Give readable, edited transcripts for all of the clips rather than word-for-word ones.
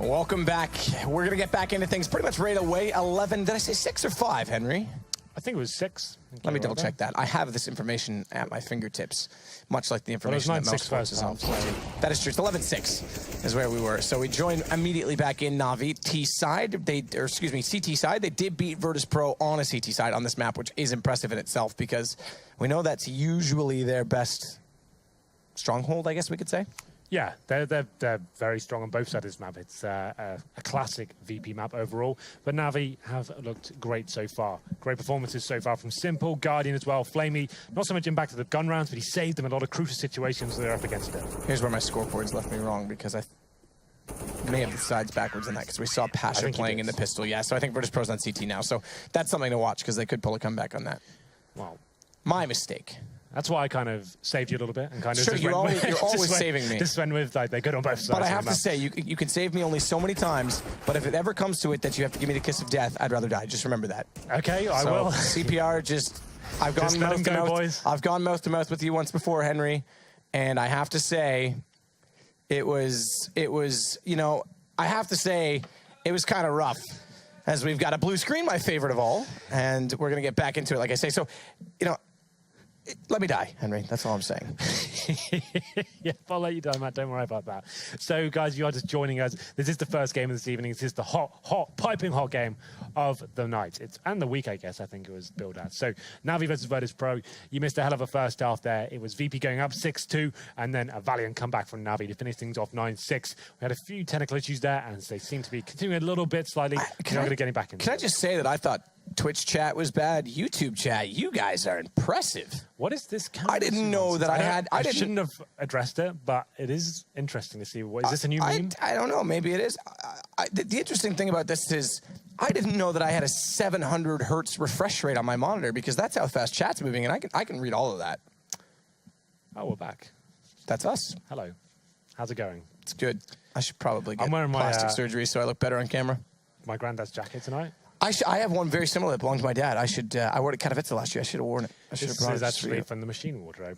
Welcome back. We're going to get back into things pretty much right away. 11, did I say 6 or 5, Henry? I think it was 6. Let me double check that. I have this information at my fingertips, much like the information that Mouz Sports is on. That is true. It's 11-6 is where we were. So we joined immediately back in Na'Vi T side. CT side. They did beat Virtus Pro on a CT side on this map, which is impressive in itself because we know that's usually their best stronghold, I guess we could say. Yeah, they're very strong on both sides of this map. It's a classic VP map overall, but Na'Vi have looked great so far. Great performances so far from Simple, Guardian as well, Flamey. Not so much impact to the gun rounds, but he saved them in a lot of crucial situations they're up against it. Here's where my scoreboards left me wrong because I may have the sides backwards in that because we saw Pasha playing in the pistol. Yeah, so I think Virtus Pro's on CT now. So that's something to watch because they could pull a comeback on that. Wow. My mistake. That's why I kind of saved you a little bit and kind of sure, you're always saving me. Just went with like they're good on both sides. But I have to say, you can save me only so many times. But if it ever comes to it that you have to give me the kiss of death, I'd rather die. Just remember that. Okay, I will. CPR, I've gone mouth to mouth. I've gone mouth to mouth with you once before, Henry, and I have to say, it was you know, I have to say, it was kind of rough. As we've got a blue screen, my favorite of all, and we're gonna get back into it, like I say. So, you know. Let me die, Henry. That's all I'm saying. Yeah, I'll let you die, Matt. Don't worry about that. So, guys, you are just joining us. This is the first game of this evening. This is the piping hot game of the night. And the week, I guess, I think it was billed at. So, Na'Vi versus Virtus Pro. You missed a hell of a first half there. It was VP going up 6-2, and then a valiant comeback from Na'Vi to finish things off 9-6. We had a few technical issues there, and they seem to be continuing a little bit slightly. Can I just say that I thought Twitch chat was bad, YouTube chat, you guys are impressive. What is this? I didn't know that I shouldn't have addressed it, but it is interesting to see. Is this a new meme? I don't know. Maybe it is. The interesting thing about this is I didn't know that I had a 700 hertz refresh rate on my monitor because that's how fast chat's moving, and I can read all of that. Oh, we're back. That's us. Hello. How's it going? It's good. I should probably get I'm wearing plastic surgery so I look better on camera. My granddad's jacket tonight. I have one very similar that belonged to my dad. I wore it at Katowice last year. I should have worn it. This is actually from the machine wardrobe.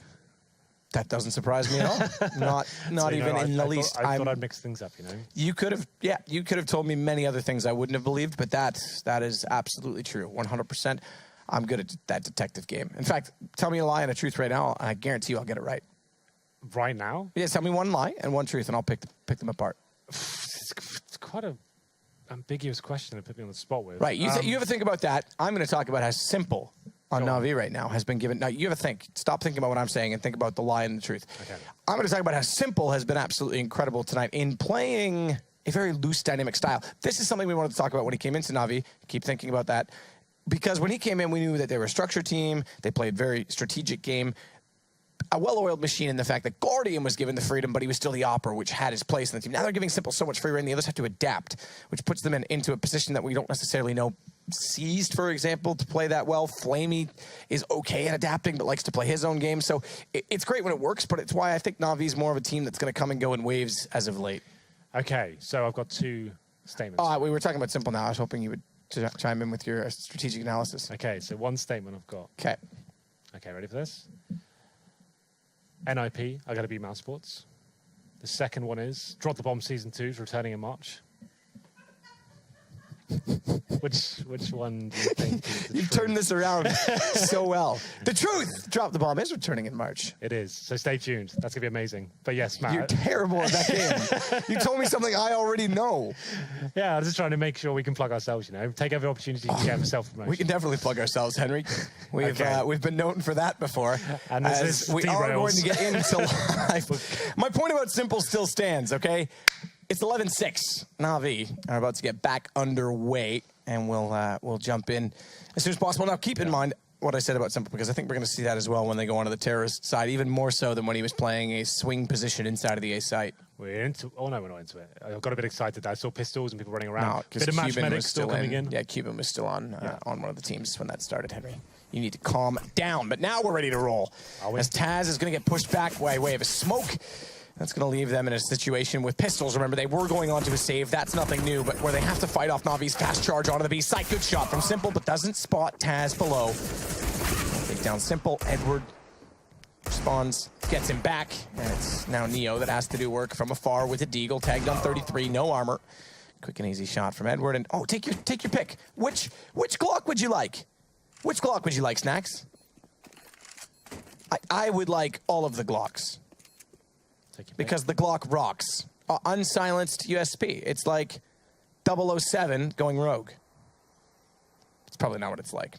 That doesn't surprise me at all. Not even in the least. I thought I'd mix things up, you know. You could have told me many other things I wouldn't have believed, but that is absolutely true. 100%. I'm good at that detective game. In fact, tell me a lie and a truth right now, and I guarantee you I'll get it right. Right now? Yeah, tell me one lie and one truth, and I'll pick them apart. It's quite a ambiguous question to put me on the spot with. Right, you ever think about that? I'm going to talk about how Simple on Na'Vi right now has been given. Now, you ever think, stop thinking about what I'm saying and think about the lie and the truth. Okay. I'm going to talk about how Simple has been absolutely incredible tonight in playing a very loose, dynamic style. This is something we wanted to talk about when he came into Na'Vi. Keep thinking about that. Because when he came in, we knew that they were a structured team. They played very strategic game. A well-oiled machine in the fact that Guardian was given the freedom, but he was still the Opera, which had his place in the team. Now they're giving Simple so much free reign, the others have to adapt, which puts them into a position that we don't necessarily know. Seized, for example, to play that well. Flamey is okay at adapting, but likes to play his own game. So it's great when it works, but it's why I think Na'Vi's more of a team that's going to come and go in waves as of late. Okay, so I've got 2 statements. We were talking about Simple now. I was hoping you would chime in with your strategic analysis. Okay, so one statement I've got. Okay. Okay, ready for this? NIP, I got to beat Mouse Sports. The second one is Drop the Bomb Season 2 is returning in March. Which one do you think is the You've turned this around so well. The truth! Drop the Bomb is returning in March. It is, so stay tuned. That's going to be amazing. But yes, Matt. You're terrible at that game. You told me something I already know. Yeah, I was just trying to make sure we can plug ourselves, you know. Take every opportunity you can get for self-promotion. We can definitely plug ourselves, Henry. We've been known for that before. And as we are going to get into live. My point about Simple still stands, okay? It's 11-6. Na'Vi are about to get back underway, and we'll jump in as soon as possible. Now, keep in mind what I said about Simple, because I think we're going to see that as well when they go onto the terrorist side, even more so than when he was playing a swing position inside of the A site. We're into. Oh no, we're not into it. I got a bit excited. I saw pistols and people running around. No, bit of match medics still coming in. Yeah, Cuban was still on one of the teams when that started, Henry. You need to calm down. But now we're ready to roll. As Taz is going to get pushed back by way of a smoke. That's going to leave them in a situation with pistols. Remember, they were going on to a save. That's nothing new, but where they have to fight off Na'Vi's fast charge onto the B site. Good shot from Simple, but doesn't spot Taz below. Take down Simple. Edward Responds, gets him back, and it's now Neo that has to do work from afar with a Deagle, tagged on 33, no armor. Quick and easy shot from Edward, and oh, take your pick. Which Glock would you like? Which Glock would you like, Snacks? I would like all of the Glocks. Because the Glock rocks. Unsilenced USP. It's like 007 going rogue. It's probably not what it's like.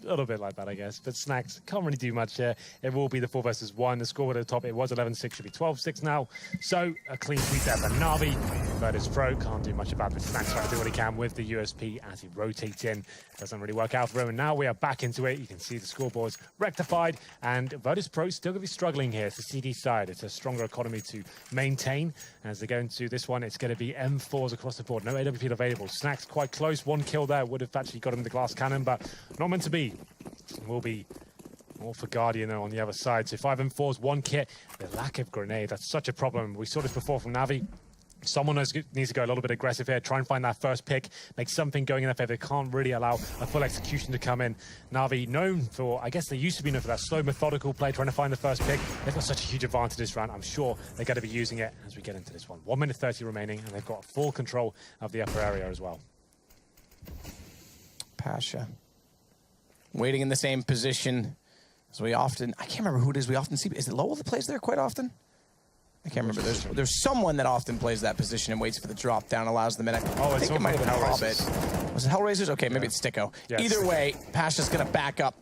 A little bit like that, I guess. But Snacks can't really do much here. It will be the 4 versus 1. The score at the top, it was 11-6, should be 12-6 now. So a clean sweep there for Na'Vi. Virtus Pro can't do much about this. Snacks trying to do what he can with the USP as he rotates in. Doesn't really work out for him. And now we are back into it. You can see the scoreboards rectified. And Virtus Pro still going to be struggling here. It's the CD side. It's a stronger economy to maintain. As they go into this one, it's going to be M4s across the board. No AWP available. Snacks quite close. 1 kill there. Would have actually got him the glass cannon, but not meant to be. Will be all for Guardian on the other side. So 5 M4s, 1 kit. The lack of grenade, that's such a problem. We saw this before from Na'Vi. Someone needs to go a little bit aggressive here, try and find that first pick, make something going in their favor. They can't really allow a full execution to come in. Na'Vi known for, I guess they used to be known for that slow, methodical play, trying to find the first pick. They've got such a huge advantage this round. I'm sure they're going to be using it as we get into this one. 1 minute 30 remaining, and they've got full control of the upper area as well. Pasha. Waiting in the same position as we often, I can't remember who it is we often see. Is it Lowell that plays there quite often? I can't remember. There's someone that often plays that position and waits for the drop down, allows the minute. Oh, I think it might have been Hellraisers. Hobbit. Was it Hellraisers? Okay, maybe it's Sticko. Yeah, Either Sticko. way, Pasha's going to back up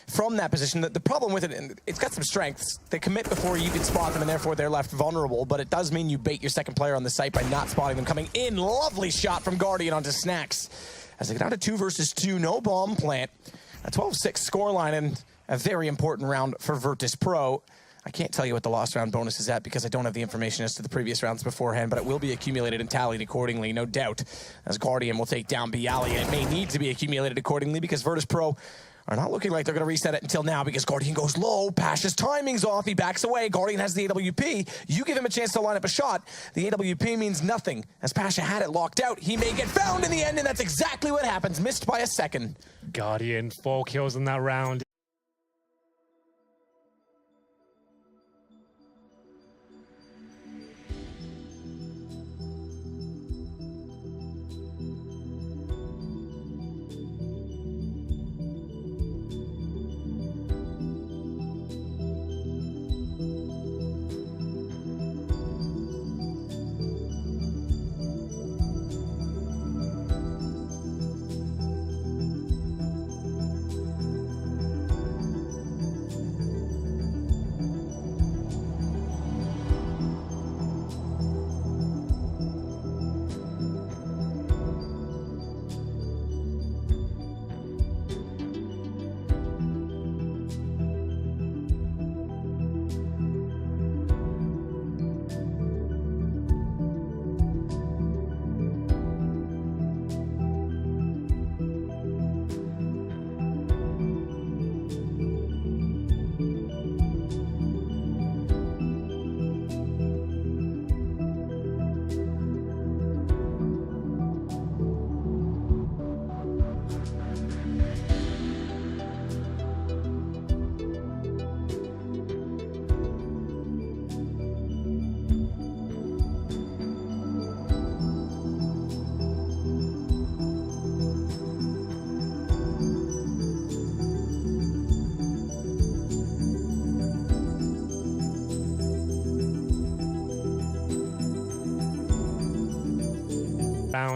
from that position. The problem with it, and it's got some strengths. They commit before you can spot them, and therefore they're left vulnerable, but it does mean you bait your second player on the site by not spotting them coming in. Lovely shot from Guardian onto Snacks. As they get down to 2 versus 2, no bomb plant. A 12-6 scoreline and a very important round for Virtus Pro. I can't tell you what the lost round bonus is at because I don't have the information as to the previous rounds beforehand, but it will be accumulated and tallied accordingly, no doubt, as Guardian will take down Bialy, and it may need to be accumulated accordingly because Virtus Pro are not looking like they're going to reset it until now because Guardian goes low. Pasha's timing's off. He backs away. Guardian has the AWP. You give him a chance to line up a shot. The AWP means nothing. As Pasha had it locked out, he may get found in the end, and that's exactly what happens. Missed by a second. Guardian, 4 kills in that round.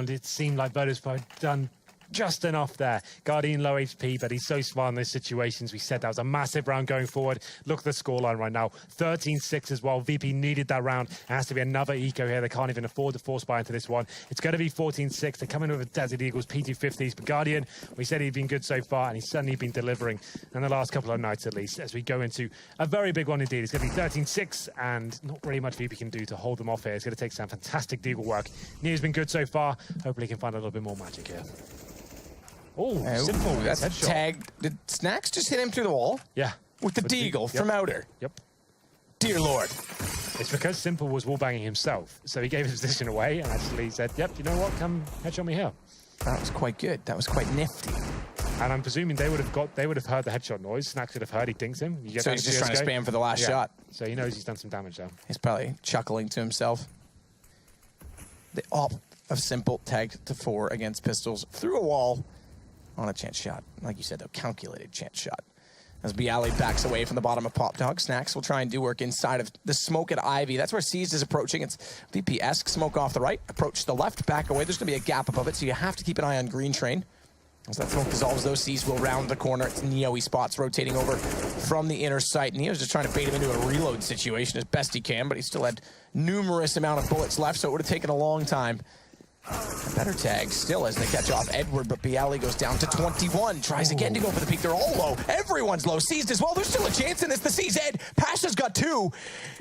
It seemed like Virtus Pro had done just enough there. Guardian low HP, but he's so smart in those situations. We said that was a massive round going forward. Look at the scoreline right now. 13-6 as well. VP needed that round. It has to be another eco here. They can't even afford to force buy into this one. It's going to be 14-6. They're coming with a Desert Eagles P250s. But Guardian, we said he'd been good so far, and he's certainly been delivering in the last couple of nights at least, as we go into a very big one indeed. It's going to be 13-6, and not really much VP can do to hold them off here. It's going to take some fantastic Deagle work. Neo's been good so far. Hopefully he can find a little bit more magic here. Oh, simple. That's a tag. Did Snacks just hit him through the wall? Yeah. With the Deagle from outer? Yep. Dear Lord. It's because Simple was wallbanging himself. So he gave his position away and actually said, yep, you know what? Come headshot me here. That was quite good. That was quite nifty. And I'm presuming they would have heard the headshot noise. Snacks would have heard he dinks him. So he's just trying to spam for the last shot. So he knows he's done some damage there. He's probably chuckling to himself. The op of Simple tagged to 4 against Pistols through a wall on a chance shot. Like you said, though, calculated chance shot. As Bialy backs away from the bottom of Pop Dog, Snacks will try and do work inside of the smoke at Ivy. That's where Seized is approaching. It's VP-esque. Smoke off the right, approach to the left, back away. There's going to be a gap above it, so you have to keep an eye on Green Train. As that smoke dissolves, though, Seized will round the corner. It's Neo. He spots rotating over from the inner sight. Neo's just trying to bait him into a reload situation as best he can, but he still had numerous amount of bullets left, so it would have taken a long time. A better tag still as they catch off Edward, but Bialy goes down to 21. Tries again to go for the peak. They're all low. Everyone's low. Seized as well. There's still a chance in this. The Seized Ed. Pasha's got 2.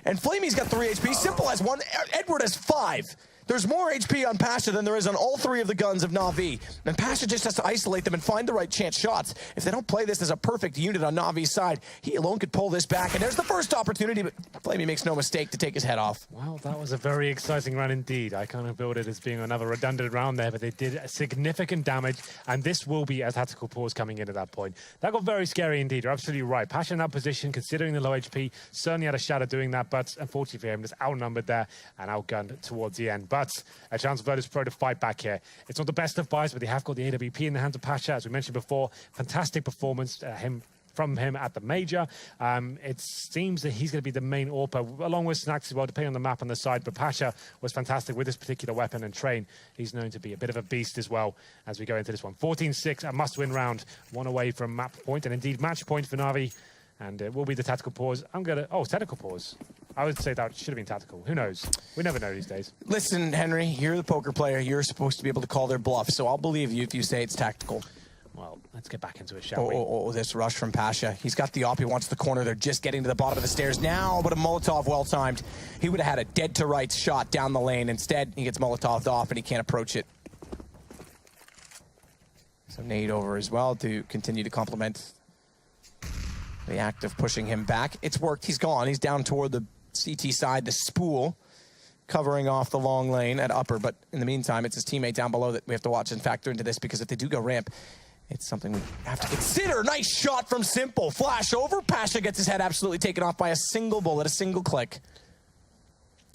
And Flamey's got 3 HP. Simple has 1. Edward has 5. There's more HP on Pasha than there is on all 3 of the guns of Na'Vi. And Pasha just has to isolate them and find the right chance shots. If they don't play this as a perfect unit on Na'Vi's side, he alone could pull this back. And there's the first opportunity, but Flamey makes no mistake to take his head off. Well, that was a very exciting round indeed. I kind of built it as being another redundant round there, but they did significant damage. And this will be a tactical pause coming in at that point. That got very scary indeed. You're absolutely right. Pasha in that position, considering the low HP, certainly had a shot at doing that. But unfortunately for him, just outnumbered there and outgunned towards the end. But a chance for Virtus Pro to fight back here. It's not the best of buys, but they have got the AWP in the hands of Pasha, as we mentioned before. Fantastic performance from him at the major. It seems that he's going to be the main AWPer, along with Snacks as well, depending on the map on the side. But Pasha was fantastic with this particular weapon and Train. He's known to be a bit of a beast as well as we go into this one. 14-6, a must-win round. 1 away from map point, and indeed match point for Na'Vi. And it will be the tactical pause. Tactical pause. I would say that should have been tactical. Who knows? We never know these days. Listen, Henry, you're the poker player. You're supposed to be able to call their bluff, so I'll believe you if you say it's tactical. Well, let's get back into it, shall we? This rush from Pasha. He's got the op. He wants the corner. They're just getting to the bottom of the stairs now, but a Molotov well-timed. He would have had a dead-to-rights shot down the lane. Instead, he gets Molotoved off, and he can't approach it. So nade over as well to continue to complement the act of pushing him back. It's worked. He's gone. He's down toward the CT side, the spool, covering off the long lane at upper. But in the meantime, it's his teammate down below that we have to watch and factor into this, because if they do go ramp, it's something we have to consider. Nice shot from Simple. Flash over. Pasha gets his head absolutely taken off by a single bullet, a single click.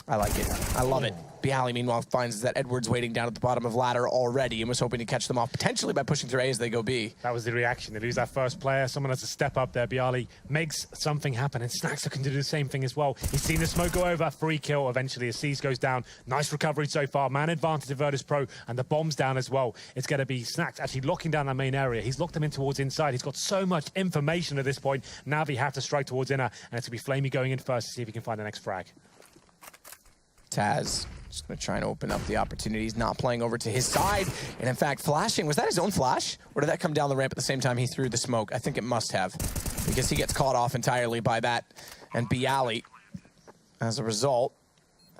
I like it. I love it. Bialy, meanwhile, finds that Edward's waiting down at the bottom of ladder already and was hoping to catch them off, potentially by pushing through A as they go B. That was the reaction. They lose that first player. Someone has to step up there. Bialy makes something happen, and Snacks looking to do the same thing as well. He's seen the smoke go over. Free kill eventually as Seized goes down. Nice recovery so far. Man advantage of Virtus Pro, and the bomb's down as well. It's going to be Snacks actually locking down that main area. He's locked them in towards inside. He's got so much information at this point. Na'Vi have to strike towards inner, and it's going to be Flamey going in first to see if he can find the next frag. Taz just going to try and open up the opportunities, not playing over to his side, and in fact flashing. Was that his own flash, or did that come down the ramp at the same time he threw the smoke? I think it must have, because he gets caught off entirely by that, and Bialy, as a result,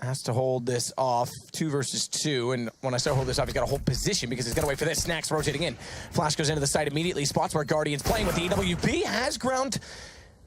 has to hold this off 2 versus 2, and when I say hold this off, he's got to hold position because he's got to wait for this. Snacks rotating in. Flash goes into the site immediately, spots where Guardian's playing with the EWP, has ground.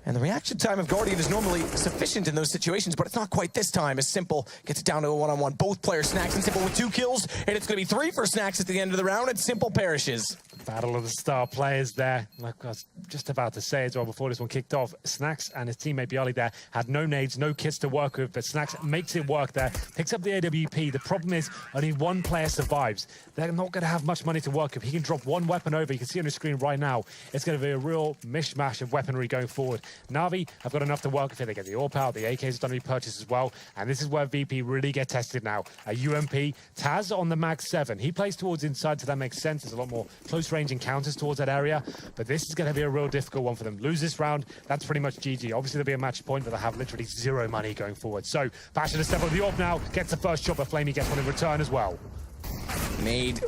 And the reaction time of Guardian is normally sufficient in those situations, but it's not quite this time, as Simple gets it down to a one-on-one. Both players, Snacks and Simple, with 2 kills, and it's going to be 3 for Snacks at the end of the round, and Simple perishes. Battle of the star players there. Like I was just about to say as well before this one kicked off, Snacks and his teammate Bialy there had no nades, no kits to work with, but Snacks makes it work there, picks up the AWP. The problem is only 1 player survives. They're not going to have much money to work with. He can drop 1 weapon over. You can see on the screen right now. It's going to be a real mishmash of weaponry going forward. Na'Vi have got enough to work with here. They get the AWP, the AKs have done repurchase as well, and this is where VP really get tested now. A UMP, Taz on the Mag 7. He plays towards inside, so that makes sense. There's a lot more close-range encounters towards that area, but this is going to be a real difficult one for them. Lose this round, that's pretty much GG. Obviously, there'll be a match point, but they'll have literally 0 money going forward. So, Pasha to step on the AWP now, gets the first shot, but Flamey gets one in return as well. Nade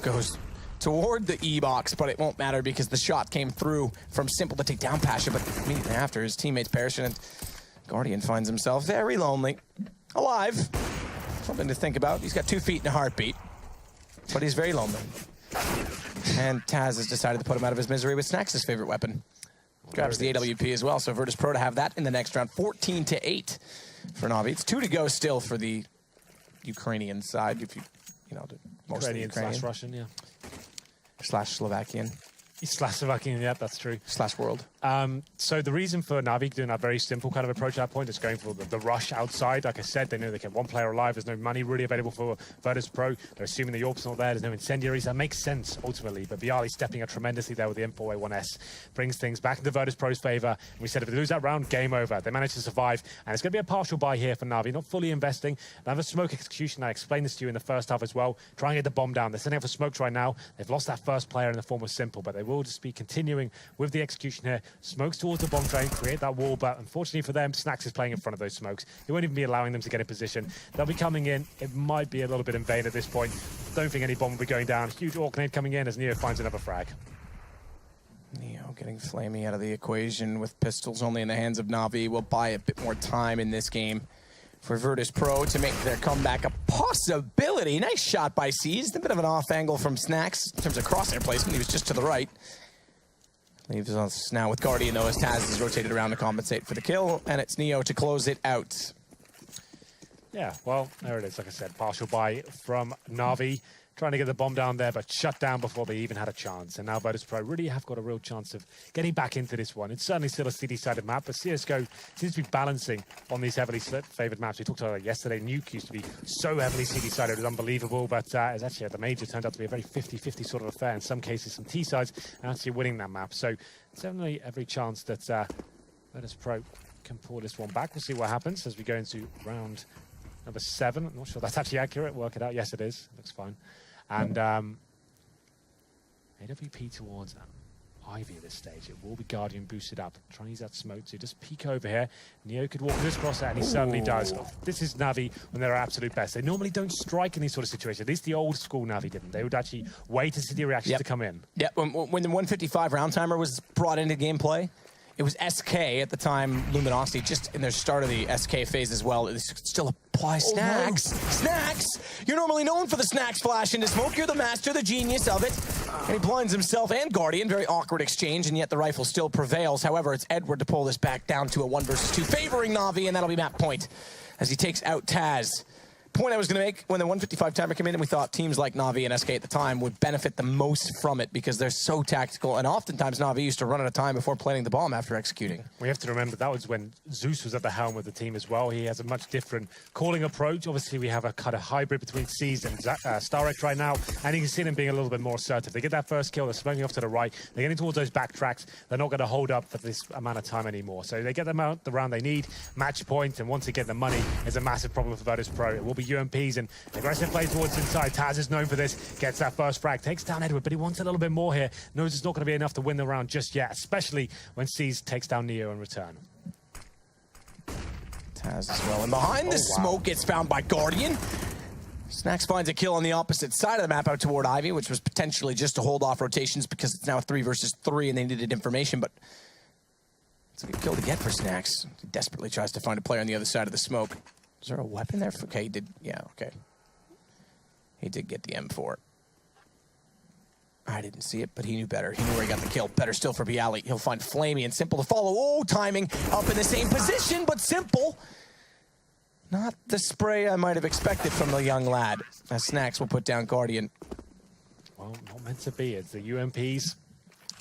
goes toward the E-box, but it won't matter because the shot came through from Simple to take down Pasha, but immediately after, his teammates perish, and Guardian finds himself very lonely. Alive. Something to think about. He's got 2 feet and a heartbeat, but he's very lonely. And Taz has decided to put him out of his misery with Snacks' favorite weapon. Grabs the AWP as well, so Virtus Pro to have that in the next round. 14-8 for Na'Vi. It's 2 to go still for the Ukrainian side, if you know, mostly Ukrainian. /Russian, yeah. /Slovakian. Slash Slovakian, yeah, that's true. Slash world. So the reason for Na'Vi doing a very simple kind of approach at that point is going for the rush outside. Like I said, they know they kept one player alive. There's no money really available for Virtus Pro. They're assuming the Orb's not there. There's no incendiaries. That makes sense ultimately. But Bialy stepping up tremendously there with the M4A1S brings things back into Virtus Pro's favor. And we said if they lose that round, game over. They managed to survive. And it's going to be a partial buy here for Na'Vi, not fully investing. They have a smoke execution. I explained this to you in the first half as well. Try and get the bomb down. They're setting up for smokes right now. They've lost that first player in the form of Simple, but they will just be continuing with the execution here. Smokes towards the bomb train, create that wall, but unfortunately for them, Snax is playing in front of those smokes. He won't even be allowing them to get in position. They'll be coming in. It might be a little bit in vain at this point. Don't think any bomb will be going down. Huge Orknade coming in as Neo finds another frag. Neo getting Flamey out of the equation with pistols only in the hands of Na'Vi will buy a bit more time in this game for Virtus Pro to make their comeback a possibility. Nice shot by Seized. A bit of an off angle from Snax in terms of crosshair placement. He was just to the right. Leaves us now with Guardian, though, as Taz is rotated around to compensate for the kill, and it's Neo to close it out. Yeah, well, there it is. Like I said, partial buy from Na'Vi. Trying to get the bomb down there, but shut down before they even had a chance. And now Virtus Pro really have got a real chance of getting back into this one. It's certainly still a CD-sided map, but CSGO seems to be balancing on these heavily favored maps. We talked about it yesterday. Nuke used to be so heavily CD-sided, it was unbelievable, but it's actually at the major turned out to be a very 50-50 sort of affair. In some cases, some T-sides are actually winning that map. So certainly every chance that Virtus Pro can pull this one back. We'll see what happens as we go into round number 7. I'm not sure that's actually accurate. Work it out. Yes, it is. Looks fine. And AWP towards Ivy at this stage. It will be Guardian boosted up. Trying to use that smoke to just peek over here. Neo could walk this across that, and he certainly does. This is Na'Vi when they're at absolute best. They normally don't strike in these sort of situations. At least the old school Na'Vi didn't. They would actually wait to see the reactions to come in. Yeah, when the 155 round timer was brought into gameplay, it was SK at the time, Luminosity, just in their start of the SK phase as well. It still applies Snax. No. Snax! You're normally known for the Snax flash into smoke. You're the master, the genius of it. And he blinds himself and Guardian. Very awkward exchange, and yet the rifle still prevails. However, it's Edward to pull this back down to a 1 versus 2, favoring Na'Vi, and that'll be map point as he takes out Taz. Point I was going to make when the 155 timer came in, and we thought teams like Na'Vi and SK at the time would benefit the most from it because they're so tactical, and oftentimes Na'Vi used to run out of time before planting the bomb after executing. We have to remember that was when Zeus was at the helm of the team as well. He has a much different calling approach. Obviously, we have a kind of hybrid between Seized and Starrex right now, and you can see them being a little bit more assertive. They get that first kill, they're smoking off to the right, they're getting towards those backtracks. They're not going to hold up for this amount of time anymore. So they get them out the round they need, match point, and once again, the money is a massive problem for Virtus Pro. It will be UMPs and aggressive play towards inside. Taz is known for this. Gets that first frag. Takes down Edward, but he wants a little bit more here. Knows it's not going to be enough to win the round just yet, especially when Seized takes down Neo in return. Taz as well. And behind the smoke gets found by Guardian. Snax finds a kill on the opposite side of the map out toward Ivy, which was potentially just to hold off rotations because it's now a 3 versus 3 and they needed information, but it's a good kill to get for Snax. He desperately tries to find a player on the other side of the smoke. Is there a weapon there? Okay, he did. Yeah, okay. He did get the M4. I didn't see it, but he knew better. He knew where he got the kill. Better still for Bialy. He'll find Flamey and Simple to follow. Oh, timing up in the same position, but Simple. Not the spray I might have expected from the young lad. As Snax will put down Guardian. Well, not meant to be. It's the UMPs,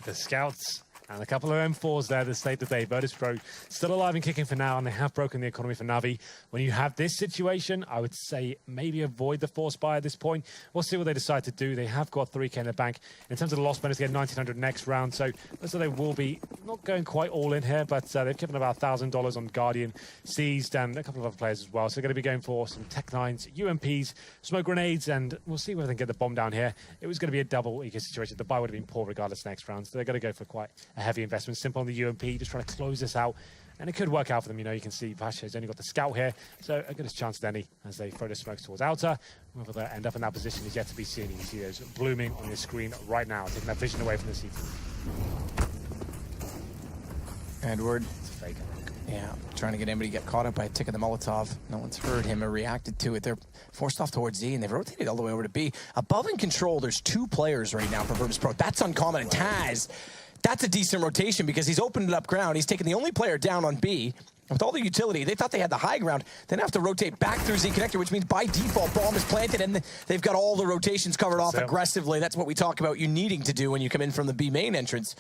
the scouts, and a couple of M4s there that stayed today. Virtus Pro still alive and kicking for now, and they have broken the economy for Na'Vi. When you have this situation, I would say maybe avoid the force buy at this point. We'll see what they decide to do. They have got 3K in the bank. In terms of the loss bonus, they get 1,900 next round, so they will be not going quite all in here, but they've given about $1,000 on Guardian, Seized, and a couple of other players as well. So they're going to be going for some Tech 9s, UMPs, smoke grenades, and we'll see whether they can get the bomb down here. It was going to be a double eco situation. The buy would have been poor regardless next round, so they're going to go for quite a heavy investment. Simple on the UMP, just trying to close this out. And it could work out for them. You know, you can see Pasha's only got the scout here, so a good chance than any as they throw the smokes towards outer. Whether they end up in that position is yet to be seen. You can see those blooming on your screen right now, taking that vision away from the CT. Edward. It's a fake, I think. Yeah, trying to get anybody to get caught up by a tick of the Molotov. No one's heard him or reacted to it. They're forced off towards Z, and they've rotated all the way over to B. Above in control, there's 2 players right now for Virtus Pro. That's uncommon. And Taz, that's a decent rotation because he's opened it up ground. He's taken the only player down on B, With all the utility, they thought they had the high ground. Then have to rotate back through Z connector, which means by default, bomb is planted, and they've got all the rotations covered off aggressively. That's what we talk about you needing to do when you come in from the B main entrance.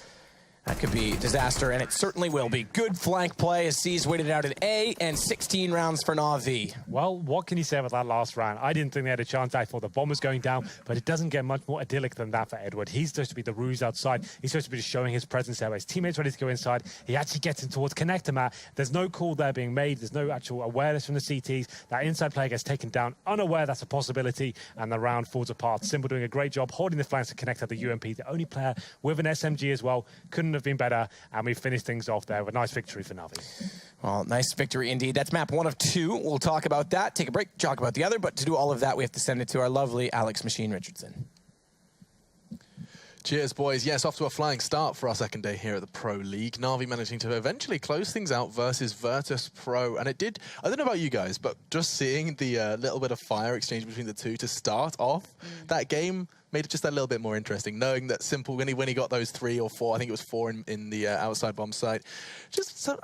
That could be disaster, and it certainly will be. Good flank play as C's waited out at A, and 16 rounds for Na'Vi. Well, what can you say about that last round? I didn't think they had a chance. I thought the bomb was going down, but it doesn't get much more idyllic than that for Edward. He's supposed to be the ruse outside. He's supposed to be just showing his presence there. His teammates ready to go inside. He actually gets in towards connector mat. There's no call there being made. There's no actual awareness from the CTs. That inside player gets taken down, unaware that's a possibility, and the round falls apart. Simple doing a great job holding the flanks to connect at the UMP. The only player with an SMG as well. Couldn't have been better. And we finished things off there with a nice victory for Na'Vi. Well, nice victory indeed. That's map 1 of 2. We'll talk about that, take a break, talk about the other. But to do all of that, we have to send it to our lovely Alex Machine Richardson. Cheers, boys. Yes, off to a flying start for our second day here at the Pro League. Na'Vi managing to eventually close things out versus Virtus Pro. And it did, I don't know about you guys, but just seeing the little bit of fire exchange between the two to start off that game made it just that little bit more interesting, knowing that Simple, when he got those 3 or 4, I think it was 4 in the outside bomb site, just so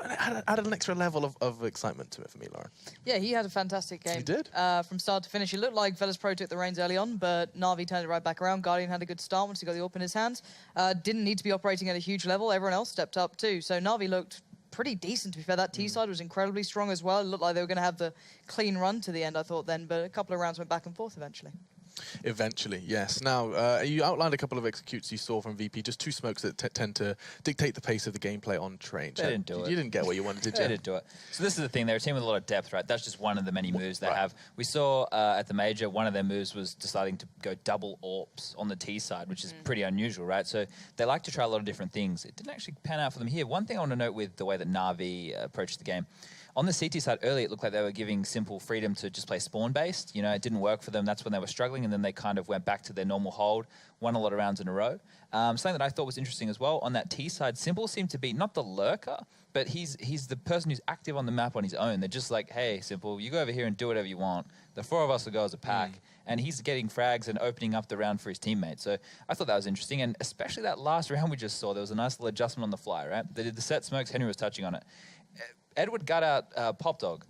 added an extra level of excitement to it for me, Lauren. Yeah, he had a fantastic game. He did. From start to finish. It looked like Virtus Pro took the reins early on, but Na'Vi turned it right back around. Guardian had a good start once he got the AWP in his hands. Didn't need to be operating at a huge level. Everyone else stepped up too. So Na'Vi looked pretty decent, to be fair. That T side was incredibly strong as well. It looked like they were going to have the clean run to the end, I thought then, but a couple of rounds went back and forth eventually. Eventually, yes. Now, you outlined a couple of executes you saw from VP, just 2 smokes that tend to dictate the pace of the gameplay on train. They didn't do it. You didn't get what you wanted, did you? They didn't do it. So this is the thing, they're a team with a lot of depth, right? That's just one of the many moves they have. We saw at the Major, one of their moves was deciding to go double AWPs on the T side, which is pretty unusual, right? So they like to try a lot of different things. It didn't actually pan out for them here. One thing I want to note with the way that Na'Vi approached the game, on the CT side early, it looked like they were giving Simple freedom to just play spawn-based. You know, it didn't work for them. That's when they were struggling, and then they kind of went back to their normal hold, won a lot of rounds in a row. Something that I thought was interesting as well, on that T side, Simple seemed to be not the lurker, but he's the person who's active on the map on his own. They're just like, hey, Simple, you go over here and do whatever you want. The 4 of us will go as a pack. And he's getting frags and opening up the round for his teammates. So I thought that was interesting. And especially that last round we just saw, there was a nice little adjustment on the fly, right? They did the set smokes. Henry was touching on it. Edward got out Pop Dog,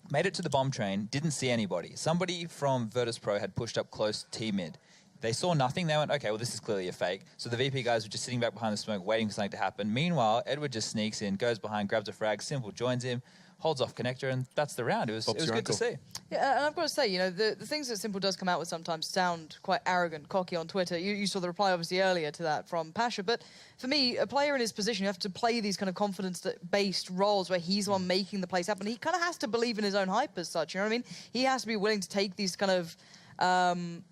made it to the bomb train, didn't see anybody. Somebody from Virtus Pro had pushed up close T-mid. They saw nothing. They went, okay, well, this is clearly a fake. So the VP guys were just sitting back behind the smoke, waiting for something to happen. Meanwhile, Edward just sneaks in, goes behind, grabs a frag, Simple joins him, holds off connector, and that's the round. It was good to see. Yeah, and I've got to say, you know, the things that Simple does come out with sometimes sound quite arrogant, cocky on Twitter. You saw the reply, obviously, earlier to that from Pasha. But for me, a player in his position, you have to play these kind of confidence-based roles where he's the one making the plays happen. He kind of has to believe in his own hype as such, you know what I mean? He has to be willing to take these kind of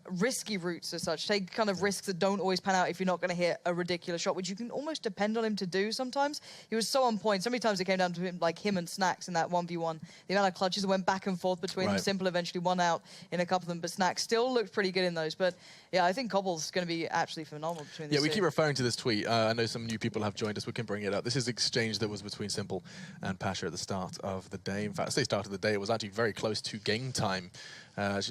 risky routes as such, take kind of risks that don't always pan out if you're not going to hit a ridiculous shot, which you can almost depend on him to do sometimes. He was so on point. So many times it came down to him, like him and Snacks in that 1v1. The amount of clutches that went back and forth between them. Simple eventually won out in a couple of them, but Snacks still looked pretty good in those. But yeah, I think Cobble's going to be absolutely phenomenal between these two. We keep referring to this tweet. I know some new people have joined us. We can bring it up. This is the exchange that was between Simple and Pasha at the start of the day. In fact, I say start of the day, it was actually very close to game time.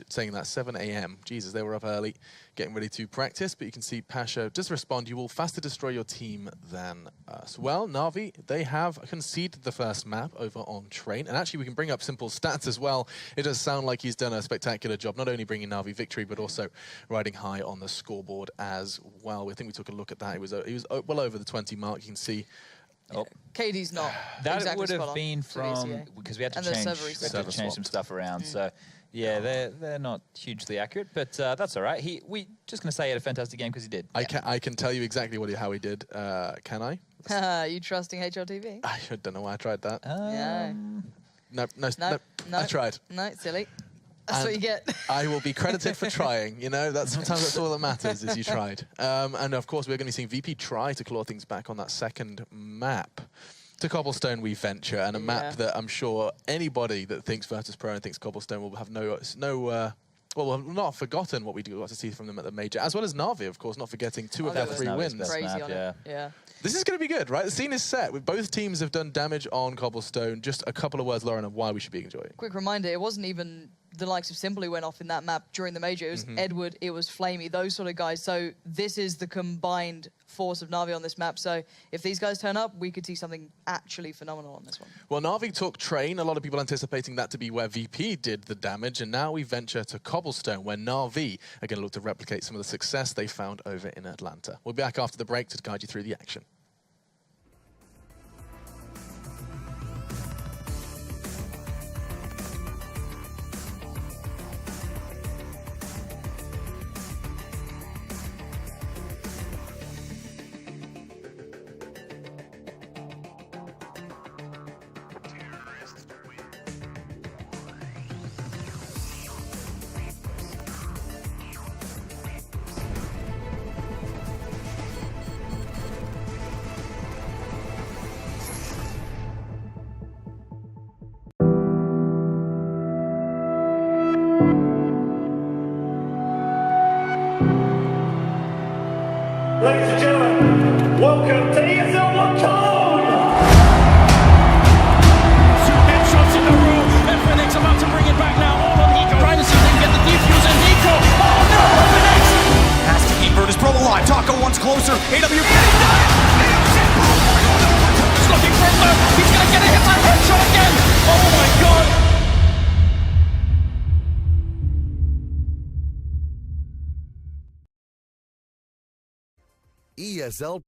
Saying that 7 a.m. Jesus, they were up early, getting ready to practice. But you can see Pasha just respond, you will faster destroy your team than us. Well, Na'Vi, they have conceded the first map over on Train. And actually, we can bring up Simple's stats as well. It does sound like he's done a spectacular job, not only bringing Na'Vi victory, but also riding high on the scoreboard as well. I think we took a look at that. He was well over the 20 mark. You can see. Oh. KD's not. That exactly would have been from, because we had to change some stuff around. So yeah, they're not hugely accurate, but that's all right. We just going to say he had a fantastic game because he did. I can tell you exactly how he did. Can I? You trusting HLTV? I don't know why I tried that. Yeah. No, I tried. No, silly. That's what you get. I will be credited for trying. You know, sometimes that's all that matters is you tried. And of course, we're going to be seeing VP try to claw things back on that second map. To Cobblestone we venture, and a map that I'm sure anybody that thinks Virtus Pro and thinks Cobblestone will have well, we've not forgotten what we got to see from them at the Major, as well as Na'Vi, of course, not forgetting 2 of their 3 wins. Crazy on it. Yeah. This is going to be good, right? The scene is set. Both teams have done damage on Cobblestone. Just a couple of words, Lauren, of why we should be enjoying it. Quick reminder, it wasn't even the likes of Simply went off in that map during the major. It was Edward, it was Flamey, those sort of guys. So this is the combined force of Na'Vi on this map. So if these guys turn up, we could see something actually phenomenal on this one. Well, Na'Vi took Train, a lot of people anticipating that to be where VP did the damage, and now we venture to Cobblestone, where Na'Vi are going to look to replicate some of the success they found over in Atlanta. We'll be back after the break to guide you through the action. Ladies and gentlemen, welcome to ESL Code! Two headshots in a row, and Fnatic about to bring it back now. All on Nico. Trying to see if they can get the defuse, and Nico. Oh no, Fnatic! Has to keep Virtus Pro alive. Taco once closer. AW getting done. He's looking for a low. He's gonna get a hit by headshot again. Oh my god. ESL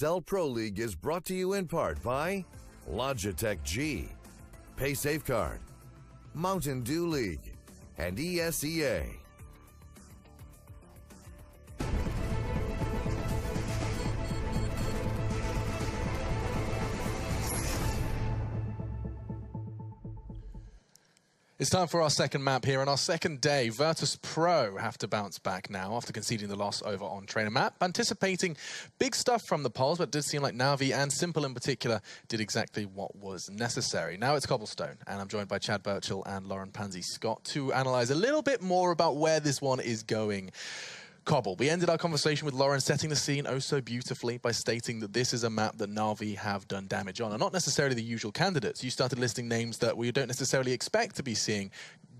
ESL Pro League is brought to you in part by Logitech G, Pay Safeguard, Mountain Dew League, and ESEA. It's time for our second map here, and our second day, Virtus Pro have to bounce back now after conceding the loss over on Trainer Map. Anticipating big stuff from the polls, but it did seem like Na'Vi and Simple in particular did exactly what was necessary. Now it's Cobblestone, and I'm joined by Chad Birchall and Lauren Pansy-Scott to analyze a little bit more about where this one is going. Cobble. We ended our conversation with Lauren setting the scene oh so beautifully by stating that this is a map that Na'Vi have done damage on, and not necessarily the usual candidates. You started listing names that we don't necessarily expect to be seeing,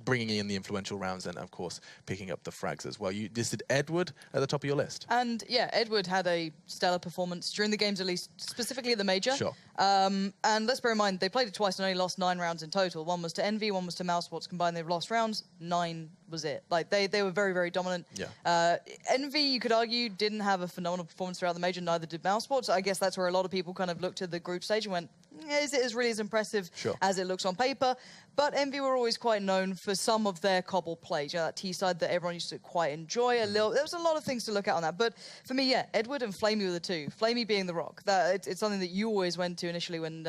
bringing in the influential rounds and, of course, picking up the frags as well. You listed Edward at the top of your list. And, yeah, Edward had a stellar performance during the games, at least, specifically at the Major. Sure. And let's bear in mind, they played it twice and only lost 9 rounds in total. One was to Envy, one was to Mouse. Combined, they've lost rounds. 9 was it. Like, they were very, very dominant. Yeah. Envy, you could argue, didn't have a phenomenal performance throughout the Major, neither did Mouse. I guess that's where a lot of people kind of looked at the group stage and went, is it as really as impressive as it looks on paper? But Envy were always quite known for some of their Cobble plays. You know, that T-side that everyone used to quite enjoy. There was a lot of things to look at on that. But for me, yeah, Edward and Flamey were the two. Flamey being the rock. It's something that you always went to initially when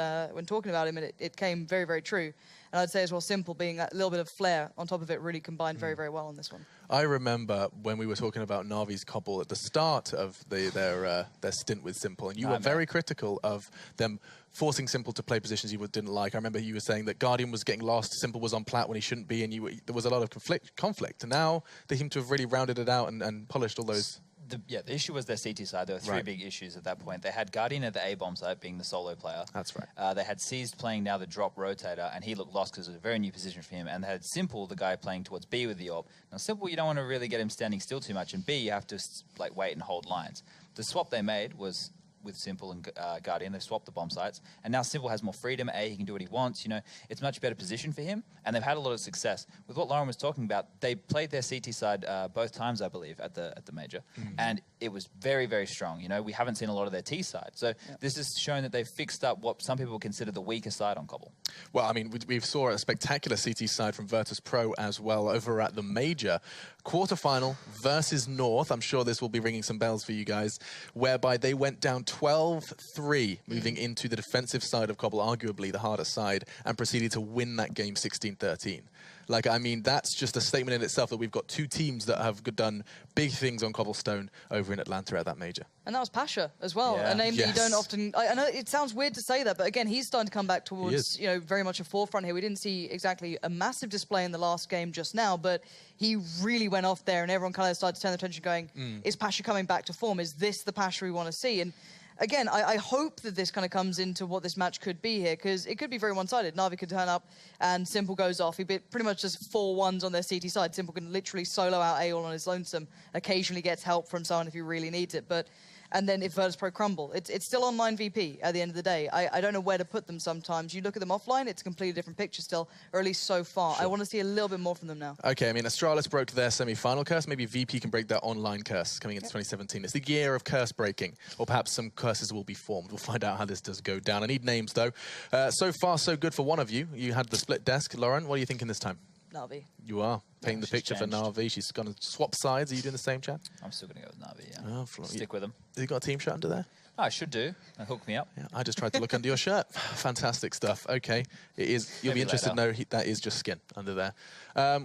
talking about him, and it came very, very true. And I'd say as well, Simple being that little bit of flair on top of it really combined very, very well on this one. I remember when we were talking about Na'Vi's Cobble at the start of their stint with Simple, and you were very critical of them forcing Simple to play positions you didn't like. I remember you were saying that Guardian was getting lost, Simple was on plat when he shouldn't be, and there was a lot of conflict. And now they seem to have really rounded it out and polished all those. The issue was their CT side. There were 3 big issues at that point. They had Guardian at the A-bomb side, being the solo player. That's right. They had Seized playing now the drop rotator, and he looked lost because it was a very new position for him. And they had Simple, the guy playing towards B with the AWP. Now, Simple, you don't want to really get him standing still too much, and B, you have to like wait and hold lines. The swap they made was with Simple and Guardian. They've swapped the bomb sites, and now Simple has more freedom. He can do what he wants. You know, it's a much better position for him, and they've had a lot of success. With what Lauren was talking about, they played their CT side both times, I believe, at the Major, and it was very, very strong. You know, we haven't seen a lot of their T side, so this has shown that they've fixed up what some people consider the weaker side on Cobble. Well, I mean, we saw a spectacular CT side from Virtus Pro as well over at the Major. Quarterfinal versus North. I'm sure this will be ringing some bells for you guys, whereby they went down 12-3, moving into the defensive side of Cobble, arguably the harder side, and proceeded to win that game 16-13. Like, I mean, that's just a statement in itself that we've got 2 teams that have done big things on Cobblestone over in Atlanta at that Major. And that was Pasha as well, a name that you don't often... I know it sounds weird to say that, but again, he's starting to come back towards, you know, very much a forefront here. We didn't see exactly a massive display in the last game just now, but he really went off there, and everyone kind of started to turn their attention going, is Pasha coming back to form? Is this the Pasha we want to see? And again, I hope that this kind of comes into what this match could be here, because it could be very one-sided. Na'Vi could turn up and Simple goes off. He'd be pretty much just 4-1s on their CT side. Simple can literally solo out A all on his lonesome, occasionally gets help from someone if he really needs it. And then if Virtus Pro crumble, it's still online VP at the end of the day. I don't know where to put them sometimes. You look at them offline, it's a completely different picture still, or at least so far. I want to see a little bit more from them now. Okay, I mean, Astralis broke their semi-final curse. Maybe VP can break their online curse coming into 2017. It's the year of curse breaking, or perhaps some curses will be formed. We'll find out how this does go down. I need names, though. So far, so good for one of you. You had the split desk. Lauren, what are you thinking this time? Na'Vi. You are painting the picture for Na'Vi. She's going to swap sides. Are you doing the same, Chad? I'm still going to go with Na'Vi, yeah. Oh, stick with them. Has he got a team shirt under there? Oh, I should do. Hook me up. Yeah, I just tried to look under your shirt. Fantastic stuff. Okay, it is. You'll be interested to know that is just skin under there.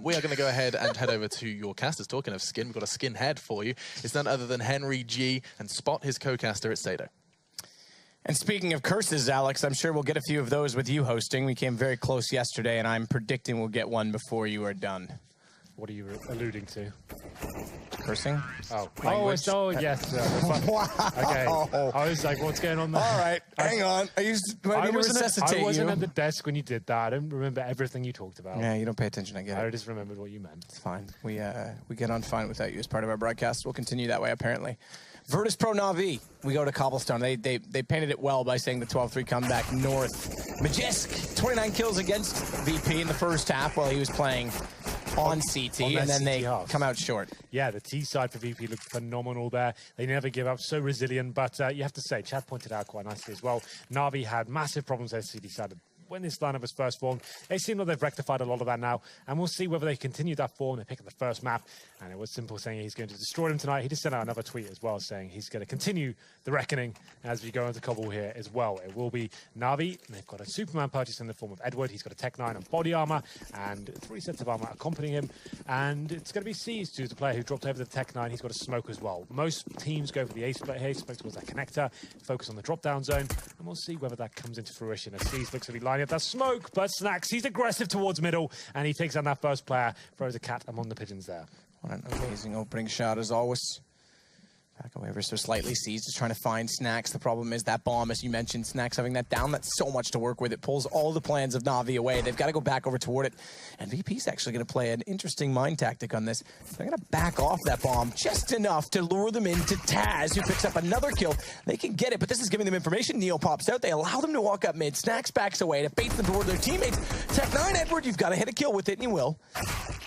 We are going to go ahead and head over to your casters. Talking of skin, we've got a skin head for you. It's none other than Henry G and Spot, his co-caster at Stato. And speaking of curses, Alex, I'm sure we'll get a few of those with you hosting. We came very close yesterday, and I'm predicting we'll get one before you are done. What are you alluding to? Cursing? Oh, Language? Yes. Wow. Okay. I was like, what's going on there? All right, hang on. I wasn't at the desk when you did that. I don't remember everything you talked about. Yeah, you don't pay attention. I get it. I just remembered what you meant. It's fine. We get on fine without you as part of our broadcast. We'll continue that way, apparently. Virtus Pro Na'Vi, we go to Cobblestone. They painted it well by saying the 12-3 comeback North. Magisk, 29 kills against VP in the first half while he was playing on CT, and then they come out short. Yeah, the T side for VP looked phenomenal there. They never give up, so resilient, but you have to say, Chad pointed out quite nicely as well, Na'Vi had massive problems with their CT side when this lineup was first formed. They seem like they've rectified a lot of that now, and we'll see whether they continue that form. They pick up the first map, and it was Simple saying he's going to destroy them tonight. He just sent out another tweet as well saying he's going to continue the reckoning as we go into Cobble here as well. It will be Na'Vi, and they've got a Superman purchase in the form of Edward. He's got a Tech 9 and body armor, and 3 sets of armor accompanying him, and it's going to be Seized, who's the player who dropped over the Tech 9. He's got a smoke as well. Most teams go for the ace split here, smoke towards that connector, focus on the drop-down zone, and we'll see whether that comes into fruition as Seized looks to be lining up that smoke, but Snax, he's aggressive towards middle, and he takes down that first player, throws a cat among the pigeons there. What an amazing opening shot as always. Back away ever so slightly. Seized is trying to find Snax. The problem is that bomb, as you mentioned, Snax having that down, that's so much to work with. It pulls all the plans of Na'Vi away. They've got to go back over toward it. And VP's actually going to play an interesting mind tactic on this. They're going to back off that bomb just enough to lure them into Taz, who picks up another kill. They can get it, but this is giving them information. Neo pops out. They allow them to walk up mid. Snax backs away to bait them toward their teammates. Tech 9, Edward, you've got to hit a kill with it, and you will.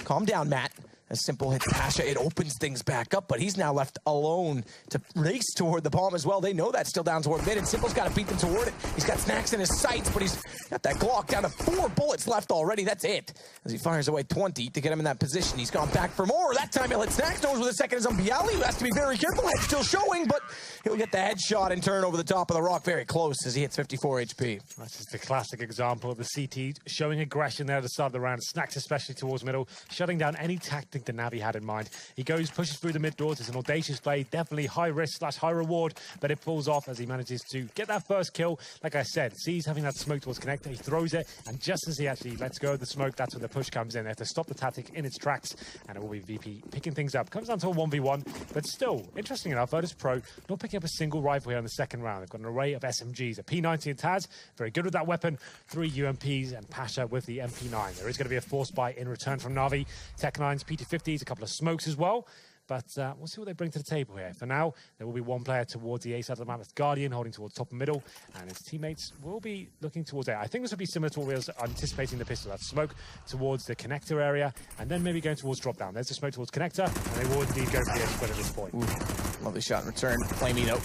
Calm down, Matt. As Simple hits Pasha, it opens things back up, but he's now left alone to race toward the bomb as well. They know that's still down toward mid, and Simple's got to beat them toward it. He's got Snax in his sights, but he's got that Glock down to 4 bullets left already. That's it. As he fires away 20 to get him in that position. He's gone back for more. That time he'll hit Snax. Knows with a second is on Bialy, who has to be very careful. Head still showing, but he'll get the headshot and turn over the top of the rock very close as he hits 54 HP. That's just a classic example of the CT showing aggression there at the start of the round. Snax especially towards middle, shutting down any tactic that Na'Vi had in mind. He goes, pushes through the mid doors. It's an audacious play, definitely high risk / high reward, but it pulls off as he manages to get that first kill. Like I said, Sees having that smoke towards connector. He throws it, and just as he actually lets go of the smoke, that's when the push comes in. They have to stop the tactic in its tracks, and it will be VP picking things up. Comes down to a 1v1, but still, interesting enough, Virtus Pro not picking up a single rifle here in the second round. They've got an array of SMGs, a P90 and Taz, very good with that weapon, 3 UMPs, and Pasha with the MP9. There is going to be a force buy in return from Na'Vi. Tech 9s, P250s, a couple of smokes as well. But we'll see what they bring to the table here. For now, there will be one player towards the A side of the map. It's Guardian holding towards top and middle, and his teammates will be looking towards A. I think this will be similar to what we were anticipating the pistol. That smoke towards the connector area, and then maybe going towards drop down. There's the smoke towards connector, and they will indeed go for the split at this point. Ooh, lovely shot in return. Flamino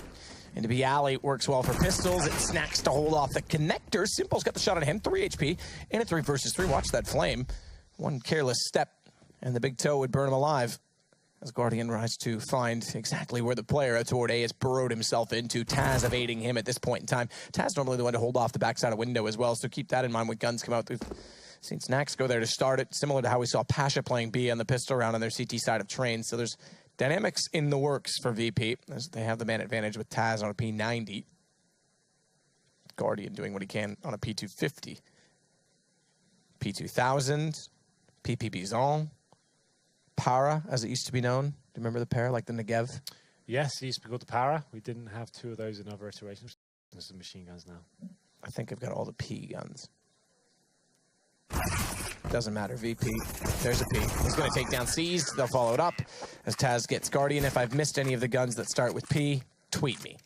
into Bialy, works well for pistols. It Snax to hold off the connector. Simple's got the shot on him, 3 HP, and a 3 versus 3. Watch that flame. One careless step, and the big toe would burn him alive. As Guardian tries to find exactly where the player out toward A has burrowed himself into. Taz evading him at this point in time. Taz normally the one to hold off the backside of window as well, so keep that in mind when guns come out. We've seen Snax go there to start it, similar to how we saw Pasha playing B on the pistol round on their CT side of train. So there's dynamics in the works for VP, as they have the man advantage with Taz on a P90. Guardian doing what he can on a P250. P2000, PP Bizon. Para, as it used to be known. Do you remember the pair, like the Negev? Yes, it used to be called the Para. We didn't have 2 of those in other iterations. There's the machine guns now. I think I've got all the P guns. Doesn't matter, VP. There's a P. He's going to take down Seized. They'll follow it up as Taz gets Guardian. If I've missed any of the guns that start with P, tweet me.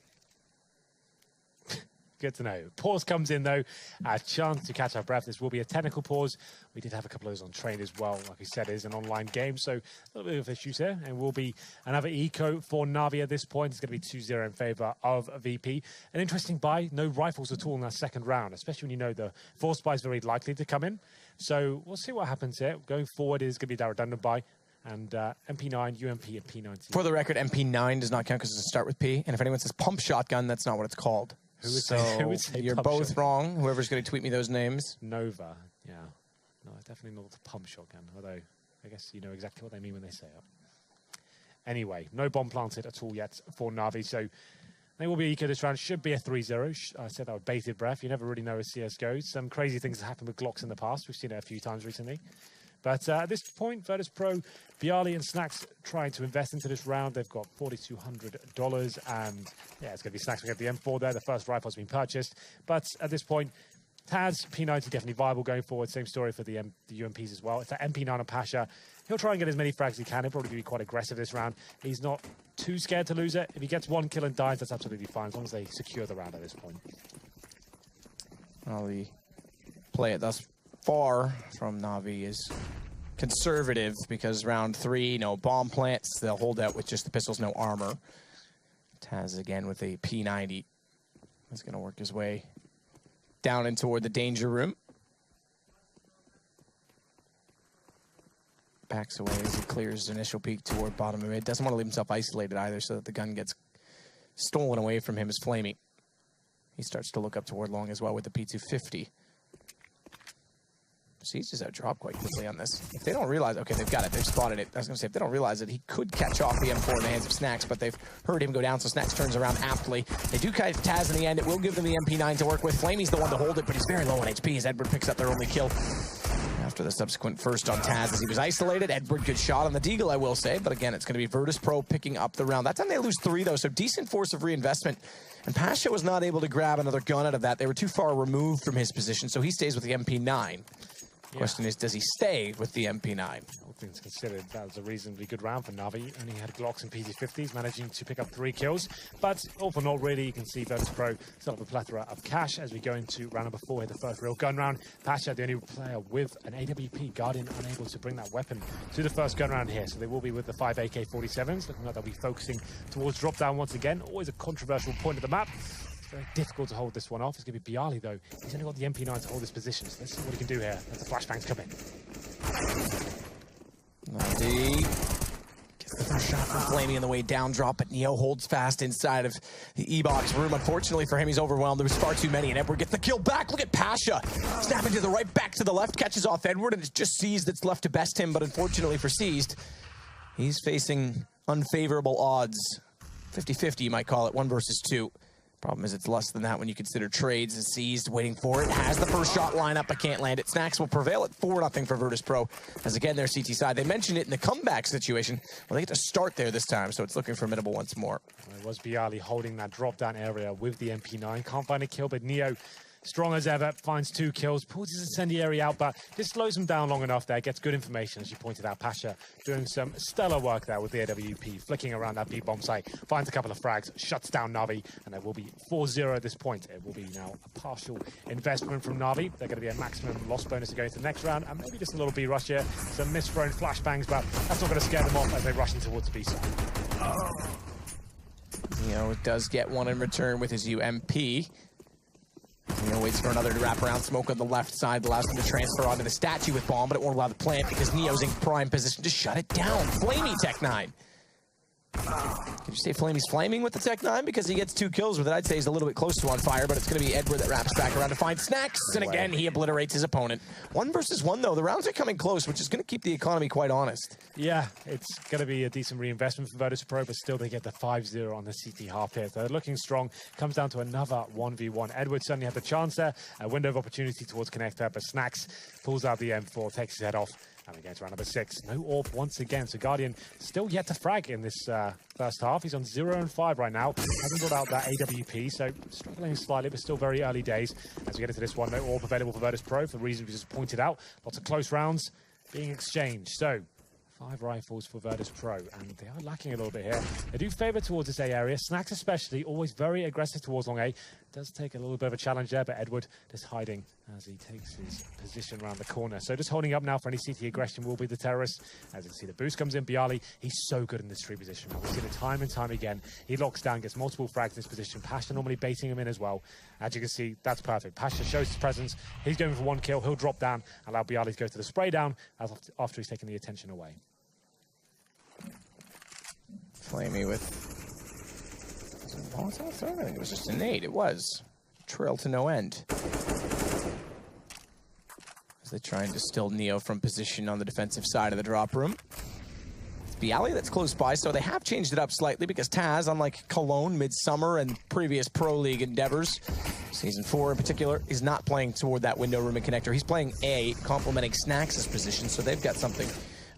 Good to know. Pause comes in, though. A chance to catch our breath. This will be a technical pause. We did have a couple of those on train as well. Like I said, it is an online game, so a little bit of issues here. And will be another eco for Na'Vi at this point. It's going to be 2-0 in favor of VP. An interesting buy. No rifles at all in that second round, especially when you know the force buy is very likely to come in. So we'll see what happens here. Going forward, it is going to be that redundant buy. And MP9, UMP, and P90. For the record, MP9 does not count because it's a start with P. And if anyone says pump shotgun, that's not what it's called. Who would say you're both shotgun? Wrong. Whoever's going to tweet me those names. Nova, yeah. No, definitely not the pump shotgun, although I guess you know exactly what they mean when they say it. Anyway, no bomb planted at all yet for Na'Vi, so they will be eco this round. Should be a 3-0. I said that with bated breath. You never really know as CS goes. Some crazy things have happened with Glocks in the past. We've seen it a few times recently. But at this point, Virtus Pro, Bialy and Snax trying to invest into this round. They've got $4,200, and yeah, it's going to be Snax. We have the M4 there. The first rifle's been purchased. But at this point, Taz, P90 definitely viable going forward. Same story for the UMPs as well. It's that MP9 on Pasha. He'll try and get as many frags as he can. He'll probably be quite aggressive this round. He's not too scared to lose it. If he gets 1 kill and dies, that's absolutely fine, as long as they secure the round at this point. Well, the play it thus far from Na'Vi is conservative because round 3, no bomb plants. They'll hold out with just the pistols, no armor. Taz again with a P90. He's going to work his way down in toward the danger room. Backs away as he clears his initial peek toward bottom of mid. Doesn't want to leave himself isolated either so that the gun gets stolen away from him as Flamey. He starts to look up toward long as well with the P250. Siege just out drop quite quickly on this. If they don't realize, okay, they've got it, they've spotted it. I was gonna say, if they don't realize it, he could catch off the M4 in the hands of Snax, but they've heard him go down, so Snax turns around aptly. They do catch Taz in the end. It will give them the MP9 to work with. Flamey's the one to hold it, but he's very low on HP as Edward picks up their only kill. After the subsequent first on Taz as he was isolated, Edward good shot on the Deagle, I will say, but again, it's gonna be Virtus Pro picking up the round. That time they lose 3 though, so decent force of reinvestment. And Pasha was not able to grab another gun out of that. They were too far removed from his position, so he stays with the MP9. Question is, does he stay with the MP9? All things considered, that was a reasonably good round for Na'Vi. Only had Glocks and PG-50s, managing to pick up 3 kills. But all for naught, really, you can see Virtus Pro still have a plethora of cash as we go into round number 4 here, the first real gun round. Pasha, the only player with an AWP. Guardian unable to bring that weapon to the first gun round here. So they will be with the 5 AK-47s. Looking like they'll be focusing towards drop down once again. Always a controversial point of the map. Very difficult to hold this one off. It's going to be Bialy, though. He's only got the MP9 to hold this position, so let's see what he can do here as the flashbangs come in. Gets the first shot from Flamey on the way down drop, but Neo holds fast inside of the E-box room. Unfortunately for him, he's overwhelmed. There was far too many, and Edward gets the kill back. Look at Pasha. Snapping to the right, back to the left, catches off Edward, and it's just Seized that's left to best him, but unfortunately for Seized, he's facing unfavorable odds. 50-50, you might call it, 1 versus 2. Problem is it's less than that when you consider trades and Seized, waiting for it. Has the first shot line up, but can't land it. Snax will prevail at 4-0 for Virtus Pro. As again, their CT side. They mentioned it in the comeback situation. Well, they get to start there this time, so it's looking formidable once more. It was Bialy holding that drop-down area with the MP9. Can't find a kill, but Neo, strong as ever, finds 2 kills, pulls his incendiary out, but just slows him down long enough there, gets good information, as you pointed out. Pasha doing some stellar work there with the AWP, flicking around that B-bomb site, finds a couple of frags, shuts down Na'Vi, and there will be 4-0 at this point. It will be now a partial investment from Na'Vi. They're going to be a maximum loss bonus to go into the next round, and maybe just a little B-rush here, some misthrown flashbangs, but that's not going to scare them off as they rush in towards the B-side. Neo does get one in return with his UMP. Neo waits for another to wrap around. Smoke on the left side allows him to transfer onto the statue with bomb, but it won't allow the plant because Neo's in prime position to shut it down. Flamey Tech-9. Can you say Flamey's flaming with the Tech-9? Because he gets 2 kills with it. I'd say he's a little bit close to on fire, but it's going to be Edward that wraps back around to find Snax. And again, he obliterates his opponent. 1 versus 1, though. The rounds are coming close, which is going to keep the economy quite honest. Yeah, it's going to be a decent reinvestment for Virtus Pro, but still they get the 5-0 on the CT half here. So they're looking strong. Comes down to another 1v1. Edward suddenly had the chance there. A window of opportunity towards connector, but Snax pulls out the M4, takes his head off. And again, to round number 6. No AWP once again. So Guardian still yet to frag in this first half. He's on 0-5 right now. Hasn't got out that AWP, so struggling slightly, but still very early days. As we get into this one, no AWP available for Virtus Pro for the reasons we just pointed out. Lots of close rounds being exchanged. So 5 rifles for Virtus Pro, and they are lacking a little bit here. They do favor towards this A area. Snax especially, always very aggressive towards long A. Does take a little bit of a challenge there, but Edward just hiding as he takes his position around the corner. So just holding up now for any CT aggression will be the terrorist. As you can see, the boost comes in. Bialy, he's so good in this tree position. We've seen it time and time again. He locks down, gets multiple frags in this position. Pasha normally baiting him in as well. As you can see, that's perfect. Pasha shows his presence. He's going for 1 kill. He'll drop down, allow Bialy to go to the spray down after he's taken the attention away. Flamey with Molotov throw? I think it was just a nade. It was. Trail to no end. As they try and distill Neo from position on the defensive side of the drop room. It's Bialy that's close by, so they have changed it up slightly because Taz, unlike Cologne, Midsummer, and previous Pro League endeavors, Season 4 in particular, is not playing toward that window room and connector. He's playing A, complementing Snax's position, so they've got something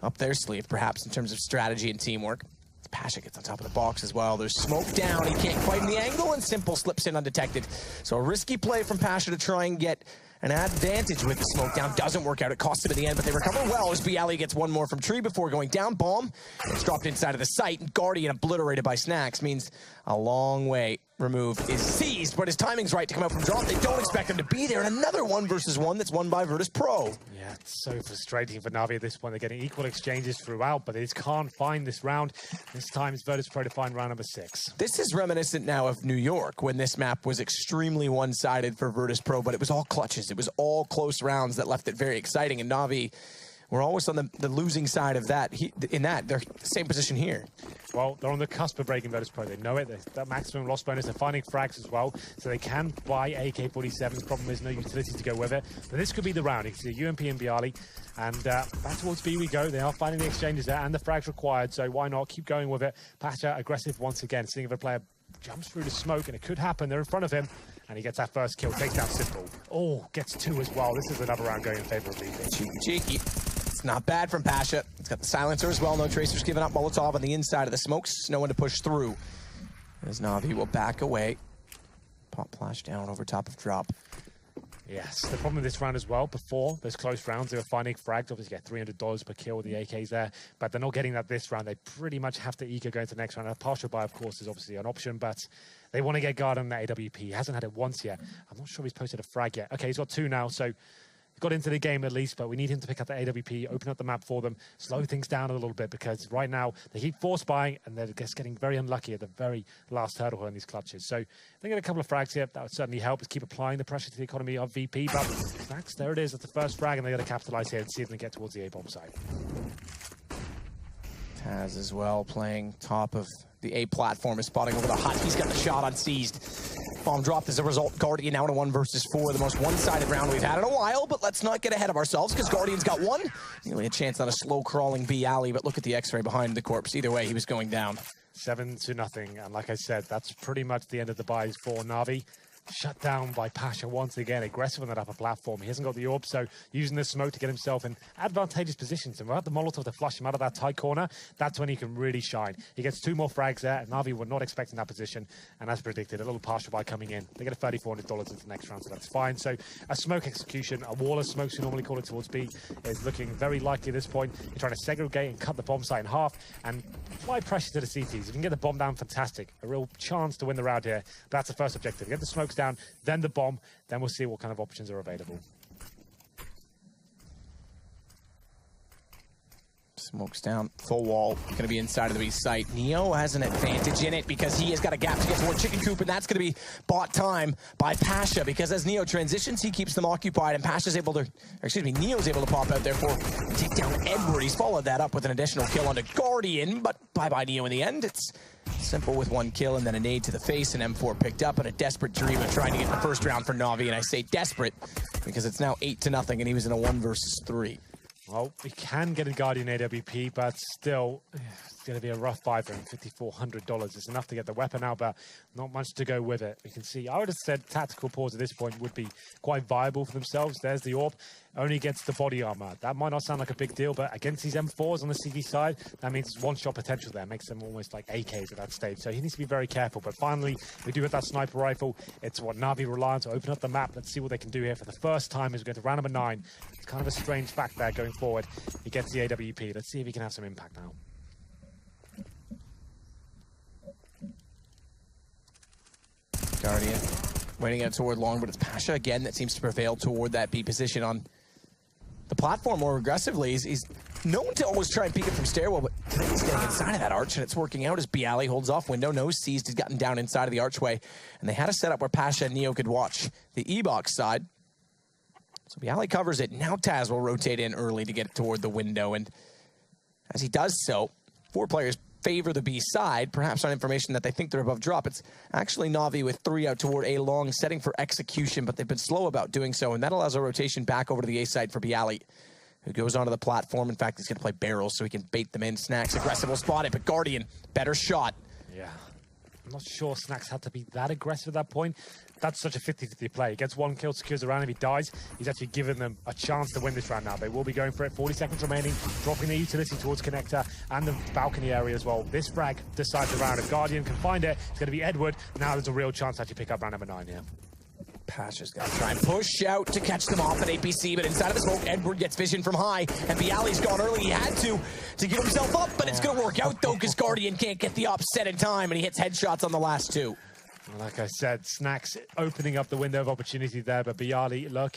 up their sleeve, perhaps, in terms of strategy and teamwork. Pasha gets on top of the box as well. There's smoke down. He can't quite in the angle, and Simple slips in undetected. So a risky play from Pasha to try and get an advantage with the smoke down. Doesn't work out. It costs him in the end, but they recover well as Bialy gets one more from Tree before going down. Bomb. It's dropped inside of the site, and Guardian obliterated by Snacks means a long way removed is seized, but his timing's right to come out from drop. They don't expect him to be there, and another 1v1 that's won by Virtus Pro. Yeah, it's so frustrating for Na'Vi at this point. They're getting equal exchanges throughout, but they just can't find this round. This time it's Virtus Pro to find round number 6. This is reminiscent now of New York, when this map was extremely one-sided for Virtus Pro, but it was all clutches. It was all close rounds that left it very exciting, and Na'Vi were always on the losing side of that. They're the same position here. Well, they're on the cusp of breaking Virtus Pro. They know it. That maximum loss bonus. They're finding frags as well, so they can buy AK-47s. Problem is no utility to go with it. But this could be the round. You can see UMP and Bialy. And back towards B we go. They are finding the exchanges there and the frags required, so why not keep going with it. Pasha aggressive once again, seeing if a player jumps through the smoke, and it could happen. They're in front of him, and he gets that first kill. Takes down Simple. Oh, gets 2 as well. This is another round going in favor of BP. Cheeky. Not bad from Pasha. It's got the silencer as well. No Tracers giving up. Molotov on the inside of the smokes. No one to push through. As Na'Vi will back away. Pop flash down over top of drop. Yes, the problem with this round as well, before those close rounds, they were finding frags. Obviously get $300 per kill with the AKs there, but they're not getting that this round. They pretty much have to eco go into the next round. A partial buy, of course, is obviously an option, but they want to get guard on that AWP. He hasn't had it once yet. I'm not sure he's posted a frag yet. Okay, he's got 2 now, so got into the game at least, but we need him to pick up the AWP, open up the map for them, slow things down a little bit, because right now they keep force buying and they're just getting very unlucky at the very last hurdle here in these clutches. So they get a couple of frags here. That would certainly help us keep applying the pressure to the economy of VP. But Snacks, there it is. That's the first frag, and they got to capitalize here and see if they can get towards the A-bomb side. Taz as well playing top of the A platform, is spotting over the hut. He's got the shot on seized. Bomb dropped as a result. Guardian now in a 1 versus 4, the most one-sided round we've had in a while, but let's not get ahead of ourselves because Guardian's got 1. Nearly a chance on a slow-crawling Bialy, but look at the X-ray behind the corpse. Either way, he was going down. 7-0, and like I said, that's pretty much the end of the buys for Na'Vi. Shut down by Pasha once again, aggressive on that upper platform. He hasn't got the orb, so using the smoke to get himself in advantageous positions. And without the Molotov to flush him out of that tight corner, that's when he can really shine. He gets 2 more frags there, and Na'Vi were not expecting that position. And as predicted, a little partial buy coming in. They get a $3,400 into the next round, so that's fine. So a smoke execution, a wall of smokes, we normally call it towards B, is looking very likely at this point. You're trying to segregate and cut the bomb site in half and apply pressure to the CTs. If you can get the bomb down, fantastic. A real chance to win the round here. That's the first objective. Get the smokes down, then the bomb, then we'll see what kind of options are available. Smokes down, full wall, going to be inside of the B site. Neo has an advantage in it because he has got a gap to get toward Chicken Coop, and that's going to be bought time by Pasha, because as Neo transitions, he keeps them occupied, and Pasha's able to, or excuse me, Neo's able to pop out there for take down Edward. He's followed that up with an additional kill onto Guardian, but bye-bye Neo in the end. It's Simple with 1 kill and then a nade to the face, and M4 picked up, and a desperate Jarima trying to get the first round for Na'Vi, and I say desperate because it's now 8-0, and he was in a 1 versus 3. Well, we can get a Guardian AWP, but still, it's going to be a rough buy for him. $5,400. It's enough to get the weapon out, but not much to go with it. We can see, I would have said tactical pause at this point would be quite viable for themselves. There's the orb. Only against the body armor. That might not sound like a big deal, but against these M4s on the CD side, that means it's 1-shot potential there. Makes them almost like AKs at that stage. So he needs to be very careful. But finally, we do get that sniper rifle. It's what Na'Vi rely on to open up the map. Let's see what they can do here for the first time as we go to round number 9. It's kind of a strange fact there going forward. He gets the AWP. Let's see if he can have some impact now. Guardian waiting out toward long, but it's Pasha again that seems to prevail toward that B position on the platform more aggressively. He's known to always try and peek it from stairwell, but today he's getting inside of that arch, and it's working out as Bialy holds off window. No seized, he's gotten down inside of the archway, and they had a setup where Pasha and Neo could watch the E-box side. So Bialy covers it. Now Taz will rotate in early to get toward the window, and as he does so, 4 players favor the B side, perhaps on information that they think they're above drop. It's actually Na'Vi with 3 out toward A long, setting for execution, but they've been slow about doing so, and that allows a rotation back over to the A side for Bialy, who goes onto the platform. In fact, he's going to play barrels so he can bait them in. Snacks aggressive will spot it, but Guardian, better shot. Yeah. I'm not sure Snacks had to be that aggressive at that point. That's such a 50-50 play. He gets 1 kill, secures the round. If he dies, he's actually given them a chance to win this round now. They will be going for it. 40 seconds remaining, dropping the utility towards Connector and the balcony area as well. This frag decides the round. If Guardian can find it, it's going to be Edward. Now there's a real chance to actually pick up round number 9 here. Pasha's got to try and push out to catch them off at APC, but inside of the smoke, Edward gets vision from high, and Bialy's gone early. He had to give himself up, but it's going to work out, though, because Guardian can't get the offset in time, and he hits headshots on the last two. Like I said, Snacks opening up the window of opportunity there, but Bialy, look.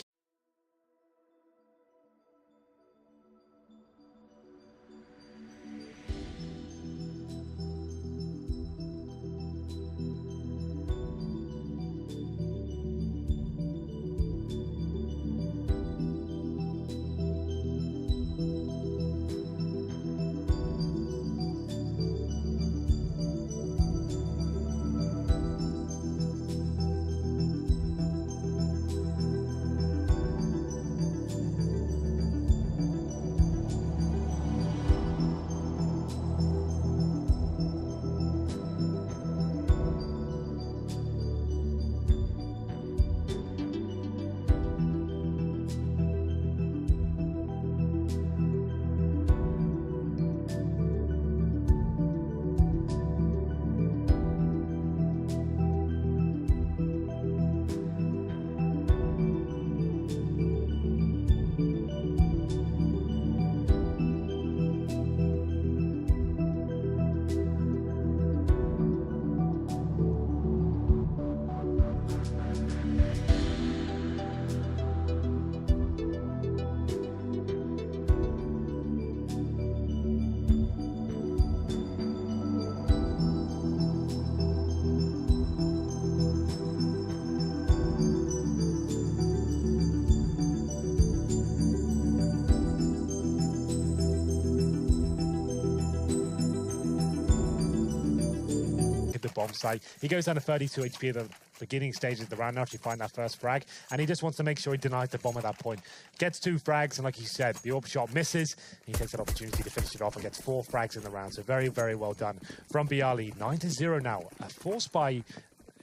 Bomb site. He goes down to 32 HP at the beginning stages of the round after you find that first frag, and he just wants to make sure he denies the bomb at that point. Gets 2 frags, and like you said, the AWP shot misses. He takes that opportunity to finish it off and gets 4 frags in the round. So very, very well done from Bialy. 9-0 now. A forced by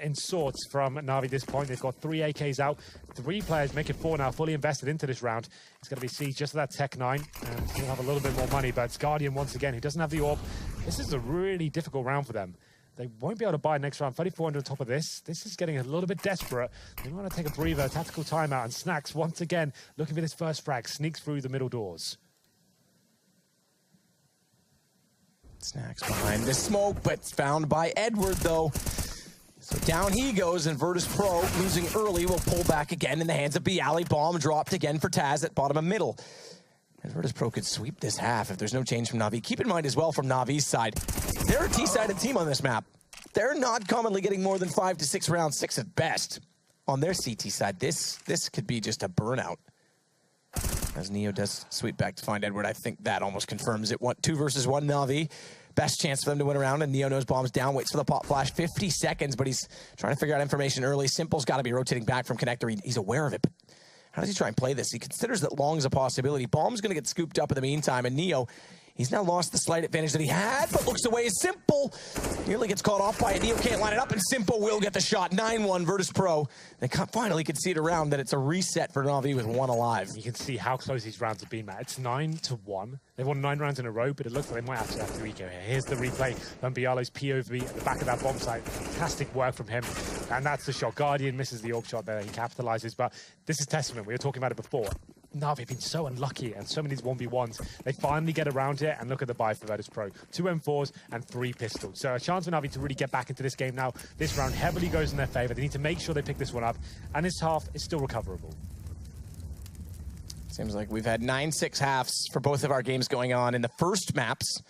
in sorts from Na'Vi at this point. They've got 3 AKs out. 3 players, make it 4 now, fully invested into this round. It's going to be Siege just for that Tech 9, and he'll have a little bit more money, but it's Guardian once again, who doesn't have the AWP. This is a really difficult round for them. They won't be able to buy next round. 3,400 on top of this. This is getting a little bit desperate. They want to take a breather, tactical timeout, and Snacks, once again, looking for this first frag, sneaks through the middle doors. Snacks behind the smoke, but it's found by Edward, though. So down he goes, and Virtus Pro, losing early, will pull back again in the hands of Bialy. Bomb dropped again for Taz at bottom of middle. And Virtus Pro could sweep this half if there's no change from Na'Vi. Keep in mind as well from Na'Vi's side, they're a T-sided team on this map. They're not commonly getting more than 5 to 6 rounds, 6 at best. On their CT side, this could be just a burnout. As Neo does sweep back to find Edward, I think that almost confirms it. 2 versus 1 Na'Vi. Best chance for them to win around, and Neo knows bombs down, waits for the pop flash. 50 seconds, but he's trying to figure out information early. Simple's got to be rotating back from connector. He's aware of it, but how does he try and play this? He considers that long is a possibility. Bomb's going to get scooped up in the meantime, and Neo, he's now lost the slight advantage that he had, but looks away as Simple nearly gets caught off by it. Neo can't line it up, and Simple will get the shot. 9-1 Virtus Pro. They finally can see it around that it's a reset for Na'Vi with 1 alive. You can see how close these rounds have been, Matt. It's 9-1. They've won 9 rounds in a row, but it looks like they might actually have 3 go here. Here's the replay from Bialy's POV at the back of that bomb site. Fantastic work from him, and that's the shot. Guardian misses the AWP shot there. He capitalizes, but this is testament. We were talking about it before. Na'Vi have been so unlucky, and so many 1v1s. They finally get around it, and look at the buy for Virtus Pro. 2 M4s and 3 pistols. So a chance for Na'Vi to really get back into this game now. This round heavily goes in their favor. They need to make sure they pick this one up, and this half is still recoverable. Seems like we've had 9-6 halves for both of our games going on in the first maps.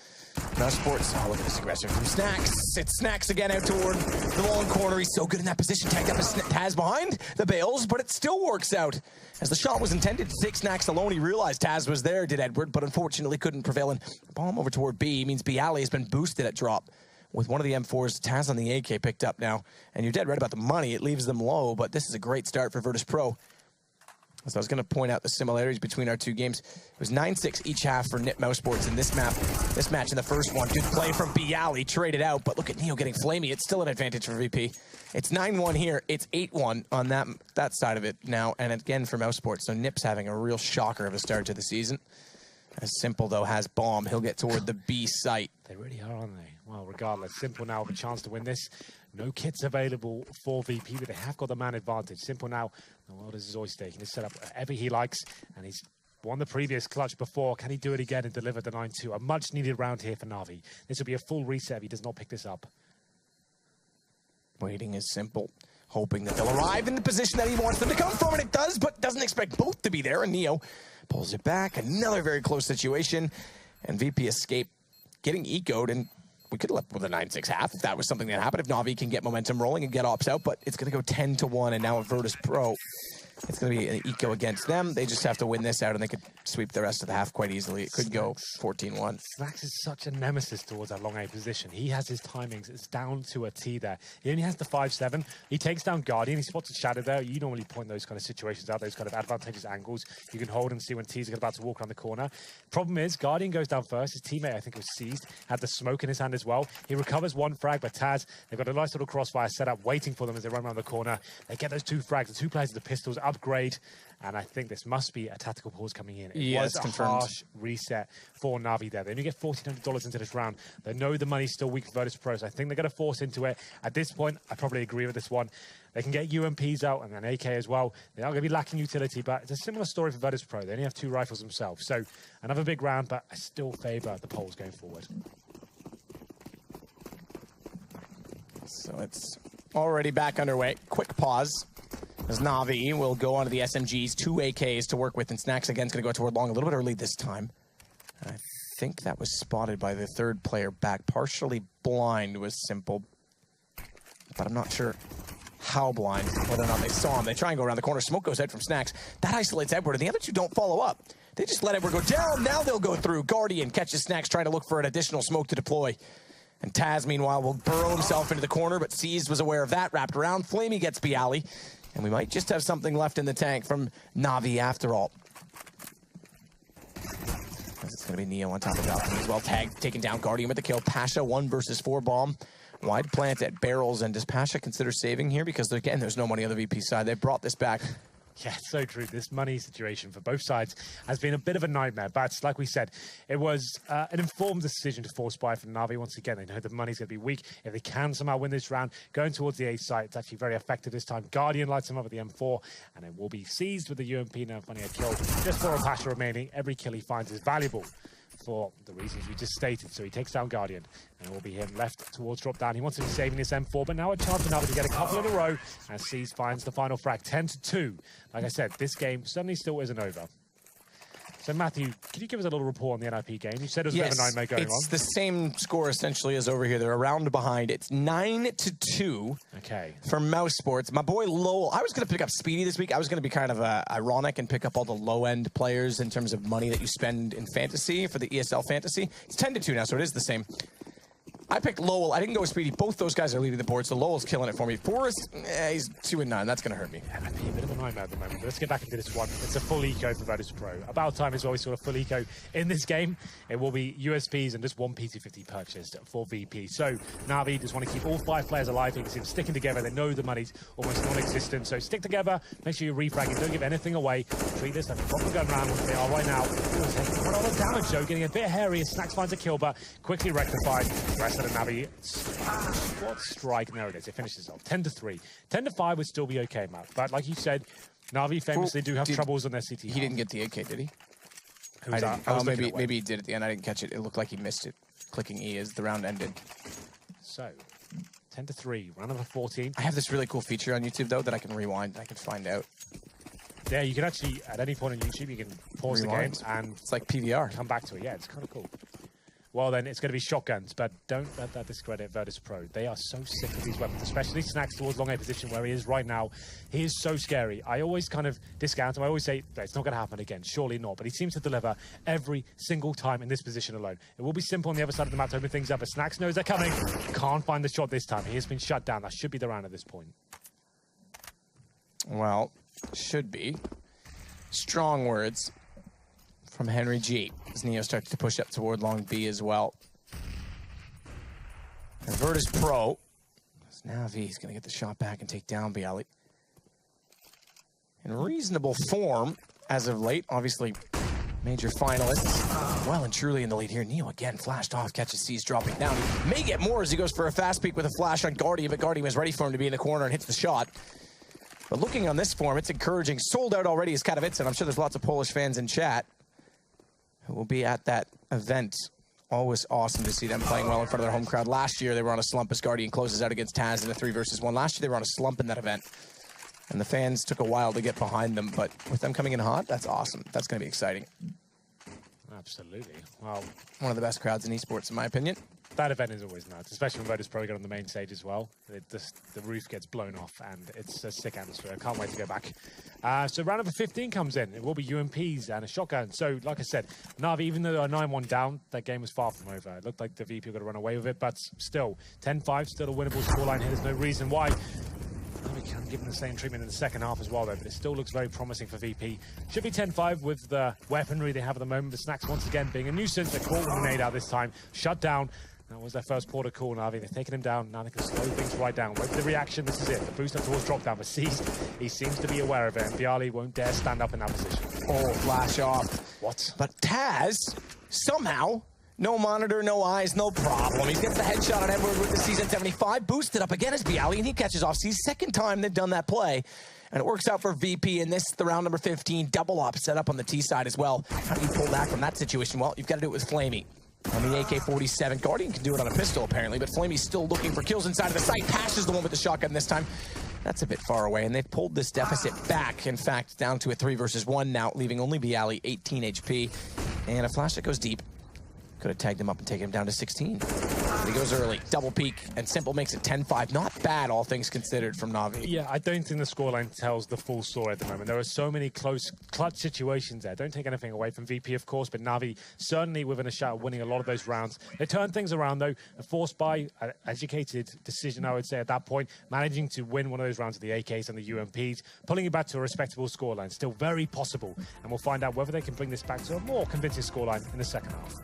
Now Sports, oh, look at this aggression from Snacks. It's Snacks again out toward the long corner. He's so good in that position. Tagged up as Taz behind the bales, but it still works out. As the shot was intended to take Snacks alone, he realized Taz was there, did Edward, but unfortunately couldn't prevail. And bomb over toward B means Bialy has been boosted at drop. With one of the M4s, Taz on the AK picked up now. And you're dead right about the money. It leaves them low, but this is a great start for Virtus Pro. So I was going to point out the similarities between our 2 games. It was 9-6 each half for Nip Mouse Sports in this match in the first one. Good play from Bialy, traded out, but look at Neo getting flamey. It's still an advantage for VP. It's 9-1 here. It's 8-1 on that side of it now, and again for Mouse Sports. So Nip's having a real shocker of a start to the season. As Simple, though, has bomb. He'll get toward the B site. They really are, aren't they? Well, regardless, Simple now have a chance to win this. No kits available for VP, but they have got the man advantage. Simple now, the world is always taking his setup whatever he likes, and he's won the previous clutch before. Can he do it again and deliver the 9-2? A much needed round here for Na'Vi. This will be a full reset if he does not pick this up. Waiting is Simple, hoping that they'll arrive in the position that he wants them to come from, and it does, but doesn't expect both to be there, and Neo pulls it back. Another very close situation, and VP escape, getting ecoed, and we could have left with a 9-6 half if that was something that happened, if Na'Vi can get momentum rolling and get ops out, but it's going to go 10-1, and now Virtus Pro, it's going to be an eco against them. They just have to win this out, and they could sweep the rest of the half quite easily. It could go 14-1. Snax is such a nemesis towards that long A position. He has his timings. It's down to a T there. He only has the 5-7. He takes down Guardian. He spots a shadow there. You normally point those kind of situations out, those kind of advantageous angles. You can hold and see when T's about to walk around the corner. Problem is, Guardian goes down first. His teammate, I think, was seized, had the smoke in his hand as well. He recovers one frag, but Taz, they've got a nice little crossfire set up waiting for them as they run around the corner. They get those 2 frags. The 2 players with the pistols upgrade. And I think this must be a tactical pause coming in. It was a confirmed. harsh reset for Na'Vi there. They only get $1,400 into this round. They know the money's still weak for Virtus Pro, so I think they're going to force into it. At this point, I probably agree with this one. They can get UMPs out and an AK as well. They are going to be lacking utility, but it's a similar story for Virtus Pro. They only have 2 rifles themselves. So another big round, but I still favour the polls going forward. So it's already back underway. Quick pause. As Na'Vi will go onto the SMGs, 2 AKs to work with, and Snax again is going to go toward long a little bit early this time. I think that was spotted by the 3rd player back. Partially blind was Simple, but I'm not sure how blind, whether or not they saw him. They try and go around the corner. Smoke goes out from Snax. That isolates Edward, and the other 2 don't follow up. They just let Edward go down. Now they'll go through. Guardian catches Snax trying to look for an additional smoke to deploy. And Taz, meanwhile, will burrow himself into the corner, but Seized was aware of that, wrapped around. Flamey gets Bialy. And we might just have something left in the tank from Na'Vi after all. It's going to be Neo on top of Balcony as well. Tag taking down Guardian with the kill. Pasha 1 versus 4 bomb. Wide plant at barrels. And does Pasha consider saving here? Because again, there's no money on the VP side. They brought this back. Yeah, so true. This money situation for both sides has been a bit of a nightmare. But like we said, it was an informed decision to force buy from Na'Vi. Once again, they know the money's going to be weak. If they can somehow win this round, going towards the A site, it's actually very effective this time. Guardian lights him up with the M4, and it will be seized with the UMP now, finding a kill. Just 4 Pasha remaining. Every kill he finds is valuable for the reasons we just stated. So he takes down Guardian, and it will be him left towards drop down. He wants to be saving this M4, but now a chance for Na'Vi to get a couple in a row, and Seas finds the final frag, 10-2. Like I said, this game certainly still isn't over. So Matthew, can you give us a little report on the NIP game? You said it was a bit of a nightmare going on. It's the same score essentially as over here. They're a round behind. It's 9-2. Okay. For Mouz Sports. My boy Lowell, I was going to pick up Speedy this week. I was going to be kind of ironic and pick up all the low-end players in terms of money that you spend in fantasy for the ESL fantasy. It's 10-2 now, so it is the same. I picked Lowell. I didn't go with Speedy. Both those guys are leading the board, so Lowell's killing it for me. Forrest, he's 2-9. That's going to hurt me. Yeah, that'd be a bit of a nightmare at the moment. But let's get back into this one. It's a full eco for Virtus Pro. About time as well we saw a full eco in this game. It will be USPs and just 1 P250 purchased for VP. So Na'Vi just want to keep all 5 players alive. You can see them sticking together. They know the money's almost non-existent. So stick together. Make sure you refrag it. Don't give anything away. Treat this like a proper gun round, which they are right now. Taking quite a lot of damage, though. Getting a bit hairy as Snax finds a kill, but quickly rectified. The rest of the Na'Vi squad strike. There it is. It finishes off 10-3. 10-5 would still be okay, Matt. But like you said, Na'Vi famously do have troubles on their CT. He didn't get the AK, did he? I didn't. Oh, maybe he did at the end. I didn't catch it. It looked like he missed it. Clicking E as the round ended. So 10-3, round number 14. I have this really cool feature on YouTube though that I can rewind. I can find out. Yeah, you can actually at any point on YouTube you can pause Rewind. the game and It's like PVR. come back to it. Yeah, it's kind of cool. Well, then it's going to be shotguns, but don't let that discredit Virtus Pro. They are so sick of these weapons, especially Snax towards long A position where he is right now. He is so scary. I always kind of discount him. I always say, it's not going to happen again. Surely not. But he seems to deliver every single time in this position alone. It will be simple on the other side of the map to open things up, but Snax knows they're coming. Can't find the shot this time. He has been shut down. That should be the round at this point. Well, should be. Strong words from Henry G. As Neo starts to push up toward long B as well. And Virtus Pro. Now V's going to get the shot back and take down Bialy. In reasonable form as of late. Obviously, major finalists. well and truly in the lead here. Neo again flashed off, catches C's dropping down. He may get more as he goes for a fast peek with a flash on Guardian, but Guardian is ready for him to be in the corner and hits the shot. But looking on this form, it's encouraging. Sold out already is Katowice, and I'm sure there's lots of Polish fans in chat who will be at that event. Always awesome to see them playing well in front of their home crowd. Last year, they were on a slump as Guardian closes out against Taz in a 3 versus 1. Last year, they were on a slump in that event. And the fans took a while to get behind them, but with them coming in hot, that's awesome. That's going to be exciting. Absolutely. Well, one of the best crowds in esports, in my opinion. That event is always nuts, especially when Vodafone Pro get on the main stage as well. The roof gets blown off, and it's a sick atmosphere. I can't wait to go back. So round number 15 comes in. It will be UMPs and a shotgun. So, like I said, Na'Vi, even though they are 9-1 down, that game was far from over. It looked like the VP were going to run away with it, but still, 10-5, still a winnable scoreline here. There's no reason why. I'm given the same treatment in the second half as well, though, but it still looks very promising for VP. Should be 10-5 with the weaponry they have at the moment. The Snacks, once again, being a nuisance. They're caught with a nade out this time. Shut down. That was their first port of call, Na'Vi. They've taken him down. Now they can slow things right down. Wait for the reaction. This is it. The boost up towards drop down. But sees, he seems to be aware of it, and Bialy won't dare stand up in that position. Oh, flash off. What? But Taz, somehow, no monitor, no eyes, no problem. He gets the headshot on Edward with the season 75. Boosted up again as Bialy, and he catches off C's. Second time they've done that play. And it works out for VP in this, the round number 15. Double up, set up on the T side as well. How do you pull back from that situation? Well, you've got to do it with Flamey. On the AK-47, Guardian can do it on a pistol, apparently, but Flamey's still looking for kills inside of the site. Passes the one with the shotgun this time. That's a bit far away, and they've pulled this deficit back, in fact, down to a 3 versus 1 now, leaving only Bialy 18 HP. And a flash that goes deep. Could have tagged him up and taken him down to 16. But he goes early, double peek, and Simple makes it 10-5. Not bad, all things considered, from Na'Vi. Yeah, I don't think the scoreline tells the full story at the moment. There are so many close, clutch situations there. Don't take anything away from VP, of course, but Na'Vi certainly within a shot of winning a lot of those rounds. They turn things around, though, forced by an educated decision, I would say, at that point, managing to win one of those rounds of the AKs and the UMPs, pulling it back to a respectable scoreline. Still very possible, and we'll find out whether they can bring this back to a more convincing scoreline in the second half.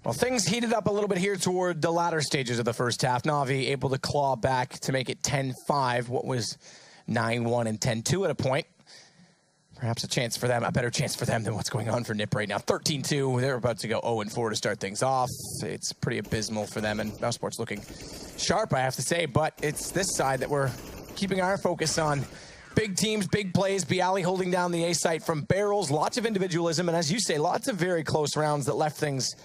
Well, things heated up a little bit here toward the latter stages of the first half. Na'Vi able to claw back to make it 10-5, what was 9-1 and 10-2 at a point. Perhaps a chance for them, a better chance for them than what's going on for NIP right now. 13-2, they're about to go 0-4 to start things off. It's pretty abysmal for them, and Mousesport's looking sharp, I have to say, but it's this side that we're keeping our focus on. Big teams, big plays, Bialy holding down the A site from barrels, lots of individualism, and as you say, lots of very close rounds that left things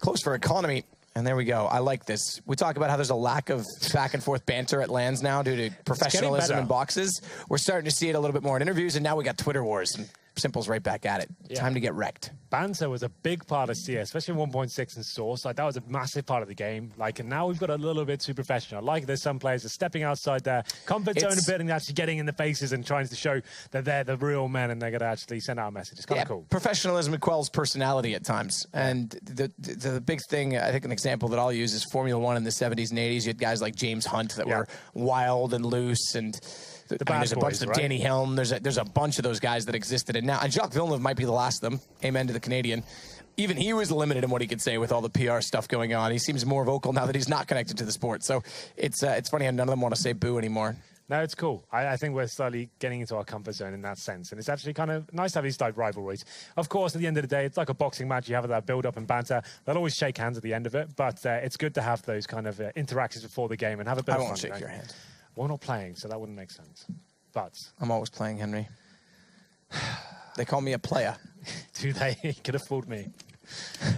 close for economy. And there we go. I like this. We talk about how there's a lack of back and forth banter at LANs now due to professionalism in boxes. We're starting to see it a little bit more in interviews, and now we got Twitter wars. And Simple's right back at it. Yeah. Time to get wrecked. Banter was a big part of CS, especially in 1.6 and Source. Like, that was a massive part of the game. Like, and now we've got a little bit too professional. Like, there's some players that are stepping outside their comfort zone a bit and actually getting in the faces and trying to show that they're the real men and they're going to actually send out a message. It's kind of cool. Professionalism quells personality at times. And the big thing, I think an example that I'll use is Formula One in the 70s and 80s. You had guys like James Hunt that were wild and loose, and there's a bunch of Danny Helm. There's a bunch of those guys that existed, and now Jacques Villeneuve might be the last of them. Amen to the Canadian. Even he was limited in what he could say with all the PR stuff going on. He seems more vocal now that he's not connected to the sport. So it's funny how none of them want to say boo anymore. No, it's cool. I think we're slowly getting into our comfort zone in that sense. And it's actually kind of nice to have these like rivalries. Of course, at the end of the day, it's like a boxing match. You have that build-up and banter. They'll always shake hands at the end of it. But it's good to have those kind of interactions before the game and have a bit of fun. I won't shake your hand. We're not playing, so that wouldn't make sense. But I'm always playing, Henry. They call me a player. Do they? Could have fooled me.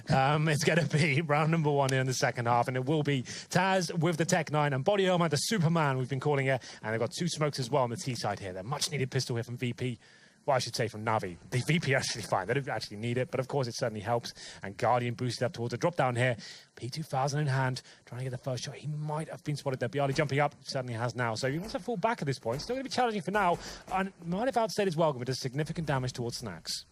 It's going to be round number 1 here in the second half, and it will be Taz with the Tech 9 and Body Armor, the Superman we've been calling it, and they've got 2 smokes as well on the T side here. They're much needed pistol here from VP. Well, I should say from Na'Vi. The VP actually fine. They don't actually need it, but of course it certainly helps. And Guardian boosted up towards a drop down here. P2000 in hand, trying to get the first shot. He might have been spotted there. Bialy jumping up, certainly has now. So he wants to fall back at this point. Still going to be challenging for now. And might have outstayed his welcome, but does significant damage towards Snacks.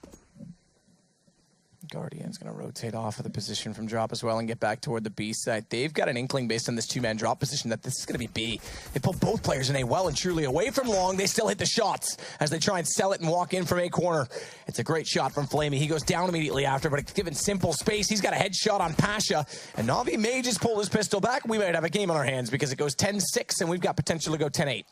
Guardian's going to rotate off of the position from drop as well and get back toward the B side. They've got an inkling based on this 2-man drop position that this is going to be B. They pull both players in A well and truly away from long. They still hit the shots as they try and sell it and walk in from A corner. It's a great shot from Flamey. He goes down immediately after, but it's given Simple space. He's got a headshot on Pasha, and Na'Vi may just pull his pistol back. We might have a game on our hands because it goes 10-6, and we've got potential to go 10-8.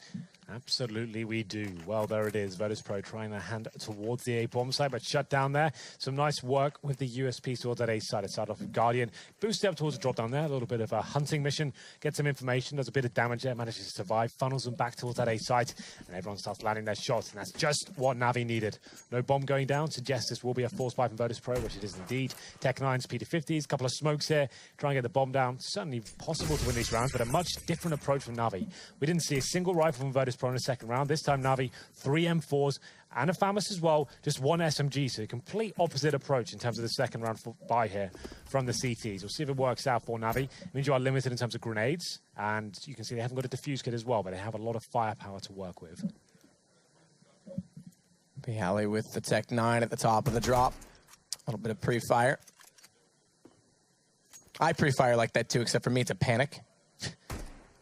Absolutely, we do. Well, there it is. Virtus Pro trying to hand towards the A bomb side, but shut down there. Some nice work with the USP towards that A side. It started off with Guardian. Boosted up towards the drop down there. A little bit of a hunting mission. Gets some information. Does a bit of damage there. Manages to survive. Funnels them back towards that A side. And everyone starts landing their shots. And that's just what Na'Vi needed. No bomb going down. Suggests this will be a force buy from Virtus Pro, which it is indeed. Tech 9's P250s. A couple of smokes here. Try and get the bomb down. Certainly possible to win these rounds, but a much different approach from Na'Vi. We didn't see a single rifle from Virtus Pro in the second round. This time Na'Vi, 3 M4s and a FAMAS as well, just 1 SMG, so a complete opposite approach in terms of the second round buy here from the CTs. We'll see if it works out for Na'Vi. It means you are limited in terms of grenades, and you can see they haven't got a defuse kit as well, but they have a lot of firepower to work with. Bialy with the Tech 9 at the top of the drop. A little bit of pre-fire. I pre-fire like that too, except for me it's a panic.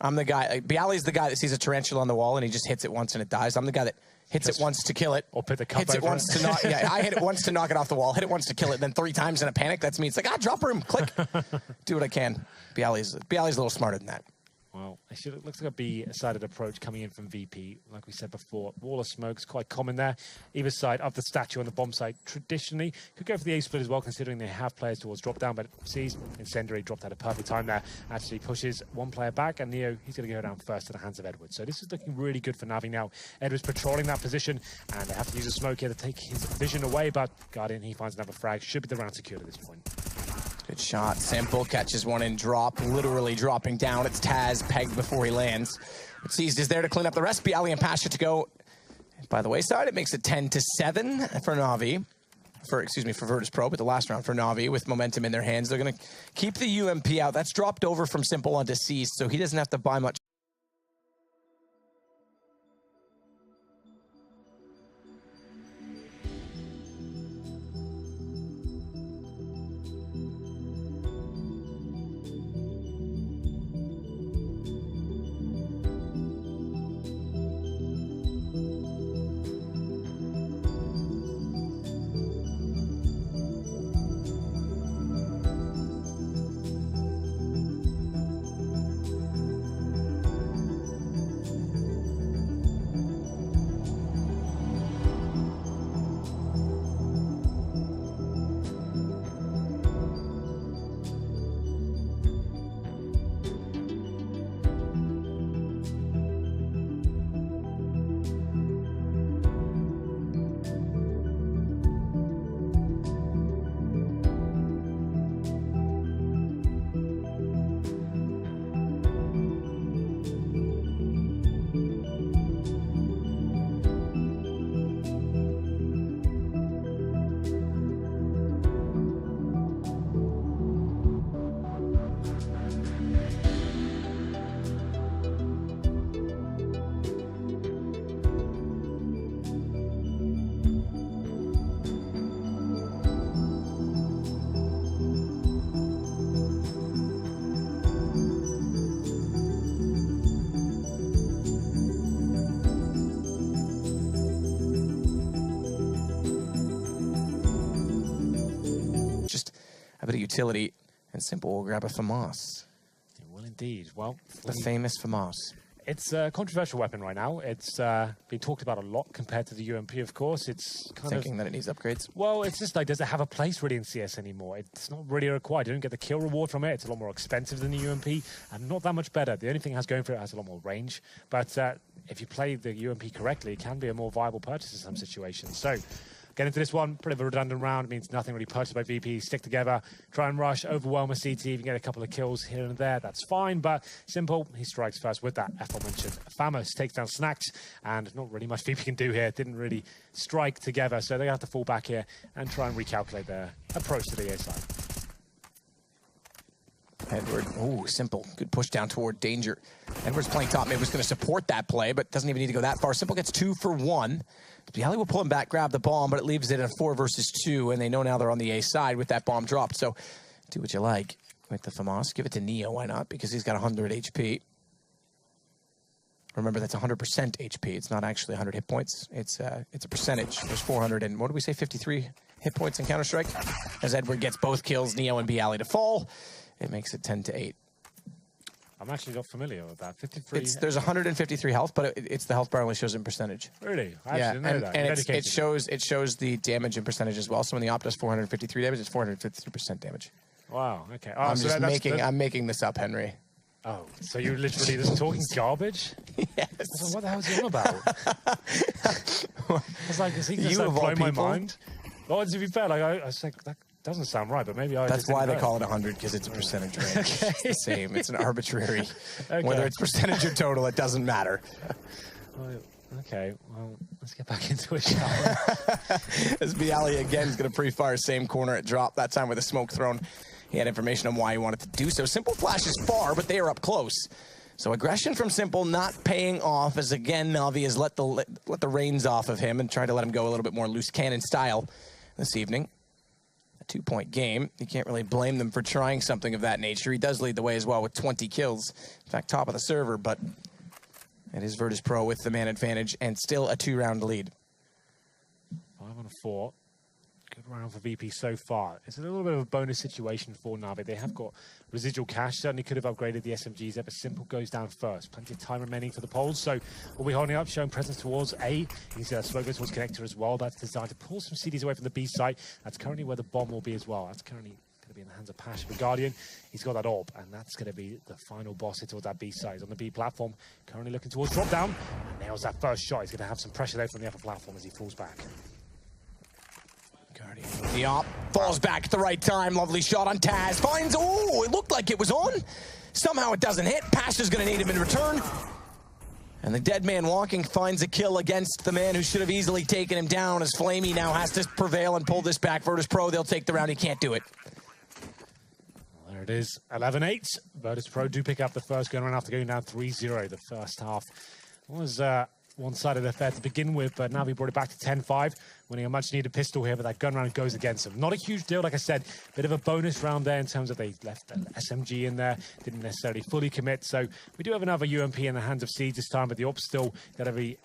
I'm the guy, like, Bialy's the guy that sees a tarantula on the wall and he just hits it once and it dies. I'm the guy that hits it once to kill it. Or put the cup hits it over once to knock. Yeah, I hit it once to knock it off the wall, hit it once to kill it, then 3 times in a panic. That's me. It's like, drop room, click. Do what I can. Bialy's a little smarter than that. Well, it looks like a B-sided approach coming in from VP. Like we said before, wall of smoke's quite common there. Either side of the statue on the bomb site traditionally. Could go for the A-split as well, considering they have players towards drop down, but sees Incendiary dropped at a perfect time there. Actually pushes one player back, and Neo, he's going to go down first to the hands of Edwards. So this is looking really good for Na'Vi now. Edwards patrolling that position, and they have to use a smoke here to take his vision away, but Guardian, he finds another frag. Should be the round secured at this point. Good shot. Simple catches one in drop, literally dropping down. It's Taz pegged before he lands. But Seized is there to clean up the rest. Bialy and Pasha to go by the wayside. It makes it 10-7 for Na'Vi. For Virtus Pro, but the last round for Na'Vi with momentum in their hands. They're going to keep the UMP out. That's dropped over from Simple onto Seized, so he doesn't have to buy much. a bit of utility, and Simple will grab a FAMAS. It will indeed. Well, The famous FAMAS. it's a controversial weapon right now. It's been talked about a lot compared to the UMP, of course. It's kind Thinking that it needs upgrades. Well, it's just like, does it have a place really in CS anymore? It's not really required. You don't get the kill reward from it. It's a lot more expensive than the UMP and not that much better. The only thing it has going for it has a lot more range. But if you play the UMP correctly, it can be a more viable purchase in some situations. So, get into this one, pretty of a redundant round. It means nothing really purchased by VP. Stick together, try and rush, overwhelm a CT, even get a couple of kills here and there. That's fine, but Simple, he strikes first with that aforementioned FAMAS, takes down Snacks, and not really much VP can do here. Didn't really strike together, so they have to fall back here and try and recalculate their approach to the A side. Edward, oh, Simple. Good push down toward Danger. Edward's playing top mid, was going to support that play, but doesn't even need to go that far. Simple gets 2 for 1. Bialy will pull him back, grab the bomb, but it leaves it in a 4 versus 2, and they know now they're on the A side with that bomb dropped. So do what you like with the FAMAS. Give it to Neo, why not? Because he's got 100 HP. Remember, that's 100% HP. It's not actually 100 hit points. It's a percentage. There's 400 and, what do we say, 53 hit points in Counter-Strike? As Edward gets both kills, Neo and Bialy to fall. It makes it 10-8. I'm actually not familiar with that. 53. There's 153 health, but it's the health bar only shows in percentage. Really? I Yeah, actually didn't know that. and it shows the damage in percentage as well. So when the op does 453 damage, it's 453% damage. Wow. Okay. Oh, I'm so just that's I'm making this up, Henry. Oh, so you're literally just talking garbage? Yes. I was like, what the hell is he on about? I was like, is he just like, blowing my mind? Well, to be fair, like I was like, that doesn't sound right, but maybe I. That's just why didn't they know. call it 100, because it's a percentage range. Okay. It's the same. It's an arbitrary. Okay. Whether it's percentage or total, it doesn't matter. Well, okay, well, let's get back into it, shall we? As Bialy again is going to pre-fire same corner at drop, that time with a smoke thrown. He had information on why he wanted to do so. Simple flashes far, but they are up close. So aggression from Simple not paying off, as again Navi has let the reins off of him and tried to let him go a little bit more loose cannon style this evening. A 2-point game. You can't really blame them for trying something of that nature. He does lead the way as well with 20 kills. In fact, top of the server, but it is Virtus Pro with the man advantage and still a 2-round lead. 5 on 4. Good round for VP so far. It's a little bit of a bonus situation for Navi. They have got residual cash. Certainly could have upgraded the SMGs there, but Simple goes down first. Plenty of time remaining for the polls. So we'll be holding up, showing presence towards A. You can see that smoke goes towards Connector as well. That's designed to pull some CDs away from the B site. That's currently where the bomb will be as well. That's currently going to be in the hands of Pasha, the Guardian. He's got that orb, and that's going to be the final boss here towards that B side. He's on the B platform, currently looking towards drop down, and nails that first shot. He's going to have some pressure there from the upper platform as he falls back. Guardian. The op falls back at the right time. Lovely shot on Taz. Finds, oh, it looked like it was on. Somehow it doesn't hit. Pasha's going to need him in return. And the dead man walking finds a kill against the man who should have easily taken him down, as Flamey now has to prevail and pull this back. Virtus Pro, they'll take the round. He can't do it. There it is, 11-8. Virtus Pro do pick up the first gun round after going down 3-0 the first half. It was one-sided affair to begin with, but Navi brought it back to 10-5, winning a much-needed pistol here, but that gun round goes against them. Not a huge deal, like I said, bit of a bonus round there in terms of they left an SMG in there, didn't necessarily fully commit, so we do have another UMP in the hands of Siege this time, but the op's still got to be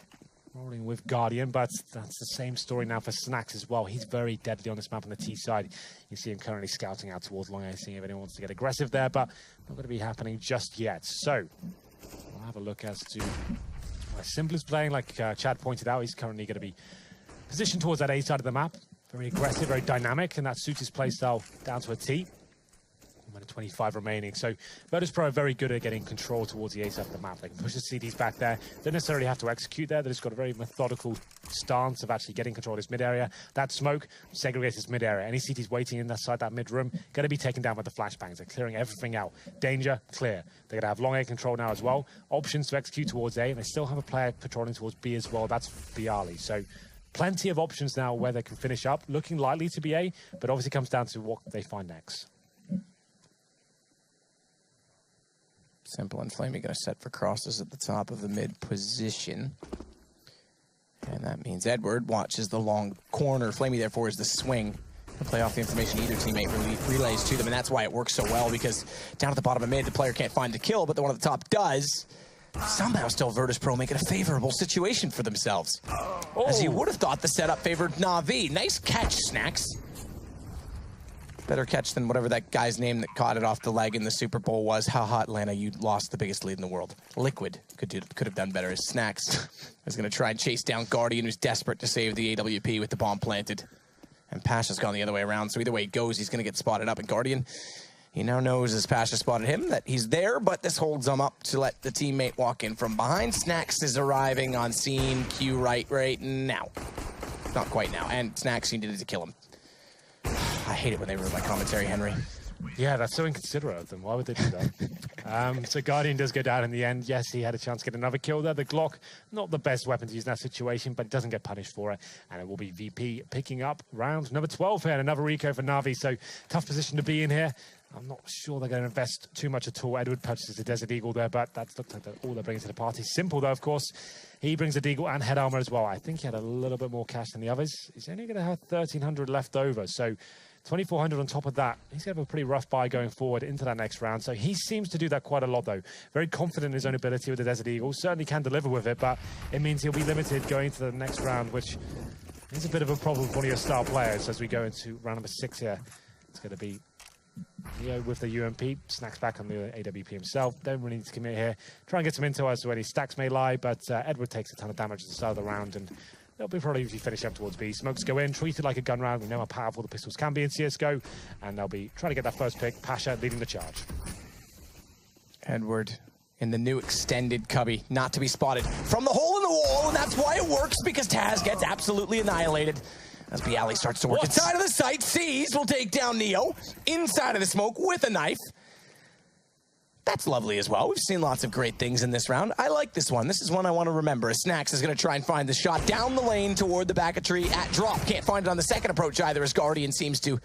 rolling with Guardian, but that's the same story now for Snacks as well. He's very deadly on this map on the T side. You see him currently scouting out towards Long A, seeing if anyone wants to get aggressive there, but not going to be happening just yet. So, we'll have a look as to Simple is playing, like Chad pointed out. He's currently going to be positioned towards that A side of the map. Very aggressive, very dynamic, and that suits his playstyle down to a T. 25 remaining. So Virtus Pro are very good at getting control towards the A side of the map. They can push the CDs back there. Don't necessarily have to execute there. They've just got a very methodical stance of actually getting control of this mid area. That smoke segregates this mid area. Any CDs waiting inside that mid room going to be taken down by the flashbangs. They're clearing everything out. Danger, clear. They're going to have long A control now as well. Options to execute towards A, and they still have a player patrolling towards B as well. That's Bialy. So plenty of options now where they can finish up. Looking likely to be A, but obviously comes down to what they find next. Simple and Flamey going to set for crosses at the top of the mid position. And that means Edward watches the long corner. Flamey, therefore, is the swing. He'll play off the information either teammate relays to them, and that's why it works so well, because down at the bottom of mid, the player can't find the kill, but the one at the top does. Somehow still Virtus Pro making a favorable situation for themselves. As you would have thought the setup favored Na'Vi. Nice catch, Snacks. Better catch than whatever that guy's name that caught it off the leg in the Super Bowl was. Haha, Atlanta, you lost the biggest lead in the world. Liquid could have done better. His Snacks is going to try and chase down Guardian, who's desperate to save the AWP with the bomb planted. And Pasha's gone the other way around, so either way it goes, he's going to get spotted up. And Guardian, he now knows as Pasha spotted him that he's there, but this holds him up to let the teammate walk in from behind. Snacks is arriving on scene. Q right now. Not quite now. And Snacks needed to kill him. I hate it when they ruin my commentary, Henry. Yeah, that's so inconsiderate of them. Why would they do that? So Guardian does go down in the end. Yes, he had a chance to get another kill there. The Glock, not the best weapon to use in that situation, but doesn't get punished for it. And it will be VP picking up round number 12 here. And another Rico for Na'Vi. So tough position to be in here. I'm not sure they're going to invest too much at all. Edward purchases the Desert Eagle there, but that looks like all they're bringing to the party. Simple, though, of course. He brings a Deagle and head armor as well. I think he had a little bit more cash than the others. He's only going to have 1,300 left over, so 2,400 on top of that. He's going to have a pretty rough buy going forward into that next round, so he seems to do that quite a lot, though. Very confident in his own ability with the Desert Eagle. Certainly can deliver with it, but it means he'll be limited going to the next round, which is a bit of a problem for one of your star players as we go into round number 6 here. It's going to be Neo with the UMP, Snacks back on the AWP himself. Don't really need to commit here. Try and get some intel as to where his stacks may lie, but Edward takes a ton of damage at the start of the round, and they'll be probably finish up towards B. Smokes go in, treated like a gun round. We know how powerful the pistols can be in CSGO, and they'll be trying to get that first pick. Pasha leading the charge. Edward in the new extended cubby, not to be spotted from the hole in the wall, and that's why it works, because Taz gets absolutely annihilated. As Bialy starts to work inside of the site, Seas will take down Neo inside of the smoke with a knife. That's lovely as well. We've seen lots of great things in this round. I like this one. This is one I want to remember. Snacks is going to try and find the shot down the lane toward the back of tree at drop. Can't find it on the second approach either, as Guardian seems to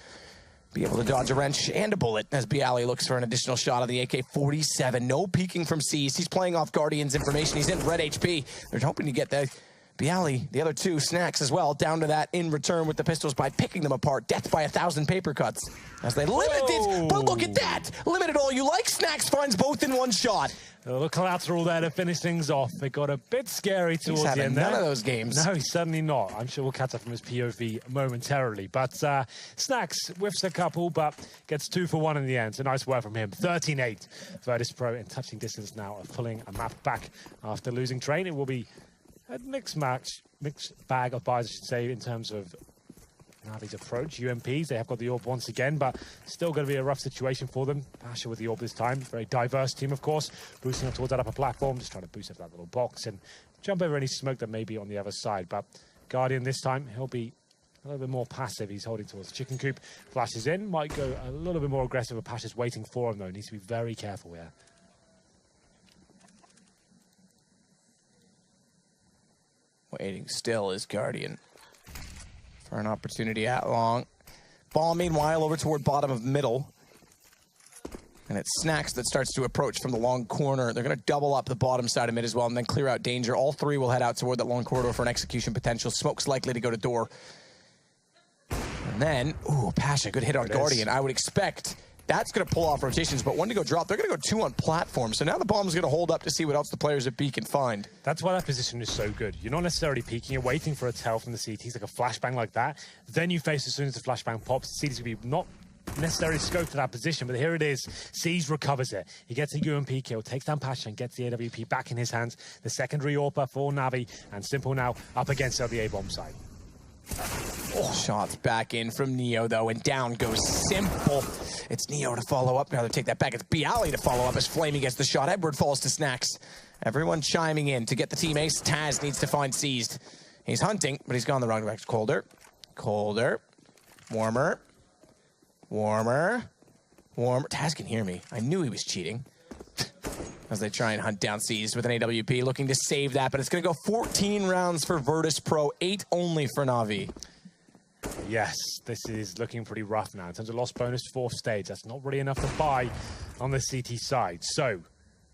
be able to dodge a wrench and a bullet as Bialy looks for an additional shot of the AK-47. No peeking from Seas. He's playing off Guardian's information. He's in red HP. They're hoping to get the Bialy, the other two, Snacks as well, down to that in return with the pistols by picking them apart. Death by 1,000 paper cuts as they limit it. But look at that. Limit it all you like. Snacks finds both in one shot. A little collateral there to finish things off. It got a bit scary towards the end there. None of those games. No, he's certainly not. I'm sure we'll catch up from his POV momentarily. But Snacks whiffs a couple, but gets 2 for 1 in the end. So nice work from him. 13-8. Virtus Pro in touching distance now of pulling a map back after losing train. It will be a mixed bag of buys, I should say, in terms of Navi's approach. UMPs, they have got the AWP once again, but still going to be a rough situation for them. Pasha with the AWP this time. Very diverse team, of course. Boosting up towards that upper platform, just trying to boost up that little box and jump over any smoke that may be on the other side. But Guardian this time, he'll be a little bit more passive. He's holding towards the chicken coop. Flashes in, might go a little bit more aggressive, but Pasha's waiting for him, though. Needs to be very careful here. Waiting still is Guardian for an opportunity at long. Ball, meanwhile, over toward bottom of middle. And it's Snacks that starts to approach from the long corner. They're going to double up the bottom side of mid as well and then clear out danger. All three will head out toward that long corridor for an execution potential. Smoke's likely to go to door. And then, ooh, Pasha, good hit on Guardian. I would expect that's going to pull off rotations, but one to go drop. They're going to go 2 on platform. So now the bomb's going to hold up to see what else the players at B can find. That's why that position is so good. You're not necessarily peeking. You're waiting for a tell from the CTs, like a flashbang like that. Then you face as soon as the flashbang pops. The CTs will be not necessarily scoped to that position, but here it is. Seas recovers it. He gets a UMP kill, takes down Pasha, and gets the AWP back in his hands. The secondary AWP for Na'Vi, and Simple now up against the A bomb side. Oh, shots back in from Neo, though, and down goes Simple. It's Neo to follow up. Now they take that back. It's Bialy to follow up as Flamey gets the shot. Edward falls to Snacks. Everyone chiming in to get the team ace. Taz needs to find Seized. He's hunting, but he's gone the wrong direction. Colder. Colder. Warmer. Warmer. Warmer. Taz can hear me. I knew he was cheating. As they try and hunt down Seized with an AWP, looking to save that, but it's going to go 14 rounds for Virtus Pro, 8 only for Na'Vi. Yes, this is looking pretty rough now. In terms of loss bonus, 4th stage, that's not really enough to buy on the CT side. So,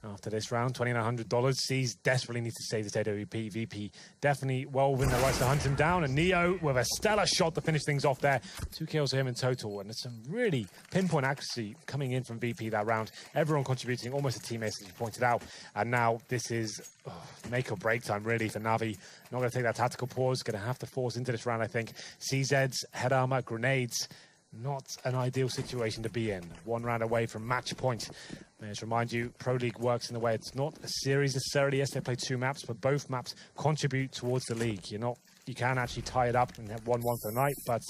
after this round, $2,900. Seas desperately needs to save this AWP. VP definitely well within their rights to hunt him down. And Neo with a stellar shot to finish things off there. 2 kills for him in total. And there's some really pinpoint accuracy coming in from VP that round. Everyone contributing, almost a teammate, as you pointed out. And now this is make or break time, really, for Na'Vi. Not going to take that tactical pause. Going to have to force into this round, I think. CZ's, head armor, grenades. not an ideal situation to be in. 1 round away from match point. May I just remind you, Pro League works in the way it's not a series necessarily. Yes, they play 2 maps, but both maps contribute towards the league. You can actually tie it up and have 1-1 for the night, but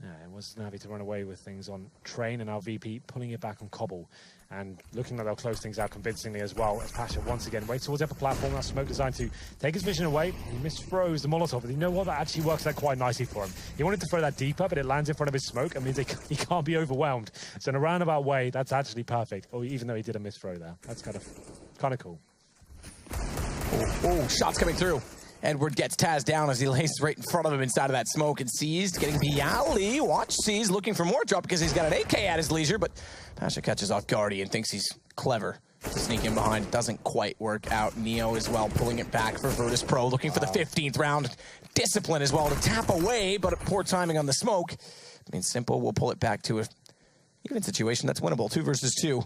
it was Navi to run away with things on Train, and now VP pulling it back on Cobble. And looking like they'll close things out convincingly as well, as Pasha once again waits towards the upper platform. That smoke designed to take his vision away. He misthrows the Molotov, but you know what? That actually works out quite nicely for him. He wanted to throw that deeper, but it lands in front of his smoke. It means he can't be overwhelmed. So in a roundabout way, that's actually perfect. Or even though he did a misthrow there. That's kind of cool. Oh, shots coming through. Edward gets Taz down as he lays right in front of him inside of that smoke and seized, getting Bialy. Watch Seized looking for more drop because he's got an AK at his leisure, but Pasha catches off Guardy and thinks he's clever to sneak in behind. Doesn't quite work out. Neo as well pulling it back for Virtus Pro, looking for the 15th round. Discipline as well to tap away, but poor timing on the smoke. I mean, Simple will pull it back to an even situation that's winnable, 2 versus 2.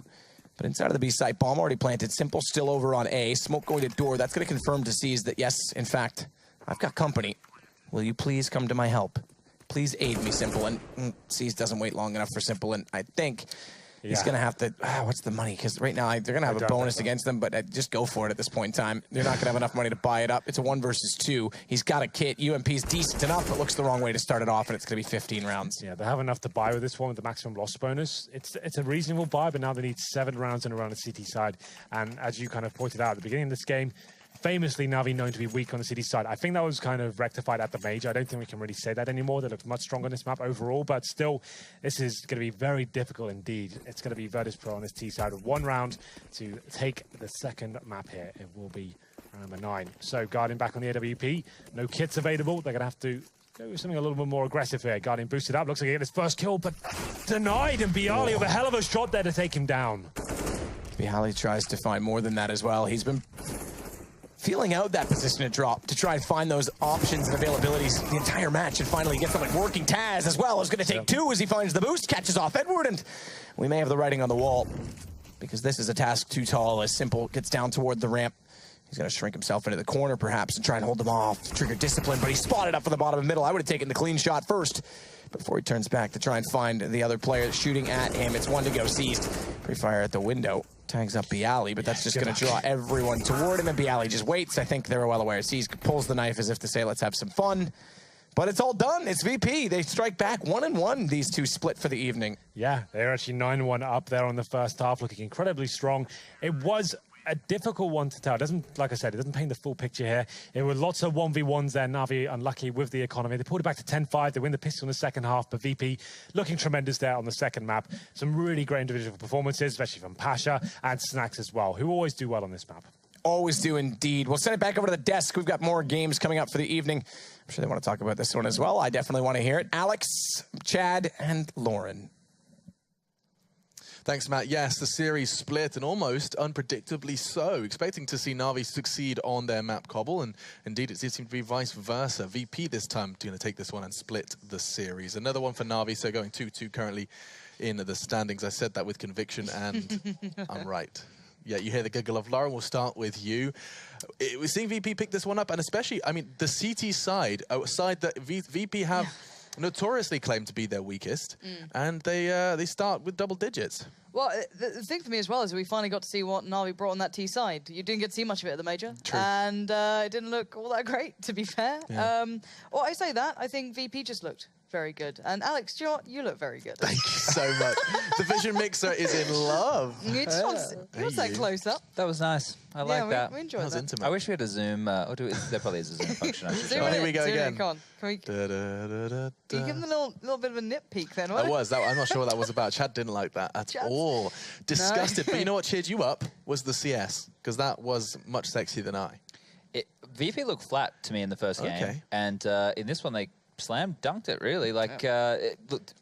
But inside of the B site, bomb already planted. Simple still over on A. Smoke going to door. That's going to confirm to Seas that, yes, in fact, I've got company. Will you please come to my help? Please aid me, Simple. And Seas doesn't wait long enough for Simple. And I think he's going to have to... what's the money? Because right now, they're going to have a bonus against them, but just go for it at this point in time. They're not going to have enough money to buy it up. It's a 1 versus 2. He's got a kit. UMP's decent enough, but looks the wrong way to start it off, and it's going to be 15 rounds. Yeah, they have enough to buy with this one with the maximum loss bonus. It's a reasonable buy, but now they need 7 rounds in a row on the CT side. And as you kind of pointed out at the beginning of this game, famously Na'Vi known to be weak on the city side. I think that was kind of rectified at the major. I don't think we can really say that anymore. They looked much stronger on this map overall, but still, this is going to be very difficult indeed. It's going to be Virtus Pro on this T side with 1 round to take the second map here. It will be round number 9. So Guardian back on the AWP. No kits available. They're going to have to go with something a little bit more aggressive here. Guardian boosted up. Looks like he get his first kill, but denied. And Bialy with a hell of a shot there to take him down. Bialy tries to find more than that as well. He's been feeling out that position to drop to try and find those options and availabilities the entire match, and finally get something working. Taz as well is going to take 2 as he finds the boost, catches off Edward, and we may have the writing on the wall because this is a task too tall as Simple gets down toward the ramp. He's going to shrink himself into the corner perhaps and try and hold them off, trigger discipline, but he's spotted up for the bottom of the middle. I would have taken the clean shot first before he turns back to try and find the other player shooting at him. It's 1 to go. Seized. Pre-fire at the window. Tags up Bialy, but that's just going to draw everyone toward him, and Bialy just waits. I think they're well aware. Seized pulls the knife as if to say, let's have some fun. But it's all done. It's VP. They strike back 1-1. These two split for the evening. Yeah, they're actually 9-1 up there on the first half, looking incredibly strong. It was a difficult one to tell. It doesn't, like I said, it doesn't paint the full picture here. There were lots of 1v1s there. Na'Vi unlucky with the economy. They pulled it back to 10-5. They win the pistol in the second half, but VP looking tremendous there on the second map. Some really great individual performances, especially from Pasha and Snacks as well, who always do well on this map. Always do indeed. We'll send it back over to the desk. We've got more games coming up for the evening. I'm sure they want to talk about this one as well. I definitely want to hear it. Alex, Chad, and Lauren. Thanks, Matt. Yes, the series split, and almost unpredictably so. Expecting to see Na'Vi succeed on their map Cobble, and indeed it did seem to be vice versa. VP this time going to take this one and split the series. Another one for Na'Vi, so going 2-2 currently in the standings. I said that with conviction, and I'm right. Yeah, you hear the giggle of Lauren. We'll start with you. We're seeing VP pick this one up, and especially, I mean, the CT side, a side that VP have notoriously claimed to be their weakest, and they start with double digits. Well, the thing for me as well is we finally got to see what Na'Vi brought on that T side. You didn't get to see much of it at the major. True. And it didn't look all that great, to be fair. Yeah. Well, I say that. I think VP just looked very good. And Alex, do you know what? You look very good. Thank you so much. The Vision Mixer is in love. You just want that close up. That was nice. I like that. We enjoyed that. Intimate. I wish we had a zoom. Or there probably is a zoom function. I should Zoom try. Here we go zoom again. in, come on. Can we, you give them a little bit of a nip peek then, I'm not sure what that was about. Chad didn't like that at all. Disgusted. But you know what cheered you up was the CS, because that was much sexier than I. VP looked flat to me in the first game, and in this one they slam dunked it really. Like it looked,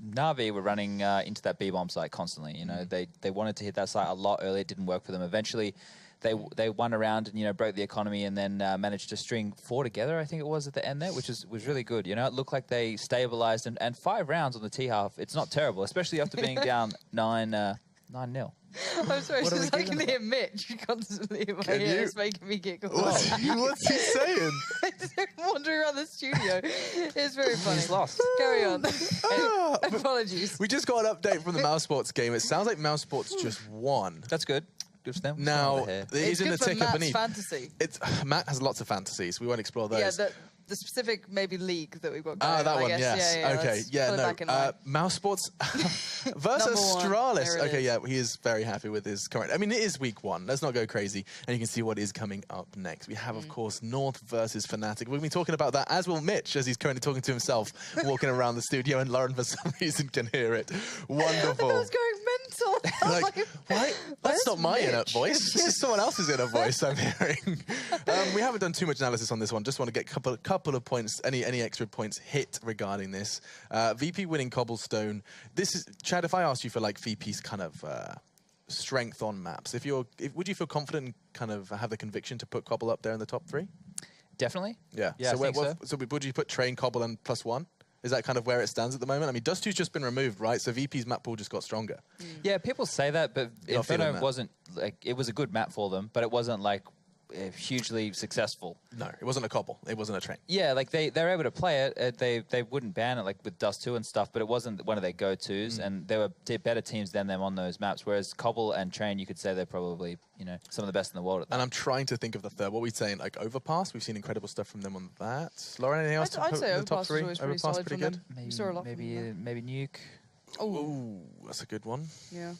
Na'Vi were running into that B-bomb site constantly. You know, they wanted to hit that site a lot earlier. It didn't work for them. Eventually, they won around and broke the economy, and then managed to string 4 together. I think it was at the end there, which was really good. You know, it looked like they stabilized, and 5 rounds on the T half. It's not terrible, especially after being down 9 9-0. I'm sorry, What are we I can giving hear Mitch constantly in my Can ear. you? It's making me giggle. What's he saying? Just wandering around the studio. It's very funny. He's lost. Carry on. Ah, Apologies. we just got an update from the Mouse Sports game. It sounds like Mouse Sports just won. That's good. Good for them. Now, It's he's in good the for ticker Matt's beneath. fantasy. Matt has lots of fantasies. We won't explore those. Yeah, the specific maybe league that we've got going. Ah, that I one, guess. yes. Yeah, okay, let's yeah, put it back in no. line. Mouse Sports versus Number one. Astralis. There it Okay, is. yeah, he is very happy with his current. I mean, it is week 1. Let's not go crazy. And you can see what is coming up next. We have, of course, North versus Fnatic. We'll be talking about that, as will Mitch, as he's currently talking to himself, walking around the studio, and Lauren, for some reason, can hear it. Wonderful. I was going mental. I was Like, what? That's not my inner voice. It's someone else's inner voice I'm hearing. We haven't done too much analysis on this one. Just want to get a couple of points, any extra points hit regarding this. VP winning Cobblestone. This is, Chad, if I asked you for like VP's kind of strength on maps, would you feel confident and kind of have the conviction to put Cobble up there in the top 3? Definitely. Yeah. Yeah, I think so. So would you put Train, Cobble, and +1? Is that kind of where it stands at the moment? I mean, Dust 2's just been removed, right? So VP's map pool just got stronger. Yeah, people say that, but You're not feeling Inferno that? wasn't like, it was a good map for them, but it wasn't like hugely successful. No, it wasn't a Cobble. It wasn't a Train. Yeah, like they're able to play it. They wouldn't ban it like with Dust 2 and stuff, but it wasn't one of their go-tos, and there were better teams than them on those maps. Whereas Cobble and Train, you could say they're probably some of the best in the world at that. And I'm trying to think of the third. What are we saying? Like Overpass? We've seen incredible stuff from them on that. Lauren, anything else to I'd put say in the top Overpass 3? was always pretty Overpass solid pretty from good. them. You saw a lot from them. Maybe Nuke. Ooh, that's a good one. Yeah.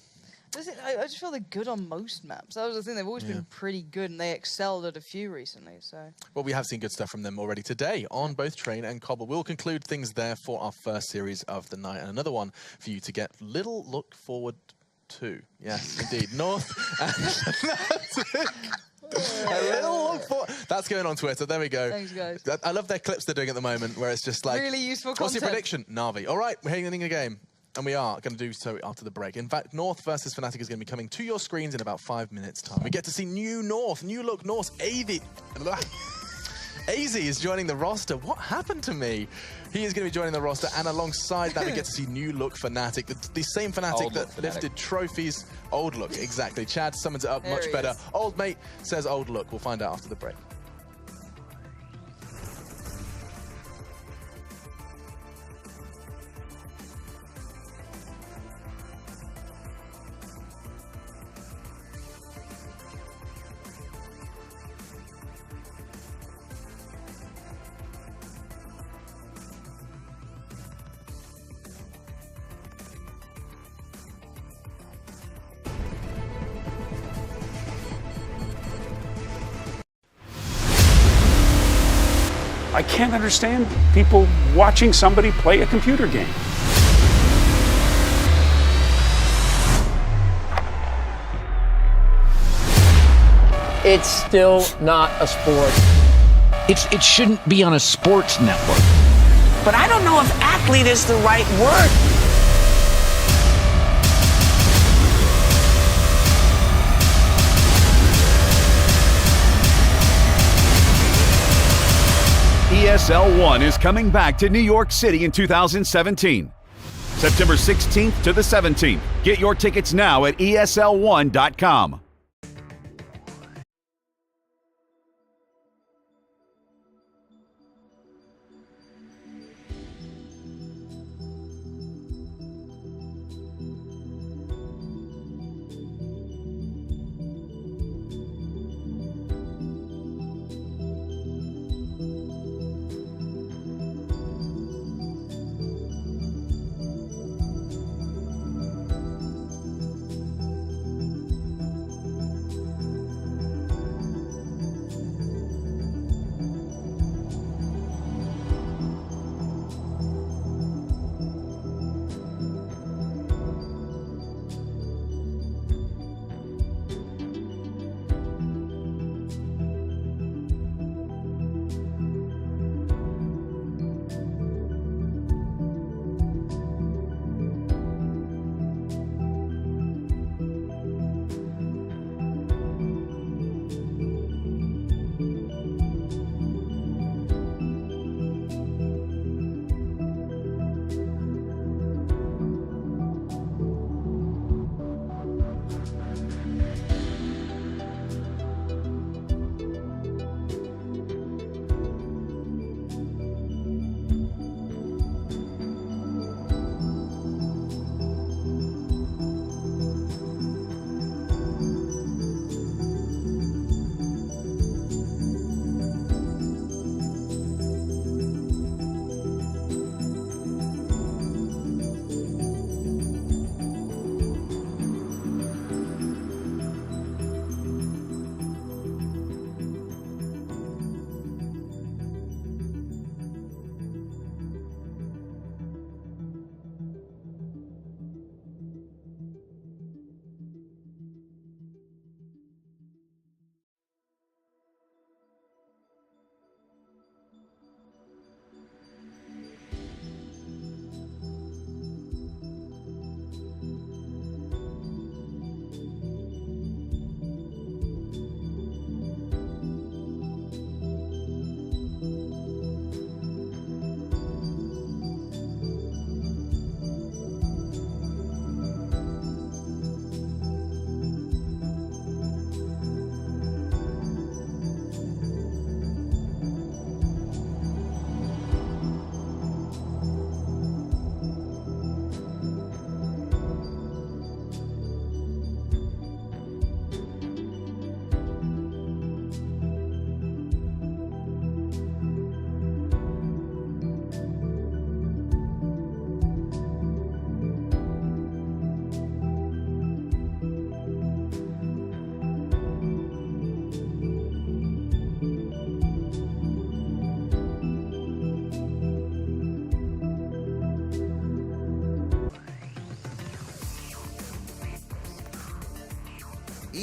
I just feel they're good on most maps. That was the thing. They've always been pretty good, and they excelled at a few recently. So. Well, we have seen good stuff from them already today on both Train and Cobble. We'll conclude things there for our first series of the night, and another one for you to get little look forward to. Yes, indeed. North and a little look forward. That's going on Twitter. There we go. Thanks, guys. I love their clips they're doing at the moment, where it's just like Really useful What's your content. prediction, Navi? All right, we're hitting a game. And we are going to do so after the break. In fact, North versus Fnatic is going to be coming to your screens in about 5 minutes' time. We get to see new North, new look North. AZ is joining the roster. What happened to me? He is going to be joining the roster, and alongside that, we get to see new look Fnatic. The same Fnatic Old that look Fnatic. lifted trophies. Old look, exactly. Chad summons it up There much he better. is. Old mate says old look. We'll find out after the break. I can't understand people watching somebody play a computer game. It's still not a sport. It shouldn't be on a sports network. But I don't know if athlete is the right word. ESL 1 is coming back to New York City in 2017. September 16th to the 17th. Get your tickets now at ESL1.com.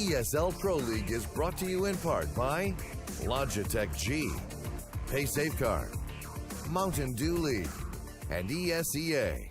ESL Pro League is brought to you in part by Logitech G, Pay Safeguard, Mountain Dew League, and ESEA.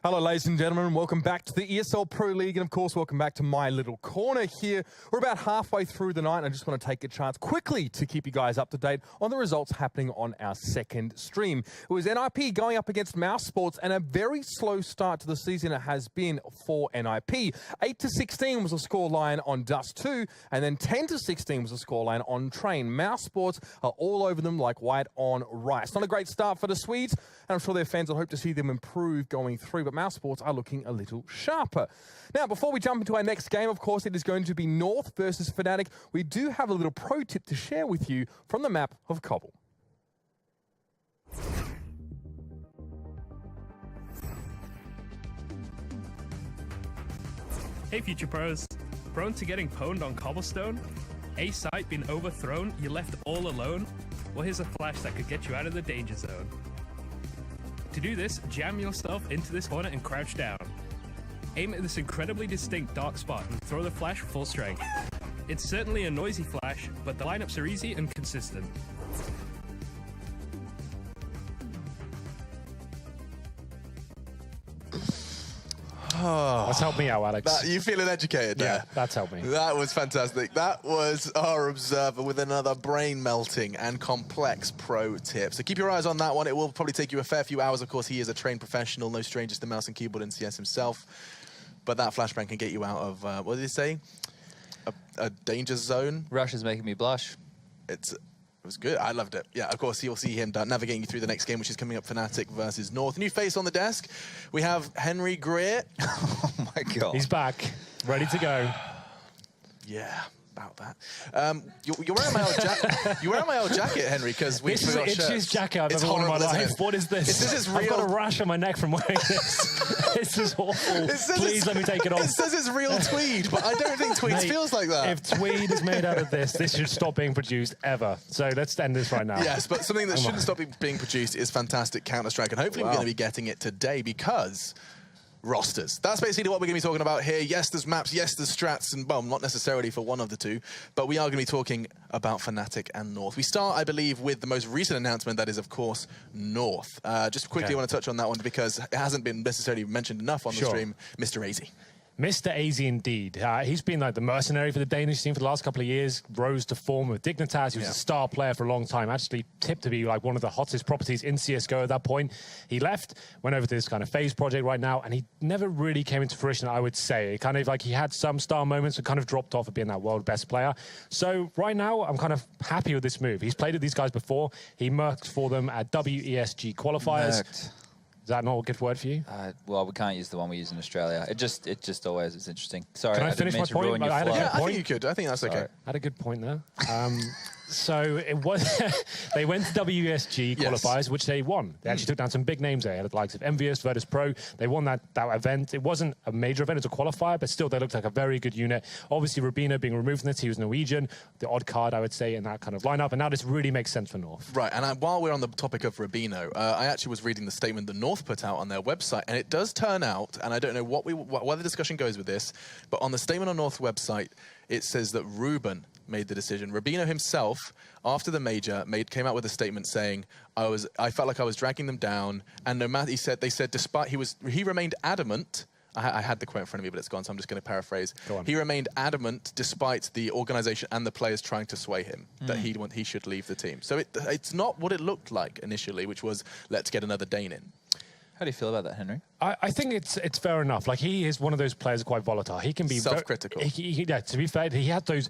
Hello, ladies and gentlemen, and welcome back to the ESL Pro League, and of course, welcome back to my little corner here. We're about halfway through the night, and I just want to take a chance quickly to keep you guys up to date on the results happening on our second stream. It was NIP going up against Mouz Sports, and a very slow start to the season it has been for NIP. 8-16 was the scoreline on Dust 2, and then 10-16 was the scoreline on Train. Mouz Sports are all over them like white on rice. Not a great start for the Swedes, and I'm sure their fans will hope to see them improve going through, but Mouz Sports are looking a little sharper. Now, before we jump into our next game, of course, it is going to be North versus Fnatic. We do have a little pro tip to share with you from the map of Cobble. Hey Future Pros, prone to getting pwned on Cobblestone? A site been overthrown, you left all alone? Well, here's a flash that could get you out of the danger zone. To do this, jam yourself into this corner and crouch down. Aim at this incredibly distinct dark spot and throw the flash full strength. It's certainly a noisy flash, but the lineups are easy and consistent. That's helped me out, Alex. You feeling educated there? Yeah, that's helped me. That was fantastic. That was our observer with another brain-melting and complex pro tip. So keep your eyes on that one. It will probably take you a fair few hours. Of course, he is a trained professional, no stranger to mouse and keyboard in CS himself. But that flashbang can get you out of, what did he say? A danger zone. Rush is making me blush. It was good. I loved it. Yeah, of course, you'll see him navigating you through the next game, which is coming up, Fnatic versus North. New face on the desk. We have Henry Greer. Oh, my God. He's back, ready to go. Yeah, about that. You're wearing my old jacket. You're wearing my old jacket, Henry, because we This is the itchiest jacket I've ever worn in my life. What is this? This is real. I've got a rash on my neck from wearing this. This is awful. Please let me take it off. It says it's real tweed, but I don't think tweed feels like that. If tweed is made out of this should stop being produced ever. So let's end this right now. Yes, but something that shouldn't stop being produced is fantastic Counter-Strike, and hopefully we're going to be getting it today because rosters. That's basically what we're going to be talking about here. Yes, there's maps, yes, there's strats, and well, not necessarily for one of the two, but we are going to be talking about Fnatic and North. We start, I believe, with the most recent announcement, that is, of course, North. Just quickly want to touch on that one because it hasn't been necessarily mentioned enough on the stream. Mr. AZ. Mr. AZ indeed. He's been like the mercenary for the Danish team for the last couple of years, rose to form with Dignitas. He was a star player for a long time, actually tipped to be like one of the hottest properties in CSGO at that point. He left, went over to this kind of phase project right now, and he never really came into fruition, I would say. Kind of like he had some star moments, but kind of dropped off of being that world best player. So right now, I'm kind of happy with this move. He's played with these guys before. He merked for them at WESG qualifiers. Merked. Is that not a good word for you? Well, we can't use the one we use in Australia. It just always is interesting. Sorry, Can I finish my point? I think you could. I think that's okay. I had a good point there. So it was they went to WSG qualifiers, which they won. They actually took down some big names there, the likes of Envious, Virtus Pro. They won that event. It wasn't a major event, it was a qualifier, but still they looked like a very good unit. Obviously, Rubino being removed from this, he was Norwegian, the odd card, I would say, in that kind of lineup. And now this really makes sense for North. Right, and while we're on the topic of Rubino, I actually was reading the statement that North put out on their website, and it does turn out, and I don't know where the discussion goes with this, but on the statement on North's website, it says that Ruben made the decision. Rubino himself, after the major, came out with a statement saying, I felt like I was dragging them down, and no matter, they said despite he remained adamant. I had the quote in front of me, but it's gone, so I'm just going to paraphrase. Go on. He remained adamant despite the organization and the players trying to sway him that he should leave the team. So it's not what it looked like initially, which was let's get another Dane in. How do you feel about that, Henry? I think it's fair enough. Like, he is one of those players quite volatile. He can be self-critical. Yeah, to be fair, he had those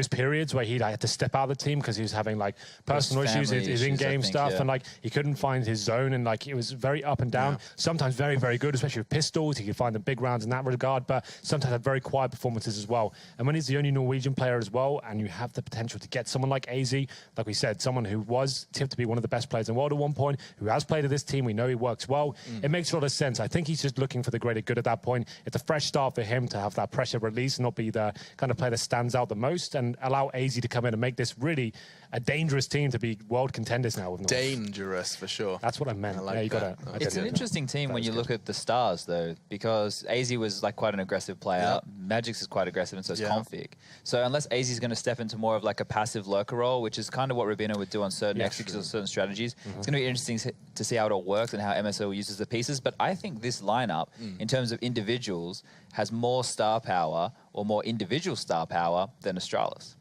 periods where he had to step out of the team because he was having like personal issues, his in-game stuff, and like he couldn't find his zone, and like it was very up and down. Sometimes very, very good, especially with pistols. He could find the big rounds in that regard, but sometimes had very quiet performances as well. And when he's the only Norwegian player as well, and you have the potential to get someone like AZ, like we said, someone who was tipped to be one of the best players in the world at one point, who has played at this team, we know he works well. it makes a lot of sense. I think he's just looking for the greater good at that point. It's a fresh start for him to have that pressure release and not be the kind of player that stands out the most, and allow AZ to come in and make this really a dangerous team to be world contenders now with North. Dangerous, for sure. That's what I meant. I like yeah, you that. got it. It's an interesting team when you look at the stars, though, because AZ was like quite an aggressive player. Magix is quite aggressive, and so is Config. So unless AZ is going to step into more of like a passive lurker role, which is kind of what Rubino would do on certain executes or certain strategies, it's going to be interesting to see how it all works and how MSL uses the pieces. But I think this lineup, in terms of individuals, has more star power or more individual star power than Astralis.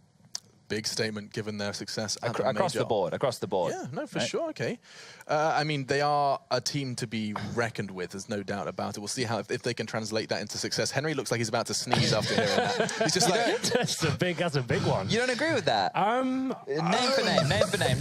Big statement given their success across the board. Yeah, no, for sure. Okay. I mean, they are a team to be reckoned with. There's no doubt about it. We'll see how if they can translate that into success. Henry looks like he's about to sneeze after hearing that. He's just like, that's a big one. You don't agree with that? Name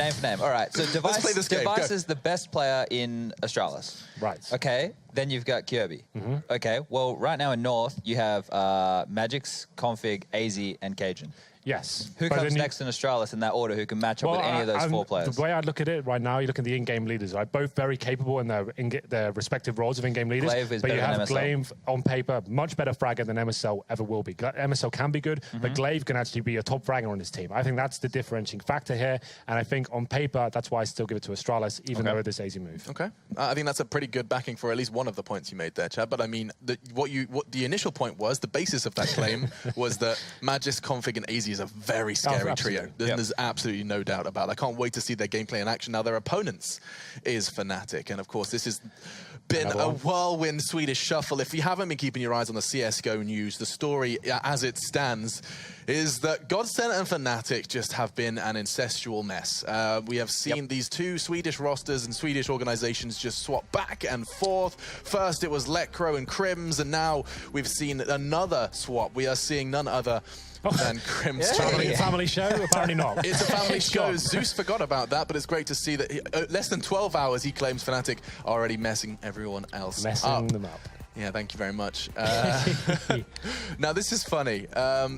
for name. All right. So Device is the best player in Astralis. Right. Okay. Then you've got Kirby. Okay. Well, right now in North, you have Magix, Config, AZ, and Cajun. Yes. Who comes next in Astralis in that order who can match up with any of those four players? The way I look at it right now, you look at the in-game leaders, right? Both very capable in their respective roles of in-game leaders. Glaive is but better you have than MSL. Glaive on paper, much better fragger than MSL ever will be. MSL can be good, but Glaive can actually be a top fragger on his team. I think that's the differentiating factor here. And I think on paper, that's why I still give it to Astralis, even though this AZ move. Okay. I think that's a pretty good backing for at least one of the points you made there, Chad. But I mean, what the initial point was, the basis of that claim was that Magis, Config, and AZ is a very scary trio. There's absolutely no doubt about it. I can't wait to see their gameplay in action. Now, their opponents is Fnatic, and of course, this has been a whirlwind Swedish shuffle. If you haven't been keeping your eyes on the CSGO news, the story as it stands is that Godsend and Fnatic just have been an incestual mess. We have seen these two Swedish rosters and Swedish organizations just swap back and forth. First, it was Lekro and Crims, and now we've seen another swap. We are seeing none other than Crims. Family show? Apparently not. It's a family show. Zeus forgot about that, but it's great to see that less than 12 hours, he claims Fnatic are already messing everyone else Messing them up. Yeah, thank you very much. Now, this is funny.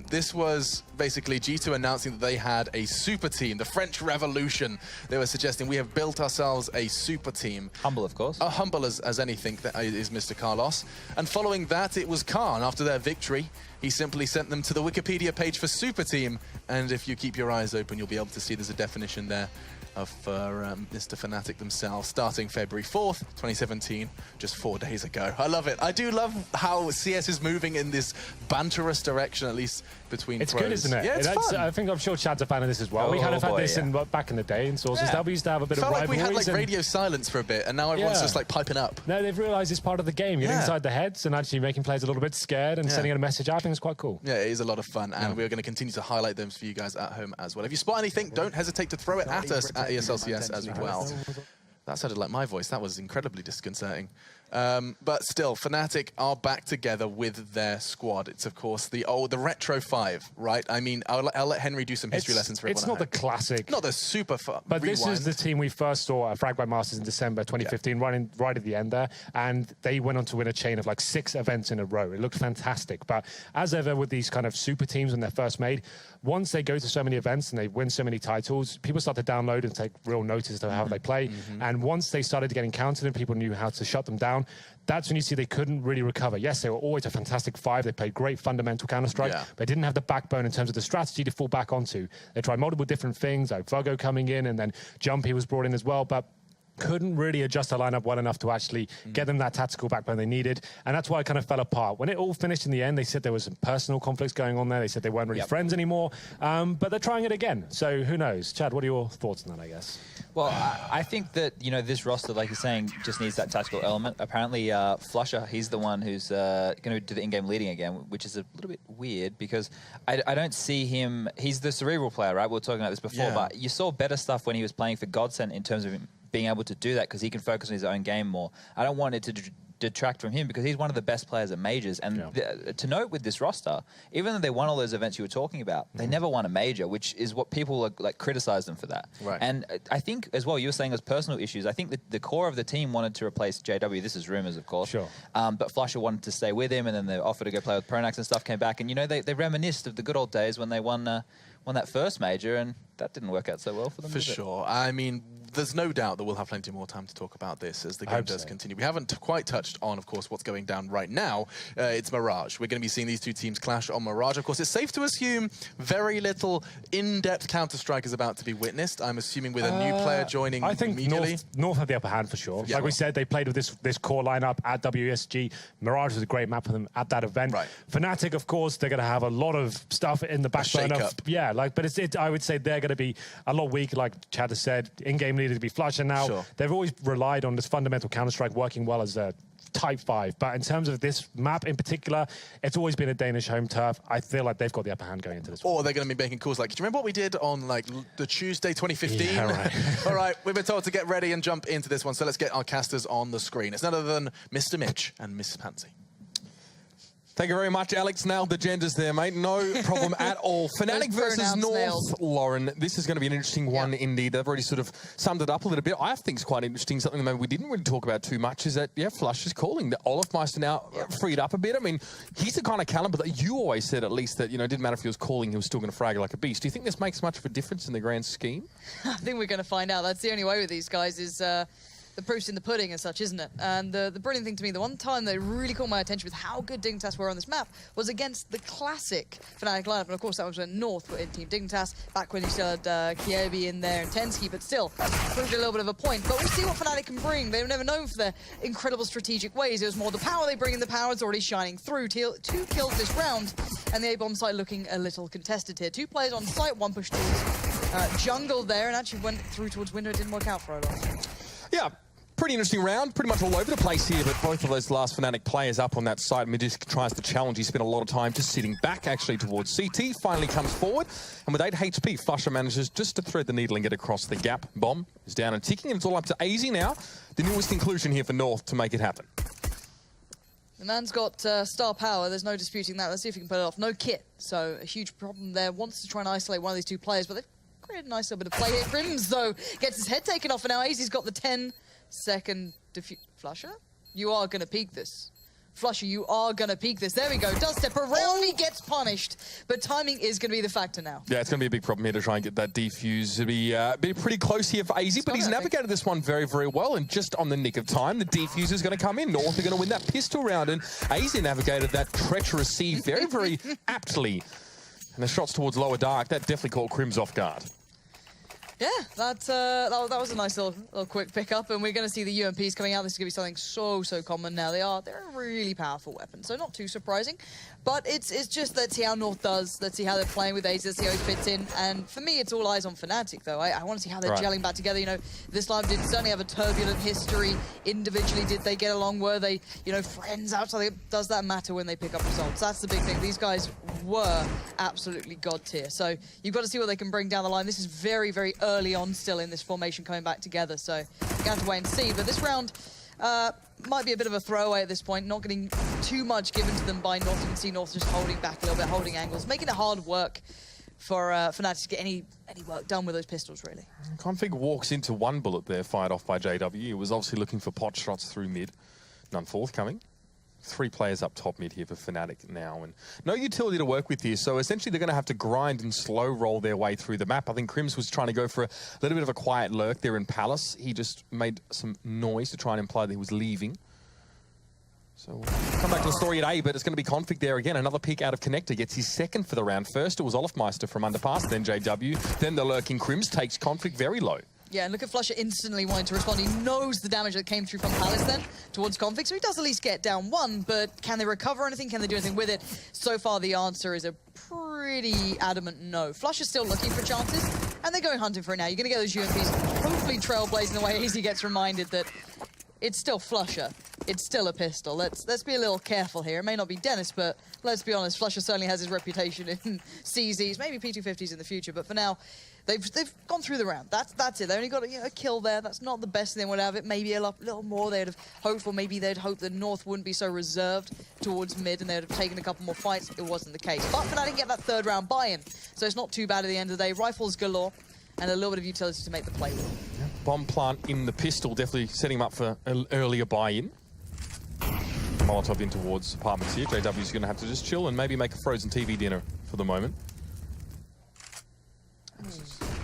This was basically G2 announcing that they had a super team, the French Revolution. They were suggesting we have built ourselves a super team. Humble, of course. Humble as anything that is Mr. Carlos. And following that, it was Khan. After their victory, he simply sent them to the Wikipedia page for super team. And if you keep your eyes open, you'll be able to see there's a definition there of Mr. Fnatic themselves, starting February 4th, 2017, just 4 days ago. I love it. I do love how CS is moving in this banterous direction, at least between It's pros. good, isn't it? Yeah, it's fun. I'm sure Chad's a fan of this as well. We had this back in the day in Sources. We used to have a bit of rivalries. Felt like we had like radio silence for a bit, and now everyone's just like piping up. No, they've realised it's part of the game. You're inside the heads and actually making players a little bit scared and sending out a message. I think it's quite cool. Yeah, it is a lot of fun, and we're going to continue to highlight them for you guys at home as well. If you spot anything, don't hesitate to throw it at us at ESLCS as well. That sounded like my voice. That was incredibly disconcerting. But still, Fnatic are back together with their squad. It's, of course, the Retro 5, right? I mean, I'll let Henry do some history lessons for everyone. It's not the classic. Not the super fun. But this is the team we first saw at Frag by Masters in December 2015, right at the end there. And they went on to win a chain of like 6 events in a row. It looked fantastic. But as ever with these kind of super teams when they're first made, once they go to so many events and they win so many titles, people start to download and take real notice of how they play. And once they started getting counted and people knew how to shut them down, that's when you see they couldn't really recover. Yes, they were always a fantastic 5. They played great fundamental Counter-Strike, but they didn't have the backbone in terms of the strategy to fall back onto. They tried multiple different things, like Virgo coming in, and then Jumpy was brought in as well, but couldn't really adjust the lineup well enough to actually get them that tactical backbone they needed. And that's why it kind of fell apart. When it all finished in the end, they said there was some personal conflicts going on there. They said they weren't really friends anymore. But they're trying it again. So who knows? Chad, what are your thoughts on that, I guess? Well, I think that, you know, this roster, like you're saying, just needs that tactical element. Apparently, Flusher, he's the one who's going to do the in-game leading again, which is a little bit weird because I don't see him... He's the cerebral player, right? We were talking about this before, but you saw better stuff when he was playing for Godsend in terms of him being able to do that because he can focus on his own game more. I don't want it to detract from him because he's one of the best players at majors. And to note with this roster, even though they won all those events you were talking about, they never won a major, which is what people like criticize them for that. Right. And I think as well, you were saying as personal issues, I think that the core of the team wanted to replace JW. This is rumors, of course. Sure. But Flusher wanted to stay with him, and then the offer to go play with Pronax and stuff came back. And, you know, they reminisced of the good old days when they won that first major, and that didn't work out so well for them. For sure. I mean, there's no doubt that we'll have plenty more time to talk about this as the game does continue. We haven't quite touched on, of course, what's going down right now. It's Mirage. We're going to be seeing these two teams clash on Mirage. Of course, it's safe to assume very little in-depth Counter-Strike is about to be witnessed. I'm assuming with a new player joining immediately. I think North had the upper hand for sure. Yeah. Like we said, they played with this core lineup at WSG. Mirage was a great map for them at that event. Right. Fnatic, of course, they're going to have a lot of stuff in the back burner. Yeah, but I would say they're going to be a lot weaker, like Chad has said. In-game needed to be flushed, and now they've always relied on this fundamental Counter-Strike working well as a Type 5. But in terms of this map in particular, it's always been a Danish home turf. I feel like they've got the upper hand going into this one. Or they're going to be making calls like, do you remember what we did on like the Tuesday 2015? Yeah, right. All right, we've been told to get ready and jump into this one, so let's get our casters on the screen. It's none other than Mr. Mitch and Miss Pansy. Thank you very much, Alex. Nailed the genders there, mate. No problem at all. Fnatic versus North, Lauren. This is going to be an interesting one indeed. They've already sort of summed it up a little bit. I think it's quite interesting. Something that maybe we didn't really talk about too much is that, Flush is calling. The Olafmeister now freed up a bit. I mean, he's the kind of caliber that you always said, at least, that, it didn't matter if he was calling, he was still going to frag like a beast. Do you think this makes much of a difference in the grand scheme? I think we're going to find out. That's the only way with these guys is... the proof's in the pudding as such, isn't it? And the brilliant thing to me, the one time that really caught my attention with how good Dignitas were on this map was against the classic Fnatic lineup. And of course, that was when North were in Team Dignitas, back when you still had Kiebi in there and Tensky, but still, proved a little bit of a point. But we see what Fnatic can bring. They were never known for their incredible strategic ways. It was more the power they bring in. The power is already shining through. 2 kills this round, and the A-bomb site looking a little contested here. 2 players on site, 1 pushed towards jungle there, and actually went through towards window. It didn't work out for a lot. Yeah. Pretty interesting round, pretty much all over the place here, but both of those last Fnatic players up on that side. Midisk tries to challenge. He spent a lot of time just sitting back, actually, towards CT. Finally comes forward, and with 8 HP, Flusher manages just to thread the needle and get across the gap. Bomb is down and ticking, and it's all up to AZ now. The newest inclusion here for North to make it happen. The man's got star power, there's no disputing that. Let's see if he can put it off. No kit, so a huge problem there. Wants to try and isolate one of these 2 players, but they've created a nice little bit of play here. Crims, though, gets his head taken off, and now AZ's got the 10-second Flusher, you are going to peak this. Flusher, you are going to peak this. There we go. Does step around, he gets punished. But timing is going to be the factor now. Yeah, it's going to be a big problem here to try and get that defuse. It'll be pretty close here for AZ, but he's navigated this one very, very well. And just on the nick of time, the defuse is going to come in. North are going to win that pistol round. And AZ navigated that treacherous sea very, very aptly. And the shots towards lower dark, that definitely caught Crims off guard. Yeah, that was a nice little quick pickup, and we're going to see the UMPs coming out. This is going to be something so common now. They're a really powerful weapon, so not too surprising. But it's just, let's see how North does. Let's see how they're playing with AZ. Let's see how he fits in. And for me, it's all eyes on Fnatic, though. I want to see how they're gelling back together. This line did certainly have a turbulent history. Individually, did they get along? Were they, friends outside? Does that matter when they pick up results? That's the big thing. These guys were absolutely god tier. So you've got to see what they can bring down the line. This is very, very early on still in this formation coming back together. So you have to wait and see. But this round might be a bit of a throwaway at this point, not getting too much given to them by North. You can see North just holding back a little bit, holding angles, making it hard work for Fnatic to get any work done with those pistols, really. Config walks into 1 bullet there, fired off by JW. He was obviously looking for pot shots through mid. None forthcoming. 3 players up top mid here for Fnatic now, and no utility to work with here, so essentially they're going to have to grind and slow roll their way through the map. I think Crims was trying to go for a little bit of a quiet lurk there in Palace. He just made some noise to try and imply that he was leaving. So we'll come back to the story at A, but it's going to be Config there again. Another peek out of Connector, gets his 2nd for the round. First it was Olafmeister from Underpass, then JW, then the lurking Crims takes Config very low. Yeah, and look at Flusher instantly wanting to respond. He knows the damage that came through from Palace then towards Config, so he does at least get down 1, but can they recover anything? Can they do anything with it? So far, the answer is a pretty adamant no. Flusher's still looking for chances, and they're going hunting for it now. You're going to get those UMPs hopefully trailblazing the way AZ gets reminded that it's still Flusher. It's still a pistol. Let's be a little careful here. It may not be Dennis, but let's be honest, Flusher certainly has his reputation in CZs, maybe P250s in the future, but for now, they've gone through the round. That's it. They only got a kill there. That's not the best they would have. It maybe a little more they'd have hoped for. Maybe they'd hoped that North wouldn't be so reserved towards mid and they'd have taken a couple more fights. It wasn't the case. But Fnatic get that 3rd round buy-in, so it's not too bad at the end of the day. Rifles galore and a little bit of utility to make the play with. Yeah. Bomb plant in the pistol, definitely setting him up for an earlier buy-in. Molotov in towards apartments here. JW's going to have to just chill and maybe make a frozen TV dinner for the moment.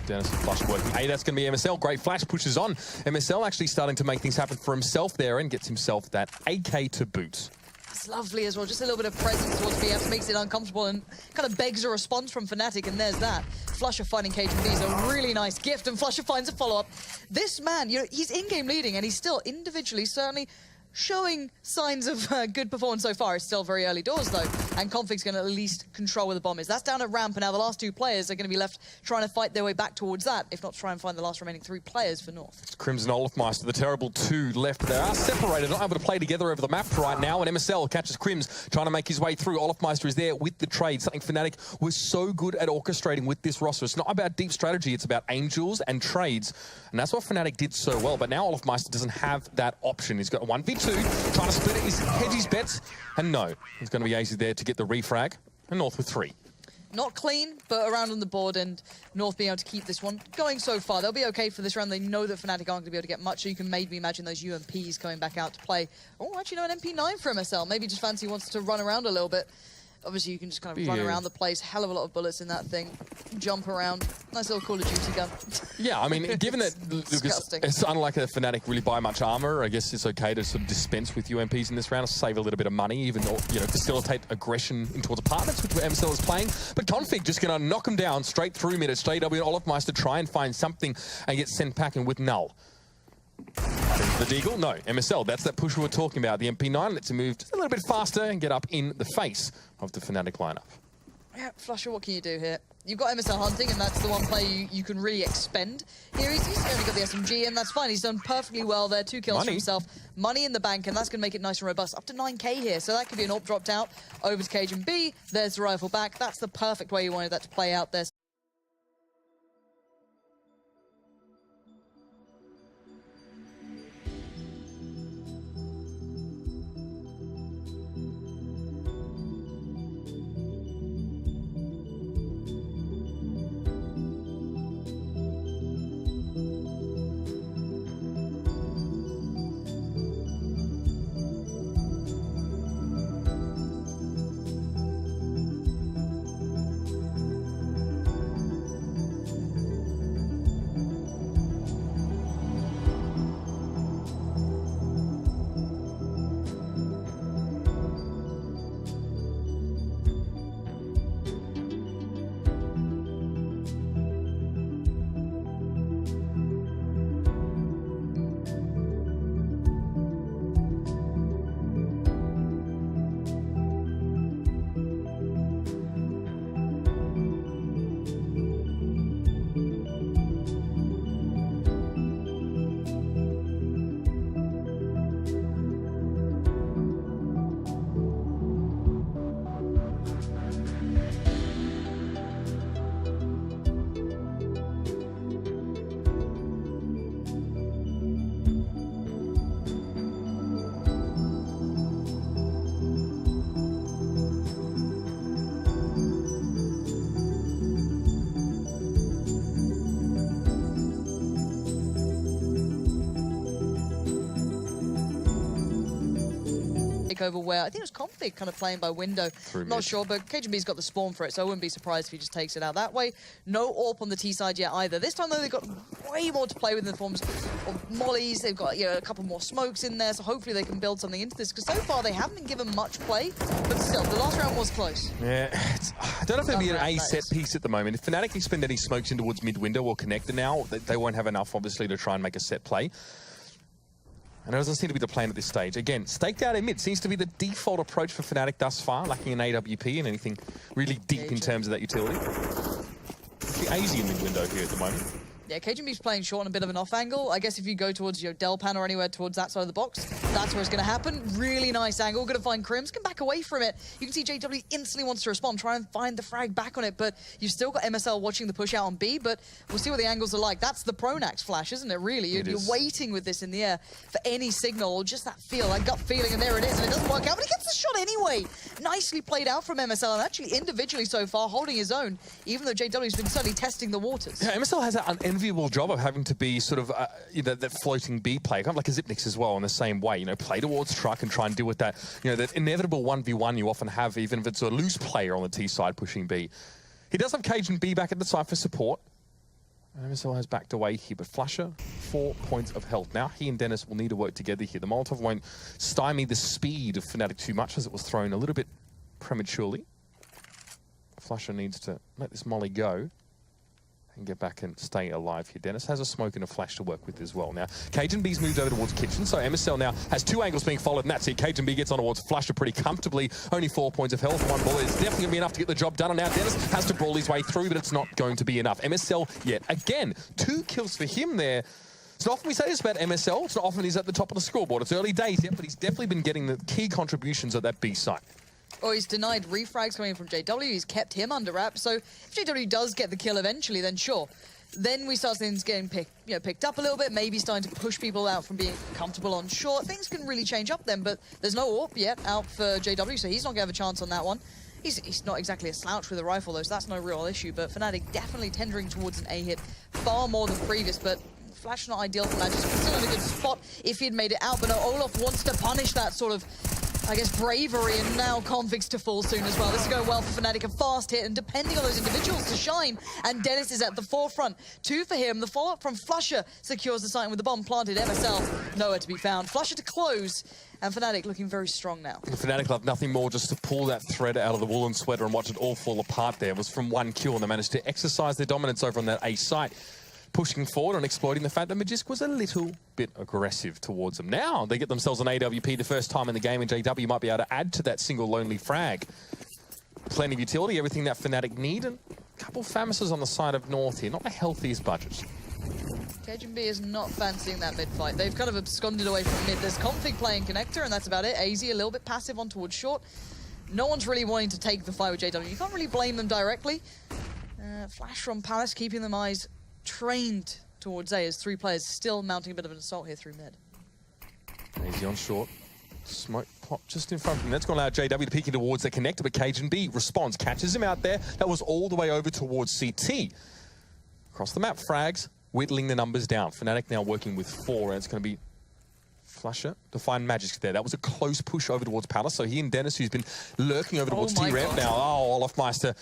Dennis Flush working. Hey, that's going to be MSL. Great flash, pushes on. MSL actually starting to make things happen for himself there and gets himself that AK to boot. It's lovely as well. Just a little bit of presence towards BF makes it uncomfortable and kind of begs a response from Fnatic, and there's that. Flusher finding KGB is a really nice gift, and Flusher finds a follow-up. This man, you know, he's in-game leading, and he's still individually certainly showing signs of good performance so far. It's still very early doors, though, and Config's going to at least control where the bomb is. That's down at ramp, and now the last two players are going to be left trying to fight their way back towards that, if not try and find the last remaining 3 players for North. It's Crimson Olafmeister, the terrible 2 left there, are separated, not able to play together over the map right now, and MSL catches Crims trying to make his way through. Olafmeister is there with the trade, something Fnatic was so good at orchestrating with this roster. It's not about deep strategy, it's about angels and trades, and that's what Fnatic did so well. But now Olafmeister doesn't have that option. He's got a 1v2, trying to split it, hedge his bets, and no, it's going to be easy there to get the refrag, and North with 3. Not clean, but around on the board, and North being able to keep this one going so far. They'll be okay for this round. They know that Fnatic aren't going to be able to get much, so you can maybe imagine those UMPs coming back out to play. Oh, actually, no, an MP9 for MSL. Maybe just fancy wants to run around a little bit. Obviously, you can just kind of run around the place. Hell of a lot of bullets in that thing. Jump around. Nice little Call of Duty gun. Yeah, I mean, given that it's unlike a Fnatic really buy much armor, I guess it's okay to sort of dispense with UMPs in this round, save a little bit of money, even though, you know, facilitate aggression in towards apartments, which MSL is playing. But Config just going to knock him down straight through mid. It's JW and Olafmeister try and find something and get sent packing with Null. The Deagle? No. MSL, that's that push we were talking about. The MP9 lets him move just a little bit faster and get up in the face of the Fnatic lineup. Yeah, Flusher, what can you do here? You've got MSL hunting, and that's the one play you can really expend. Here he's only got the SMG, and that's fine. He's done perfectly well there. 2 kills for himself. Money in the bank, and that's going to make it nice and robust. Up to 9k here, so that could be an AWP dropped out. Over to Cage and B. There's the rifle back. That's the perfect way you wanted that to play out there. Over where I think it was Config kind of playing by window. Not sure, but KGB's got the spawn for it, so I wouldn't be surprised if he just takes it out that way. No AWP on the T side yet either. This time though, they've got way more to play with in the forms of mollies. They've got, you know, a couple more smokes in there, so hopefully they can build something into this, because so far they haven't been given much play, but still, the last round was close. Yeah, I don't know if there'll be an A set piece at the moment. If Fnatic expend any smokes in towards mid window or connector now, they won't have enough, obviously, to try and make a set play. And it doesn't seem to be the plan at this stage. Again, staked out in mid seems to be the default approach for Fnatic thus far, lacking an AWP and anything really deep in terms of that utility. Pretty easy in mid window here at the moment. Yeah, KGB's playing short on a bit of an off angle. I guess if you go towards your Delpan or anywhere towards that side of the box, that's where it's going to happen. Really nice angle. Going to find Crims. Can back away from it. You can see JW instantly wants to respond, try and find the frag back on it, but you've still got MSL watching the push out on B, but we'll see what the angles are like. That's the Pronax flash, isn't it, really? You're waiting with this in the air for any signal or just that feel, that gut feeling, and there it is, and it doesn't work out, but he gets the shot anyway. Nicely played out from MSL, and actually individually so far holding his own, even though JW's been certainly testing the waters. Yeah, MSL has an unenviable job of having to be sort of that floating B play, kind of like a Zipnix as well in the same way. You know, play towards truck and try and deal with that, you know, that inevitable 1v1 you often have, even if it's a loose player on the T side pushing B. He does have Cage and B back at the side for support. MSL has backed away here, but Flasher, 4 points of health. Now he and Dennis will need to work together here. The Molotov won't stymie the speed of Fnatic too much, as it was thrown a little bit prematurely. Flasher needs to let this molly go and get back and stay alive here. Dennis has a smoke and a flash to work with as well. Now, CageNB's moved over towards Kitchen, so MSL now has 2 angles being followed, and that's it. CageNB gets on towards Flasher pretty comfortably. Only 4 points of health. 1 bullet is definitely going to be enough to get the job done. And now Dennis has to brawl his way through, but it's not going to be enough. MSL, yet again, 2 kills for him there. It's not often we say this about MSL. It's not often he's at the top of the scoreboard. It's early days yet, but he's definitely been getting the key contributions at that B site. Oh, he's denied refrags coming in from JW. He's kept him under wraps. So if JW does get the kill eventually, then sure. Then we start things getting picked up a little bit, maybe starting to push people out from being comfortable on short. Things can really change up then, but there's no AWP yet out for JW, so he's not going to have a chance on that one. He's not exactly a slouch with a rifle, though, so that's no real issue, but Fnatic definitely tendering towards an A hit far more than previous, but Flash not ideal for Magic. Still in a good spot if he'd made it out, but no, Olof wants to punish that sort of, I guess, bravery, and now Configs to fall soon as well. This is going well for Fnatic, a fast hit, and depending on those individuals to shine, and Dennis is at the forefront. 2 for him. The follow-up from Flusher secures the site with the bomb planted. MSL nowhere to be found. Flusher to close, and Fnatic looking very strong now. Fnatic love nothing more just to pull that thread out of the woolen sweater and watch it all fall apart there. It was from 1 kill, and they managed to exercise their dominance over on that A site, pushing forward and exploiting the fact that Magisk was a little bit aggressive towards them. Now they get themselves an AWP the first time in the game, and JW might be able to add to that single lonely frag. Plenty of utility, everything that Fnatic need, and a couple Famises on the side of North here. Not the healthiest budgets. CageNB is not fancying that mid fight. They've kind of absconded away from mid. There's Config playing connector, and that's about it. AZ a little bit passive on towards short. No one's really wanting to take the fight with JW. You can't really blame them directly. Flash from Palace keeping them eyes trained towards A as 3 players still mounting a bit of an assault here through mid. Easy on short. Smoke pop just in front of him. That's going to allow JW to peek in towards the connector, but CageNB responds, catches him out there. That was all the way over towards CT. Across the map, frags, whittling the numbers down. Fnatic now working with 4, and it's going to be Flasher to find Magisk there. That was a close push over towards Palace, so he and Dennis, who's been lurking over towards T-Ramp now. Oh, Olafmeister.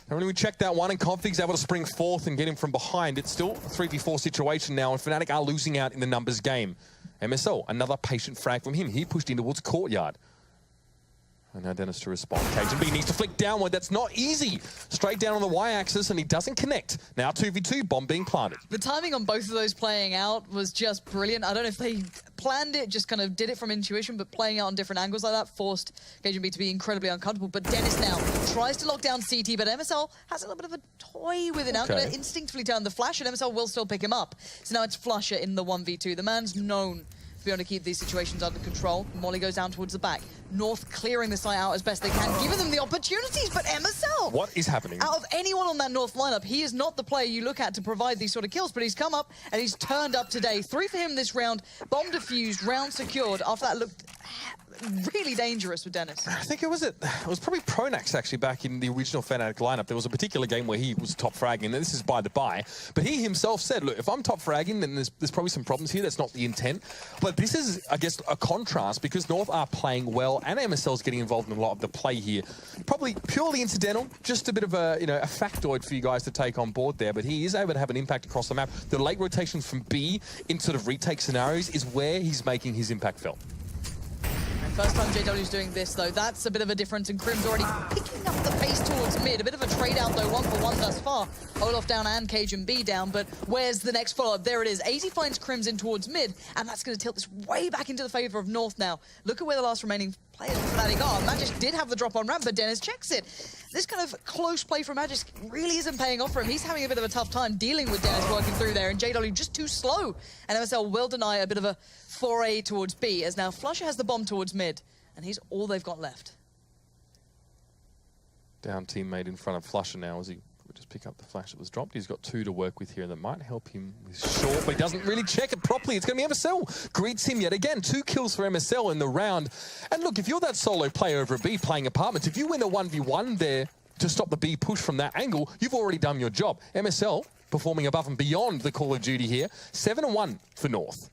And when we check that one, and Config's able to spring forth and get him from behind, it's still a 3v4 situation now, and Fnatic are losing out in the numbers game. MSL, another patient frag from him. He pushed in towards Courtyard. And now Dennis to respond. CageNB needs to flick downward. That's not easy. Straight down on the Y-axis, and he doesn't connect. Now 2v2, bomb being planted. The timing on both of those playing out was just brilliant. I don't know if they planned it, just kind of did it from intuition, but playing out on different angles like that forced CageNB to be incredibly uncomfortable. But Dennis now tries to lock down CT, but MSL has a little bit of a toy with it now. Going to instinctively turn the flash, and MSL will still pick him up. So now it's Flusher in the 1v2. The man's known to be able to keep these situations under control. Molly goes down towards the back. North clearing the site out as best they can, giving them the opportunities, but MSL! What is happening? Out of anyone on that North lineup, he is not the player you look at to provide these sort of kills, but he's come up and he's turned up today. 3 for him this round, bomb defused, round secured. After that looked really dangerous with Dennis. I think it was probably Pronax actually back in the original Fnatic lineup. There was a particular game where he was top fragging, and this is by the by, but he himself said, look, if I'm top fragging, then there's probably some problems here. That's not the intent. But this is, I guess, a contrast because North are playing well, and MSL's getting involved in a lot of the play here. Probably purely incidental, just a bit of a, a factoid for you guys to take on board there, but he is able to have an impact across the map. The late rotations from B in sort of retake scenarios is where he's making his impact felt. First time JW's doing this, though. That's a bit of a difference, and Crim's already picking up the pace towards mid. A bit of a trade out, though, 1-for-1 thus far. Olaf down and CageNB down, but where's the next follow-up? There it is. AZ finds Crim's in towards mid, and that's going to tilt this way back into the favor of North now. Look at where the last remaining players for Fnatic are. Magisk did have the drop on ramp, but Dennis checks it. This kind of close play from Magisk really isn't paying off for him. He's having a bit of a tough time dealing with Dennis working through there, and JW just too slow. And MSL will deny a bit of a foray towards B, as now Flusher has the bomb towards mid. And he's all they've got left. Down teammate in front of Flusher now as he would just pick up the flash that was dropped. He's got 2 to work with here, and that might help him with short, but he doesn't really check it properly. It's going to be MSL. Greets him yet again. 2 kills for MSL in the round. And look, if you're that solo player over a B playing apartments, if you win a 1v1 there to stop the B push from that angle, you've already done your job. MSL performing above and beyond the Call of Duty here. 7-1 for North.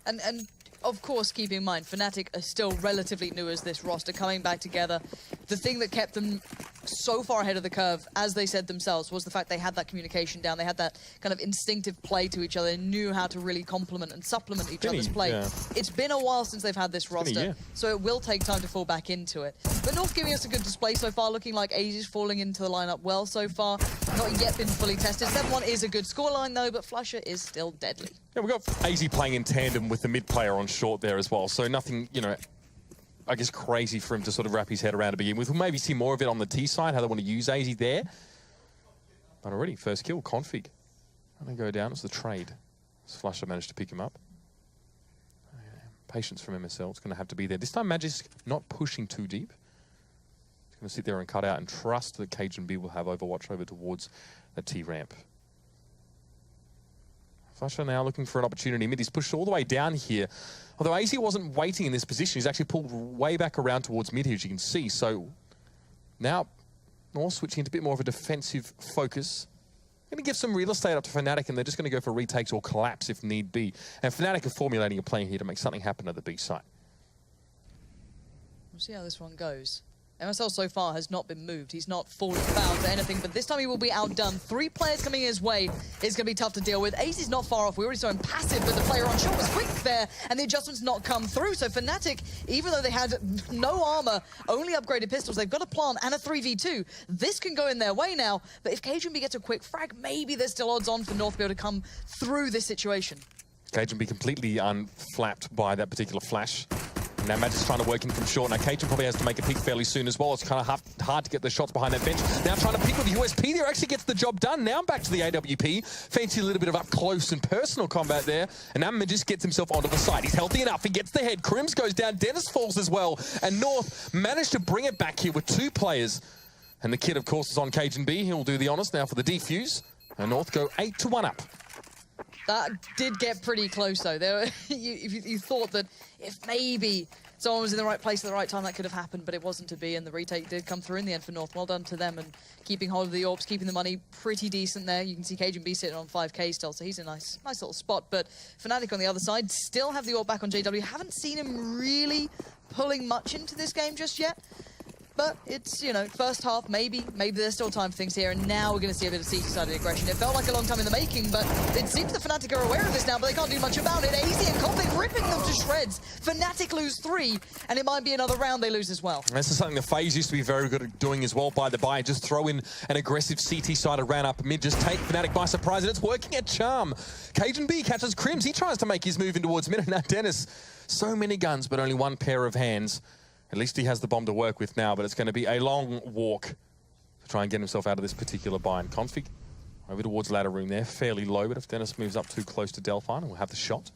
And of course, keep in mind, Fnatic are still relatively new as this roster, coming back together, the thing that kept them so far ahead of the curve, as they said themselves, was the fact they had that communication down. They had that kind of instinctive play to each other. They knew how to really complement and supplement each other's play. Yeah. It's been a while since they've had this roster, so it will take time to fall back into it. But North giving us a good display so far, looking like AZ's falling into the lineup well so far. Not yet been fully tested. 7-1 is a good scoreline though, but Flusher is still deadly. Yeah, we've got AZ playing in tandem with the mid player on short there as well, so nothing, you know, I guess crazy for him to sort of wrap his head around to begin with. We'll maybe see more of it on the T side, how they want to use AZ there. But already, first kill, Config. And they go down, it's the trade. Flusher managed to pick him up. Patience from MSL, it's going to have to be there. This time Magic's not pushing too deep. He's going to sit there and cut out and trust that KGB will have Overwatch over towards the T ramp. Flusher now looking for an opportunity. Mid, he's pushed all the way down here. Although AZ wasn't waiting in this position, he's actually pulled way back around towards mid here, as you can see. So now North switching into a bit more of a defensive focus. Going to give some real estate up to Fnatic, and they're just going to go for retakes or collapse if need be. And Fnatic are formulating a plan here to make something happen at the B site. We'll see how this one goes. MSL so far has not been moved. He's not fallen foul to anything, but this time he will be outdone. 3 players coming his way is going to be tough to deal with. AZ is not far off. We already saw him passive, but the player on short was quick there, and the adjustments not come through. So Fnatic, even though they had no armor, only upgraded pistols, they've got a plant and a 3v2. This can go in their way now, but if KGB gets a quick frag, maybe there's still odds on for North to be able to come through this situation. KGB completely unflapped by that particular flash. Now Magic's trying to work in from short. Now Cajun probably has to make a peek fairly soon as well. It's kind of hard to get the shots behind that bench. Now trying to pick with the USP there, actually gets the job done. Now back to the AWP. Fancy a little bit of up close and personal combat there. And now Magis gets himself onto the side. He's healthy enough. He gets the head. Crims goes down. Dennis falls as well. And North managed to bring it back here with 2 players. And the kid, of course, is on Cajun B. He'll do the honors now for the defuse. And North go 8-1 up. That did get pretty close, though. You thought that if maybe someone was in the right place at the right time, that could have happened, but it wasn't to be, and the retake did come through in the end for North. Well done to them, and keeping hold of the AWPs, keeping the money pretty decent there. You can see Cajun B sitting on 5k still, so he's a nice little spot. But Fnatic on the other side still have the AWP back on JW. Haven't seen him really pulling much into this game just yet. But it's, you know, first half, maybe there's still time for things here, and now we're going to see a bit of CT-sided aggression. It felt like a long time in the making, but it seems the Fnatic are aware of this now, but they can't do much about it. AZ and Config ripping them to shreds. Fnatic lose 3, and it might be another round they lose as well. This is something that FaZe used to be very good at doing as well, by the by. Just throw in an aggressive CT-sided round up mid, just take Fnatic by surprise, and it's working at charm. Cajun B catches Crims. He tries to make his move in towards mid, and now Dennis. So many guns, but only 1 pair of hands. At least he has the bomb to work with now, but it's going to be a long walk to try and get himself out of this particular bind. Config over towards ladder room there, fairly low, but if Dennis moves up too close to Delphine, we'll have the shot.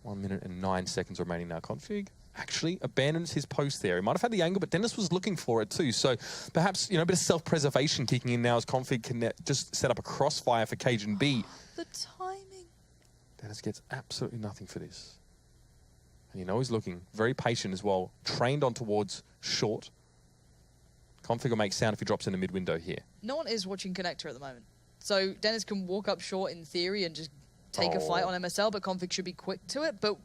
1 minute and 9 seconds remaining now. Config actually abandons his post there. He might have had the angle, but Dennis was looking for it too. So perhaps, you know, a bit of self-preservation kicking in now as Config can just set up a crossfire for Cajun B. The timing. Dennis gets absolutely nothing for this. And you know he's looking very patient as well. Trained on towards short. Config will make sound if he drops in the mid window here. No one is watching Connector at the moment. So Dennis can walk up short in theory and just take a fight on MSL, but Config should be quick to it. But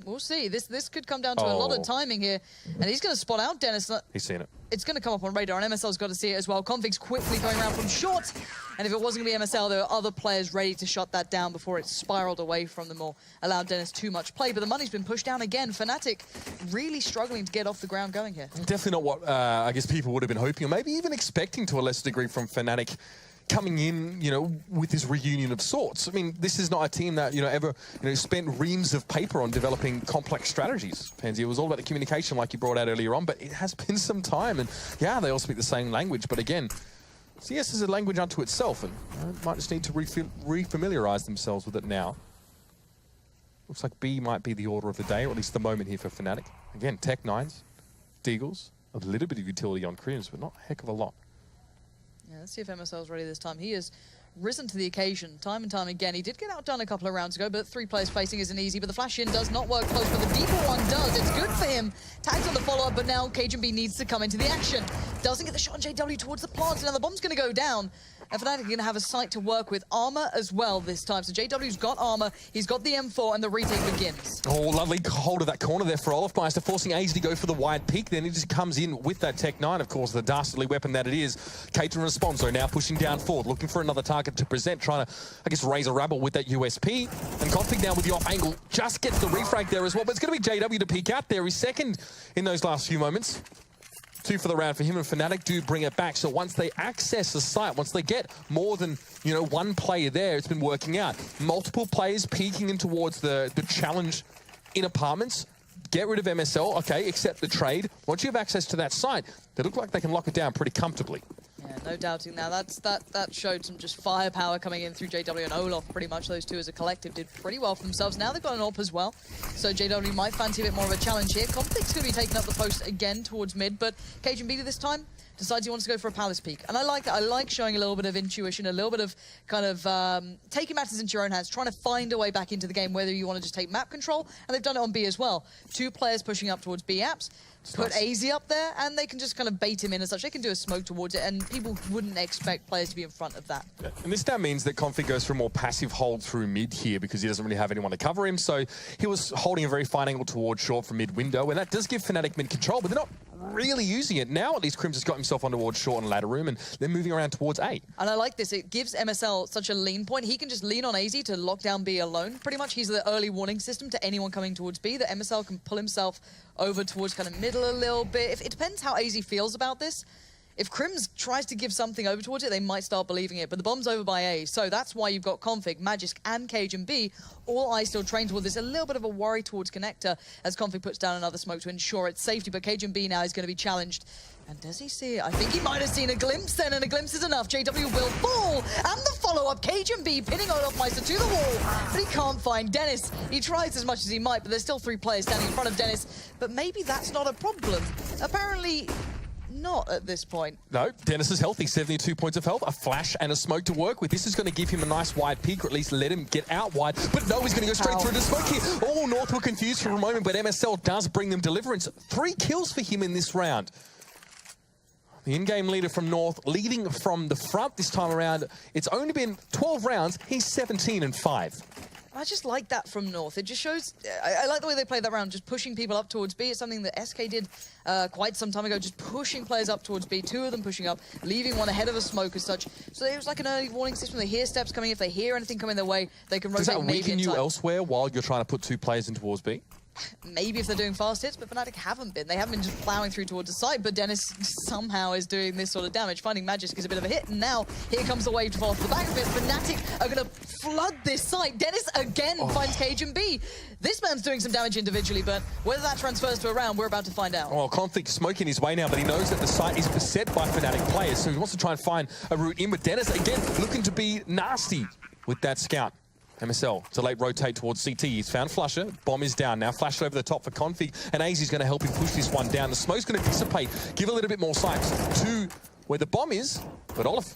we'll see. This could come down to a lot of timing here. And he's going to spot out Dennis. He's seen it. It's going to come up on radar, and MSL's got to see it as well. Config's quickly going around from short. And if it wasn't going to be MSL, there were other players ready to shut that down before it spiraled away from them or allowed Dennis too much play. But the money's been pushed down again. Fnatic really struggling to get off the ground going here. Definitely not what I guess people would have been hoping, or maybe even expecting to a lesser degree from Fnatic. Coming in, you know, with this reunion of sorts. I mean, this is not a team that, you know, ever, you know, spent reams of paper on developing complex strategies. Pansy, it was all about the communication like you brought out earlier on, but it has been some time. And yeah, they all speak the same language, but again, CS is a language unto itself, and might just need to refamiliarize themselves with it now. Looks like B might be the order of the day, or at least the moment here for Fnatic. Again, Tech 9s, Deagles, a little bit of utility on Crims, but not a heck of a lot. Yeah, let's see if MSL's ready this time. He has risen to the occasion time and time again. He did get outdone a couple of rounds ago, but 3 players facing isn't easy. But the flash in does not work close, but the deeper one does. It's good for him. Tags on the follow-up, but now Cajun B needs to come into the action. Doesn't get the shot on JW towards the plants, and now the bomb's going to go down. and Fnatic are going to have a site to work with. Armor as well this time. So JW's got armor, he's got the M4, and the retake begins. Oh, lovely hold of that corner there for Olofmeister, forcing AZ to go for the wide peak. Then he just comes in with that Tech 9, of course, the dastardly weapon that it is. Cater responds, though, now pushing down forward, looking for another target to present, trying to, I guess, raise a rabble with that USP. And Config now with the off angle just gets the refrag there as well. But it's going to be JW to peek out there. He's second in those last few moments. 2 for the round for him, and Fnatic do bring it back. So once they access the site, once they get more than, you know, one player there, it's been working out. Multiple players peeking in towards the challenge in apartments. Get rid of MSL, okay, accept the trade. Once you have access to that site, they look like they can lock it down pretty comfortably. Yeah, no doubting now. That showed some just firepower coming in through JW and Olof. Pretty much those two as a collective did pretty well for themselves. Now they've got an AWP as well, so JW might fancy a bit more of a challenge here. Conflict's going to be taking up the post again towards mid, but CageandB this time decides he wants to go for a Palace peak. And I like that. I like showing a little bit of intuition, a little bit of kind of taking matters into your own hands, trying to find a way back into the game, whether you want to just take map control, and they've done it on B as well. 2 players pushing up towards B apps. Put AZ up there, and they can just kind of bait him in as such. They can do a smoke towards it, and people wouldn't expect players to be in front of that. Yeah. And this now means that Config goes for a more passive hold through mid here because he doesn't really have anyone to cover him. So he was holding a very fine angle towards short from mid window, and that does give Fnatic mid control, but they're not really using it. Now at least Crims has got himself on towards short and ladder room, and they're moving around towards A. And I like this. It gives MSL such a lean point. He can just lean on AZ to lock down B alone. Pretty much he's the early warning system to anyone coming towards B. That MSL can pull himself over towards kind of middle a little bit. It depends how AZ feels about this. If Crims tries to give something over towards it, they might start believing it. But the bomb's over by A, so that's why you've got Config, Magisk, and CageandB all eyes still trained towards this. A little bit of a worry towards Connector as Config puts down another smoke to ensure its safety. But CageandB now is going to be challenged. And does he see it? I think he might have seen a glimpse then, and a glimpse is enough. JW will fall, and the follow-up, CageandB pinning Olofmeister to the wall, but he can't find Dennis. He tries as much as he might, but there's still 3 players standing in front of Dennis. But maybe that's not a problem. Apparently not at this point. No, Dennis is healthy, 72 points of health, a flash and a smoke to work with. This is going to give him a nice wide peak, or at least let him get out wide. But no, he's going to go straight through the smoke here. Oh, North were confused for a moment, but MSL does bring them deliverance. 3 kills for him in this round. The in-game leader from North, leading from the front this time around. It's only been 12 rounds. He's 17-5. I just like that from North. It just shows... I like the way they played that round, just pushing people up towards B. It's something that SK did quite some time ago, just pushing players up towards B, 2 of them pushing up, leaving one ahead of a smoke as such. So it was like an early warning system. They hear steps coming. If they hear anything coming their way, they can rotate. Does that maybe weaken you elsewhere while you're trying to put 2 players in towards B? Maybe if they're doing fast hits, but Fnatic haven't been. They haven't been just plowing through towards the site, but Dennis somehow is doing this sort of damage. Finding Magisk is a bit of a hit, and now here comes the wave to fall off the back of it. Fnatic are going to flood this site. Dennis again finds CageandB. This man's doing some damage individually, but whether that transfers to a round, we're about to find out. Well, Config smoking his way now, but he knows that the site is beset by Fnatic players, so he wants to try and find a route in. But Dennis, again, looking to be nasty with that scout. MSL to late rotate towards CT. He's found Flusher. Bomb is down now. Flashed over the top for Config. And AZ is going to help him push this one down. The smoke's going to dissipate. Give a little bit more sights to where the bomb is. But Olaf,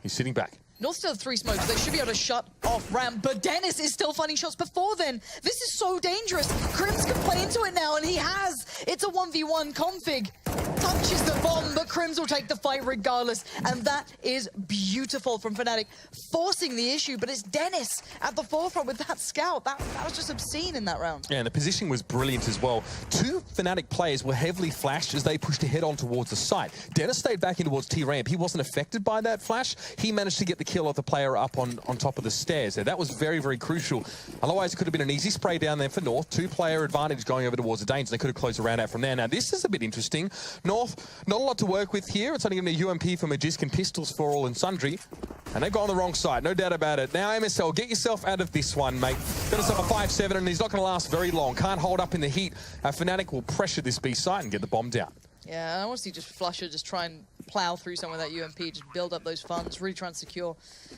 he's sitting back. North still have 3 smokes. They should be able to shut off ramp, but Dennis is still finding shots before then. This is so dangerous. Crims can play into it now, and he has. It's a 1v1. Config touches the bomb, but Crims will take the fight regardless, and that is beautiful from Fnatic, forcing the issue, but it's Dennis at the forefront with that scout. That was just obscene in that round. Yeah, and the positioning was brilliant as well. 2 Fnatic players were heavily flashed as they pushed ahead on towards the site. Dennis stayed back in towards T-ramp. He wasn't affected by that flash. He managed to get the kill of the player up on top of the stairs there. That was very, very crucial. Otherwise, it could have been an easy spray down there for North. 2-player advantage going over towards the Danes. They could have closed the round out from there. Now, this is a bit interesting. North, not a lot to work with here. It's only going to be UMP for Magisk and pistols for all and sundry. And they've gone on the wrong side, no doubt about it. Now, MSL, get yourself out of this one, mate. Got yourself a 5-7, and he's not going to last very long. Can't hold up in the heat. Fnatic will pressure this B site and get the bomb down. Yeah, I want to see just Flusher just try and plow through some of that UMP, just build up those funds, really try and secure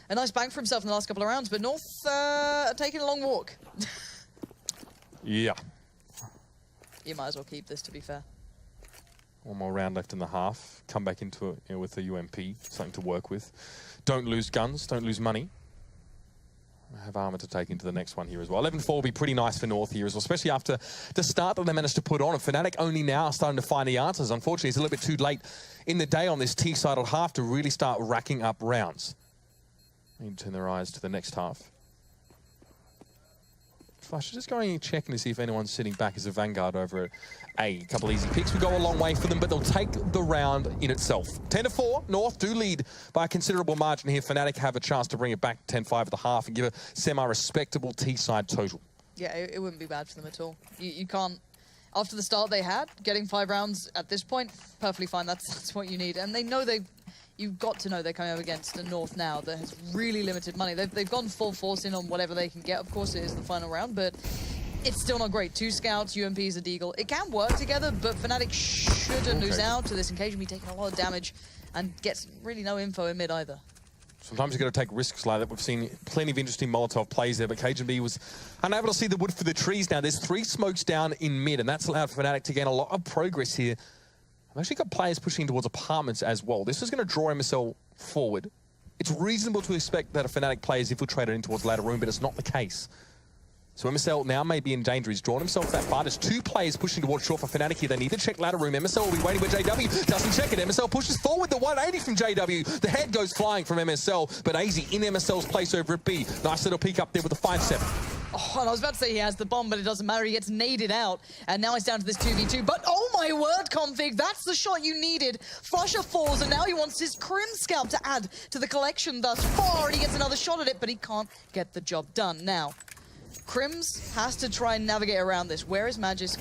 a nice bank for himself in the last couple of rounds. But North are taking a long walk. Yeah. You might as well keep this, to be fair. One more round left in the half. Come back into it with a UMP, something to work with. Don't lose guns, don't lose money. I have armor to take into the next one here as well. 11-4 will be pretty nice for North here as well, especially after the start that they managed to put on. And Fnatic only now starting to find the answers. Unfortunately, it's a little bit too late in the day on this T-sided half to really start racking up rounds. They need to turn their eyes to the next half. Flash just going and checking to see if anyone's sitting back as a Vanguard over at A. A couple easy picks would go a long way for them, but they'll take the round in itself. 10-4, North do lead by a considerable margin here. Fnatic have a chance to bring it back 10-5 at the half and give a semi-respectable T-side total. Yeah, it wouldn't be bad for them at all. You can't... After the start they had, getting 5 rounds at this point, perfectly fine. That's what you need. And they know you've got to know they're coming up against a North now that has really limited money. They've gone full force in on whatever they can get. Of course, it is the final round, but it's still not great. 2 scouts, UMPs, a Deagle. It can work together, but Fnatic shouldn't lose out to this. Occasionally taking a lot of damage and gets really no info in mid either. Sometimes you've got to take risks like that. We've seen plenty of interesting Molotov plays there, but KGB was unable to see the wood for the trees now. There's 3 smokes down in mid, and that's allowed Fnatic to gain a lot of progress here. I've actually got players pushing towards apartments as well. This is going to draw MSL forward. It's reasonable to expect that a Fnatic player is infiltrated in towards ladder room, but it's not the case. So MSL now may be in danger. He's drawn himself that far. There's 2 players pushing towards short for Fnatic here. They need to check ladder room. MSL will be waiting where JW doesn't check it. MSL pushes forward the 180 from JW. The head goes flying from MSL, but AZ in MSL's place over at B. Nice little peek up there with the 5-7. Oh, and I was about to say he has the bomb, but it doesn't matter. He gets naded out, and now he's down to this 2v2. But oh my word, Config, that's the shot you needed. Flusher falls, and now he wants his Crim Scalp to add to the collection thus far, and he gets another shot at it, but he can't get the job done. Now, Crims has to try and navigate around this. Where is Magis?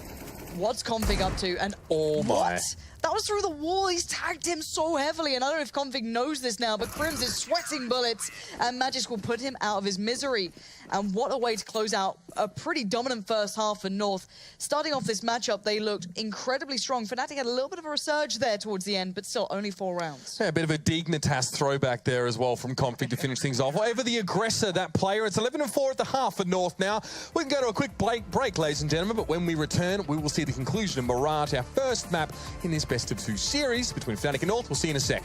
What's Config up to? And oh my. What? That was through the wall. He's tagged him so heavily, and I don't know if Config knows this now, but Crims is sweating bullets, and Magis will put him out of his misery. And what a way to close out a pretty dominant first half for North. Starting off this matchup, they looked incredibly strong. Fnatic had a little bit of a resurge there towards the end, but still only 4 rounds. Yeah, a bit of a Dignitas throwback there as well from Config to finish things off. Whatever the aggressor, that player, it's 11-4 at the half for North now. We can go to a quick break, ladies and gentlemen, but when we return, we will see the conclusion of Mirage, our first map in this best-of-2 series between Fnatic and North. We'll see you in a sec.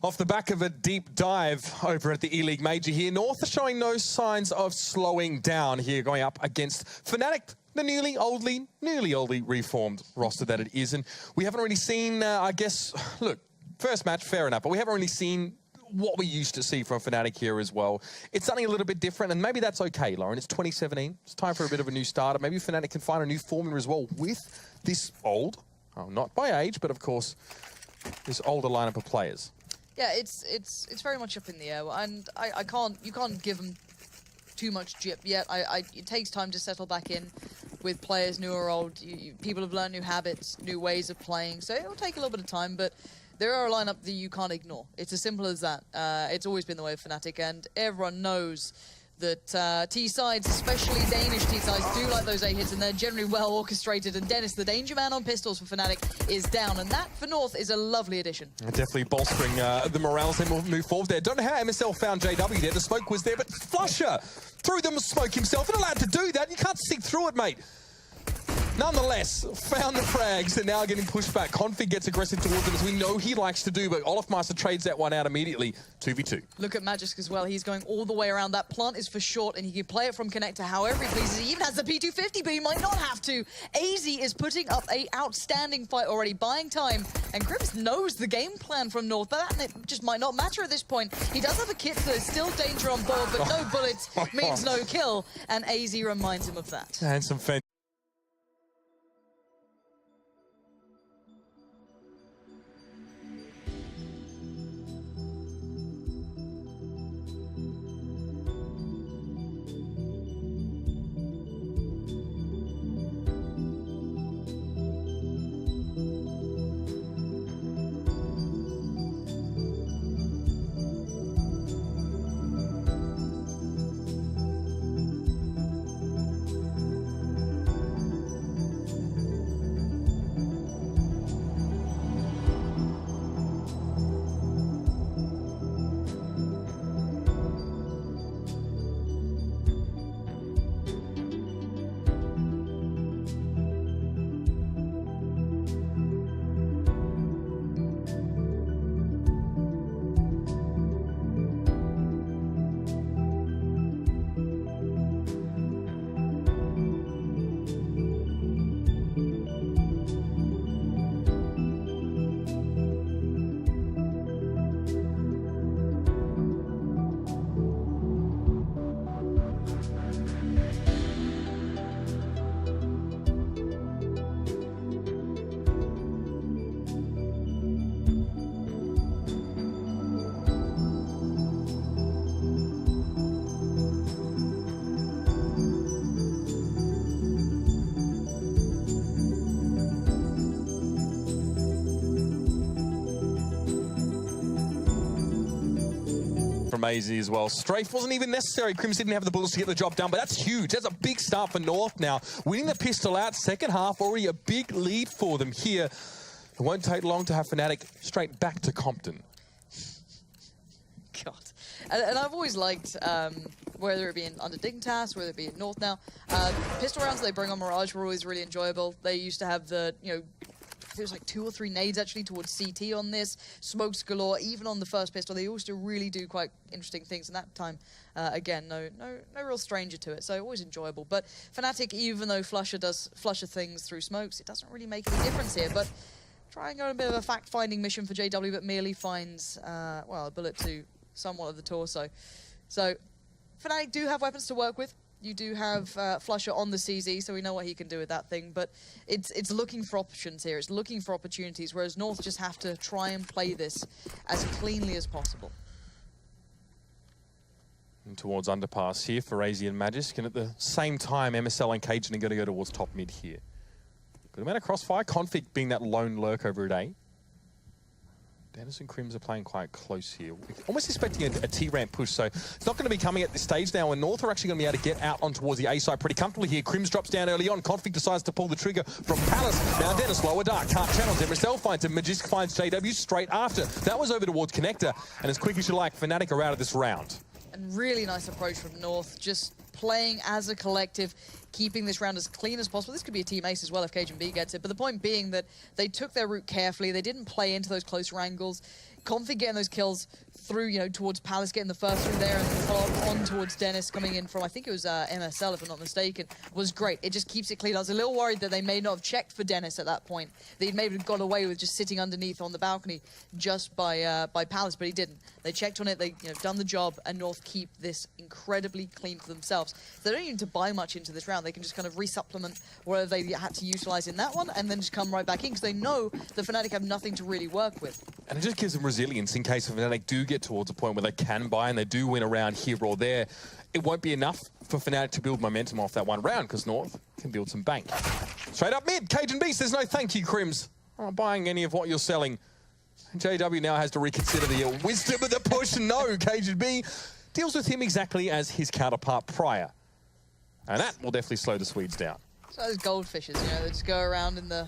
Off the back of a deep dive over at the E-League Major here, North are showing no signs of slowing down here, going up against Fnatic, the newly oldly reformed roster that it is. And we haven't really seen, I guess, look, first match, fair enough, but we haven't really seen what we used to see from Fnatic here as well. It's something a little bit different, and maybe that's okay, Lauren. It's 2017. It's time for a bit of a new starter. Maybe Fnatic can find a new formula as well with this old, not by age, but of course, this older lineup of players. Yeah, it's very much up in the air, and you can't give them too much jip yet. It takes time to settle back in with players, new or old. People have learned new habits, new ways of playing, so it'll take a little bit of time, but there are a lineup that you can't ignore. It's as simple as that. It's always been the way of Fnatic, and everyone knows that T-sides, especially Danish T-sides, do like those A hits, and they're generally well orchestrated. And Dennis, the danger man on pistols for Fnatic, is down, and that for North is a lovely addition. Definitely bolstering the morale as they move forward there. Don't know how MSL found JW there. The smoke was there, but Flusher threw them smoke himself. Not allowed to do that. You can't stick through it, mate. Nonetheless, found the frags and now getting pushed back. Config gets aggressive towards them, as we know he likes to do, but Olafmeister trades that one out immediately. 2v2. Look at Magisk as well. He's going all the way around. That plant is for short, and he can play it from connector however he pleases. He even has the P250, but he might not have to. AZ is putting up an outstanding fight already, buying time, and Crims knows the game plan from North, but that just might not matter at this point. He does have a kit, so there's still danger on board, but no bullets means no kill, and AZ reminds him of that. And some fantastic. From AZ as well. Strafe wasn't even necessary. Crims didn't have the bullets to get the job done, but that's huge. That's a big start for North now. Winning the pistol out, second half, already a big lead for them here. It won't take long to have Fnatic straight back to Compton. God. And I've always liked, whether it be in under Dignitas, whether it be in North now, pistol rounds they bring on Mirage were always really enjoyable. They used to have the, there was like 2 or 3 nades actually towards CT on this, smokes galore, even on the first pistol. They used to really do quite interesting things, and that time, again, no real stranger to it, so always enjoyable. But Fnatic, even though Flusher does Flusher things through smokes, it doesn't really make any difference here, but try and go on a bit of a fact-finding mission for JW, but merely finds, well, a bullet to somewhat of the torso. So, Fnatic do have weapons to work with. You do have Flusher on the CZ, so we know what he can do with that thing, but it's looking for options here. It's looking for opportunities, whereas North just have to try and play this as cleanly as possible. And towards underpass here for AZ and Magisk, and at the same time, MSL and Cajun are going to go towards top mid here. Good amount of crossfire. Config being that lone lurk over at A. Dennis and Crims are playing quite close here. Almost expecting a T-ramp push, so it's not going to be coming at this stage now, and North are actually going to be able to get out on towards the A side pretty comfortably here. Crims drops down early on. Config decides to pull the trigger from Palace. Now Dennis, lower dark, can't channels. MSL finds him. Magisk finds JW straight after. That was over towards Connector, and as quick as you like, Fnatic are out of this round. And really nice approach from North, just playing as a collective, keeping this round as clean as possible. This could be a team ace as well if Cajun B gets it, but the point being that they took their route carefully. They didn't play into those closer angles. Config getting those kills through, towards Palace, getting the first through there, and then follow up on towards Dennis coming in from, I think it was MSL, if I'm not mistaken, was great. It just keeps it clean. I was a little worried that they may not have checked for Dennis at that point. That he'd maybe got away with just sitting underneath on the balcony just by Palace, but he didn't. They checked on it, they done the job, and North keep this incredibly clean for themselves. They don't need to buy much into this round. They can just kind of resupplement whatever they had to utilize in that one, and then just come right back in, because they know the Fnatic have nothing to really work with. And it just gives them resilience in case Fnatic do get towards a point where they can buy and they do win a round here or there. It won't be enough for Fnatic to build momentum off that one round, because North can build some bank. Straight up mid, Cajun Beast, there's no thank you, Crims. I'm not buying any of what you're selling. JW now has to reconsider the wisdom of the push. No, KGB deals with him exactly as his counterpart prior. And that will definitely slow the Swedes down. So those goldfishes, you know, they just go around in the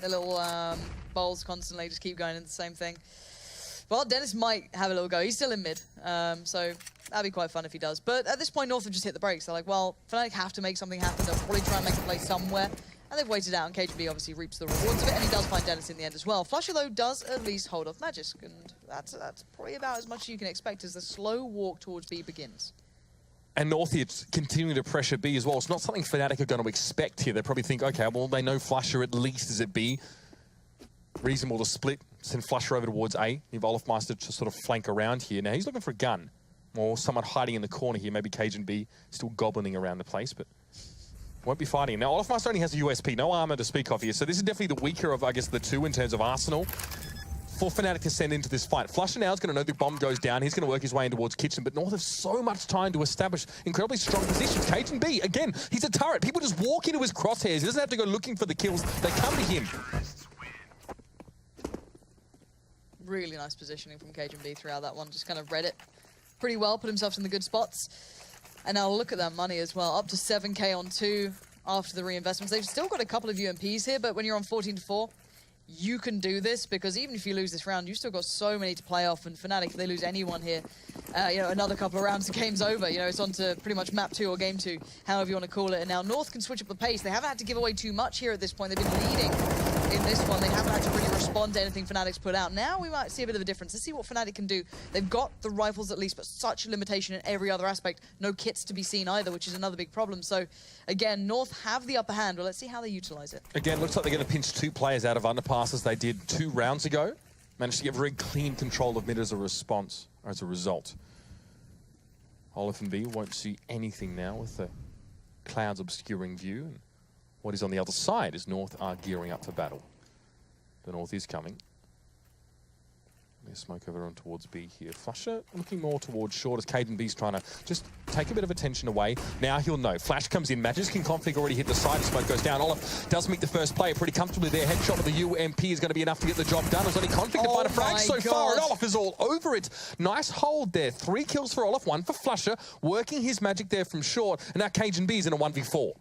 little bowls constantly, just keep going into the same thing. Well, Dennis might have a little go. He's still in mid, so that'd be quite fun if he does. But at this point, North have just hit the brakes. They're like, well, Fnatic have to make something happen. They'll probably try and make a play somewhere. And they've waited out, and KGB obviously reaps the rewards of it, and he does find Dennis in the end as well. Flusher, though, does at least hold off Magisk, and that's probably about as much as you can expect as the slow walk towards B begins. And North here continuing to pressure B as well. It's not something Fnatic are going to expect here. They probably think, okay, well, they know Flusher at least is at B. Reasonable to split, send Flusher over towards A. Leave Olofmeister to sort of flank around here. Now, he's looking for a gun, or someone hiding in the corner here. Maybe Cage and B still goblining around the place, but won't be fighting. Now, Olofmeister only has a USP, no armor to speak of here. So this is definitely the weaker of, I guess, the two in terms of arsenal for Fnatic to send into this fight. Flusher now is going to know the bomb goes down. He's going to work his way in towards Kitchen, but North have so much time to establish incredibly strong positions. Cage and B, again, he's a turret. People just walk into his crosshairs. He doesn't have to go looking for the kills. They come to him. Really nice positioning from Cage and B throughout that one. Just kind of read it pretty well, put himself in the good spots. And now look at that money as well. Up to 7K on 2 after the reinvestments. They've still got a couple of UMPs here, but when you're on 14-4, you can do this, because even if you lose this round, you've still got so many to play off. And Fnatic, if they lose anyone here, you know, another couple of rounds, the game's over. You know, it's on to pretty much map 2 or game 2, however you want to call it. And now North can switch up the pace. They haven't had to give away too much here at this point. They've been leading in this one. They haven't had to really respond to anything Fnatic's put out. Now we might see a bit of a difference. Let's see what Fnatic can do. They've got the rifles at least, but such a limitation in every other aspect. No kits to be seen either, which is another big problem. So again, North have the upper hand. Well, let's see how they utilize it. Again, looks like they're going to pinch 2 players out of Underpass as they did 2 rounds ago. Managed to get very clean control of mid as a response, or as a result. Olaf and B won't see anything now with the clouds obscuring view. And what is on the other side is North are gearing up for battle. The North is coming. There's smoke over on towards B here. Flusher looking more towards short as Caden B's trying to just take a bit of attention away. Now he'll know. Flash comes in. Magisk can config already hit the side. Smoke goes down. Olaf does meet the first player pretty comfortably there. Headshot with the UMP is going to be enough to get the job done. It was only config to find a frag so far, and Olaf is all over it. Nice hold there. 3 kills for Olaf, 1 for Flusher. Working his magic there from short. And now Cajun B is in a 1v4.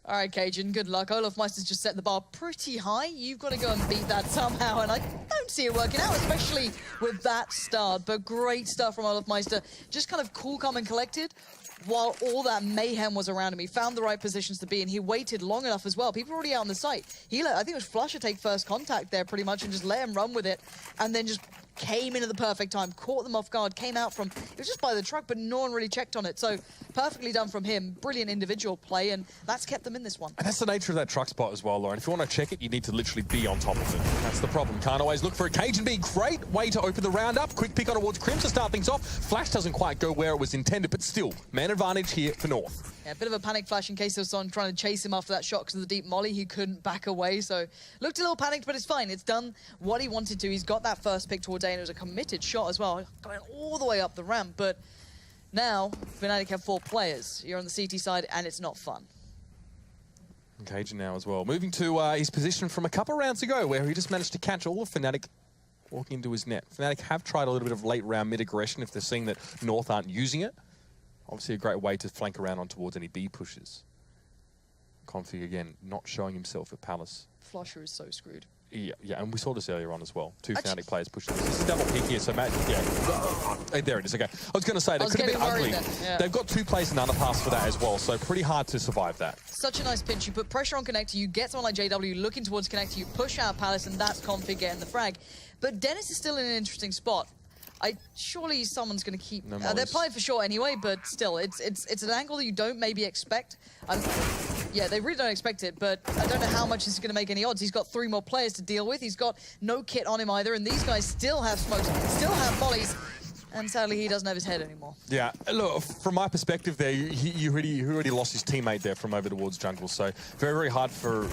All right, Cajun, good luck. Olofmeister's just set the bar pretty high. You've got to go and beat that somehow, and I don't see it working out, especially with that start. But great stuff from Olofmeister. Just kind of cool, calm, and collected while all that mayhem was around him. He found the right positions to be, and he waited long enough as well. People were already out on the site. He let, I think it was Flusher take first contact there pretty much and just let him run with it, and then just came in at the perfect time, caught them off guard, came out from, it was just by the truck, but no one really checked on it. So perfectly done from him. Brilliant individual play, and that's kept them in this one. And that's the nature of that truck spot as well, Lauren. If you want to check it, you need to literally be on top of it. That's the problem. Can't always look for a Cajun B. Great way to open the round up. Quick pick on towards Crim to start things off. Flash doesn't quite go where it was intended, but still, man advantage here for North. Yeah, a bit of a panic flash in case there was someone trying to chase him after that shot because of the deep molly. He couldn't back away, so looked a little panicked, but it's fine. It's done what he wanted to. He's got that first pick towards A, and it was a committed shot as well, going all the way up the ramp. But now, Fnatic have 4 players. You're on the CT side, and it's not fun. Cajun now as well. Moving to his position from a couple rounds ago, where he just managed to catch all of Fnatic walking into his net. Fnatic have tried a little bit of late round mid-aggression if they're seeing that North aren't using it. Obviously a great way to flank around on towards any B pushes. Config again, not showing himself at Palace. Flusher is so screwed. Yeah, and we saw this earlier on as well. 2 Fnatic players pushing this. This is double pick here, so Matt, yeah. There it is, okay. I was going to say, that could have been ugly. Yeah. They've got 2 players in underpass for that as well, so pretty hard to survive that. Such a nice pinch. You put pressure on Connector, you get someone like JW looking towards Connector, you push out Palace, and that's Config getting the frag. But Dennis is still in an interesting spot. Surely someone's going to keep... they're playing for sure anyway, but still, it's an angle that you don't maybe expect. Yeah, they really don't expect it, but I don't know how much this is going to make any odds. He's got 3 more players to deal with. He's got no kit on him either, and these guys still have smokes, still have mollies, and sadly he doesn't have his head anymore. Yeah, look, from my perspective there, he already lost his teammate there from over towards jungle, so very, very hard for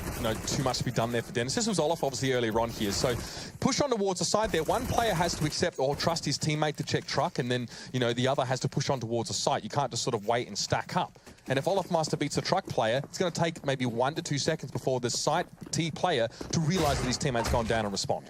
too much to be done there for Dennis. This was Olaf obviously earlier on here, so push on towards the side there. One player has to accept or trust his teammate to check truck, and then the other has to push on towards the site. You can't just sort of wait and stack up. And if Olofmeister beats a truck player, it's going to take maybe 1 to 2 seconds before the site T player to realize that his teammate's gone down and respond.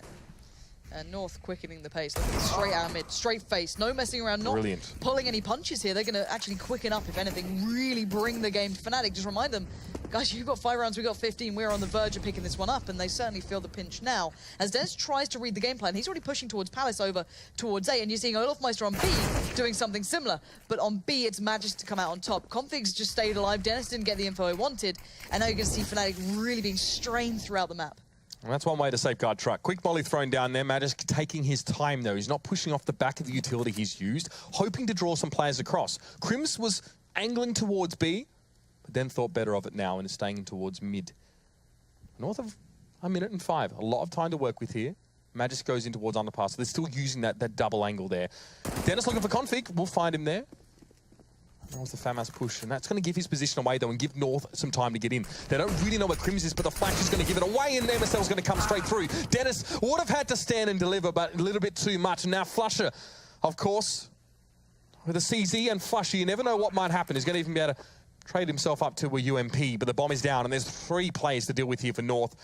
And North quickening the pace. Look, straight out mid, straight face, no messing around, not pulling any punches here. They're going to actually quicken up, if anything, really bring the game to Fnatic. Just remind them, guys, you've got 5 rounds, we've got 15. We're on the verge of picking this one up, and they certainly feel the pinch now. As Dennis tries to read the game plan, he's already pushing towards Palace over towards A, and you're seeing Olofmeister on B doing something similar. But on B, it's Magic to come out on top. Configs just stayed alive. Dennis didn't get the info he wanted, and now you're going to see Fnatic really being strained throughout the map. And that's one way to safeguard truck. Quick volley thrown down there. Magic taking his time, though. He's not pushing off the back of the utility he's used, hoping to draw some players across. Crims was angling towards B, but then thought better of it now and is staying towards mid. North of 1 minute and 5. A lot of time to work with here. Magic goes in towards underpass. So they're still using that double angle there. Dennis looking for config. We'll find him there. That was the FAMAS push, and that's going to give his position away, though, and give North some time to get in. They don't really know where Crims is, but the flash is going to give it away, and MSL's going to come straight through. Dennis would have had to stand and deliver, but a little bit too much. And now Flusher, of course, with a CZ and Flusher, you never know what might happen. He's going to even be able to trade himself up to a UMP, but the bomb is down, and there's 3 players to deal with here for North.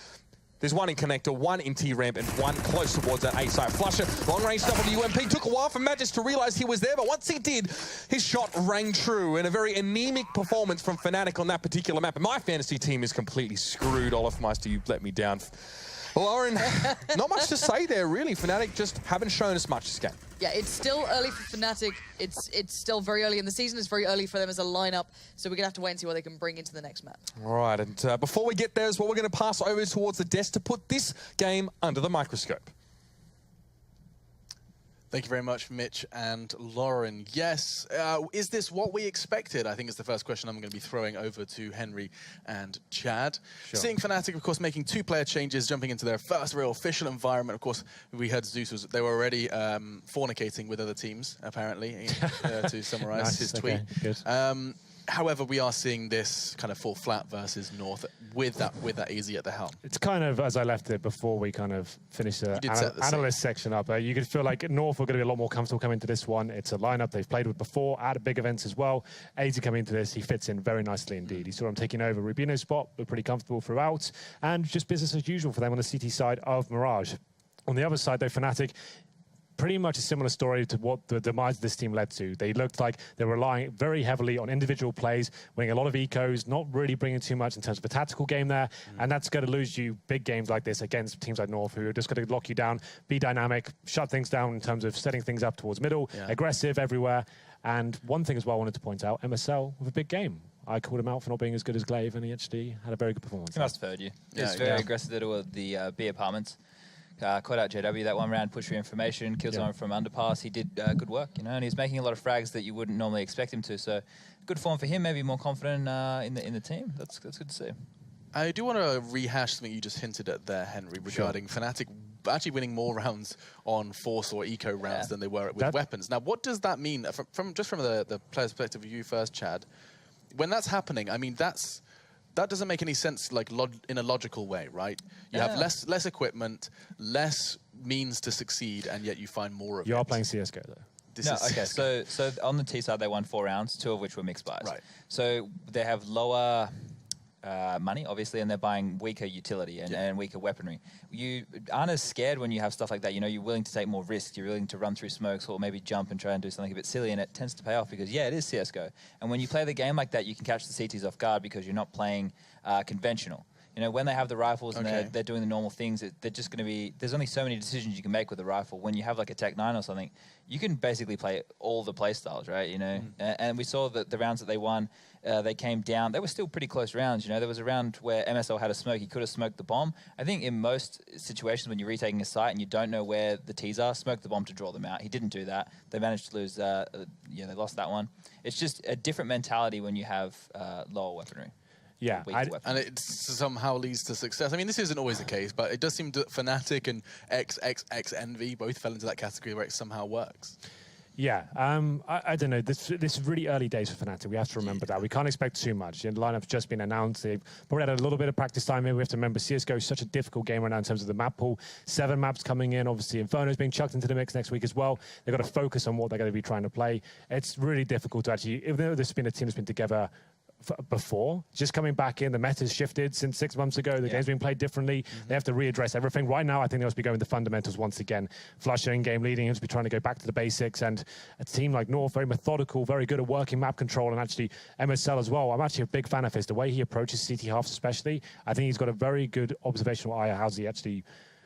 There's 1 in connector, 1 in T-ramp, and 1 close towards that A side. Flusher, long-range stuff on the UMP. Took a while for Magic to realize he was there, but once he did, his shot rang true. And a very anemic performance from Fnatic on that particular map. And my fantasy team is completely screwed. Olofmeister, you've let me down. Lauren, not much to say there, really. Fnatic just haven't shown us much this game. Yeah, it's still early for Fnatic. It's still very early in the season. It's very early for them as a lineup. So we're going to have to wait and see what they can bring into the next map. All right, and before we get there as well, we're going to pass over towards the desk to put this game under the microscope. Thank you very much, Mitch and Lauren. Yes, is this what we expected? I think is the first question I'm going to be throwing over to Henry and Chad. Sure. Seeing Fnatic, of course, making 2 player changes, jumping into their first real official environment. Of course, we heard Zeus they were already fornicating with other teams, apparently, to summarize his tweet. Okay, good. However, we are seeing this kind of fall flat versus North with that easy at the helm. It's kind of as I left it before we kind of finished the analyst section up. You could feel like North were going to be a lot more comfortable coming into this one. It's a lineup they've played with before at big events as well. AZ coming into this, he fits in very nicely indeed. He saw him taking over Rubino's spot, but pretty comfortable throughout, and just business as usual for them on the CT side of Mirage. On the other side, though, Fnatic, pretty much a similar story to what the demise of this team led to. They looked like they were relying very heavily on individual plays, winning a lot of ecos, not really bringing too much in terms of a tactical game there, and that's going to lose you big games like this against teams like North, who are just going to lock you down, be dynamic, shut things down in terms of setting things up towards middle, aggressive everywhere. And one thing as well I wanted to point out, MSL with a big game. I called him out for not being as good as Glaive, and he actually had a very good performance. He must have heard you. He was very aggressive at the B apartments. Caught out JW that one round, pushed for information, killed someone from underpass. He did good work, you know, and he's making a lot of frags that you wouldn't normally expect him to. So good form for him, maybe more confident in the team. That's good to see. I do want to rehash something you just hinted at there, Henry, regarding Fnatic actually winning more rounds on Force or Eco rounds than they were with weapons. Now, what does that mean? From the player's perspective of you first, Chad, when that's happening, I mean, that doesn't make any sense, like in a logical way, right? You have less equipment, less means to succeed, and yet you find more of it. You are playing CSGO, though. Okay, so on the T side, they won 4 rounds, 2 of which were mixed buys. Right. So they have lower money, obviously, and they're buying weaker utility and weaker weaponry. You aren't as scared when you have stuff like that. You know, you're willing to take more risks. You're willing to run through smokes or maybe jump and try and do something a bit silly, and it tends to pay off because, it is CSGO. And when you play the game like that, you can catch the CTs off guard because you're not playing conventional. You know, when they have the rifles and they're doing the normal things, they're just going to be... There's only so many decisions you can make with a rifle. When you have like a Tech 9 or something, you can basically play all the play styles, right? You know, and we saw that the rounds that they won, they came down. They were still pretty close rounds, you know. There was a round where MSL had a smoke. He could have smoked the bomb. I think in most situations when you're retaking a site and you don't know where the T's are, smoke the bomb to draw them out. He didn't do that. They managed to lose... they lost that one. It's just a different mentality when you have lower weaponry. Yeah, and it somehow leads to success. I mean, this isn't always the case, but it does seem that Fnatic and XXX Envy both fell into that category where it somehow works. Yeah, I don't know. This is really early days for Fnatic. We have to remember that. We can't expect too much. The lineup's just been announced. They've probably had a little bit of practice time here. We have to remember CSGO is such a difficult game right now in terms of the map pool. 7 maps coming in. Obviously, Inferno's being chucked into the mix next week as well. They've got to focus on what they're going to be trying to play. It's really difficult to actually, even though this has been a team that's been together before. Just coming back in, the meta's shifted since 6 months ago. The game's been played differently. They have to readdress everything. Right now, I think they must be going with the fundamentals once again. Flusher in game leading, him to be trying to go back to the basics. And a team like North, very methodical, very good at working map control, and actually MSL as well. I'm actually a big fan of his. The way he approaches CT halves especially, I think he's got a very good observational eye how he actually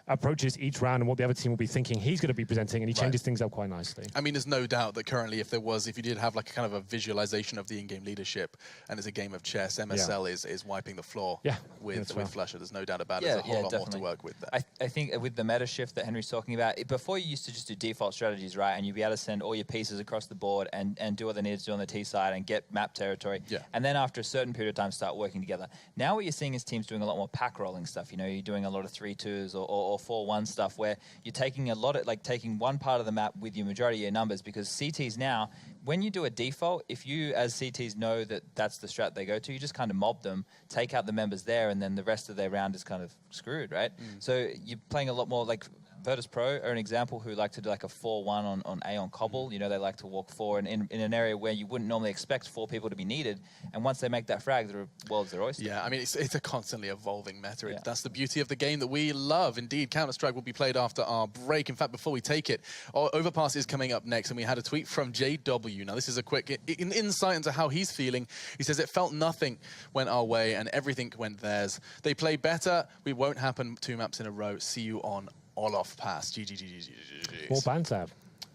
approaches each round and what the other team will be thinking he's going to be presenting, and he changes things up quite nicely. I mean, there's no doubt that currently if you did have like a kind of a visualization of the in-game leadership and it's a game of chess, MSL is wiping the floor with Flusher. There's no doubt about it. There's a whole lot more to work with there. I think with the meta shift that Henry's talking about, before you used to just do default strategies, right? And you'd be able to send all your pieces across the board and do what they need to do on the T side and get map territory. And then after a certain period of time, start working together. Now what you're seeing is teams doing a lot more pack rolling stuff. You know, you're doing a lot of 3-2s or 4-1 stuff where you're taking a lot of, like taking one part of the map with your majority of your numbers, because CTs now, when you do a default, if you as CTs know that that's the strat they go to, you just kind of mob them, take out the members there, and then the rest of their round is kind of screwed, right? So you're playing a lot more like Virtus Pro are an example who like to do like a 4-1 on A on Cobble. You know, they like to walk 4 in an area where you wouldn't normally expect 4 people to be needed. And once they make that frag, the world's their oyster. Yeah, I mean, it's a constantly evolving meta. That's the beauty of the game that we love. Indeed, Counter-Strike will be played after our break. In fact, before we take it, Overpass is coming up next, and we had a tweet from JW. Now, this is a quick insight into how he's feeling. He says, it felt nothing went our way, and everything went theirs. They play better. We won't happen 2 maps in a row. See you on Overpass. GG. More banter.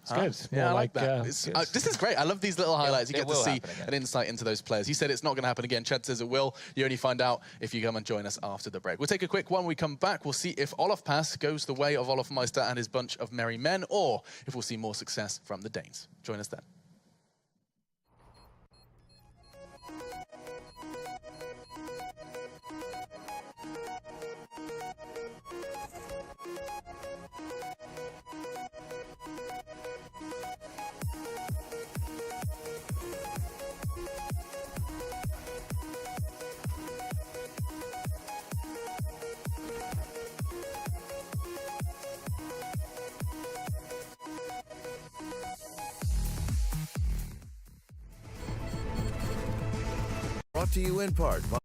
It's good. Yeah, more I like that. This is great. I love these little highlights. You get to see an insight into those players. He said it's not going to happen again. Chad says it will. You only find out if you come and join us after the break. We'll take a quick one. When we come back, we'll see if Overpass goes the way of Olofmeister and his bunch of merry men, or if we'll see more success from the Danes. Join us then. Brought to you in part by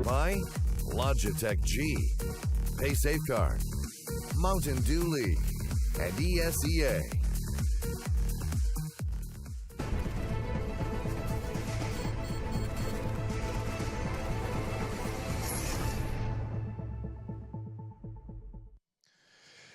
by Logitech G, Pay Safeguard, Mountain Dew League, and ESEA.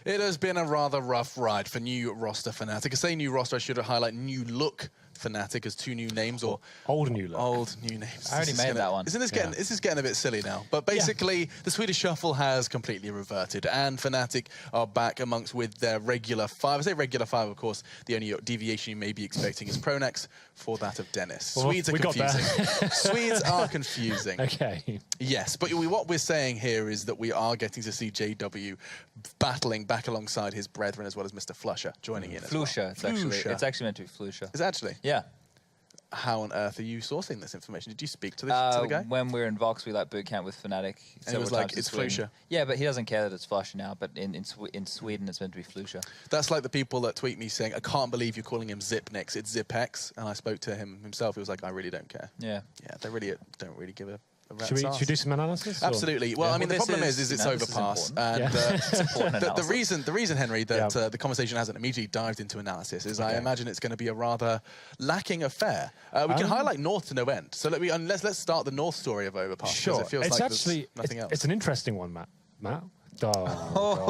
It has been a rather rough ride for new roster Fnatic. I say new roster, I should highlight new look Fnatic as 2 new names, or old new look. Old new names. I already made that one. Isn't this getting this is getting a bit silly now? But basically, the Swedish Shuffle has completely reverted, and Fnatic are back amongst with their regular 5. I say regular 5, of course. The only deviation you may be expecting is Pronex for that of Dennis. Well, Swedes are confusing. Swedes are confusing. Okay. Yes, but what we're saying here is that we are getting to see JW battling back alongside his brethren, as well as Mr. Flusher joining in. Flusher, it's actually meant to be Flusher. Is it actually? Yeah. How on earth are you sourcing this information? Did you speak to the guy? When we were in Vox, we like boot camp with Fnatic. And it was like, it's Flusher. Yeah, but he doesn't care that it's Flusher now, but in Sweden, it's meant to be Flusher. That's like the people that tweet me saying, I can't believe you're calling him Zipnix, it's Zipex. And I spoke to him himself, he was like, I really don't care. Yeah. Yeah, they really don't really give a Should we do some analysis? Absolutely. Well, I mean, the problem is it's Overpass, and the reason, Henry, that the conversation hasn't immediately dived into analysis is I imagine it's going to be a rather lacking affair. We can highlight North to no end. So let's start the North story of Overpass. Sure. It feels it's like actually there's nothing else. It's an interesting one, Matt. Oh,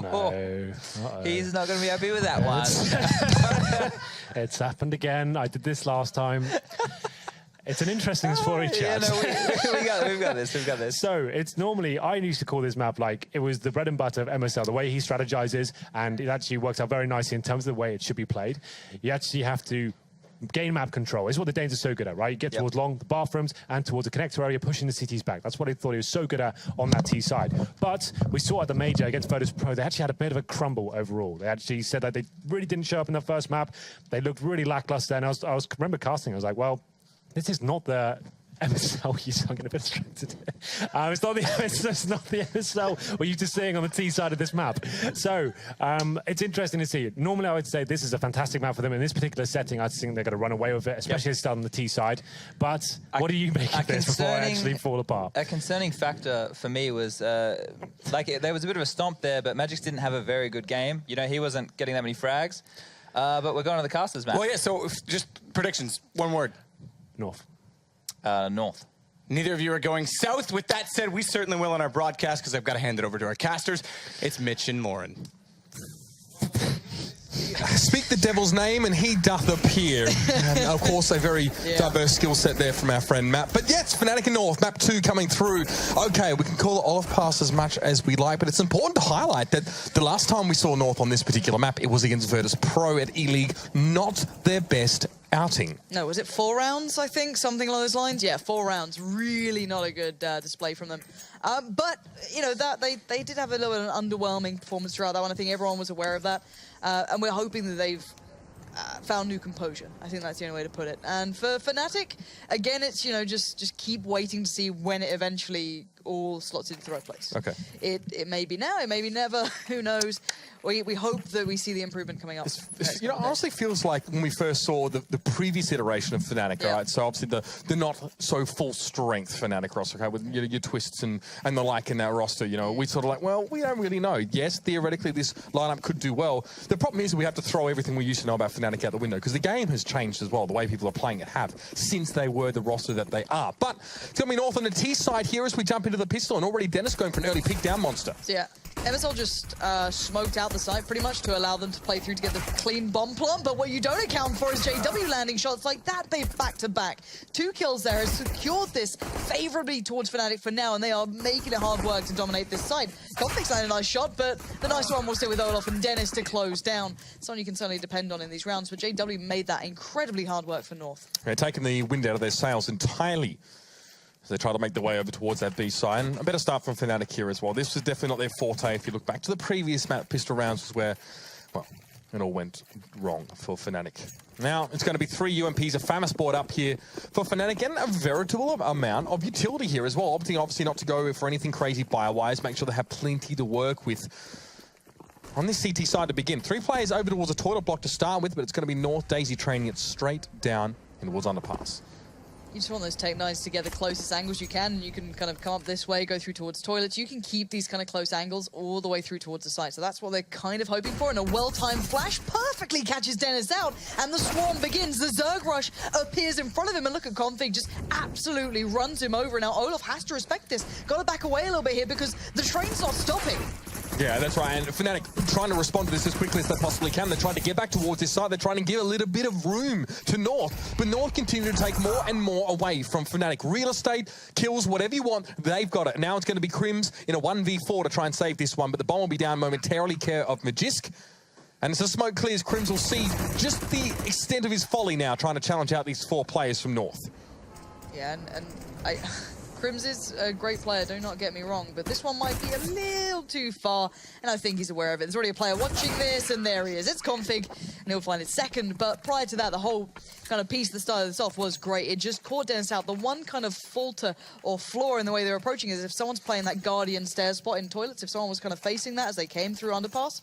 no. He's not going to be happy with that one. It's happened again. I did this last time. It's an interesting story, chat. Yeah, no, we've got this. So it's normally, I used to call this map like, it was the bread and butter of MSL, the way he strategizes, and it actually works out very nicely in terms of the way it should be played. You actually have to gain map control. It's what the Danes are so good at, right? You get towards long, the bathrooms, and towards the connector area, pushing the cities back. That's what I thought he was so good at on that T side. But we saw at the major against Virtus Pro, they actually had a bit of a crumble overall. They actually said that they really didn't show up in the first map. They looked really lackluster, and I remember casting, I was like, well, this is not the MSL you're talking a bit distracted. It's not the MSL what you're just seeing on the T side of this map. So it's interesting to see. Normally, I would say this is a fantastic map for them. In this particular setting, I think they're going to run away with it, especially as they start on the T side. But what do you make of this before I actually fall apart? A concerning factor for me was, there was a bit of a stomp there, but Magix didn't have a very good game. You know, he wasn't getting that many frags. But we're going to the casters map. Well, yeah, so just predictions. One word. North. North. Neither of you are going south. With that said, we certainly will on our broadcast because I've got to hand it over to our casters. It's Mitch and Lauren. Speak the devil's name and he doth appear. And of course, a very diverse skill set there from our friend Matt. But yes, Fnatic and North, map 2 coming through. Okay, we can call it Overpass as much as we like, but it's important to highlight that the last time we saw North on this particular map, it was against Virtus Pro at E-League. Not their best outing. No, was it 4 rounds, I think? Something along those lines? Yeah, 4 rounds. Really not a good display from them. But, you know, that they did have a little bit of an underwhelming performance throughout that one. I think everyone was aware of that. And we're hoping that they've found new composure. I think that's the only way to put it. And for Fnatic, again, it's, you know, just keep waiting to see when it eventually all slots into the right place. Okay. It may be now, it may be never, who knows. We hope that we see the improvement coming up. You know, honestly feels like when we first saw the previous iteration of Fnatic, right? So obviously the not so full strength Fnatic roster, okay, with your twists and the like in that roster, you know, we sort of like, well, we don't really know. Yes, theoretically this lineup could do well. The problem is we have to throw everything we used to know about Fnatic out the window because the game has changed as well. The way people are playing it have since they were the roster that they are. But it's going to be North on the T side here as we jump into the pistol, and already Dennis going for an early pick down monster. So yeah, MSL just smoked out the site pretty much to allow them to play through to get the clean bomb plump, but what you don't account for is JW landing shots like that back to back. 2 kills there has secured this favorably towards Fnatic for now, and they are making it hard work to dominate this site. Conflict's landed a nice shot, but the nice one will stay with Olaf and Dennis to close down. Someone you can certainly depend on in these rounds, but JW made that incredibly hard work for North. They're taking the wind out of their sails entirely as they try to make their way over towards that B side. And a better start from Fnatic here as well. This was definitely not their forte. If you look back to the previous pistol rounds, was where, well, it all went wrong for Fnatic. Now, it's going to be 3 UMPs, a famous board up here for Fnatic, and a veritable amount of utility here as well. Obviously not to go for anything crazy buy-wise. Make sure they have plenty to work with. On this CT side to begin, 3 players over towards a toilet block to start with, but it's going to be North Daisy training it straight down in towards Underpass. You just want those Tech 9s to get the closest angles you can, and you can kind of come up this way, go through towards toilets. You can keep these kind of close angles all the way through towards the site. So that's what they're kind of hoping for, and a well-timed flash perfectly catches Dennis out, and the swarm begins. The Zerg rush appears in front of him, and look at Config just absolutely runs him over. Now Olaf has to respect this. Got to back away a little bit here because the train's not stopping. Yeah, that's right. And Fnatic trying to respond to this as quickly as they possibly can. They're trying to get back towards this side. They're trying to give a little bit of room to North. But North continue to take more and more away from Fnatic. Real estate, kills, whatever you want, they've got it. Now it's going to be Crims in a 1v4 to try and save this one. But the bomb will be down momentarily, care of Magisk. And as the smoke clears, Crims will see just the extent of his folly now, trying to challenge out these 4 players from North. Yeah, and Crims is a great player, do not get me wrong, but this one might be a little too far, and I think he's aware of it. There's already a player watching this, and there he is. It's Config, and he'll find it second, but prior to that, the whole kind of piece that started this off was great. It just caught Dennis out. The one kind of falter or flaw in the way they're approaching is if someone's playing that Guardian stairs spot in toilets, if someone was kind of facing that as they came through Underpass,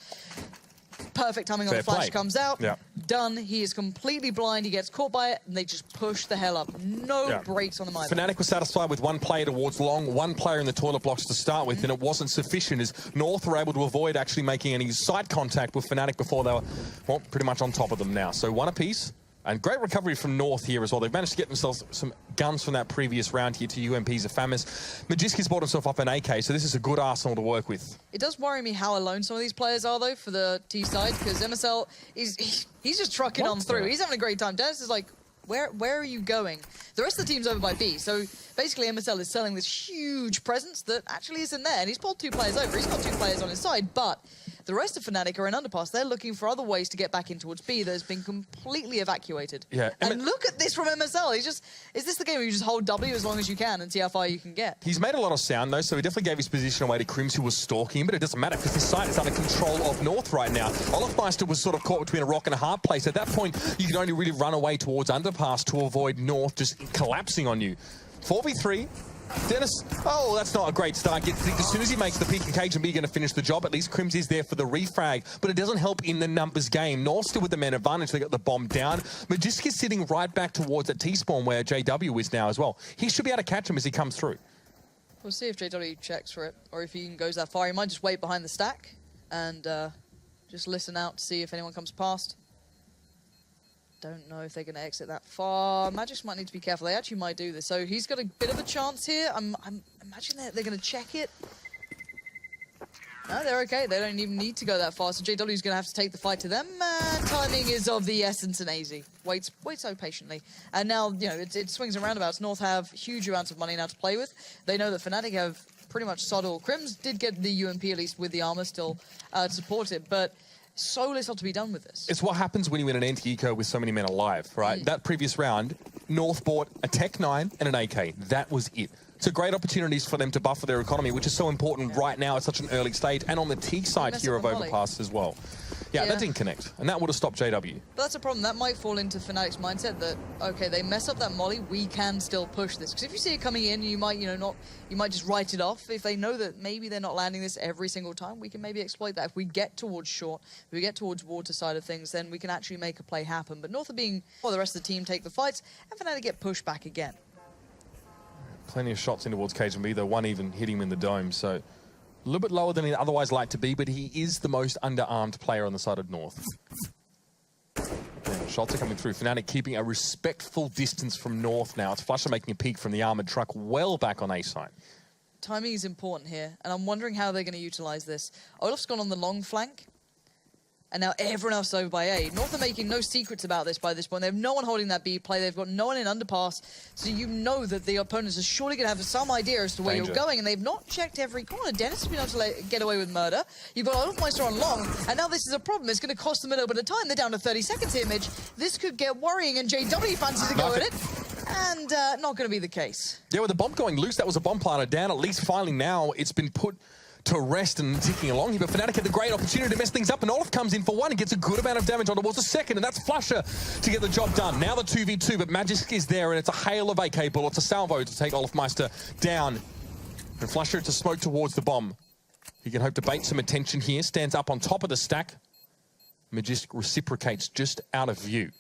perfect timing on the flash comes out. Yeah. Done. He is completely blind. He gets caught by it, and they just push the hell up. No brakes on the Myth. Fnatic was satisfied with one player towards long, one player in the toilet blocks to start with, and it wasn't sufficient as North were able to avoid actually making any side contact with Fnatic before they were, well, pretty much on top of them now. So one apiece. And great recovery from North here as well. They've managed to get themselves some guns from that previous round here to UMP's Afamis. Magisk has bought himself up an AK, so this is a good arsenal to work with. It does worry me how alone some of these players are, though, for the T side, because MSL, he's just trucking on through. He's having a great time. Dennis is like, where are you going? The rest of the team's over by B, so basically MSL is selling this huge presence that actually isn't there, and he's pulled 2 players over. He's got 2 players on his side, but the rest of Fnatic are in Underpass. They're looking for other ways to get back in towards B that has been completely evacuated. Yeah. And look at this from MSL. He's just, is this the game where you just hold W as long as you can and see how far you can get? He's made a lot of sound, though, so he definitely gave his position away to Crims, who was stalking him, but it doesn't matter because this site is under control of North right now. Olafmeister was sort of caught between a rock and a hard place. At that point, you can only really run away towards Underpass to avoid North just collapsing on you. 4v3. Dennis, oh, that's not a great start. As soon as he makes the peak and Cage and B going to finish the job, at least Crims is there for the refrag, but it doesn't help in the numbers game. North still with the man advantage. They got the bomb down. Magisk is sitting right back towards that T-spawn where JW is now as well. He should be able to catch him as he comes through. We'll see if JW checks for it, or if he even goes that far. He might just wait behind the stack and just listen out to see if anyone comes past. Don't know if they're going to exit that far. Magisk might need to be careful. They actually might do this. So he's got a bit of a chance here. I'm imagining they're going to check it. No, they're okay. They don't even need to go that far. So JW is going to have to take the fight to them. Timing is of the essence and easy. Waits so patiently. And now, you know, it swings and roundabouts. North have huge amounts of money now to play with. They know that Fnatic have pretty much soddle. Crims did get the UMP at least with the armor still to support it, but so little to be done with this. It's what happens when you win an anti-eco with so many men alive, right? That previous round, North bought a Tech 9 and an AK. That was it. So great opportunities for them to buffer their economy, which is so important right now at such an early stage, and on the T side here of Overpass as well. Yeah, that didn't connect, and that would have stopped JW. But that's a problem. That might fall into Fnatic's mindset that, okay, they mess up that molly, we can still push this. Because if you see it coming in, you might, you might just write it off. If they know that maybe they're not landing this every single time, we can maybe exploit that. If we get towards short, if we get towards water side of things, then we can actually make a play happen. But North are being, well, the rest of the team take the fights, and Fnatic get pushed back again. Plenty of shots in towards Cage and B, though one even hit him in the dome, so a little bit lower than he'd otherwise like to be, but he is the most underarmed player on the side of North. Shots are coming through. Fnatic keeping a respectful distance from North now. It's Flusher making a peek from the armored truck well back on A side. Timing is important here, and I'm wondering how they're going to utilize this. Olaf's gone on the long flank, and now everyone else is over by A. North are making no secrets about this by this point. They have no one holding that B play. They've got no one in Underpass. So you know that the opponents are surely going to have some idea as to where you're going. And they've not checked every corner. Dennis has been able to get away with murder. You've got Olafmeister on long. And now this is a problem. It's going to cost them a little bit of time. They're down to 30 seconds here, Midge. This could get worrying. And JW fancies to go at it. And not going to be the case. Yeah, with the bomb going loose, that was a bomb planter down. At least finally now it's been put to rest and ticking along here, but Fnatic had the great opportunity to mess things up, and Olaf comes in for one and gets a good amount of damage on towards the second, and that's Flusher to get the job done. Now the 2v2, but Magisk is there, and it's a hail of AK bullets, a salvo to take Olafmeister down. And Flusher to smoke towards the bomb. He can hope to bait some attention here, stands up on top of the stack. Magisk reciprocates just out of view.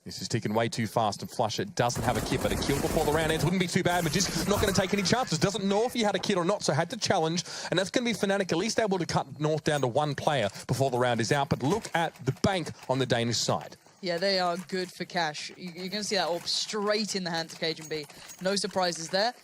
This is ticking way too fast, and Flusher doesn't have a kit, but a kill before the round ends wouldn't be too bad. Magisk not going to take any chances. Doesn't know if he had a kit or not, so had to challenge, and that's going to be Fnatic at least able to cut North down to one player before the round is out. But look at the bank on the Danish side. Yeah, they are good for cash. You're going to see that AWP straight in the hands of CageNB. No surprises there.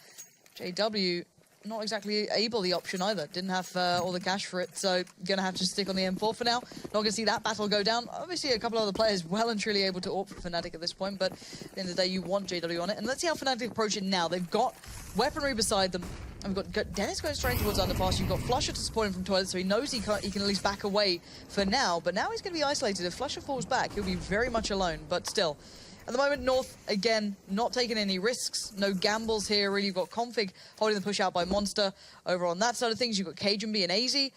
JW, not exactly able the option either. Didn't have all the cash for it, so going to have to stick on the M4 for now. Not going to see that battle go down. Obviously, a couple of other players well and truly able to AWP for Fnatic at this point, but at the end of the day, you want JW on it. And let's see how Fnatic approach it now. They've got weaponry beside them. And we've got Dennis going straight towards Underpass. You've got Flusher to support him from Toilet, so he knows he can at least back away for now. But now he's going to be isolated. If Flusher falls back, he'll be very much alone. But still, at the moment, North, again, not taking any risks. No gambles here, really. You've got Config holding the push out by Monster. Over on that side of things, you've got CageNB and AZ.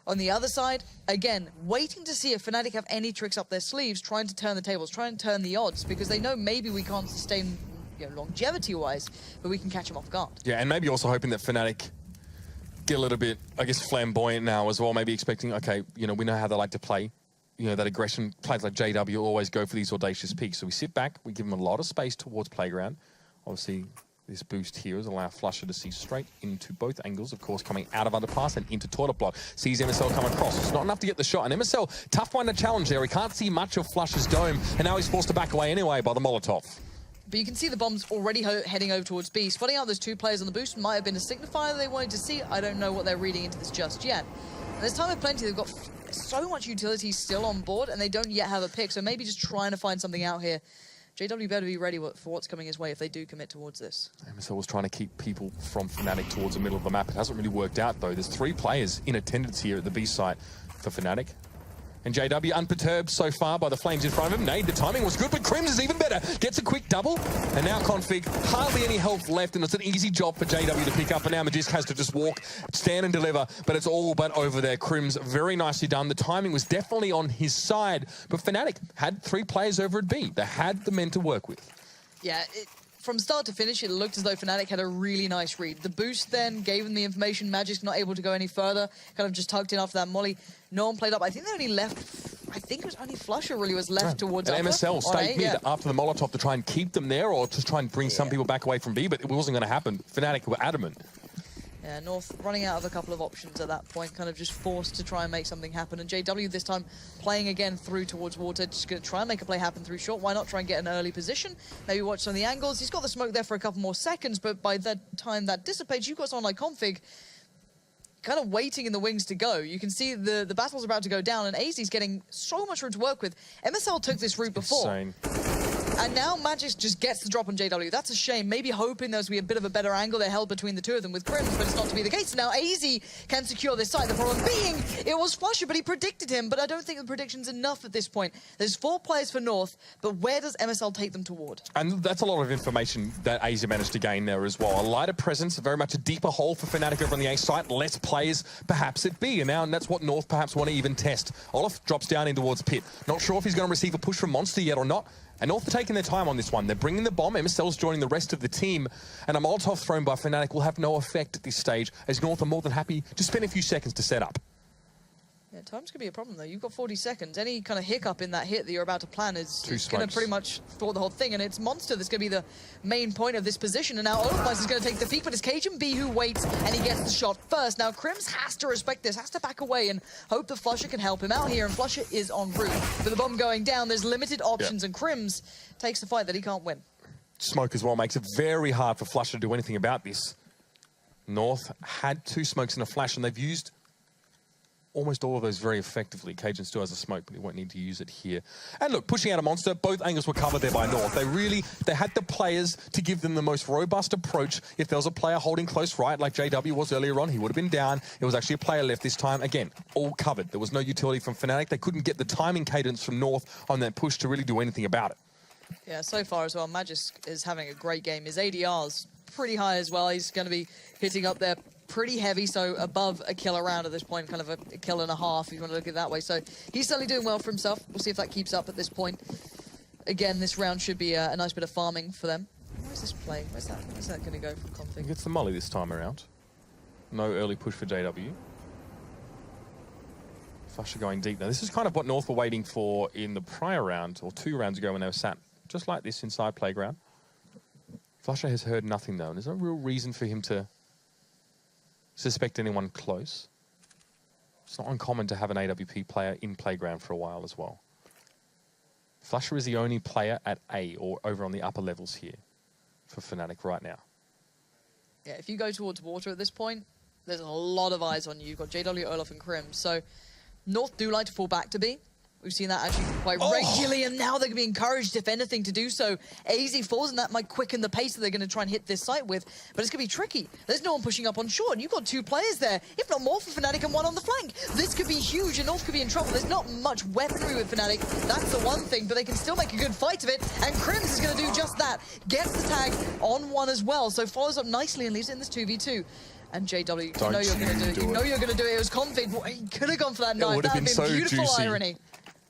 On the other side, again, waiting to see if Fnatic have any tricks up their sleeves, trying to turn the tables, trying to turn the odds, because they know maybe we can't sustain, you know, longevity-wise, but we can catch them off guard. Yeah, and maybe also hoping that Fnatic get a little bit, I guess, flamboyant now as well. Maybe expecting, okay, you know, we know how they like to play. You know, that aggression, players like JW always go for these audacious peaks. So we sit back, we give them a lot of space towards Playground. Obviously, this boost here is allow Flusher to see straight into both angles, of course, coming out of Underpass and into Toilet Block. Sees MSL come across. It's not enough to get the shot. And MSL, tough one to challenge there. He can't see much of Flusher's dome, and now he's forced to back away anyway by the Molotov. But you can see the bombs already heading over towards B. Spotting out those two players on the boost might have been a signifier they wanted to see. I don't know what they're reading into this just yet. And there's time of plenty. They've got so much utility still on board, and they don't yet have a pick. So maybe just trying to find something out here. JW better be ready for what's coming his way if they do commit towards this. MSL was trying to keep people from Fnatic towards the middle of the map. It hasn't really worked out, though. There's 3 players in attendance here at the B site for Fnatic. And JW unperturbed so far by the flames in front of him. Nade, the timing was good, but Crims is even better. Gets a quick double, and now Config, hardly any health left, and it's an easy job for JW to pick up, and now Magisk has to just walk, stand and deliver, but it's all but over there. Crims, very nicely done. The timing was definitely on his side, but Fnatic had 3 players over at B. They had the men to work with. Yeah, from start to finish, it looked as though Fnatic had a really nice read. The boost then gave them the information. Magisk not able to go any further, kind of just tucked in after that molly. No one played up. I think they only left, I think it was only Flusher really was left towards and MSL stayed mid after the Molotov to try and keep them there, or to try and bring some people back away from B, but it wasn't going to happen. Fnatic were adamant. Yeah, North running out of a couple of options at that point, kind of just forced to try and make something happen. And JW this time playing again through towards water, just going to try and make a play happen through short. Why not try and get an early position? Maybe watch some of the angles. He's got the smoke there for a couple more seconds, but by the time that dissipates, you've got someone like Config kind of waiting in the wings to go. You can see the battle's about to go down, and AZ's getting so much room to work with. MSL took this route before. Insane. And now Magisk just gets the drop on JW. That's a shame. Maybe hoping there was be a bit of a better angle they held between the two of them with Crims, but it's not to be the case. Now AZ can secure this side. The problem being, it was Flusher, but he predicted him. But I don't think the prediction's enough at this point. There's 4 players for North, but where does MSL take them toward? And that's a lot of information that AZ managed to gain there as well. A lighter presence, very much a deeper hole for Fnatic over on the A site. Less players, perhaps at B. And now that's what North perhaps want to even test. Olaf drops down in towards Pit. Not sure if he's going to receive a push from Monster yet or not. And North are taking their time on this one. They're bringing the bomb. MSL's joining the rest of the team. And a Molotov thrown by Fnatic will have no effect at this stage, as North are more than happy to spend a few seconds to set up. Yeah, time's going to be a problem, though. You've got 40 seconds. Any kind of hiccup in that hit that you're about to plan is going to pretty much thwart the whole thing. And it's Monster that's going to be the main point of this position. And now Overpass is going to take the peak, but it's CageNB who waits, and he gets the shot first. Now, Crims has to respect this, has to back away and hope that Flusher can help him out here. And Flusher is en route. With the bomb going down, there's limited options, and Crims takes the fight that he can't win. Smoke as well makes it very hard for Flusher to do anything about this. North had 2 smokes and a flash, and they've used almost all of those very effectively. Cajun still has a smoke, but he won't need to use it here. And look, pushing out a Monster, both angles were covered there by North. They had the players to give them the most robust approach. If there was a player holding close right, like JW was earlier on, he would have been down. It was actually a player left this time. Again, all covered. There was no utility from Fnatic. They couldn't get the timing cadence from North on that push to really do anything about it. Yeah, so far as well, Magisk is having a great game. His ADR's pretty high as well. He's going to be hitting up there pretty heavy, so above a kill around at this point, kind of a kill and a half, if you want to look at it that way. So he's certainly doing well for himself. We'll see if that keeps up at this point. Again, this round should be a nice bit of farming for them. Where's this play? Where's that going to go for Config? He gets the molly this time around. No early push for JW. Flusher going deep. Now, this is kind of what North were waiting for in the prior round, or 2 rounds ago when they were sat just like this inside playground. Flusher has heard nothing, though, and there's no real reason for him to suspect anyone close. It's not uncommon to have an AWP player in playground for a while as well. Flusher is the only player at A or over on the upper levels here for Fnatic right now. Yeah, if you go towards water at this point, there's a lot of eyes on you. You've got JW, Olaf, and Krim. So North do like to fall back to B. We've seen that actually quite regularly, and now they're going to be encouraged, if anything, to do so. AZ falls, and that might quicken the pace that they're going to try and hit this site with, but it's going to be tricky. There's no one pushing up on short, and you've got 2 players there, if not more for Fnatic, and 1 on the flank. This could be huge, and North could be in trouble. There's not much weaponry with Fnatic. That's the one thing, but they can still make a good fight of it, and Krims is going to do just that. Gets the tag on 1 as well, so follows up nicely and leaves it in this 2v2. And JW, you know you're going to do it. You know you're going to do it. It was config. He could have gone for that knife. That would have been beautiful irony.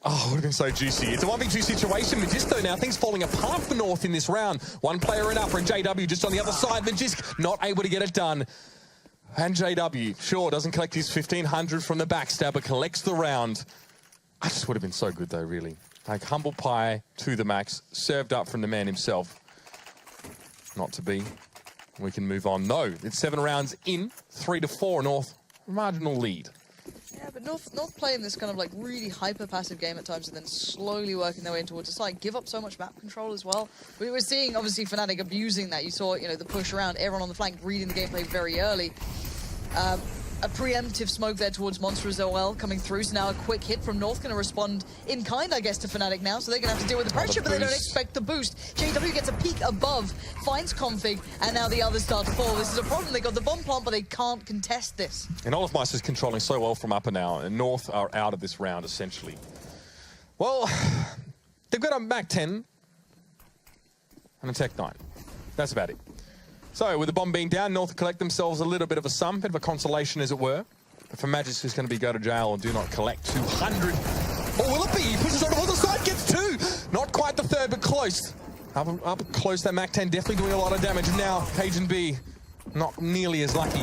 Oh, it would have been so juicy. It's a 1v2 situation. Magisk, though, now things falling apart for North in this round. 1 player in upper, and JW just on the other side. Magisk not able to get it done. And JW, sure, doesn't collect his 1,500 from the backstab, but collects the round. I just would have been so good, though, really. Like, humble pie to the max, served up from the man himself. Not to be. We can move on. No, it's 7 rounds in, 3-4 North. Marginal lead. Yeah, but North playing this kind of like really hyper-passive game at times and then slowly working their way in towards the side, give up so much map control as well. We were seeing, obviously, Fnatic abusing that. You saw, you know, the push around, everyone on the flank reading the gameplay very early. A preemptive smoke there towards Monster as well coming through, so now a quick hit from North going to respond in kind, I guess, to Fnatic now, so they're going to have to deal with the pressure, but they don't expect the boost. JW gets a peek above, finds config, and now the others start to fall. This is a problem. They got the bomb plant, but they can't contest this. And Olaf is controlling so well from upper now, and North are out of this round, essentially. Well, they've got a Mac 10 and a Tech 9. That's about it. So, with the bomb being down, North collect themselves a little bit of a sum, bit of a consolation, as it were. But for Magisk, who's going to be go to jail or do not collect 200. Or will it be? He pushes on the other side, gets 2. Not quite the 3rd, but close. Up close, that Mac 10 definitely doing a lot of damage. And now, Cajun B, not nearly as lucky.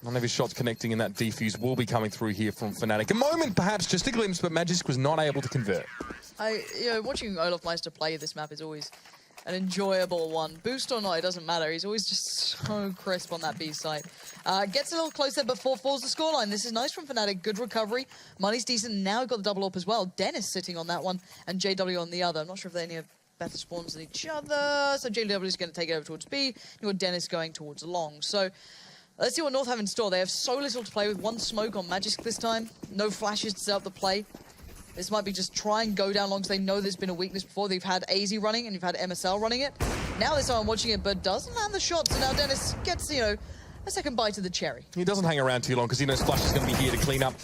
None of his shots connecting, and that defuse will be coming through here from Fnatic. A moment, perhaps, just a glimpse, but Magisk was not able to convert. Watching Olaf Meister play this map is always an enjoyable one. Boost or not, it doesn't matter. He's always just so crisp on that B side. Gets a little closer before falls the scoreline. This is nice from Fnatic. Good recovery. Money's decent. Now got the double up as well. Dennis sitting on that one and JW on the other. I'm not sure if they any have better spawns than each other. So JW is going to take it over towards B. You've got Dennis going towards long. So let's see what North have in store. They have so little to play with. 1 smoke on Magisk this time. No flashes to set up the play. This might be just try and go down long because they know there's been a weakness before. They've had AZ running and you've had MSL running it. Now there's someone watching it but doesn't land the shots. So now Dennis gets, a second bite of the cherry. He doesn't hang around too long because he knows Flush is going to be here to clean up.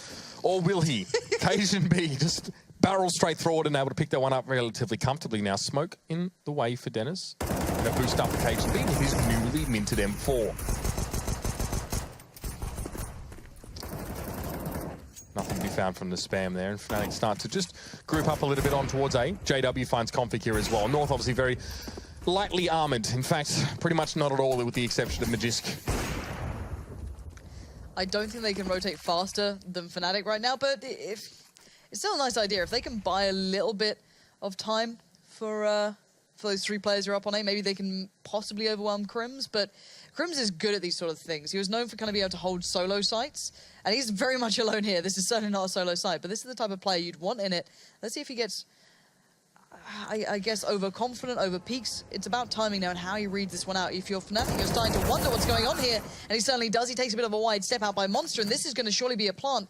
Or will he? Cajun B just barrels straight forward and able to pick that one up relatively comfortably. Now smoke in the way for Dennis. And a boost up for Cajun B with his newly minted M4. Nothing to be found from the spam there, and Fnatic start to just group up a little bit on towards A. JW finds config here as well. North obviously very lightly armored. In fact, pretty much not at all with the exception of Magisk. I don't think they can rotate faster than Fnatic right now, but it's still a nice idea. If they can buy a little bit of time for those 3 players who are up on A, maybe they can possibly overwhelm Krims, but Krims is good at these sort of things. He was known for kind of being able to hold solo sites, and he's very much alone here. This is certainly not a solo site, but this is the type of player you'd want in it. Let's see if he gets, I guess, overconfident, over peaks. It's about timing now and how he reads this one out. If you're Fnatic, you're starting to wonder what's going on here, and he certainly does. He takes a bit of a wide step out by Monster, and this is going to surely be a plant.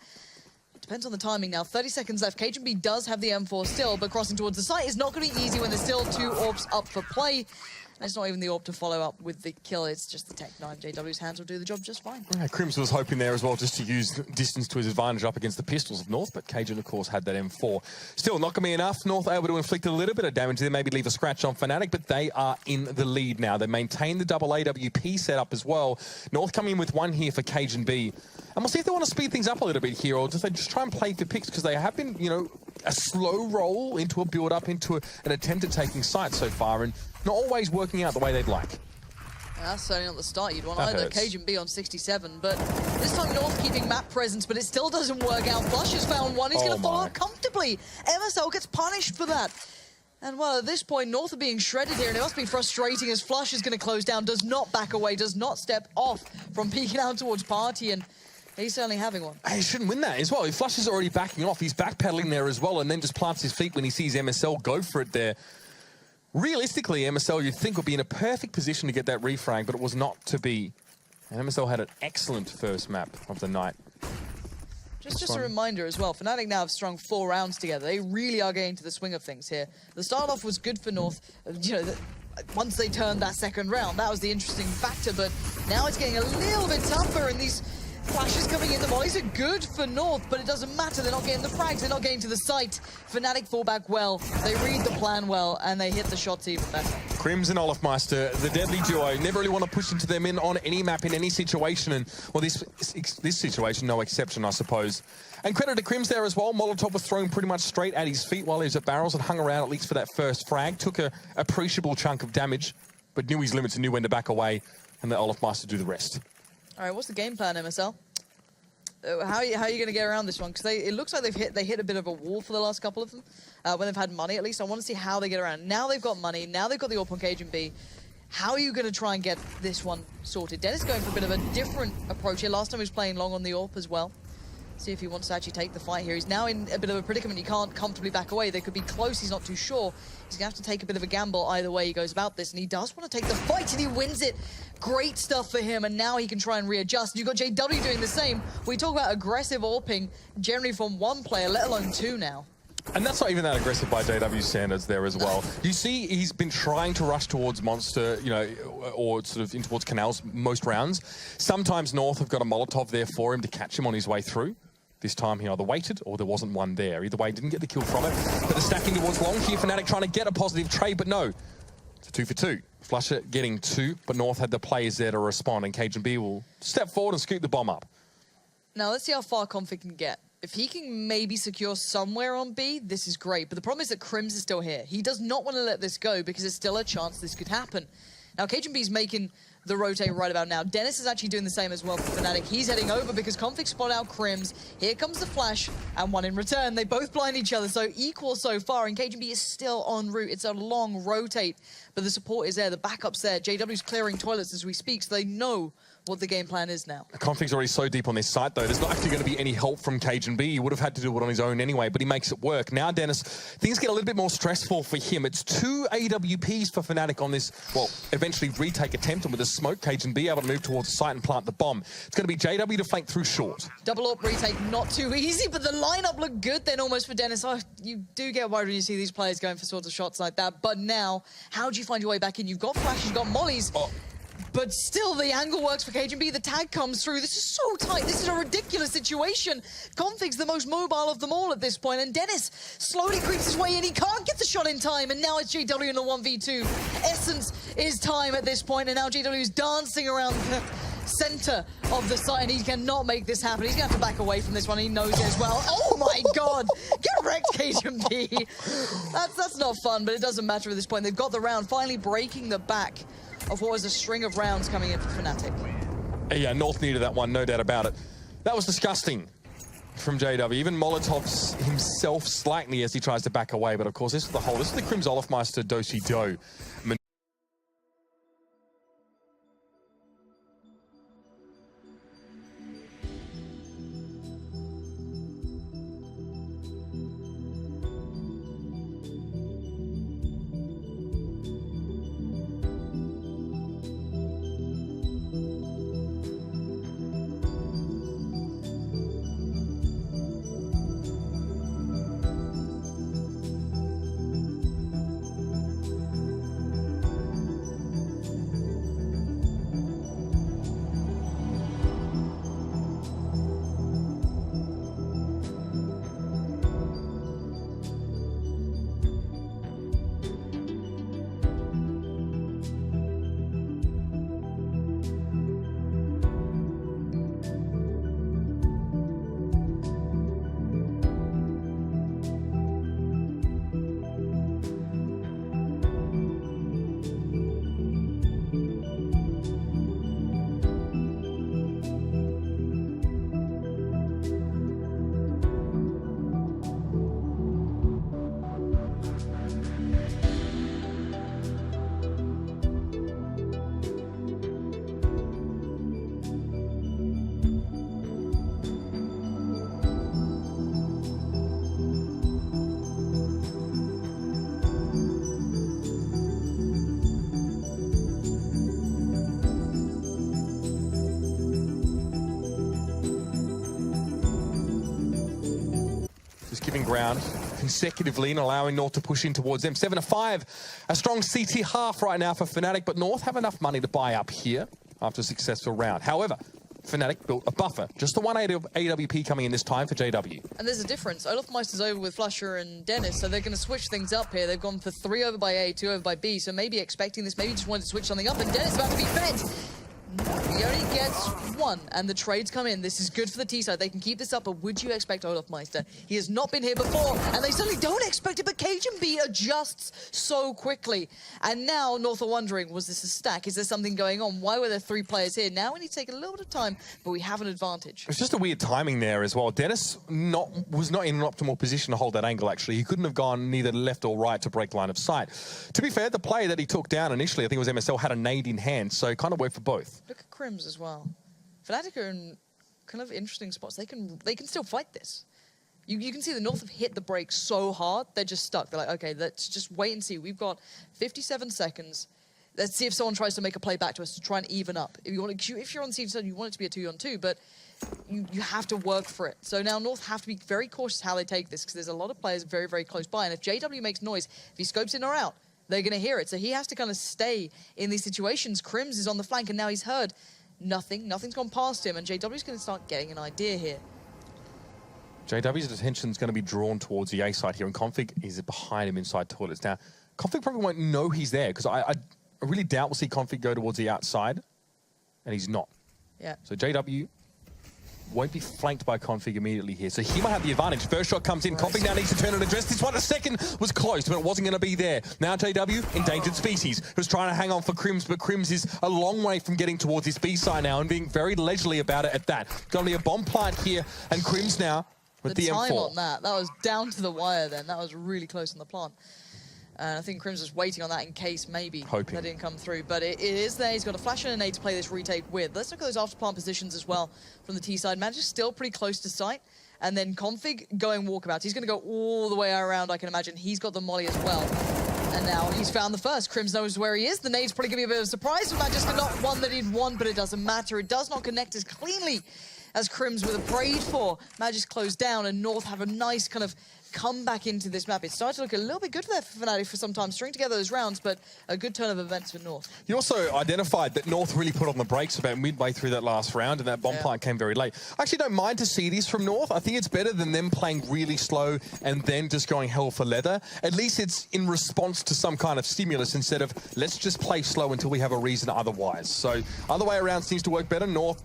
Depends on the timing now. 30 seconds left. Cajun B does have the M4 still, but crossing towards the site is not going to be easy when there's still 2 orbs up for play. And it's not even the orb to follow up with the kill. It's just the Tech 9. JW's hands will do the job just fine. Yeah, Krims was hoping there as well just to use distance to his advantage up against the pistols of North, but Cajun, of course, had that M4. Still, not going to be enough. North able to inflict a little bit of damage there, maybe leave a scratch on Fnatic, but they are in the lead now. They maintain the double AWP setup as well. North coming in with 1 here for Cajun B. And we'll see if they want to speed things up a little bit here, or just they just try and play for picks, because they have been, a slow roll into a build-up, into an attempt at taking sight so far, and not always working out the way they'd like. That's certainly not the start you'd want That either. hurts. Cajun B on 67, but this time North keeping map presence, but it still doesn't work out. Flush has found 1. He's going to follow up comfortably. MSL gets punished for that. And well, at this point, North are being shredded here, and it must be frustrating as Flush is going to close down, does not back away, does not step off from peeking out towards Party, and he's certainly having one. He shouldn't win that as well. If Flush is already backing off, he's backpedaling there as well, and then just plants his feet when he sees MSL go for it there. Realistically, MSL, you'd think, would be in a perfect position to get that refrag, but it was not to be. And MSL had an excellent first map of the night. Just a reminder as well, Fnatic now have strung 4 rounds together. They really are getting to the swing of things here. The start off was good for North. You know, once they turned that second round, that was the interesting factor, but now it's getting a little bit tougher, and these flashes coming in, the mollies are good for North, but it doesn't matter. They're not getting the frags, they're not getting to the site. Fnatic fall back well, they read the plan well, and they hit the shots even better. Crims and Olofmeister, the deadly duo, never really want to push into them in on any map in any situation, and well, this situation, no exception, I suppose. And credit to Crims there as well. Molotov was thrown pretty much straight at his feet while he was at barrels and hung around at least for that first frag. Took a appreciable chunk of damage, but knew his limits and knew when to back away, and let Olofmeister do the rest. All right, what's the game plan, MSL? How are you going to get around this one? Because it looks like they hit a bit of a wall for the last couple of them, when they've had money at least. I want to see how they get around. Now they've got money, now they've got the AWP on Cajun B. How are you going to try and get this one sorted? Dennis going for a bit of a different approach here. Last time he was playing long on the AWP as well. See if he wants to actually take the fight here. He's now in a bit of a predicament. He can't comfortably back away. They could be close. He's not too sure. He's going to have to take a bit of a gamble either way he goes about this. And he does want to take the fight, and he wins it. Great stuff for him. And now he can try and readjust. You've got JW doing the same. We talk about aggressive AWPing generally from one player, let alone 2 now. And that's not even that aggressive by JW standards there as well. You see he's been trying to rush towards Monster, you know, or sort of in towards Canals most rounds. Sometimes North have got a Molotov there for him to catch him on his way through. This time he either waited or there wasn't one there. Either way, he didn't get the kill from it. But the stacking towards long here, Fnatic trying to get a positive trade, but no. It's a 2 for 2. Flusher getting 2, but North had the players there to respond, and Cajun B will step forward and scoop the bomb up. Now let's see how far Config can get. If he can maybe secure somewhere on B, this is great. But the problem is that Crims is still here. He does not want to let this go because there's still a chance this could happen. Now Cajun B's making the rotate right about now. Dennis is actually doing the same as well for Fnatic. He's heading over because Config spot out Crims. Here comes the flash, and one in return. They both blind each other, so equal so far, and Cajun B is still en route. It's a long rotate, but the support is there, the backup's there. JW's clearing toilets as we speak, so they know what the game plan is now. Config's already so deep on this site, though. There's not actually going to be any help from Cajun B. He would have had to do it on his own anyway, but he makes it work. Now, Dennis, things get a little bit more stressful for him. It's 2 AWPs for Fnatic on this, well, eventually retake attempt, and with the smoke, Cajun B able to move towards the site and plant the bomb. It's going to be JW to flank through short. Double AWP retake, not too easy, but the lineup looked good then almost for Dennis. Oh, you do get worried when you see these players going for sorts of shots like that, but now, how do you find your way back in? You've got flashes, you've got mollies. But still, the angle works for Cajun B. The tag comes through. This is so tight. This is a ridiculous situation. Config's the most mobile of them all at this point, and Dennis slowly creeps his way in. He can't get the shot in time, and now it's JW in the 1v2. Essence is time at this point, and now JW is dancing around the center of the site, and he cannot make this happen. He's going to have to back away from this one. He knows it as well. Oh my God! Get wrecked, Cajun B. That's not fun, but it doesn't matter at this point. They've got the round, finally breaking the back of what was a string of rounds coming in for Fnatic. Yeah, North needed that one, no doubt about it. That was disgusting from JW. Even Molotov's himself slightly as he tries to back away, but of course this is the Crims Olofmeister do-si-do. giving ground consecutively and allowing North to push in towards them. 7-5, a strong CT half right now for Fnatic, but North have enough money to buy up here after a successful round. However, Fnatic built a buffer. Just the one AWP coming in this time for JW. And there's a difference. Olofmeister's over with Flusher and Dennis, so they're going to switch things up here. They've gone for 3 over by A, 2 over by B, so maybe expecting this, maybe just wanted to switch something up, and Dennis about to be fed. He only gets 1, and the trades come in. This is good for the T side. They can keep this up, but would you expect Olofmeister? He has not been here before, and they certainly don't expect it, but Cajun B adjusts so quickly. And now North are wondering, was this a stack? Is there something going on? Why were there 3 players here? Now we need to take a little bit of time, but we have an advantage. It's just a weird timing there as well. Dennis was not in an optimal position to hold that angle, actually. He couldn't have gone neither left or right to break line of sight. To be fair, the player that he took down initially, I think it was MSL, had a nade in hand, so it kind of worked for both. Look at Crims as well. Fnatic are in kind of interesting spots. They can still fight this. You can see the North have hit the brakes so hard, they're just stuck. They're like, okay, let's just wait and see. We've got 57 seconds. Let's see if someone tries to make a play back to us to try and even up. If you're on CT7, you want it to be a 2-on-2, but you have to work for it. So now North have to be very cautious how they take this, because there's a lot of players very, very close by. And if JW makes noise, if he scopes in or out, they're going to hear it. So he has to kind of stay in these situations. Crims is on the flank, and now he's heard nothing. Nothing's gone past him, and JW's going to start getting an idea here. JW's attention is going to be drawn towards the A side here, and Config is behind him inside toilets. Now, Config probably won't know he's there, because I really doubt we'll see Config go towards the outside, and he's not. Yeah. So JW won't be flanked by Config immediately here, so he might have the advantage. First shot comes in, Config now needs to turn and address this one. The second was close, but it wasn't going to be there. Now JW, endangered species, who's trying to hang on for Crims, but Crims is a long way from getting towards his B side now and being very leisurely about it at that. Going to be a bomb plant here, and Crims now with the time M4. on that was down to the wire then. That was really close on the plant. And I think Crims was waiting on that in case maybe Hoping. that didn't come through. But it is there. He's got a flash and a nade to play this retake with. Let's look at those after plant positions as well from the T side. Match is still pretty close to sight. And then Config going walkabouts. He's going to go all the way around, I can imagine. He's got the molly as well. And now he's found the first. Crims knows where he is. The nade's probably going to be a bit of a surprise. But just not one that he'd want, but it doesn't matter. It does not connect as cleanly as Crims would have prayed for. Magic's closed down, and North have a nice kind of come back into this map. It's starting to look a little bit good for Fnatic for some time, string together those rounds, but a good turn of events for North. You also identified that North really put on the brakes about midway through that last round, and that bomb plant came very late. I actually don't mind to see this from North. I think it's better than them playing really slow and then just going hell for leather. At least it's in response to some kind of stimulus instead of let's just play slow until we have a reason otherwise. So other way around seems to work better. North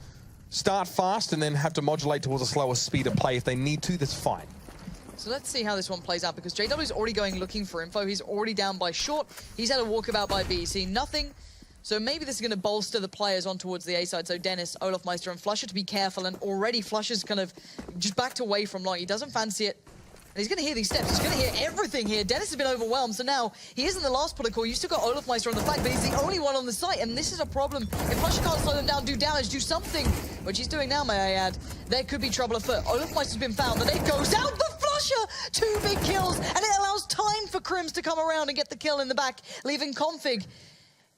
start fast and then have to modulate towards a slower speed of play if they need to. That's fine. So let's see how this one plays out, because JW is already going looking for info. He's already down by short. He's had a walkabout by B. Seen nothing. So maybe this is going to bolster the players on towards the A side. So Dennis, Olofmeister, and Flusher to be careful. And already Flusher's kind of just backed away from long. He doesn't fancy it. And he's going to hear these steps. He's going to hear everything here. Dennis has been overwhelmed. So now he is in the last protocol. You've still got Olofmeister on the flank, but he's the only one on the site. And this is a problem. If Flusher can't slow them down, do damage, do something, which he's doing now, may I add, there could be trouble afoot. Olofmeister's been found. The nade goes out. The Flusher, 2 big kills. And it allows time for Crims to come around and get the kill in the back, leaving Config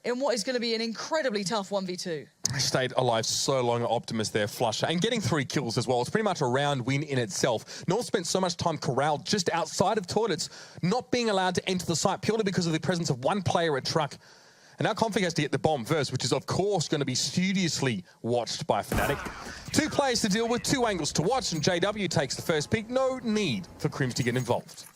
in what is going to be an incredibly tough 1v2. I stayed alive so long at Optimus there, Flusher, and getting 3 kills as well. It's pretty much a round win in itself. North spent so much time corralled just outside of toilets, not being allowed to enter the site purely because of the presence of one player at truck. And now Config has to get the bomb first, which is, of course, going to be studiously watched by Fnatic. 2 players to deal with, 2 angles to watch, and JW takes the first pick. No need for Crims to get involved.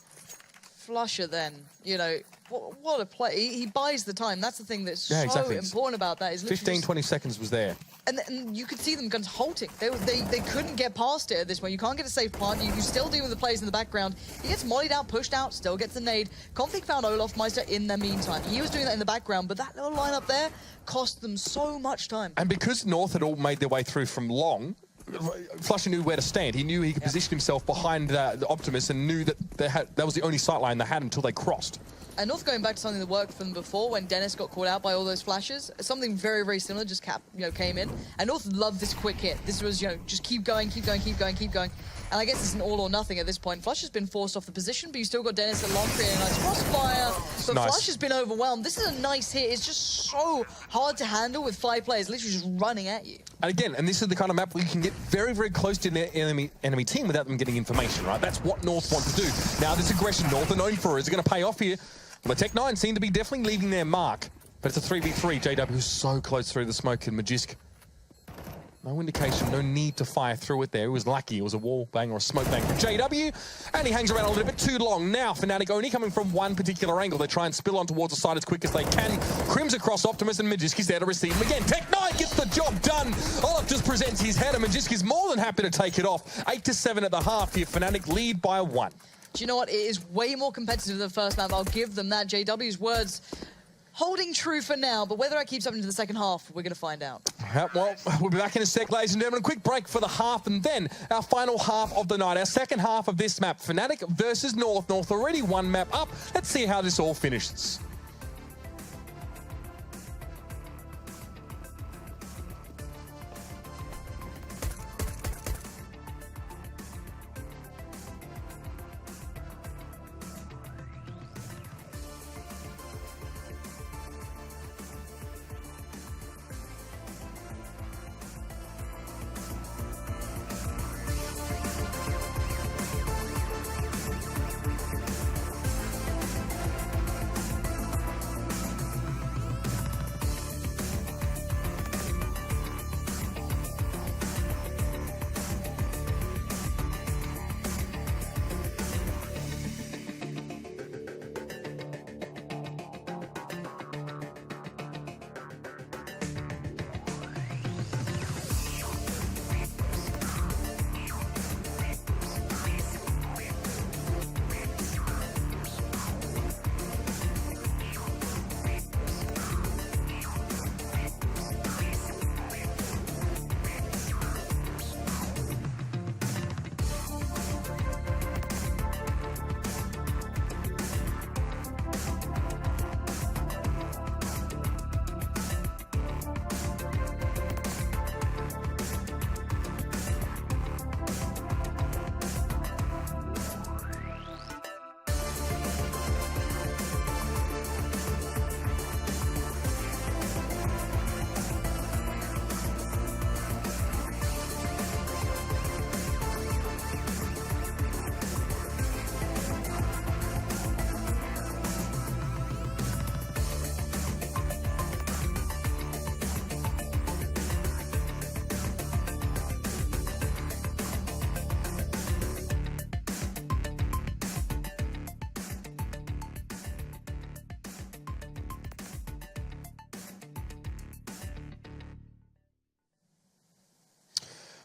Flusher then, you know, what a play. He buys the time. That's the thing that's so exactly. important about that. Is 15, 20 seconds was there. And you could see them kind of halting. They couldn't get past it at this point. You can't get a safe plant. You still deal with the players in the background. He gets mollied out, pushed out, still gets the nade. Config found Olofmeister in the meantime. He was doing that in the background, but that little lineup there cost them so much time. And because North had all made their way through from long, Flusher knew where to stand. He knew he could position himself behind the Optimus and knew that that was the only sight line they had until they crossed. And North going back to something that worked for them before when Dennis got caught out by all those flashes, something very, very similar just came in. And North loved this quick hit. This was, just keep going, keep going, keep going, keep going. And I guess it's an all or nothing at this point. Flush has been forced off the position, but you still got Dennis at long, creating a nice crossfire. But nice. Flash has been overwhelmed. This is a nice hit. It's just so hard to handle with 5 players literally just running at you. And again, and this is the kind of map where you can get very, very close to an enemy team without them getting information, right? That's what North want to do. Now, this aggression North are known for, is it going to pay off here? Well, the Tech9 seem to be definitely leaving their mark. But it's a 3v3. JW is so close through the smoke, and Magisk, no indication, no need to fire through it there. It was lucky. It was a wall bang or a smoke bang from JW, and he hangs around a little bit too long. Now, Fnatic only coming from one particular angle. They try and spill on towards the side as quick as they can. Crims across Optimus, and Magisk is there to receive him again. Tech9 gets the job done. Olaf just presents his head, and Magisk is more than happy to take it off. 8-7 at the half here. Fnatic lead by 1. Do you know what? It is way more competitive than the first map. I'll give them that. JW's words holding true for now, but whether that keeps up into the second half, we're going to find out. Well, we'll be back in a sec, ladies and gentlemen. A quick break for the half, and then our final half of the night, our second half of this map, Fnatic versus North. North already 1 map up. Let's see how this all finishes.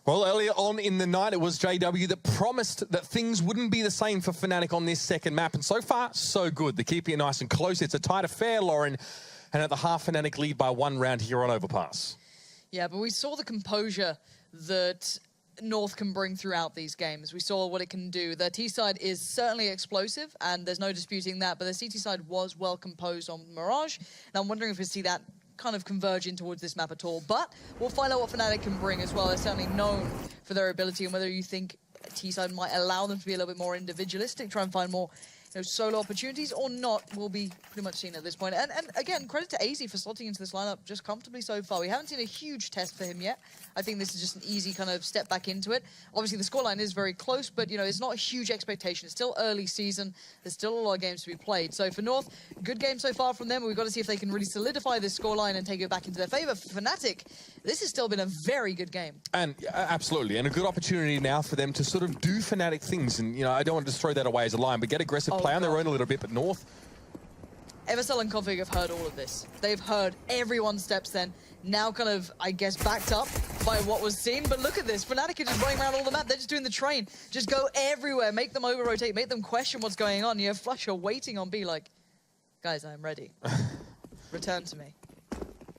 Well, earlier on in the night, it was JW that promised that things wouldn't be the same for Fnatic on this second map. And so far, so good. They're keeping it nice and close. It's a tight affair, Lauren. And at the half, Fnatic lead by 1 round here on Overpass. Yeah, but we saw the composure that North can bring throughout these games. We saw what it can do. Their T side is certainly explosive, and there's no disputing that, but their CT side was well composed on Mirage. And I'm wondering if we see that kind of converging towards this map at all. But we'll find out what Fnatic can bring as well. They're certainly known for their ability, and whether you think T-side might allow them to be a little bit more individualistic, try and find more solo opportunities or not, will be pretty much seen at this point. And again, credit to AZ for slotting into this lineup just comfortably so far. We haven't seen a huge test for him yet. I think this is just an easy kind of step back into it. Obviously, the scoreline is very close, but, it's not a huge expectation. It's still early season. There's still a lot of games to be played. So for North, good game so far from them. We've got to see if they can really solidify this scoreline and take it back into their favor. For Fnatic, this has still been a very good game. And absolutely, and a good opportunity now for them to sort of do Fnatic things. And, I don't want to just throw that away as a line, but get aggressive, play on their own a little bit. But North, ESL and Config have heard all of this. They've heard everyone's steps then. Now kind of, I guess, backed up by what was seen. But look at this. Fnatic are just running around all the map. They're just doing the train. Just go everywhere. Make them over-rotate. Make them question what's going on. You have Flusher waiting on B like, guys, I'm ready. Return to me.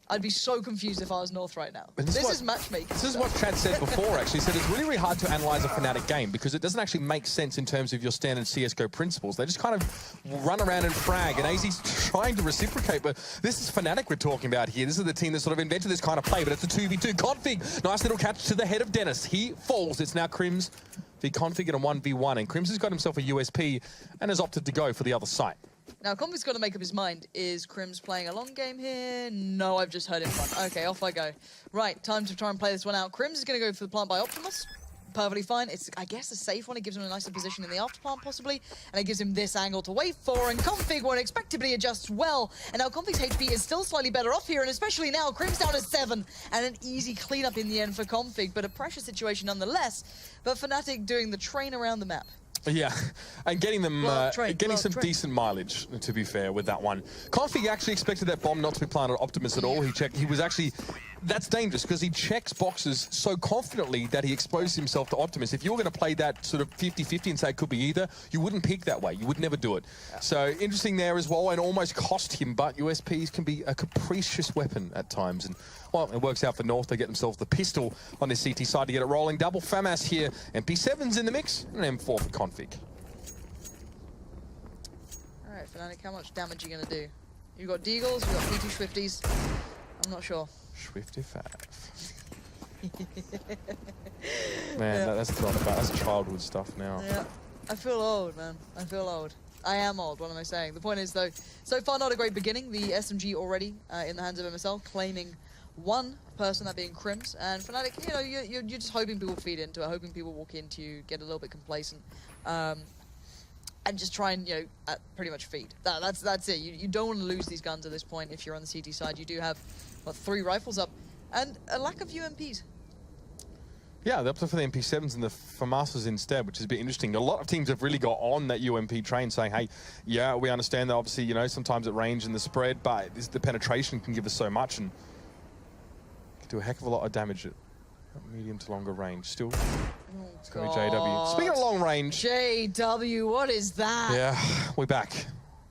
I'd be so confused if I was North right now. This is matchmaking. This is what Chad said before, actually. He said it's really, really hard to analyze a Fnatic game because it doesn't actually make sense in terms of your standard CSGO principles. They just kind of run around and frag, and AZ's trying to reciprocate, but this is Fnatic we're talking about here. This is the team that sort of invented this kind of play, but it's a 2v2. Config, nice little catch to the head of Dennis. He falls. It's now Crims v Config in a 1v1, and Crims has got himself a USP and has opted to go for the other site. Now, Config's got to make up his mind. Is Crim's playing a long game here? No, I've just heard him run. Okay, off I go. Right, time to try and play this one out. Crims is going to go for the plant by Optimus. Perfectly fine. It's, I guess, a safe one. It gives him a nicer position in the after plant, possibly. And it gives him this angle to wait for. And Config won't expectably adjust well. And now Config's HP is still slightly better off here. And especially now, Crim's down to 7. And an easy cleanup in the end for Config. But a pressure situation nonetheless. But Fnatic doing the train around the map. Yeah, and getting them, getting some decent mileage, to be fair, with that one. Config actually expected that bomb not to be planted on Optimus at all. He checked, he was actually, that's dangerous because he checks boxes so confidently that he exposes himself to Optimus. If you were going to play that sort of 50-50 and say it could be either, you wouldn't pick that way. You would never do it. Yeah. So interesting there as well, and almost cost him, but USPs can be a capricious weapon at times. And well, it works out for North. They get themselves the pistol on this CT side to get it rolling. Double FAMAS here. MP7's in the mix, and an M4 for Config. All right, Fnatic, how much damage are you going to do? You've got Deagles, you've got P2 Swifties. I'm not sure. Swifty-5. Man, yeah. That's not about, that's childhood stuff now. Yeah, I feel old, man. I feel old. I am old, what am I saying? The point is, though, so far not a great beginning. The SMG already in the hands of MSL, claiming one person, that being Crims. And Fnatic, you know, you're just hoping people feed into it, hoping people walk into you, get a little bit complacent, and just try and, you know, pretty much feed. That's it. You don't want to lose these guns at this point if you're on the CT side. You do have, what, 3 rifles up, and a lack of UMPs. Yeah, they're up for the MP7s and the FAMASs instead, which is a bit interesting. A lot of teams have really got on that UMP train saying, hey, yeah, we understand that obviously, you know, sometimes at range and the spread, but the penetration can give us so much and can do a heck of a lot of damage at medium to longer range. Still, it's going to be JW. Speaking of long range. JW, what is that? Yeah, we're back.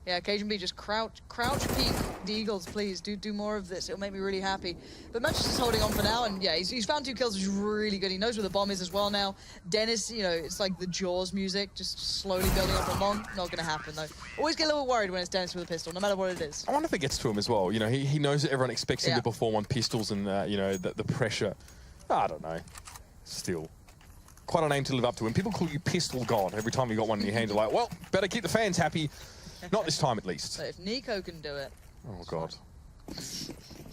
Yeah, Cajun B, just crouch peek the Eagles, please. Do more of this. It'll make me really happy. But Manchester's holding on for now, and yeah, he's found 2 kills, which is really good. He knows where the bomb is as well now. Dennis, you know, it's like the Jaws music, just slowly building up on long. Not going to happen, though. Always get a little worried when it's Dennis with a pistol, no matter what it is. I wonder if it gets to him as well. You know, he knows that everyone expects him to perform on pistols and, you know, the pressure. I don't know. Still. Quite a name to live up to. When people call you Pistol God every time you got one in your hand, you're like, well, better keep the fans happy. Not this time, at least. So if Nico can do it. Oh, God.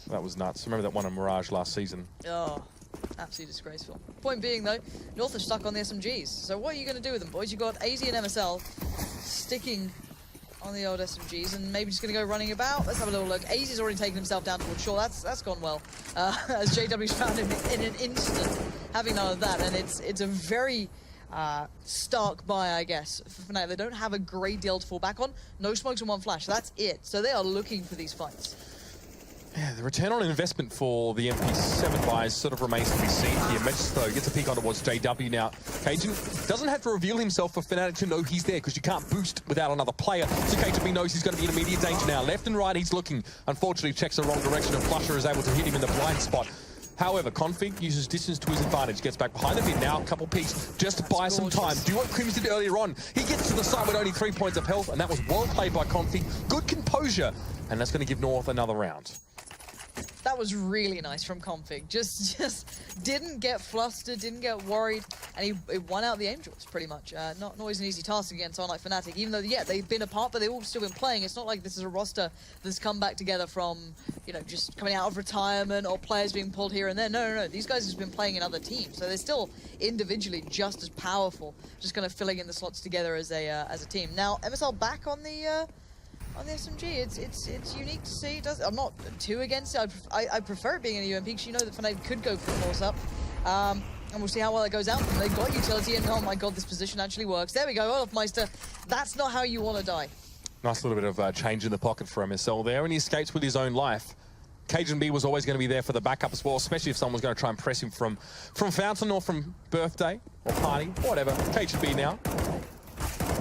That was nuts. Remember that one on Mirage last season? Oh, absolutely disgraceful. Point being, though, North are stuck on the SMGs. So what are you going to do with them, boys? You've got AZ and MSL sticking on the old SMGs and maybe just going to go running about. Let's have a little look. AZ's already taken himself down towards shore. That's gone well. As JW's found him in an instant, having none of that. And it's a very stark buy, I guess, for Fnatic. They don't have a great deal to fall back on. No smokes and 1 flash. That's it. So they are looking for these fights. Yeah, the return on investment for the MP7 buys sort of remains to be seen here. Matchday gets a peek on towards JW now. Cajun doesn't have to reveal himself for Fnatic to know he's there because you can't boost without another player. So Cajun knows he's going to be in immediate danger now. Left and right he's looking. Unfortunately checks the wrong direction and Flusher is able to hit him in the blind spot. However, Config uses distance to his advantage, gets back behind the mid now, a couple peeks, just to buy some time. Do what Crims did earlier on. He gets to the side with only 3 points of health, and that was well played by Config. Good composure, and that's going to give North another round. That was really nice from Config. Just didn't get flustered, didn't get worried, and he won out the Angels pretty much. Not always an easy task against someone like Fnatic, even though, yeah, they've been apart, but they've all still been playing. It's not like this is a roster that's come back together from, you know, just coming out of retirement or players being pulled here and there. No. These guys have been playing in other teams, so they're still individually just as powerful, just kind of filling in the slots together as a team. Now, MSL back on the SMG, it's unique to see. I'm not too against it. I prefer it being in a UMP because you know that Fnatic could go for the force up. And we'll see how well it goes out. They've got utility, and oh my god, this position actually works. There we go, Olafmeister. That's not how you want to die. Nice little bit of change in the pocket for MSL there, and he escapes with his own life. Cajun B was always going to be there for the backup as well, especially if someone's going to try and press him from Fountain or from Birthday or Party, whatever. Cajun B now.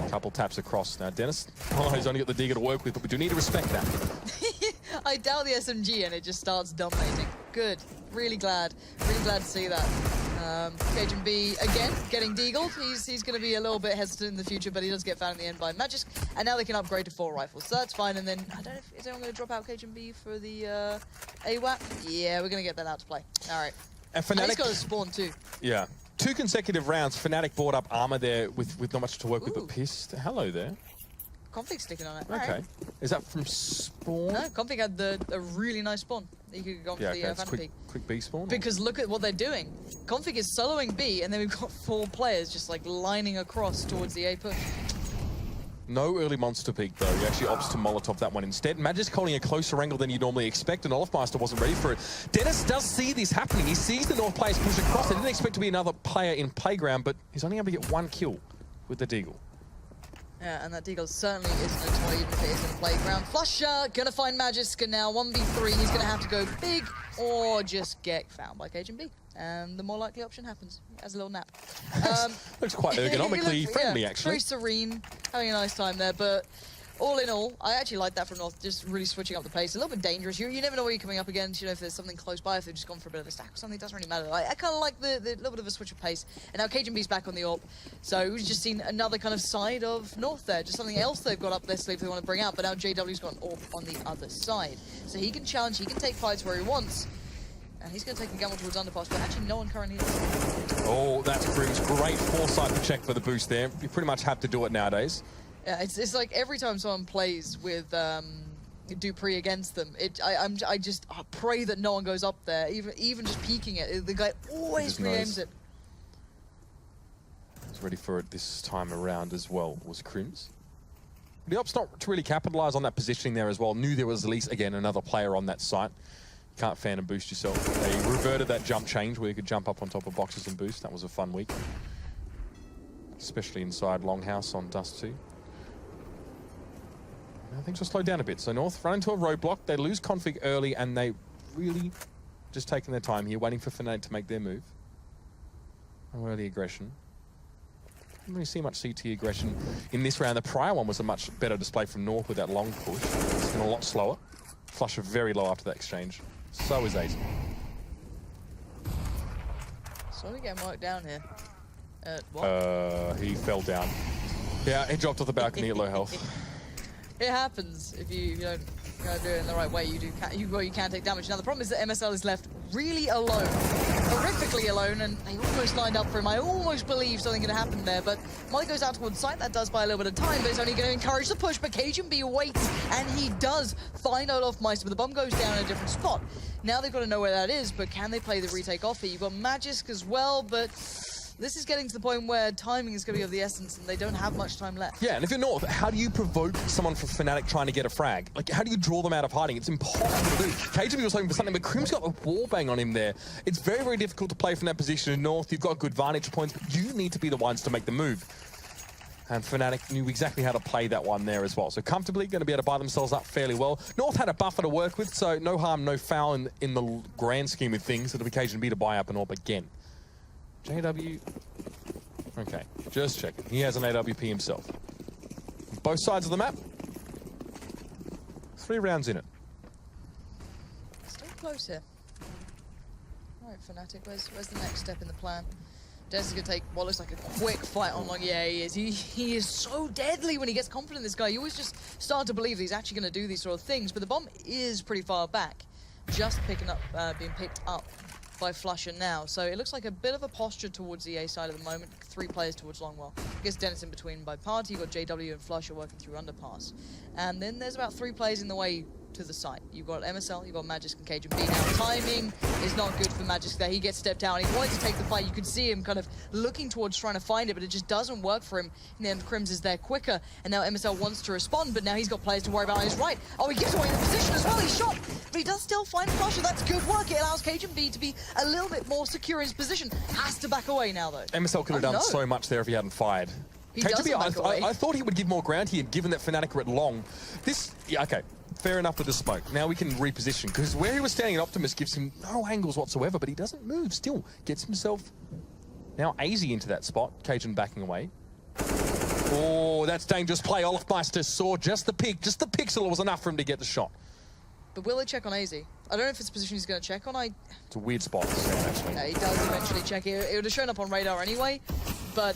Couple taps across. Now, Dennis, he's only got the Digger to work with, but we do need to respect that. I doubt the SMG and it just starts dominating. Good. Really glad to see that. Cajun B, again, getting deagled. He's going to be a little bit hesitant in the future, but he does get found in the end by Magisk. And now they can upgrade to 4 rifles, so that's fine. And then, I don't know if is anyone going to drop out Cajun B for the AWAP? Yeah, we're going to get that out to play. All right. And he's got to spawn too. Yeah. 2 consecutive rounds, Fnatic brought up armor there with not much to work with, but pissed. Hello there. Config sticking on it. Okay. Right. Is that from spawn? No, Config had a really nice spawn. You could go for the Phantom Peak. Quick B spawn? Because look at what they're doing. Config is soloing B, and then we've got 4 players just like lining across towards the A push. No early monster peak though. He actually opts to Molotov that one instead. Magic's calling a closer angle than you'd normally expect, and Olofmeister wasn't ready for it. Dennis does see this happening. He sees the North players push across. They didn't expect to be another player in playground, but he's only able to get 1 kill with the Deagle. Yeah, and that Deagle certainly isn't a toy, even if it is in playground. Flusher gonna find Magiska now, 1v3. He's gonna have to go big or just get found by Cajun B. And the more likely option happens. He has a little nap. Looks quite ergonomically friendly, actually. Very serene, having a nice time there, but all in all, I actually like that from North, just really switching up the pace. A little bit dangerous. You never know what you're coming up against. You know, if there's something close by, if they've just gone for a bit of a stack or something, it doesn't really matter. I kind of like the little bit of a switch of pace. And now Cajun B's back on the AWP. So we've just seen another kind of side of North there. Just something else they've got up their sleeve they want to bring out. But now JW's got an AWP on the other side. So he can challenge, he can take fights where he wants. And he's going to take a gamble towards underpass, but actually no one currently is. Oh, that's Grim's great foresight to check for the boost there. You pretty much have to do it nowadays. Yeah, it's like every time someone plays with Dupree against them, I just pray that no one goes up there, even just peeking it. The guy always re-aims it. He's ready for it this time around as well, was Crims. The op's not to really capitalise on that positioning there as well. Knew there was at least, again, another player on that site. You can't fan and boost yourself. They reverted that jump change where you could jump up on top of boxes and boost. That was a fun week. Especially inside Longhouse on Dust 2. Now things will slow down a bit. So North run into a roadblock. They lose config early, and they really just taking their time here, waiting for Fnatic to make their move. No early aggression. Didn't really see much CT aggression in this round. The prior one was a much better display from North with that long push. It's been a lot slower. Flusher very low after that exchange. So is Ace. So we getting worked down here. What? He fell down. Yeah, he dropped off the balcony at low health. It happens if you don't do it in the right way. You can take damage. Now the problem is that MSL is left really alone, horrifically alone, and they almost lined up for him. I almost believe something could happen there, but Molly goes out towards site. That does buy a little bit of time, but it's only going to encourage the push. But Cajun B waits, and he does find Olofmeister, but the bomb goes down in a different spot. Now they've got to know where that is, but can they play the retake off here? You've got Magisk as well, but this is getting to the point where timing is going to be of the essence, and they don't have much time left. Yeah, and if you're North, how do you provoke someone from Fnatic trying to get a frag? Like, how do you draw them out of hiding? It's impossible to do. KGB was hoping for something, but Crim's got a wall bang on him there. It's very, very difficult to play from that position in North. You've got good vantage points, but you need to be the ones to make the move. And Fnatic knew exactly how to play that one there as well. So comfortably going to be able to buy themselves up fairly well. North had a buffer to work with, so no harm, no foul in the grand scheme of things. It'll be occasion be to buy up an AWP again. JW... Okay, just checking. He has an AWP himself. Both sides of the map. 3 rounds in it. Still close here. All right, Fnatic, where's the next step in the plan? Des is going to take what looks like a quick fight on long. Yeah, he is. He is so deadly when he gets confident, this guy. You always just start to believe that he's actually going to do these sort of things, but the bomb is pretty far back. Just being picked up by Flusher now. So it looks like a bit of a posture towards the A side at the moment. 3 players towards Longwell. I guess Dennis in between by party. You've got JW and Flusher working through underpass. And then there's about 3 players in the way to the site. You've got MSL, you've got Magisk and Cajun B. Now timing is not good for Magisk there. He gets stepped down. He wanted to take the fight. You could see him kind of looking towards trying to find it, but it just doesn't work for him. In the end, Crims is there quicker, and now MSL wants to respond, but now he's got players to worry about on his right. Oh, he gives away the position as well. He's shot, but he does still find Flusher. That's good work. It allows Cajun B to be a little bit more secure in his position. Has to back away now, though. MSL could have done so much there if he hadn't fired. I thought he would give more ground here, given that Fnatic are at long. Yeah, okay, fair enough with the smoke. Now we can reposition, because where he was standing at Optimus gives him no angles whatsoever, but he doesn't move still. Gets himself now AZ into that spot. Cajun backing away. Oh, that's dangerous play. Olofmeister saw just the pixel was enough for him to get the shot. But will they check on AZ? I don't know if it's a position he's going to check on. It's a weird spot, actually. Yeah, he does eventually check it. It would have shown up on radar anyway, but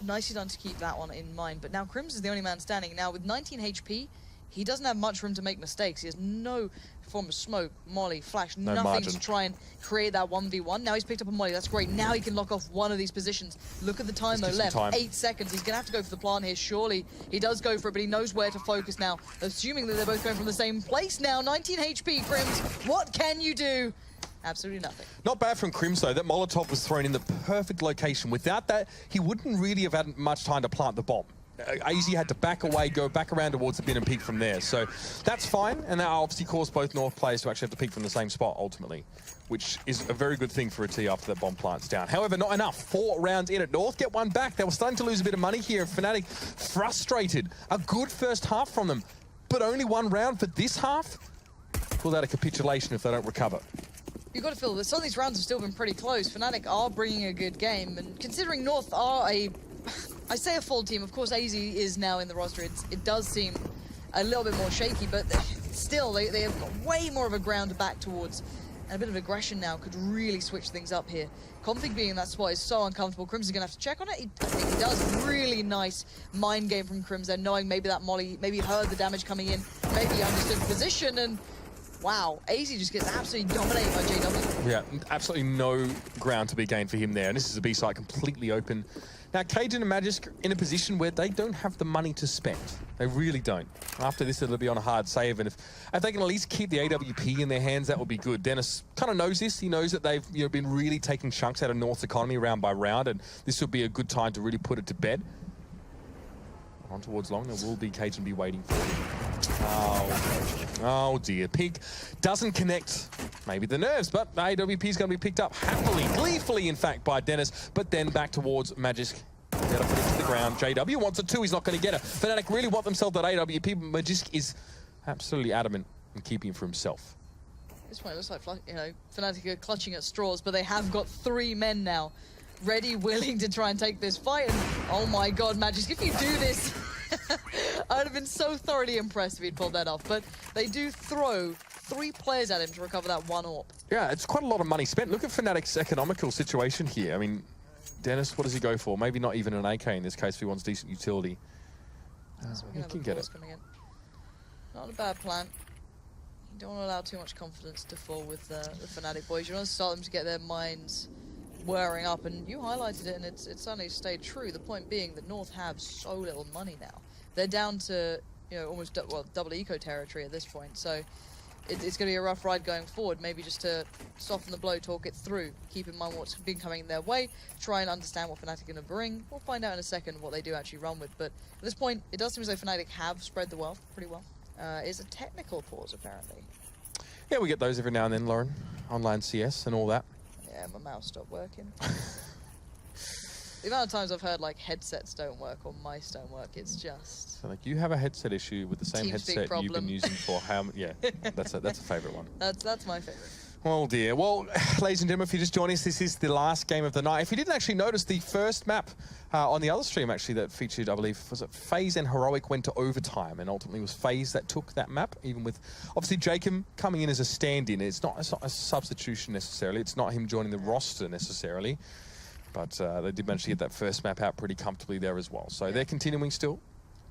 nicely done to keep that one in mind. But now Crims is the only man standing. Now with 19 HP, he doesn't have much room to make mistakes. He has no form of smoke, molly, flash, No nothing margin. to try and create that 1v1. Now he's picked up a molly, that's great. Now he can lock off one of these positions. Look at the time though left, 8 seconds. He's gonna have to go for the plant here, surely. He does go for it, but he knows where to focus now. Assuming that they're both going from the same place now. 19 HP, Crims, what can you do? Absolutely nothing. Not bad from Crims, though. That Molotov was thrown in the perfect location. Without that, he wouldn't really have had much time to plant the bomb. AZ had to back away, go back around towards the bin and peek from there. So that's fine, and that obviously caused both North players to actually have to peek from the same spot, ultimately, which is a very good thing for a T after that bomb plant's down. However, not enough. 4 rounds in at North, get one back. They were starting to lose a bit of money here, and Fnatic frustrated. A good first half from them, but only 1 round for this half? Call that a capitulation if they don't recover. You've got to feel that some of these rounds have still been pretty close. Fnatic are bringing a good game, and considering North are I say a full team, of course AZ is now in the roster. It does seem a little bit more shaky, but still they have got way more of a ground to back towards, and a bit of aggression now could really switch things up here. Config being in that spot is so uncomfortable. Crims is going to have to check on it. I think he does. Really nice mind game from Crims there, knowing maybe that molly, maybe heard the damage coming in, maybe he understood the position, and wow, AZ just gets absolutely dominated by JW. Yeah, absolutely no ground to be gained for him there. And this is a B site completely open. Now, Cajun and Magisk in a position where they don't have the money to spend. They really don't. After this, it'll be on a hard save. And if they can at least keep the AWP in their hands, that would be good. Dennis kind of knows this. He knows that they've been really taking chunks out of North's economy round by round. And this would be a good time to really put it to bed. On towards long, there will be Cajun be waiting for him. Oh dear. Pig doesn't connect. Maybe the nerves, but AWP is going to be picked up happily, gleefully, in fact, by Dennis. But then back towards Magisk. Got to put it to the ground. JW wants it too. He's not going to get it. Fnatic really want themselves that AWP, but Magisk is absolutely adamant in keeping it for himself. This one looks like, Fnatic are clutching at straws, but they have got 3 men now. Ready, willing to try and take this fight, and oh my god, Magisk, if you do this, I would have been so thoroughly impressed if he'd pulled that off, but they do throw 3 players at him to recover that 1 AWP. Yeah, it's quite a lot of money spent. Look at Fnatic's economical situation here. I mean, Dennis, what does he go for? Maybe not even an AK in this case if he wants decent utility. He can get it. Not a bad plan. You don't want to allow too much confidence to fall with the Fnatic boys. You want to start them to get their minds whirring up, and you highlighted it, and it's certainly stayed true. The point being that North have so little money now. They're down to almost double eco territory at this point, so it's going to be a rough ride going forward. Maybe just to soften the blow, talk it through, keep in mind what's been coming their way, try and understand what Fnatic are going to bring. We'll find out in a second what they do actually run with, but at this point it does seem as though Fnatic have spread the wealth pretty well. It's a technical pause apparently. Yeah, we get those every now and then, Lauren. Online CS and all that. Yeah, my mouse stopped working. The amount of times I've heard like headsets don't work or mice don't work, it's just... So like you have a headset issue with the same headset you've been using for how many... Yeah, that's a favourite one. That's my favourite. Oh dear. Well, ladies and gentlemen, if you just joined us, this is the last game of the night. If you didn't actually notice, the first map on the other stream actually that featured, I believe, was it FaZe and Heroic went to overtime, and ultimately it was FaZe that took that map, even with obviously Jacob coming in as a stand-in. It's not a substitution necessarily. It's not him joining the roster necessarily, but they did manage to get that first map out pretty comfortably there as well. So they're continuing still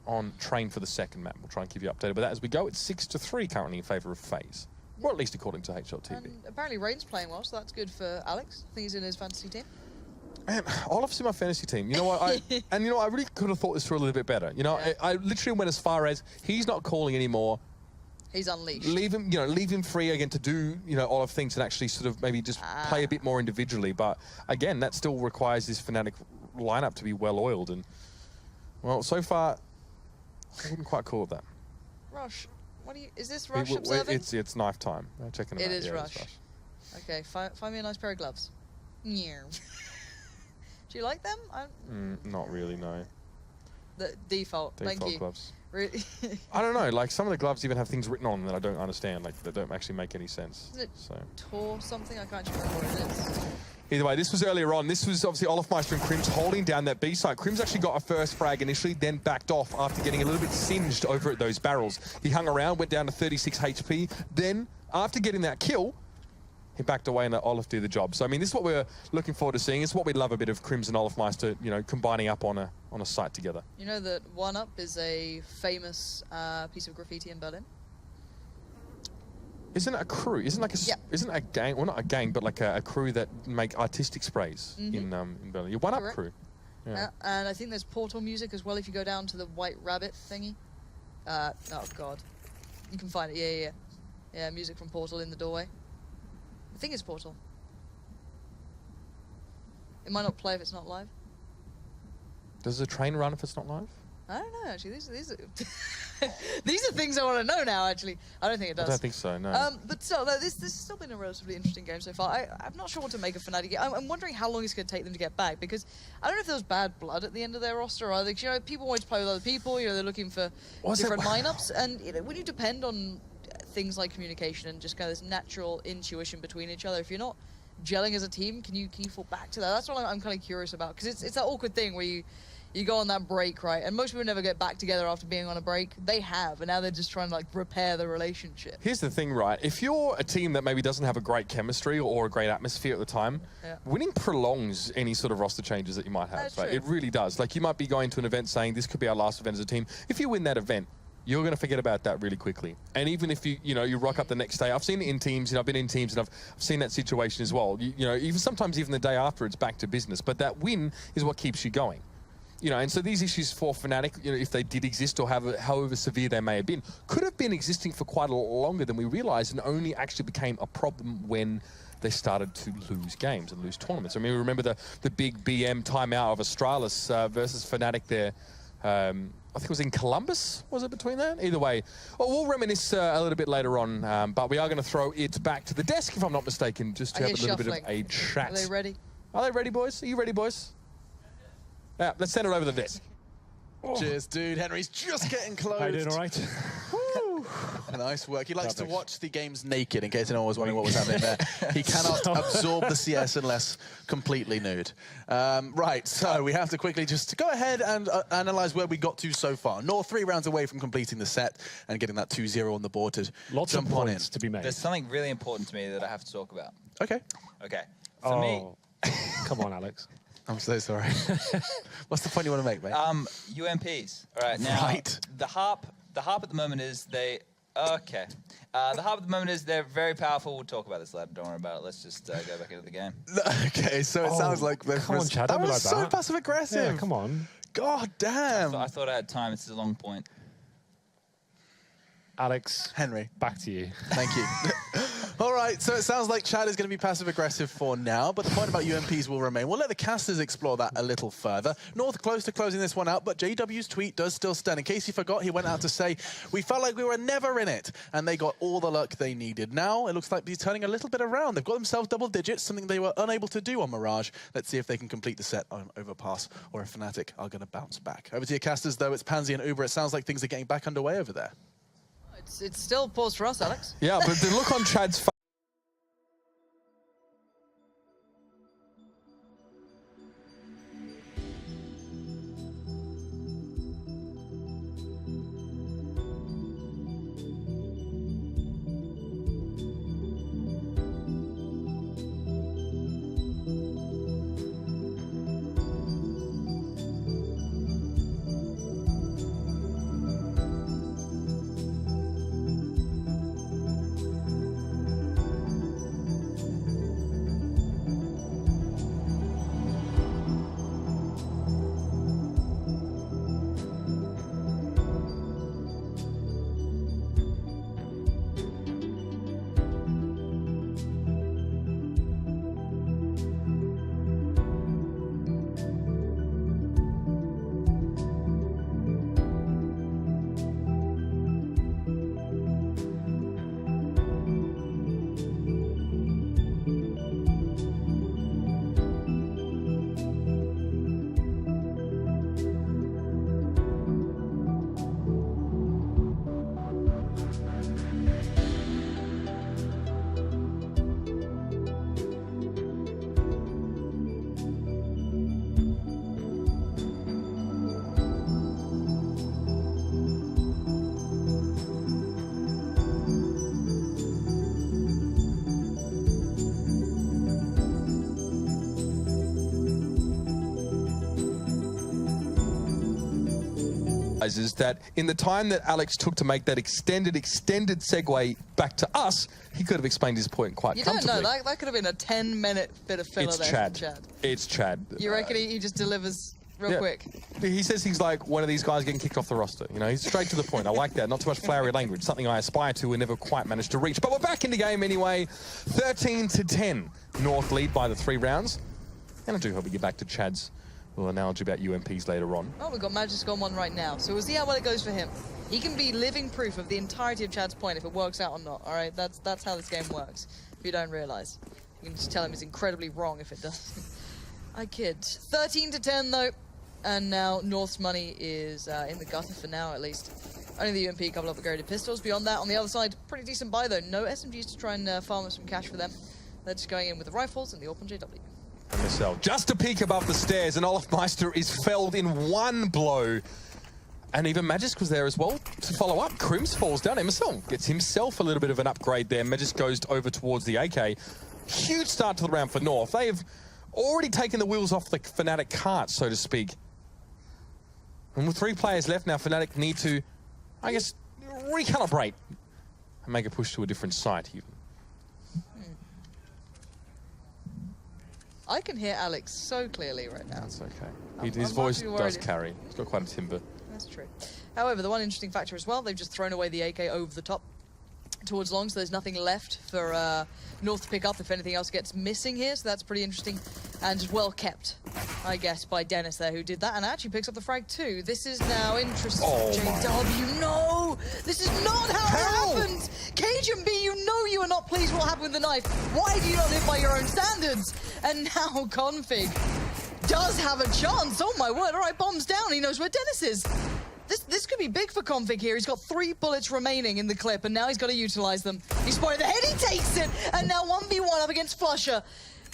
on train for the second map. We'll try and keep you updated with that as we go. It's 6-3 currently in favour of FaZe. Or at least according to HLTV. And apparently Rain's playing well, so that's good for Alex. I think he's in his fantasy team. Olaf's in my fantasy team. You know what? I really could have thought this through a little bit better. You know, I literally went as far as he's not calling anymore. He's unleashed. Leave him free again to do Olaf things and actually sort of maybe just play a bit more individually. But again, that still requires this Fnatic lineup to be well oiled. And well, so far, I wouldn't quite call it that. Rush. Is this Rush observing? It's knife time. Checking it out. Is yeah, Rush. Okay, find me a nice pair of gloves. Do you like them? Not really, no. The default. Thank you. Gloves. Really? I don't know. Like some of the gloves even have things written on them that I don't understand. Like that don't actually make any sense. Is it Tor something? I can't remember what it is. Either way, this was earlier on. This was obviously Olafmeister and Crims holding down that B site. Crims actually got a first frag initially, then backed off after getting a little bit singed over at those barrels. He hung around, went down to 36 HP. Then, after getting that kill, he backed away and let Olaf do the job. So, I mean, this is what we're looking forward to seeing. It's what we love a bit of Crims and Olafmeister, combining up on a site together. You know that 1UP is a famous piece of graffiti in Berlin? Isn't it a crew? Isn't like a isn't a gang? Well, not a gang, but like a crew that make artistic sprays in Berlin. You're one up crew. Yeah. And I think there's Portal music as well. If you go down to the White Rabbit thingy. Oh God, you can find it. Yeah. Music from Portal in the doorway. I think it's Portal. It might not play if it's not live. Does the train run if it's not live? I don't know, actually. These are these are things I want to know now, actually. I don't think it does. I don't think so, no. But still, no, this has still been a relatively interesting game so far. I'm not sure what to make of Fnatic. I'm wondering how long it's going to take them to get back, because I don't know if there was bad blood at the end of their roster either. You know, people want to play with other people. You know, they're looking for different lineups, and you know, when you depend on things like communication and just kind of this natural intuition between each other, if you're not gelling as a team, can you fall back to that? That's what I'm kind of curious about, because it's that awkward thing where you go on that break, right? And most people never get back together after being on a break. They have, and now they're just trying to like repair the relationship. Here's the thing, right? If you're a team that maybe doesn't have a great chemistry or a great atmosphere at the time, winning prolongs any sort of roster changes that you might have. Right? It really does. Like, you might be going to an event saying this could be our last event as a team. If you win that event, you're going to forget about that really quickly. And even if you rock up the next day, I've seen it in teams, I've been in teams and I've seen that situation as well. You know, sometimes even the day after, it's back to business. But that win is what keeps you going. You know, and so these issues for Fnatic, you know, if they did exist or however severe they may have been, could have been existing for quite a lot longer than we realized, and only actually became a problem when they started to lose games and lose tournaments. I mean, we remember the big BM timeout of Astralis versus Fnatic there. I think it was in Columbus, was it, between that? Either way. Well, we'll reminisce a little bit later on, but we are going to throw it back to the desk, if I'm not mistaken, just to have a little bit of a chat. Are they ready? Are they ready, boys? Are you ready, boys? Yeah, let's send it over the desk. Cheers, dude. Henry's just getting closed. How you doing, all right? Nice work. He likes to watch the games naked, in case anyone was wondering what was happening there. He cannot absorb the CS unless completely nude. Right, so we have to quickly just go ahead and analyze where we got to so far. North 3 rounds away from completing the set and getting that 2-0 on the board to jump on in. To be made. There's something really important to me that I have to talk about. Okay. Okay. For me... Come on, Alex. I'm so sorry. What's the point you want to make, mate? UMPs. All right, now the harp at the moment is the harp at the moment is they're very powerful. We'll talk about this later. Don't worry about it. Let's just go back into the game. Okay, so it sounds like come on, Chad, that was like so that. passive aggressive. Yeah, come on. God damn. I thought I had time. It's a long point. Alex, Henry, back to you. Thank you. All right, so it sounds like Chad is going to be passive-aggressive for now, but the point about UMPs will remain. We'll let the casters explore that a little further. North close to closing this one out, but JW's tweet does still stand. In case you forgot, he went out to say, we felt like we were never in it, and they got all the luck they needed. Now, it looks like he's turning a little bit around. They've got themselves double digits, something they were unable to do on Mirage. Let's see if they can complete the set on Overpass, or if Fnatic are going to bounce back. Over to your casters, though. It's Pansy and Uber. It sounds like things are getting back underway over there. It's still pause for us, Alex. Yeah, but the look on Chad's face. realizes that in the time that Alex took to make that extended segue back to us, he could have explained his point quite comfortably. You don't know. That could have been a 10-minute bit of filler there from Chad. It's Chad. You reckon he just delivers real quick? He says he's like one of these guys getting kicked off the roster. You know, he's straight to the point. I like that. Not too much flowery language. Something I aspire to and never quite managed to reach. But we're back in the game anyway. 13-10. North lead by the 3 rounds. And I do hope we get back to Chad's little analogy about UMPs later on. Oh, we've got Magic's on one right now. So we'll see how well it goes for him. He can be living proof of the entirety of Chad's point if it works out or not. All right, that's how this game works. If you don't realize, you can just tell him he's incredibly wrong if it does. I kid. 13-10 though. And now North's money is in the gutter for now, at least. Only the UMP, a couple of upgraded pistols. Beyond that, on the other side, pretty decent buy, though. No SMGs to try and farm up some cash for them. They're just going in with the rifles and the AWP and JW. And MSL just a peek above the stairs, and Olafmeister is felled in one blow. And even Magisk was there as well to follow up. Crims falls down. MSL gets himself a little bit of an upgrade there. Magisk goes over towards the AK. Huge start to the round for North. They have already taken the wheels off the Fnatic cart, so to speak. And with 3 players left now, Fnatic need to, I guess, recalibrate and make a push to a different site even. I can hear Alex so clearly right now. That's okay. His voice does carry. He's got quite a timbre. That's true. However, the one interesting factor as well, they've just thrown away the AK over the top towards long, so there's nothing left for North to pick up if anything else gets missing here, so that's pretty interesting and just well kept, I guess, by Dennis there, who did that and actually picks up the frag too. This is now interesting. Oh JW, no! This is not how it happened! Cajun B, you know you are not pleased with what happened with the knife. Why do you not live by your own standards? And now Config does have a chance. Oh my word, all right, bombs down, he knows where Dennis is. This could be big for Config here. He's got 3 bullets remaining in the clip, and now he's got to utilize them. He spotted the head, he takes it, and now 1v1 up against Flusher.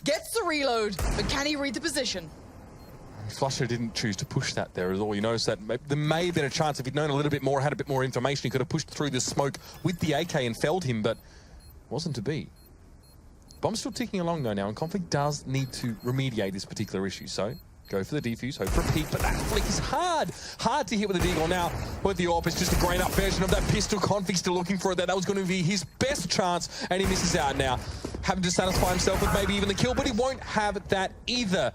Gets the reload, but can he read the position? Flusher didn't choose to push that there at all. You notice that there may have been a chance if he'd known a little bit more, had a bit more information, he could have pushed through the smoke with the AK and felled him, but wasn't to be. Bomb's still ticking along though now, and Config does need to remediate this particular issue, so go for the defuse, hope for a peek, but that flick is hard to hit with the deagle. Now, with the AWP, it's just a grain up version of that pistol. Config still looking for it. That was going to be his best chance, and he misses out now. Having to satisfy himself with maybe even the kill, but he won't have that either.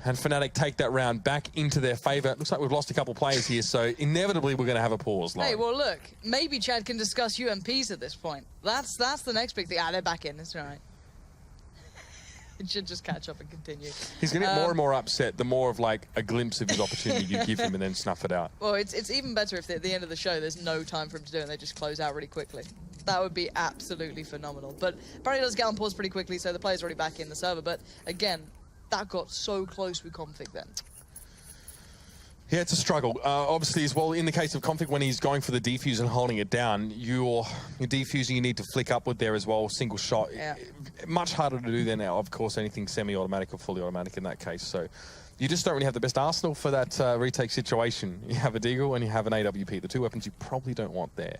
And Fnatic take that round back into their favor. Looks like we've lost a couple players here, so inevitably we're going to have a pause. Hey, well look, maybe Chad can discuss UMPs at this point. That's the next big thing. Ah, they're back in, that's all right. It should just catch up and continue. He's going to get more and more upset the more of like a glimpse of his opportunity you give him and then snuff it out. Well, it's even better if at the end of the show there's no time for him to do it and they just close out really quickly. That would be absolutely phenomenal. But apparently it does get on pause pretty quickly, so the player's already back in the server. But again, that got so close with Config then. Yeah, it's a struggle. Obviously, as well, in the case of Config, when he's going for the defuse and holding it down, you're defusing, you need to flick upward there as well, single shot. Yeah. Much harder to do there now, of course, anything semi-automatic or fully automatic in that case. So you just don't really have the best arsenal for that retake situation. You have a Deagle and you have an AWP, the 2 weapons you probably don't want there.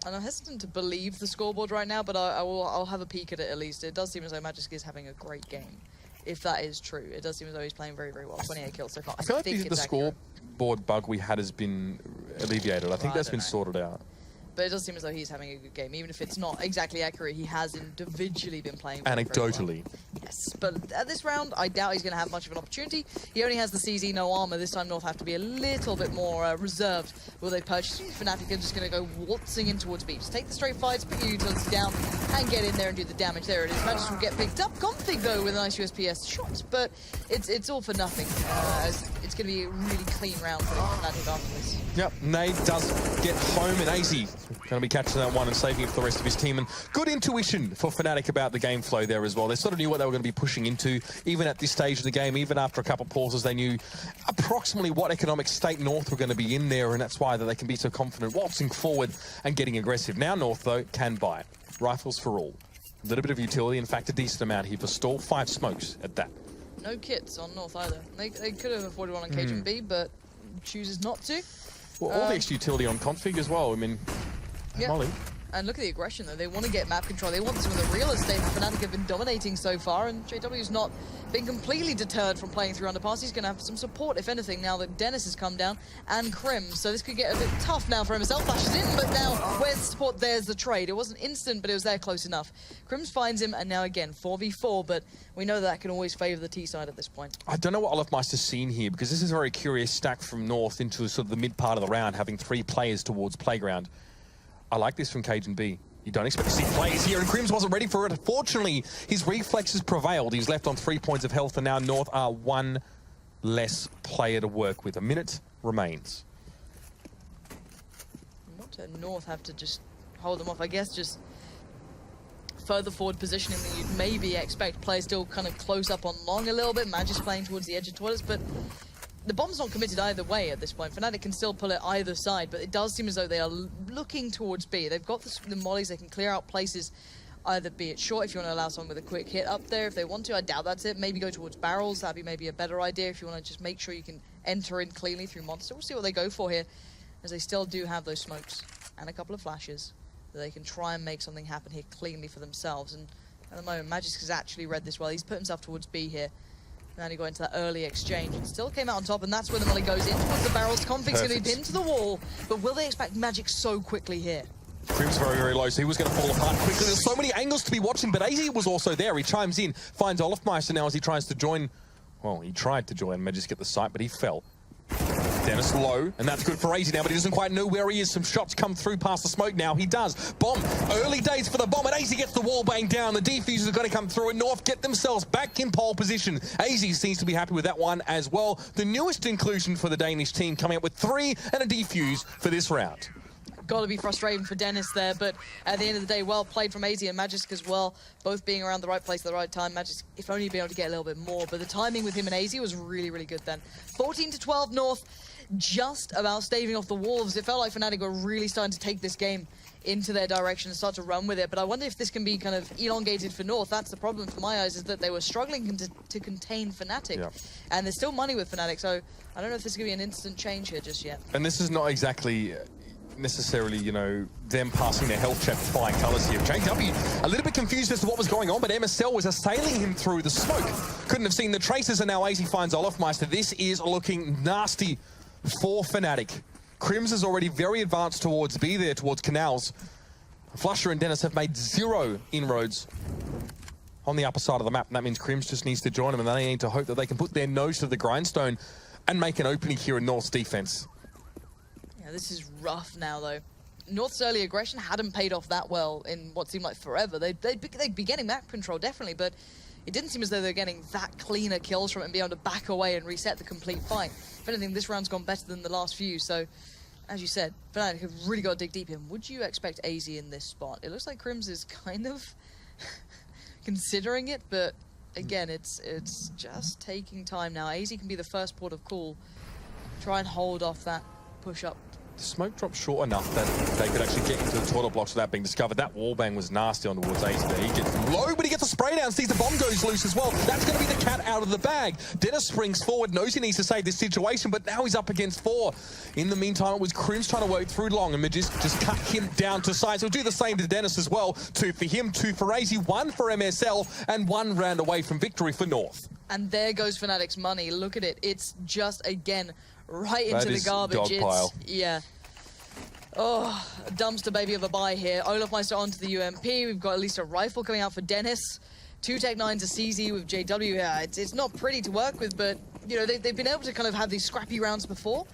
And I'm hesitant to believe the scoreboard right now, but I'll have a peek at it at least. It does seem as though Magisk is having a great game. If that is true, it does seem as though he's playing very, very well. 28 kills so far. I feel like the scoreboard bug we had has been alleviated. I think that's been sorted out. But it does seem as though he's having a good game. Even if it's not exactly accurate, he has individually been playing very, anecdotally. Very well. Yes, but at this round, I doubt he's going to have much of an opportunity. He only has the CZ, no armor. This time North have to be a little bit more reserved. Will they purchase? Fnatic are just going to go waltzing in towards B. Just take the straight fights, put your utility down, and get in there and do the damage. There it is. Magisk will get picked up. Config, though, with a nice USPS shot, but it's all for nothing. It's going to be a really clean round for Fnatic after this. Yep, Nade does get home, and AZ going to be catching that one and saving it for the rest of his team. And good intuition for Fnatic about the game flow there as well. They sort of knew what they were going to be pushing into, even at this stage of the game, even after a couple pauses, they knew approximately what economic state North were going to be in there, and that's why that they can be so confident waltzing forward and getting aggressive. Now North, though, can buy. Rifles for all. A little bit of utility, in fact, a decent amount here for stall. 5 smokes at that. No kits on North either. They could have afforded one on Cajun B, but chooses not to. Well, all the extra utility on Config as well. I mean, yeah. Molly. And look at the aggression, though. They want to get map control. They want some of the real estate that Fnatic have been dominating so far, and JW's not been completely deterred from playing through Underpass. He's going to have some support, if anything, now that Dennis has come down, and Krim. So this could get a bit tough now for MSL. Flashes in, but now where's the support? There's the trade. It wasn't instant, but it was there close enough. Krims finds him, and now again, 4v4, but we know that can always favor the T side at this point. I don't know what Olofmeister's seen here, because this is a very curious stack from North into sort of the mid part of the round, having 3 players towards Playground. I like this from Cajun B. You don't expect to see plays here, and Krims wasn't ready for it. Fortunately, his reflexes prevailed. He's left on 3 points of health, and now North are 1 less player to work with. A minute remains. What do North have to just hold them off? I guess just further forward positioning than you'd maybe expect. Players still kind of close up on long a little bit. Magic's playing towards the edge of toilets, but the bomb's not committed either way at this point. Fnatic can still pull it either side, but it does seem as though they are looking towards B. They've got the mollies, they can clear out places, either be it short if you want to allow someone with a quick hit up there if they want to. I doubt that's it. Maybe go towards barrels. That'd be maybe a better idea if you want to just make sure you can enter in cleanly through Monster. We'll see what they go for here, as they still do have those smokes and a couple of flashes that they can try and make something happen here cleanly for themselves. And at the moment, Magisk has actually read this well. He's put himself towards B here. And then he got into that early exchange and still came out on top, and that's where the molly goes in towards the barrels. Config's going to be pinned to the wall, but will they expect Magic so quickly here? Krim's very, very low, so he was going to fall apart quickly. There's so many angles to be watching, but AZ was also there. He chimes in, finds Olofmeister now as he tries to join. Well, he tried to join Magisk at the site, but he fell. Dennis low, and that's good for AZ now, but he doesn't quite know where he is. Some shots come through past the smoke now. He does. Bomb. Early days for the bomb, and AZ gets the wall bang down. The defusers are going to come through, and North get themselves back in pole position. AZ seems to be happy with that one as well. The newest inclusion for the Danish team, coming up with 3 and a defuse for this round. Got to be frustrating for Dennis there, but at the end of the day, well played from AZ and Magisk as well, both being around the right place at the right time. Magisk, if only be able to get a little bit more, but the timing with him and AZ was really, really good then. 14-12 North, just about staving off the Wolves. It felt like Fnatic were really starting to take this game into their direction and start to run with it, but I wonder if this can be kind of elongated for North. That's the problem for my eyes, is that they were struggling to contain Fnatic, and there's still money with Fnatic, so I don't know if this is going to be an instant change here just yet. And this is not exactly necessarily, you know, them passing their health check with flying colours here. JW a little bit confused as to what was going on, but MSL was assailing him through the smoke. couldn't have seen the traces, and now AZ finds Olofmeister. This is looking nasty for Fnatic. Krims is already very advanced towards B there, towards Canals. Flusher and Dennis have made 0 inroads on the upper side of the map, and that means Krims just needs to join them, and they need to hope that they can put their nose to the grindstone and make an opening here in North's defense. Yeah, this is rough now, though. North's early aggression hadn't paid off that well in what seemed like forever. They'd be getting map control, definitely, but it didn't seem as though they were getting that cleaner kills from it and be able to back away and reset the complete fight. If anything, this round's gone better than the last few, so as you said, Fnatic have really got to dig deep in. Would you expect AZ in this spot? It looks like Krims is kind of considering it, but again, it's just taking time now. AZ can be the first port of call. Try and hold off that push-up. The smoke dropped short enough that they could actually get into the toilet blocks without being discovered. That wallbang was nasty on towards AZ. He gets low, but he gets a spray down, sees the bomb goes loose as well. That's going to be the cat out of the bag. Dennis springs forward, knows he needs to save this situation, but now he's up against 4. In the meantime, it was Krims trying to work through long, and Magisk just cut him down to size. He'll do the same to Dennis as well. 2 for him, 2 for AZ, 1 for MSL, and 1 round away from victory for North. And there goes Fnatic's money. Look at it. It's just, again, right into the garbage. Dog pile. Yeah. Oh, a dumpster baby of a buy here. Olofmeister onto the UMP. We've got at least a rifle coming out for Dennis. 2 Tech 9 to CZ with JW. Yeah, it's not pretty to work with, but you know they've been able to kind of have these scrappy rounds before.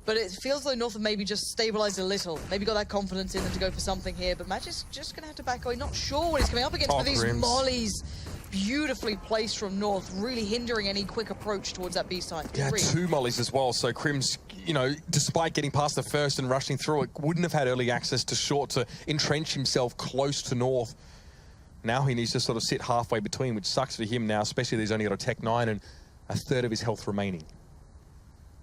But it feels like North have maybe just stabilized a little. Maybe got that confidence in them to go for something here. But Magic's just going to have to back away. Not sure what he's coming up against, but these mollies beautifully placed from North, really hindering any quick approach towards that B side. Yeah, 2 mollies as well. So Krims, you know, despite getting past the first and rushing through it, wouldn't have had early access to short to entrench himself close to North. Now he needs to sort of sit halfway between, which sucks for him now, especially that he's only got a Tech 9 and a third of his health remaining.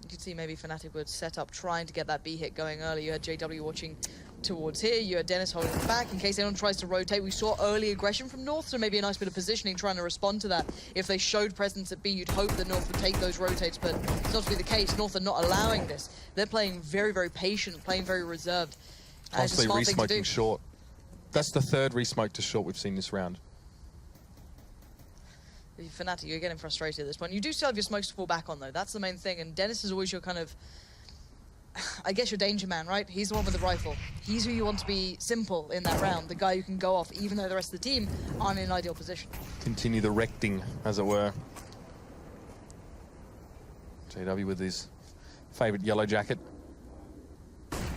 You could see maybe Fnatic would set up trying to get that B hit going early. You had JW watching towards here. You had Dennis holding it back in case anyone tries to rotate. We saw early aggression from North, so maybe a nice bit of positioning trying to respond to that. If they showed presence at B, you'd hope that North would take those rotates, but it's not to be the case. North are not allowing this. They're playing very, very patient, playing very reserved. Constantly re-smoking short. That's the third re-smoke to short we've seen this round. Fnatic, you're getting frustrated at this point. You do still have your smokes to fall back on, though. That's the main thing. And Dennis is always your kind of, I guess, your danger man, right? He's the one with the rifle. He's who you want to be simple in that round, the guy who can go off, even though the rest of the team aren't in an ideal position. Continue the recting, as it were. JW with his favourite yellow jacket.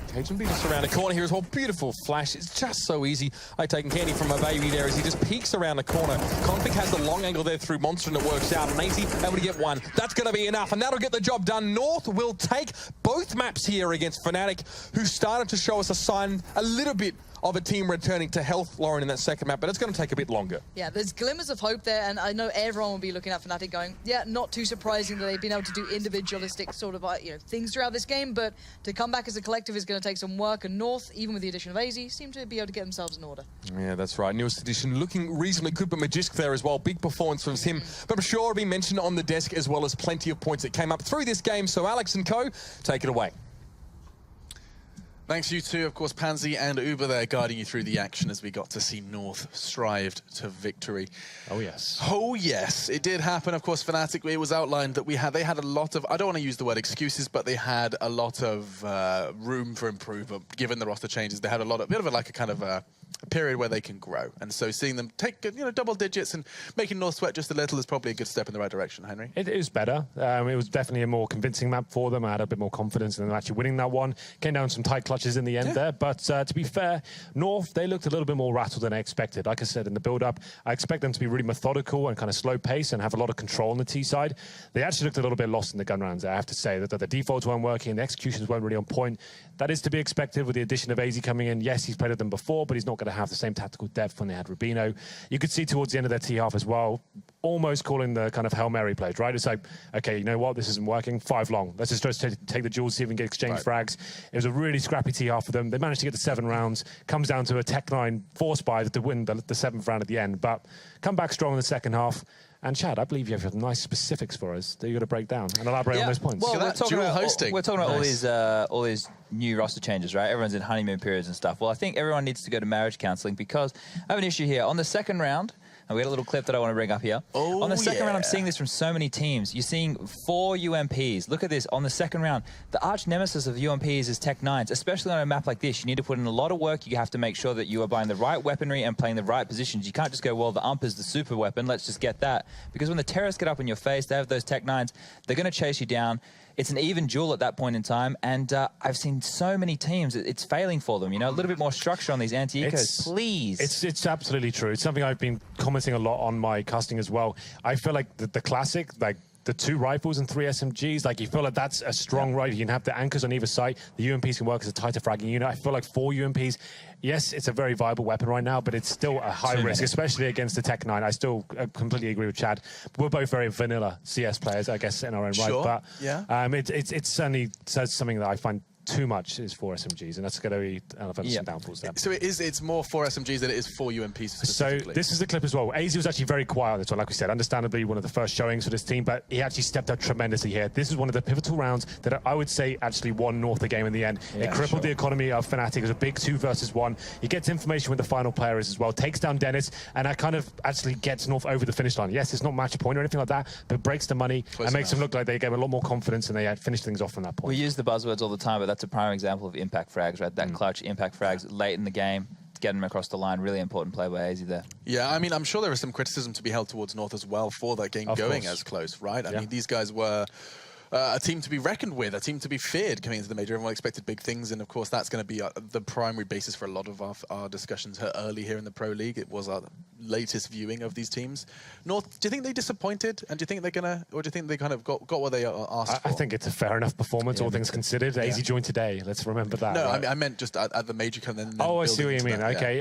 Cajun being just around the corner here as well. Beautiful flash. It's just so easy. I've taken candy from my baby there as he just peeks around the corner. Config has the long angle there through Monster and it works out. And AZ able to get one. That's going to be enough. And that'll get the job done. North will take both maps here against Fnatic, who started to show us a sign a little bit of a team returning to health, Lauren, in that second map, but it's going to take a bit longer. Yeah, there's glimmers of hope there, and I know everyone will be looking at Fnatic going, yeah, not too surprising that they've been able to do individualistic sort of things throughout this game, but to come back as a collective is going to take some work, and North, even with the addition of AZ, seem to be able to get themselves in order. Yeah, that's right. Newest edition looking reasonably good, but Magisk there as well. Big performance from him, but I'm sure it'll be mentioned on the desk as well as plenty of points that came up through this game, so Alex and co, take it away. Thanks you two, of course, Pansy and Uber there guiding you through the action as we got to see North strived to victory. Oh, yes. Oh, yes. It did happen, of course, Fnatic. It was outlined that they had a lot of, I don't want to use the word excuses, but they had a lot of room for improvement. Given the roster changes, they had a bit of a period where they can grow. And so seeing them take, double digits and making North sweat just a little is probably a good step in the right direction, Henry. It is better. It was definitely a more convincing map for them. I had a bit more confidence in them actually winning that one. Came down some tight clutches in the end there. But to be fair, North, they looked a little bit more rattled than I expected. Like I said in the build-up, I expect them to be really methodical and kind of slow pace and have a lot of control on the T side. They actually looked a little bit lost in the gun rounds, I have to say. That the defaults weren't working, the executions weren't really on point. That is to be expected with the addition of AZ coming in. Yes, he's played with them before, but he's not going to have the same tactical depth when they had Rubino. You could see towards the end of their T-half as well, almost calling the kind of Hail Mary plays, right? It's like, okay, you know what? This isn't working. 5 long. Let's just take the duels, see if we can get exchange frags. It was a really scrappy T-half for them. They managed to get the 7 rounds. Comes down to a Tech9 force buy to win the 7th round at the end. But come back strong in the second half. And Chad, I believe you have some nice specifics for us that you're going to break down and elaborate on those points. Well, we're talking about Nice. all these new roster changes, right? Everyone's in honeymoon periods and stuff. Well, I think everyone needs to go to marriage counselling because I have an issue here. On the second round, and we got a little clip that I want to bring up here. Oh, on the second round, I'm seeing this from so many teams. You're seeing 4 UMPs. Look at this. On the second round, the arch nemesis of UMPs is Tech9s, especially on a map like this. You need to put in a lot of work. You have to make sure that you are buying the right weaponry and playing the right positions. You can't just go, well, the ump is the super weapon. Let's just get that. Because when the terrorists get up in your face, they have those Tech9s. They're going to chase you down. It's an even duel at that point in time, and I've seen so many teams, it's failing for them, a little bit more structure on these anti-ecos, please. It's absolutely true. It's something I've been commenting a lot on my casting as well. I feel like the classic, like the 2 rifles and 3 SMGs, like you feel like that's a strong rifle. You can have the anchors on either side. The UMPs can work as a tighter fragging unit. I feel like 4 UMPs, yes, it's a very viable weapon right now, but it's still a high risk, especially against the Tech9. I still completely agree with Chad. We're both very vanilla CS players, I guess, in our own right. But it certainly says something that I find too much is 4 SMGs, and that's going to be some downfalls there. So it's more 4 SMGs than it is 4 UMPs specifically. So this is the clip as well. AZ was actually very quiet on this one, like we said. Understandably, one of the first showings for this team, but he actually stepped up tremendously here. This is one of the pivotal rounds that I would say actually won North the game in the end. It crippled the economy of Fnatic. It was a big 2 versus 1. He gets information with the final player as well, takes down Dennis, and that kind of actually gets North over the finish line. Yes, it's not match point or anything like that, but breaks the money and makes them look like they gave a lot more confidence and they had finished things off from that point. We use the buzzwords all the time, but that's a prime example of impact frags, right? That clutch impact frags late in the game, getting them across the line. Really important play by AZ there. Yeah, I mean, I'm sure there is some criticism to be held towards North as well for that game going as close, right? I mean, these guys were a team to be reckoned with, a team to be feared coming into the major. Everyone expected big things, and of course that's going to be the primary basis for a lot of our discussions early here in the Pro League. It was our latest viewing of these teams. North, do you think they disappointed, and do you think they're gonna, or do you think they kind of got what they asked for? I think it's a fair enough performance, all things considered. AZ joined today. Let's remember that. No, right? I meant just at the major. Then I see what you mean. That, okay.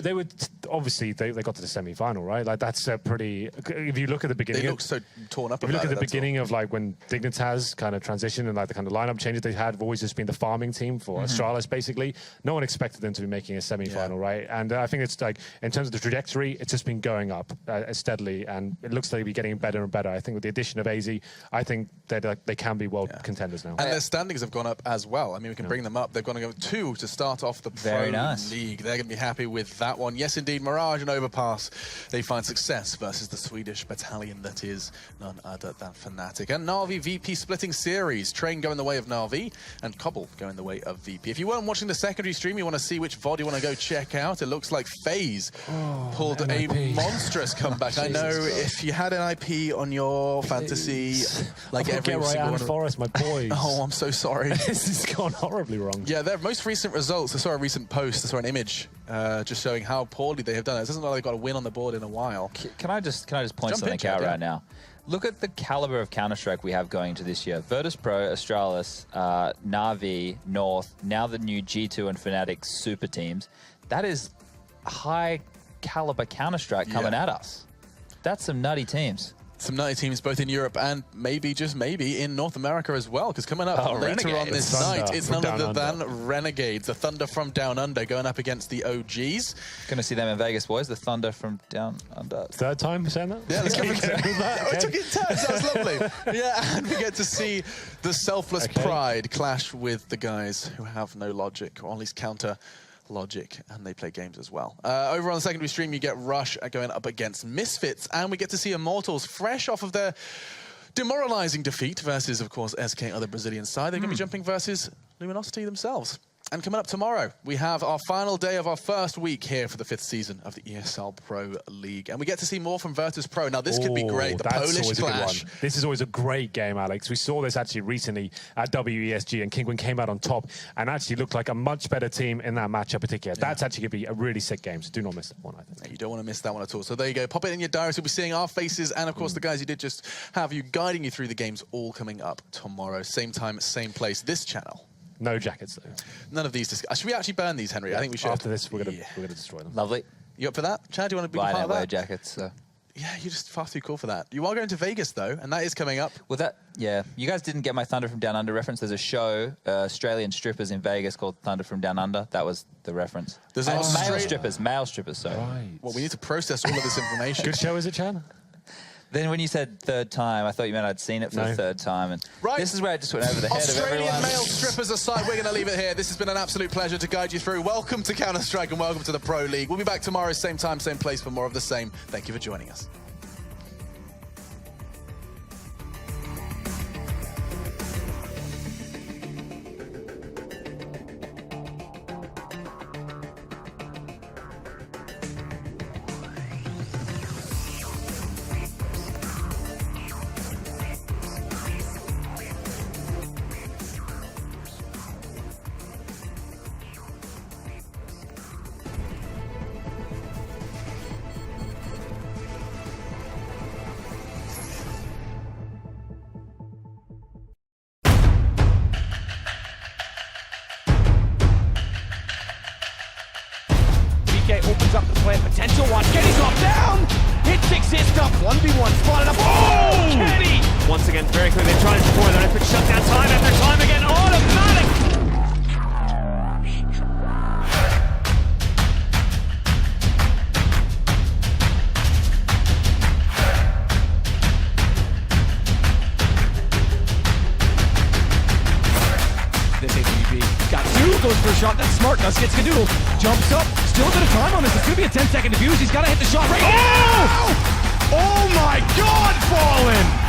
They were obviously they got to the semi-final, right? Like that's a pretty. If you look at the beginning, they look so torn up. If you look at the beginning of like when Dignitas kind of transitioned and like the kind of lineup changes they had have always just been the farming team for Astralis, basically. No one expected them to be making a semi-final, right? And I think it's like, in terms of the trajectory, it's just been going up steadily, and it looks like they'll be getting better and better. I think with the addition of AZ, I think that they can be world contenders now. And their standings have gone up as well. I mean, we can bring them up. They've gone to go 2 to start off the Pro League. They're going to be happy with that one. Yes, indeed, Mirage and Overpass, they find success versus the Swedish battalion that is none other than Fnatic. And Na'Vi VP splitting series. Train going the way of Na'Vi and Cobble going the way of VP. If you weren't watching the secondary stream, you want to see which VOD you want to go check out, it looks like FaZe pulled a monstrous comeback. I know if you had an IP on your fantasy, like every single one. Forest, my boys. Oh, I'm so sorry. This has gone horribly wrong. Yeah, their most recent results, I saw a recent post, I saw an image just showing how poorly they have done it. It doesn't look like they've got a win on the board in a while. Can I just point something out right now? Look at the caliber of Counter-Strike we have going into this year. Virtus Pro, Astralis, Na'Vi, North, now the new G2 and Fnatic super teams. That is high caliber Counter-Strike coming at us. That's some nutty teams. Some nutty teams both in Europe and maybe, just maybe, in North America as well. Because coming up later on this night, it's none other than Renegades, the Thunder from Down Under, going up against the OGs. Going to see them in Vegas, boys. The Thunder from Down Under. Third time saying that? Yeah, let's go for that. We took it in turns. That was lovely. Yeah, and we get to see the Selfless Pride clash with the guys who have no logic, or at least counter logic, and they play games as well. Over on the secondary stream, you get Rush going up against Misfits, and we get to see Immortals fresh off of their demoralizing defeat versus, of course, SK on the Brazilian side. They're going to be jumping versus Luminosity themselves. And coming up tomorrow, we have our final day of our first week here for the 5th season of the ESL Pro League. And we get to see more from Virtus Pro. Now, this could be great. The Polish clash. This is always a great game, Alex. We saw this actually recently at WESG, and Kinguin came out on top and actually looked like a much better team in that match in particular. That's actually going to be a really sick game, so do not miss that one, I think. You don't want to miss that one at all. So there you go. Pop it in your diaries. We'll be seeing our faces and, of course, the guys you did just have you guiding you through the games all coming up tomorrow. Same time, same place, this channel. No jackets, though. None of these. Should we actually burn these, Henry? Yeah, I think we should. After this, we're gonna destroy them. Lovely. You up for that? Chad, do you want to be part of that? Jackets, so. Yeah, you're just far too cool for that. You are going to Vegas, though, and that is coming up. Well, yeah. You guys didn't get my Thunder from Down Under reference. There's a show, Australian strippers in Vegas called Thunder from Down Under. That was the reference. There's male strippers, sorry. Right. Well, we need to process all of this information. Good show, is it, Chad? Then when you said third time, I thought you meant I'd seen it for the third time. And this is where I just went over the head of everyone. Australian male strippers aside, we're going to leave it here. This has been an absolute pleasure to guide you through. Welcome to Counter-Strike and welcome to the Pro League. We'll be back tomorrow, same time, same place for more of the same. Thank you for joining us. Opens up the play, potential one. Kenny's knocked down. Hit 6 hit stop. 1v1 spotted up. Oh! Kenny! Once again, very quickly trying to score that epic shutdown time after time again. Automatic! This AWB got 2, goes for a shot. That's smart. Gus gets Skadoodle. Jumps up. Still a bit of time on this. It's going to be a 10-second defuse. He's got to hit the shot right now. Oh my God, Fallen!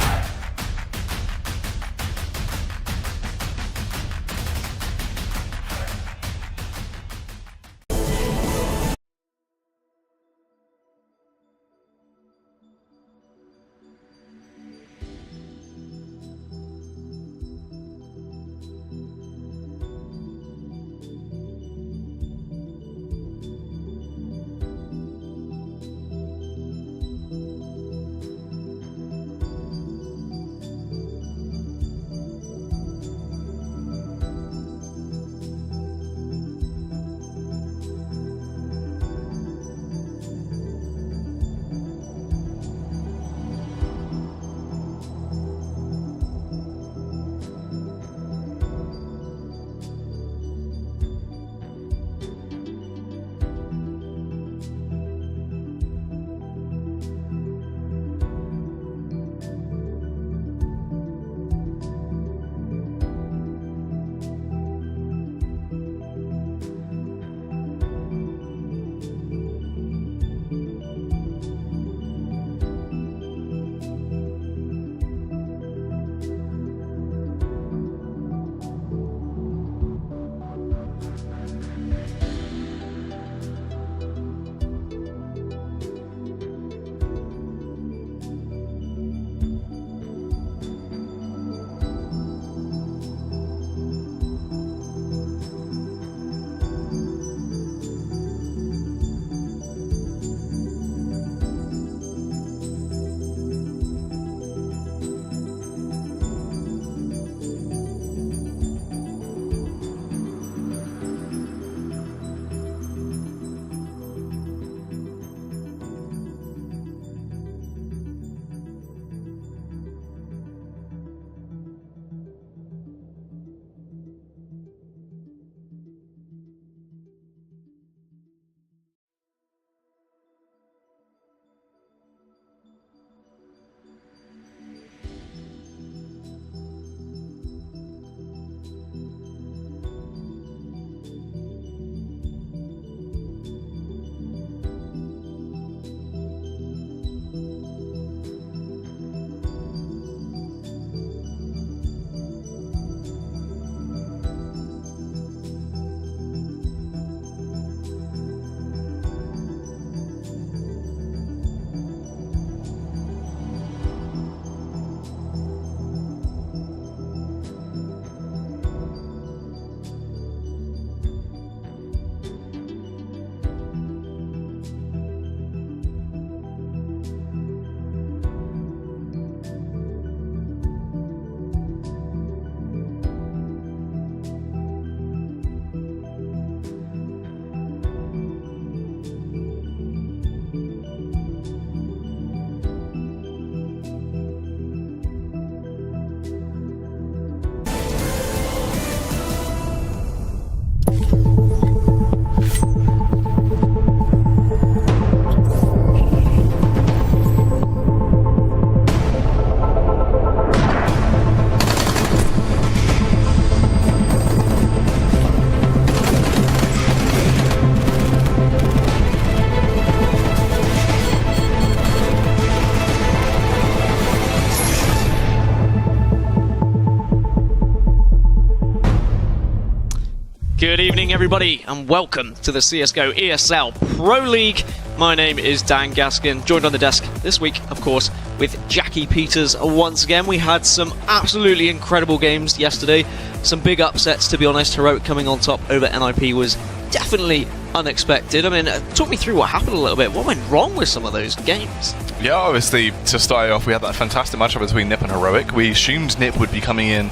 Good evening, everybody, and welcome to the CSGO ESL Pro League. My name is Dan Gaskin, joined on the desk this week, of course, with Jackie Peters. Once again, we had some absolutely incredible games yesterday. Some big upsets, to be honest. Heroic coming on top over NIP was definitely unexpected. I mean, talk me through what happened a little bit. What went wrong with some of those games? Yeah, obviously, to start off, we had that fantastic matchup between NiP and Heroic. We assumed NiP would be coming in,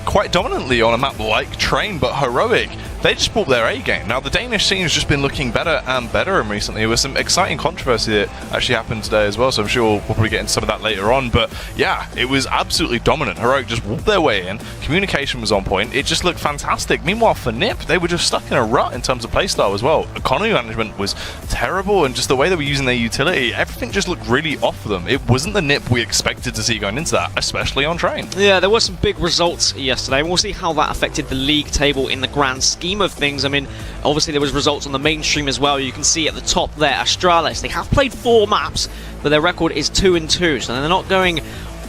quite dominantly on a map like Train, but Heroic, they just brought their A game. Now, the Danish scene has just been looking better and better recently. There was some exciting controversy that actually happened today as well, so I'm sure we'll probably get into some of that later on. But yeah, it was absolutely dominant. Heroic just whooped their way in. Communication was on point. It just looked fantastic. Meanwhile, for NiP, they were just stuck in a rut in terms of playstyle as well. Economy management was terrible, and just the way they were using their utility, everything just looked really off for them. It wasn't the NiP we expected to see going into that, especially on Train. Yeah, there were some big results yesterday, and we'll see how that affected the league table in the grand scheme of things. I mean, obviously there was results on the mainstream as well. You can see at the top there, Astralis, they have played 4 maps, but their record is 2-2, so they're not going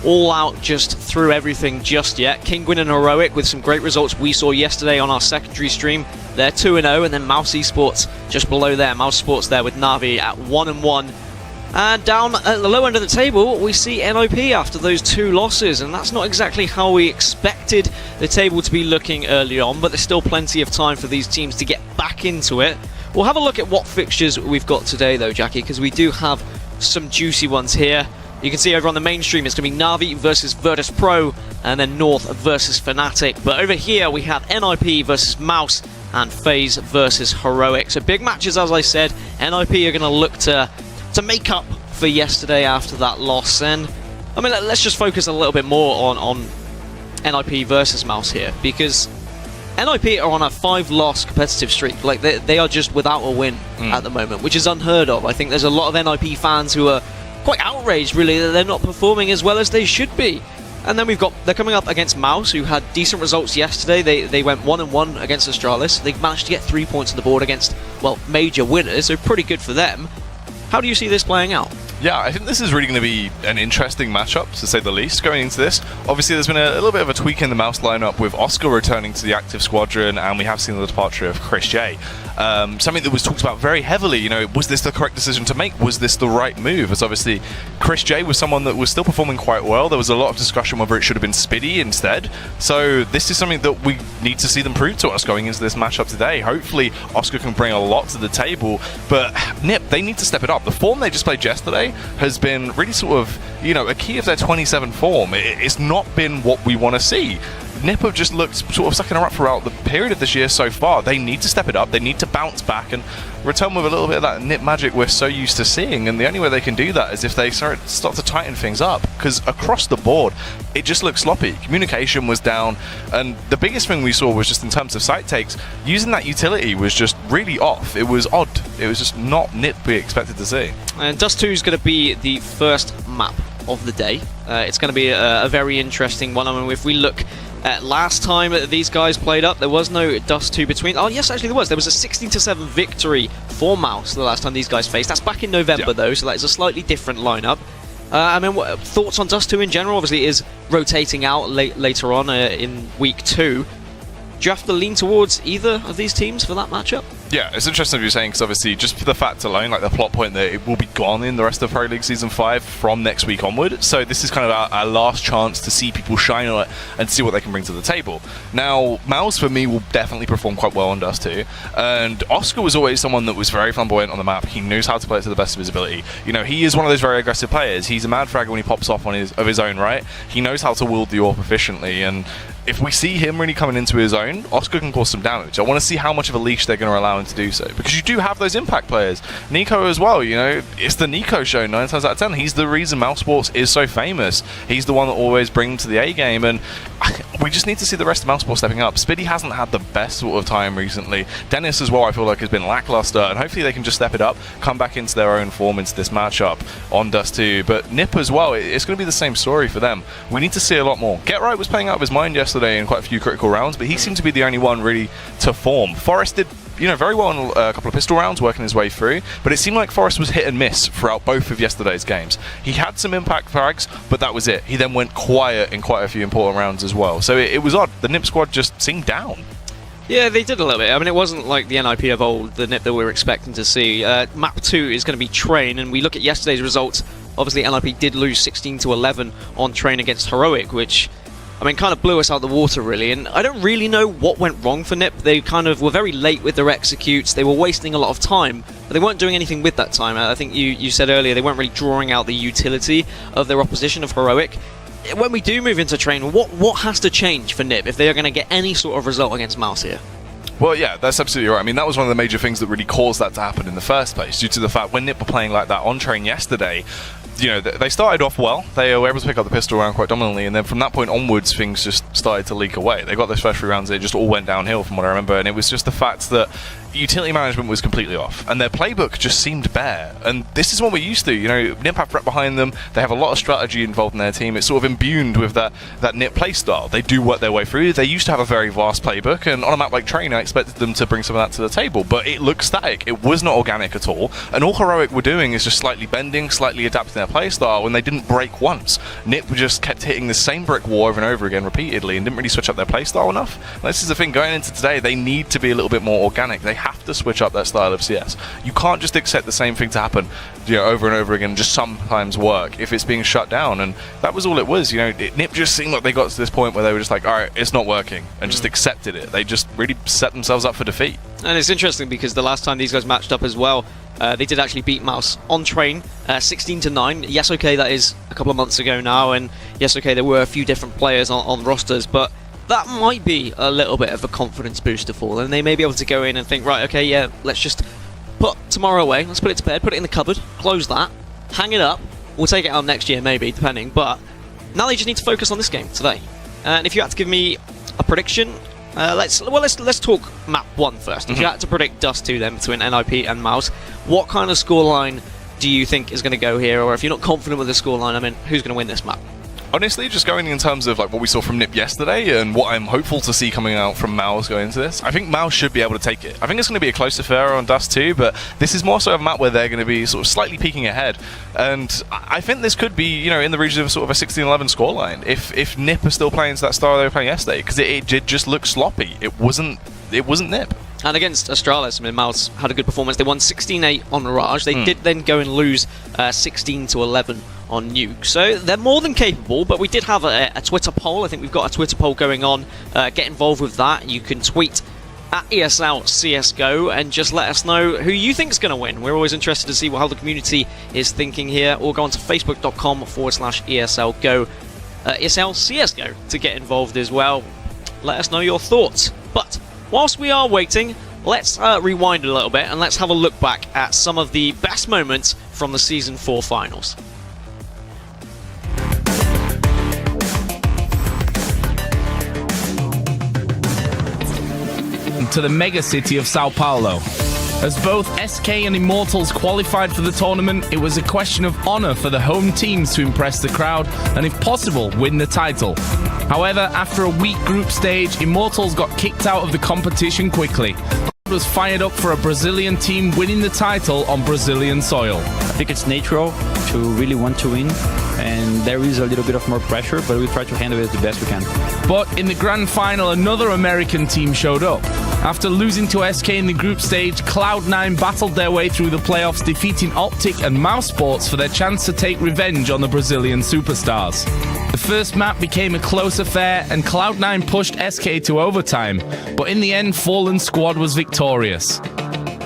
all out just through everything just yet. Kinguin and Heroic with some great results we saw yesterday on our secondary stream. They're 2-0, and then Mouz Esports just below there. Mouz Sports there with Na'Vi at 1-1. And down at the low end of the table, we see NIP after those 2 losses, and that's not exactly how we expected the table to be looking early on, but there's still plenty of time for these teams to get back into it. We'll have a look at what fixtures we've got today, though, Jackie, because we do have some juicy ones here. You can see over on the mainstream, it's going to be Na'Vi versus Virtus Pro, and then North versus Fnatic. But over here, we have NIP versus Mouz, and FaZe versus Heroic. So big matches, as I said. NIP are going to look to make up for yesterday after that loss. And I mean, let's just focus a little bit more on NIP versus Mouz here, because NIP are on a 5-loss competitive streak. Like, they are just without a win at the moment, which is unheard of. I think there's a lot of NIP fans who are quite outraged, really, that they're not performing as well as they should be. And then they're coming up against Mouz, who had decent results yesterday. They went 1-1 against Astralis. They've managed to get 3 points on the board against, well, major winners, so pretty good for them. How do you see this playing out? Yeah, I think this is really going to be an interesting matchup, to say the least, going into this. Obviously, there's been a little bit of a tweak in the Mouz lineup with Oscar returning to the active squadron, and we have seen the departure of Chris J. Something that was talked about very heavily, was this the correct decision to make? Was this the right move? As obviously, Chris J was someone that was still performing quite well. There was a lot of discussion whether it should have been Spiddy instead. So this is something that we need to see them prove to us going into this matchup today. Hopefully, Oscar can bring a lot to the table, but NiP, they need to step it up. The form they just played yesterday has been really sort of, a key of their 27 form. It's not been what we want to see. NiP have just looked sort of sucking her up throughout the period of this year so far. They need to step it up. They need to bounce back and return with a little bit of that NiP magic we're so used to seeing. And the only way they can do that is if they start to tighten things up. Because across the board, it just looks sloppy. Communication was down. And the biggest thing we saw was just in terms of site takes, using that utility was just really off. It was odd. It was just not NiP we expected to see. And Dust 2 is going to be the first map of the day. It's going to be a very interesting one. I mean, if we look last time that these guys played up, there was no Dust 2 between. Oh, yes, actually there was. There was a 16-7 victory for Mouz the last time these guys faced. That's back in November, though, so that is a slightly different lineup. I mean, thoughts on Dust 2 in general? Obviously, it is rotating out later on in week 2. Do you have to lean towards either of these teams for that matchup? Yeah, it's interesting what you're saying, because obviously just for the fact alone, like the plot point that it will be gone in the rest of Pro League Season 5 from next week onward. So this is kind of our last chance to see people shine on it and see what they can bring to the table. Now, Mouz for me will definitely perform quite well on Dust 2. And Oscar was always someone that was very flamboyant on the map. He knows how to play it to the best of his ability. He is one of those very aggressive players. He's a mad fragger when he pops off on his own right. He knows how to wield the AWP efficiently, and if we see him really coming into his own, Oscar can cause some damage. I want to see how much of a leash they're going to allow him to do so, because you do have those impact players. Nico as well, it's the Nico show 9 times out of 10. He's the reason Mouz Sports is so famous. He's the one that always brings them to the A game, and we just need to see the rest of Mouz Sports stepping up. Spiddy hasn't had the best sort of time recently. Dennis as well, I feel like, has been lackluster, and hopefully they can just step it up, come back into their own form into this matchup on Dust 2. But NiP as well, it's going to be the same story for them. We need to see a lot more. Get Right was playing out of his mind yesterday in quite a few critical rounds, but he seemed to be the only one really to form. Forest did very well in a couple of pistol rounds, working his way through, but it seemed like Forest was hit and miss throughout both of yesterday's games. He had some impact frags, but that was it. He then went quiet in quite a few important rounds as well. So it was odd. The NiP squad just seemed down. Yeah, they did a little bit. I mean, it wasn't like the NIP of old, the NIP that we were expecting to see. Map 2 is going to be Train, and we look at yesterday's results. Obviously, NIP did lose 16-11 on Train against Heroic, which, I mean, kind of blew us out the water, really. And I don't really know what went wrong for NIP. They kind of were very late with their executes. They were wasting a lot of time, but they weren't doing anything with that time. I think you said earlier they weren't really drawing out the utility of their opposition of Heroic. When we do move into Train, what has to change for NIP if they are going to get any sort of result against Mouz here? Well, yeah, that's absolutely right. I mean, that was one of the major things that really caused that to happen in the first place, due to the fact when NIP were playing like that on Train yesterday, you know, they started off well. They were able to pick up the pistol round quite dominantly, and then from that point onwards, things just started to leak away. They got those first 3 rounds, it just all went downhill from what I remember, and it was just the fact that utility management was completely off, and their playbook just seemed bare. And this is what we're used to. You know, NIP have threat behind them. They have a lot of strategy involved in their team. It's sort of imbued with that NIP play style. They do work their way through. They used to have a very vast playbook, and on a map like Train, I expected them to bring some of that to the table, but it looked static. It was not organic at all, and all Heroic were doing is just slightly bending, slightly adapting their play style, and they didn't break once. NIP just kept hitting the same brick wall over and over again repeatedly and didn't really switch up their play style enough. And this is the thing, going into today, they need to be a little bit more organic. They have to switch up their style of CS. You can't just accept the same thing to happen, you know, over and over again and just sometimes work if it's being shut down. And that was all it was. You know, NIP just seemed like they got to this point where they were just like, all right, it's not working, and just accepted it. They just really set themselves up for defeat. And it's interesting because the last time these guys matched up as well, they did actually beat Mouz on Train 16-9. Yes, okay, that is a couple of months ago now, and yes, okay, there were a few different players on rosters, but that might be a little bit of a confidence booster for them. They may be able to go in and think, right, okay, yeah, let's just put tomorrow away, let's put it to bed, put it in the cupboard, close that, hang it up, we'll take it out next year maybe, depending, but now they just need to focus on this game today. And if you had to give me a prediction, let's talk map 1 first. If you had to predict Dust 2 then between NIP and Mouz, what kind of scoreline do you think is going to go here? Or if you're not confident with the scoreline, I mean, who's going to win this map? Honestly, just going in terms of like what we saw from NIP yesterday and what I'm hopeful to see coming out from Mouz going into this, I think Mouz should be able to take it. I think it's going to be a close affair on Dust 2, but this is more so a map where they're going to be sort of slightly peeking ahead. And I think this could be, you know, in the region of sort of a 16-11 scoreline if NIP are still playing to that style they were playing yesterday, because it did just look sloppy. It wasn't NIP. And against Astralis, I mean, Mouz had a good performance. They won 16-8 on Mirage. They did then go and lose 16-11 on Nuke. So they're more than capable, but we did have a Twitter poll. I think we've got a Twitter poll going on. Get involved with that. You can tweet at ESL CSGO and just let us know who you think is going to win. We're always interested to see how the community is thinking here. Or go on to facebook.com/ESLGO, ESL CSGO to get involved as well. Let us know your thoughts. But whilst we are waiting, let's rewind a little bit and let's have a look back at some of the best moments from the Season 4 finals. To the mega city of Sao Paulo. As both SK and Immortals qualified for the tournament, it was a question of honor for the home teams to impress the crowd and, if possible, win the title. However, after a weak group stage, Immortals got kicked out of the competition quickly. Was fired up for a Brazilian team winning the title on Brazilian soil. I think it's natural to really want to win, and there is a little bit of more pressure, but we try to handle it the best we can. But in the grand final, another American team showed up. After losing to SK in the group stage, Cloud9 battled their way through the playoffs, defeating Optic and Mouse Sports for their chance to take revenge on the Brazilian superstars. The first map became a close affair, and Cloud9 pushed SK to overtime, but in the end, Fallen Squad was victorious.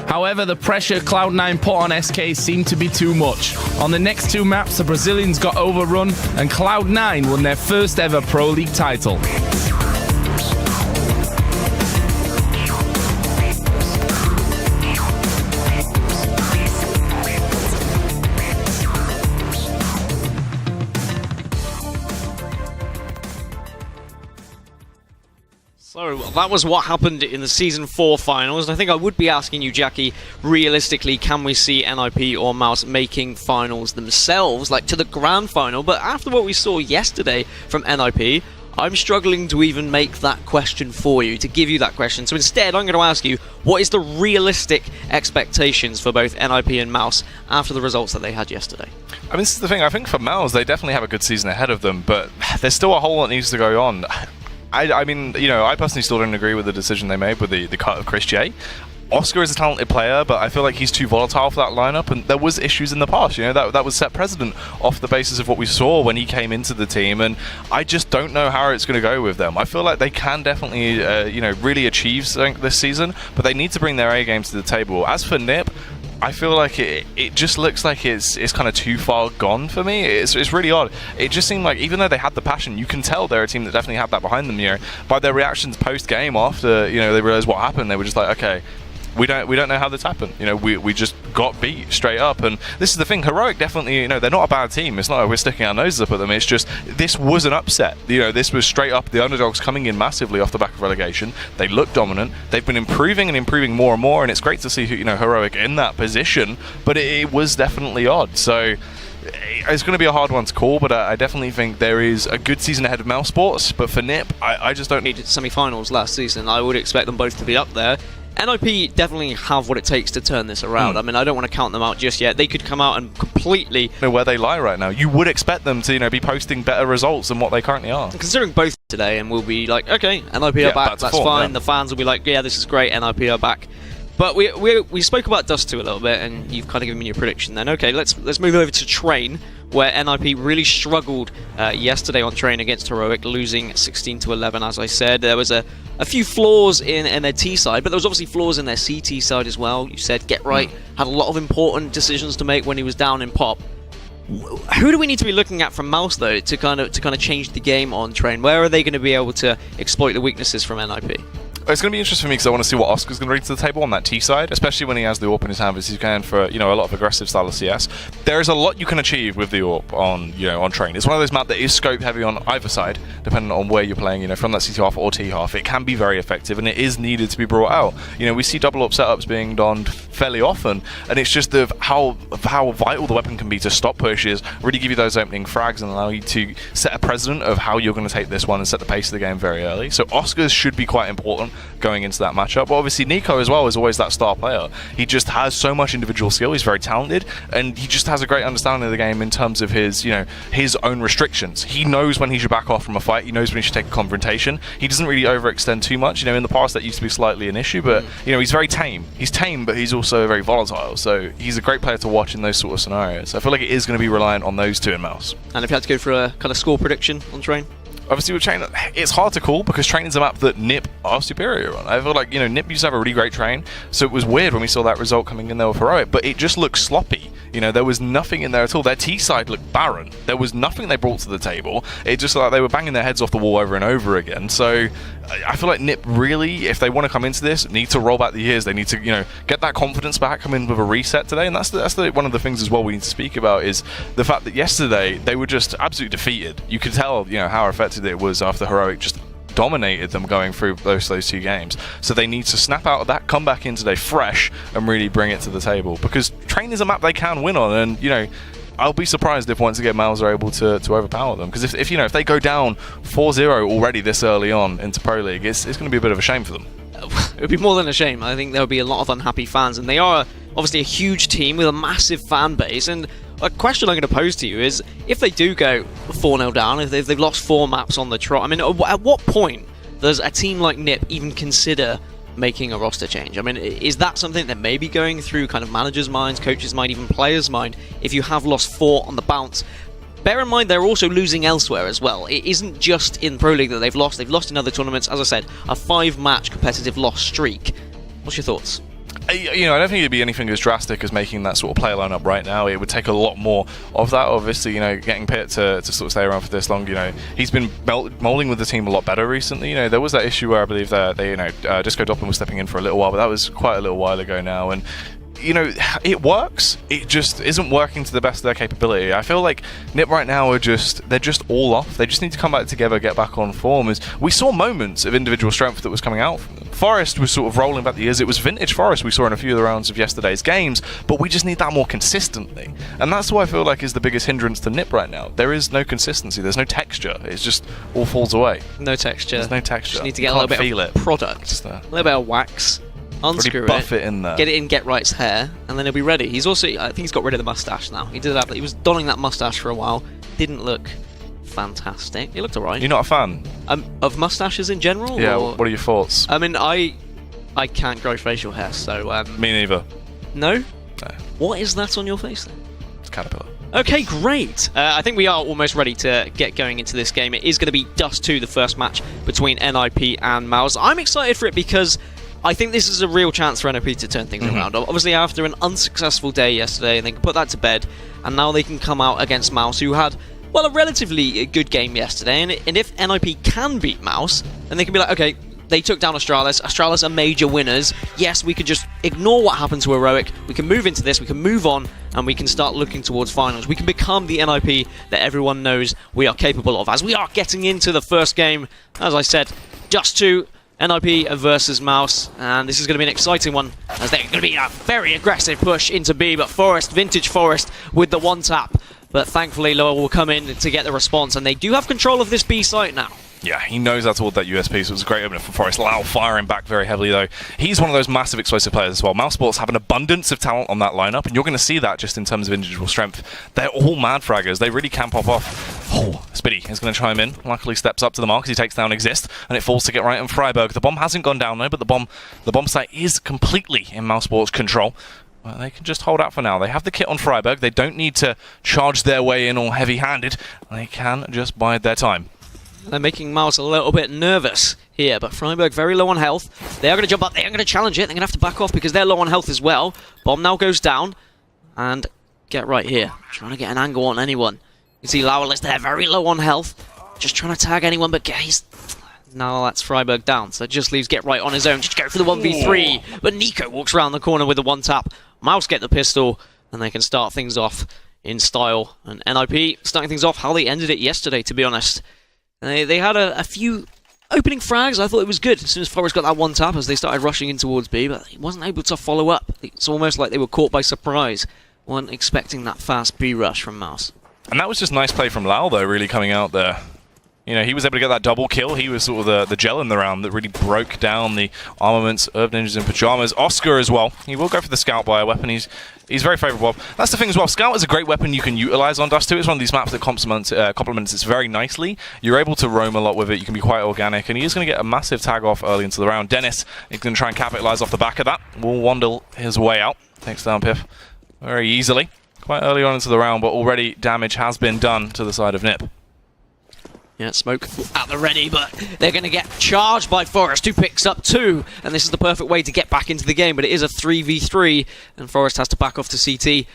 However, the pressure Cloud9 put on SK seemed to be too much. On the next 2 maps, the Brazilians got overrun, and Cloud9 won their first ever Pro League title. So that was what happened in the Season 4 finals. And I think I would be asking you, Jackie, realistically, can we see NIP or Mouz making finals themselves, like to the grand final? But after what we saw yesterday from NIP, I'm struggling to even make that question for you, to give you that question. So instead, I'm going to ask you, what is the realistic expectations for both NIP and Mouz after the results that they had yesterday? I mean, this is the thing. I think for Mouz, they definitely have a good season ahead of them, but there's still a whole lot that needs to go on. I mean, you know, I personally still don't agree with the decision they made with the cut of Chris J. Oscar is a talented player, but I feel like he's too volatile for that lineup, and there was issues in the past. You know, that was set precedent off the basis of what we saw when he came into the team, and I just don't know how it's going to go with them. I feel like they can definitely, you know, really achieve something this season, but they need to bring their A games to the table. As for Nip, I feel like it just looks like it's kind of too far gone for me. It's really odd. It just seemed like even though they had the passion, you can tell they're a team that definitely had that behind them. You know, by their reactions post game after, you know, they realized what happened, they were just like, okay, we don't know how this happened. You know, we just got beat straight up. And this is the thing, Heroic definitely, you know, they're not a bad team. It's not like we're sticking our noses up at them. It's just this was an upset. You know, this was straight up the underdogs coming in massively off the back of relegation. They look dominant. They've been improving and improving more and more, and it's great to see, you know, Heroic in that position. But it was definitely odd. So it's going to be a hard one to call, but I definitely think there is a good season ahead of Mouse Sports. But for Nip, I just don't need semi-finals last season. I would expect them both to be up there. NIP definitely have what it takes to turn this around. I mean, I don't want to count them out just yet. They could come out and completely know where they lie right now. You would expect them to, you know, be posting better results than what they currently are. Considering both today, and we'll be like, okay, NIP are back, that's fine. The fans will be like, yeah, this is great, NIP are back. But we spoke about Dust 2 a little bit, and you've kind of given me your prediction then. Okay, let's move over to Train, where NIP really struggled yesterday on Train against Heroic, losing 16-11, as I said. There was a few flaws in their T side, but there was obviously flaws in their CT side as well. You said Get Right had a lot of important decisions to make when he was down in Pop. Who do we need to be looking at from Mouse, though, to kind of change the game on Train? Where are they going to be able to exploit the weaknesses from NIP? It's going to be interesting for me because I want to see what Oscar's going to bring to the table on that T side, especially when he has the AWP in his hand, because he's going for, you know, a lot of aggressive style of CS. There is a lot you can achieve with the AWP on, you know, on Train. It's one of those maps that is scope heavy on either side, depending on where you're playing, you know, from that CT half or T half. It can be very effective, and it is needed to be brought out. You know, we see double AWP setups being donned fairly often, and it's just how vital the weapon can be to stop pushes, really give you those opening frags, and allow you to set a precedent of how you're going to take this one and set the pace of the game very early. So Oscar's should be quite important going into that matchup. But obviously Nico as well is always that star player. He just has so much individual skill. He's very talented, and he just has a great understanding of the game in terms of his, you know, his own restrictions. He knows when he should back off from a fight. He knows when he should take a confrontation. He doesn't really overextend too much. You know, in the past that used to be slightly an issue, but you know, he's very tame. He's tame, but he's also very volatile. So he's a great player to watch in those sort of scenarios. I feel like it is going to be reliant on those two in Mouse. And if you had to go for a kind of score prediction on Train? Obviously with Train, it's hard to call because Train is a map that Nip are superior on. I feel like, you know, Nip used to have a really great Train, so it was weird when we saw that result coming in there with Heroic, but it just looked sloppy. You know, there was nothing in there at all. Their T side looked barren. There was nothing they brought to the table. It just like they were banging their heads off the wall over and over again. So I feel like Nip really, if they want to come into this, need to roll back the years. They need to, you know, get that confidence back, come in with a reset today. And that's one of the things as well we need to speak about is the fact that yesterday they were just absolutely defeated. You could tell, you know, how effective it was after Heroic just dominated them going through those two games. So they need to snap out of that, come back in today fresh, and really bring it to the table. Because Train is a map they can win on, and you know, I'll be surprised if once again Mouz are able to overpower them. Because if you know, if they go down 4-0 already this early on into Pro League, it's going to be a bit of a shame for them. It would be more than a shame. I think there would be a lot of unhappy fans, and they are obviously a huge team with a massive fan base. And a question I'm going to pose to you is, if they do go 4-0 down, if they've lost 4 maps on the trot, I mean, at what point does a team like Nip even consider making a roster change? I mean, is that something that may be going through kind of managers' minds, coaches' mind, even players' mind, if you have lost 4 on the bounce? Bear in mind, they're also losing elsewhere as well. It isn't just in Pro League that they've lost. They've lost in other tournaments. As I said, a 5-match competitive loss streak. What's your thoughts? You know, I don't think it'd be anything as drastic as making that sort of player lineup right now. It would take a lot more of that. Obviously, you know, getting Pitt to sort of stay around for this long, you know, he's been molding with the team a lot better recently. You know, there was that issue where I believe that they, you know, Disco Doppin was stepping in for a little while, but that was quite a little while ago now. And you know, it works. It just isn't working to the best of their capability. I feel like Nip right now they're just all off. They just need to come back together, get back on form. As we saw moments of individual strength that was coming out from them. Forest was sort of rolling back the years. It was vintage Forest we saw in a few of the rounds of yesterday's games, but we just need that more consistently. And that's what I feel like is the biggest hindrance to Nip right now. There is no consistency. There's no texture. It's just all falls away. No texture. There's no texture. Just need to get a little bit of product. A little bit of wax. Unscrew buff it in there. Get it in Get Right's hair, and then he'll be ready. He's also, I think he's got rid of the mustache now. He did that. He was donning that mustache for a while. Didn't look fantastic. He looked alright. You're not a fan? Of mustaches in general? Yeah, or? what are your thoughts? I mean, I can't grow facial hair, so... Me neither. No? No. What is that on your face then? It's caterpillar. Okay, great. I think we are almost ready to get going into this game. It is going to be Dust 2, the first match between NIP and Mouz. I'm excited for it because I think this is a real chance for NIP to turn things around. Obviously, after an unsuccessful day yesterday, and they can put that to bed, and now they can come out against Mouz, who had, well, a relatively good game yesterday. And if NIP can beat Mouz, then they can be like, okay, they took down Astralis. Astralis are major winners. Yes, we could just ignore what happened to Heroic. We can move into this, we can move on, and we can start looking towards finals. We can become the NIP that everyone knows we are capable of. As we are getting into the first game, as I said, Dust 2, NIP versus Mouz, and this is going to be an exciting one, as they're going to be a very aggressive push into B, but Forest, Vintage Forest, with the one tap. But thankfully, Loa will come in to get the response, and they do have control of this B site now. Yeah, he knows how to hold that USP, so it was a great opener for Forest. Lau firing back very heavily, though. He's one of those massive explosive players as well. Mouse Sports have an abundance of talent on that lineup, and you're going to see that just in terms of individual strength. They're all mad fraggers. They really can pop off. Oh, Spiddy is going to chime in. Luckily steps up to the mark as he takes down Exist, and it falls to get right on Freiburg. The bomb hasn't gone down, though, but the bomb site is completely in Mouse Sports' control. Well, they can just hold out for now. They have the kit on Freiburg. They don't need to charge their way in all heavy-handed. They can just bide their time. They're making Mouz a little bit nervous here, but Freiburg very low on health. They are going to jump up, they are going to challenge it, they're going to have to back off because they're low on health as well. Bomb now goes down, and get right here. Trying to get an angle on anyone. You see Lowell there, very low on health. Just trying to tag anyone, but he's... Now that's Freiburg down, so it just leaves Get Right on his own. Just go for the 1v3, but Nico walks around the corner with the one tap. Mouz get the pistol, and they can start things off in style. And NIP starting things off how they ended it yesterday, to be honest. They had a few opening frags. I thought it was good as soon as Forest got that one tap as they started rushing in towards B, but he wasn't able to follow up. It's almost like they were caught by surprise. Weren't expecting that fast B rush from Mouz. And that was just nice play from Lau, though, really coming out there. You know, he was able to get that double kill. He was sort of the gel in the round that really broke down the armaments of Ninjas in Pyjamas. Oscar as well. He will go for the Scout by a weapon. He's very favourable. That's the thing as well. Scout is a great weapon you can utilise on Dust 2. It's one of these maps that complements it very nicely. You're able to roam a lot with it. You can be quite organic. And he is going to get a massive tag off early into the round. Dennis is going to try and capitalise off the back of that. Will wander his way out. Takes down Piff very easily. Quite early on into the round, but already damage has been done to the side of Nip. Yeah, smoke at the ready, but they're going to get charged by Forest, who picks up 2, and this is the perfect way to get back into the game, but it is a 3v3, and Forest has to back off to CT.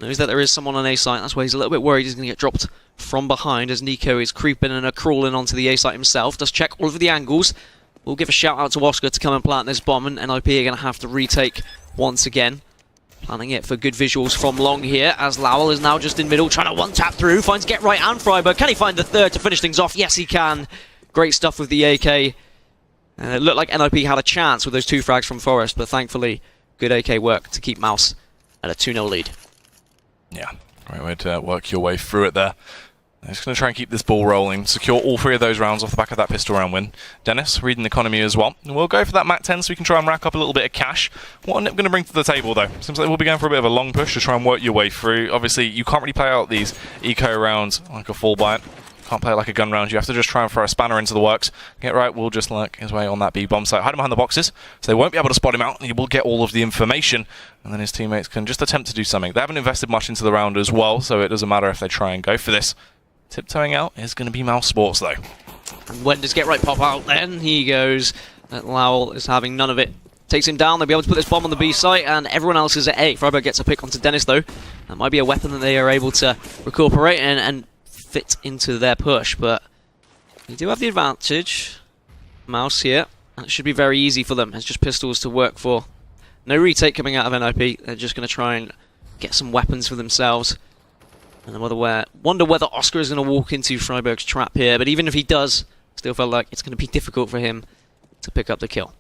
Knows that there is someone on A site, that's why he's a little bit worried he's going to get dropped from behind as Nico is creeping and crawling onto the A site himself. Does check all of the angles. We'll give a shout out to Oscar to come and plant this bomb, and NIP are going to have to retake once again. Planning it for good visuals from long here, as Lowell is now just in middle, trying to one-tap through, finds Get Right and Freiburg. Can he find the third to finish things off? Yes, he can. Great stuff with the AK. It looked like NIP had a chance with those 2 frags from Forest, but thankfully, good AK work to keep Mouz at a 2-0 lead. Yeah, great way to work your way through it there. They're just going to try and keep this ball rolling, secure all 3 of those rounds off the back of that pistol round win. Dennis reading the economy as well. And we'll go for that Mat 10 so we can try and rack up a little bit of cash. What are Nip going to bring to the table, though? Seems like we'll be going for a bit of a long push to try and work your way through. Obviously, you can't really play out these eco rounds like a full bite. Can't play it like a gun round. You have to just try and throw a spanner into the works. Get Right will just lurk his way on that B bomb site. Hide him behind the boxes, so they won't be able to spot him out. He will get all of the information, and then his teammates can just attempt to do something. They haven't invested much into the round as well, so it doesn't matter if they try and go for this. Tiptoeing out is going to be Mouse Sports, though. And when does Get Right pop out then? He goes. Lowell is having none of it. Takes him down. They'll be able to put this bomb on the B site, and everyone else is at A. Freiburg gets a pick onto Dennis, though. That might be a weapon that they are able to recuperate and fit into their push, but they do have the advantage. Mouse here, and it should be very easy for them. It's just pistols to work for. No retake coming out of NIP. They're just going to try and get some weapons for themselves. And I wonder whether Oscar is going to walk into Freiburg's trap here, but even if he does, still felt like it's going to be difficult for him to pick up the kill.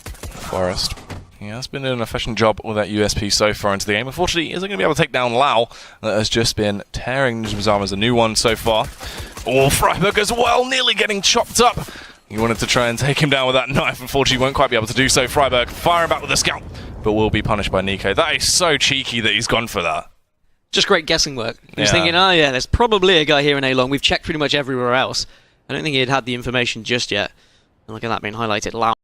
Forest. Yeah, that's been doing an efficient job with that USP so far into the game. Unfortunately, he isn't going to be able to take down Lau. That has just been tearing Ninja's arm as a new one so far. Oh, Freiburg as well, nearly getting chopped up. He wanted to try and take him down with that knife. Unfortunately, won't quite be able to do so. Freiburg firing back with a scout, but will be punished by Nico. That is so cheeky that he's gone for that. just great guessing work. He was Yeah. thinking, oh yeah, there's probably a guy here in A-Long. We've checked pretty much everywhere else. I don't think he had the information just yet. And look at that being highlighted loud.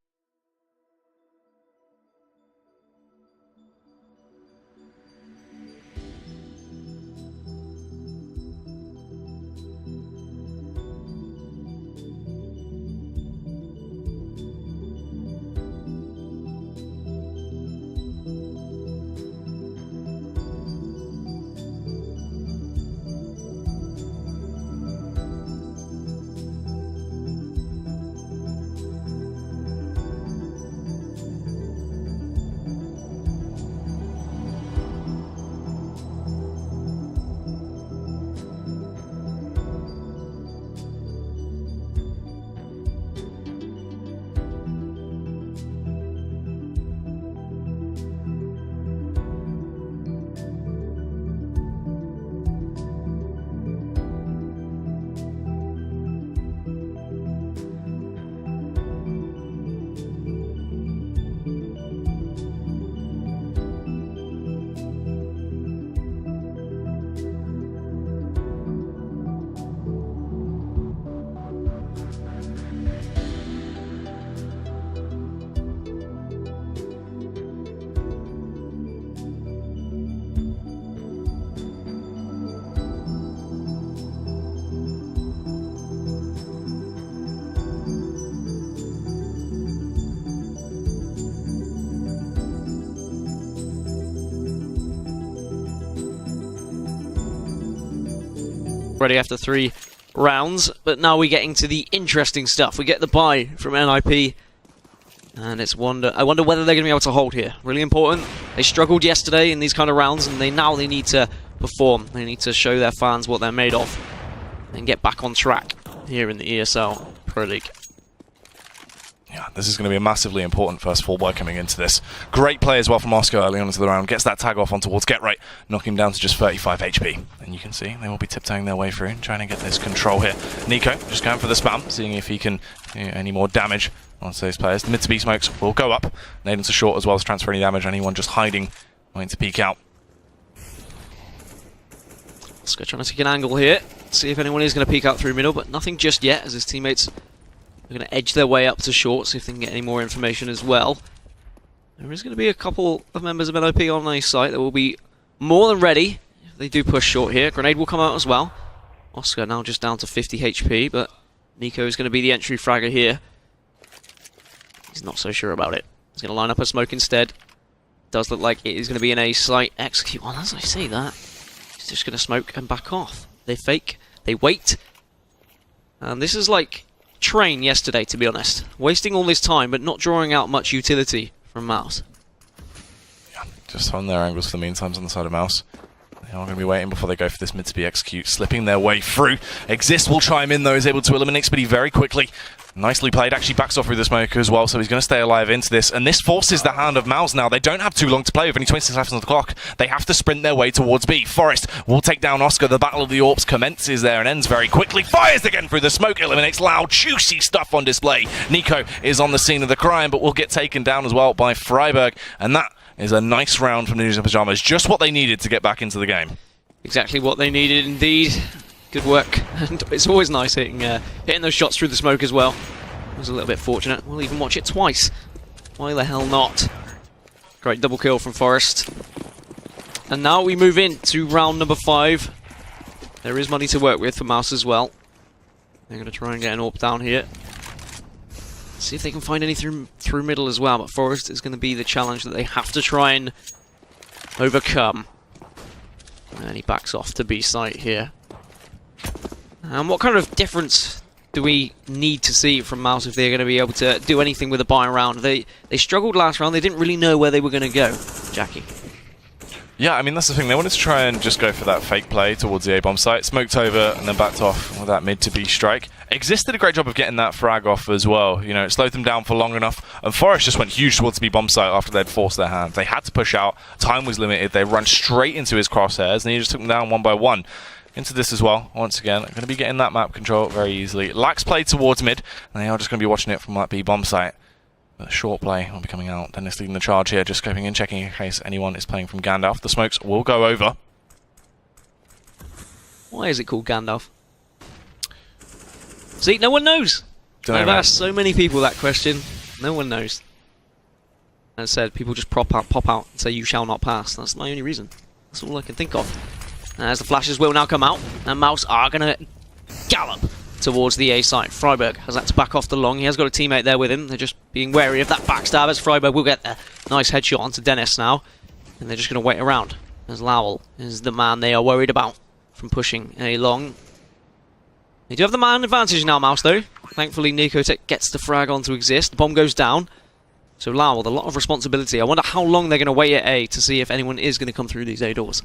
Ready after 3 rounds, but now we're getting to the interesting stuff. We get the buy from NIP, and I wonder whether they're going to be able to hold here. Really important. They struggled yesterday in these kind of rounds, and they need to perform. They need to show their fans what they're made of and get back on track here in the ESL Pro League. Yeah, this is going to be a massively important first full buy coming into this. Great play as well from Oscar early on into the round. Gets that tag off on towards Get Right, knocking him down to just 35 HP. And you can see they will be tiptoeing their way through, trying to get this control here. Nico just going for the spam, seeing if he can do any more damage onto those players. The mid-to-B smokes will go up. Naden to short as well as transfer any damage. Anyone just hiding, waiting to peek out. Oscar trying to take an angle here. See if anyone is going to peek out through middle, but nothing just yet as his teammates are going to edge their way up to short, see if they can get any more information as well. There is going to be a couple of members of NOP on a site that will be more than ready if they do push short here. Grenade will come out as well. Oscar now just down to 50 HP, but Nico is going to be the entry fragger here. He's not so sure about it. He's going to line up a smoke instead. Does look like it is going to be an A site. Execute. Well, as I say that, he's just going to smoke and back off. They fake, they wait. And this is like Train yesterday, to be honest. Wasting all this time, but not drawing out much utility from Mouz. Yeah, just on their angles for the meantime on the side of Mouz. They are going to be waiting before they go for this mid to be execute, slipping their way through. Exist will chime in though, is able to eliminate Spitty very quickly. Nicely played, actually backs off through the smoke as well, so he's going to stay alive into this. And this forces the hand of Mouz now. They don't have too long to play with, only 26 seconds on the clock. They have to sprint their way towards B. Forest will take down Oscar. The Battle of the Orps commences there and ends very quickly. Fires again through the smoke, eliminates Loud. Juicy stuff on display. Nico is on the scene of the crime, but will get taken down as well by Freiburg. And that is a nice round from the News and Pyjamas. Just what they needed to get back into the game. Exactly what they needed indeed. Good work. And it's always nice hitting those shots through the smoke as well. It was a little bit fortunate. We'll even watch it twice. Why the hell not? Great double kill from Forest. And now we move into round number 5. There is money to work with for Mouz as well. They're going to try and get an AWP down here. See if they can find anything through middle as well. But Forest is going to be the challenge that they have to try and overcome. And he backs off to B site here. And what kind of difference do we need to see from Mouz if they're going to be able to do anything with a buy round? They struggled last round. They didn't really know where they were going to go. Jackie. Yeah, I mean, that's the thing. They wanted to try and just go for that fake play towards the A-bomb site. Smoked over and then backed off with that mid-to-B strike. Exist did a great job of getting that frag off as well. You know, it slowed them down for long enough. And Forest just went huge towards the B-bomb site after they'd forced their hand. They had to push out. Time was limited. They run straight into his crosshairs, and he just took them down one by one. Into this as well, once again. Going to be getting that map control very easily. Lax played towards mid, and they are just going to be watching it from that B-bomb site. But short play will be coming out. Dennis leading the charge here, just scoping in, checking in case anyone is playing from Gandalf. The smokes will go over. Why is it called Gandalf? See, no one knows. I've asked so many people that question. No one knows. As I said, people just pop out and say, "You shall not pass." That's my only reason. That's all I can think of. As the flashes will now come out, and Mouz are going to gallop towards the A side. Freiburg has had to back off the long. He has got a teammate there with him. They're just being wary of that backstab as Freiburg will get a nice headshot onto Dennis now. And they're just going to wait around as Lowell is the man they are worried about from pushing A long. They do have the man advantage now, Mouz, though. Thankfully, Nicotech gets the frag on to exist. The bomb goes down. So Lowell with a lot of responsibility. I wonder how long they're going to wait at A to see if anyone is going to come through these A doors.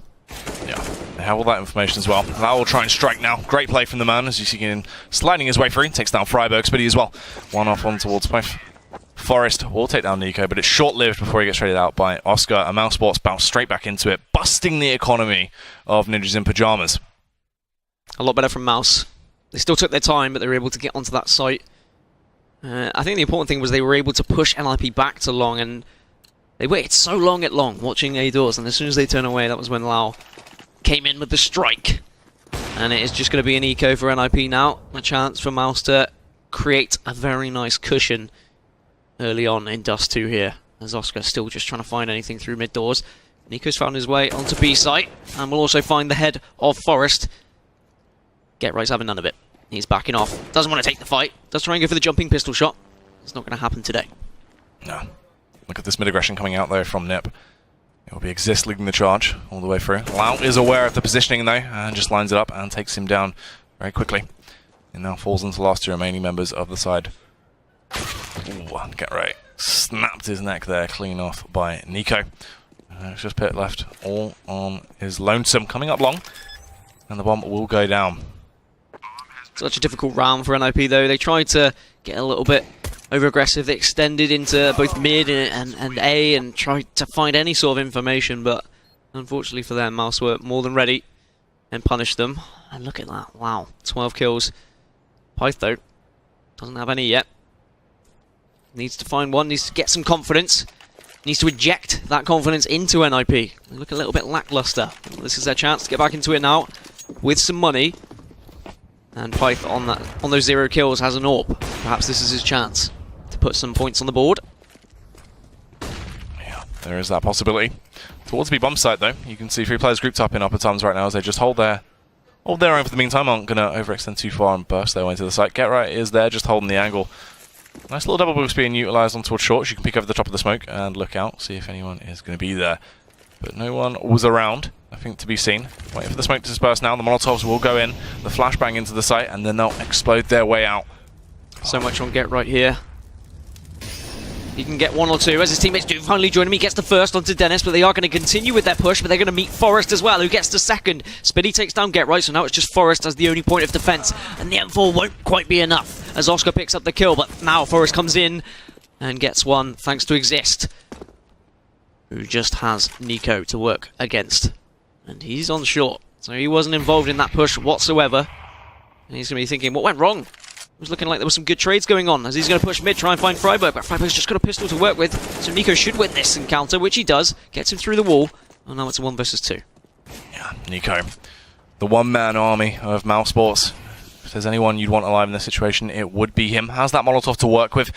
Yeah, they have all that information as well. Lowell will try and strike now. Great play from the man as you see him sliding his way through. Takes down Freiburg, Spitty as well. One off on towards both. Forest will take down Nico, but it's short-lived before he gets traded out by Oscar. And Mouse Sports bounce straight back into it, busting the economy of Ninjas in Pyjamas. A lot better from Mouse. They still took their time, but they were able to get onto that site. I think the important thing was they were able to push NIP back to long, and they waited so long at long, watching A doors, and as soon as they turn away, that was when Lau came in with the strike. And it is just going to be an eco for NIP now. A chance for Mouse to create a very nice cushion early on in Dust 2 here, as Oscar still just trying to find anything through mid doors. Nico's found his way onto B site, and will also find the head of Forest. Get Right's having none of it. He's backing off. Doesn't want to take the fight. Does try and go for the jumping pistol shot. It's not going to happen today. No. Look at this mid-aggression coming out though from Nip. It will be Exist leading the charge all the way through. Lau is aware of the positioning though, and just lines it up and takes him down very quickly. And now falls into the last two remaining members of the side. Ooh, Get Right. Snapped his neck there, clean off by Nico. It's just Pit left all on his lonesome. Coming up long, and the bomb will go down. Such a difficult round for NIP though. They tried to get a little bit over-aggressive. They extended into both mid and A and tried to find any sort of information, but unfortunately for them, Mouse were more than ready and punished them. And look at that, wow, 12 kills. Pyth though, doesn't have any yet. Needs to find one, needs to get some confidence. Needs to inject that confidence into NIP. They look a little bit lackluster. This is their chance to get back into it now with some money. And Pyth on those 0 kills has an AWP. Perhaps this is his chance to put some points on the board. Yeah, there is that possibility. Towards B bomb site though, you can see 3 players grouped up in upper times right now as they just hold their own for the meantime. Aren't going to overextend too far and burst their way into the site. Get Right is there, just holding the angle. Nice little double boost being utilised on towards shorts. You can peek over the top of the smoke and look out, see if anyone is going to be there. But no one was around, I think, to be seen. Waiting for the smoke to disperse now. The Molotovs will go in, the flashbang into the site, and then they'll explode their way out. So much on Get Right here. He can get 1 or 2 as his teammates do finally join him. He gets the first onto Dennis, but they are going to continue with their push, but they're going to meet Forest as well, who gets the second. Spitty takes down Get Right, so now it's just Forest as the only point of defense, and the M4 won't quite be enough as Oscar picks up the kill, but now Forest comes in and gets one thanks to Exist, who just has Nico to work against. And he's on short, so he wasn't involved in that push whatsoever. And he's going to be thinking, what went wrong? It was looking like there were some good trades going on as he's going to push mid, try and find Freiburg, but Freiburg's just got a pistol to work with, so Nico should win this encounter, which he does, gets him through the wall, and now it's a 1 versus 2. Yeah, Nico, the one-man army of Mouse Sports. If there's anyone you'd want alive in this situation, it would be him. Has that Molotov to work with.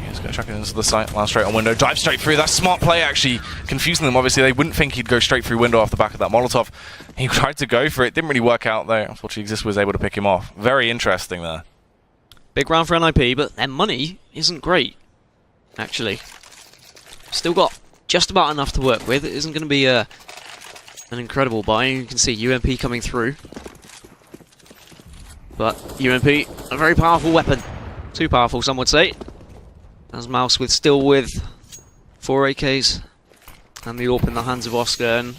He's going to chuck it into the site, land straight on window, dive straight through. That's smart play, actually, confusing them. Obviously, they wouldn't think he'd go straight through window off the back of that Molotov. He tried to go for it, didn't really work out though. Unfortunately, Exist was able to pick him off. Very interesting there. Big round for NIP, but their money isn't great, actually. Still got just about enough to work with. It isn't going to be an incredible buy. You can see UMP coming through. But UMP, a very powerful weapon. Too powerful, some would say. As Mouse still with 4 AKs and the AWP in the hands of Oscar. And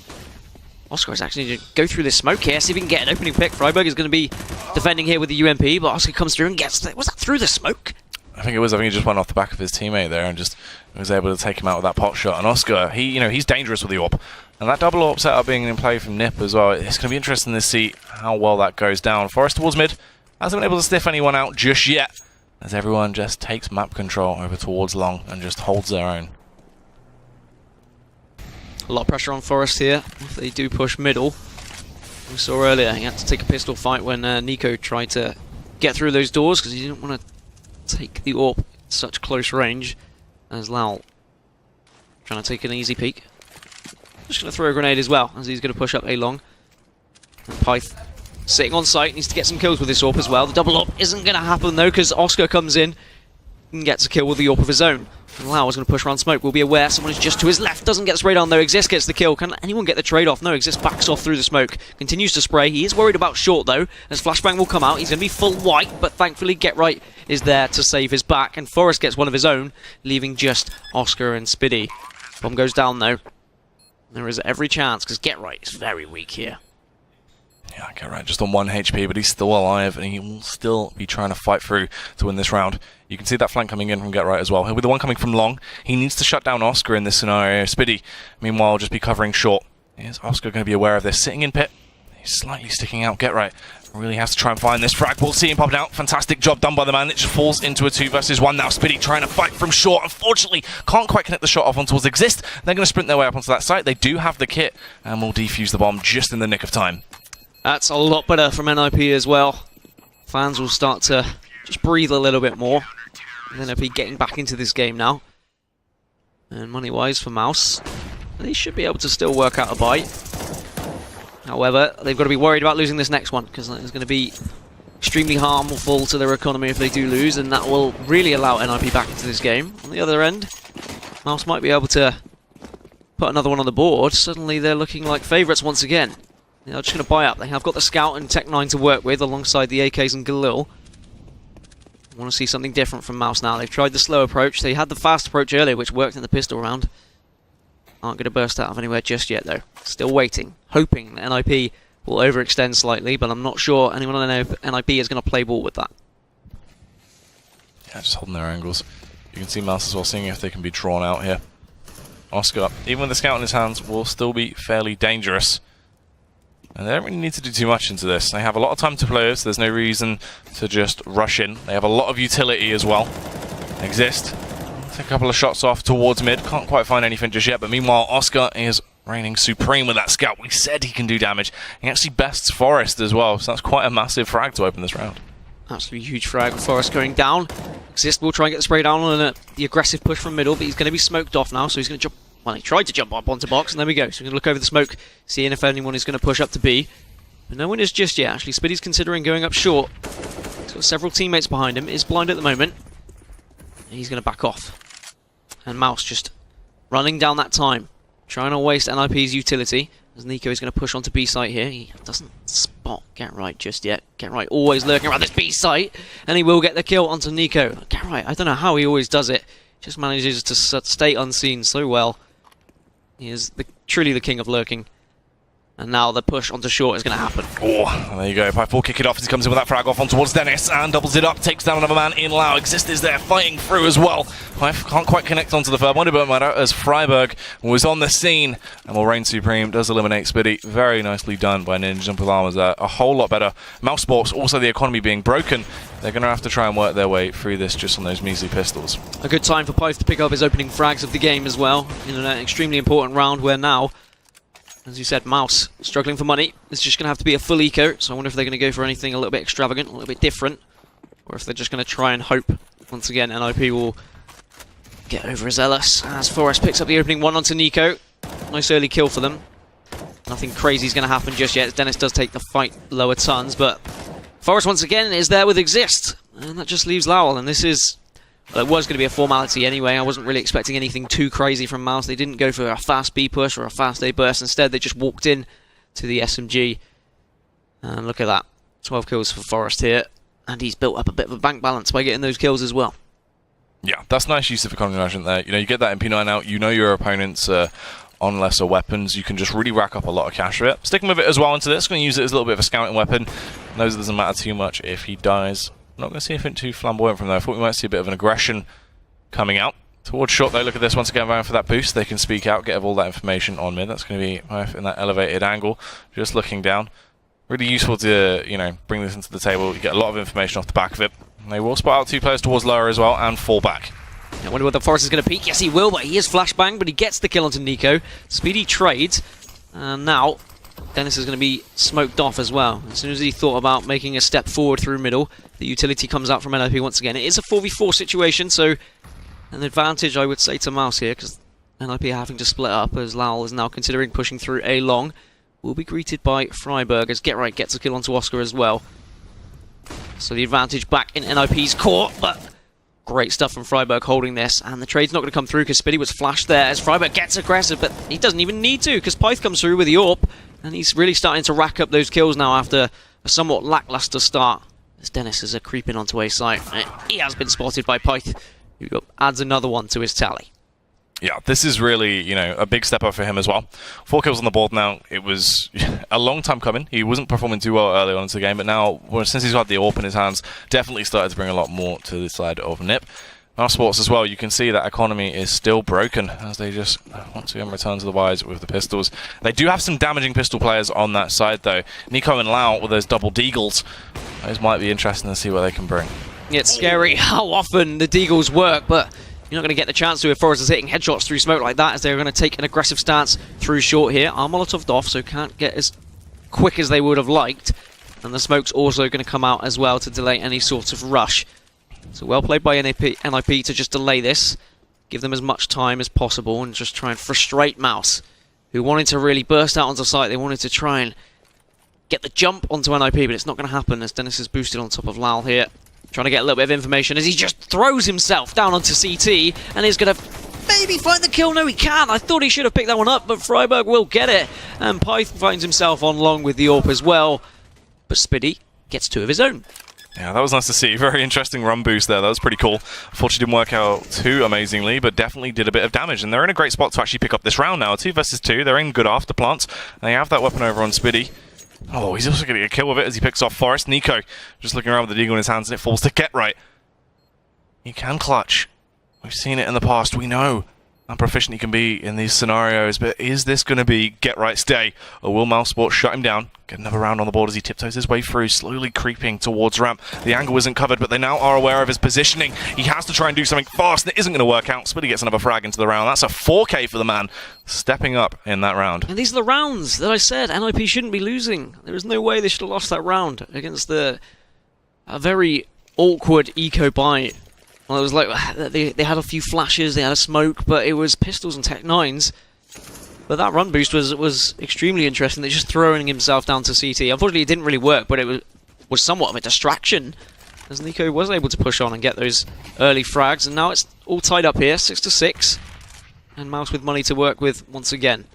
Oscar is actually going to go through this smoke here, see if he can get an opening pick. Freiburg is going to be defending here with the UMP, but Oscar comes through and gets... Was that through the smoke? I think it was. I think he just went off the back of his teammate there and just was able to take him out with that pot shot. And Oscar, he's dangerous with the AWP. And that double AWP setup being in play from Nip as well. It's going to be interesting to see how well that goes down. Forest towards mid. Hasn't been able to sniff anyone out just yet, as everyone just takes map control over towards long and just holds their own. A lot of pressure on Forest here if they do push middle. We saw earlier he had to take a pistol fight when Nico tried to get through those doors because he didn't want to take the AWP at such close range. As Lowell trying to take an easy peek. Just going to throw a grenade as well as he's going to push up A long. And Pyth sitting on site, needs to get some kills with this AWP as well. The double AWP isn't going to happen though because Oscar comes in and gets a kill with the AWP of his own. And Lau is going to push around smoke. We'll be aware someone is just to his left. Doesn't get sprayed on though. Exist gets the kill. Can anyone get the trade off? No, Exist backs off through the smoke. Continues to spray. He is worried about short though. As Flashbang will come out. He's going to be full white, but thankfully Get Right is there to save his back. And Forrest gets one of his own, leaving just Oscar and Spiddy. Bomb goes down though. There is every chance because Get Right is very weak here. Yeah, Get Right just on 1 HP, but he's still alive, and he will still be trying to fight through to win this round. You can see that flank coming in from Get Right as well. He'll be the one coming from long. He needs to shut down Oscar in this scenario. Spiddy, meanwhile, just be covering short. Is Oscar going to be aware of this? Sitting in pit. He's slightly sticking out. Get Right really has to try and find this frag. We'll see him popping out. Fantastic job done by the man. It just falls into a 2 versus 1 now. Spiddy trying to fight from short. Unfortunately, can't quite connect the shot off on towards Exist. They're going to sprint their way up onto that site. They do have the kit, and will defuse the bomb just in the nick of time. That's a lot better from NIP as well. Fans will start to just breathe a little bit more. NIP getting back into this game now. And money-wise for Mouz, they should be able to still work out a bite. However, they've got to be worried about losing this next one, because that is going to be extremely harmful to their economy if they do lose, and that will really allow NIP back into this game. On the other end, Mouz might be able to put another one on the board. Suddenly they're looking like favourites once again. They're just going to buy up. They have got the Scout and Tech-9 to work with alongside the AKs and Galil. I want to see something different from Mouz now. They've tried the slow approach. They had the fast approach earlier, which worked in the pistol round. Aren't going to burst out of anywhere just yet, though. Still waiting, hoping that NIP will overextend slightly, but I'm not sure anyone on NIP is going to play ball with that. Yeah, just holding their angles. You can see Mouz as well, seeing if they can be drawn out here. Oscar, even with the Scout in his hands, will still be fairly dangerous. And they don't really need to do too much into this. They have a lot of time to play this. There's no reason to just rush in. They have a lot of utility as well. Exist. Take a couple of shots off towards mid. Can't quite find anything just yet. But meanwhile, Oscar is reigning supreme with that Scout. We said he can do damage. He actually bests Forrest as well. So that's quite a massive frag to open this round. Absolutely huge frag with Forrest going down. Exist will try and get the spray down on the aggressive push from middle, but he's going to be smoked off now. So he's going to jump. Well, he tried to jump up onto box, and there we go. So we're going to look over the smoke, seeing if anyone is going to push up to B. But no one is just yet, actually. Spiddy's considering going up short. He's got several teammates behind him. Is blind at the moment. And he's going to back off. And Mouz just running down that time. Trying to waste NIP's utility. As Nico is going to push onto B site here. He doesn't spot Get Right just yet. Get Right always lurking around this B site. And he will get the kill onto Nico. Get Right, I don't know how he always does it. Just manages to stay unseen so well. He is truly the king of lurking. And now the push onto short is going to happen. Oh, there you go. Pipe will kick it off as he comes in with that frag off on towards Dennis and doubles it up, takes down another man in Lau. Exist is there fighting through as well. Pipe can't quite connect onto the third one, but matter as Freiburg was on the scene and will reign supreme. Does eliminate Spiddy. Very nicely done by Ninja Jump with Armors there. A whole lot better. Mouse Sports, also the economy being broken. They're going to have to try and work their way through this just on those measly pistols. A good time for Pyth to pick up his opening frags of the game as well. In an extremely important round where now, as you said, Mouz struggling for money. It's just going to have to be a full eco, so I wonder if they're going to go for anything a little bit extravagant, a little bit different, or if they're just going to try and hope, once again, NIP will get overzealous as Forrest picks up the opening one onto Nico. Nice early kill for them. Nothing crazy is going to happen just yet. Dennis does take the fight lower tons, but Forrest once again is there with Exist, and that just leaves Lowell, and this is... Well, it was going to be a formality anyway. I wasn't really expecting anything too crazy from Mouz. They didn't go for a fast B push or a fast A burst. Instead, they just walked in to the SMG. And look at that. 12 kills for Forrest here. And he's built up a bit of a bank balance by getting those kills as well. Yeah, that's nice use of economy management there. You know, you get that MP9 out. You know your opponent's on lesser weapons. You can just really rack up a lot of cash for it. Sticking with it as well into this. Going to use it as a little bit of a scouting weapon. Knows it doesn't matter too much if he dies. Not going to see anything too flamboyant from there. I thought we might see a bit of an aggression coming out. Towards short though, look at this once again, going for that boost. They can speak out, get all that information on mid. That's going to be in that elevated angle, just looking down. Really useful to, you know, bring this into the table. You get a lot of information off the back of it. And they will spot out 2 players towards lower as well and fall back. I wonder whether Forrest is going to peek. Yes, he will, but he is flashbang, but he gets the kill onto Nico. Speedy trades. And now Dennis is going to be smoked off as well. As soon as he thought about making a step forward through middle, the utility comes out from NIP once again. It is a 4v4 situation, so an advantage, I would say, to Mouz here, because NIP are having to split up, as Lal is now considering pushing through A long. Will be greeted by Freiburg, as Get Right gets a kill onto Oscar as well. So the advantage back in NIP's court, but great stuff from Freiburg holding this, and the trade's not going to come through because Spitty was flashed there as Freiburg gets aggressive, but he doesn't even need to because Pyth comes through with the AWP, and he's really starting to rack up those kills now after a somewhat lackluster start. As Dennis is creeping onto A site, he has been spotted by Pyth, who adds another one to his tally. Yeah, this is really, you know, a big step up for him as well. 4 kills on the board now. It was a long time coming. He wasn't performing too well early on into the game, but now, well, since he's got the AWP in his hands, definitely started to bring a lot more to the side of NIP. Our sports as well, you can see that economy is still broken as they just once again return to the wise with the pistols. They do have some damaging pistol players on that side though. Nico and Lau with those double deagles. Those might be interesting to see what they can bring. Yeah, it's scary how often the deagles work, but you're not going to get the chance to if Forrest is hitting headshots through smoke like that, as they're going to take an aggressive stance through short here. Are Molotoved off, so can't get as quick as they would have liked. And the smoke's also going to come out as well to delay any sort of rush. So well played by NIP to just delay this, give them as much time as possible, and just try and frustrate Mouz, who wanted to really burst out onto site. They wanted to try and get the jump onto NIP, but it's not going to happen as Dennis is boosted on top of Lal here. Trying to get a little bit of information as he just throws himself down onto CT and is going to maybe find the kill. No, he can't. I thought he should have picked that one up, but Freiburg will get it. And Pyth finds himself on long with the AWP as well. But Spiddy gets 2 of his own. Yeah, that was nice to see. Very interesting run boost there. That was pretty cool. Unfortunately, didn't work out too amazingly, but definitely did a bit of damage. And they're in a great spot to actually pick up this round now. 2 versus 2. They're in good after plants. They have that weapon over on Spiddy. Oh, he's also going to get a kill with it as he picks off Forrest. Nico just looking around with the deagle in his hands, and it falls to Get Right. He can clutch. We've seen it in the past. We know how proficient he can be in these scenarios, but is this going to be Get Right's day? Or will Mousesports shut him down? Get another round on the board as he tiptoes his way through, slowly creeping towards ramp. The angle isn't covered, but they now are aware of his positioning. He has to try and do something fast, and it isn't going to work out. Spitty gets another frag into the round. That's a 4K for the man, stepping up in that round. And these are the rounds that I said NIP shouldn't be losing. There is no way they should have lost that round against a very awkward eco buy. Well, it was like they had a few flashes, they had a smoke, but it was pistols and Tech 9s. But that run boost was extremely interesting. They're just throwing himself down to CT. Unfortunately, it didn't really work, but it was somewhat of a distraction, as Nico was able to push on and get those early frags. And now it's all tied up here, 6-6. And Mouz with money to work with once again.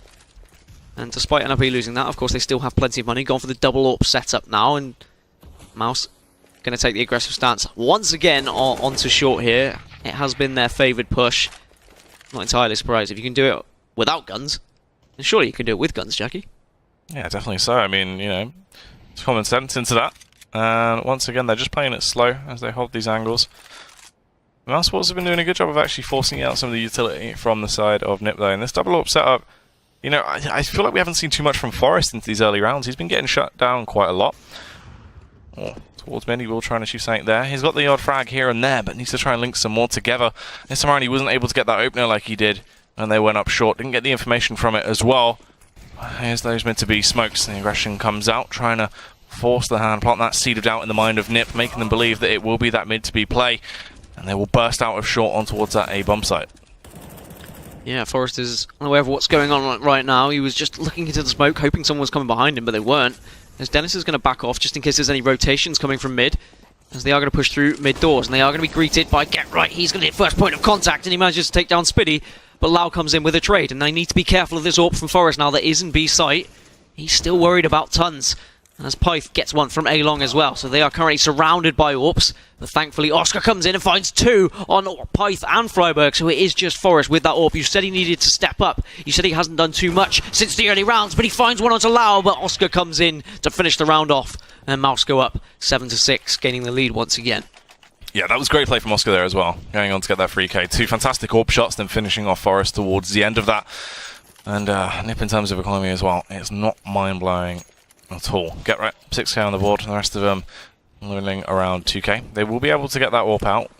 And despite NIP losing that, of course, they still have plenty of money. Gone for the double AWP setup now, and Mouz going to take the aggressive stance once again onto short here. It has been their favoured push. Not entirely surprised. If you can do it without guns, then surely you can do it with guns, Jackie. Yeah, definitely so. I mean, you know, it's common sense into that. And once again, they're just playing it slow as they hold these angles. Mousesports have been doing a good job of actually forcing out some of the utility from the side of NIP though. And this double AWP setup, you know, I feel like we haven't seen too much from Forrest into these early rounds. He's been getting shut down quite a lot. Oh, towards mid, he will try and achieve something there. He's got the odd frag here and there, but needs to try and link some more together. This time around, he wasn't able to get that opener like he did, and they went up short. Didn't get the information from it as well. Here's those meant to be smokes. The aggression comes out, trying to force the hand, plant that seed of doubt in the mind of NIP, making them believe that it will be that mid to be play, and they will burst out of short on towards that A bomb site. Yeah, Forrest is unaware of what's going on right now. He was just looking into the smoke, hoping someone was coming behind him, but they weren't. As Dennis is going to back off just in case there's any rotations coming from mid, as they are going to push through mid doors, and they are going to be greeted by Get Right. He's going to hit first point of contact, and he manages to take down Spiddy, but Lau comes in with a trade, and they need to be careful of this AWP from Forrest now that is in B site. He's still worried about tons, as Pyth gets one from A long as well, so they are currently surrounded by AWPs, but thankfully Oscar comes in and finds 2 on Pyth and Freiburg, so it is just Forrest with that AWP. You said he needed to step up, you said he hasn't done too much since the early rounds, but he finds one onto Lau, but Oscar comes in to finish the round off, and Mouz go up 7-6, gaining the lead once again. Yeah, that was great play from Oscar there as well, going on to get that 3K. 2 fantastic AWP shots, then finishing off Forrest towards the end of that. And NIP in terms of economy as well, it's not mind-blowing at all. Get Right, 6K on the board, and the rest of them living around 2K. They will be able to get that AWP out.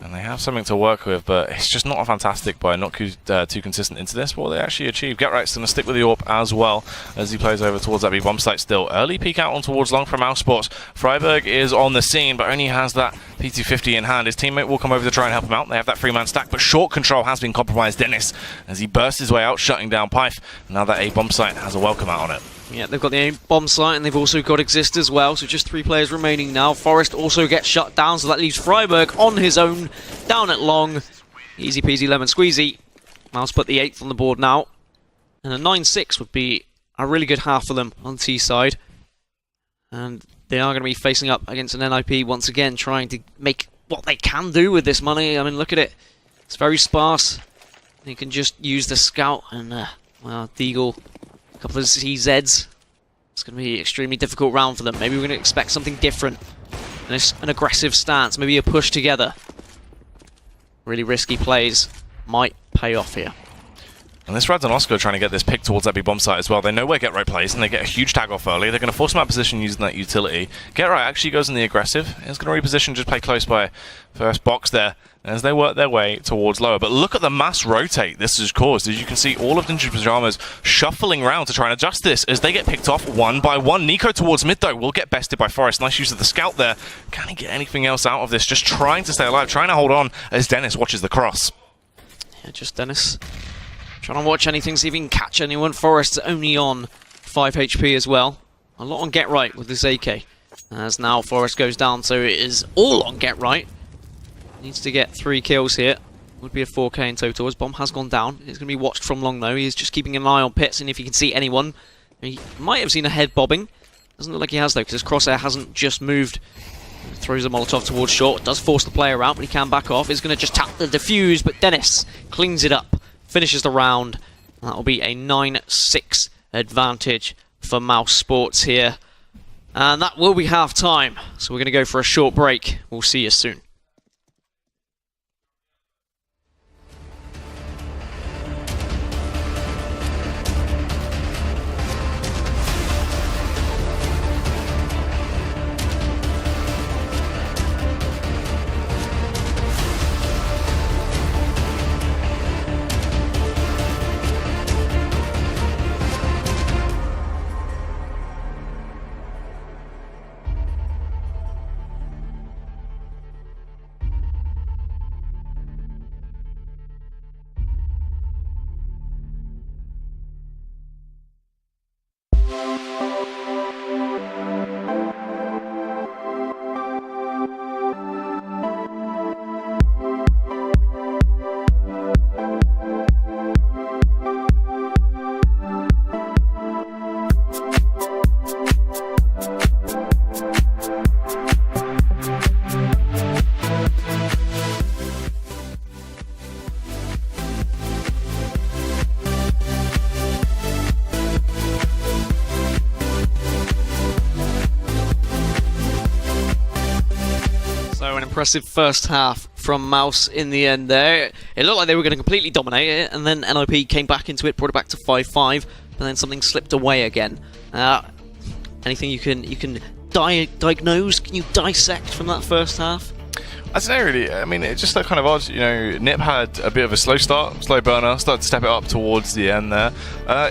And they have something to work with, but it's just not a fantastic buy, not too consistent into this. What they actually achieve. GetRight's going to stick with the AWP as well as he plays over towards that B-bomb site still. Early peek out on towards long from Mouz Sports. Freiburg is on the scene, but only has that P250 in hand. His teammate will come over to try and help him out. They have that 3-man stack, but short control has been compromised. Dennis, as he bursts his way out, shutting down Pyth. Now that A-bomb site has a welcome out on it. Yeah, they've got the bomb site and they've also got Exist as well, so just 3 players remaining now. Forest also gets shut down, so that leaves Freiburg on his own, down at long. Easy peasy lemon squeezy. Mouz put the 8th on the board now. And a 9-6 would be a really good half for them on T side. And they are going to be facing up against an NIP once again, trying to make what they can do with this money. I mean, look at it. It's very sparse. They can just use the scout and, well, Deagle. A couple of CZs. It's going to be an extremely difficult round for them. Maybe we're going to expect something different. An aggressive stance, maybe a push together. Really risky plays might pay off here. And this Rads and Oscar trying to get this pick towards that B-bomb site as well. They know where GetRight plays, and they get a huge tag off early. They're going to force him out of position using that utility. GetRight actually goes in the aggressive. He's going to reposition, just play close by first box there as they work their way towards lower. But look at the mass rotate this has caused. As you can see, all of Ninja Pyjamas shuffling around to try and adjust this as they get picked off one by one. Nico towards mid, though, will get bested by Forest. Nice use of the scout there. Can he get anything else out of this? Just trying to stay alive, trying to hold on as Dennis watches the cross. Yeah, just Dennis. Trying to watch anything, see if he can catch anyone. Forest's only on 5 HP as well. A lot on GetRight with this AK. As now Forest goes down, so it is all on GetRight. Needs to get 3 kills here. Would be a 4k in total. His bomb has gone down. It's going to be watched from long though. He's just keeping an eye on pits, and if he can see anyone. He might have seen a head bobbing. Doesn't look like he has though, because his crosshair hasn't just moved. Throws a Molotov towards short. Does force the player out, but he can back off. He's going to just tap the defuse, but Dennis cleans it up. Finishes the round. That will be a 9-6 advantage for Mouz Sports here. And that will be half time. So we're going to go for a short break. We'll see you soon. Impressive first half from Mouz in the end there. It looked like they were going to completely dominate it, and then NIP came back into it, brought it back to 5-5, but then something slipped away again. Anything you can diagnose? Can you dissect from that first half? I don't know really. I mean, it's just that kind of odd. You know, Nip had a bit of a slow start, slow burner, started to step it up towards the end there.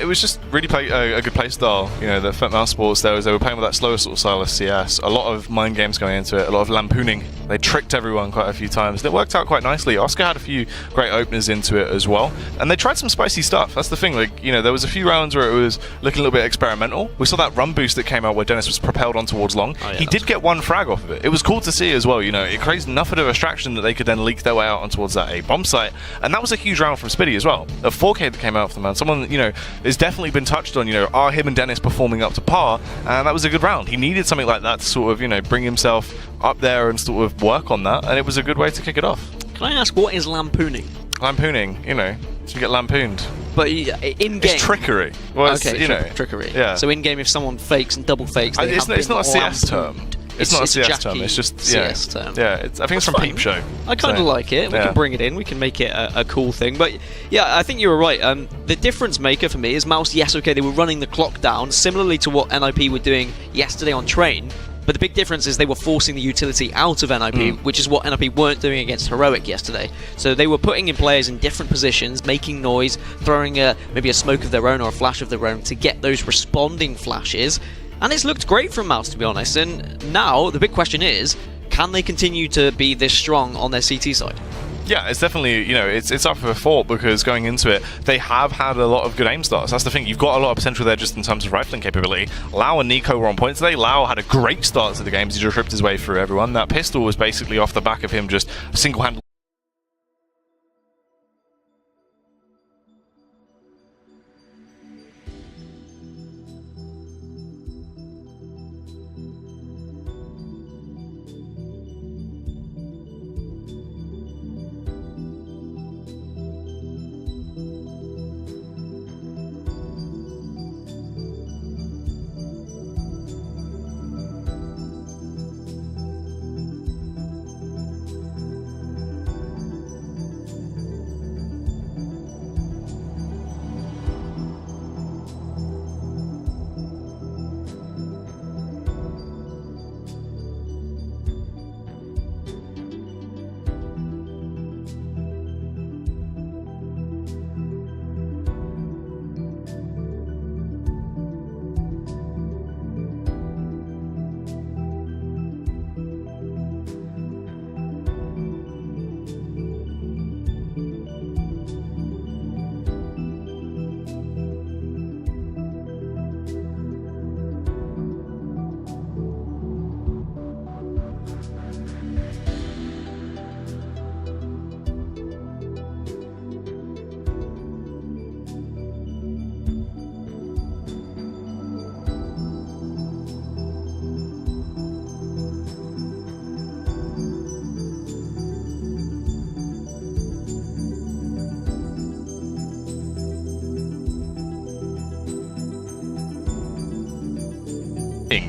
It was just really a good play style. You know, the Mouz Sports there was they were playing with that slower sort of style of CS. A lot of mind games going into it, a lot of lampooning. They tricked everyone quite a few times. It worked out quite nicely. Oscar had a few great openers into it as well, and they tried some spicy stuff. That's the thing. Like, you know, there was a few rounds where it was looking a little bit experimental. We saw that run boost that came out where Dennis was propelled on towards long. Oh, yeah, he did get one frag off of it. It was cool to see as well. You know, it creates enough of a distraction that they could then leak their way out on towards that A bomb site, and that was a huge round from Spiddy as well. A 4K that came out from the man. Someone, you know, has definitely been touched on. You know, are him and Dennis performing up to par? And that was a good round. He needed something like that to sort of, you know, bring himself up there and sort of work on that, and it was a good way to kick it off. Can I ask, what is lampooning? Lampooning, you know, so you get lampooned. But in game, it's trickery. Well, okay, it's, you know, trickery. Yeah. So in game, if someone fakes and double fakes, it's not a CS term. It's not a CS term. It's just CS term. Yeah, I think it's from Peep Show. I kind of like it. We can bring it in. We can make it a cool thing. But yeah, I think you were right. The difference maker for me is Mouz. Yes, okay, they were running the clock down, similarly to what NIP were doing yesterday on Train. But the big difference is they were forcing the utility out of NIP, which is what NIP weren't doing against Heroic yesterday. So they were putting in players in different positions, making noise, throwing maybe a smoke of their own or a flash of their own to get those responding flashes. And it's looked great from Mouz, to be honest. And now the big question is, can they continue to be this strong on their CT side? Yeah, it's definitely, you know, it's up for thought, because going into it, they have had a lot of good aim starts. That's the thing. You've got a lot of potential there just in terms of rifling capability. Lau and Nico were on point today. Lau had a great start to the game as he just ripped his way through everyone. That pistol was basically off the back of him just single-handedly.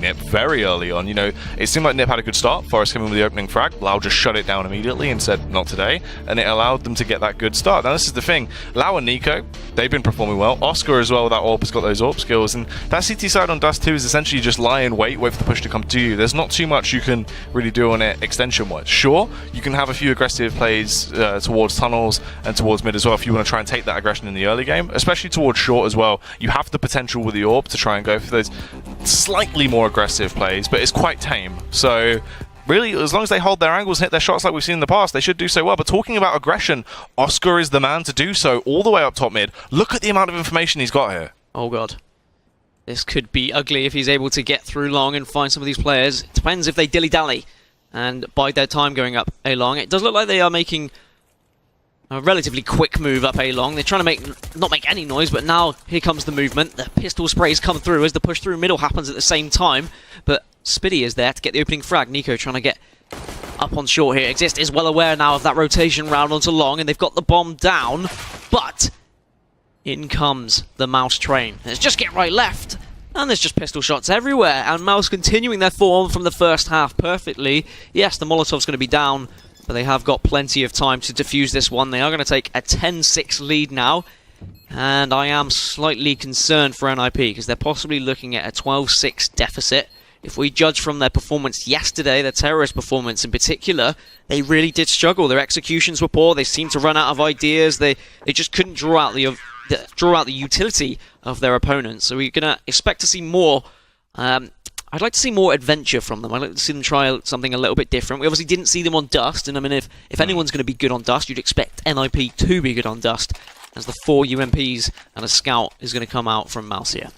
Nip very early on. You know, it seemed like Nip had a good start. Forest came in with the opening frag. Lau just shut it down immediately and said, not today. And it allowed them to get that good start. Now, this is the thing. Lau and Nico, they've been performing well. Oscar as well, with that AWP, has got those AWP skills. And that CT side on Dust 2 is essentially just lie and wait for the push to come to you. There's not too much you can really do on it extension-wise. Sure, you can have a few aggressive plays towards tunnels and towards mid as well if you want to try and take that aggression in the early game, especially towards short as well. You have the potential with the AWP to try and go for those slightly more aggressive plays, but it's quite tame. So really, as long as they hold their angles and hit their shots like we've seen in the past, they should do so well. But talking about aggression, Oscar is the man to do so all the way up top mid. Look at the amount of information he's got here. Oh god. This could be ugly if he's able to get through long and find some of these players. It depends if they dilly-dally and bide their time going up A long. It does look like they are making a relatively quick move up A long. They're trying to not make any noise, but now here comes the movement. The pistol sprays come through as the push through middle happens at the same time. But Spiddy is there to get the opening frag. Nico trying to get up on short here. Exist is well aware now of that rotation round onto long, and they've got the bomb down. But in comes the Mouz train. Let's just get right left. And there's just pistol shots everywhere. And Mouz continuing their form from the first half perfectly. Yes, the Molotov's going to be down, but they have got plenty of time to defuse this one. They are going to take a 10-6 lead now. And I am slightly concerned for NIP because they're possibly looking at a 12-6 deficit. If we judge from their performance yesterday, their terrorist performance in particular, they really did struggle. Their executions were poor. They seemed to run out of ideas. They just couldn't draw out the utility of their opponents. So we're going to expect to see more. I'd like to see more adventure from them. I'd like to see them try something a little bit different. We obviously didn't see them on Dust, and I mean, if anyone's going to be good on Dust, you'd expect NIP to be good on Dust, as the 4 UMPs and a scout is going to come out from Mouz here.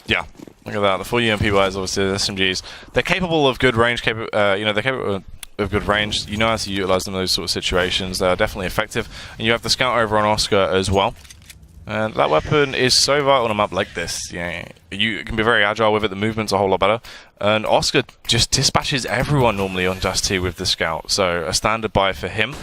Yeah, look at that. The 4 UMP buys, obviously, the SMGs. They're capable of good range. They're capable of good range. You know how to utilize them in those sort of situations. They're definitely effective. And you have the scout over on Oscar as well. And that weapon is so vital on a map like this. Yeah, you can be very agile with it. The movement's a whole lot better. And Oscar just dispatches everyone normally on Dust 2 with the scout. So a standard buy for him.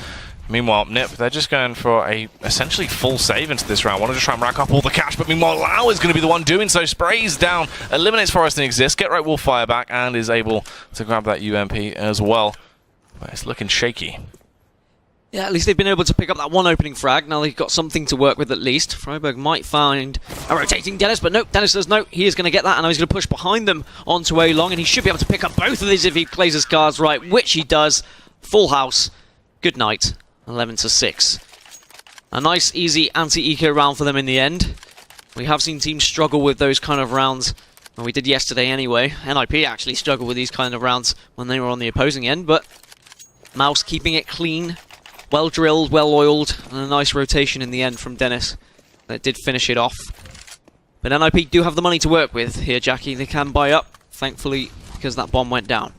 Meanwhile, Nip, they're just going for a essentially full save into this round. Want to just try and rack up all the cash, but meanwhile, Lau is going to be the one doing so. Sprays down, eliminates Forest and Exist. Get right will fire back and is able to grab that UMP as well. But it's looking shaky. Yeah, at least they've been able to pick up that one opening frag. Now they've got something to work with at least. Freiburg might find a rotating Dennis, but nope, Dennis says no. He is going to get that, and now he's going to push behind them onto A-Long, and he should be able to pick up both of these if he plays his cards right, which he does. Full house. Good night. 11-6. A nice, easy anti-eco round for them in the end. We have seen teams struggle with those kind of rounds. Well, we did yesterday anyway. NIP actually struggled with these kind of rounds when they were on the opposing end, but Mouz keeping it clean. Well drilled, well oiled, and a nice rotation in the end from Dennis that did finish it off. But NIP do have the money to work with here, Jackie. They can buy up, thankfully, because that bomb went down.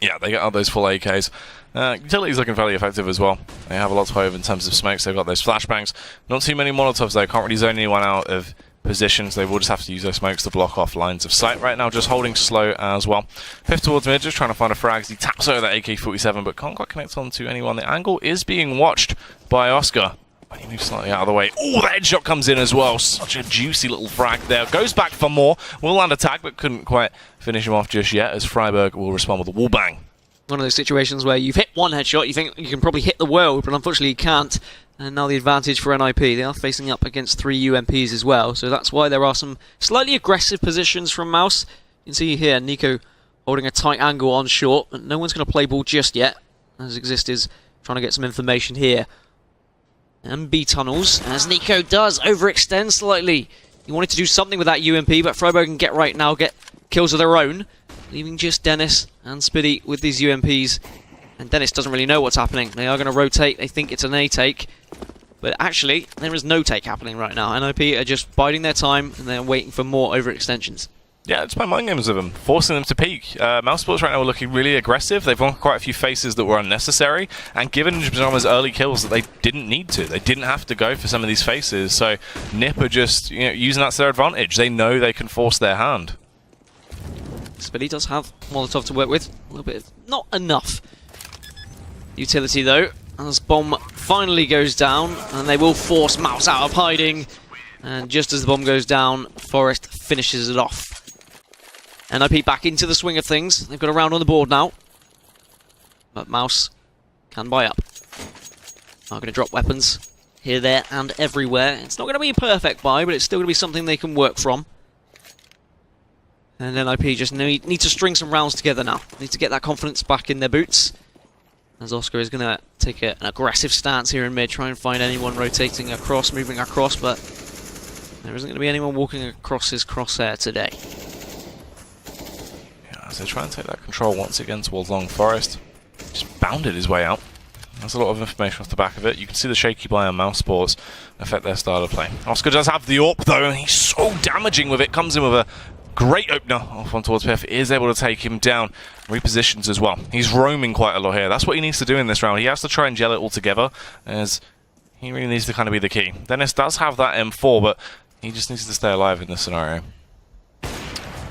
Yeah, they get out those full AKs. Utility's looking fairly effective as well. They have a lot to play with in terms of smokes. They've got those flashbangs. Not too many Molotovs though. Can't really zone anyone out of positions. They will just have to use those smokes to block off lines of sight right now. Just holding slow as well. Fifth towards mid, just trying to find a frag. He taps over that AK-47, but can't quite connect on to anyone. The angle is being watched by Oscar. He moves slightly out of the way. Oh, the headshot comes in as well. Such a juicy little frag there. Goes back for more. Will land a tag, but couldn't quite finish him off just yet, as Freiburg will respond with a wall bang. One of those situations where you've hit one headshot, you think you can probably hit the world, but unfortunately you can't. And now the advantage for NIP. They are facing up against 3 UMPs as well, so that's why there are some slightly aggressive positions from Mouz. You can see here Nico holding a tight angle on short, but no one's going to play ball just yet, as Exist is trying to get some information here. And B tunnels, as Nico does overextend slightly. He wanted to do something with that UMP, but Freiburg can get right now, get kills of their own, leaving just Dennis and Spiddy with these UMPs. And Dennis doesn't really know what's happening. They are going to rotate. They think it's an A take. But actually, there is no take happening right now. NIP are just biding their time, and they're waiting for more overextensions. Yeah, it's playing mind games with them, forcing them to peek. Mouse Sports right now are looking really aggressive. They've won quite a few faces that were unnecessary, and given Pajamas early kills that they didn't need to. They didn't have to go for some of these faces, so NIP are just using that to their advantage. They know they can force their hand. Spiddy does have Molotov to work with. A little bit, not enough utility though, as bomb finally goes down, and they will force Mouz out of hiding. And just as the bomb goes down, Forest finishes it off. NIP back into the swing of things. They've got a round on the board now, but Mouz can buy up. Are going to drop weapons here, there, and everywhere. It's not going to be a perfect buy, but it's still going to be something they can work from. And NIP just need to string some rounds together now. Need to get that confidence back in their boots. As Oscar is going to take an aggressive stance here in mid, try and find anyone rotating across, moving across, but there isn't going to be anyone walking across his crosshair today. Yeah, as they try and take that control once again towards Long Forest. Just bounded his way out. There's a lot of information off the back of it. You can see the shaky play on Mouse Sports affect their style of play. Oscar does have the AWP though, and he's so damaging with it. Comes in with a great opener off on towards Piff. Is able to take him down. Repositions as well. He's roaming quite a lot here. That's what he needs to do in this round. He has to try and gel it all together, as he really needs to kind of be the key. Dennis does have that M4, but he just needs to stay alive in this scenario.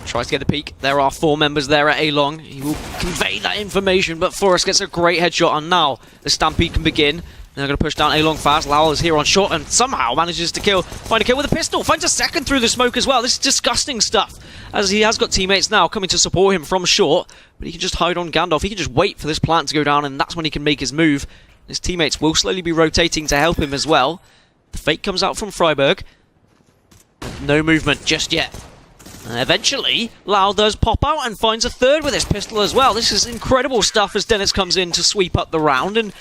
Tries to get the peek. There are 4 members there at A-Long. He will convey that information, but Forrest gets a great headshot, and now the stampede can begin. They're going to push down A-Long fast. Lowell is here on short and somehow manages to find a kill with a pistol. Finds a second through the smoke as well. This is disgusting stuff, as he has got teammates now coming to support him from short, but he can just hide on Gandalf. He can just wait for this plant to go down, and that's when he can make his move. His teammates will slowly be rotating to help him as well. The fake comes out from Freiburg. No movement just yet. And eventually, Lau does pop out and finds a third with his pistol as well. This is incredible stuff as Dennis comes in to sweep up the round, and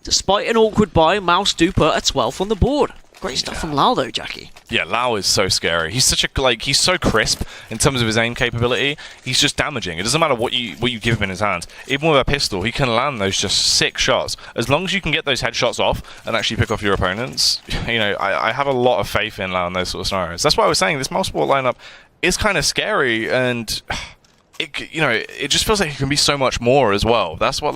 despite an awkward buy, Mouse do put a 12th on the board. Great stuff from Lau though, Jackie. Yeah, Lau is so scary. He's such a he's so crisp in terms of his aim capability. He's just damaging. It doesn't matter what you give him in his hands. Even with a pistol, he can land those just sick shots. As long as you can get those headshots off and actually pick off your opponents, I have a lot of faith in Lau in those sort of scenarios. That's why I was saying this Mouse Sport lineup is kind of scary, and it just feels like it can be so much more as well. That's what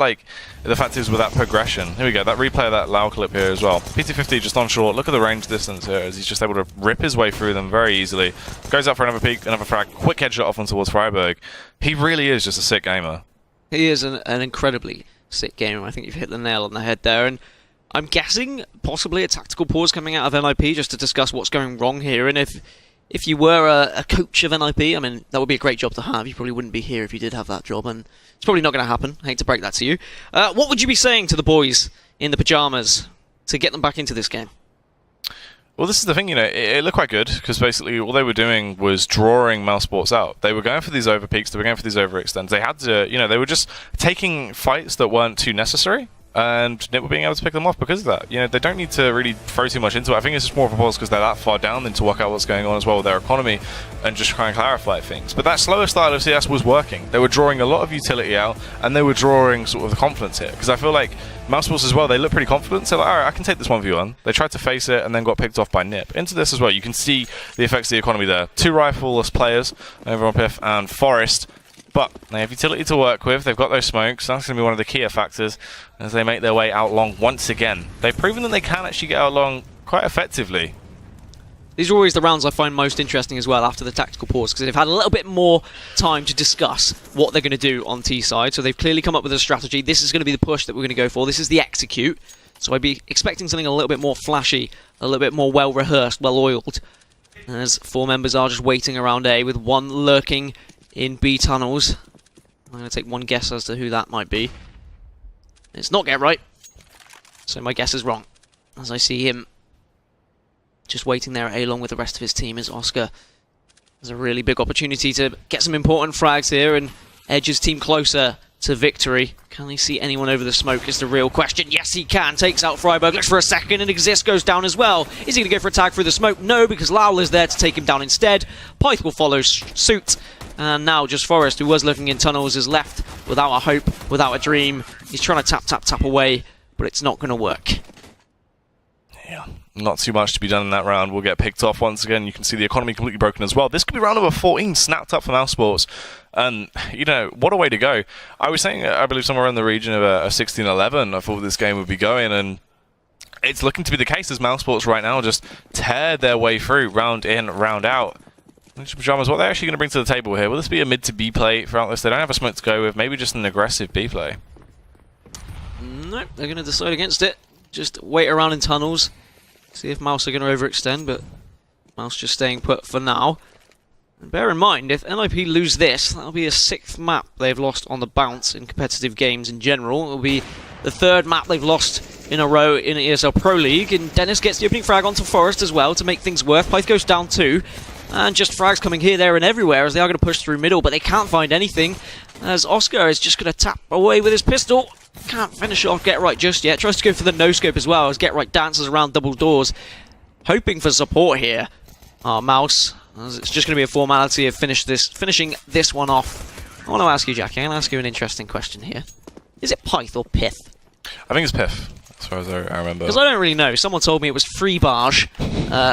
the fact is with that progression. Here we go, that replay of that Lau clip here as well. PT50 just on short. Look at the range distance here as he's just able to rip his way through them very easily. Goes up for another peek, another frag, quick headshot off on towards Freiburg. He really is just a sick gamer. He is an incredibly sick gamer. I think you've hit the nail on the head there, and I'm guessing possibly a tactical pause coming out of NIP just to discuss what's going wrong here, and if you were a coach of NIP, I mean, that would be a great job to have. You probably wouldn't be here if you did have that job, and it's probably not going to happen. I hate to break that to you. What would you be saying to the boys in the pajamas to get them back into this game? Well, this is the thing, it looked quite good, because basically all they were doing was drawing Mousesports out. They were going for these overpeaks, they were going for these overextends. They had to, they were just taking fights that weren't too necessary, and NIP were being able to pick them off because of that. They don't need to really throw too much into it. I think it's just more of a pause because they're that far down than to work out what's going on as well with their economy and just try and clarify things. But that slower style of CS was working. They were drawing a lot of utility out, and they were drawing sort of the confidence here, because I feel like Mousesports as well, they look pretty confident, so like, alright, I can take this 1v1. They tried to face it and then got picked off by NIP. Into this as well, you can see the effects of the economy there. 2 rifleless players over on Piff and Forest, but they have utility to work with. They've got those smokes. That's going to be one of the key factors as they make their way out long once again. They've proven that they can actually get out long quite effectively. These are always the rounds I find most interesting as well after the tactical pause, because they've had a little bit more time to discuss what they're going to do on T side. So they've clearly come up with a strategy. This is going to be the push that we're going to go for. This is the execute. So I'd be expecting something a little bit more flashy, a little bit more well-rehearsed, well-oiled. As 4 members are just waiting around A, with 1 lurking in B tunnels. I'm going to take 1 guess as to who that might be. It's not Get Right, so my guess is wrong. As I see him just waiting there at A along with the rest of his team, as Oscar has a really big opportunity to get some important frags here and edge his team closer to victory. Can he see anyone over the smoke is the real question. Yes, he can. Takes out Freiburg, looks for a second, and Exist goes down as well. Is he going to go for a tag through the smoke? No, because Lowell is there to take him down instead. Pyth will follow suit. And now just Forest, who was looking in tunnels, is left without a hope, without a dream. He's trying to tap away, but it's not going to work. Yeah, not too much to be done in that round. We'll get picked off once again. You can see the economy completely broken as well. This could be round number 14 snapped up for Mousesports. And, what a way to go. I was saying, I believe, somewhere in the region of a 16-11, I thought this game would be going, and it's looking to be the case as Mousesports right now just tear their way through, round in, round out. Pajamas, what are they actually going to bring to the table here? Will this be a mid to B play throughout this? They don't have a smoke to go with, maybe just an aggressive B play. Nope, they're going to decide against it. Just wait around in tunnels, see if Mouse are going to overextend, but Mouse just staying put for now. And bear in mind, if NIP lose this, that'll be a 6th map they've lost on the bounce in competitive games in general. It'll be the 3rd map they've lost in a row in ESL Pro League, and Dennis gets the opening frag onto Forest as well to make things work. Pyth goes down 2, and just frags coming here, there, and everywhere as they are going to push through middle, but they can't find anything, as Oscar is just going to tap away with his pistol. Can't finish off Get Right just yet. Tries to go for the no-scope as well as Get Right dances around double doors, hoping for support here. Mouse, as it's just going to be a formality of finishing this one off. I want to ask you, Jackie, I'm going to ask you an interesting question here. Is it Pyth or Pith? I think it's Piff, as far as I remember. Because I don't really know. Someone told me it was Free Barge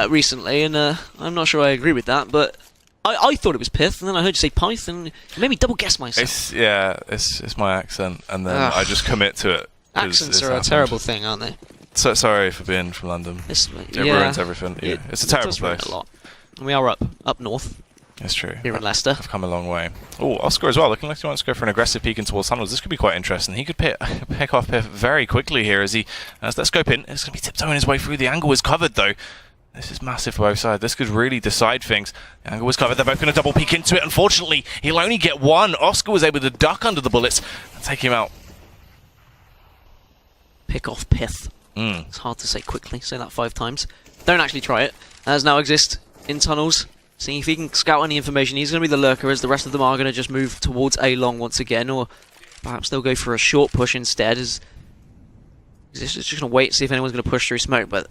recently, and I'm not sure I agree with that, but I thought it was Pith, and then I heard you say Pyth, and it made me double guess myself. It's my accent, and then I just commit to it. Accents are a terrible thing, aren't they? So sorry for being from London. It ruins everything. Yeah, it's a terrible place. A lot. And we are up north. It's true. Here in Leicester. I've come a long way. Oh, Oscar as well, looking like he wants to go for an aggressive peek in towards tunnels. This could be quite interesting. He could pick off Piff very quickly here as that scope in. It's going to be tiptoeing his way through. The angle is covered though. This is massive for both sides. This could really decide things. The angle was covered. They're both going to double peek into it. Unfortunately, he'll only get 1. Oscar was able to duck under the bullets and take him out. Pick off Pith. It's hard to say quickly. Say that 5 times. Don't actually try it. As now Exist in tunnels. Seeing if he can scout any information. He's going to be the lurker as the rest of them are going to just move towards A long once again. Or perhaps they'll go for a short push instead. As Exist is just going to wait and see if anyone's going to push through smoke. But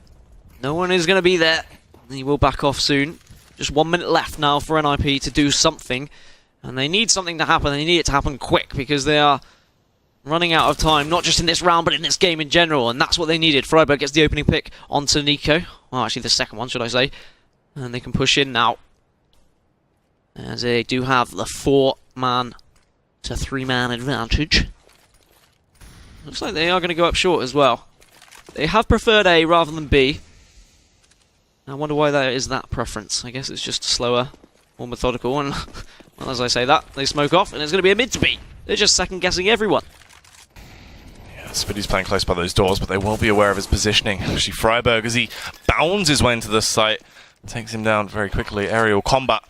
no one is going to be there. He will back off soon. Just 1 minute left now for NIP to do something. And they need something to happen. They need it to happen quick because they are running out of time. Not just in this round, but in this game in general. And that's what they needed. Freiburg gets the opening pick onto Nico. Well, actually the second one, should I say. And they can push in now. As they do have the 4-man to 3-man advantage. Looks like they are going to go up short as well. They have preferred A rather than B. I wonder why that is that preference. I guess it's just slower, more methodical, and well, as I say that, they smoke off, and it's going to be a mid to B. They're just second-guessing everyone. Yeah, Spiddy's playing close by those doors, but they will be aware of his positioning. Actually, Freiburg, as he bounds his way into the site, takes him down very quickly. Aerial combat,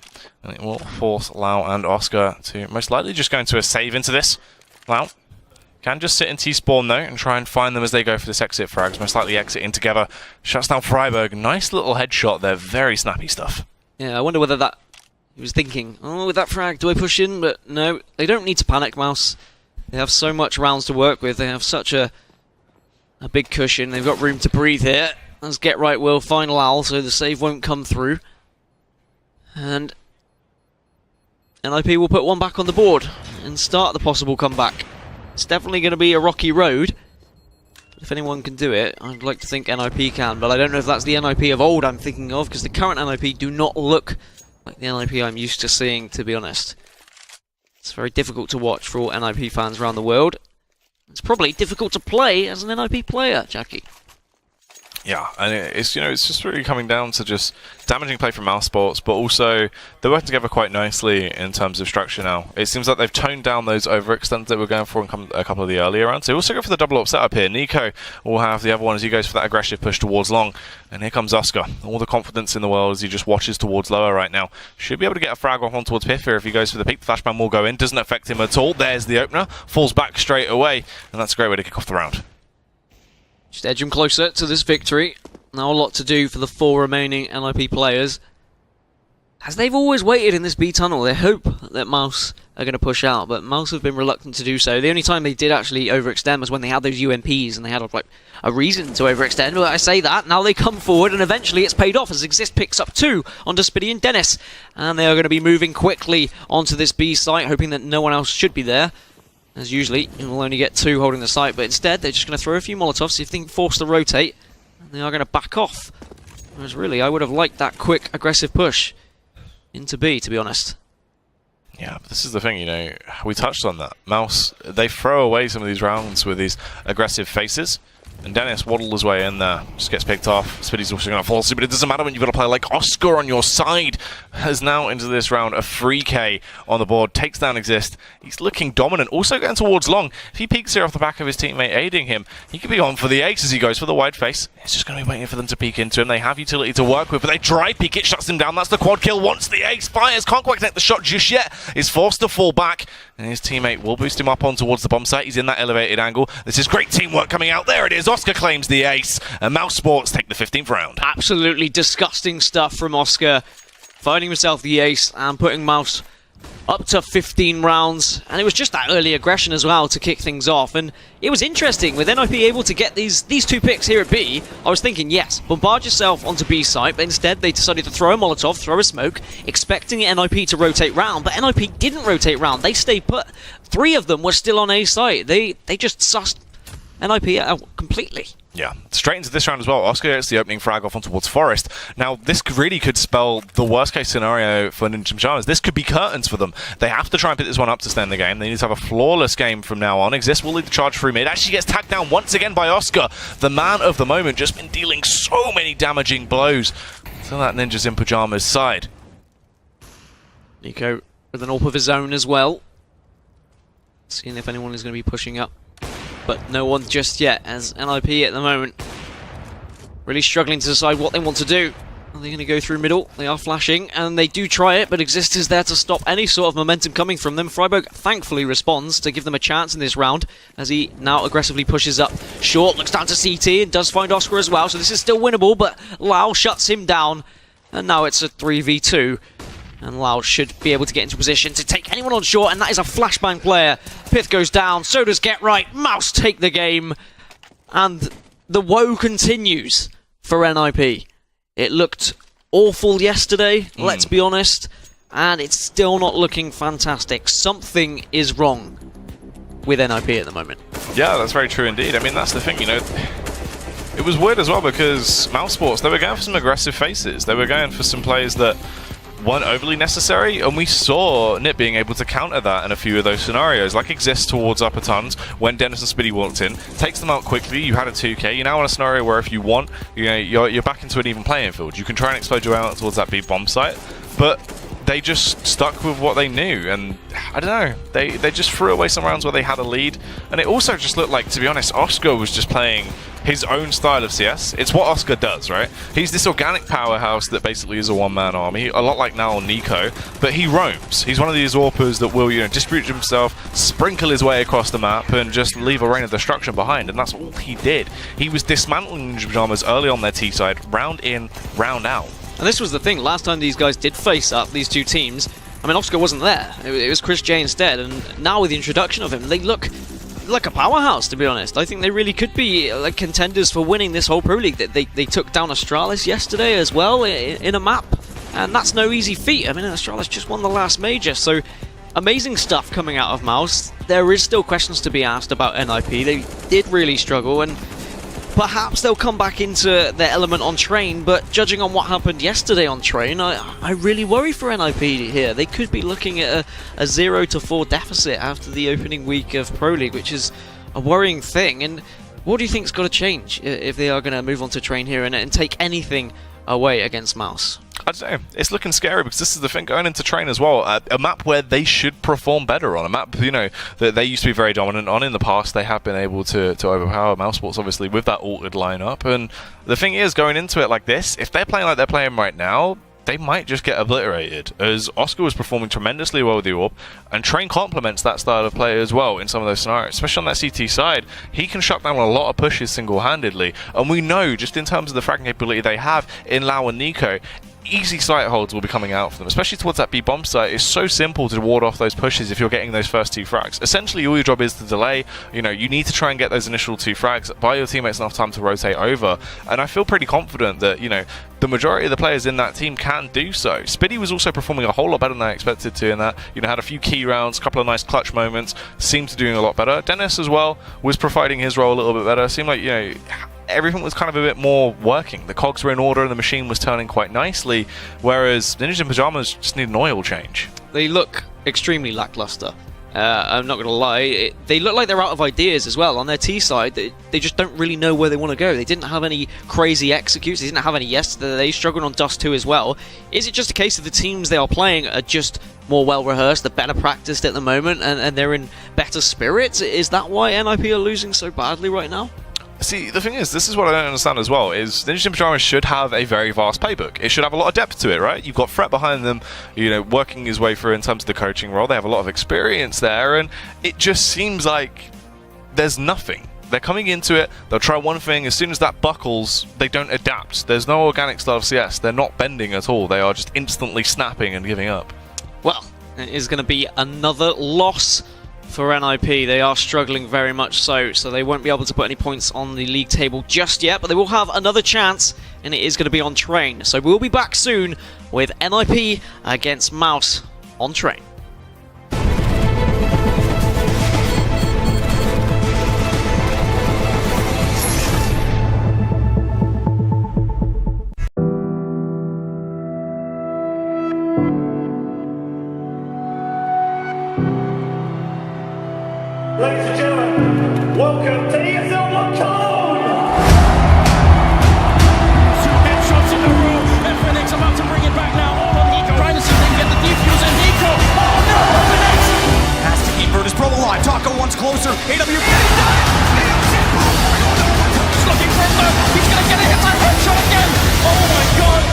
and it will force Lau and Oscar to most likely just go into a save into this. Lau Can just sit in T-spawn though and try and find them as they go for this exit frags. Most likely exiting together. Shuts down Freiburg. Nice little headshot there. Very snappy stuff. Yeah, I wonder whether that... He was thinking, oh, with that frag, do I push in? But no, they don't need to panic, Mouz. They have so much rounds to work with. They have such a big cushion. They've got room to breathe here. As Get Right will find Lal, so the save won't come through. And NIP will put one back on the board and start the possible comeback. It's definitely going to be a rocky road. If anyone can do it, I'd like to think NIP can, but I don't know if that's the NIP of old I'm thinking of, because the current NIP do not look like the NIP I'm used to seeing, to be honest. It's very difficult to watch for all NIP fans around the world. It's probably difficult to play as an NIP player, Jackie. Yeah, and it's it's just really coming down to just damaging play from Mouse Sports, but also they're working together quite nicely in terms of structure now. It seems like they've toned down those overextends that we're going for in a couple of the earlier rounds. They also go for the double up setup here. Nico will have the other one as he goes for that aggressive push towards long, and here comes Oscar. All the confidence in the world as he just watches towards lower right now. Should be able to get a frag off on towards Piff here if he goes for the peak. The flashbang will go in, doesn't affect him at all. There's the opener, falls back straight away, and that's a great way to kick off the round. Just edge him closer to this victory. Now a lot to do for the 4 remaining NIP players. As they've always waited in this B tunnel, they hope that Mouz are going to push out, but Mouz have been reluctant to do so. The only time they did actually overextend was when they had those UMPs and they had like a reason to overextend. But I say that, now they come forward and eventually it's paid off as Exist picks up 2 onto Spiddy and Dennis. And they are going to be moving quickly onto this B site, hoping that no one else should be there. As usually, you will only get 2 holding the site, but instead they're just going to throw a few Molotovs, see if they can force the rotate. They are going to back off. Whereas really, I would have liked that quick, aggressive push into B, to be honest. Yeah, but this is the thing, we touched on that. Mouz, they throw away some of these rounds with these aggressive faces. And Dennis waddled his way in there, just gets picked off. Spiddy's also going to fall, but it doesn't matter when you've got a player like Oscar on your side. Has now into this round a 3K on the board, takes down Exist. He's looking dominant, also going towards long. If he peeks here off the back of his teammate aiding him, he could be on for the ace as he goes for the wide face. It's just going to be waiting for them to peek into him. They have utility to work with, but they try peek it, shuts him down. That's the quad kill, wants the ace, fires, can't quite connect the shot just yet. Is forced to fall back, and his teammate will boost him up on towards the bomb site. He's in that elevated angle. This is great teamwork coming out. There it is. Oscar claims the ace, and Mouz Sports take the 15th round. Absolutely disgusting stuff from Oscar, finding himself the ace and putting Mouz up to 15 rounds. And it was just that early aggression as well to kick things off. And it was interesting with NIP able to get these 2 picks here at B. I was thinking, yes, bombard yourself onto B site, but instead they decided to throw a Molotov, throw a smoke, expecting NIP to rotate round, but NIP didn't rotate round. They stayed put. 3 of them were still on A site. They just sussed NIP out completely. Yeah, straight into this round as well. Oscar gets the opening frag off on towards Forest. Now, this really could spell the worst-case scenario for Ninja Pajamas. This could be curtains for them. They have to try and pick this one up to stay in the game. They need to have a flawless game from now on. Exist will lead the charge through mid. Actually gets tagged down once again by Oscar. The man of the moment, just been dealing so many damaging blows to that Ninjas in Pajamas side. Nico with an AWP of his own as well. Seeing if anyone is going to be pushing up. But no one just yet, as NIP at the moment really struggling to decide what they want to do. Are they going to go through middle? They are flashing, and they do try it, but Exist is there to stop any sort of momentum coming from them. Freiburg thankfully responds to give them a chance in this round, as he now aggressively pushes up short, looks down to CT, and does find Oscar as well, so this is still winnable, but Lau shuts him down, and now it's a 3v2. And Lau should be able to get into position to take anyone on short, and that is a flashbang player. Pith goes down, so does Get Right. Mouz take the game, and the woe continues for NIP. It looked awful yesterday, let's be honest, and it's still not looking fantastic. Something is wrong with NIP at the moment. Yeah, that's very true indeed. I mean, that's the thing, It was weird as well because Mouz Sports, they were going for some aggressive faces. They were going for some plays that weren't overly necessary, and we saw NIP being able to counter that in a few of those scenarios, like Exist towards upper tons when Dennis and Spiddy walked in, takes them out quickly. You had a 2K. You're now in a scenario where if you want, you're back into an even playing field. You can try and explode your way out towards that B bomb site, but they just stuck with what they knew, and I don't know, they just threw away some rounds where they had a lead, and it also just looked like, to be honest, Oscar was just playing his own style of CS. It's what Oscar does, right? He's this organic powerhouse that basically is a one-man army, a lot like now Nico, but he roams. He's one of these AWPers that will, distribute himself, sprinkle his way across the map, and just leave a rain of destruction behind, and that's all he did. He was dismantling Ninja Pyjamas early on their T side, round in, round out. And this was the thing, last time these guys did face up, these two teams, I mean, Oscar wasn't there. It was Chris J instead, and now with the introduction of him, they look like a powerhouse, to be honest. I think they really could be like contenders for winning this whole Pro League. They took down Astralis yesterday as well in a map, and that's no easy feat. I mean, Astralis just won the last major, so amazing stuff coming out of Mouz. There is still questions to be asked about NIP. They did really struggle, and perhaps they'll come back into their element on Train, but judging on what happened yesterday on Train, I really worry for NIP here. They could be looking at a 0-4 deficit after the opening week of Pro League, which is a worrying thing. And what do you think's got to change if they are going to move on to Train here and take anything away against Mouz? I'd say it's looking scary, because this is the thing going into Train as well. A map where they should perform better on. A map, that they used to be very dominant on in the past. They have been able to overpower Mousesports, obviously, with that altered lineup. And the thing is, going into it like this, if they're playing like they're playing right now, they might just get obliterated, as Oscar was performing tremendously well with the AWP, and Train complements that style of play as well in some of those scenarios, especially on that CT side. He can shut down a lot of pushes single-handedly, and we know, just in terms of the fragging capability they have in Lau and Nico, easy site holds will be coming out for them, especially towards that B bomb site. It's so simple to ward off those pushes if you're getting those first 2 frags. Essentially, all your job is to delay. You need to try and get those initial 2 frags, buy your teammates enough time to rotate over, and I feel pretty confident that, the majority of the players in that team can do so. Spiddy was also performing a whole lot better than I expected to in that, had a few key rounds, a couple of nice clutch moments, seemed to be doing a lot better. Dennis as well was providing his role a little bit better. Seemed like, everything was kind of a bit more working. The cogs were in order and the machine was turning quite nicely, whereas Ninjas in Pyjamas just need an oil change. They look extremely lackluster. I'm not going to lie. They look like they're out of ideas as well. On their T side, they just don't really know where they want to go. They didn't have any crazy executes. They didn't have any yesterday. They struggled on Dust 2 as well. Is it just a case of the teams they are playing are just more well-rehearsed, they're better practiced at the moment, and they're in better spirits? Is that why NIP are losing so badly right now? See, the thing is, this is what I don't understand as well, is Ninja in Pyjamas should have a very vast playbook. It should have a lot of depth to it, right? You've got Fret behind them, working his way through in terms of the coaching role. They have a lot of experience there, and it just seems like there's nothing. They're coming into it, they'll try one thing, as soon as that buckles, they don't adapt. There's no organic style of CS. They're not bending at all. They are just instantly snapping and giving up. Well, it is going to be another loss for NIP. They are struggling very much so they won't be able to put any points on the league table just yet, but they will have another chance, and it is going to be on Train. So we'll be back soon with NIP against Mouz on Train. Ladies and gentlemen, welcome to ESL 1 Code! 2 headshots in a row, and Fnatic about to bring it back now. All on Nico. Trying to see if they can get the defuse, and Nico. Oh no, Fnatic! Has to keep Virtus Pro alive. Taco once closer. AW. He's looking for him though. He's gonna get a hit by headshot again. Oh my god.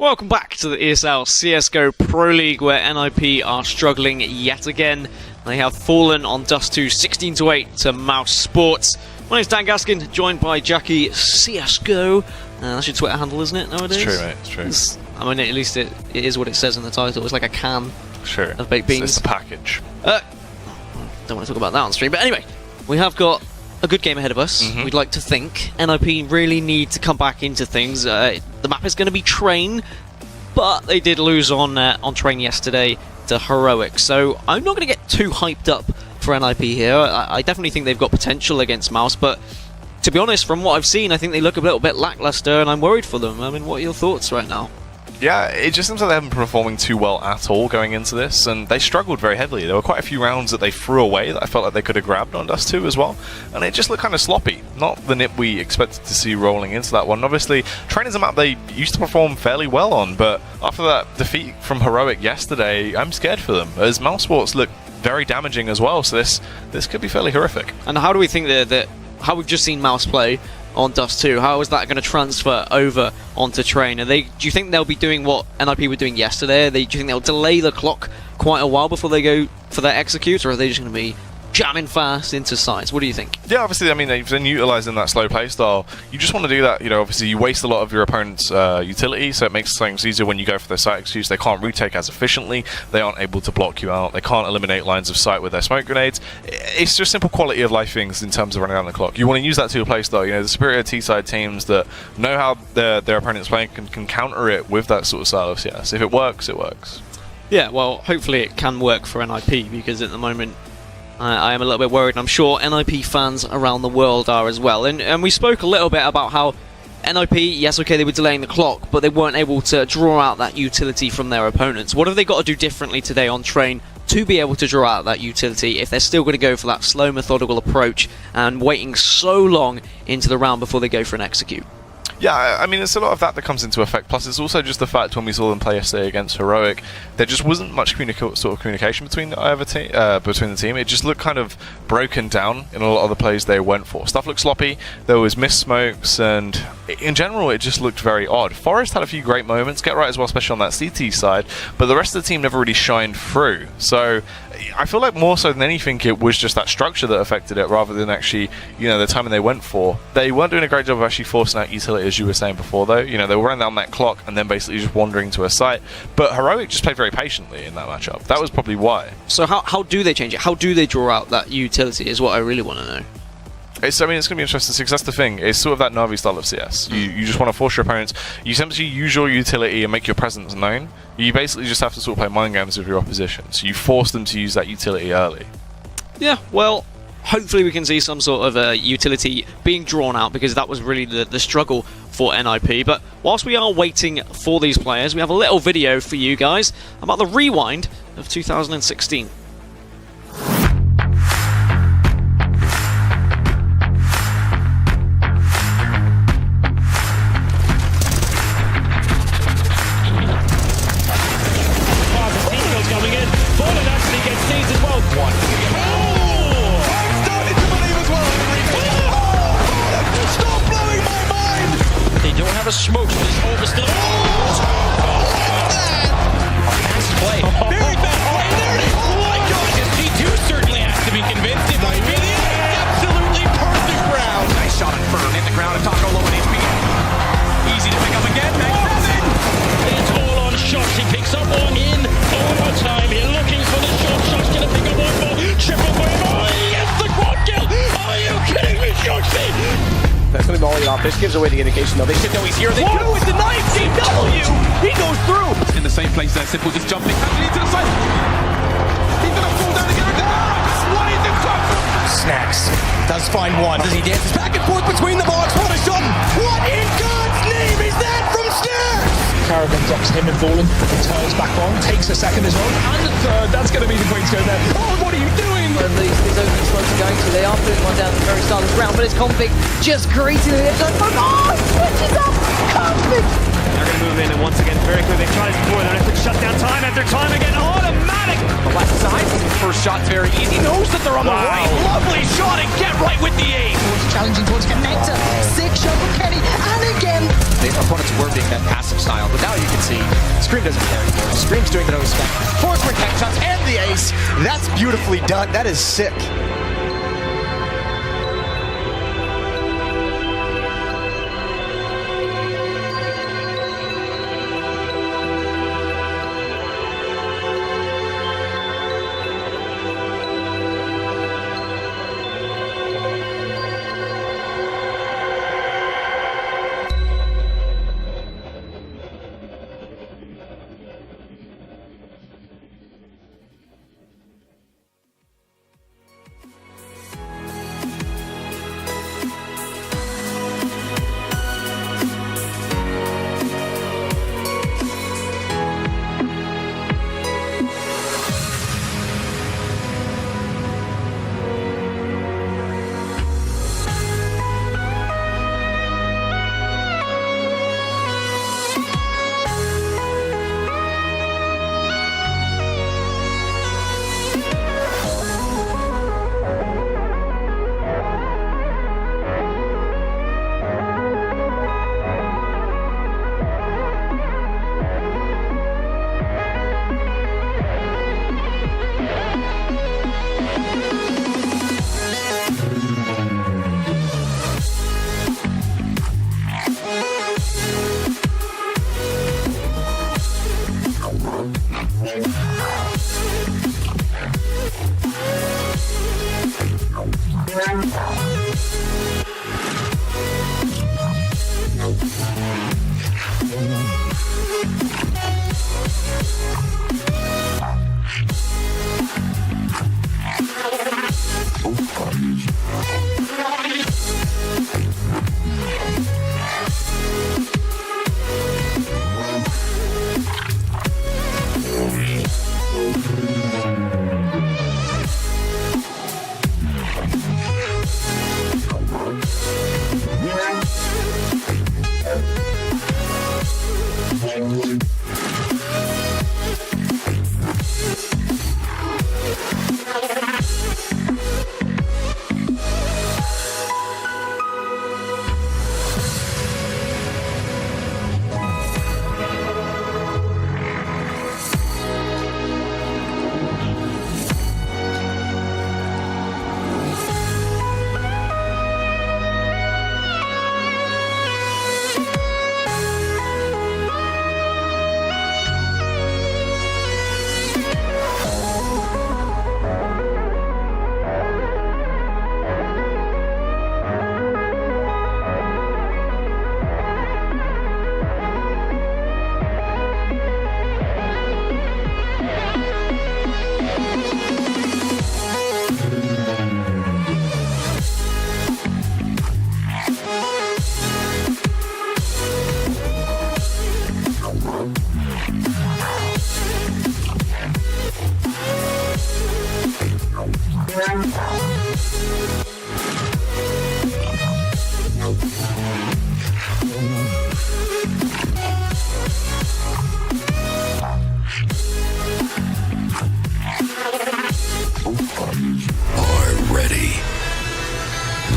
Welcome back to the ESL CSGO Pro League, where NIP are struggling yet again. They have fallen on Dust 2 16-8 to Mouz Sports. My name's Dan Gaskin, joined by Jackie CSGO. That's your Twitter handle, isn't it, nowadays? It's true, mate. It's true. I mean, at least it is what it says in the title. It's like a can of baked beans. It's the package. Don't want to talk about that on stream. But anyway, we have got a good game ahead of us. We'd like to think. NIP really need to come back into things. The map is going to be Train, but they did lose on Train yesterday to Heroic. So I'm not going to get too hyped up for NIP here. I definitely think they've got potential against Mouz, but to be honest, from what I've seen, I think they look a little bit lackluster, and I'm worried for them. I mean, what are your thoughts right now? Yeah, it just seems like they haven't been performing too well at all going into this, and they struggled very heavily. There were quite a few rounds that they threw away that I felt like they could have grabbed on Dust 2 as well, and it just looked kind of sloppy. Not the nip we expected to see rolling into that one. Obviously, Train is a map they used to perform fairly well on, but after that defeat from Heroic yesterday, I'm scared for them, as Mouz Sports look very damaging as well, so this could be fairly horrific. And how do we think that how we've just seen Mouz play on Dust 2, how is that going to transfer over onto Train? Do you think they'll be doing what NIP were doing yesterday? Do you think they'll delay the clock quite a while before they go for their execute, or are they just going to be jamming fast into sites? What do you think? Yeah, obviously, I mean, they've been utilising that slow play style. You just want to do that, you know, obviously you waste a lot of your opponent's utility, so it makes things easier when you go for their site executes. They can't retake as efficiently, they aren't able to block you out, they can't eliminate lines of sight with their smoke grenades. It's just simple quality of life things in terms of running down the clock. You want to use that to your play style. You know, the superior T-side teams that know how their opponent's playing can counter it with that sort of style of CS. If it works, it works. Yeah, well, hopefully it can work for NIP, because at the moment I am a little bit worried, and I'm sure NIP fans around the world are as well. And we spoke a little bit about how NIP, yes, okay, they were delaying the clock, but they weren't able to draw out that utility from their opponents. What have they got to do differently today on Train to be able to draw out that utility if they're still going to go for that slow, methodical approach and waiting so long into the round before they go for an execute? Yeah, I mean, it's a lot of that comes into effect. Plus, it's also just the fact when we saw them play yesterday against Heroic, there just wasn't much sort of communication between the team. It just looked kind of broken down in a lot of the plays they went for. Stuff looked sloppy. There was missed smokes, and in general, it just looked very odd. Forest had a few great moments, Get Right as well, especially on that CT side, but the rest of the team never really shined through. So I feel like more so than anything, it was just that structure that affected it, rather than actually, you know, the timing they went for. They weren't doing a great job of actually forcing out utility, as you were saying before, though. You know, they were running down that clock and then basically just wandering to a site. But Heroic just played very patiently in that matchup. That was probably why. So how do they change it? How do they draw out that utility is what I really want to know. I mean, it's going to be interesting because that's the thing. It's sort of that Na'Vi style of CS. You just want to force your opponents. You simply use your utility and make your presence known. You basically just have to sort of play mind games with your opposition. So you force them to use that utility early. Yeah, well, hopefully we can see some sort of utility being drawn out, because that was really the struggle for NIP. But whilst we are waiting for these players, we have a little video for you guys about the rewind of 2016. Smoke over still. Nice play. Very bad play. There it is. Oh my God. G2 certainly has to be convinced. It might be the absolutely perfect round. Nice shot at Fern. Hit the ground and Taco low in HP. Easy to pick up again. It's all on shots. He picks up one in overtime. He's looking for the shot. Shot's going to pick up one more. Triple for him. Oh, yes, the quad kill. Are you kidding me, Shoxy? That's going to volley it off. This gives away the indication, though. They should know he's here. They do with the knife. DW. He goes through. In the same place there. Simple just jumping. Into the side. He's going to fall down again. What is it? Snacks. Does find one. Does he dances back and forth between the box? What a shot. What in God's name is that from Snacks? Caravan drops him and Fallen, turns back on, takes a second as well, and a third. That's going to be the point to go there. Oh, what are you doing? These opening smokes are going to. They are putting one down at the very start of this round, but it's Config just greeting it. Oh, switches up! Config! They're going to move in, and once again, very quickly, they try to score. They're going to shut down time after time again. Automatic! The left side, first shot's very easy. Knows that they're on the right. Lovely shot and get right with the aim. Challenging towards connector. Sick shot from Kenny, and again. The opponents were being that passive style, but now you can see Scream doesn't care anymore. Scream's doing the no spec. 4 quick tech shots and the ace. That's beautifully done. That is sick.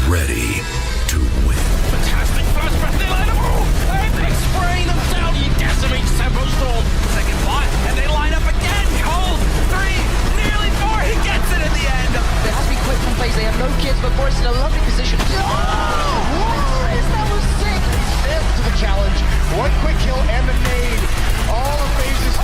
ready to win. Fantastic flash back there, line up, and they spray them down. He decimates Tempo Storm. Second fire, and they line up again. Cold, 3, nearly 4. He gets it at the end. There has to be quick from plays. They have no kids, but Boris in a lovely position. Oh, Boris, that was sick. Failed to the challenge. One quick kill and the nade. All of phases.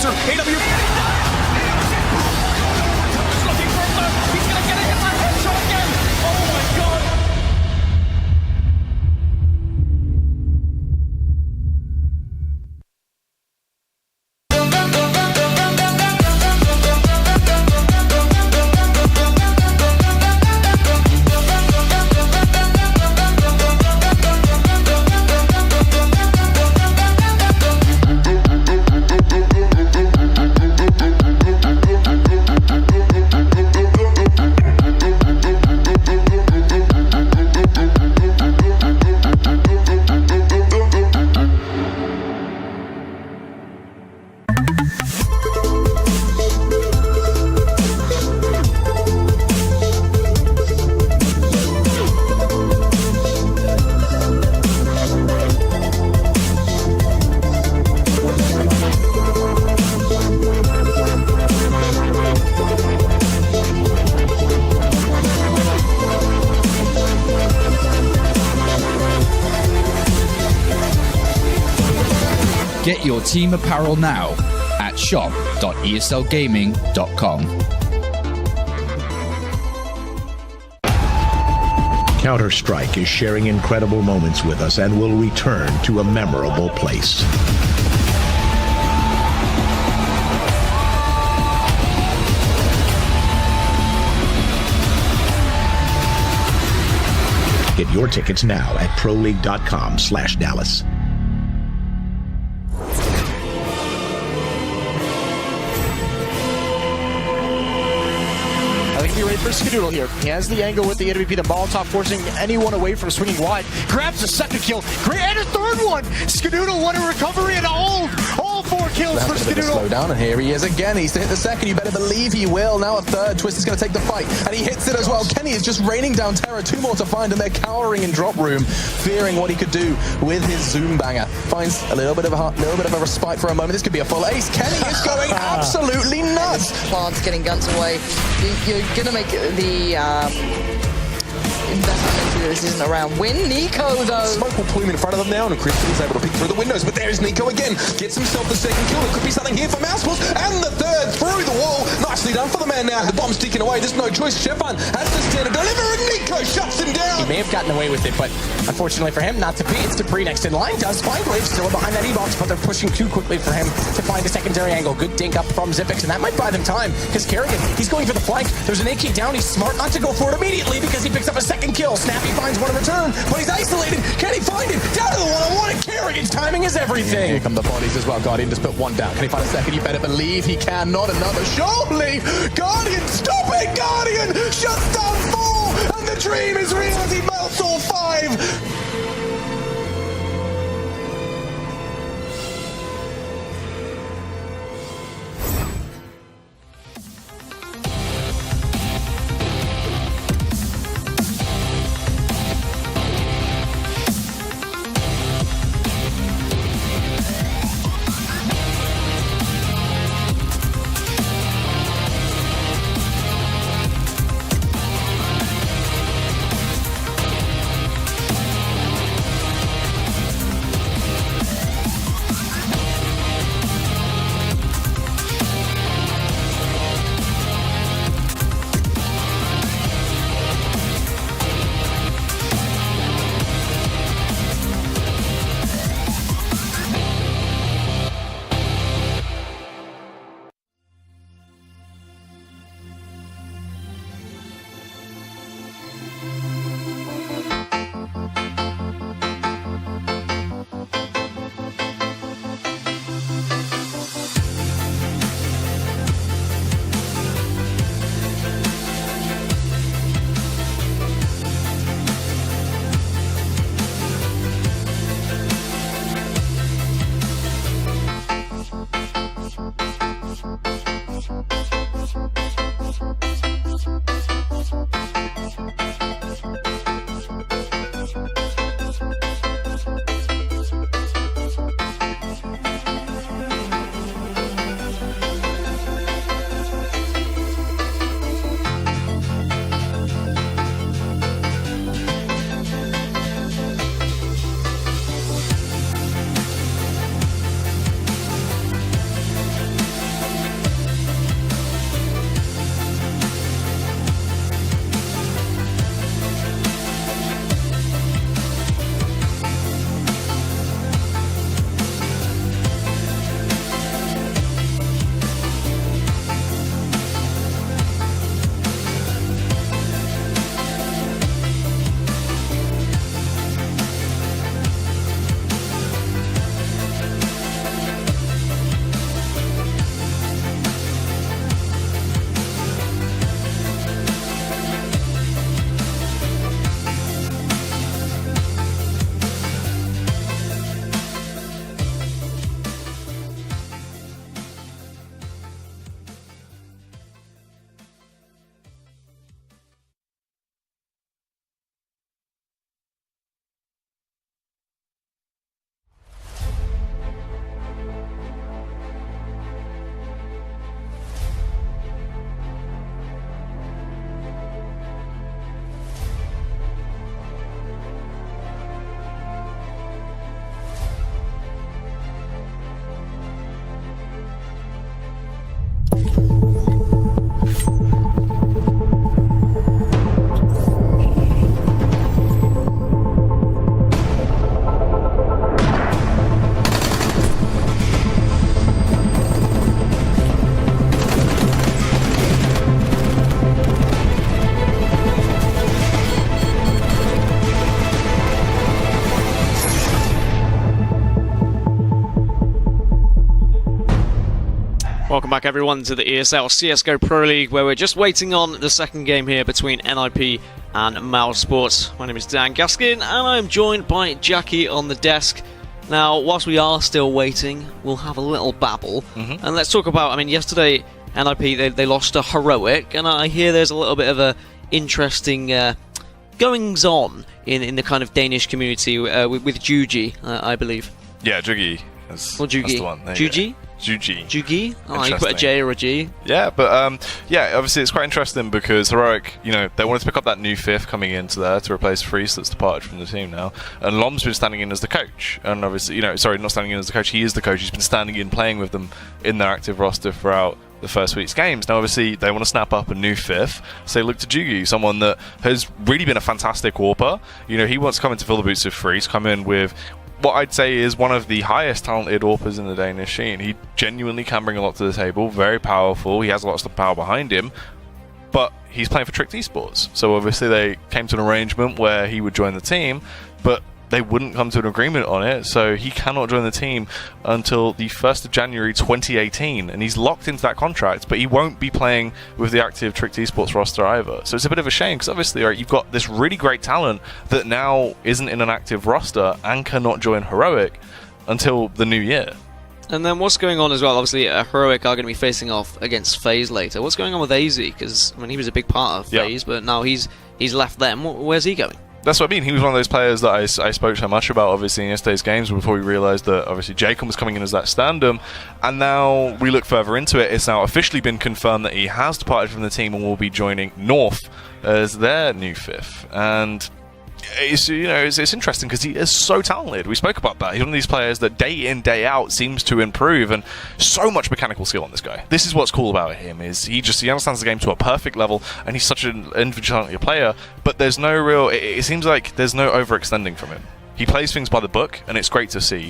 closer. AW. Just looking for him. He's gonna get a hit by headshot again. Oh my god. Get your team apparel now at shop.eslgaming.com. Counter-Strike is sharing incredible moments with us and will return to a memorable place. Get your tickets now at proleague.com/Dallas. Be ready for Skadoodle here. He has the angle with the AWP, the Molotov forcing anyone away from swinging wide. Grabs a second kill. Great, and a third one. Skadoodle won a recovery and a hold. All 4 kills for Skadoodle. Slow down, and here he is again. He's to hit the second. You better believe he will. Now a third. Twist is going to take the fight, and he hits it as well. Kenny is just raining down terror. 2 more to find, and they're cowering in drop room, fearing what he could do with his Zoom banger. Finds a little bit of a respite for a moment. This could be a full ace. Kenny is going absolutely nuts. Plants getting guns away. You're going to make the investment into this isn't around win. Nico, though. Smoke will plume in front of them now, and Christian is able to pick through the windows. But there's Nico again. Gets himself the second kill. There could be something here for Mouseballs. And the third through the wall. Nicely done for the man now. The bomb's ticking away. There's no choice. Shefan has to stand and deliver, and Nico shuts him down. He may have gotten away with it, but unfortunately for him, not to be. It's Dupree next in line. Does find Wave still behind that E-box, but they're pushing too quickly for him to find a secondary angle. Good dink up from Zipix, and that might buy them time, because Kerrigan, he's going for the flank. There's an AK down. He's smart not to go for it immediately because he picks up a second kill. Snappy finds one in return, but he's isolated. Can he find it? Down to the one-on-one, and Kerrigan's timing is everything. Here come the bodies as well. Guardian just put 1 down. Can he find a second? You better believe he can. Not another. Surely! Guardian, stop it! Guardian shuts down 4, and the dream is real as he melts all 5. Welcome back, everyone, to the ESL CSGO Pro League, where we're just waiting on the second game here between NIP and Mouz Sports. My name is Dan Gaskin, and I'm joined by Jackie on the desk. Now, whilst we are still waiting, we'll have a little babble. And let's talk about, yesterday, NIP, they lost to Heroic, and I hear there's a little bit of a interesting goings-on in the kind of Danish community with Jugi, I believe. Yeah, Jugi. That's the one. Jugi? Jugi? Oh, you put a J or a G? Yeah, but obviously it's quite interesting because Heroic, they wanted to pick up that new fifth coming into there to replace Freeze that's departed from the team now. And Lom's been standing in as the coach. And obviously, sorry, not standing in as the coach, he is the coach. He's been standing in, playing with them in their active roster throughout the first week's games. Now, obviously, they want to snap up a new fifth, so they look to Jugi, someone that has really been a fantastic warper. He wants to come in to fill the boots of Freeze, come in with what I'd say is one of the highest talented AWPers in the Danish scene. He genuinely can bring a lot to the table, very powerful, he has a lot of power behind him, but he's playing for Tricked Esports. So obviously they came to an arrangement where he would join the team, but they wouldn't come to an agreement on it, so he cannot join the team until the 1st of January 2018, and he's locked into that contract, but he won't be playing with the active Tricked Esports roster either. So it's a bit of a shame, because obviously you've got this really great talent that now isn't in an active roster and cannot join Heroic until the new year. And then what's going on as well? Obviously, Heroic are going to be facing off against FaZe later. What's going on with AZ? Because he was a big part of FaZe, but now he's left them. Where's he going? That's what I mean. He was one of those players that I spoke so much about, obviously, in yesterday's games before we realised that, obviously, Jacob was coming in as that stand-up. And now we look further into it. It's now officially been confirmed that he has departed from the team and will be joining North as their new fifth. And it's interesting because he is so talented. We spoke about that. He's one of these players that day in, day out seems to improve, and so much mechanical skill on this guy. This is what's cool about him, is he understands the game to a perfect level, and he's such an individual player, but there's no real, it seems like there's no overextending from him. He plays things by the book, and it's great to see.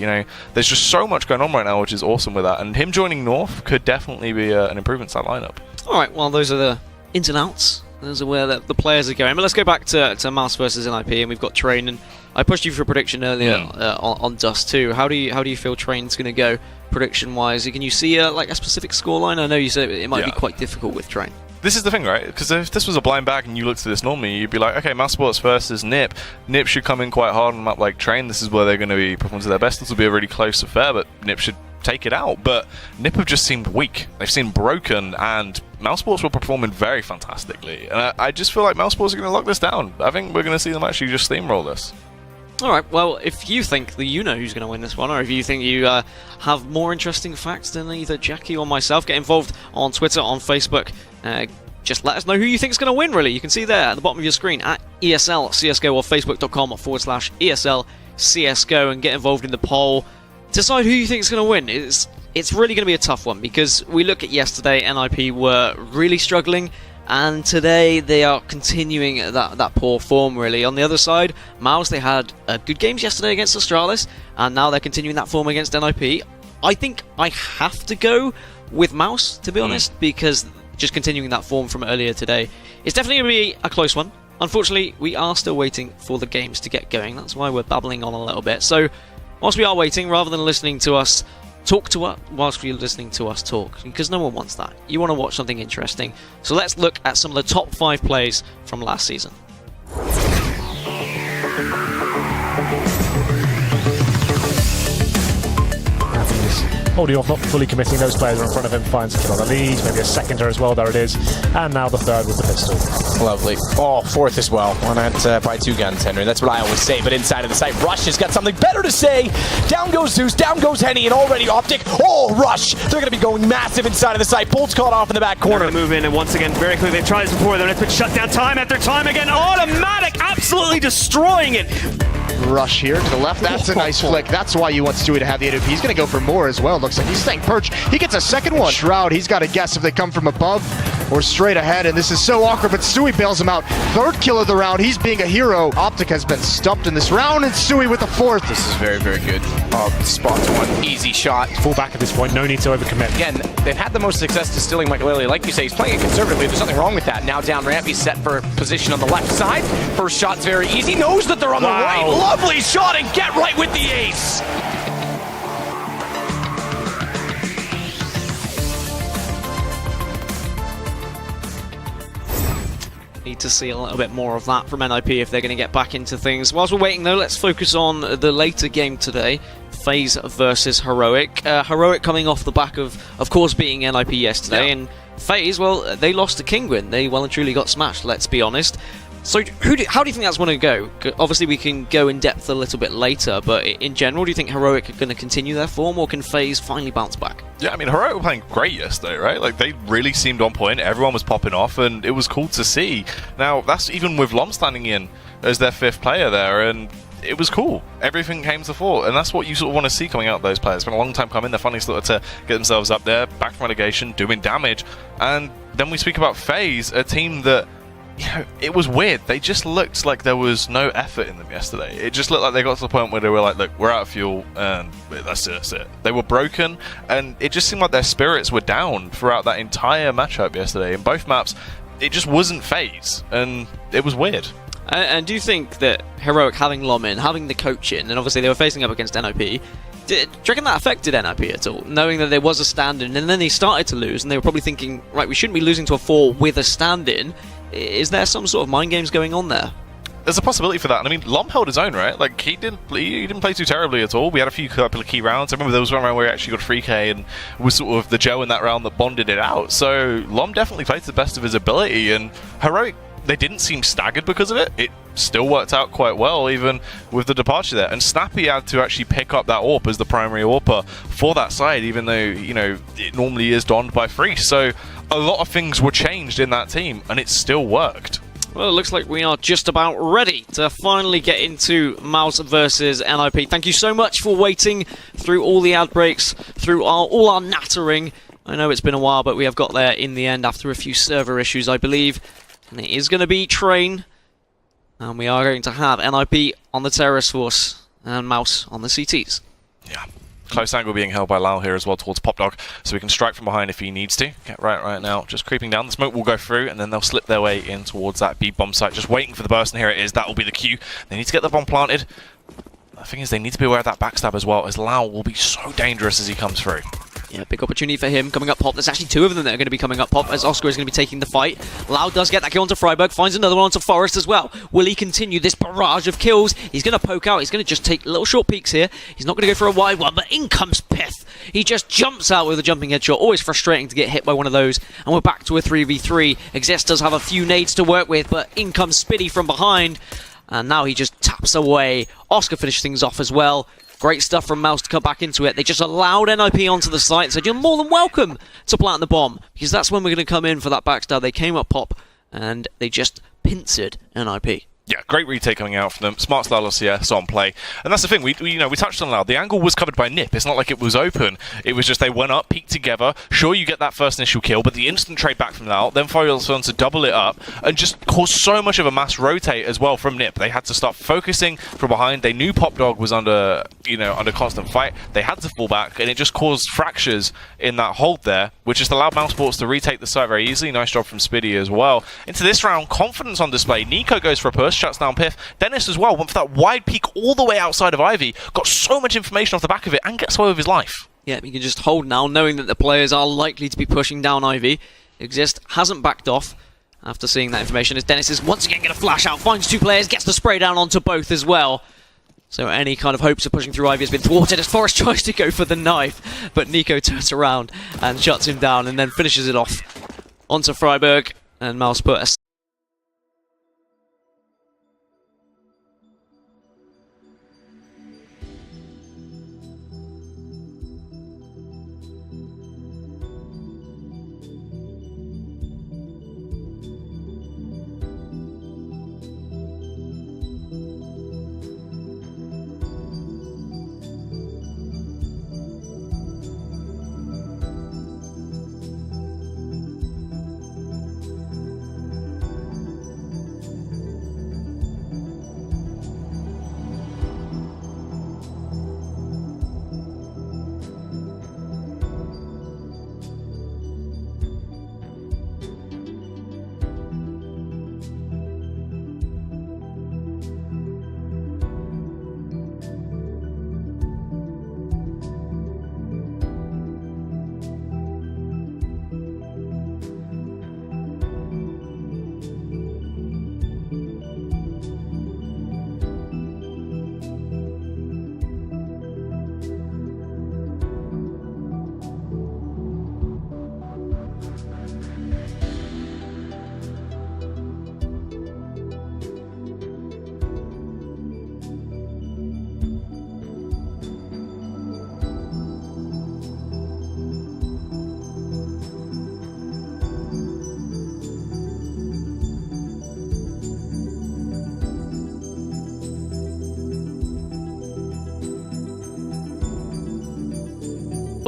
There's just so much going on right now, which is awesome with that, and him joining North could definitely be an improvement to that lineup. All right, well, those are the ins and outs. Those are where the players are going. But let's go back to Mouz versus NIP, and we've got Train. And I pushed you for a prediction earlier on Dust too. How do you feel Train's going to go prediction-wise? Can you see a specific scoreline? I know you said it might be quite difficult with Train. This is the thing, right? Because if this was a blind bag and you looked at this normally, you'd be like, okay, Mouz Sports versus NIP. NIP should come in quite hard on a map like Train. This is where they're going to be performing to their best. This will be a really close affair, but NIP should take it out. But NIP have just seemed weak. They've seemed broken, and Mouz Sports were performing very fantastically. And I just feel like Mouz Sports are going to lock this down. I think we're going to see them actually just steamroll this. All right, well, if you think that you know who's going to win this one, or if you think you have more interesting facts than either Jackie or myself, get involved on Twitter, on Facebook. Just let us know who you think is going to win, really. You can see there at the bottom of your screen at ESL CSGO or facebook.com/ESL CSGO, and get involved in the poll. Decide who you think is going to win. It's really going to be a tough one, because we look at yesterday, NIP were really struggling, and today they are continuing that poor form, really. On the other side, Mouz, they had good games yesterday against Astralis, and now they're continuing that form against NIP. I think I have to go with Mouz, to be honest, because just continuing that form from earlier today, it's definitely going to be a close one. Unfortunately, we are still waiting for the games to get going. That's why we're babbling on a little bit. So, whilst we are waiting, rather than listening to us talk to us, whilst we're listening to us talk, because no one wants that. You want to watch something interesting. So let's look at some of the top 5 plays from last season. Holding off, not fully committing. Those players are in front of him, finds a kill on the lead, maybe a seconder as well, there it is. And now the third with the pistol. Lovely. Oh, fourth as well. Why not by 2 guns, Henry? That's what I always say, but inside of the site, Rush has got something better to say. Down goes Zeus, down goes Henny, and already Optic. Oh, Rush! They're going to be going massive inside of the site. Bolt's caught off in the back corner. They're going to move in, and once again, very quickly, they've tried this before. Then it's been shut down time after time again. Automatic, absolutely destroying it. Rush here to the left. That's a nice flick. That's why you want Stewie to have the AWP. He's going to go for more as well. Looks like he's staying perch. He gets a second one. Shroud, he's got to guess if they come from above or straight ahead, and this is so awkward, but Stewie bails him out. Third kill of the round. He's being a hero. Optic has been stumped in this round, and Stewie with the fourth. This is very, very good. Spot one. Easy shot. Full back at this point. No need to overcommit. Again, they've had the most success distilling Michael Lilly. Like you say, he's playing it conservatively. There's nothing wrong with that. Now down ramp, he's set for position on the left side. First shot's very easy. Knows that they're on the right. Lovely shot, and get right with the ace. Need to see a little bit more of that from NIP if they're going to get back into things. Whilst we're waiting though, let's focus on the later game today. FaZe versus Heroic. Heroic coming off the back of course, beating NIP yesterday, and FaZe, well, they lost to Kingwin. They well and truly got smashed, let's be honest. So how do you think that's going to go? Obviously, we can go in depth a little bit later, but in general, do you think Heroic are going to continue their form, or can FaZe finally bounce back? Yeah, I mean, Heroic were playing great yesterday, right? Like, they really seemed on point. Everyone was popping off, and it was cool to see. Now, that's even with Lom standing in as their 5th player there, and it was cool. Everything came to fore, and that's what you sort of want to see coming out of those players. It's been a long time coming. They're finally started to get themselves up there, back from relegation, doing damage. And then we speak about FaZe, a team that, you know, it was weird. They just looked like there was no effort in them yesterday. It just looked like they got to the point where they were like, look, we're out of fuel, and that's it. They were broken, and it just seemed like their spirits were down throughout that entire matchup yesterday. In both maps, it just wasn't FaZe, and it was weird. And do you think that Heroic having Lom in, having the coach in, and obviously they were facing up against NIP, do you reckon that affected NIP at all? Knowing that there was a stand-in, and then they started to lose, and they were probably thinking, right, we shouldn't be losing to a 4 with a stand-in. Is there some sort of mind games going on there? There's a possibility for that. And I mean, Lom held his own, right? Like, he didn't play too terribly at all. We had a couple of key rounds. I remember there was one round where he actually got 3k and was sort of the Joe in that round that bonded it out. So Lom definitely played to the best of his ability, and Heroic, they didn't seem staggered because of it. It still worked out quite well, even with the departure there. And Snappy had to actually pick up that AWP as the primary AWPer for that side, even though, you know, it normally is donned by Freeze. So a lot of things were changed in that team, and it still worked. Well, it looks like we are just about ready to finally get into Mouz versus NIP. Thank you so much for waiting through all the ad breaks, through all our nattering. I know it's been a while, but we have got there in the end after a few server issues, I believe. And it is going to be Train. And we are going to have NIP on the Terrorist Force and Mouz on the CTs. Yeah. Close angle being held by Lau here as well towards Popdog, so he can strike from behind if he needs to. Get right now, just creeping down. The smoke will go through, and then they'll slip their way in towards that B bomb site, just waiting for the burst, and here it is. That will be the cue. They need to get the bomb planted. The thing is, they need to be aware of that backstab as well, as Lau will be so dangerous as he comes through. Yeah, big opportunity for him coming up Pop. There's actually 2 of them that are going to be coming up Pop, as Oscar is going to be taking the fight. Lau does get that kill onto Freiburg, finds another one onto Forest as well. Will he continue this barrage of kills? He's going to poke out. He's going to just take little short peeks here. He's not going to go for a wide one, but in comes Pith. He just jumps out with a jumping headshot. Always frustrating to get hit by one of those. And we're back to a 3v3. Exes does have a few nades to work with, but in comes Spitty from behind. And now he just taps away. Oscar finishes things off as well. Great stuff from Mouz to come back into it. They just allowed NIP onto the site and said, you're more than welcome to plant the bomb, because that's when we're going to come in for that backstab. They came up Pop, and they just pincered NIP. Yeah, great retake coming out from them. Smart style of CS on play. And that's the thing, we touched on that. The angle was covered by Nip. It's not like it was open. It was just they went up, peeked together. Sure, you get that first initial kill, but the instant trade back from Lau, then follows on to double it up, and just caused so much of a mass rotate as well from Nip. They had to start focusing from behind. They knew Popdog was under constant fight. They had to fall back, and it just caused fractures in that hold there, which just allowed Mousesports to retake the site very easily. Nice job from Spiddy as well. Into this round, confidence on display. Nico goes for a push, shuts down Piff. Dennis as well went for that wide peek all the way outside of Ivy. Got so much information off the back of it and gets away with his life. Yeah, he can just hold now, knowing that the players are likely to be pushing down Ivy. Exist hasn't backed off after seeing that information, as Dennis is once again going to flash out, finds 2 players, gets the spray down onto both as well. So any kind of hopes of pushing through Ivy has been thwarted as Forrest tries to go for the knife, but Nico turns around and shuts him down and then finishes it off onto Freiburg, and Mouz put a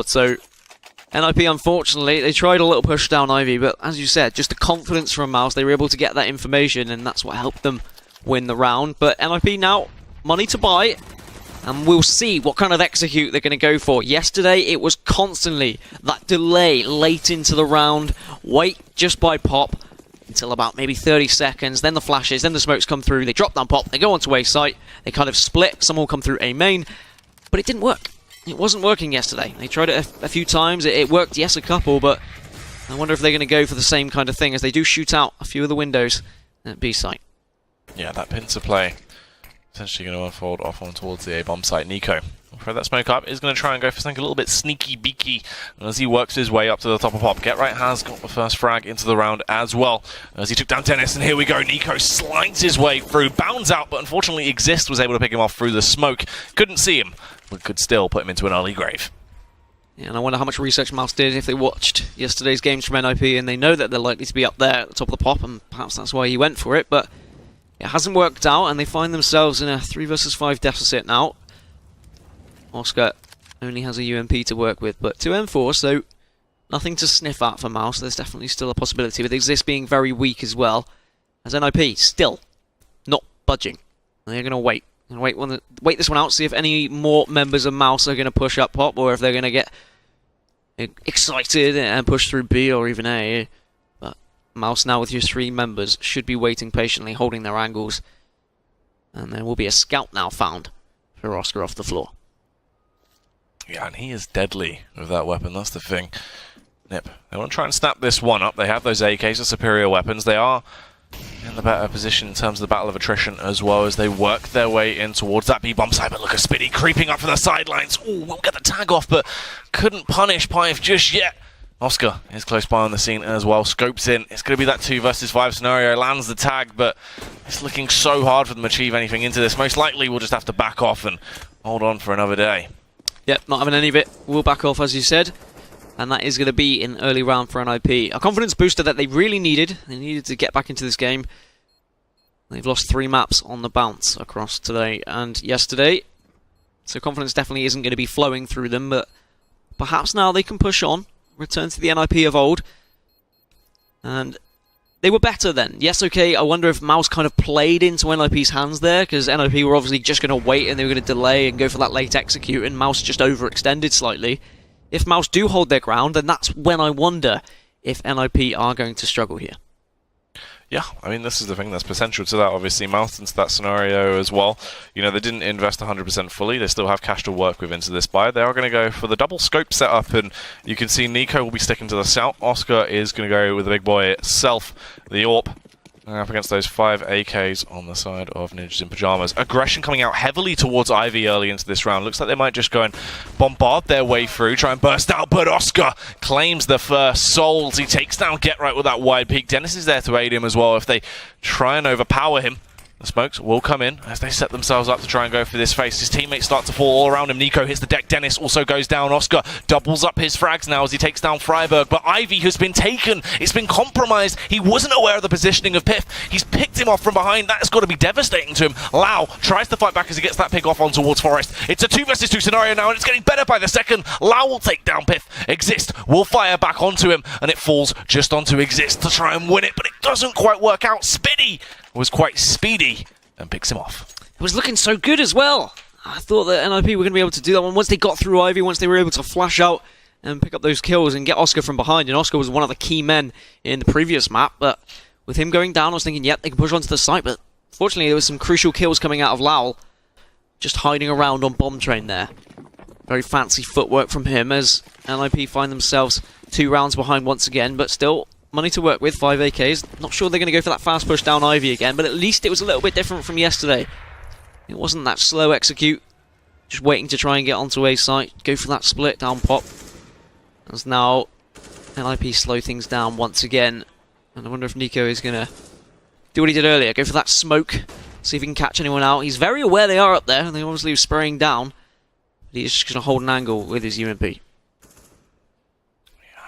forward. So NIP, unfortunately, they tried a little push down Ivy, but as you said, just the confidence from Mouz, they were able to get that information, and that's what helped them win the round. But NIP now, money to buy, and we'll see what kind of execute they're going to go for. Yesterday, it was constantly that delay late into the round, wait just by pop until about maybe 30 seconds, then the flashes, then the smokes come through, they drop down pop, they go onto A site, they kind of split, some will come through A main, but it didn't work. It wasn't working yesterday. They tried it a few times, it worked, yes, a couple, but I wonder if they're going to go for the same kind of thing as they do shoot out a few of the windows at B site. Yeah, that pincer play potentially going to unfold off on towards the A-bomb site. Nico, throw that smoke up, is going to try and go for something a little bit sneaky beaky as he works his way up to the top of pop. Get Right has got the first frag into the round as well as he took down Dennis, and here we go. Nico slides his way through, bounds out, but unfortunately Exist was able to pick him off through the smoke. Couldn't see him, but could still put him into an early grave. Yeah, and I wonder how much research Mouz did if they watched yesterday's games from NIP, and they know that they're likely to be up there at the top of the pop, and perhaps that's why he went for it, but it hasn't worked out, and they find themselves in a 3 versus 5 deficit now. Oscar only has a UMP to work with, but 2 M4, so nothing to sniff at for Mouz. There's definitely still a possibility, with Exist being very weak as well, as NIP still not budging. They're going to wait. Wait this one out, see if any more members of Mouz are going to push up pop, or if they're going to get excited and push through B or even A. But Mouz now with your 3 members should be waiting patiently, holding their angles. And there will be a scout now found for Oscar off the floor. Yeah, and he is deadly with that weapon, that's the thing. Nip, they want to try and snap this one up. They have those AKs, the superior weapons. They are in the better position in terms of the battle of attrition as well as they work their way in towards that B-bomb side. But look at Spitty creeping up from the sidelines. Ooh, won't get the tag off, but couldn't punish Pive just yet. Oscar is close by on the scene as well, scopes in. It's going to be that 2 versus 5 scenario, lands the tag, but it's looking so hard for them to achieve anything into this. Most likely we'll just have to back off and hold on for another day. Yep, not having any of it. We'll back off, as you said. And that is going to be an early round for NIP. A confidence booster that they really needed. They needed to get back into this game. They've lost 3 maps on the bounce across today and yesterday. So confidence definitely isn't going to be flowing through them, but perhaps now they can push on, return to the NIP of old. And they were better then. Yes, okay, I wonder if Mouz kind of played into NIP's hands there, because NIP were obviously just going to wait and they were going to delay and go for that late execute, and Mouz just overextended slightly. If Mouz do hold their ground, then that's when I wonder if NIP are going to struggle here. Yeah, I mean, this is the thing, there's potential to that, obviously. Mouz into that scenario as well. You know, they didn't invest 100% fully. They still have cash to work with into this buy. They are going to go for the double scope setup, and you can see Nico will be sticking to the south. Oscar is going to go with the big boy Self, the AWP. Up against those 5 AKs on the side of Ninjas in Pyjamas. Aggression coming out heavily towards Ivy early into this round. Looks like they might just go and bombard their way through, try and burst out, but Oscar claims the first souls. He takes down Get Right with that wide peak. Dennis is there to aid him as well if they try and overpower him. The smokes will come in as they set themselves up to try and go for this face. His teammates start to fall all around him. Nico hits the deck. Dennis also goes down. Oscar doubles up his frags now as he takes down Freiburg. But Ivy has been taken. It's been compromised. He wasn't aware of the positioning of Piff. He's picked him off from behind. That has got to be devastating to him. Lau tries to fight back as he gets that pick off on towards Forest. It's a 2 versus 2 scenario now, and it's getting better by the second. Lau will take down Piff. Exist will fire back onto him, and it falls just onto Exist to try and win it, but it doesn't quite work out. Spitty was quite speedy and picks him off. It was looking so good as well. I thought that NIP were going to be able to do that one. Once they got through Ivy, once they were able to flash out and pick up those kills and get Oscar from behind, and Oscar was one of the key men in the previous map, but with him going down, I was thinking, yep, they can push onto the site, but fortunately there was some crucial kills coming out of Lowell, just hiding around on bomb train there. Very fancy footwork from him as NIP find themselves 2 rounds behind once again, but still money to work with, 5 AKs. Not sure they're going to go for that fast push down Ivy again, but at least it was a little bit different from yesterday. It wasn't that slow execute, just waiting to try and get onto A site, go for that split down pop. As now NIP slow things down once again, and I wonder if Nico is going to do what he did earlier, go for that smoke, see if he can catch anyone out. He's very aware they are up there, and they obviously are spraying down, but he's just going to hold an angle with his UMP. Yeah,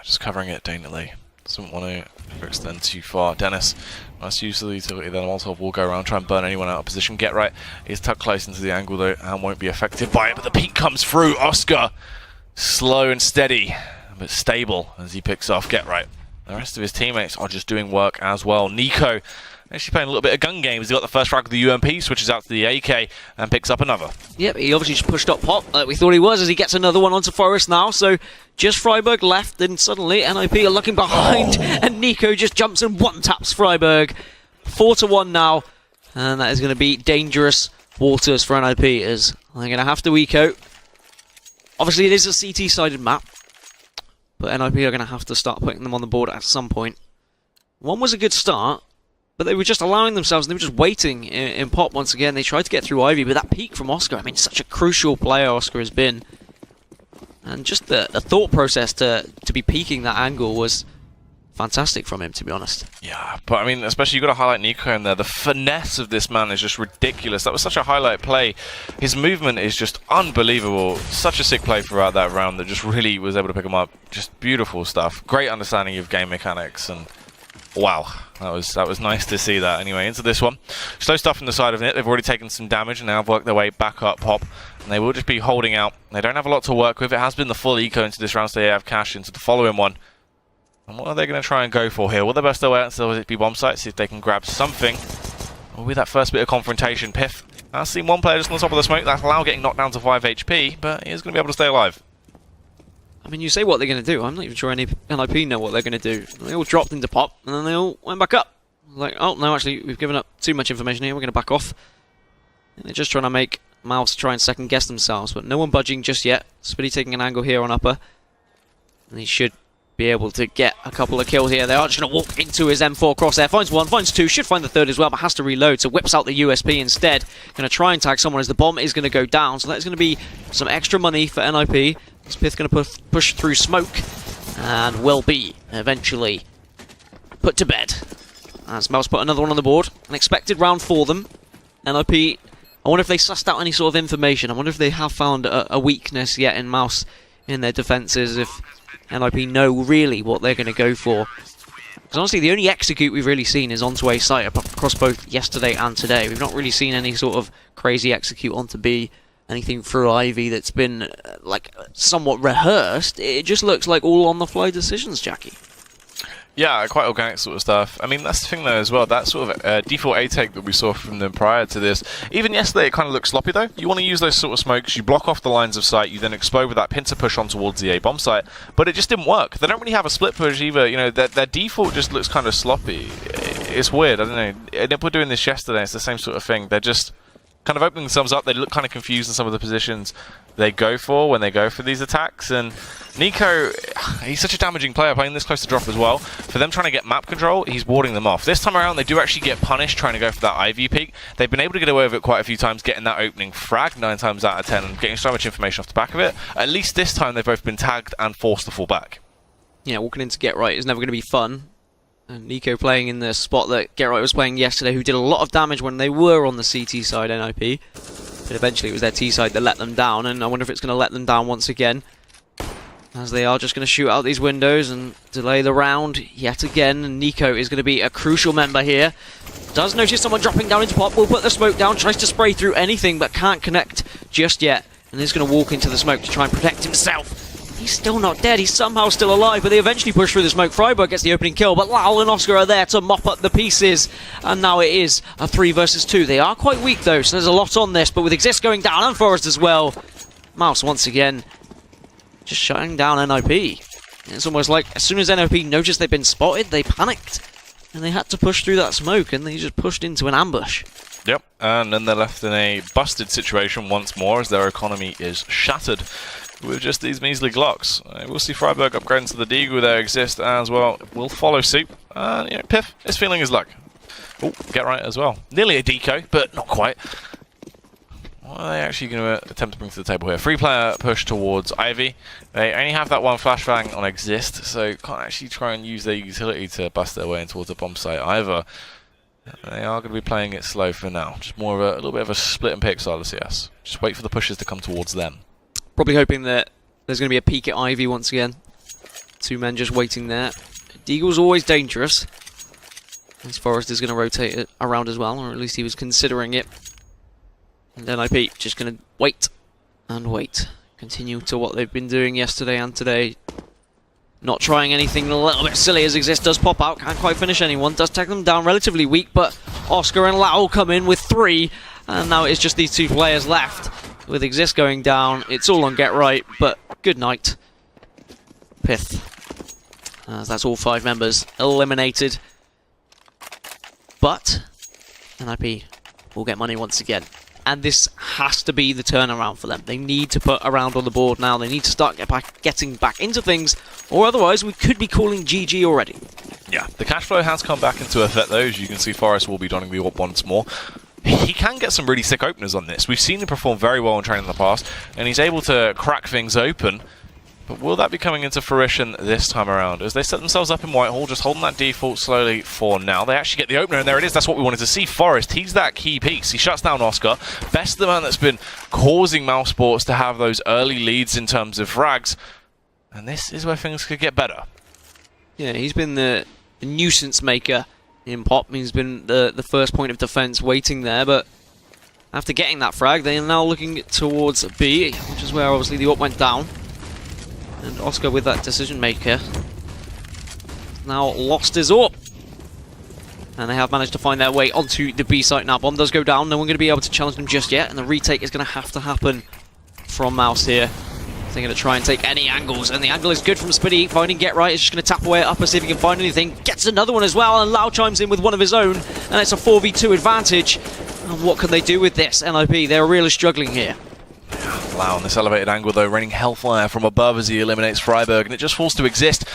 just covering it daintily. Doesn't want to extend too far. Dennis, nice use of the utility then. Molotov will go around, try and burn anyone out of position. Get Right is tucked close into the angle though and won't be affected by it, but the peek comes through. Oscar Slow and steady, but stable as he picks off Get Right. The rest of his teammates are just doing work as well. Nico actually playing a little bit of gun games. He got the first frag with the UMP, switches out to the AK, and picks up another. Yep, he obviously just pushed up Pop like we thought he was as he gets another one onto Forest now. So just Freiburg left, and suddenly NIP are looking behind, and Nico just jumps and one-taps Freiburg. 4-1 now, and that is going to be dangerous waters for NIP as they're going to have to eco. Obviously, it is a CT-sided map, but NIP are going to have to start putting them on the board at some point. One was a good start, but they were just allowing themselves, and they were just waiting in Pop once again. They tried to get through Ivy, but that peek from Oscar, I mean, such a crucial player Oscar has been. And just the thought process to be peeking that angle was fantastic from him, to be honest. Yeah, but I mean, especially you've got to highlight Nico in there. The finesse of this man is just ridiculous. That was such a highlight play. His movement is just unbelievable. Such a sick play throughout that round that just really was able to pick him up. Just beautiful stuff. Great understanding of game mechanics, and wow, that was nice to see that. Anyway, into this one. Slow stuff from the side of it. They've already taken some damage and now have worked their way back up Pop. And they will just be holding out. They don't have a lot to work with. It has been the full eco into this round, so they have cash into the following one. And what are they going to try and go for here? Will they best their way out until it be bomb site, see if they can grab something? Or with that first bit of confrontation, Piff has seen one player just on the top of the smoke. That's Lau getting knocked down to 5 HP, but he is going to be able to stay alive. I mean, you say what they're going to do. I'm not even sure any NIP know what they're going to do. They all dropped into Pop, and then they all went back up. Like, oh, no, actually, we've given up too much information here. We're going to back off. And they're just trying to make Mouz try and second-guess themselves, but no one budging just yet. Spitty taking an angle here on upper. And he should be able to get a couple of kills here. They are just going to walk into his M4 crosshair. Finds one, finds two, should find the third as well, but has to reload, so whips out the USP instead. Going to try and tag someone as the bomb is going to go down, so that's going to be some extra money for NIP. Spith going to push through smoke and will be eventually put to bed. As Mouz put another one on the board. An expected round for them. NIP, I wonder if they sussed out any sort of information. I wonder if they have found a weakness yet in Mouz in their defences, if NIP know really what they're going to go for. Because honestly, the only execute we've really seen is onto A site across both yesterday and today. We've not really seen any sort of crazy execute onto B, anything through Ivy that's been like somewhat rehearsed. It just looks like all on-the-fly decisions, Jackie. Yeah, quite organic sort of stuff. I mean, that's the thing though as well, that sort of default A-take that we saw from them prior to this, even yesterday it kind of looked sloppy though. You want to use those sort of smokes, you block off the lines of sight, you then explode with that pincer push on towards the A bomb site, but it just didn't work. They don't really have a split push either, you know, their default just looks kind of sloppy. It's weird, I don't know. They were doing this yesterday, it's the same sort of thing. They're just kind of opening themselves up. They look kind of confused in some of the positions they go for when they go for these attacks. And Nico, he's such a damaging player playing this close to drop as well. For them trying to get map control, he's warding them off. This time around, they do actually get punished trying to go for that Ivy peak. They've been able to get away with it quite a few times, getting that opening frag 9 times out of 10 and getting so much information off the back of it. At least this time, they've both been tagged and forced to fall back. Yeah, walking in to get right is never going to be fun. And Nico playing in the spot that Get Right was playing yesterday, who did a lot of damage when they were on the CT side, NIP. But eventually it was their T side that let them down, and I wonder if it's going to let them down once again. As they are just going to shoot out these windows and delay the round yet again. And Nico is going to be a crucial member here. Does notice someone dropping down into Pop, will put the smoke down, tries to spray through anything, but can't connect just yet. And is going to walk into the smoke to try and protect himself. He's still not dead, he's somehow still alive, but they eventually push through the smoke. Freiburg gets the opening kill, but Lau and Oscar are there to mop up the pieces. And now it is a 3 versus 2. They are quite weak though, so there's a lot on this, but with Exist going down and Forest as well, Mouz once again just shutting down NIP. It's almost like as soon as NIP noticed they'd been spotted, they panicked. And they had to push through that smoke, and they just pushed into an ambush. Yep, and then they're left in a busted situation once more as their economy is shattered with just these measly Glocks. We'll see Freiburg upgrade into the Deagle there Exist as well. Will follow suit. And, Piff is feeling his luck. Oh, Get Right as well. Nearly a deco, but not quite. What are they actually going to attempt to bring to the table here? 3-player push towards Ivy. They only have that one flashbang on Exist, so can't actually try and use their utility to bust their way in towards the bomb site either. They are going to be playing it slow for now. Just more of a little bit of a split and pick style of CS. Just wait for the pushes to come towards them. Probably hoping that there's going to be a peek at Ivy once again. 2 men just waiting there. Deagle's always dangerous. As Forest is going to rotate it around as well, or at least he was considering it. And NIP just going to wait and wait. continue to what they've been doing yesterday and today. Not trying anything a little bit silly as Exist does pop out. Can't quite finish anyone. Does take them down relatively weak, but Oscar and Lau come in with 3. And now it's just these 2 players left. With Exist going down, it's all on Get Right, but good night. Pith. That's all 5 members eliminated. But NIP will get money once again. And this has to be the turnaround for them. They need to put a round on the board now. They need to start getting back into things, or otherwise we could be calling GG already. Yeah, the cash flow has come back into effect though. As you can see, Forest will be donning the AWP once more. He can get some really sick openers on this. We've seen him perform very well in training in the past, and he's able to crack things open. But will that be coming into fruition this time around? As they set themselves up in Whitehall, just holding that default slowly for now. They actually get the opener, and there it is. That's what we wanted to see. Forest, he's that key piece. He shuts down Oscar. Best the man that's been causing Mousesports to have those early leads in terms of frags. And this is where things could get better. Yeah, he's been the nuisance maker in Pop. He's been the first point of defense waiting there, but after getting that frag, they are now looking towards B, which is where obviously the AWP went down. And Oscar with that decision maker now lost his AWP. And they have managed to find their way onto the B site now. Bomb does go down. No one going to be able to challenge them just yet. And the retake is going to have to happen from Mouz here. They're going to try and take any angles. And the angle is good from Spitty. Finding Get Right. Is just going to tap away at upper, see if he can find anything. Gets another one as well. And Lau chimes in with one of his own. And it's a 4v2 advantage. And what can they do with this? NIP, they're really struggling here. Lau on this elevated angle though, raining hellfire from above as he eliminates Freiburg, and it just falls to Exist.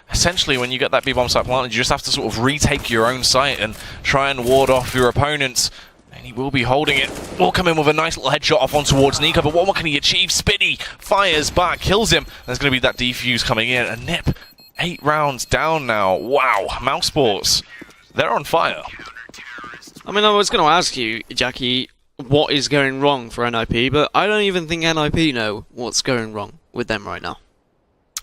Essentially, when you get that B-bomb site planted, you just have to sort of retake your own site and try and ward off your opponents. And he will be holding it. Will come in with a nice little headshot off on towards Nico, but what more can he achieve? Spitty fires back, kills him. There's going to be that defuse coming in, and Nip, 8 rounds down now. Wow, Mousesports, they're on fire. I mean, I was going to ask you, Jackie, what is going wrong for NIP, but I don't even think NIP know what's going wrong with them right now.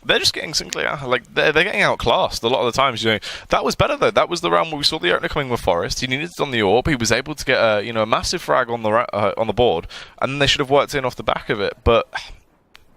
They're just getting simply like they're getting outclassed a lot of the times. You know, that was better though. That was the round where we saw the opener coming with Forest. He needed it on the AWP. He was able to get a massive frag on the board, and then they should have worked in off the back of it. But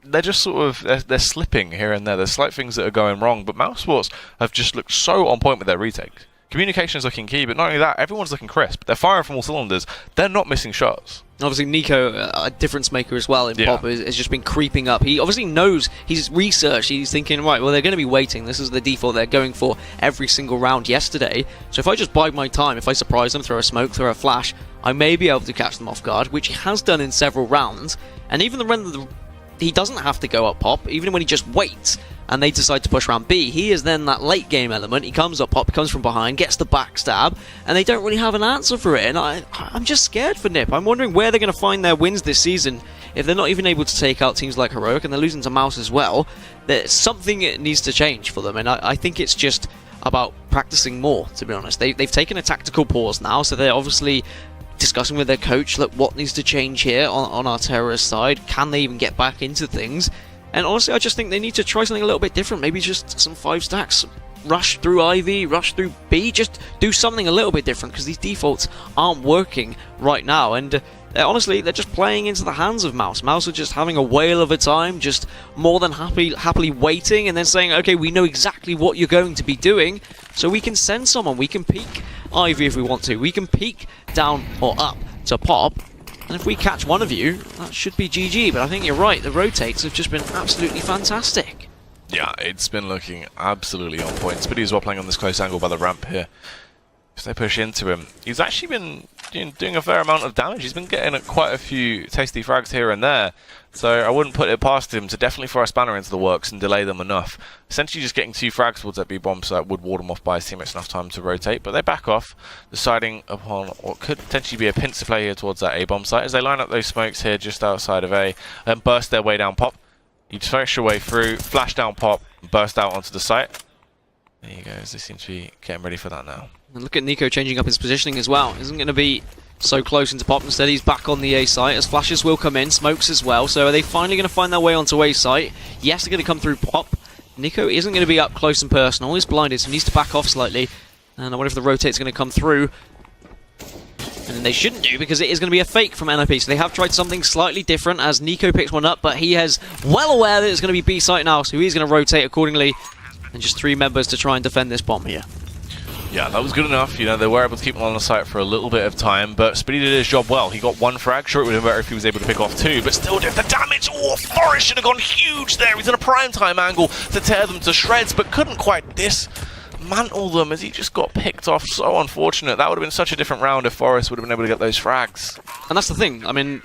they're just sort of they're slipping here and there. There's slight things that are going wrong. But Mousesports have just looked so on point with their retakes. Communication is looking key, but not only that, everyone's looking crisp. They're firing from all cylinders. They're not missing shots. Obviously, Nico, a difference maker as well in Pop, has just been creeping up. He obviously knows, he's researched, he's thinking, right, well, they're going to be waiting. This is the default they're going for every single round yesterday. So if I just bide my time, if I surprise them, throw a smoke, throw a flash, I may be able to catch them off guard, which he has done in several rounds. And even the run he doesn't have to go up Pop, even when he just waits and they decide to push around B. He is then that late game element. He comes up Pop, comes from behind, gets the backstab, and they don't really have an answer for it. And I'm just scared for Nip. I'm wondering where they're going to find their wins this season if they're not even able to take out teams like Heroic, and they're losing to Mouz as well. There's something needs to change for them, and I think it's just about practicing more, to be honest. They've taken a tactical pause now, so they're obviously discussing with their coach, look, what needs to change here on our terrorist side? Can they even get back into things? And honestly, I just think they need to try something a little bit different. Maybe just some 5 stacks. Rush through Ivy, rush through B. Just do something a little bit different, because these defaults aren't working right now. And honestly, they're just playing into the hands of Mouz. Mouz are just having a whale of a time, just more than happily waiting, and then saying, okay, we know exactly what you're going to be doing, so we can send someone. We can peek Ivy if we want to. We can peek down or up to Pop. And if we catch one of you, that should be GG. But I think you're right. The rotates have just been absolutely fantastic. Yeah, it's been looking absolutely on point. Spitty as well playing on this close angle by the ramp here. If they push into him, he's actually been doing a fair amount of damage. He's been getting quite a few tasty frags here and there. So I wouldn't put it past him to definitely throw a spanner into the works and delay them enough. Essentially just getting 2 frags towards that B-bomb site would ward them off by his teammates enough time to rotate. But they back off, deciding upon what could potentially be a pincer play here towards that A-bomb site as they line up those smokes here just outside of A and burst their way down Pop. You flash your way through, flash down Pop, and burst out onto the site. There you go, as they seem to be getting ready for that now. And look at Nico changing up his positioning as well. Isn't going to be so close into Pop. Instead, he's back on the A site as flashes will come in, smokes as well. So are they finally going to find their way onto A site? Yes, they're going to come through Pop. Nico isn't going to be up close and personal. He's blinded, so he needs to back off slightly. And I wonder if the rotate's going to come through. And they shouldn't do, because it is going to be a fake from NIP. So they have tried something slightly different as Nico picks one up, but he is well aware that it's going to be B site now, so he's going to rotate accordingly. And just 3 members to try and defend this bomb here. Yeah, that was good enough. You know, they were able to keep him on the site for a little bit of time, but Speedy did his job well. He got 1 frag. Sure, it would have been better if he was able to pick off 2, but still did the damage. Oh, Forest should have gone huge there. He's in a prime time angle to tear them to shreds, but couldn't quite dismantle them as he just got picked off. So unfortunate. That would have been such a different round if Forest would have been able to get those frags. And that's the thing. I mean,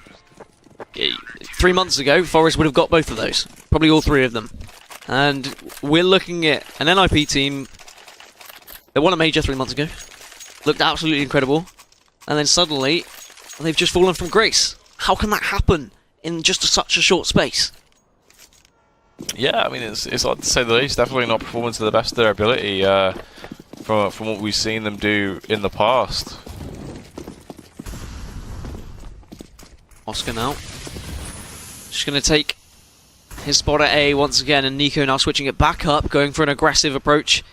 3 months ago, Forest would have got both of those. Probably all 3 of them. And we're looking at an NIP team that won a major 3 months ago. Looked absolutely incredible. And then suddenly, they've just fallen from grace. How can that happen in just such a short space? Yeah, I mean, it's odd to say the least. Definitely not performing to the best of their ability from what we've seen them do in the past. Oscar now. Just going to take his spot at A once again, and Nico now switching it back up, going for an aggressive approach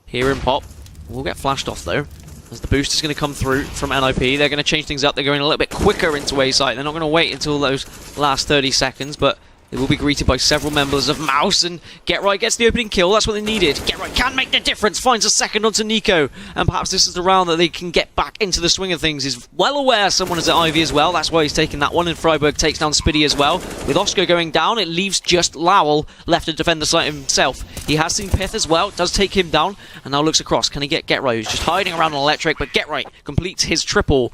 here in Pop. We'll get flashed off though, as the boost is going to come through from NIP. They're going to change things up. They're going a little bit quicker into A site. They're not going to wait until those last 30 seconds, but they will be greeted by several members of Mouz, and Get Right gets the opening kill. That's what they needed. Get Right can make the difference, finds a second onto Nico, and perhaps this is the round that they can get back into the swing of things. He's well aware someone is at Ivy as well. That's why he's taking that one, and Freiburg takes down Spiddy as well. With Oscar going down, it leaves just Lowell left to defend the site himself. He has seen Pith as well, does take him down, and now looks across. Can he get Right, who's just hiding around an electric, but Get Right completes his triple.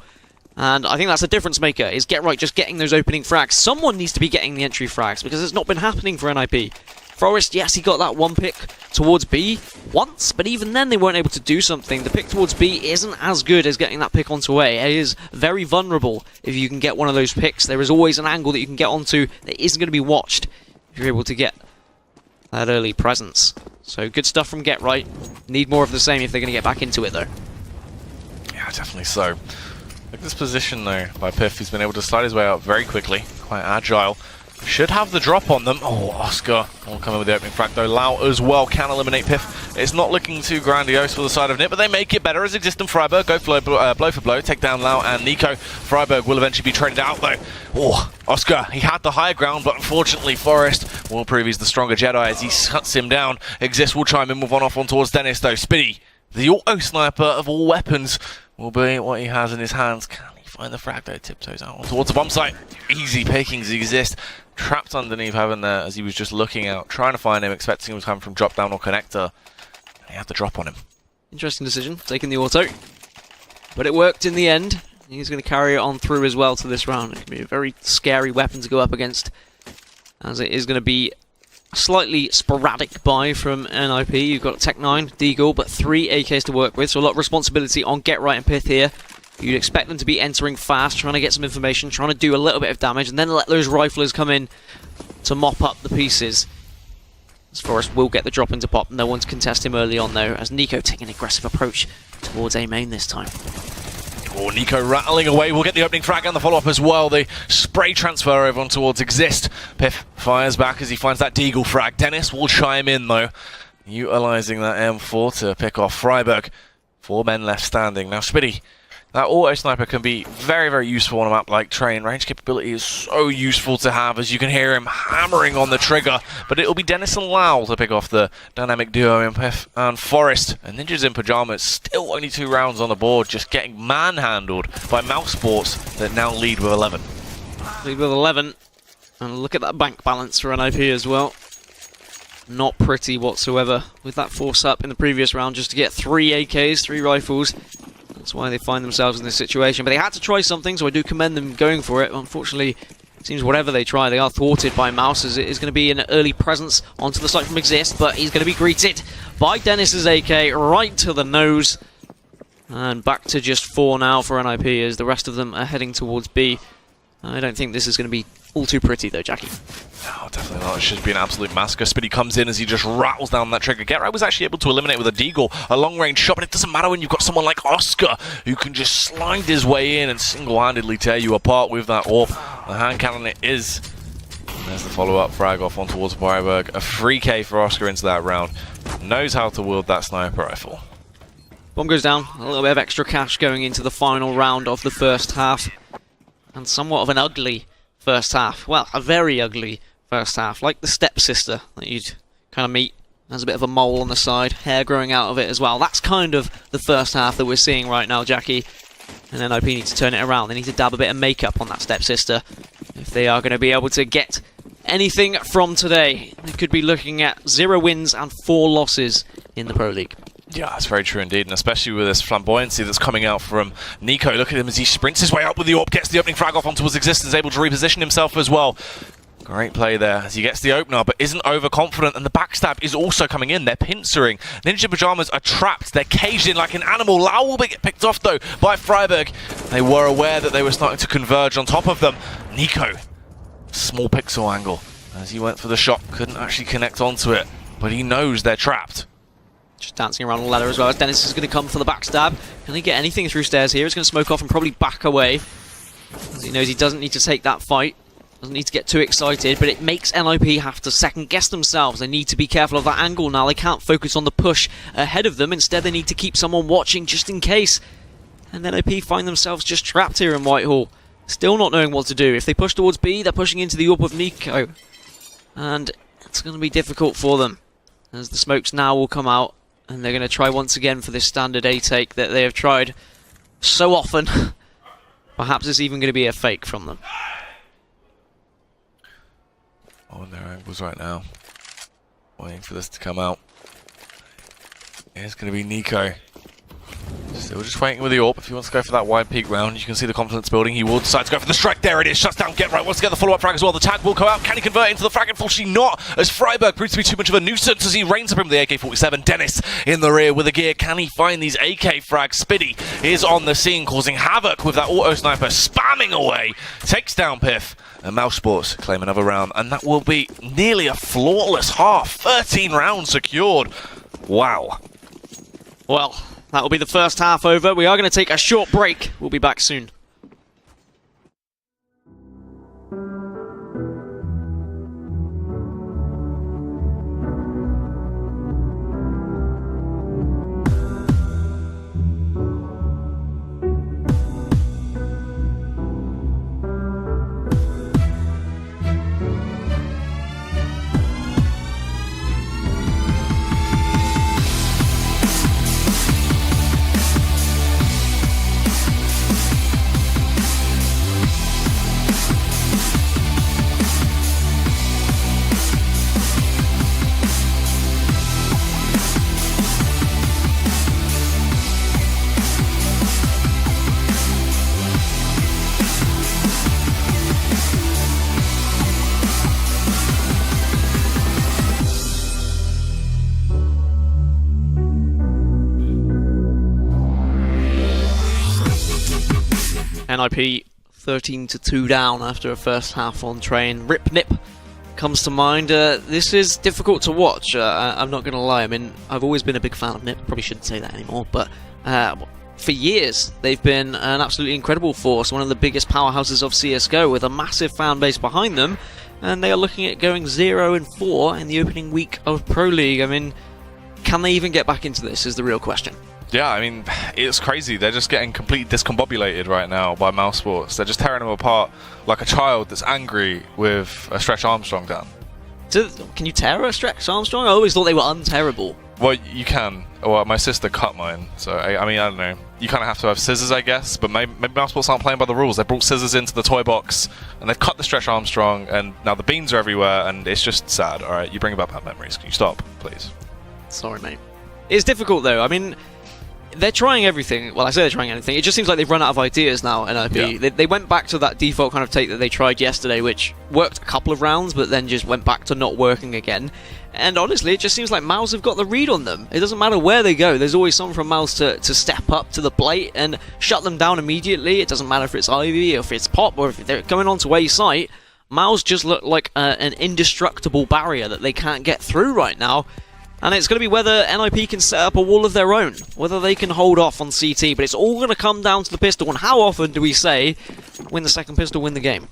And I think that's a difference maker, is Get Right just getting those opening frags. Someone needs to be getting the entry frags, because it's not been happening for NIP. Forest, yes, he got that 1 pick towards B once, but even then they weren't able to do something. The pick towards B isn't as good as getting that pick onto A. It is very vulnerable if you can get one of those picks. There is always an angle that you can get onto that isn't going to be watched if you're able to get that early presence. So good stuff from Get Right. Need more of the same if they're going to get back into it, though. Yeah, definitely so. Look at this position, though, by Piff. He's been able to slide his way out very quickly. Quite agile. Should have the drop on them. Oh, Oscar will come in with the opening frag, though. Lau as well can eliminate Piff. It's not looking too grandiose for the side of NIP, but they make it better as Exist and Freiburg go blow for blow, take down Lau and Nico. Freiburg will eventually be traded out, though. Oh, Oscar, he had the higher ground, but unfortunately Forest will prove he's the stronger Jedi as he cuts him down. Exist will chime in with one off on towards Dennis, though. Spiddy, the auto sniper of all weapons, will be what he has in his hands. Can he find the frag, though? Tiptoes out towards the bomb site. Easy pickings Exist. Trapped underneath Heaven there as he was just looking out, trying to find him, expecting him to come from drop down or connector. He had the drop on him. Interesting decision, taking the auto. But it worked in the end. He's going to carry it on through as well to this round. It can be a very scary weapon to go up against, as it is going to be a slightly sporadic buy from NIP. You've got Tech 9, Deagle, but 3 AKs to work with, so a lot of responsibility on Get Right and Pith here. You'd expect them to be entering fast, trying to get some information, trying to do a little bit of damage, and then let those riflers come in to mop up the pieces. As Forest will get the drop into Pop. No one to contest him early on, though, as Nico taking an aggressive approach towards A main this time. Oh, Nico rattling away. We'll get the opening frag and the follow-up as well. The spray transfer over on towards Exist. Piff fires back as he finds that Deagle frag. Dennis will chime in, though, utilising that M4 to pick off Freiburg. 4 men left standing. Now, Spiddy, that auto sniper can be very, very useful on a map like Train. Range capability is so useful to have, as you can hear him hammering on the trigger. But it'll be Dennis and Lau to pick off the dynamic duo in Piff and Forest. And Ninjas in Pyjamas, still only 2 rounds on the board, just getting manhandled by Mouse Sports that now lead with 11. Lead with 11. And look at that bank balance for NIP as well. Not pretty whatsoever with that force up in the previous round just to get 3 AKs, 3 rifles. That's why they find themselves in this situation. But they had to try something, so I do commend them going for it. Unfortunately, it seems whatever they try, they are thwarted by Mouse, as it is going to be an early presence onto the site from Exist, but he's going to be greeted by Dennis's AK right to the nose. And back to just 4 now for NIP, as the rest of them are heading towards B. I don't think this is going to be all too pretty, though, Jackie. No, definitely not. It should be an absolute massacre. Spiddy comes in as he just rattles down that trigger. Get Right was actually able to eliminate with a Deagle, a long-range shot, but it doesn't matter when you've got someone like Oscar who can just slide his way in and single-handedly tear you apart with that AWP. The hand cannon it is. And there's the follow-up frag off on towards Freiburg. A free K for Oscar into that round. Knows how to wield that sniper rifle. Bomb goes down, a little bit of extra cash going into the final round of the first half. And somewhat of an ugly first half. Well, a very ugly first half, like the stepsister that you'd kind of meet. Has a bit of a mole on the side, hair growing out of it as well. That's kind of the first half that we're seeing right now, Jackie. And then NIP need to turn it around. They need to dab a bit of makeup on that stepsister if they are going to be able to get anything from today. They could be looking at 0 wins and 4 losses in the Pro League. Yeah, that's very true indeed, and especially with this flamboyancy that's coming out from Nico. Look at him as he sprints his way up with the AWP, gets the opening frag off onto his existence, able to reposition himself as well. Great play there as he gets the opener, but isn't overconfident, and the backstab is also coming in. They're pincering. Ninja Pyjamas are trapped. They're caged in like an animal. Lau will get picked off, though, by Freiburg. They were aware that they were starting to converge on top of them. Nico, small pixel angle. As he went for the shot, couldn't actually connect onto it, but he knows they're trapped. Just dancing around the ladder as well, as Dennis is going to come for the backstab. Can he get anything through stairs here? He's going to smoke off and probably back away, as he knows he doesn't need to take that fight. Doesn't need to get too excited, but it makes NIP have to second-guess themselves. They need to be careful of that angle now. They can't focus on the push ahead of them. Instead, they need to keep someone watching just in case. And NIP find themselves just trapped here in Whitehall. Still not knowing what to do. If they push towards B, they're pushing into the AWP of Nico. And it's going to be difficult for them, as the smokes now will come out. And they're going to try once again for this standard A take that they have tried so often. Perhaps it's even going to be a fake from them. On their angles right now. Waiting for this to come out. It's going to be Nico. Still just waiting with the AWP. If he wants to go for that wide peak round, you can see the confidence building. He will decide to go for the strike. There it is. Shuts down Get Right. Wants to get the follow-up frag as well. The tag will go out. Can he convert into the frag? Unfortunately not, as Freiburg proves to be too much of a nuisance as he reigns up him with the AK-47. Dennis in the rear with a gear. Can he find these AK frags? Spiddy is on the scene, causing havoc with that auto sniper, spamming away. Takes down Piff. And Mouse Sports claim another round. And that will be nearly a flawless half. 13 rounds secured. Wow. Well, that will be the first half over. We are going to take a short break. We'll be back soon. NIP 13-2 down after a first half on train. Rip Nip comes to mind. This is difficult to watch, I'm not going to lie. I mean, I've always been a big fan of Nip. Probably shouldn't say that anymore, but for years they've been an absolutely incredible force, one of the biggest powerhouses of CSGO with a massive fan base behind them, and they are looking at going 0-4 in the opening week of Pro League. I mean, can they even get back into this is the real question. Yeah, I mean, it's crazy. They're just getting completely discombobulated right now by Mouse Sports. They're just tearing them apart like a child that's angry with a Stretch Armstrong down. So, can you tear a Stretch Armstrong? I always thought they were unterrable. Well, you can. Well, my sister cut mine, so I mean, I don't know. You kind of have to have scissors, I guess, but maybe Mouse Sports aren't playing by the rules. They brought scissors into the toy box, and they've cut the Stretch Armstrong, and now the beans are everywhere, and it's just sad. All right, you bring about bad memories. Can you stop, please? Sorry, mate. It's difficult, though. I mean, they're trying everything. Well, I say they're trying anything. It just seems like they've run out of ideas now, NIP. Yeah. They went back to that default kind of take that they tried yesterday, which worked a couple of rounds, but then just went back to not working again. And honestly, it just seems like Mouz have got the read on them. It doesn't matter where they go. There's always someone from Mouz to step up to the plate and shut them down immediately. It doesn't matter if it's Ivy, or if it's Pop, or if they're going on to A site. Mouz just look like an indestructible barrier that they can't get through right now. And it's going to be whether NIP can set up a wall of their own, whether they can hold off on CT. But it's all going to come down to the pistol. And how often do we say, win the second pistol, win the game?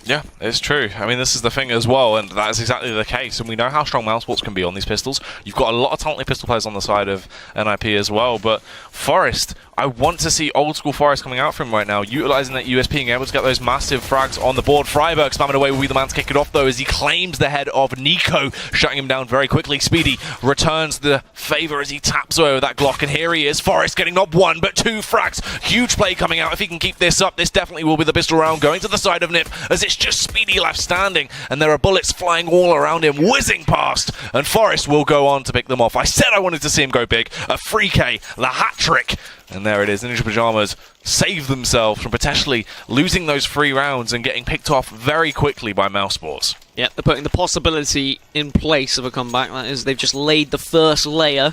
Yeah, it's true. I mean, this is the thing as well, and that is exactly the case. And we know how strong Mousesports can be on these pistols. You've got a lot of talented pistol players on the side of NIP as well, but Forest, I want to see old school Forest coming out from right now, utilizing that USP and able to get those massive frags on the board. Freiburg spamming away with the man to kick it off though as he claims the head of Nico, shutting him down very quickly. Speedy returns the favor as he taps away with that Glock, and here he is. Forest getting not 1 but 2 frags. Huge play coming out. If he can keep this up, this definitely will be the pistol round going to the side of Nip as it's just Speedy left standing, and there are bullets flying all around him, whizzing past, and Forest will go on to pick them off. I said I wanted to see him go big. A 3K, the hat trick. And there it is. Ninja Pyjamas save themselves from potentially losing those 3 rounds and getting picked off very quickly by Mousesports. Yeah, they're putting the possibility in place of a comeback. That is, they've just laid the first layer,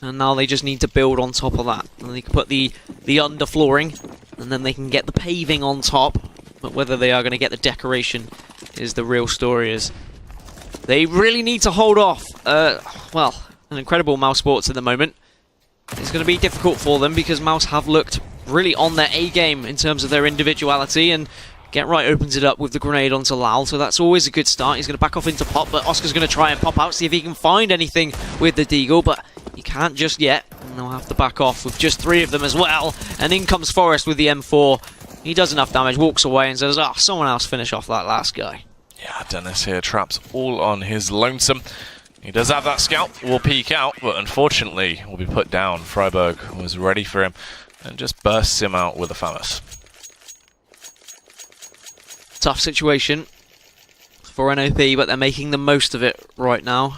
and now they just need to build on top of that. And they can put the underflooring, and then they can get the paving on top. But whether they are going to get the decoration is the real story. Is they really need to hold off. Well, an incredible Mousesports at the moment. It's going to be difficult for them because Mouz have looked really on their A game in terms of their individuality, and Get Right opens it up with the grenade onto Lal, so that's always a good start. He's going to back off into Pop, but Oscar's going to try and pop out, see if he can find anything with the Deagle, but he can't just yet, and they'll have to back off with just 3 of them as well. And in comes Forest with the M4. He does enough damage, walks away and says, "Oh, someone else finish off that last guy." Yeah, Dennis here traps all on his lonesome. He does have that scout, will peek out, but unfortunately will be put down. Freiburg was ready for him and just bursts him out with a FAMAS. Tough situation for NOP, but they're making the most of it right now.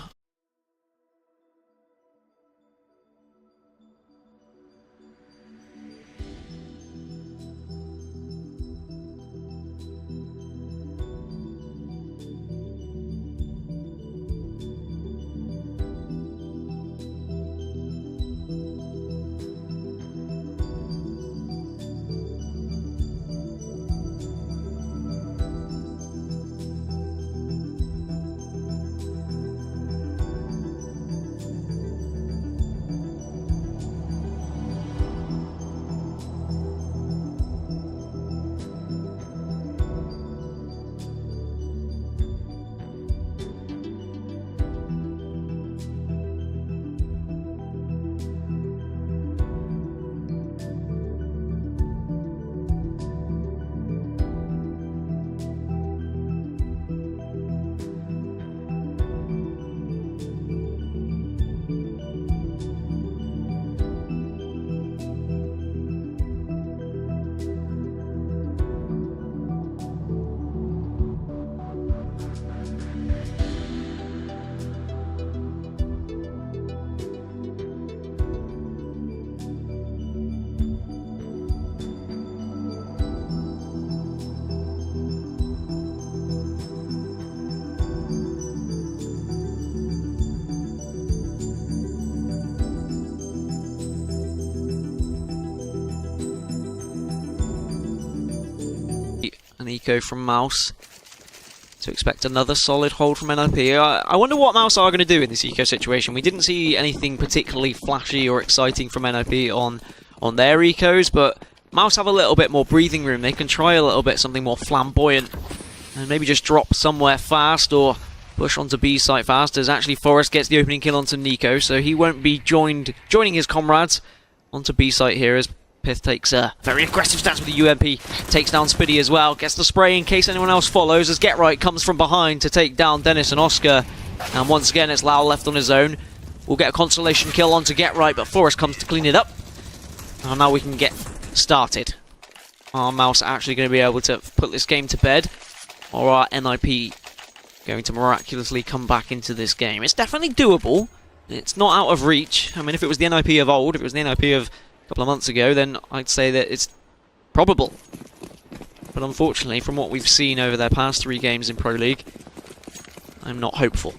An eco from Mouz. To expect another solid hold from NIP. I wonder what Mouz are going to do in this eco situation. We didn't see anything particularly flashy or exciting from NIP on their ecos, but Mouz have a little bit more breathing room. They can try a little bit something more flamboyant and maybe just drop somewhere fast or push onto B site fast, as actually Forest gets the opening kill onto Nico, so he won't be joining his comrades onto B site here as Pith takes a very aggressive stance with the UMP, takes down Spiddy as well, gets the spray in case anyone else follows as Get Right comes from behind to take down Dennis and Oscar. And once again it's Lau left on his own. We'll get a consolation kill onto Get Right, but Forest comes to clean it up. And now we can get started. Are Mouz actually going to be able to put this game to bed? Or are NIP going to miraculously come back into this game? It's definitely doable. It's not out of reach. I mean, if it was the NIP of old, if it was the NIP of couple of months ago, then I'd say that it's probable. But unfortunately, from what we've seen over their past 3 games in Pro League, I'm not hopeful.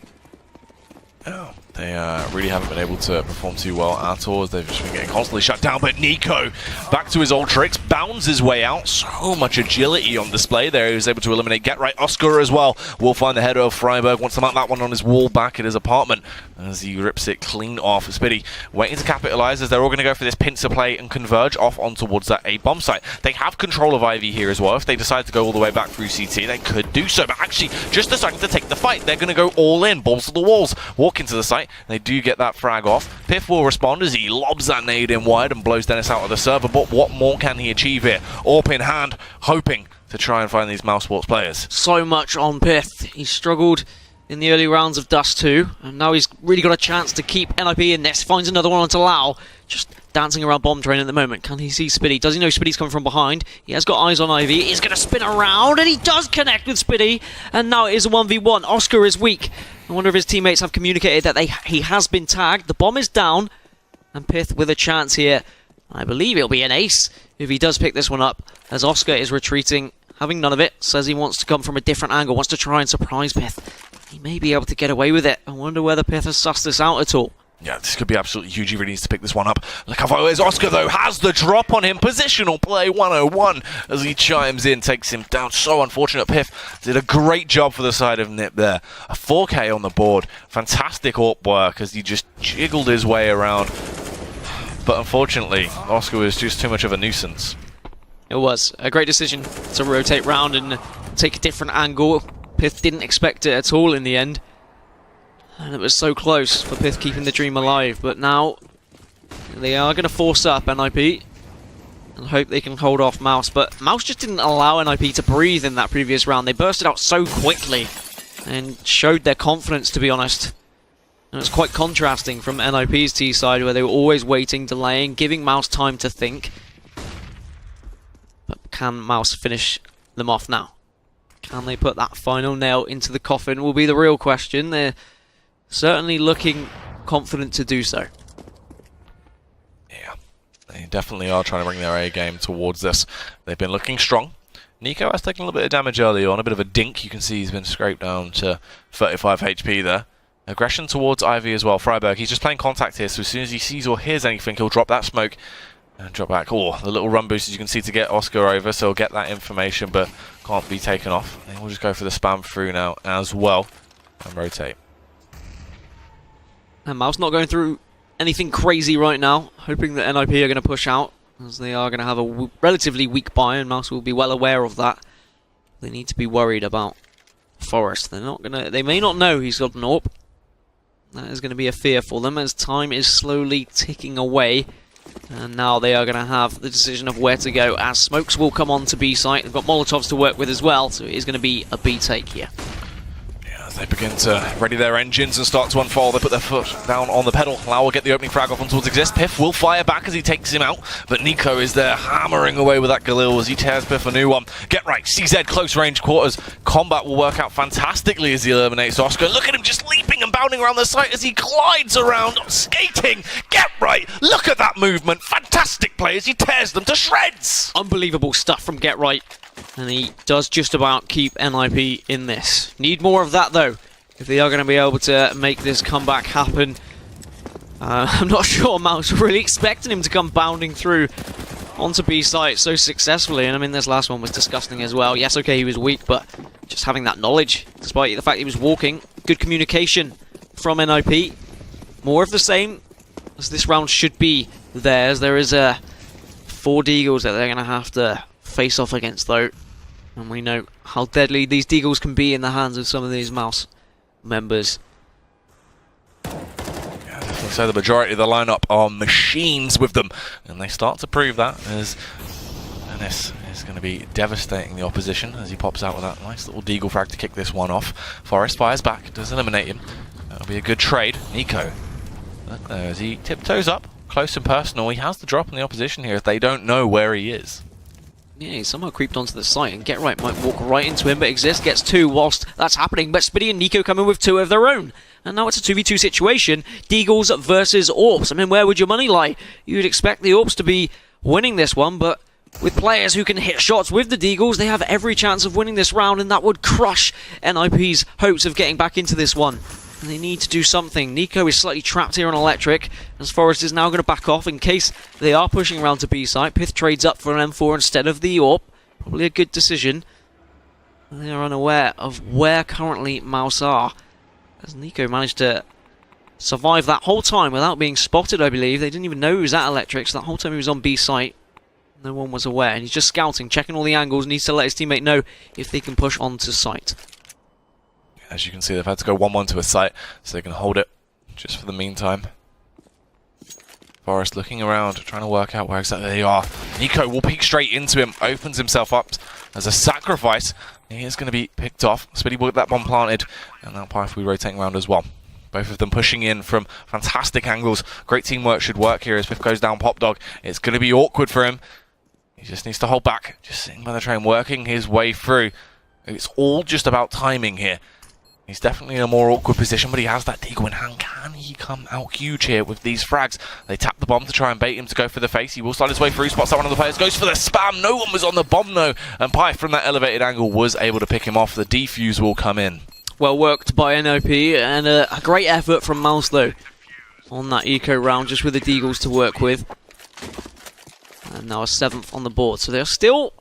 Oh, They really haven't been able to perform too well at all, as they've just been getting constantly shut down. But Nico, back to his old tricks, bounds his way out. So much agility on display there. He was able to eliminate Get Right. Oscar as well will find the header of Freiburg. Wants to mount that one on his wall back at his apartment as he rips it clean off. Spiddy waiting to capitalize as they're all going to go for this pincer play and converge off on towards that A bomb site. They have control of Ivy here as well. If they decide to go all the way back through CT, they could do so. But actually, just deciding to take the fight. They're going to go all in, balls to the walls, walk into the site. They do get that frag off. Piff will respond as he lobs that nade in wide and blows Dennis out of the server. But what more can he achieve here? AWP in hand, hoping to try and find these Mouse Sports players. So much on Pith. He struggled in the early rounds of Dust 2, and now he's really got a chance to keep NIP in this. Finds another one onto Lau, just dancing around bomb train at the moment. Can he see Spiddy? Does he know Spiddy's coming from behind? He has got eyes on Ivy. He's going to spin around, and he does connect with Spiddy, and now it is a 1v1. Oscar is weak. I wonder if his teammates have communicated that he has been tagged. The bomb is down, and Pith with a chance here. I believe it'll be an ace if he does pick this one up, as Oscar is retreating, having none of it, says he wants to come from a different angle, wants to try and surprise Pith. He may be able to get away with it. I wonder whether Pith has sussed this out at all. Yeah, this could be absolutely huge. He really needs to pick this one up. Look how far away is Oscar, though. Has the drop on him. Positional play 101 as he chimes in, takes him down. So unfortunate. Piff did a great job for the side of Nip there. A 4K on the board. Fantastic AWP work as he just jiggled his way around. But unfortunately, Oscar was just too much of a nuisance. It was a great decision to rotate round and take a different angle. Pith didn't expect it at all in the end. And it was so close for Pith keeping the dream alive. But now they are going to force up NIP and hope they can hold off Mouse. But Mouse just didn't allow NIP to breathe in that previous round. They bursted out so quickly and showed their confidence, to be honest. And it's quite contrasting from NIP's T side, where they were always waiting, delaying, giving Mouse time to think. But can Mouse finish them off now? Can they put that final nail into the coffin will be the real question. They're certainly looking confident to do so. Yeah, they definitely are trying to bring their A game towards this. They've been looking strong. Nico has taken a little bit of damage early on, a bit of a dink. You can see he's been scraped down to 35 HP there. Aggression towards Ivy as well. Freiburg, he's just playing contact here, so as soon as he sees or hears anything, he'll drop that smoke and drop back. Oh, the little run boost, as you can see, to get Oscar over, so he'll get that information, but can't be taken off. And we'll just go for the spam through now as well and rotate. And Mouse not going through anything crazy right now, hoping that NIP are going to push out, as they are going to have a relatively weak buy, and Mouse will be well aware of that. They need to be worried about Forest. They're not going to. They may not know he's got an AWP. That is going to be a fear for them as time is slowly ticking away. And now they are going to have the decision of where to go, as smokes will come on to B site. They've got Molotovs to work with as well, so it is going to be a B take here. As they begin to ready their engines and start to unfold, they put their foot down on the pedal. Lau will get the opening frag off on towards Exist. Piff will fire back as he takes him out, but Nico is there hammering away with that Galil as he tears Piff a new one. Get right, CZ close range quarters. Combat will work out fantastically as he eliminates Oscar. Look at him just leaping and bounding around the site as he glides around, skating. Get right, look at that movement. Fantastic play as he tears them to shreds. Unbelievable stuff from Get Right. And he does just about keep NIP in this. Need more of that, though, if they are going to be able to make this comeback happen. I'm not sure Mouse really expecting him to come bounding through onto B site so successfully. And I mean, this last one was disgusting as well. Yes, okay, he was weak, but just having that knowledge, despite the fact he was walking. Good communication from NIP. More of the same as this round should be theirs. There is 4 Deagles that they're going to have to face off against, though, and we know how deadly these Deagles can be in the hands of some of these Mouse members. So the majority of the lineup are machines with them, and they start to prove that, as Dennis is going to be devastating the opposition as he pops out with that nice little Deagle frag to kick this one off. Forest fires back, does eliminate him. That'll be a good trade. Nico, look there as he tiptoes up, close and personal. He has the drop on the opposition here if they don't know where he is. Yeah, he somehow creeped onto the site, and Get Right might walk right into him, but Exist gets 2 whilst that's happening. But Spiddy and Nico come in with 2 of their own. And now it's a 2v2 situation. Deagles versus AWPs. I mean, where would your money lie? You'd expect the AWPs to be winning this one, but with players who can hit shots with the Deagles, they have every chance of winning this round, and that would crush NIP's hopes of getting back into this one. And they need to do something. Nico is slightly trapped here on Electric, as Forest is now going to back off in case they are pushing around to B site. Pith trades up for an M4 instead of the AWP. Probably a good decision. They are unaware of where currently Mouz are, as Nico managed to survive that whole time without being spotted, I believe. They didn't even know he was at Electric, so that whole time he was on B site, no one was aware. And he's just scouting, checking all the angles, needs to let his teammate know if they can push onto site. As you can see, they've had to go 1-1 to a site so they can hold it just for the meantime. Forest looking around, trying to work out where exactly they are. Nico will peek straight into him, opens himself up as a sacrifice. He is going to be picked off. Spitty will get that bomb planted, and now Pyth will be rotating around as well. Both of them pushing in from fantastic angles. Great teamwork should work here as Piff goes down Pop Dog. It's going to be awkward for him. He just needs to hold back, just sitting by the train, working his way through. It's all just about timing here. He's definitely in a more awkward position, but he has that deagle in hand. Can he come out huge here with these frags? They tap the bomb to try and bait him to go for the face. He will slide his way through, spots out one of the players, goes for the spam. No one was on the bomb, though. And Pyth, from that elevated angle, was able to pick him off. The defuse will come in. Well worked by NOP, and a great effort from Mouz, though, on that eco round, just with the deagles to work with. And now a 7th on the board. So they're still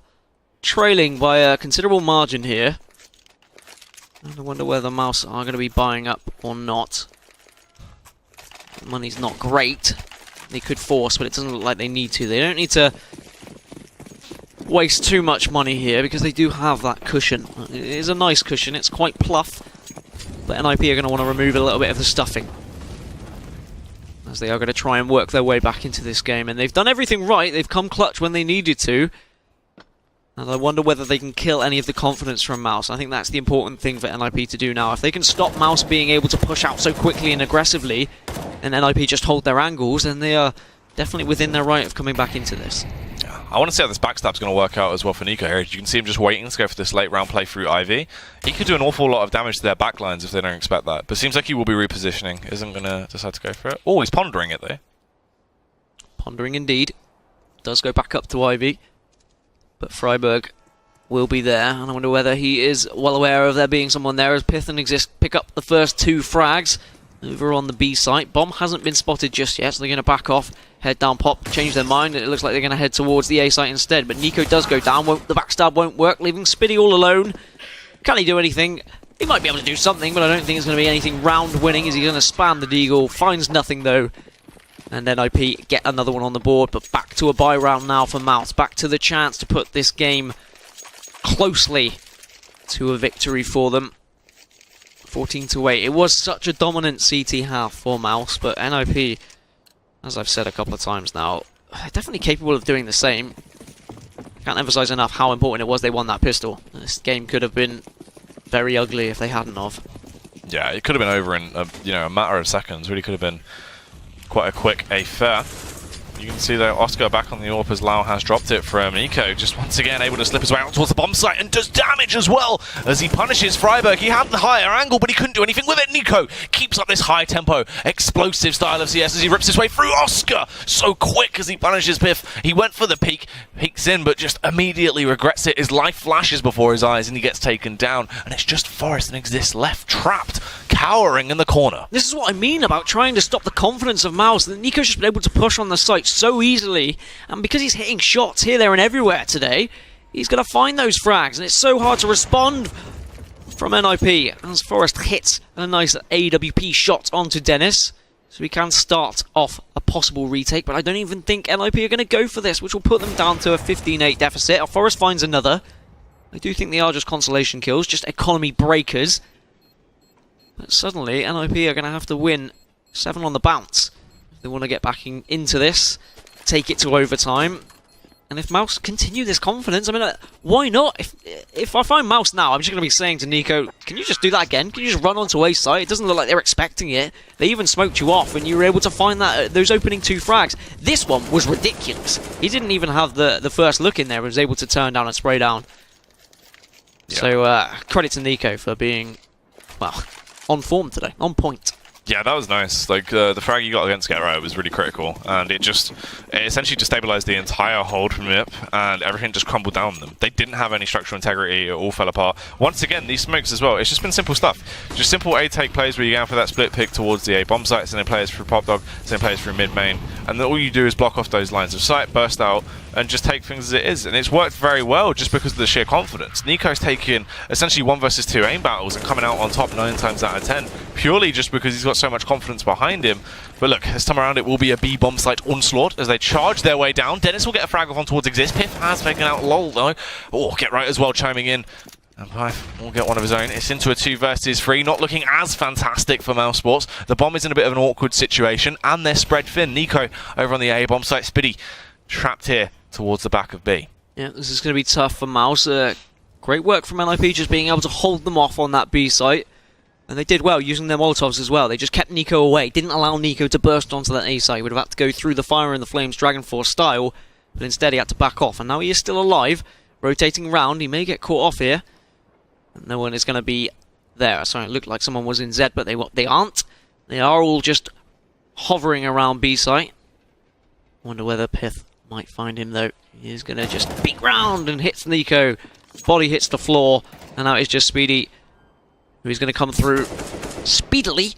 trailing by a considerable margin here. And I wonder whether Mouz are going to be buying up or not. The money's not great. They could force, but it doesn't look like they need to. They don't need to waste too much money here because they do have that cushion. It is a nice cushion. It's quite pluff. But NIP are going to want to remove a little bit of the stuffing, as they are going to try and work their way back into this game. And they've done everything right. They've come clutch when they needed to. And I wonder whether they can kill any of the confidence from Mouz. I think that's the important thing for NIP to do now. If they can stop Mouz being able to push out so quickly and aggressively, and NIP just hold their angles, then they are definitely within their right of coming back into this. I want to see how this backstab's going to work out as well for Nico here. You can see him just waiting to go for this late round play through Ivy. He could do an awful lot of damage to their backlines if they don't expect that. But it seems like he will be repositioning. Isn't going to decide to go for it. Oh, he's pondering it though. Pondering indeed. Does go back up to Ivy. But Freiburg will be there, and I wonder whether he is well aware of there being someone there as Pith and Exist pick up the first 2 frags over on the B site. Bomb hasn't been spotted just yet, so they're going to back off, head down Pop, change their mind, and it looks like they're going to head towards the A site instead. But Nico does go down, the backstab won't work, leaving Spitty all alone. Can he do anything? He might be able to do something, but I don't think it's going to be anything round-winning. Is he going to spam the deagle? Finds nothing, though. And then NIP get another one on the board, but back to a buy round now for Mouz. Back to the chance to put this game closely to a victory for them. 14-8. It was such a dominant CT half for Mouz, but NIP, as I've said a couple of times now, are definitely capable of doing the same. Can't emphasize enough how important it was they won that pistol. This game could have been very ugly if they hadn't of. Yeah, it could have been over in a matter of seconds. Really could have been quite a quick affair. You can see though Oscar back on the AWP as Lau has dropped it from Nico. Just once again able to slip his way out towards the bomb site and does damage as well as he punishes Freiburg. He had the higher angle, but he couldn't do anything with it. Nico keeps up this high tempo, explosive style of CS as he rips his way through Oscar. So quick as he punishes Piff. He went for the peek, peeks in, but just immediately regrets it. His life flashes before his eyes and he gets taken down. And it's just Forest and Exist left, trapped, cowering in the corner. This is what I mean about trying to stop the confidence of Mouz. Nico's just been able to push on the site so easily, and because he's hitting shots here, there and everywhere today, he's going to find those frags, and it's so hard to respond from NIP as Forest hits a nice AWP shot onto Dennis, so we can start off a possible retake, but I don't even think NIP are going to go for this, which will put them down to a 15-8 deficit. Forest finds another. I do think they are just consolation kills, just economy breakers, but suddenly NIP are going to have to win 7 on the bounce if they want to get back into this, take it to overtime. And if Mouz continue this confidence, I mean, why not? If I find Mouz now, I'm just going to be saying to Nico, can you just do that again? Can you just run onto A site? It doesn't look like they're expecting it. They even smoked you off, and you were able to find that those opening 2 frags. This one was ridiculous. He didn't even have the first look in there, and was able to turn down and spray down. Yeah. So credit to Nico for being, well, on form today, on point. Yeah, that was nice. Like, the frag you got against Get Right was really critical, and it essentially destabilized the entire hold from MIP, and everything just crumbled down on them. They didn't have any structural integrity, it all fell apart. Once again, these smokes as well, it's just been simple stuff. Just simple A-take plays where you go for that split pick towards the A bomb sites, and then players through Pop Dog, and then players through mid-main, and then all you do is block off those lines of sight, burst out, and just take things as it is. And it's worked very well just because of the sheer confidence. Nico's taking essentially 1 versus 2 aim battles and coming out on top 9 times out of 10, purely just because he's got so much confidence behind him. But look, this time around it will be a B bomb site onslaught as they charge their way down. Dennis will get a frag off on towards Exist. Piff has taken out LOL though. Oh, Get Right as well chiming in. And Pife will get one of his own. It's into a 2 versus 3, not looking as fantastic for Mouse Sports. The bomb is in a bit of an awkward situation, and they're spread thin. Nico over on the A bomb site. Spiddy trapped here towards the back of B. Yeah, this is going to be tough for Mouse. Great work from NIP just being able to hold them off on that B site. And they did well using their Molotovs as well. They just kept Nico away, didn't allow Nico to burst onto that A site. He would have had to go through the fire and the flames Dragon Force style, but instead he had to back off. And now he is still alive, rotating around. He may get caught off here. And no one is going to be there. Sorry, it looked like someone was in Z, but they aren't. They are all just hovering around B site. Wonder whether Pith might find him though. He's going to just peek round and hits Nico. Body hits the floor, and now it's just Speedy, who's going to come through speedily.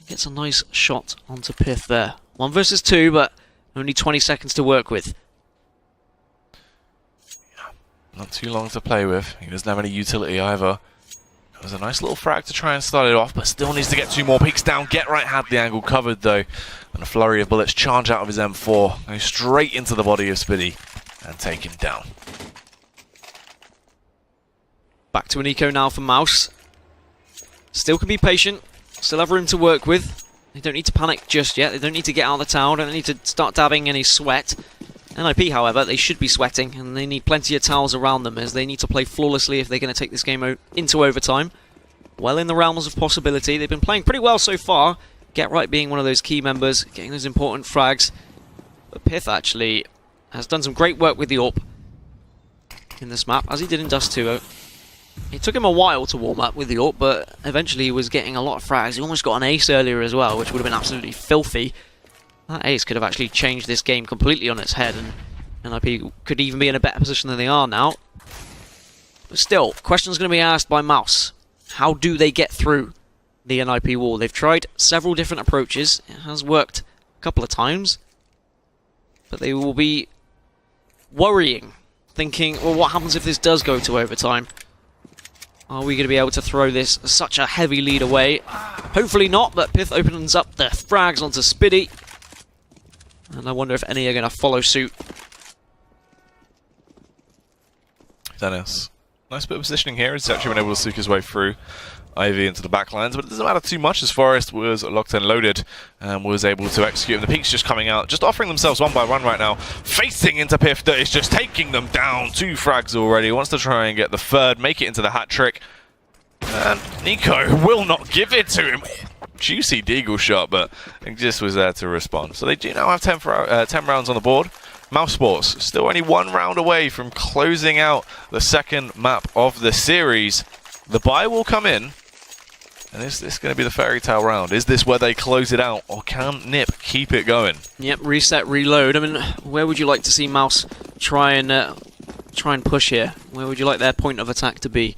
Gets a nice shot onto Pith there. 1 versus 2, but only 20 seconds to work with. Not too long to play with. He doesn't have any utility either. It was a nice little frag to try and start it off, but still needs to get 2 more peeks down. Get Right had the angle covered though. And a flurry of bullets charge out of his M4. Go straight into the body of Spiddy and take him down. Back to an eco now for Mouse. Still can be patient. Still have room to work with. They don't need to panic just yet. They don't need to get out of the tower. They don't need to start dabbing any sweat. NIP, however, they should be sweating, and they need plenty of towers around them as they need to play flawlessly if they're going to take this game into overtime. Well in the realms of possibility. They've been playing pretty well so far. Get Right being one of those key members, getting those important frags. But Pith actually has done some great work with the AWP in this map, as he did in Dust 2. It took him a while to warm up with the AWP, but eventually he was getting a lot of frags. He almost got an ace earlier as well, which would have been absolutely filthy. That ace could have actually changed this game completely on its head, and NIP could even be in a better position than they are now. But still, questions going to be asked by Mouse. How do they get through the NIP wall? They've tried several different approaches. It has worked a couple of times. But they will be worrying, thinking, well, what happens if this does go to overtime? Are we going to be able to throw this such a heavy lead away? Hopefully not, but Pith opens up the frags onto Spiddy. And I wonder if any are going to follow suit. Dennis. Nice bit of positioning here. He's actually been able to soak his way through Ivy into the backlines, but it doesn't matter too much as Forest was locked and loaded and was able to execute. And the peaks just coming out, just offering themselves 1 by 1 right now. Facing into Piff that is just taking them down. 2 frags already. Wants to try and get the 3rd, make it into the hat trick. And Nico will not give it to him. Juicy deagle shot, but Exist was there to respond. So they do now have 10 rounds on the board. Mouse Sports still only 1 round away from closing out the 2nd map of the series. The buy will come in. And is this going to be the fairy tale round? Is this where they close it out, or can NIP keep it going? Yep, reset, reload. I mean, where would you like to see Mouse try and push here? Where would you like their point of attack to be?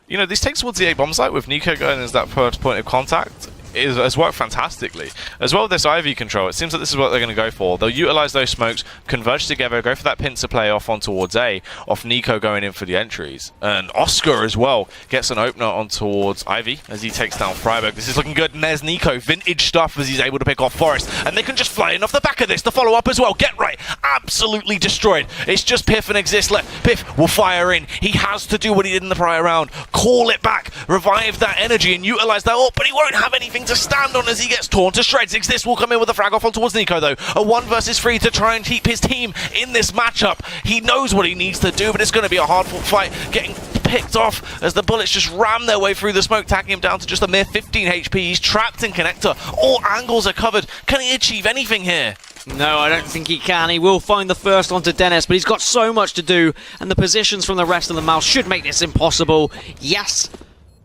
You know, these takes towards the A bomb site with Nico going as that first point of contact has worked fantastically. As well with this Ivy control, it seems like this is what they're going to go for. They'll utilize those smokes, converge together, go for that pincer play off on towards A, off Nico going in for the entries. And Oscar as well gets an opener on towards Ivy as he takes down Freiburg. This is looking good, and there's Nico, vintage stuff as he's able to pick off Forest. And they can just fly in off the back of this to follow up as well. Get Right, absolutely destroyed. It's just Piff and Exist left. Piff will fire in. He has to do what he did in the prior round. Call it back, revive that energy and utilize that up, but he won't have anything to stand on as he gets torn to shreds. Exist will come in with a frag off on towards Nico though. A 1 versus 3 to try and keep his team in this matchup. He knows what he needs to do, but it's going to be a hard-fought fight. Getting picked off as the bullets just ram their way through the smoke, taking him down to just a mere 15 HP. He's trapped in connector. All angles are covered. Can he achieve anything here? No, I don't think he can. He will find the first onto Dennis, but he's got so much to do, and the positions from the rest of the Mouse should make this impossible. Yes,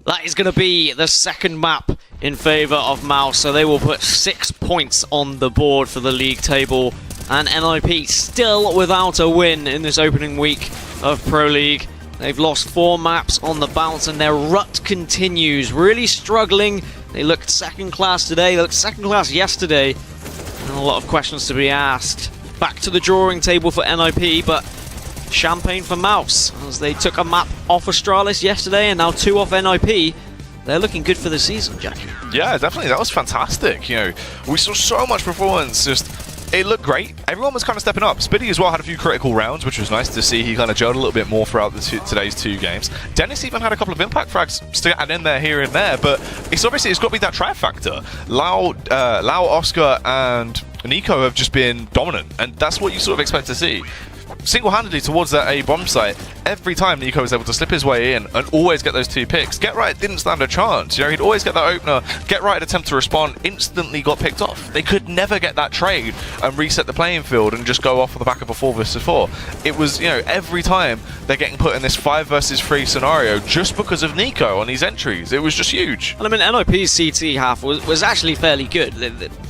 that is going to be the 2nd map in favor of Mouz, so they will put 6 points on the board for the league table. And NIP still without a win in this opening week of Pro League. They've lost 4 maps on the bounce and their rut continues, really struggling. They looked second class today, they looked second class yesterday, and a lot of questions to be asked. Back to the drawing table for NIP, but champagne for Mouz, as they took a map off Astralis yesterday and now 2 off NIP. They're looking good for the season, Jackie. Yeah, definitely. That was fantastic. You know, we saw so much performance. Just, it looked great. Everyone was kind of stepping up. Spitty as well had a few critical rounds, which was nice to see. He kind of gelled a little bit more throughout today's 2 games. Dennis even had a couple of impact frags still in there, here and there, but it's got to be that trifecta. Lau, Oscar, and Nico have just been dominant, and that's what you sort of expect to see. Single-handedly towards that A bomb site, every time Nico was able to slip his way in and always get those 2 picks. Get Right didn't stand a chance. You know, he'd always get that opener. Get Right attempt to respond, instantly got picked off. They could never get that trade and reset the playing field and just go off the back of a 4 versus 4. It was, you know, every time they're getting put in this 5 versus 3 scenario just because of Nico on these entries. It was just huge. And I mean, NIP's CT half was actually fairly good.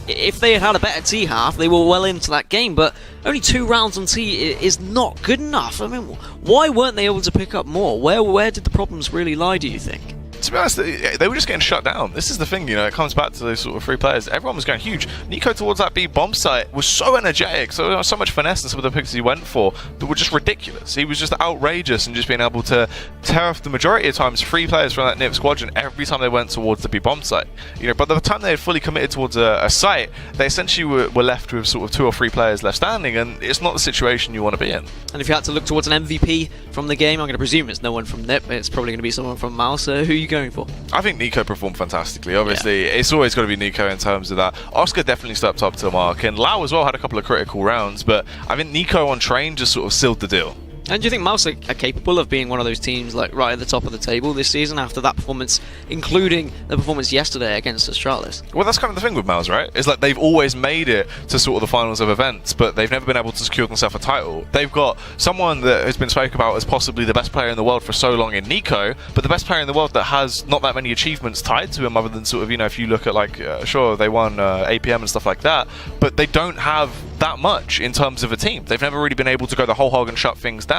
If they had had a better T half, they were well into that game, but only 2 rounds on T is not good enough. I mean, why weren't they able to pick up more? Where did the problems really lie, do you think? To be honest, they were just getting shut down. This is the thing, you know, it comes back to those sort of 3 players. Everyone was going huge. Nico towards that B bomb site was so energetic, so much finesse in some of the picks he went for that were just ridiculous. He was just outrageous and just being able to tear off the majority of times 3 players from that NIP squadron every time they went towards the B bomb site. You know, but by the time they had fully committed towards a site, they essentially were left with sort of 2 or 3 players left standing, and it's not the situation you want to be in. And if you had to look towards an MVP from the game, I'm going to presume it's no one from NIP. It's probably going to be someone from Mouz. Who are you going for? I think Nico performed fantastically. Obviously, it's always got to be Nico in terms of that. Oscar definitely stepped up to the mark, and Lau as well had a couple of critical rounds, but I think Nico on train just sort of sealed the deal. And do you think Mouz are capable of being one of those teams like right at the top of the table this season after that performance, including the performance yesterday against Astralis? Well, that's kind of the thing with Mouz, right? It's like they've always made it to sort of the finals of events, but they've never been able to secure themselves a title. They've got someone that has been spoken about as possibly the best player in the world for so long in Nico, but the best player in the world that has not that many achievements tied to him other than sort of, you know, if you look at like, sure, they won APM and stuff like that, but they don't have that much in terms of a team. They've never really been able to go the whole hog and shut things down,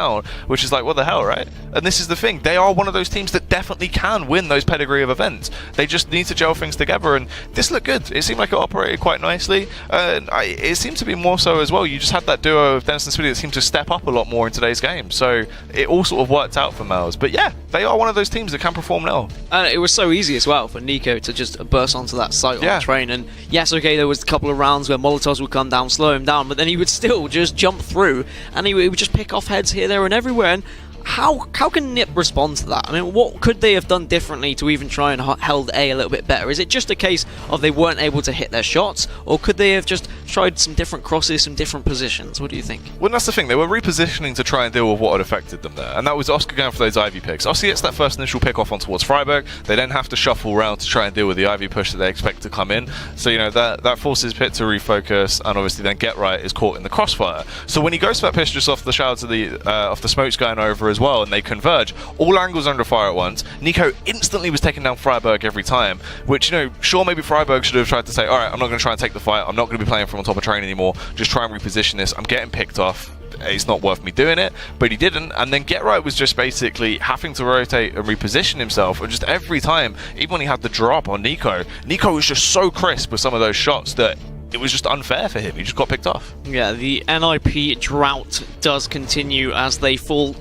which is like, what the hell, right? And this is the thing. They are one of those teams that definitely can win those pedigree of events. They just need to gel things together, and this looked good. It seemed like it operated quite nicely. It seemed to be more so as well. You just had that duo of Dennis and Spitty that seemed to step up a lot more in today's game. So it all sort of worked out for Mouz. But yeah, they are one of those teams that can perform now. And it was so easy as well for Nico to just burst onto that site on the train. And yes, okay, there was a couple of rounds where Molotovs would come down, slow him down, but then he would still just jump through and he would just pick off heads here, there, and everywhere. And how can NIP respond to that? I mean, what could they have done differently to even try and held A little bit better? Is it just a case of they weren't able to hit their shots, or could they have just tried some different crosses, some different positions? What do you think? Well, that's the thing. They were repositioning to try and deal with what had affected them there, and that was Oscar going for those Ivy picks. Oscar gets that first initial pick off on towards Freiburg. They then have to shuffle around to try and deal with the Ivy push that they expect to come in. So, you know, that forces Pit to refocus, and obviously then Get Right is caught in the crossfire. So when he goes for that push just off the shouts of the smokes going over as well, and they converge, all angles under fire at once. Nico instantly was taking down Freiburg every time, which, you know, sure, maybe Freiburg should have tried to say, all right, I'm not going to try and take the fight. I'm not going to be playing from on top of train anymore. Just try and reposition this. I'm getting picked off. It's not worth me doing it, but he didn't. And then Get Right was just basically having to rotate and reposition himself, and just every time, even when he had the drop on Nico was just so crisp with some of those shots that it was just unfair for him. He just got picked off. Yeah, the NIP drought does continue as they fall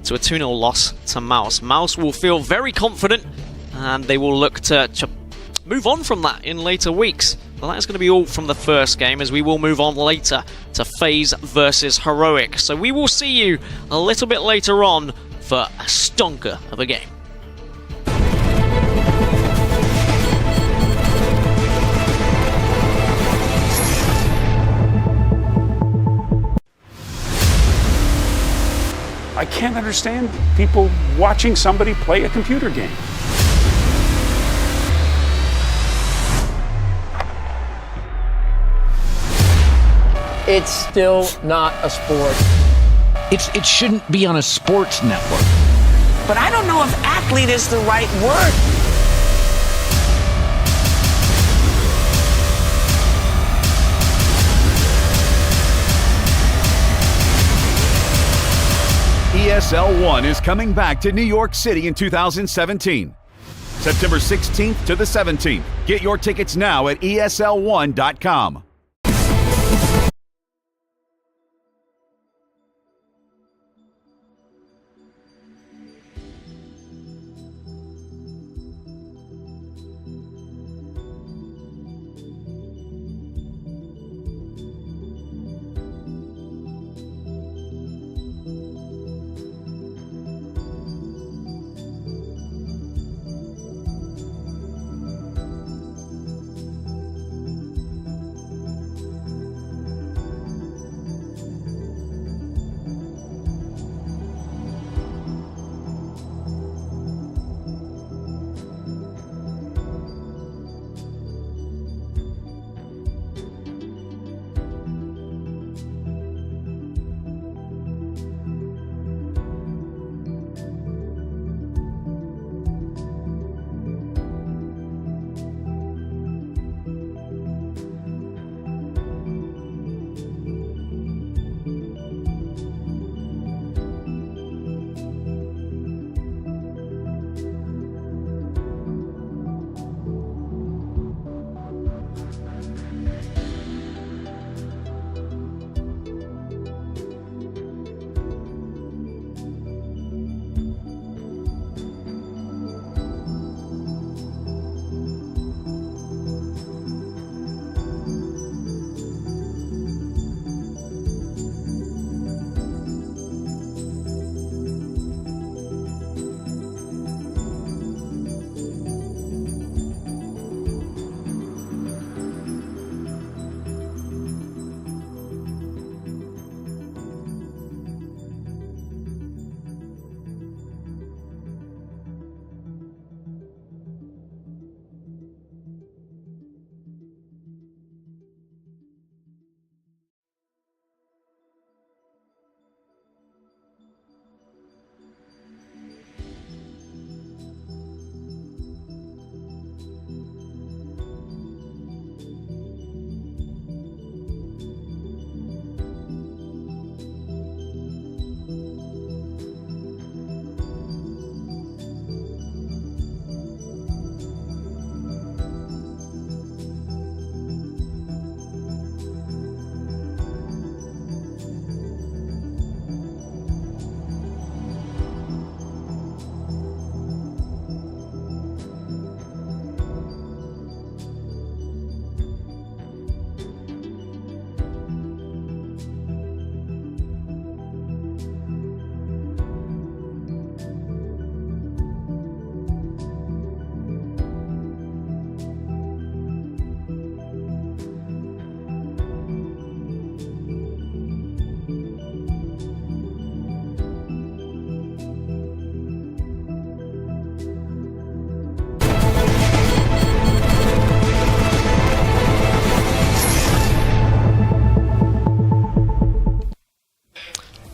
to a 2-0 loss to Mouz. Mouz will feel very confident, and they will look to move on from that in later weeks. Well, that's going to be all from the first game, as we will move on later to FaZe versus Heroic. So we will see you a little bit later on for a stonker of a game. I can't understand people watching somebody play a computer game. It's still not a sport. It shouldn't be on a sports network. But I don't know if athlete is the right word. ESL 1 is coming back to New York City in 2017. September 16th to the 17th. Get your tickets now at ESL1.com.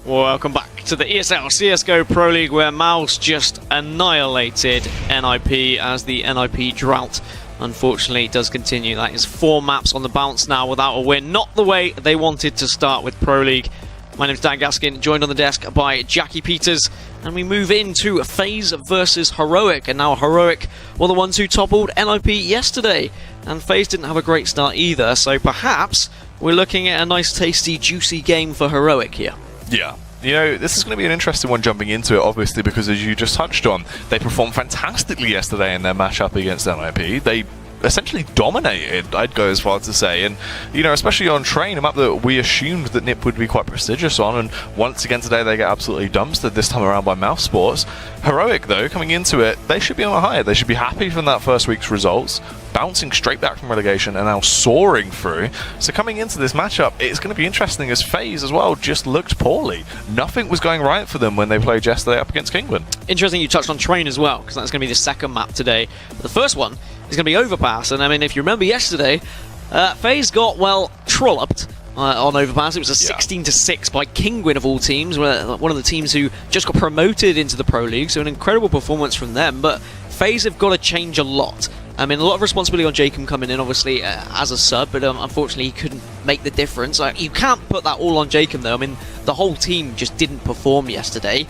Welcome back to the ESL CSGO Pro League, where Mouz just annihilated NIP as the NIP drought unfortunately does continue. That is 4 maps on the bounce now without a win. Not the way they wanted to start with Pro League. My name is Dan Gaskin, joined on the desk by Jackie Peters, and we move into FaZe versus Heroic. And now Heroic were the ones who toppled NIP yesterday, and FaZe didn't have a great start either, so perhaps we're looking at a nice, tasty, juicy game for Heroic here. Yeah. You know, this is going to be an interesting one jumping into it, obviously, because as you just touched on, they performed fantastically yesterday in their matchup against NIP. They essentially dominated, I'd go as far to say, and you know, especially on Train, a map that we assumed that NIP would be quite prestigious on, and once again today they get absolutely dumpstered, this time around by Mouse Sports. Heroic though, coming into it, they should be on a high. They should be happy from that first week's results, bouncing straight back from relegation and now soaring through. So coming into this matchup, it's going to be interesting, as FaZe as well just looked poorly. Nothing was going right for them when they played yesterday up against Kingwin. Interesting you touched on Train as well, because that's going to be the second map today. But the first one is going to be Overpass, and I mean, if you remember yesterday, FaZe got, well, trolloped on Overpass. It was a 16-6 by Kingwin of all teams, one of the teams who just got promoted into the Pro League, so an incredible performance from them. But FaZe have got to change a lot I mean, a lot of responsibility on Jacob coming in, obviously, as a sub, but unfortunately he couldn't make the difference. You can't put that all on Jacob, though. I mean, the whole team just didn't perform yesterday.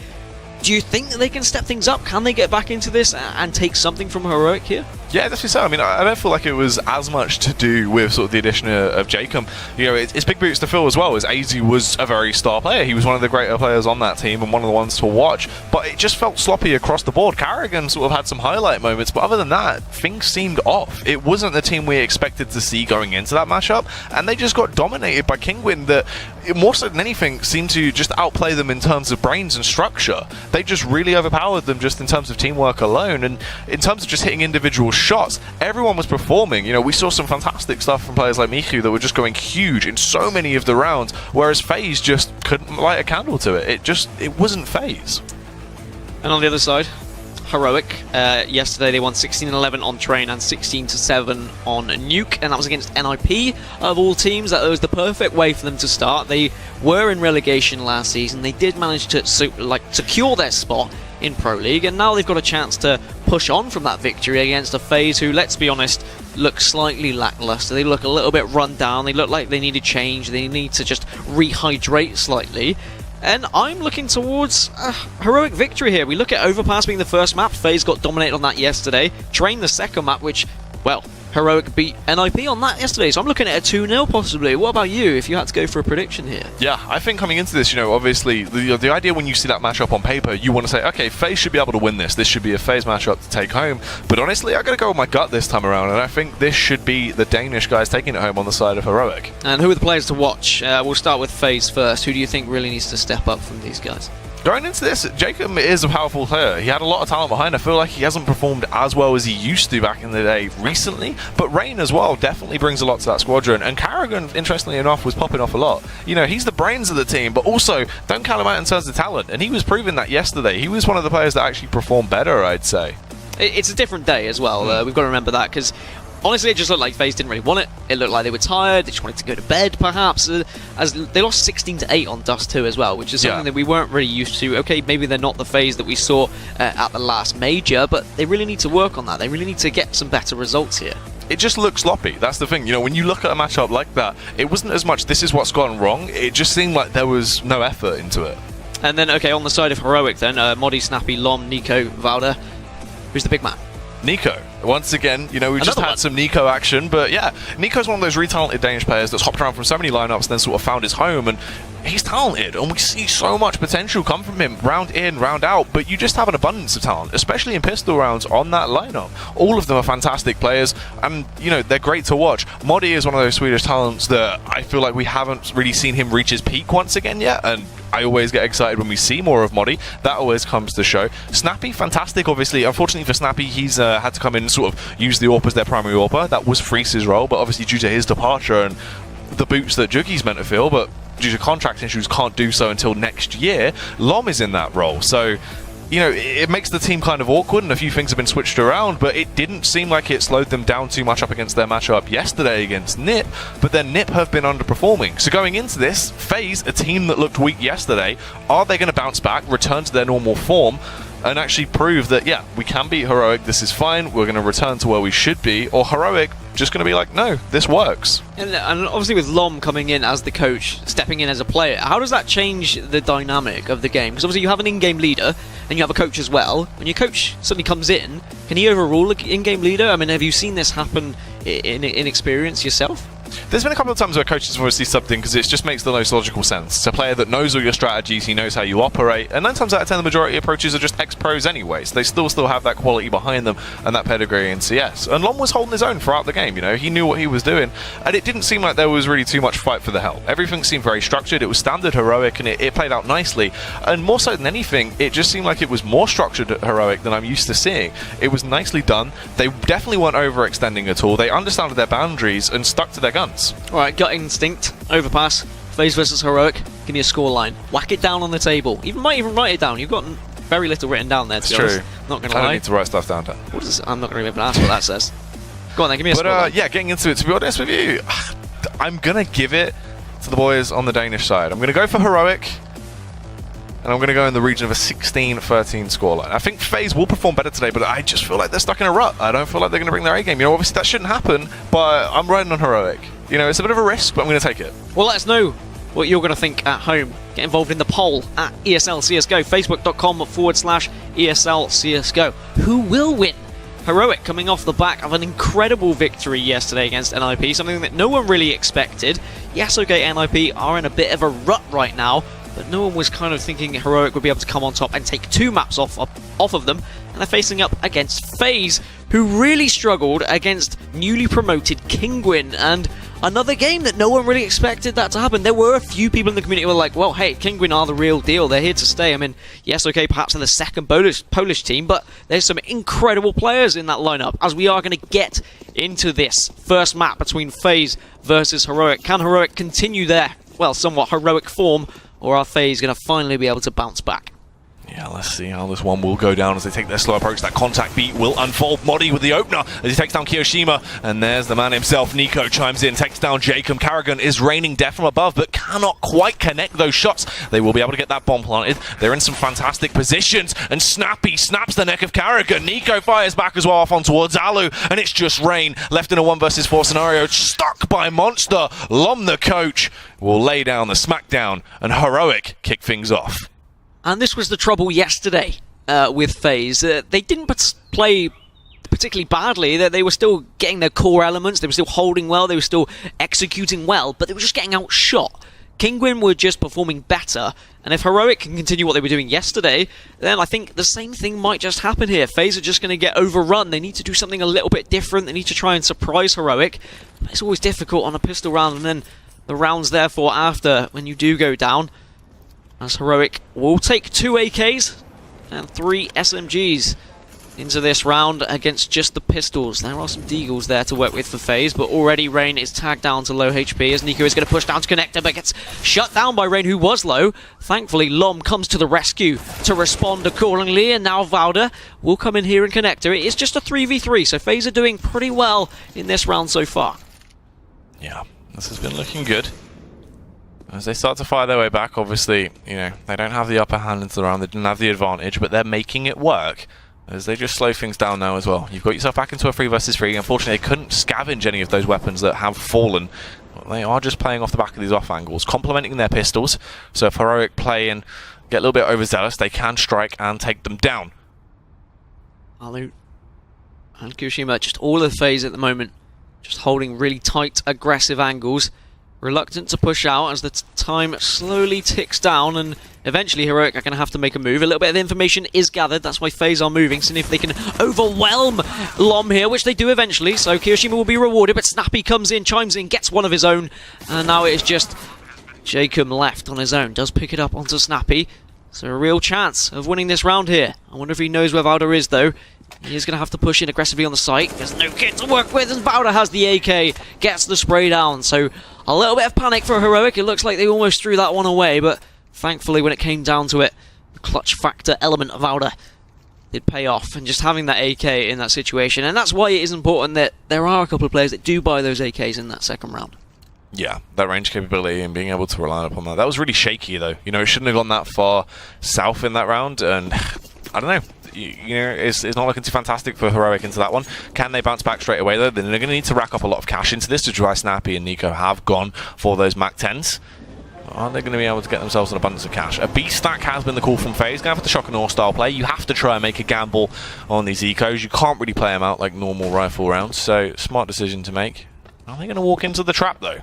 Do you think that they can step things up? Can they get back into this and take something from Heroic here? Yeah, definitely so. I mean, I don't feel like it was as much to do with sort of the addition of Jacob. You know, it's big boots to fill as well, as AZ was a very star player. He was one of the greater players on that team and one of the ones to watch. But it just felt sloppy across the board. Carrigan sort of had some highlight moments, but other than that, things seemed off. It wasn't the team we expected to see going into that matchup, and they just got dominated by Kingwin that, more so than anything, seemed to just outplay them in terms of brains and structure. They just really overpowered them just in terms of teamwork alone, and in terms of just hitting individual shots, everyone was performing. You know, we saw some fantastic stuff from players like Miku that were just going huge in so many of the rounds, whereas FaZe just couldn't light a candle to it. It wasn't FaZe. And on the other side, Heroic. Yesterday they won 16-11 on Train and 16-7 on Nuke, and that was against NIP of all teams. That was the perfect way for them to start. They were in relegation last season. They did manage to secure their spot in Pro League, and now they've got a chance to push on from that victory against a FaZe who, let's be honest, look slightly lackluster. They look a little bit run down. They look like they need a change. They need to just rehydrate slightly. And I'm looking towards a Heroic victory here. We look at Overpass being the first map. FaZe got dominated on that yesterday. Train the second map, which, well, Heroic beat NIP on that yesterday. So I'm looking at a 2-0 possibly. What about you, if you had to go for a prediction here? Yeah, I think coming into this, you know, obviously, the idea when you see that matchup on paper, you want to say, okay, FaZe should be able to win this. This should be a FaZe matchup to take home. But honestly, I got to go with my gut this time around, and I think this should be the Danish guys taking it home on the side of Heroic. And who are the players to watch? We'll start with FaZe first. Who do you think really needs to step up from these guys? Going into this, Jacob is a powerful player. He had a lot of talent behind. I feel like he hasn't performed as well as he used to back in the day recently. But Rain as well definitely brings a lot to that squadron. And Carrigan, interestingly enough, was popping off a lot. You know, he's the brains of the team, but also don't count him out in terms of talent. And he was proving that yesterday. He was one of the players that actually performed better, I'd say. It's a different day as well. We've got to remember that, because honestly, it just looked like FaZe didn't really want it. It looked like they were tired. They just wanted to go to bed, perhaps. As they lost 16-8 on Dust 2 as well, which is something that we weren't really used to. Okay, maybe they're not the FaZe that we saw at the last major, but they really need to work on that. They really need to get some better results here. It just looks sloppy. That's the thing. You know, when you look at a matchup like that, it wasn't as much this is what's gone wrong. It just seemed like there was no effort into it. And then, okay, on the side of Heroic then, Modi, Snappy, Lom, Nico, Valda. Who's the big man? Nico. Once again, you know, we just had some Nico action, but yeah, Nico's one of those re-talented Danish players that's hopped around from so many lineups and then sort of found his home, and he's talented, and we see so much potential come from him, round in, round out, but you just have an abundance of talent, especially in pistol rounds on that lineup. All of them are fantastic players, and, you know, they're great to watch. Modi is one of those Swedish talents that I feel like we haven't really seen him reach his peak once again yet, and I always get excited when we see more of Modi. That always comes to show. Snappy, fantastic, obviously. Unfortunately for Snappy, he's had to come in and sort of use the AWP as their primary AWPer. That was Freeze's role, but obviously due to his departure and the boots that Jugi's meant to fill, but due to contract issues can't do so until next year, Lom is in that role. So, you know, it makes the team kind of awkward, and a few things have been switched around, but it didn't seem like it slowed them down too much up against their matchup yesterday against NiP, but then NiP have been underperforming. So going into this, FaZe, a team that looked weak yesterday, are they going to bounce back, return to their normal form, and actually prove that, yeah, we can beat Heroic, this is fine, we're going to return to where we should be, or Heroic just going to be like, no, this works. And obviously with Lom coming in as the coach, stepping in as a player, how does that change the dynamic of the game? Because obviously you have an in-game leader, and you have a coach as well. When your coach suddenly comes in, can he overrule an in-game leader? I mean, have you seen this happen in experience yourself? There's been a couple of times where coaches obviously subbed in because it just makes the most logical sense. It's a player that knows all your strategies, he knows how you operate, and 9 times out of 10 the majority of approaches are just ex-pros anyway, so they still have that quality behind them and that pedigree in CS. And Lom was holding his own throughout the game, you know, he knew what he was doing, and it didn't seem like there was really too much fight for the hell. Everything seemed very structured, it was standard Heroic, and it played out nicely, and more so than anything, it just seemed like it was more structured Heroic than I'm used to seeing. It was nicely done, they definitely weren't overextending at all, they understood their boundaries and stuck to their guns. Alright, gut instinct, Overpass, FaZe versus Heroic, give me a scoreline. Whack it down on the table. Might even write it down. You've got very little written down there, to be honest. Not going to lie. I don't need to write stuff down. What is, I'm not going to even ask what that says. Go on then, give me a scoreline. Yeah, getting into it, to be honest with you, I'm going to give it to the boys on the Danish side. I'm going to go for Heroic. and I'm going to go in the region of a 16-13 scoreline. I think FaZe will perform better today, but I just feel like they're stuck in a rut. I don't feel like they're going to bring their A game. You know, obviously that shouldn't happen, but I'm riding on Heroic. You know, it's a bit of a risk, but I'm going to take it. Well, let us know what you're going to think at home. Get involved in the poll at ESL CSGO, facebook.com/ESL CSGO. Who will win? Heroic coming off the back of an incredible victory yesterday against NIP, something that no one really expected. Yes, okay, NIP are in a bit of a rut right now, but no one was kind of thinking Heroic would be able to come on top and take 2 maps off of them. And they're facing up against FaZe, who really struggled against newly promoted Kinguin, and another game that no one really expected that to happen. There were a few people in the community who were like, well, hey, Kinguin are the real deal. They're here to stay. I mean, yes, okay, perhaps they're the second Polish team, but there's some incredible players in that lineup, as we are going to get into this first map between FaZe versus Heroic. Can Heroic continue their, well, somewhat heroic form, or are FaZe going to finally be able to bounce back? Yeah, let's see how this one will go down as they take their slow approach. That contact beat will unfold. Modi with the opener as he takes down Kiyoshima. And there's the man himself. Nico chimes in, takes down Jacob. Karrigan is raining death from above, but cannot quite connect those shots. They will be able to get that bomb planted. They're in some fantastic positions. And Snappy snaps the neck of Karrigan. Nico fires back as well off on towards Alu. And it's just Rain left in a 1 versus 4 scenario. Stuck by Monster. Lom, the coach, will lay down the smackdown. And Heroic kick things off. And this was the trouble yesterday with FaZe. They didn't play particularly badly. They were still getting their core elements. They were still holding well. They were still executing well. But they were just getting outshot. Kinguin were just performing better. And if Heroic can continue what they were doing yesterday, then I think the same thing might just happen here. FaZe are just going to get overrun. They need to do something a little bit different. They need to try and surprise Heroic. But it's always difficult on a pistol round. And then the rounds, therefore, after, when you do go down, as Heroic will take 2 AKs and 3 SMGs into this round against just the pistols. There are some Deagles there to work with for FaZe, but already Rain is tagged down to low HP as Nico is going to push down to Connector, but gets shut down by Rain, who was low. Thankfully, Lom comes to the rescue to respond accordingly, and now Valda will come in here and Connector. It is just a 3v3, so FaZe are doing pretty well in this round so far. Yeah, this has been looking good. As they start to fire their way back, obviously, you know, they don't have the upper hand into the round, they didn't have the advantage, but they're making it work as they just slow things down now as well. You've got yourself back into a 3 versus 3. Unfortunately, they couldn't scavenge any of those weapons that have fallen. They are just playing off the back of these off angles, complementing their pistols. So if Heroic play and get a little bit overzealous, they can strike and take them down. Alu and Kiyoshima, just all of FaZe at the moment, just holding really tight, aggressive angles. Reluctant to push out as the time slowly ticks down, and eventually Heroic are going to have to make a move. A little bit of information is gathered, that's why FaZe are moving, seeing if they can overwhelm Lom here, which they do eventually, so Kiyoshima will be rewarded, but Snappy comes in, chimes in, gets one of his own, and now it is just Jacob left on his own. Does pick it up onto Snappy, so a real chance of winning this round here. I wonder if he knows where Valda is, though. He is going to have to push in aggressively on the site. There's no kit to work with, and Valda has the AK, gets the spray down, so a little bit of panic for Heroic. It looks like they almost threw that one away, but thankfully when it came down to it, the clutch factor element of Valda did pay off, and just having that AK in that situation. And that's why it is important that there are a couple of players that do buy those AKs in that second round. Yeah, that range capability and being able to rely upon that. That was really shaky, though. You know, it shouldn't have gone that far south in that round, and I don't know. You know, it's not looking too fantastic for Heroic into that one. Can they bounce back straight away, though? Then they're going to need to rack up a lot of cash into this, which is why Snappy and Nico have gone for those Mac 10s. Aren't they going to be able to get themselves an abundance of cash? A beast stack has been the call from FaZe. Going for the Shock and Awe style play. You have to try and make a gamble on these ecos. You can't really play them out like normal rifle rounds, so smart decision to make. Are they going to walk into the trap, though?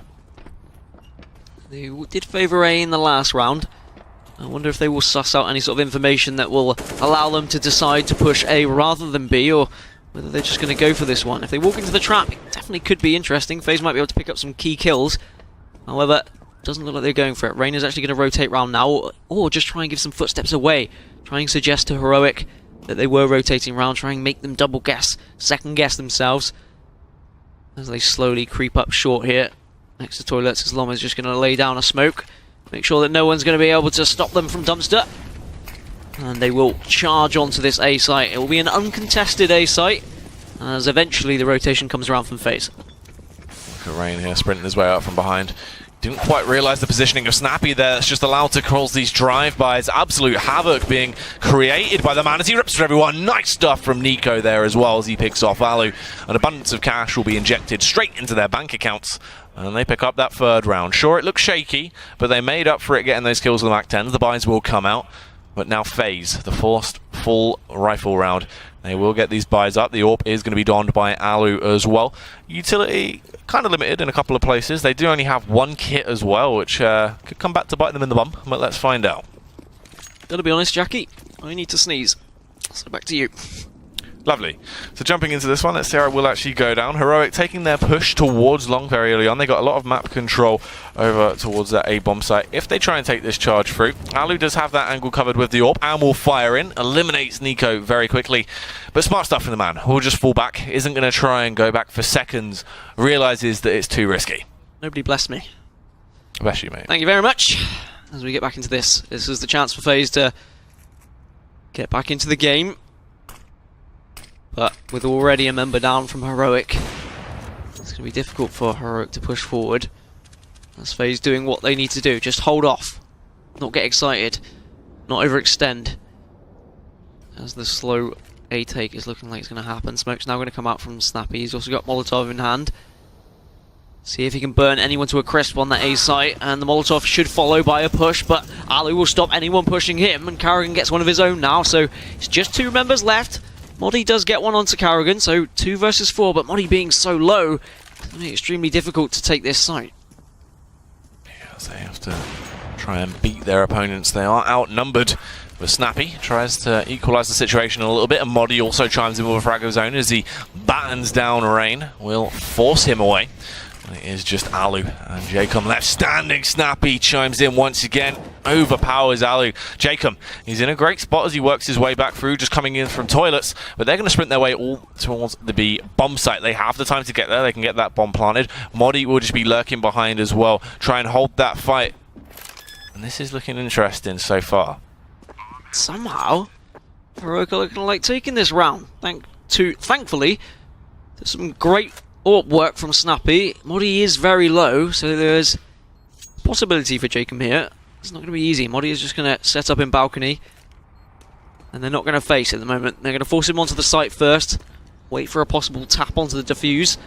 They did favour A in the last round. I wonder if they will suss out any sort of information that will allow them to decide to push A rather than B, or whether they're just going to go for this one. If they walk into the trap, it definitely could be interesting. FaZe might be able to pick up some key kills. However, it doesn't look like they're going for it. Rain is actually going to rotate round now, or just try and give some footsteps away. Try and suggest to Heroic that they were rotating round, try and make them double guess, second guess themselves. As they slowly creep up short here, next to toilets, as Lom is just going to lay down a smoke. Make sure that no one's going to be able to stop them from Dumpster. And they will charge onto this A site. It will be an uncontested A site, as eventually the rotation comes around from FaZe. Look at Rain here, sprinting his way out from behind. Didn't quite realise the positioning of Snappy there. That's just allowed to cause these drive-bys. Absolute havoc being created by the man as he rips for everyone. Nice stuff from Nico there as well as he picks off Alu. An abundance of cash will be injected straight into their bank accounts. And they pick up that third round. Sure, it looks shaky, but they made up for it getting those kills on the Mac 10. The buys will come out. But now FaZe, the first full rifle round. They will get these buys up. The AWP is going to be donned by Alu as well. Utility kind of limited in a couple of places. They do only have one kit as well, which could come back to bite them in the bum. But let's find out. Gotta be honest, Jackie. I need to sneeze. So back to you. Lovely. So jumping into this one, let's see how it will actually go down. Heroic taking their push towards long very early on. They got a lot of map control over towards that A bomb site. If they try and take this charge through, Alu does have that angle covered with the AWP and will fire in. Eliminates Nico very quickly. But smart stuff from the man. Will just fall back. Isn't going to try and go back for seconds. Realises that it's too risky. Nobody bless me. Bless you, mate. Thank you very much. As we get back into this is the chance for FaZe to get back into the game. But with already a member down from Heroic, it's going to be difficult for Heroic to push forward. As FaZe doing what they need to do. Just hold off. Not get excited. Not overextend. As the slow A take is looking like it's going to happen. Smoke's now going to come out from Snappy. He's also got Molotov in hand. See if he can burn anyone to a crisp on that A site. And the Molotov should follow by a push. But Alu will stop anyone pushing him. And Carrigan gets one of his own now. So it's just 2 members left. Modi does get one onto Carrigan, so 2 versus 4, but Modi being so low, it's going to be extremely difficult to take this site. Yeah, they have to try and beat their opponents. They are outnumbered. But Snappy tries to equalise the situation a little bit, and Modi also chimes in with a frag of his own as he battens down Rain. Will force him away. It is just Alu and Jacob left standing. Snappy chimes in once again, overpowers Alu. Jacob, he's in a great spot as he works his way back through, just coming in from toilets, but they're going to sprint their way all towards the B bomb site. They have the time to get there, they can get that bomb planted. Modi will just be lurking behind as well, try and hold that fight. And this is looking interesting so far. Somehow, Heroic are looking like taking this round, thankfully, there's some great work from Snappy. Modi is very low, so there's possibility for Jacob here. It's not going to be easy. Modi is just going to set up in balcony, and they're not going to face at the moment. They're going to force him onto the site first, wait for a possible tap onto the defuse,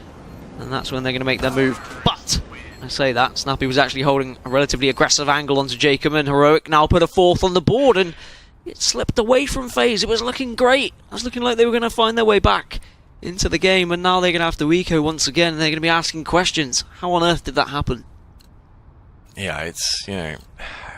and that's when they're going to make their move. But I say that Snappy was actually holding a relatively aggressive angle onto Jacob, and Heroic now put a 4th on the board, and it slipped away from FaZe. It was looking great. It was looking like they were going to find their way back into the game, and now they're going to have to eco once again, and they're going to be asking questions. How on earth did that happen? Yeah, it's, you know,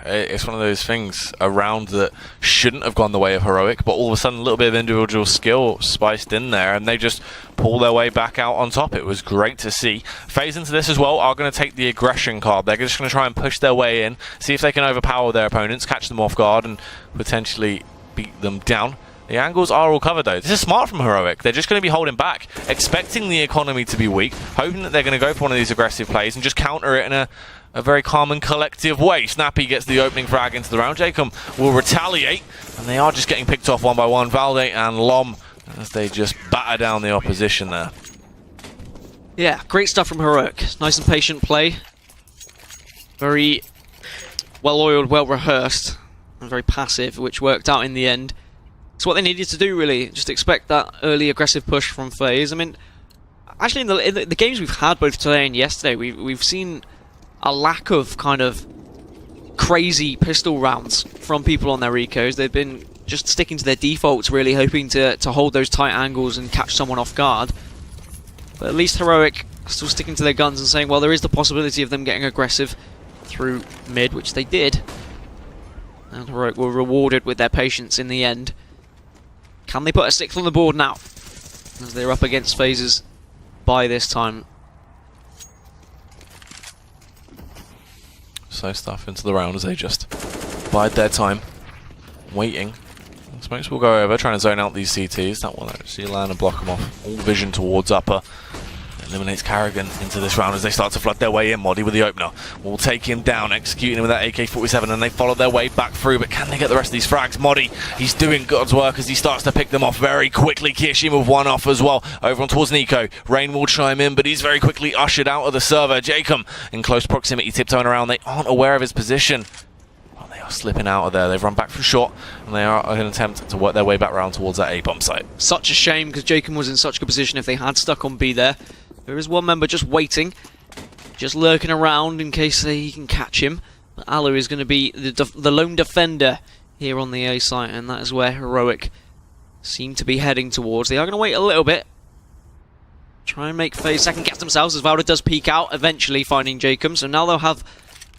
it's one of those things around that shouldn't have gone the way of Heroic, but all of a sudden a little bit of individual skill spiced in there, and they just pull their way back out on top. It was great to see. FaZe into this as well are going to take the aggression card. They're just going to try and push their way in, see if they can overpower their opponents, catch them off guard, and potentially beat them down. The angles are all covered though. This is smart from Heroic. They're just going to be holding back, expecting the economy to be weak, hoping that they're going to go for one of these aggressive plays and just counter it in a very calm and collective way. Snappy gets the opening frag into the round. Jacob will retaliate, and they are just getting picked off one by one. Valde and Lom, as they just batter down the opposition there. Yeah, great stuff from Heroic. Nice and patient play. Very well-oiled, well-rehearsed, and very passive, which worked out in the end. It's what they needed to do, really. Just expect that early aggressive push from FaZe. I mean, actually, in the games we've had both today and yesterday, we've seen a lack of kind of crazy pistol rounds from people on their ecos. They've been just sticking to their defaults, really, hoping to hold those tight angles and catch someone off guard. But at least Heroic still sticking to their guns and saying, well, there is the possibility of them getting aggressive through mid, which they did. And Heroic were rewarded with their patience in the end. Can they put a 6th on the board now? As they're up against FaZe's by this time. So stuff into the round as they just bide their time, waiting. Smokes will go over, trying to zone out these CTs. That will actually land and block them off. All vision towards upper. They're eliminates Carrigan into this round as they start to flood their way in. Modi with the opener will take him down, executing him with that AK-47, and they follow their way back through. But can they get the rest of these frags? Modi, he's doing God's work as he starts to pick them off very quickly. Kirishima with one off as well. Over on towards Nico. Rain will chime in, but he's very quickly ushered out of the server. Jacob in close proximity, tiptoeing around. They aren't aware of his position. Well, they are slipping out of there. They've run back for shot, and they are going to attempt to work their way back around towards that A-bomb site. Such a shame, because Jacob was in such a good position if they had stuck on B there. There is one member just waiting, just lurking around in case he can catch him. But Alu is going to be the lone defender here on the A site, and that is where Heroic seem to be heading towards. They are going to wait a little bit. Try and make FaZe second guess themselves as Valda does peek out, eventually finding Jacob. So now they'll have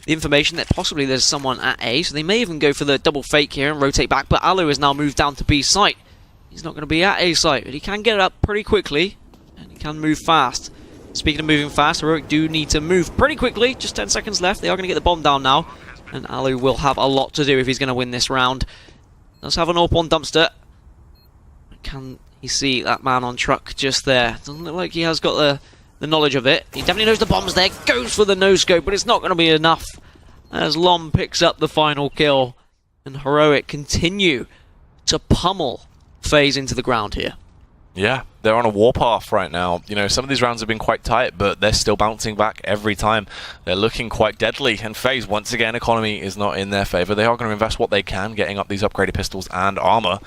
the information that possibly there's someone at A, so they may even go for the double fake here and rotate back. But Alu has now moved down to B site. He's not going to be at A site, but he can get it up pretty quickly, and he can move fast. Speaking of moving fast, Heroic do need to move pretty quickly. Just 10 seconds left. They are going to get the bomb down now, and Alu will have a lot to do if he's going to win this round. Does have an AWP on dumpster. Can you see that man on truck just there? Doesn't look like he has got the knowledge of it. He definitely knows the bomb's there. Goes for the no-scope, but it's not going to be enough as Lom picks up the final kill, and Heroic continue to pummel FaZe into the ground here. Yeah, they're on a warpath right now. You know, some of these rounds have been quite tight, but they're still bouncing back every time. They're looking quite deadly, and FaZe, once again, economy is not in their favor. They are going to invest what they can, getting up these upgraded pistols and armor.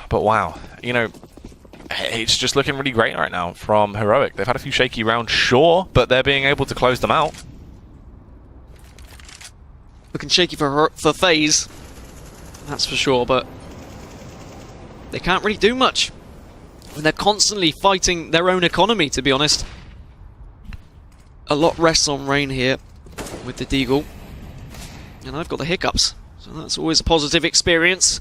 But wow, you know, it's just looking really great right now from Heroic. They've had a few shaky rounds, sure, but they're being able to close them out. Looking shaky for FaZe, that's for sure, but they can't really do much. And they're constantly fighting their own economy, to be honest. A lot rests on Rain here with the Deagle. And I've got the hiccups, so that's always a positive experience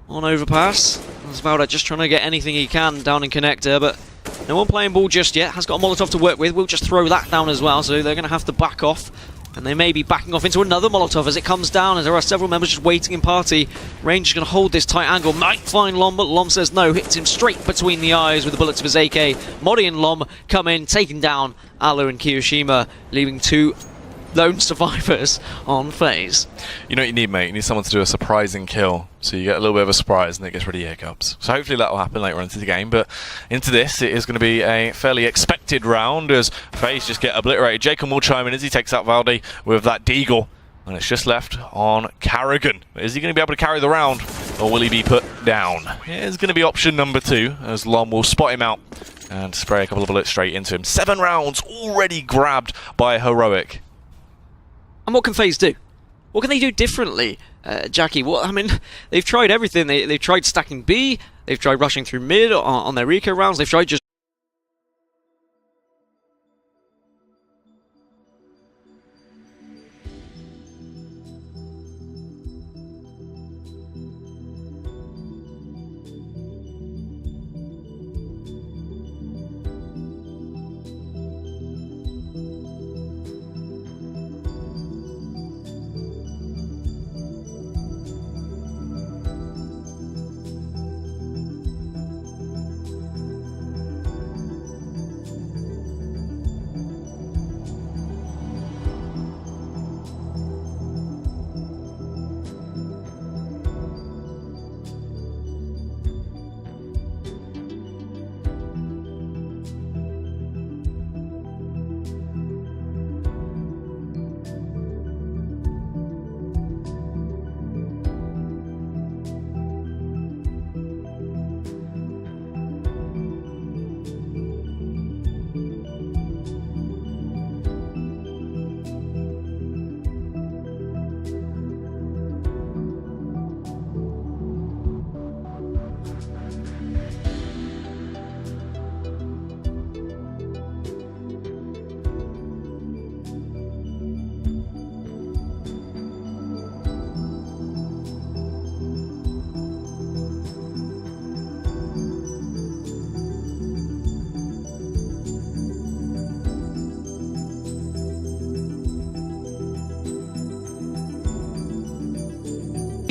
on Overpass. As Valda just trying to get anything he can down in connector, but no one playing ball just yet. Has got a Molotov to work with. We'll just throw that down as well, so they're going to have to back off. And they may be backing off into another Molotov as it comes down, as there are several members just waiting in party. Range is going to hold this tight angle. Might find Lom, but Lom says no. Hits him straight between the eyes with the bullets of his AK. Modi and Lom come in, taking down Alu and Kirishima, leaving two lone survivors on FaZe. You know what you need, mate? You need someone to do a surprising kill, so you get a little bit of a surprise and it gets rid of your hiccups. So hopefully that will happen later on into the game, but into this, it is going to be a fairly expected round as FaZe just get obliterated. Jacob will chime in as he takes out Valde with that Deagle, and it's just left on Carrigan. Is he going to be able to carry the round, or will he be put down? Here's going to be option number 2, as Lom will spot him out and spray a couple of bullets straight into him. 7 rounds already grabbed by Heroic. And what can FaZe do? What can they do differently, Jackie? I mean, they've tried everything. They've tried stacking B. They've tried rushing through mid on their Rico rounds. They've tried just...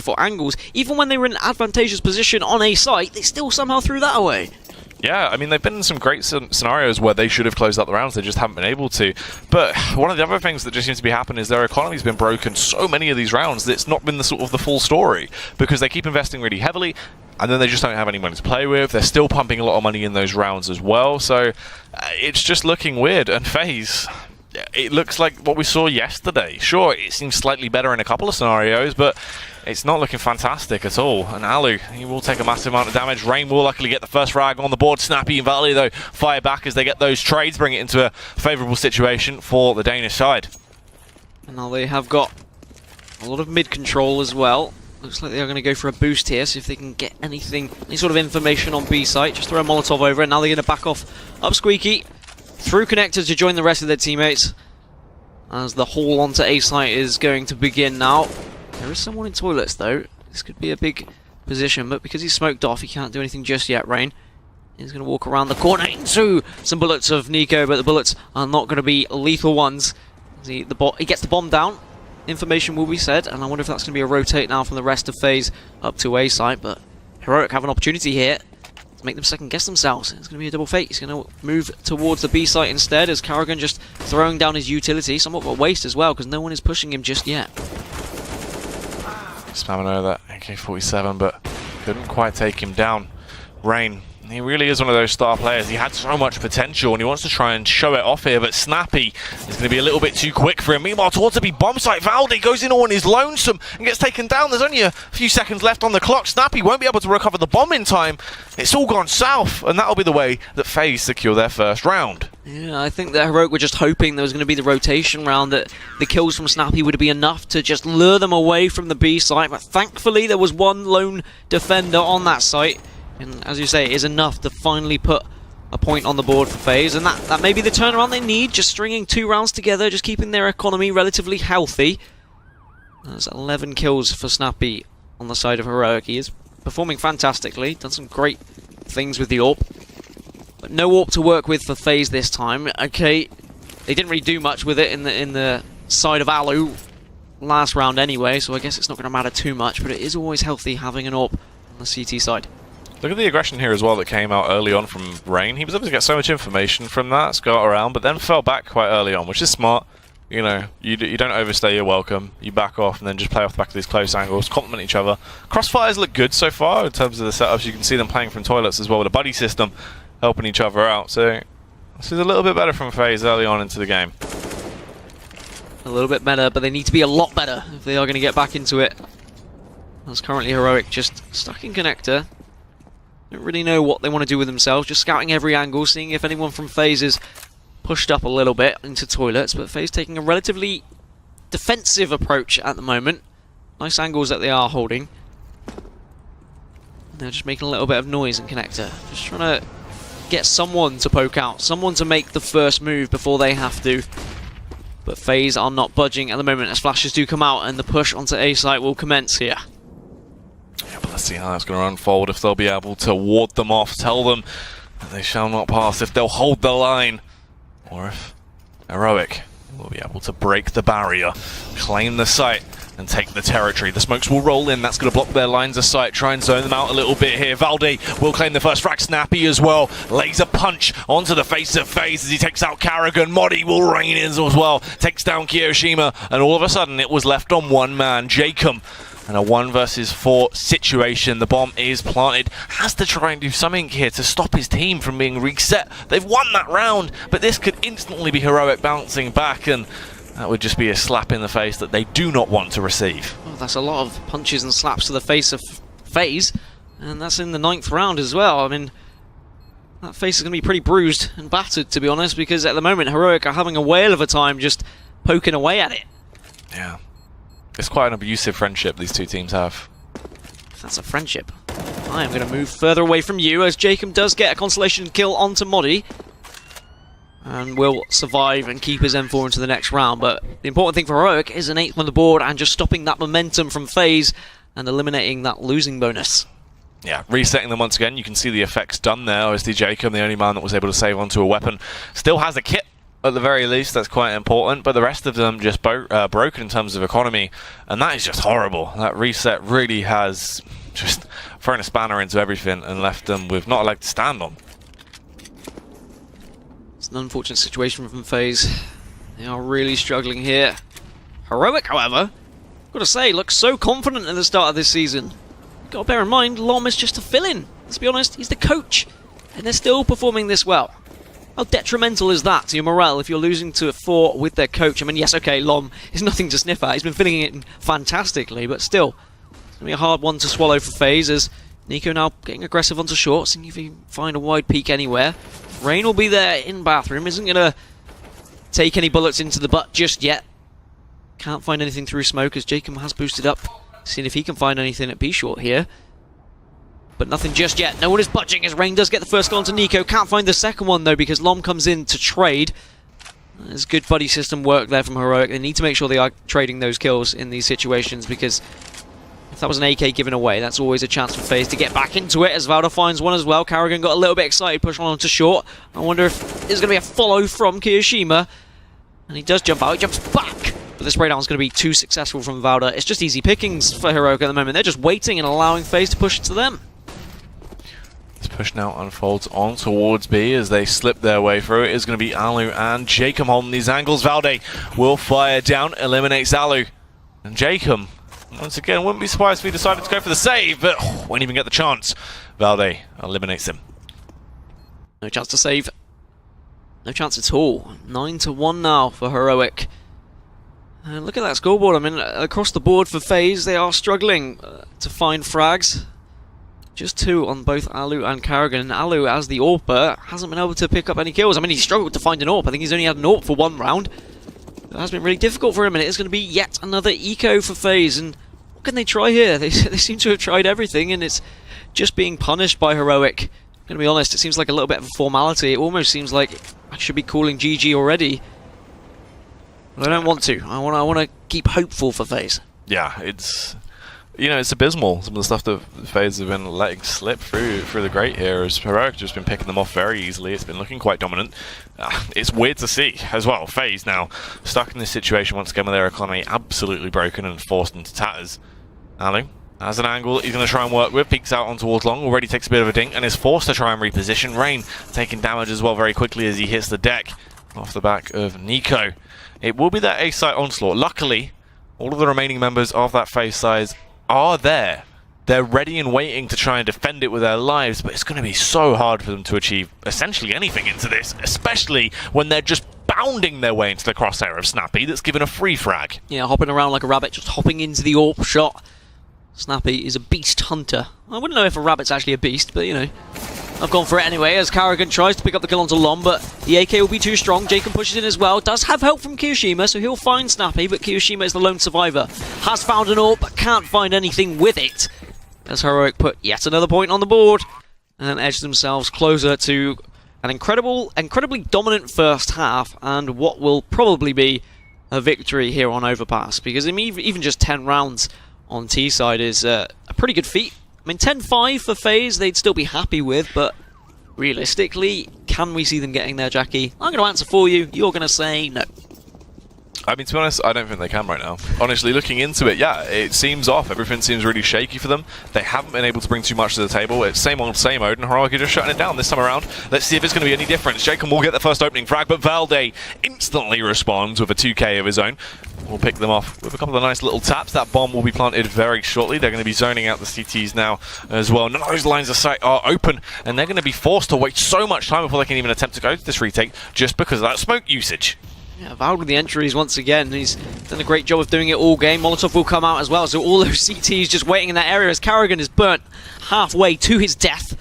for angles, even when they were in an advantageous position on A site, they still somehow threw that away. Yeah, I mean, they've been in some great scenarios where they should have closed out the rounds, they just haven't been able to. But one of the other things that just seems to be happening is their economy's been broken so many of these rounds that it's not been the sort of the full story, because they keep investing really heavily, and then they just don't have any money to play with. They're still pumping a lot of money in those rounds as well, so it's just looking weird. And FaZe, it looks like what we saw yesterday. Sure, it seems slightly better in a couple of scenarios, but it's not looking fantastic at all. And Alu, he will take a massive amount of damage. Rain will luckily get the first frag on the board. Snappy and Valley, though, fire back as they get those trades, bring it into a favourable situation for the Danish side. And now they have got a lot of mid control as well. Looks like they are going to go for a boost here, see if they can get anything, any sort of information on B site. Just throw a Molotov over, and now they're going to back off up Squeaky through connectors to join the rest of their teammates, as the haul onto A site is going to begin now. There is someone in toilets though. This could be a big position, but because he's smoked off, he can't do anything just yet, Rain. He's going to walk around the corner into some bullets of Nico, but the bullets are not going to be lethal ones. He gets the bomb down. Information will be said, and I wonder if that's going to be a rotate now from the rest of FaZe up to A site, but Heroic have an opportunity here to make them second guess themselves. It's going to be a double fake. He's going to move towards the B site instead, as Karrigan just throwing down his utility. Somewhat of a waste as well, because no one is pushing him just yet. Spamming over that AK-47, but couldn't quite take him down. Rain, he really is one of those star players. He had so much potential, and he wants to try and show it off here, but Snappy is going to be a little bit too quick for him. Meanwhile, towards the B bomb site, Valde goes in all on his lonesome and gets taken down. There's only a few seconds left on the clock. Snappy won't be able to recover the bomb in time. It's all gone south, and that'll be the way that FaZe secure their first round. Yeah, I think that Heroic were just hoping there was going to be the rotation round, that the kills from Snappy would be enough to just lure them away from the B site, but thankfully there was one lone defender on that site, and as you say, it is enough to finally put a point on the board for FaZe, and that may be the turnaround they need, just stringing 2 rounds together, just keeping their economy relatively healthy. There's 11 kills for Snappy on the side of Heroic. He is performing fantastically, done some great things with the AWP. But no AWP to work with for FaZe this time. Okay, they didn't really do much with it in the side of Alu last round anyway, so I guess it's not going to matter too much, but it is always healthy having an AWP on the CT side. Look at the aggression here as well that came out early on from Rain. He was able to get so much information from that, skirt around, but then fell back quite early on, which is smart. You know, you don't overstay your welcome. You back off and then just play off the back of these close angles, complement each other. Crossfires look good so far in terms of the setups. You can see them playing from toilets as well with a buddy system, helping each other out. So this is a little bit better from FaZe early on into the game. A little bit better, but they need to be a lot better if they are going to get back into it. As currently Heroic just stuck in connector. Don't really know what they want to do with themselves, just scouting every angle, seeing if anyone from FaZe is pushed up a little bit into toilets, but FaZe taking a relatively defensive approach at the moment. Nice angles that they are holding. They're just making a little bit of noise in connector, just trying to get someone to poke out, someone to make the first move before they have to. But FaZe are not budging at the moment as flashes do come out, and the push onto A site will commence here. Yeah, but let's see how that's going to unfold, if they'll be able to ward them off, tell them that they shall not pass, if they'll hold the line, or if Heroic will be able to break the barrier, claim the site, and take the territory. The smokes will roll in, that's going to block their lines of sight, try and zone them out a little bit here. Valde will claim the first frag. Snappy as well, laser punch onto the face of FaZe as he takes out Karrigan. Modi will rain in as well, takes down Kiyoshima, and all of a sudden it was left on one man, Jacob. And a 1 versus 4 situation. The bomb is planted. Has to try and do something here to stop his team from being reset. They've won that round, but this could instantly be Heroic bouncing back, and that would just be a slap in the face that they do not want to receive. Oh, that's a lot of punches and slaps to the face of FaZe, and that's in the 9th round as well. I mean, that face is going to be pretty bruised and battered, to be honest, because at the moment Heroic are having a whale of a time just poking away at it. Yeah. It's quite an abusive friendship these two teams have. If that's a friendship, I am going to move further away from you, as Jacob does get a consolation kill onto Modi, and will survive and keep his M4 into the next round. But the important thing for Heroic is an 8th on the board and just stopping that momentum from FaZe and eliminating that losing bonus. Yeah, resetting them once again. You can see the effects done there. Obviously Jacob, the only man that was able to save onto a weapon, still has a kit. At the very least, that's quite important, but the rest of them just broken in terms of economy, and that is just horrible. That reset really has just thrown a spanner into everything and left them with not a leg to stand on. It's an unfortunate situation from FaZe. They are really struggling here. Heroic, however, gotta say, looks so confident at the start of this season. Gotta bear in mind, Lom is just a fill-in. Let's be honest, he's the coach, and they're still performing this well. How detrimental is that to your morale if you're losing to a 4 with their coach? I mean, yes, okay, Lom is nothing to sniff at. He's been filling it in fantastically, but still, it's gonna be a hard one to swallow for FaZe as Nico now getting aggressive onto short, seeing if he can find a wide peek anywhere. Rain will be there in bathroom, isn't gonna take any bullets into the butt just yet. Can't find anything through smoke as Jacob has boosted up, seeing if he can find anything at B-short here. But nothing just yet. No one is budging as Rain does get the first goal onto Nico. Can't find the second one though because Lom comes in to trade. There's good buddy system work there from Heroic. They need to make sure they are trading those kills in these situations because if that was an AK given away, that's always a chance for FaZe to get back into it as Valda finds one as well. Karrigan got a little bit excited, pushed on to short. I wonder if there's going to be a follow from Kiyoshima. And he does jump out, he jumps back. But the spray down is going to be too successful from Valda. It's just easy pickings for Heroic at the moment. They're just waiting and allowing FaZe to push it to them. This push now unfolds on towards B as they slip their way through. It is going to be Alu and Jacob holding these angles. Valde will fire down, eliminates Alu. And Jacob, once again, wouldn't be surprised if he decided to go for the save, but won't even get the chance. Valde eliminates him. No chance to save. No chance at all. 9-1 now for Heroic. And look at that scoreboard. I mean, across the board for FaZe, they are struggling to find frags. Just 2 on both Alu and Karrigan. And Alu, as the AWPer, hasn't been able to pick up any kills. I mean, he struggled to find an AWP. I think he's only had an AWP for 1 round. It has been really difficult for him, and it is going to be yet another eco for FaZe. And what can they try here? They seem to have tried everything, and it's just being punished by Heroic. I'm going to be honest, it seems like a little bit of a formality. It almost seems like I should be calling GG already. But I don't want to. I want to keep hopeful for FaZe. Yeah, it's... You know, it's abysmal, some of the stuff that FaZe have been letting slip through the grate here, as Heroic just been picking them off very easily. It's been looking quite dominant. It's weird to see as well. FaZe now stuck in this situation once again with their economy absolutely broken and forced into tatters. Alu has an angle he's going to try and work with, peeks out on towards long, already takes a bit of a dink and is forced to try and reposition. Rain taking damage as well very quickly as he hits the deck off the back of Nico. It will be that A-site onslaught. Luckily, all of the remaining members of that FaZe side are there. They're ready and waiting to try and defend it with their lives, but it's going to be so hard for them to achieve essentially anything into this, especially when they're just bounding their way into the crosshair of Snappy that's given a free frag. Yeah, hopping around like a rabbit, just hopping into the AWP shot. Snappy is a beast hunter. I wouldn't know if a rabbit's actually a beast, but you know, I've gone for it anyway as Karrigan tries to pick up the kill onto Lom, but the AK will be too strong. Jacob pushes in as well. Does have help from Kiyoshima, so he'll find Snappy, but Kiyoshima is the lone survivor. Has found an AWP, but can't find anything with it. As Heroic put yet another point on the board and edge themselves closer to an incredibly dominant first half and what will probably be a victory here on Overpass, because even just 10 rounds on T side is a pretty good feat. I mean, 10-5 for FaZe, they'd still be happy with, but realistically, can we see them getting there, Jackie? I'm going to answer for you. You're going to say no. I mean, to be honest, I don't think they can right now. Honestly, looking into it, yeah, it seems off. Everything seems really shaky for them. They haven't been able to bring too much to the table. It's same old, and Heroic are just shutting it down this time around. Let's see if it's going to be any difference. Jacob will get the first opening frag, but Valde instantly responds with a 2K of his own. We'll pick them off with a couple of nice little taps. That bomb will be planted very shortly. They're going to be zoning out the CTs now as well. None of those lines of sight are open, and they're going to be forced to wait so much time before they can even attempt to go to this retake just because of that smoke usage. Yeah, Valde with the entries once again. He's done a great job of doing it all game. Molotov will come out as well, so all those CTs just waiting in that area as Karrigan is burnt halfway to his death.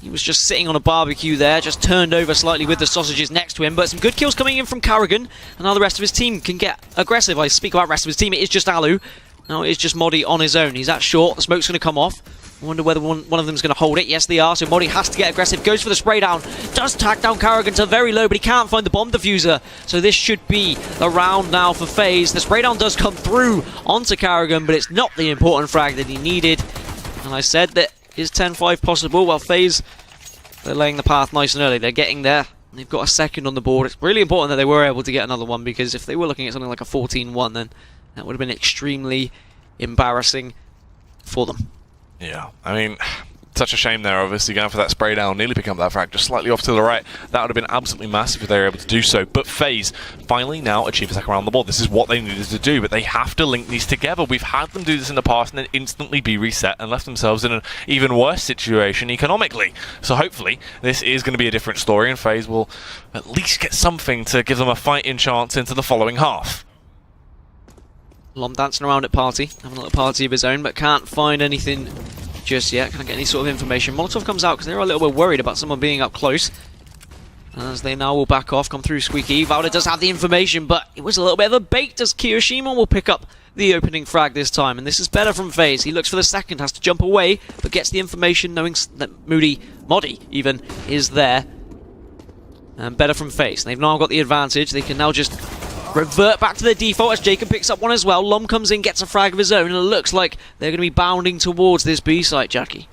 He was just sitting on a barbecue there, just turned over slightly with the sausages next to him, but some good kills coming in from Karrigan, and now the rest of his team can get aggressive. I speak about rest of his team, it is just Alu. Now it is just Modi on his own. He's at short, the smoke's going to come off. I wonder whether one of them is going to hold it. Yes, they are, so Modi has to get aggressive, goes for the spray down, does tack down Karrigan to very low, but he can't find the bomb diffuser. So this should be a round now for FaZe. The spray down does come through onto Karrigan, but it's not the important frag that he needed. And I said that is 10-5 possible? Well, FaZe, they're laying the path nice and early. They're getting there. They've got a second on the board. It's really important that they were able to get another one, because if they were looking at something like a 14-1, then that would have been extremely embarrassing for them. Yeah, I mean, Such a shame there, obviously, going for that spray down, nearly picking up that frag, just slightly off to the right. That would have been absolutely massive if they were able to do so. But FaZe finally now achieve a second round on the board. This is what they needed to do, but they have to link these together. We've had them do this in the past and then instantly be reset and left themselves in an even worse situation economically. So hopefully this is going to be a different story and FaZe will at least get something to give them a fighting chance into the following half. Lom dancing around at party, having a little party of his own, but can't find anything just yet. Can't get any sort of information. Molotov comes out because they're a little bit worried about someone being up close. As they now will back off, come through Squeaky. Valda does have the information, but it was a little bit of a bait as Kiyoshima will pick up the opening frag this time. And this is better from FaZe. He looks for the second, has to jump away, but gets the information knowing that Modi even is there. And better from FaZe. They've now got the advantage. They can now just revert back to their default as Jacob picks up one as well. Lom comes in, gets a frag of his own, and it looks like they're going to be bounding towards this B site, Jackie.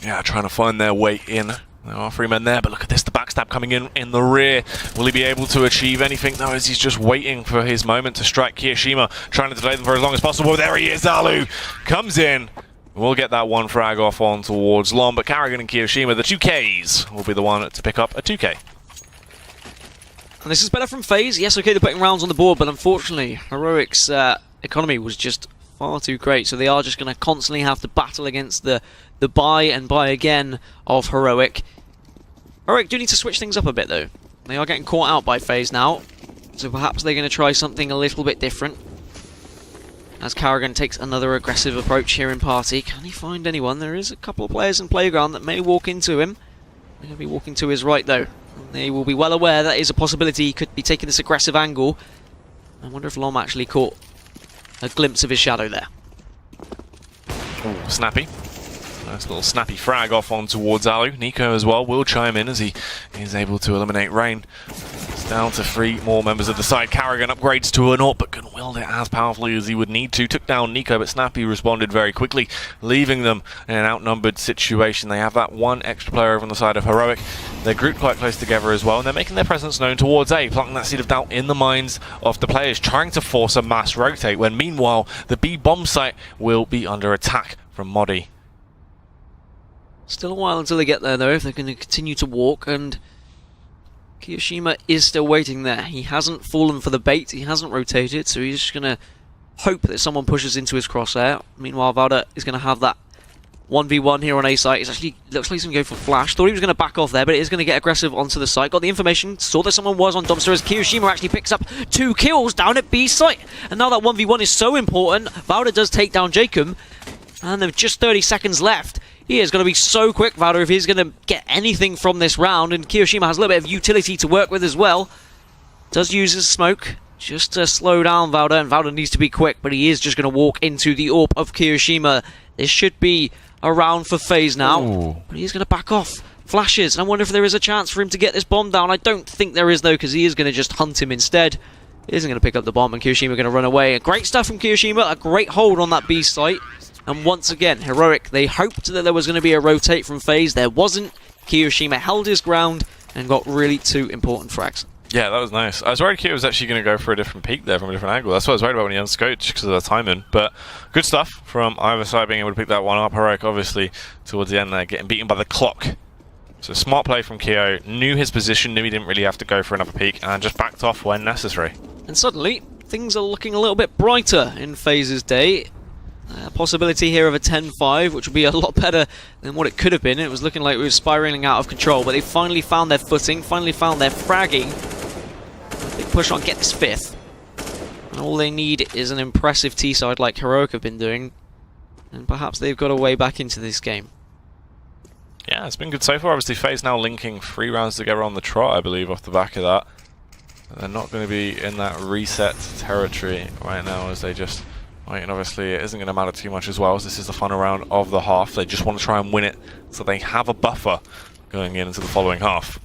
Yeah, trying to find their way in. There are 3 men there, but look at this, the backstab coming in the rear. Will he be able to achieve anything? No, as he's just waiting for his moment to strike. Kiyoshima trying to delay them for as long as possible. There he is, Alu comes in. We'll get that one frag off on towards Lom, but Karrigan and Kiyoshima, the 2Ks, will be the one to pick up a 2K. And this is better from FaZe. Yes, okay, they're putting rounds on the board, but unfortunately, Heroic's economy was just far too great, so they are just going to constantly have to battle against the buy and buy again of Heroic. Heroic do need to switch things up a bit, though. They are getting caught out by FaZe now, so perhaps they're going to try something a little bit different. As Karrigan takes another aggressive approach here in party. Can he find anyone? There is a couple of players in Playground that may walk into him. They're going to be walking to his right, though. They will be well aware that is a possibility. He could be taking this aggressive angle. I wonder if Lom actually caught a glimpse of his shadow there. Ooh, snappy. Nice little snappy frag off on towards Alu. Nico as well will chime in as he is able to eliminate Rain. It's down to 3 more members of the side. Karrigan upgrades to an AWP, but couldn't wield it as powerfully as he would need to. Took down Nico, but Snappy responded very quickly, leaving them in an outnumbered situation. They have that one extra player over on the side of Heroic. They're grouped quite close together as well, and they're making their presence known towards A, planting that seed of doubt in the minds of the players, trying to force a mass rotate, when meanwhile the B bomb site will be under attack from Modi. Still a while until they get there, though, if they're going to continue to walk, and Kiyoshima is still waiting there. He hasn't fallen for the bait, he hasn't rotated, so he's just going to hope that someone pushes into his crosshair. Meanwhile, Valda is going to have that 1v1 here on A site. It actually looks like he's going to go for flash. Thought he was going to back off there, but it is going to get aggressive onto the site. Got the information, saw that someone was on dumpster as Kiyoshima actually picks up 2 kills down at B site. And now that 1v1 is so important, Valda does take down Jacob, and there's just 30 seconds left. He is going to be so quick, Valda, if he's going to get anything from this round. And Kiyoshima has a little bit of utility to work with as well. Does use his smoke just to slow down Valda, and Valda needs to be quick, but he is just going to walk into the AWP of Kiyoshima. This should be a round for FaZe now. Ooh. But he's going to back off. Flashes, and I wonder if there is a chance for him to get this bomb down. I don't think there is, though, because he is going to just hunt him instead. He isn't going to pick up the bomb, and Kiyoshima going to run away. Great stuff from Kiyoshima, a great hold on that B site. And once again, Heroic, they hoped that there was going to be a rotate from FaZe. There wasn't. Kiyoshima held his ground and got really 2 important frags. Yeah, that was nice. I was worried Kyo was actually going to go for a different peek there from a different angle. That's what I was worried about when he unscoped, just because of the timing. But good stuff from either side being able to pick that one up. Heroic, obviously, towards the end there, getting beaten by the clock. So smart play from Kyo. Knew his position, knew he didn't really have to go for another peek, and just backed off when necessary. And suddenly, things are looking a little bit brighter in FaZe's day. A possibility here of a 10-5, which would be a lot better than what it could have been. It was looking like we were spiraling out of control, but they finally found their footing, finally found their fragging. Big push on, get this 5th. And all they need is an impressive T-side like Heroic have been doing, and perhaps they've got a way back into this game. Yeah, it's been good so far. Obviously, FaZe now linking 3 rounds together on the trot, I believe, off the back of that. They're not going to be in that reset territory right now as they just... and obviously it isn't going to matter too much as well, as this is the final round of the half. They just want to try and win it so they have a buffer going into the following half.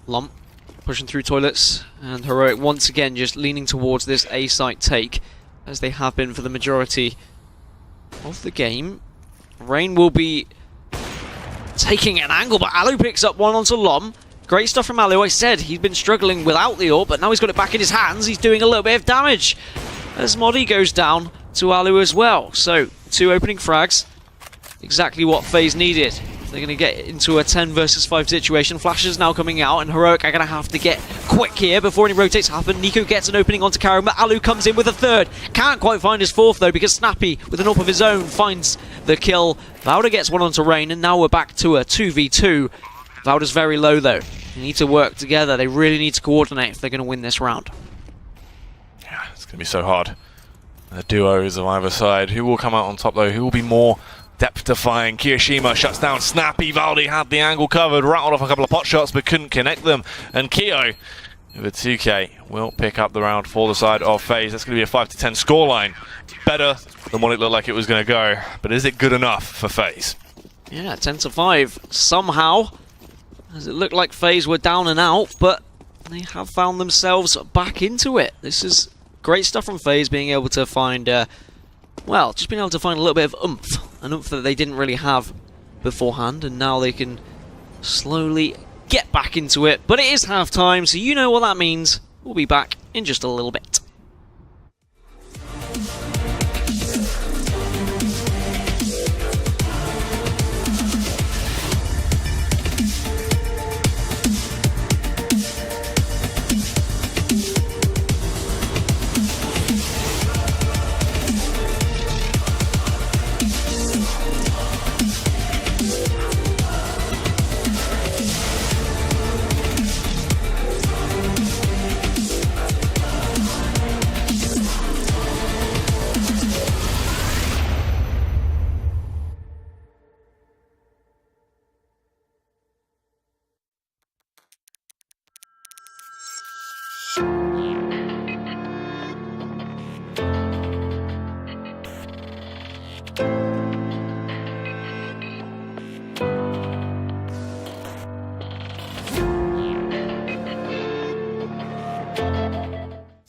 Lom pushing through toilets, and Heroic once again just leaning towards this A site take, as they have been for the majority of the game. Rain will be taking an angle, but Alu picks up one onto Lom. Great stuff from Alu. I said he's been struggling without the AWP, but now he's got it back in his hands. He's doing a little bit of damage as Modi goes down to Alu as well. So 2 opening frags. exactly what FaZe needed. They're going to get into a 10 versus 5 situation. Flash is now coming out, and Heroic are going to have to get quick here before any rotates happen. Nico gets an opening onto Karen, but Alu comes in with a third. Can't quite find his fourth, though, because Snappy, with an up of his own, finds the kill. Vauda gets one onto Rain, and now we're back to a 2v2. Vauda's very low, though. They need to work together. They really need to coordinate if they're going to win this round. Yeah, it's going to be so hard. The duos of either side. Who will come out on top, though? Who will be more depth-defying? Kiyoshima shuts down Snappy. Valdi had the angle covered, rattled off a couple of pot shots, but couldn't connect them. And Keo, with a 2K, will pick up the round for the side of FaZe. That's going to be a 5-10 scoreline. Better than what it looked like it was going to go. But is it good enough for FaZe? Yeah, 10-5. Somehow, as it looked like FaZe were down and out, but they have found themselves back into it. This is great stuff from FaZe, being able to find, well, just being able to find a little bit of oomph. An oomph that they didn't really have beforehand, and now they can slowly get back into it. But it is half-time, so you know what that means. We'll be back in just a little bit.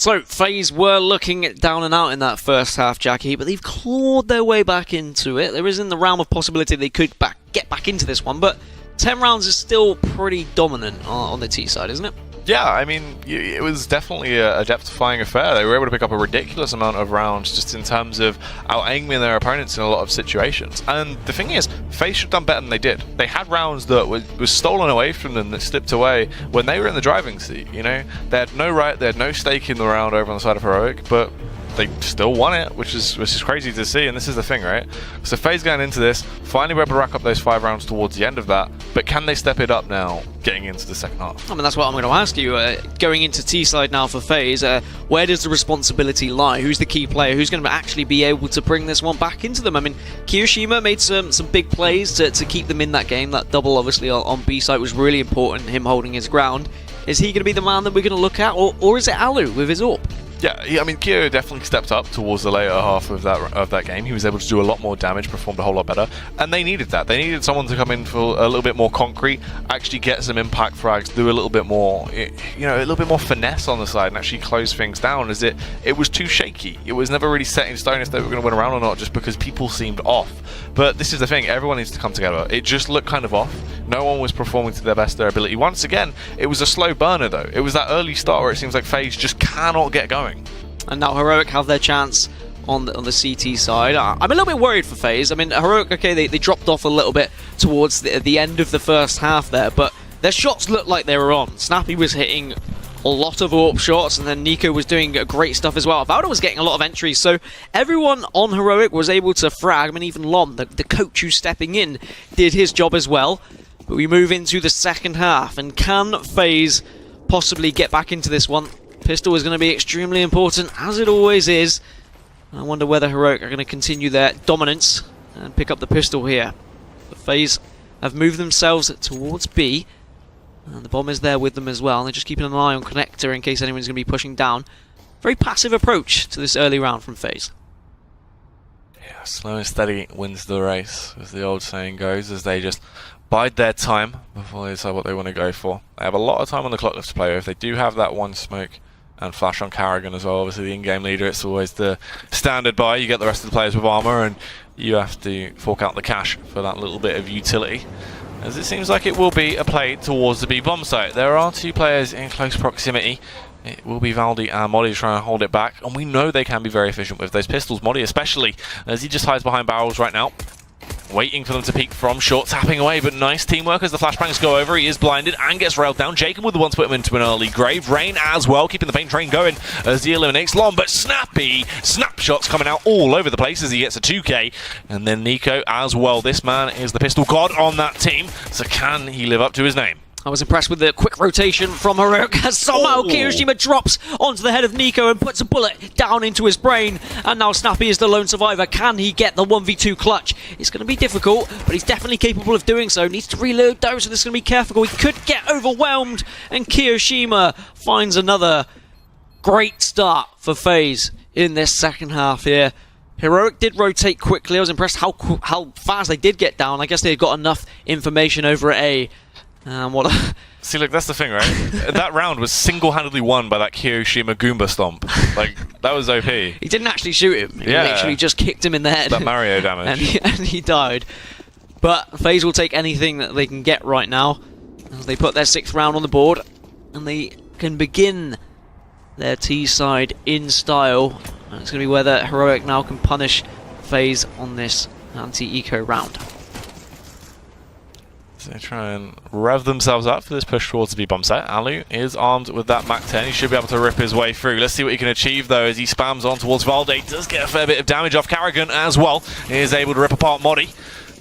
So, FaZe were looking down and out in that first half, Jackie, but they've clawed their way back into it. There is in the realm of possibility they could get back into this one, but 10 rounds is still pretty dominant on the T side, isn't it? Yeah, I mean, it was definitely a depth-defying affair. They were able to pick up a ridiculous amount of rounds just in terms of out-aiming their opponents in a lot of situations. And the thing is, FaZe should have done better than they did. They had rounds that was stolen away from them, that slipped away when they were in the driving seat, you know? They had no right, they had no stake in the round over on the side of Heroic, but they still won it, which is crazy to see. And this is the thing, right? So FaZe going into this, finally were able to rack up those 5 rounds towards the end of that, but can they step it up now getting into the second half? I mean, that's what I'm going to ask you. Going into T-side now for FaZe, where does the responsibility lie? Who's the key player? Who's going to actually be able to bring this one back into them? I mean, Kiyoshima made some big plays to keep them in that game. That double, obviously, on B-side was really important, him holding his ground. Is he going to be the man that we're going to look at, or is it Alu with his AWP? Yeah, I mean, Kyo definitely stepped up towards the later half of that game. He was able to do a lot more damage, performed a whole lot better, and they needed that. They needed someone to come in for a little bit more concrete, actually get some impact frags, do a little bit more, you know, a little bit more finesse on the side, and actually close things down. As it was too shaky. It was never really set in stone if they were going to win a round or not, just because people seemed off. But this is the thing: everyone needs to come together. It just looked kind of off. No one was performing to their best of their ability. Once again, it was a slow burner though. It was that early start where it seems like FaZe just cannot get going. And now Heroic have their chance on the CT side. I'm a little bit worried for FaZe. I mean, Heroic, okay, they dropped off a little bit towards the end of the first half there, but their shots looked like they were on. Snappy was hitting a lot of AWP shots, and then Nico was doing great stuff as well. Vauda was getting a lot of entries, so everyone on Heroic was able to frag. I mean, even Lom, the coach who's stepping in, did his job as well. But we move into the second half, and can FaZe possibly get back into this one? Pistol is going to be extremely important, as it always is. I wonder whether Heroic are going to continue their dominance and pick up the pistol here. But FaZe have moved themselves towards B, and the bomb is there with them as well. They're just keeping an eye on Connector in case anyone's going to be pushing down. Very passive approach to this early round from FaZe. Yeah, slow and steady wins the race, as the old saying goes, as they just bide their time before they decide what they want to go for. They have a lot of time on the clock left to play with. They do have that one smoke and flash on Carrigan as well. Obviously the in-game leader, it's always the standard buy. You get the rest of the players with armor, and you have to fork out the cash for that little bit of utility, as it seems like it will be a play towards the B bomb site. There are 2 players in close proximity. It will be Valdi and Modi trying to hold it back, and we know they can be very efficient with those pistols. Modi especially, as he just hides behind barrels right now. waiting for them to peek from short, tapping away, but nice teamwork as the flashbangs go over. He is blinded and gets railed down. Jacob with the one to put him into an early grave. Rain as well, keeping the paint train going as he eliminates Lom, but Snappy, snapshots coming out all over the place as he gets a 2K. And then Nico as well. This man is the pistol god on that team, so can he live up to his name? I was impressed with the quick rotation from Heroic as somehow Kiyoshima drops onto the head of Nico and puts a bullet down into his brain. And now Snappy is the lone survivor. Can he get the 1v2 clutch? It's going to be difficult, but he's definitely capable of doing so. Needs to reload though, so this is going to be careful. He could get overwhelmed, and Kiyoshima finds another great start for FaZe in this second half here. Heroic did rotate quickly. I was impressed how fast they did get down. I guess they had got enough information over at A. See, look, that's the thing, right? That round was single-handedly won by that Kiyoshima Goomba stomp. Like, that was OP. He didn't actually shoot him. He literally just kicked him in the head. That Mario damage. and he died. But FaZe will take anything that they can get right now as they put their 6th round on the board, and they can begin their T side in style. And it's going to be whether Heroic now can punish FaZe on this anti-eco round. So they try and rev themselves up for this push towards the B-bomb site. Alu is armed with that Mac-10. He should be able to rip his way through. Let's see what he can achieve, though, as he spams on towards Valde. Does get a fair bit of damage off Karrigan as well. He is able to rip apart Modi.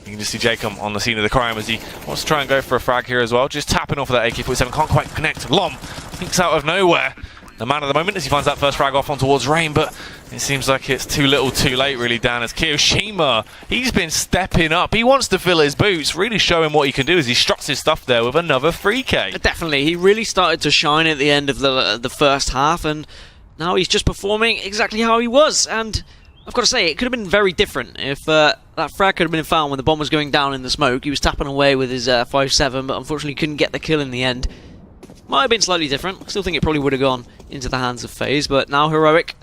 You can just see Jacob on the scene of the crime as he wants to try and go for a frag here as well. Just tapping off of that AK-47. Can't quite connect. Lom peeks out of nowhere. The man of the moment as he finds that first frag off on towards Rain, but it seems like it's too little too late really, Dan, as Kiyoshima, he's been stepping up. He wants to fill his boots, really showing what he can do as he struts his stuff there with another 3K. Definitely, he really started to shine at the end of the first half, and now he's just performing exactly how he was. And I've got to say, it could have been very different if that frag could have been found when the bomb was going down in the smoke. He was tapping away with his 5-7, but unfortunately couldn't get the kill in the end. Might have been slightly different. I still think it probably would have gone into the hands of FaZe, but now Heroic,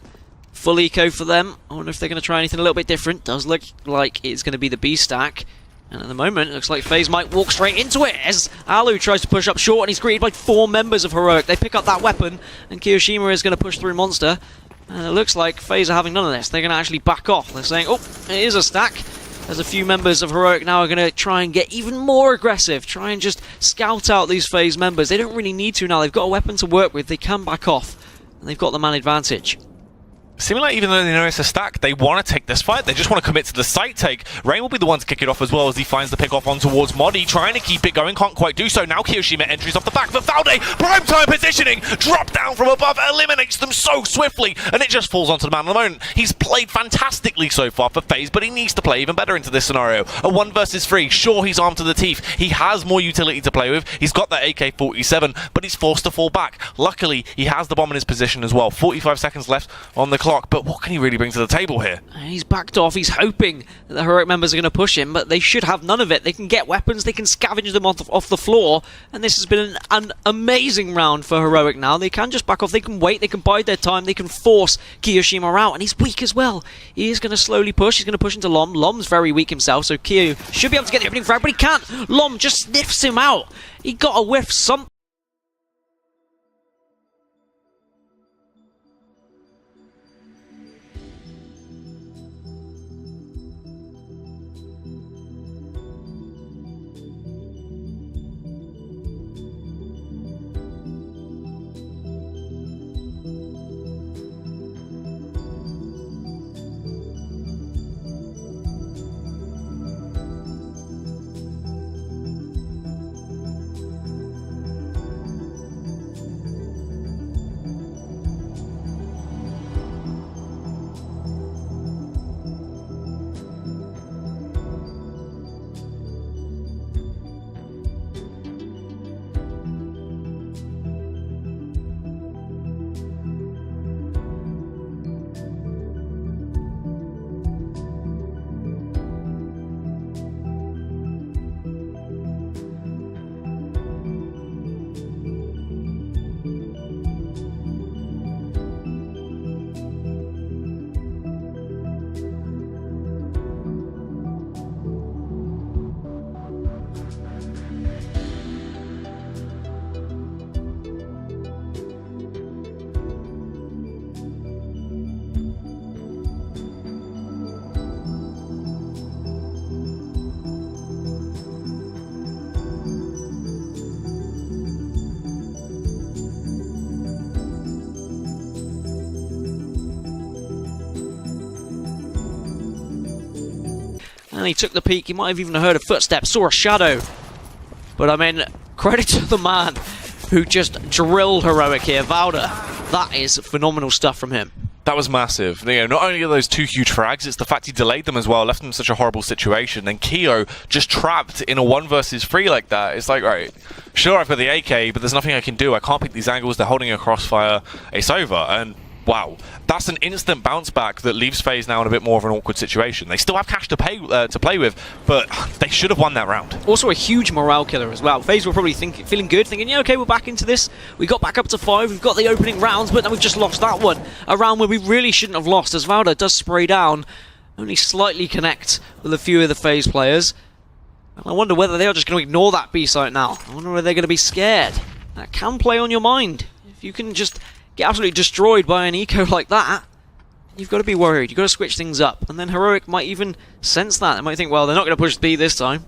full eco for them. I wonder if they're going to try anything a little bit different. Does look like it's going to be the B stack. And at the moment, it looks like FaZe might walk straight into it as Alu tries to push up short, and he's greeted by 4 members of Heroic. They pick up that weapon, and Kiyoshima is going to push through Monster. And it looks like FaZe are having none of this. They're going to actually back off. They're saying, oh, it is a stack. As a few members of Heroic now are going to try and get even more aggressive, try and just scout out these FaZe members. They don't really need to now. They've got a weapon to work with. They can back off, and they've got the man advantage. Seeming like even though they know it's a stack, they want to take this fight. They just want to commit to the site take. Rain will be the one to kick it off as well as he finds the pick off on towards Modi, trying to keep it going, can't quite do so. Now Kiyoshima entries off the back, but Valde, prime time positioning, drop down from above, eliminates them so swiftly, and it just falls onto the man of the moment. He's played fantastically so far for FaZe, but he needs to play even better into this scenario. A 1 versus 3, sure, he's armed to the teeth. He has more utility to play with. He's got that AK-47, but he's forced to fall back. Luckily, he has the bomb in his position as well. 45 seconds left on the clock, but what can he really bring to the table here? He's backed off. He's hoping that the Heroic members are going to push him, but they should have none of it. They can get weapons, they can scavenge them off the floor, and this has been an amazing round for Heroic now. They can just back off, they can wait, they can bide their time, they can force Kiyoshima out, and he's weak as well. He is going to slowly push. He's going to push into Lom. Lom's very weak himself, so Kiyo should be able to get the opening frag, but he can't. Lom just sniffs him out. He got a whiff something. And he took the peek. He might have even heard a footstep, saw a shadow. But I mean, credit to the man who just drilled Heroic here, Valda. That is phenomenal stuff from him. That was massive. You know, not only are those 2 huge frags, it's the fact he delayed them as well, left them in such a horrible situation. And Keo just trapped in a 1 versus 3 like that. It's like, right, sure, I've got the AK, but there's nothing I can do. I can't pick these angles. They're holding a crossfire. It's over. And wow, that's an instant bounce back that leaves FaZe now in a bit more of an awkward situation. They still have cash to play with, but they should have won that round. Also a huge morale killer as well. FaZe were probably feeling good, thinking, yeah, okay, we're back into this. We got back up to 5, we've got the opening rounds, but then we've just lost that one. A round where we really shouldn't have lost, as Valda does spray down, only slightly connect with a few of the FaZe players. And I wonder whether they are just going to ignore that B site now. I wonder whether they're going to be scared. That can play on your mind. If you can just get absolutely destroyed by an eco like that, you've got to be worried. You've got to switch things up. And then Heroic might even sense that. They might think, well, they're not going to push B this time.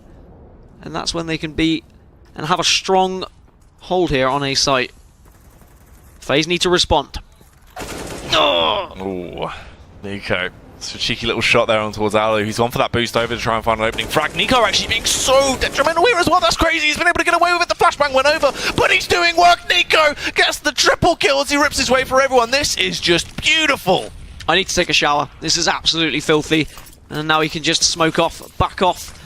And that's when they can be and have a strong hold here on A site. FaZe need to respond. Oh, Nico. It's a cheeky little shot there on towards Alu. He's on for that boost over to try and find an opening frag. Nico actually being so detrimental here as well. That's crazy. He's been able to get away with it. The flashbang went over, but he's doing work. Nico gets the triple kill as he rips his way for everyone. This is just beautiful. I need to take a shower. This is absolutely filthy. And now he can just smoke off, back off,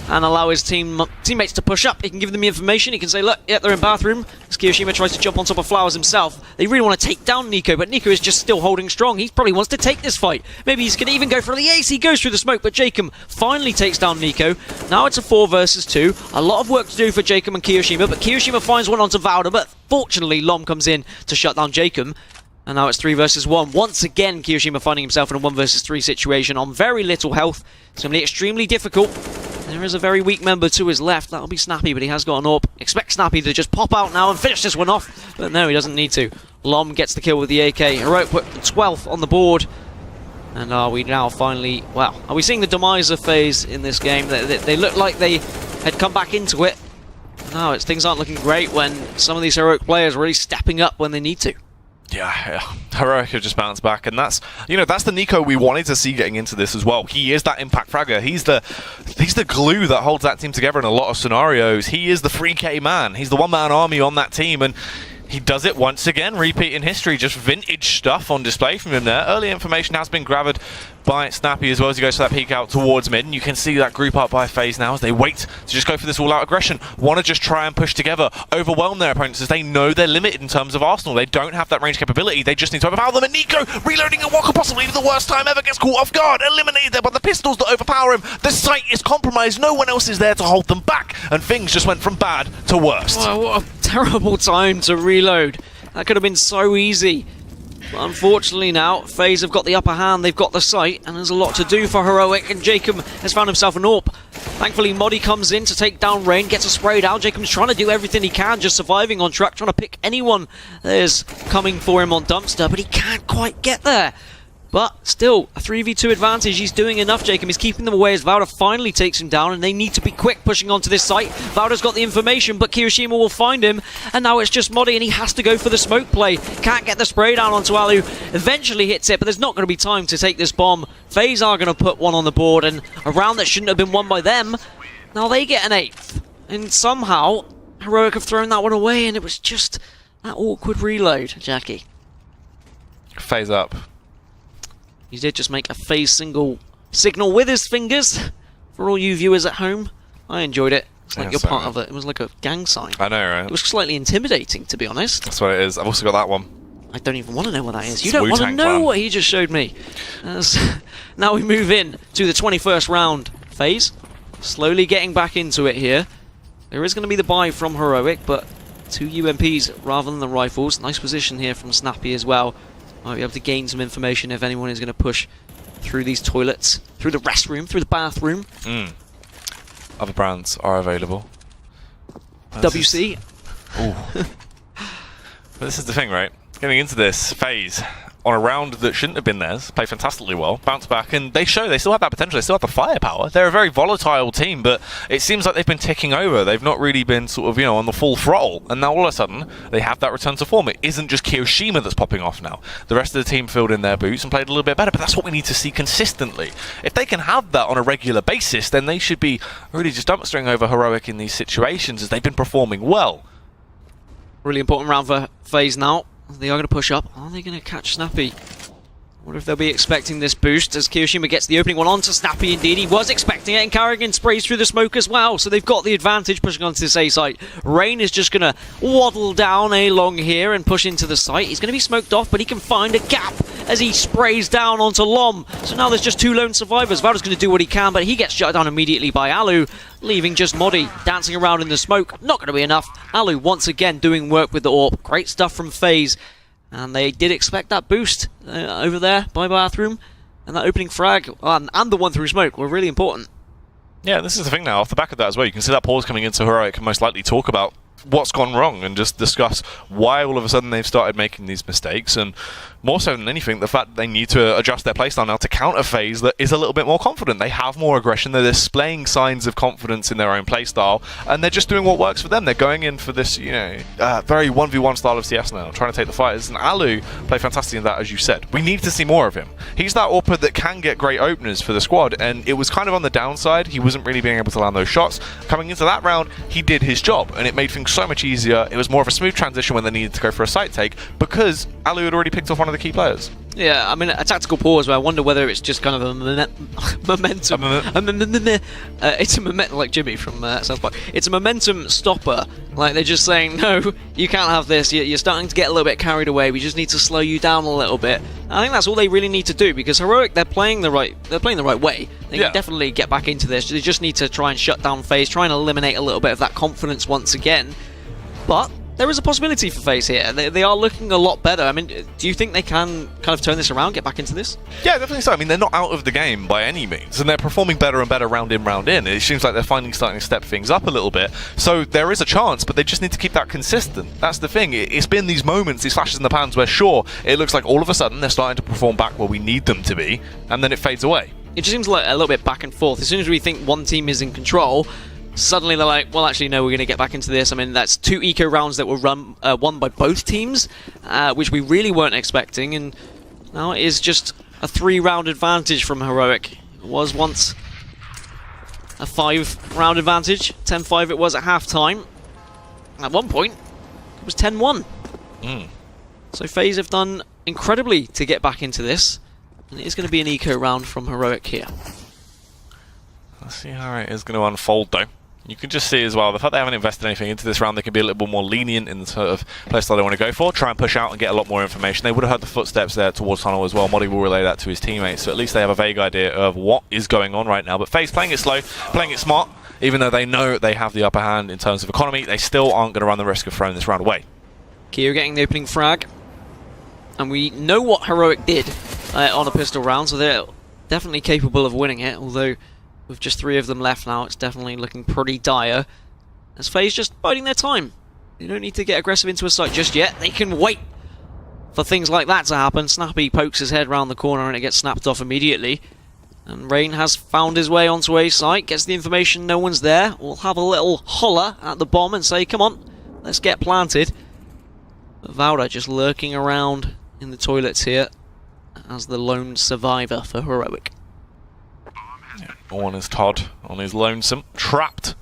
and allow his teammates to push up. He can give them the information. He can say, look, yeah, they're in bathroom. As Kiyoshima tries to jump on top of Flowers himself. They really want to take down Nico, but Nico is just still holding strong. He probably wants to take this fight. Maybe he's going to even go for the ace. He goes through the smoke, but Jacob finally takes down Nico. Now it's a 4 versus 2. A lot of work to do for Jacob and Kiyoshima, but Kiyoshima finds one onto Valda, but fortunately Lom comes in to shut down Jacob. And now it's 3 versus 1. Once again, Kiyoshima finding himself in a 1 versus 3 situation on very little health. It's going to be extremely difficult. There is a very weak member to his left. That'll be Snappy, but he has got an AWP. Expect Snappy to just pop out now and finish this one off. But no, he doesn't need to. Lom gets the kill with the AK. Heroic put 12th on the board. And are we now finally... Wow. Are we seeing the demise of FaZe in this game? They look like they had come back into it. No, things aren't looking great when some of these Heroic players are really stepping up when they need to. Yeah, Heroic have just bounced back, and that's the Nico we wanted to see getting into this as well. He is that impact fragger. He's the glue that holds that team together in a lot of scenarios. He is the 3K man. He's the one-man army on that team, and he does it once again, repeat in history. Just vintage stuff on display from him there. Early information has been gathered by Snappy as well as he goes for that peek out towards mid, and you can see that group up by FaZe now as they wait to just go for this all-out aggression. Want to just try and push together, overwhelm their opponents as they know they're limited in terms of Arsenal. They don't have that range capability. They just need to overpower them, and Nico reloading at what could possibly be the worst time ever, gets caught off guard, eliminated there by the pistols that overpower him. The site is compromised. No one else is there to hold them back, and things just went from bad to worst. Oh, what a terrible time to reload. That could have been so easy. But unfortunately now, FaZe have got the upper hand, they've got the site, and there's a lot to do for Heroic, and Jacob has found himself an AWP. Thankfully, Modi comes in to take down Rain, gets a spray down. Jacob's trying to do everything he can, just surviving on track, trying to pick anyone that is coming for him on Dumpster, but he can't quite get there. But still, a 3v2 advantage. He's doing enough, Jacob. He's keeping them away as Valda finally takes him down, and they need to be quick pushing onto this site. Valda's got the information, but Kiyoshima will find him, and now it's just Modi, and he has to go for the smoke play. Can't get the spray down onto Alu. Eventually hits it, but there's not going to be time to take this bomb. FaZe are going to put one on the board, and a round that shouldn't have been won by them, now they get an 8th. And somehow, Heroic have thrown that one away, and it was just that awkward reload, Jackie. FaZe up. He did just make a FaZe single signal with his fingers. For all you viewers at home, I enjoyed it. It's like you're part of it. It was like a gang sign. I know, right? It was slightly intimidating, to be honest. That's what it is. I've also got that one. I don't even want to know what that is. You don't want to know what he just showed me. Now we move in to the 21st round. FaZe slowly getting back into it here. There is going to be the buy from Heroic, but 2 UMPs rather than the rifles. Nice position here from Snappy as well. Might be able to gain some information if anyone is going to push through these toilets, through the restroom, through the bathroom. Other brands are available. WC. Ooh. But this is the thing, right? Getting into this, FaZe on a round that shouldn't have been theirs, play fantastically well, bounce back, and they show they still have that potential, they still have the firepower. They're a very volatile team, but it seems like they've been ticking over. They've not really been sort of, on the full throttle, and now all of a sudden, they have that return to form. It isn't just Kiyoshima that's popping off now. The rest of the team filled in their boots and played a little bit better, but that's what we need to see consistently. If they can have that on a regular basis, then they should be really just dumpstering over Heroic in these situations as they've been performing well. Really important round for FaZe now. They are going to push up. Are they going to catch Snappy? I wonder if they'll be expecting this boost as Kiyoshima gets the opening one onto Snappy. Indeed, he was expecting it, and Carrigan sprays through the smoke as well. So they've got the advantage pushing onto this A site. Rain is just going to waddle down along here and push into the site. He's going to be smoked off, but he can find a gap as he sprays down onto Lom. So now there's just 2 lone survivors. Valda's going to do what he can, but he gets shut down immediately by Alu, leaving just Modi dancing around in the smoke. Not going to be enough. Alu once again doing work with the AWP. Great stuff from FaZe. And they did expect that boost over there by Bathroom. And that opening frag and the one through smoke were really important. Yeah, this is the thing now. Off the back of that as well, you can see that pause coming into Heroic and most likely talk about what's gone wrong and just discuss why all of a sudden they've started making these mistakes, and more so than anything, the fact that they need to adjust their playstyle now to counter FaZe that is a little bit more confident. They have more aggression, they're displaying signs of confidence in their own playstyle, and they're just doing what works for them. They're going in for this, very 1v1 style of CS now, trying to take the fighters, and Alu played fantastic in that, as you said. We need to see more of him. He's that AWPer that can get great openers for the squad, and it was kind of on the downside. He wasn't really being able to land those shots. Coming into that round, he did his job, and it made things so much easier. It was more of a smooth transition when they needed to go for a site take, because Alu had already picked off one of the key players. Yeah, I mean, a tactical pause, but I wonder whether it's just kind of a momentum. It's a momentum, like Jimmy from South Park. It's a momentum stopper. Like, they're just saying, no, you can't have this. You're starting to get a little bit carried away. We just need to slow you down a little bit. I think that's all they really need to do, because Heroic, they're playing the right way. They can definitely get back into this. They just need to try and shut down FaZe, try and eliminate a little bit of that confidence once again. But there is a possibility for FaZe here. They are looking a lot better. I mean, do you think they can kind of turn this around, get back into this? Yeah, definitely so. I mean, they're not out of the game by any means, and they're performing better and better round in. It seems like they're finally starting to step things up a little bit. So there is a chance, but they just need to keep that consistent. That's the thing. It's been these moments, these flashes in the pans where, sure, it looks like all of a sudden they're starting to perform back where we need them to be, and then it fades away. It just seems like a little bit back and forth. As soon as we think one team is in control, suddenly they're like, well, actually, no, we're going to get back into this. I mean, that's 2 eco rounds that were won by both teams, which we really weren't expecting, and now it is just a 3-round advantage from Heroic. It was once a 5-round advantage. 10-5 it was at half-time. At one point, it was 10-1. So FaZe have done incredibly to get back into this, and it is going to be an eco round from Heroic here. Let's see how it is going to unfold, though. You can just see as well, the fact they haven't invested anything into this round, they can be a little bit more lenient in the sort of playstyle they want to go for, try and push out and get a lot more information. They would have heard the footsteps there towards tunnel as well. Modi will relay that to his teammates, so at least they have a vague idea of what is going on right now. But FaZe playing it slow, playing it smart, even though they know they have the upper hand in terms of economy, they still aren't going to run the risk of throwing this round away. Kyo getting the opening frag, and we know what Heroic did on a pistol round, so they're definitely capable of winning it, although with just 3 of them left now, it's definitely looking pretty dire. As FaZe just biding their time. They don't need to get aggressive into a site just yet. They can wait for things like that to happen. Snappy pokes his head round the corner and it gets snapped off immediately. And Rain has found his way onto a site, gets the information no one's there. We'll have a little holler at the bomb and say, come on, let's get planted. But Valda just lurking around in the toilets here as the lone survivor for Heroic. One is Todd on his lonesome, trapped.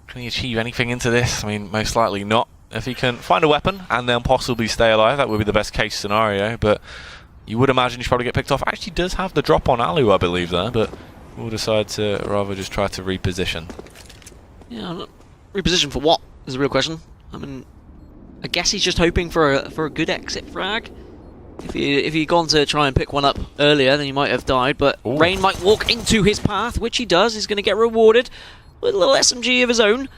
Can he achieve anything into this? I mean, most likely not. If he can find a weapon and then possibly stay alive, that would be the best case scenario, but you would imagine he should probably get picked off. Actually does have the drop on Alu, I believe, there, but we'll decide to rather just try to reposition. Yeah, reposition for what is the real question. I mean, I guess he's just hoping for a good exit frag. If he'd gone to try and pick one up earlier, then he might have died, but ooh, Rain might walk into his path, which he does. He's going to get rewarded with a little SMG of his own,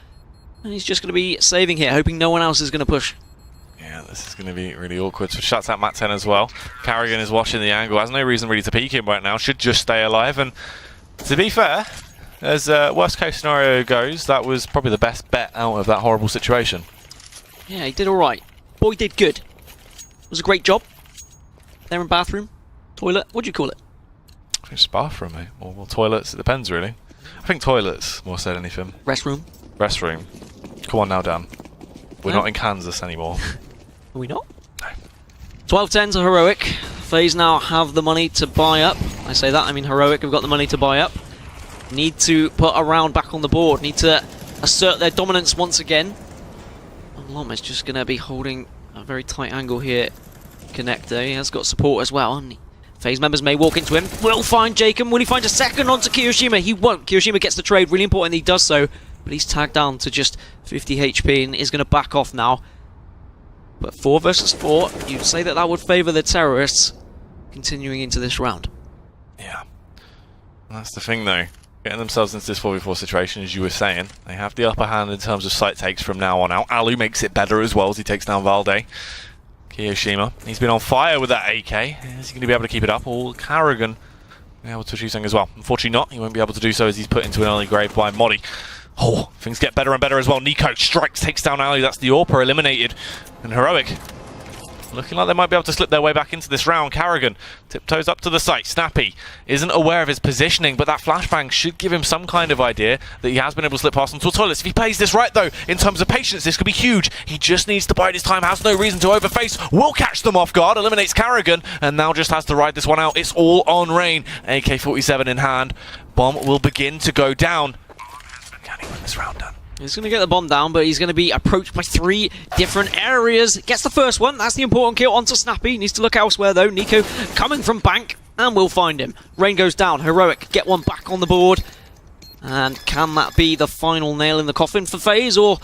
and he's just going to be saving here, hoping no one else is going to push. Yeah, this is going to be really awkward. So shouts out Matt 10 as well. Carrigan is watching the angle, has no reason really to peek him right now, should just stay alive, and to be fair, as worst case scenario goes, that was probably the best bet out of that horrible situation. Yeah, he did alright. Boy did good. It was a great job. there in bathroom? Toilet? What do you call it? I think it's bathroom, mate. Or toilets. It depends, really. I think toilets, more said anything. Restroom? Restroom. Come on now, Dan. We're not in Kansas anymore. Are we not? No. 12-10 to Heroic. FaZe now have the money to buy up. I say that, I mean Heroic have got the money to buy up. Need to put a round back on the board. Need to assert their dominance once again. Lom is just going to be holding a very tight angle here. Connector, he has got support as well. And FaZe members may walk into him. Will find Jacob. Will he find a second onto Kiyoshima? He won't. Kiyoshima gets the trade. Really important that he does so. But he's tagged down to just 50 HP and is going to back off now. But 4 versus 4, you'd say that that would favour the terrorists continuing into this round. Yeah. That's the thing, though. Getting themselves into this 4v4 situation, as you were saying. They have the upper hand in terms of site takes from now on out. Alu makes it better as well as he takes down Valde. Kiyoshima, he's been on fire with that AK. Is he going to be able to keep it up? Or Carrigan be able to achieve something as well? Unfortunately not. He won't be able to do so as he's put into an early grave by Modi. Oh, things get better and better as well. Nico strikes, takes down Ali. That's the AWPer eliminated. And Heroic looking like they might be able to slip their way back into this round. Carrigan tiptoes up to the site. Snappy isn't aware of his positioning, but that flashbang should give him some kind of idea that he has been able to slip past onto the toilets. If he plays this right, though, in terms of patience, this could be huge. He just needs to bide his time, has no reason to overface. Will catch them off guard, eliminates Carrigan, and now just has to ride this one out. It's all on Rain. AK-47 in hand. Bomb will begin to go down. Can he win this round, Dan? He's going to get the bomb down, but he's going to be approached by 3 different areas. Gets the first one. That's the important kill onto Snappy. Needs to look elsewhere, though. Nico coming from bank, and we'll find him. Rain goes down. Heroic get one back on the board. And can that be the final nail in the coffin for FaZe, or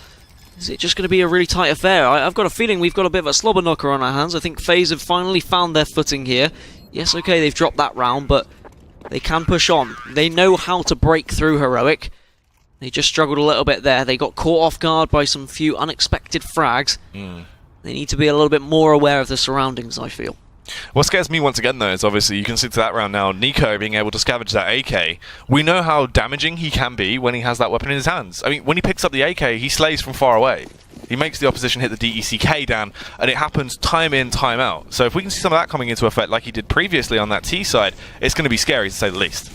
is it just going to be a really tight affair? I've got a feeling we've got a bit of a slobber knocker on our hands. I think FaZe have finally found their footing here. Yes, okay, they've dropped that round, but they can push on. They know how to break through Heroic. They just struggled a little bit there. They got caught off guard by some few unexpected frags. They need to be a little bit more aware of the surroundings, I feel. What scares me once again, though, is obviously you can see to that round now, Nico being able to scavenge that AK. We know how damaging he can be when he has that weapon in his hands. I mean, when he picks up the AK, he slays from far away. He makes the opposition hit the DECK down, and it happens time in, time out. So if we can see some of that coming into effect like he did previously on that T side, it's going to be scary, to say the least.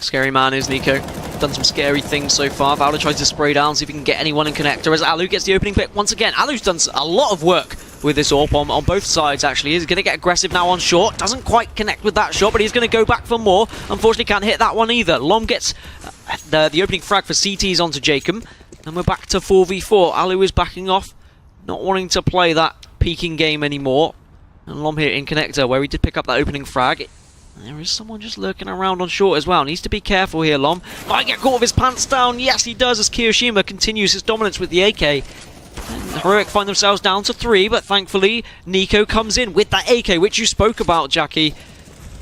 Scary man is Nico. Done some scary things so far. Valda tries to spray down, see if he can get anyone in connector as Alu gets the opening pick once again. Alu's done a lot of work with this AWP on both sides, actually. He's going to get aggressive now on short. Doesn't quite connect with that shot, but he's going to go back for more. Unfortunately, can't hit that one either. Lom gets the opening frag for CTs onto Jacob. And we're back to 4v4. Alu is backing off, not wanting to play that peeking game anymore. And Lom here in connector, where he did pick up that opening frag. There is someone just lurking around on short as well. Needs to be careful here, Lom. Might get caught with his pants down. Yes, he does, as Kiyoshima continues his dominance with the AK. And Heroic find themselves down to 3, but thankfully, Nico comes in with that AK, which you spoke about, Jackie.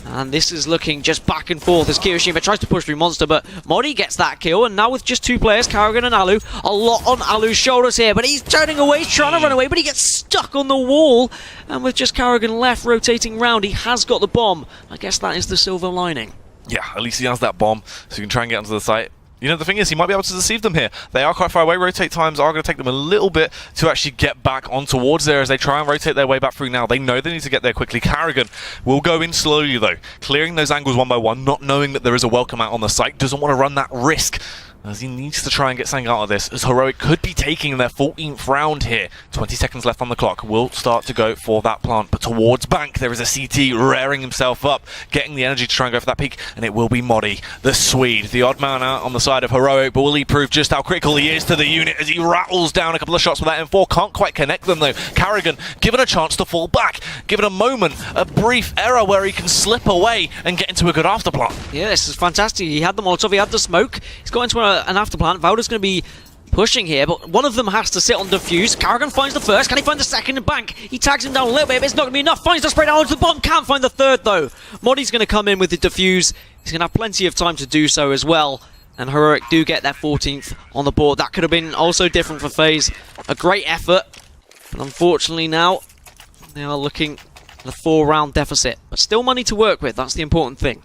And this is looking just back and forth as Kiyoshima tries to push through Monster, but Modi gets that kill, and now with just 2 players, Carrigan and Alu, a lot on Alu's shoulders here, but he's turning away, he's trying to run away, but he gets stuck on the wall, and with just Carrigan left rotating round, he has got the bomb. I guess that is the silver lining. Yeah, at least he has that bomb, so he can try and get onto the site. You know, the thing is, he might be able to deceive them here. They are quite far away. Rotate times are going to take them a little bit to actually get back on towards there as they try and rotate their way back through now. They know they need to get there quickly. Carrigan will go in slowly, though, clearing those angles one by one, not knowing that there is a welcome out on the site. Doesn't want to run that risk, as he needs to try and get something out of this, as Heroic could be taking their 14th round here. 20 seconds left on the clock. Will start to go for that plant, but towards bank, there is a CT rearing himself up, getting the energy to try and go for that peak, and it will be Modi, the Swede, the odd man out on the side of Heroic, but will he prove just how critical he is to the unit as he rattles down a couple of shots with that M4? Can't quite connect them, though. Carrigan given a chance to fall back, given a moment, a brief error where he can slip away and get into a good afterplant. Yeah, this is fantastic. He had the Molotov, he had the smoke, he's got into an afterplant. Valda's going to be pushing here, but one of them has to sit on defuse. Carrigan finds the first. Can he find the second in bank? He tags him down a little bit, but it's not going to be enough. Finds the spray down onto the bomb. Can't find the third, though. Modi's going to come in with the defuse. He's going to have plenty of time to do so as well. And Heroic do get their 14th on the board. That could have been also different for FaZe. A great effort, but unfortunately now they are looking at a 4-round deficit. But still money to work with. That's the important thing.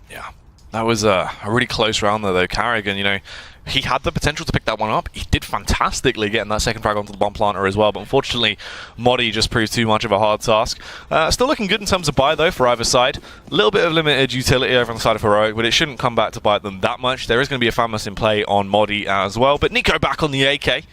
Yeah. That was a really close round though. Carrigan, you know, he had the potential to pick that one up. He did fantastically getting that second frag onto the bomb planter as well, but unfortunately, Modi just proved too much of a hard task. Still looking good in terms of buy, though, for either side. A little bit of limited utility over on the side of Heroic, but it shouldn't come back to bite them that much. There is going to be a Famous in play on Modi as well, but Nico back on the AK,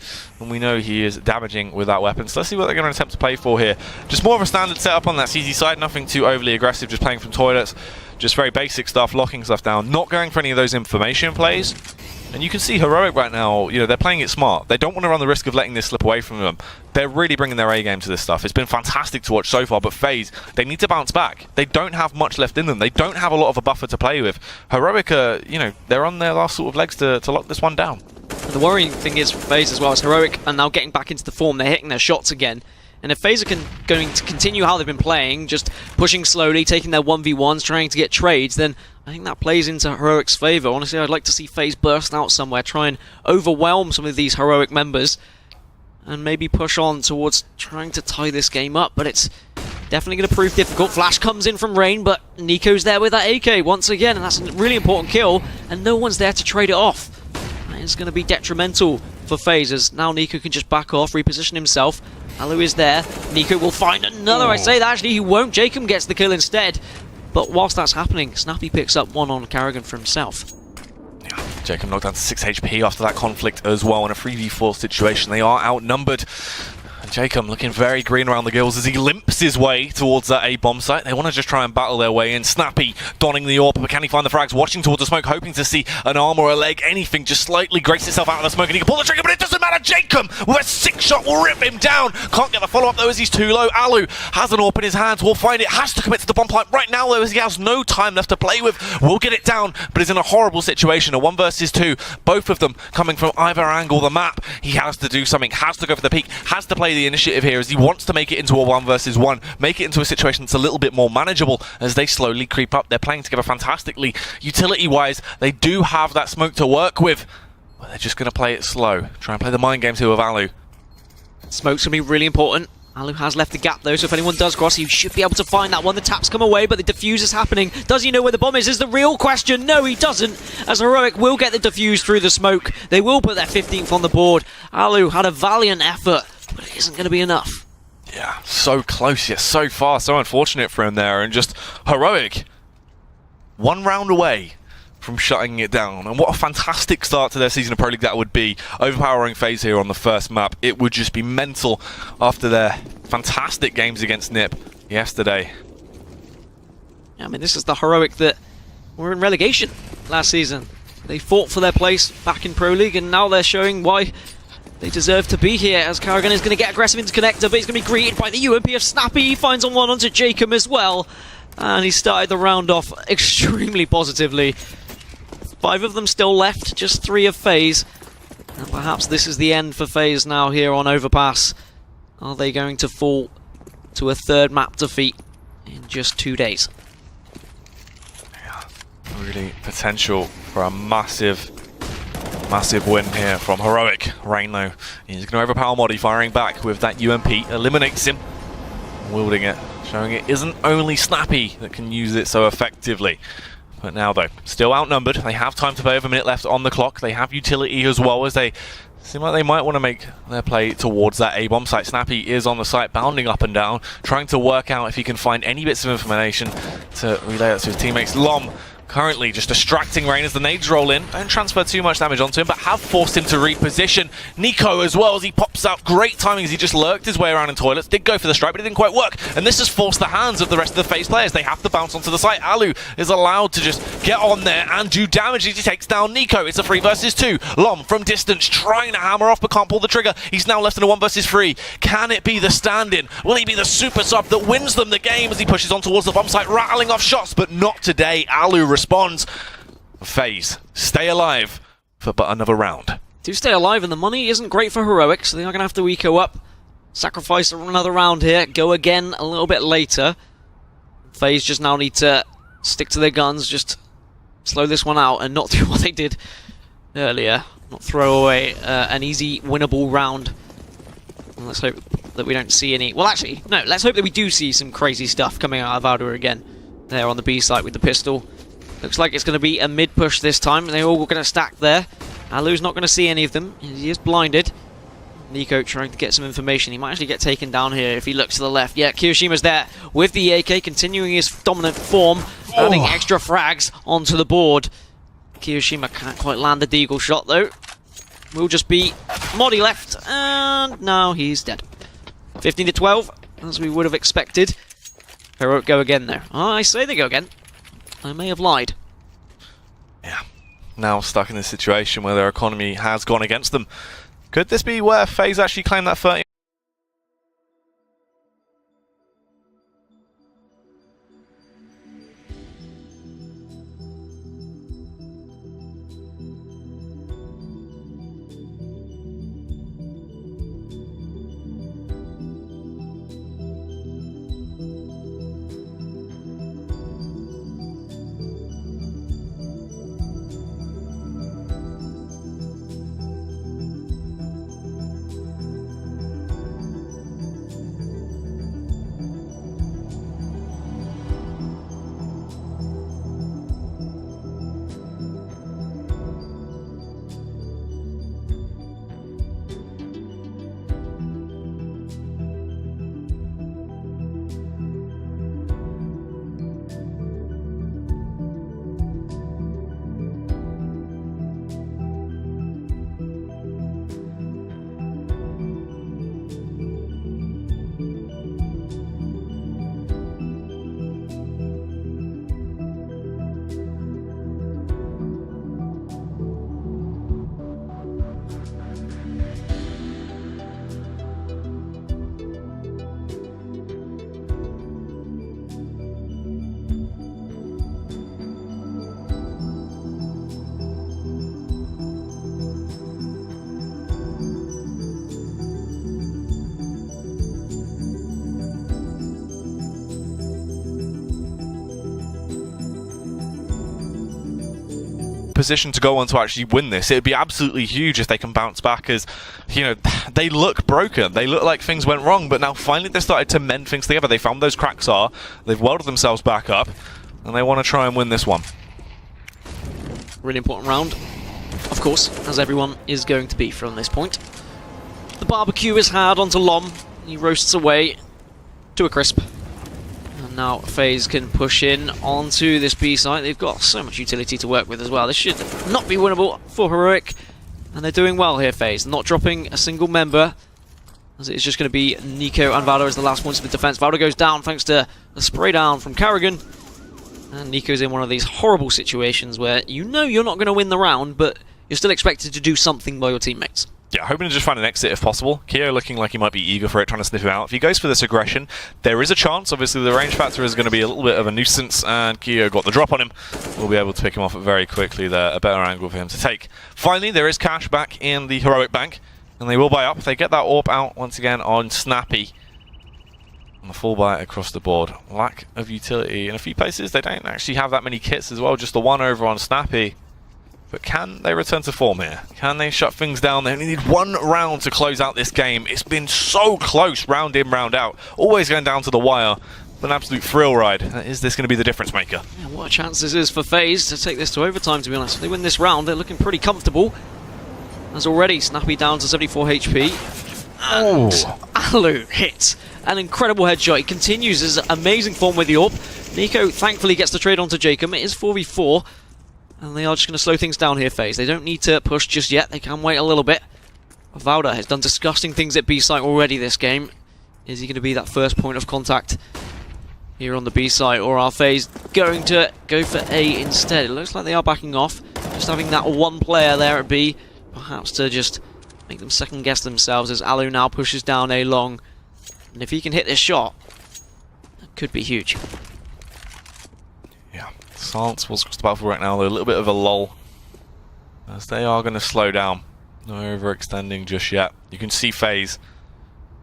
and we know he is damaging with that weapon. So let's see what they're going to attempt to play for here. Just more of a standard setup on that CZ side, nothing too overly aggressive, just playing from toilets. Just very basic stuff, locking stuff down, not going for any of those information plays. And you can see Heroic right now, you know, they're playing it smart. They don't want to run the risk of letting this slip away from them. They're really bringing their A game to this stuff. It's been fantastic to watch so far, but FaZe, they need to bounce back. They don't have much left in them. They don't have a lot of a buffer to play with. Heroic, you know, they're on their last sort of legs to lock this one down. And the worrying thing is for FaZe as well, is Heroic are now getting back into the form. They're hitting their shots again. And if FaZe are going to continue how they've been playing, just pushing slowly, taking their 1v1s, trying to get trades, then I think that plays into Heroic's favour. Honestly, I'd like to see FaZe burst out somewhere, try and overwhelm some of these Heroic members, and maybe push on towards trying to tie this game up. But it's definitely going to prove difficult. Flash comes in from Rain, but Nico's there with that AK once again, and that's a really important kill, and no one's there to trade it off. That is going to be detrimental for FaZe, as now Nico can just back off, reposition himself. Alu is there. Nico will find another. I say that actually he won't. Jacob gets the kill instead. But whilst that's happening, Snappy picks up one on Karrigan for himself. Yeah, Jacob knocked down to 6 HP after that conflict as well in a 3v4 situation. They are outnumbered. And Jacob looking very green around the gills as he limps his way towards that A bomb site. They want to just try and battle their way in. Snappy donning the AWP, but can he find the frags? Watching towards the smoke, hoping to see an arm or a leg, anything, just slightly grace itself out of the smoke, and he can pull the trigger, but it doesn't matter. Jacob with a 6-shot will rip him down. Can't get the follow-up though as he's too low. Alu has an AWP in his hands, will find it, has to commit to the bomb plant right now though as he has no time left to play with. Will get it down, but is in a horrible situation, a 1 versus 2. Both of them coming from either angle of the map. He has to do something, has to go for the peak, has to play the initiative here as he wants to make it into a 1 versus 1, make it into a situation that's a little bit more manageable as they slowly creep up. They're playing together fantastically. Utility-wise, they do have that smoke to work with, but they're just going to play it slow. Try and play the mind games here with Alu. Smoke's going to be really important. Alu has left the gap though, so if anyone does cross, he should be able to find that one. The taps come away, but the defuse is happening. Does he know where the bomb is the real question. No, he doesn't, as Heroic will get the defuse through the smoke. They will put their 15th on the board. Alu had a valiant effort, but it isn't going to be enough. Yeah, so close yet so far. So unfortunate for him there, and just Heroic 1 round away from shutting it down. And what a fantastic start to their season of Pro League that would be. Overpowering FaZe here on the first map. It would just be mental after their fantastic games against NIP yesterday. Yeah, I mean, this is the Heroic that were in relegation last season. They fought for their place back in Pro League, and now they're showing why they deserve to be here, as Karrigan is going to get aggressive into connector, but he's going to be greeted by the UMP of Snappy. He finds on one onto Jacob as well, and he started the round off extremely positively. 5 of them still left, just 3 of FaZe, and perhaps this is the end for FaZe now here on Overpass. Are they going to fall to a 3rd map defeat in just 2 days? Yeah, really potential for a massive win here from Heroic. Rain though, he's going to overpower Modi, firing back with that UMP, eliminates him, wielding it, showing it isn't only Snappy that can use it so effectively. But now though, still outnumbered, they have time to play with a minute left on the clock, they have utility as well, as they seem like they might want to make their play towards that A-bomb site. Snappy is on the site, bounding up and down, trying to work out if he can find any bits of information to relay that to his teammates. Lom currently just distracting Rain as the nades roll in. Don't transfer too much damage onto him, but have forced him to reposition. Nico as well as he pops out. Great timing as he just lurked his way around in toilets. Did go for the strike, but it didn't quite work. And this has forced the hands of the rest of the FaZe players. They have to bounce onto the site. Alu is allowed to just get on there and do damage as he takes down Nico. It's a 3 versus 2. Lom from distance trying to hammer off, but can't pull the trigger. He's now left in a 1 versus 3. Can it be the stand-in? Will he be the super sub that wins them the game as he pushes on towards the bomb site, rattling off shots? But not today. Alu responds. FaZe stay alive for but another round. Do stay alive, and the money isn't great for Heroic, so they are going to have to eco up, sacrifice another round here, go again a little bit later. FaZe just now need to stick to their guns, just slow this one out and not do what they did earlier, not throw away an easy winnable round. And let's hope that we don't see any. Well, actually, no, let's hope that we do see some crazy stuff coming out of Ardua again there on the B site with the pistol. Looks like it's going to be a mid push this time. They're all going to stack there. Alu's not going to see any of them. He is blinded. Nico trying to get some information. He might actually get taken down here if he looks to the left. Yeah, Kiroshima's there with the AK, continuing his dominant form, adding extra frags onto the board. Kiyoshima can't quite land the deagle shot though. Will just be Modi left, and now he's dead. 15-12, as we would have expected. Heroic go again there. Oh, I say they go again. I may have lied. Yeah, now stuck in this situation where their economy has gone against them. Could this be where FaZe actually claim that 30? Position to go on to actually win this. It would be absolutely huge if they can bounce back, as you know, they look broken, they look like things went wrong, but now finally they've started to mend things together. They found those cracks are, they've welded themselves back up, and they want to try and win this one. Really important round, of course, as everyone is going to be from this point. The barbecue is had onto Lom. He roasts away to a crisp. And now FaZe can push in onto this B site. They've got so much utility to work with as well. This should not be winnable for Heroic. And they're doing well here, FaZe. Not dropping a single member, as it's just going to be Nico and Valor as the last ones to the defense. Valor goes down thanks to the spray down from Karrigan. And Nico's in one of these horrible situations where you know you're not going to win the round, but you're still expected to do something by your teammates. Yeah, hoping to just find an exit if possible. Keo looking like he might be eager for it, trying to sniff him out. If he goes for this aggression, there is a chance. Obviously, the range factor is going to be a little bit of a nuisance, and Keo got the drop on him. We'll be able to pick him off very quickly there. A better angle for him to take. Finally, there is cash back in the Heroic bank, and they will buy up. They get that AWP out once again on Snappy. And the full buy across the board. Lack of utility in a few places. They don't actually have that many kits as well, just the one over on Snappy. But can they return to form here? Can they shut things down? They only need one round to close out this game. It's been so close, round in, round out. Always going down to the wire. An absolute thrill ride. Is this going to be the difference maker? Yeah, what a chance this is for FaZe to take this to overtime, to be honest. If they win this round, they're looking pretty comfortable. As already, Snappy down to 74 HP. And Alu hits an incredible headshot. He continues his amazing form with the AWP. Nico thankfully gets the trade onto Jacob. It is 4v4. And they are just going to slow things down here, FaZe. They don't need to push just yet. They can wait a little bit. Valda has done disgusting things at B site already this game. Is he going to be that first point of contact here on the B site? Or are FaZe going to go for A instead? It looks like they are backing off. Just having that one player there at B. Perhaps to just make them second guess themselves as Alu now pushes down A long. And if he can hit this shot, that could be huge. Yeah. Silence was across the battlefield right now. They're a little bit of a lull, as they are going to slow down. No overextending just yet. You can see FaZe.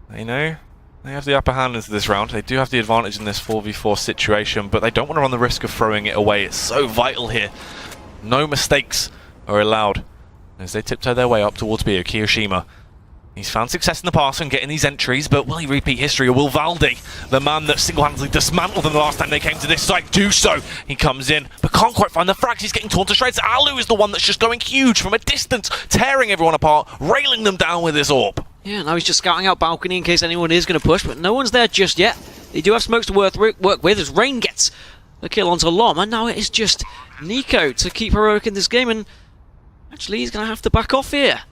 They know they have the upper hand into this round. They do have the advantage in this 4v4 situation, but they don't want to run the risk of throwing it away. It's so vital here. No mistakes are allowed as they tiptoe their way up towards B. Kiyoshima He's found success in the past and getting these entries, but will he repeat history, or will Valde, the man that single-handedly dismantled them the last time they came to this site, do so? He comes in, but can't quite find the frags. He's getting torn to shreds. Alu is the one that's just going huge from a distance, tearing everyone apart, railing them down with his AWP. Yeah, now he's just scouting out balcony in case anyone is going to push, but no one's there just yet. They do have smokes to work with as Rain gets the kill onto Lom, and now it is just Nico to keep heroic in this game, and actually he's going to have to back off here.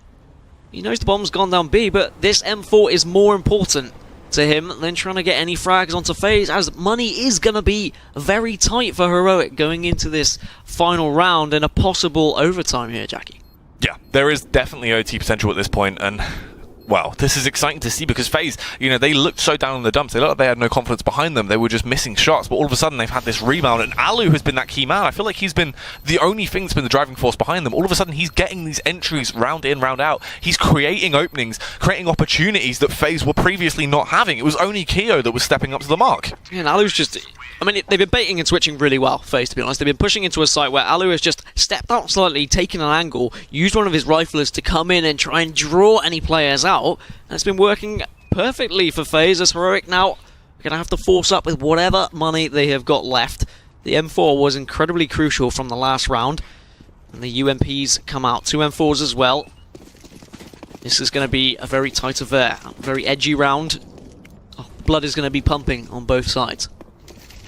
He knows the bomb's gone down B, but this M4 is more important to him than trying to get any frags onto FaZe, as money is going to be very tight for Heroic going into this final round and a possible overtime here, Jackie. Yeah, there is definitely OT potential at this point, and well, this is exciting to see because FaZe, you know, they looked so down in the dumps. They looked like they had no confidence behind them. They were just missing shots, but all of a sudden they've had this rebound, and Alu has been that key man. I feel like he's been the only thing that's been the driving force behind them. All of a sudden he's getting these entries round in, round out. He's creating openings, creating opportunities that FaZe were previously not having. It was only Keo that was stepping up to the mark. Yeah, and Alu's just... I mean, they've been baiting and switching really well, FaZe, to be honest. They've been pushing into a site where Alu has just stepped out slightly, taken an angle, used one of his riflers to come in and try and draw any players out, and it's been working perfectly for FaZe, as Heroic now are going to have to force up with whatever money they have got left. The M4 was incredibly crucial from the last round, and the UMPs come out. 2 M4s as well. This is going to be a very tight affair, very edgy round. Oh, blood is going to be pumping on both sides.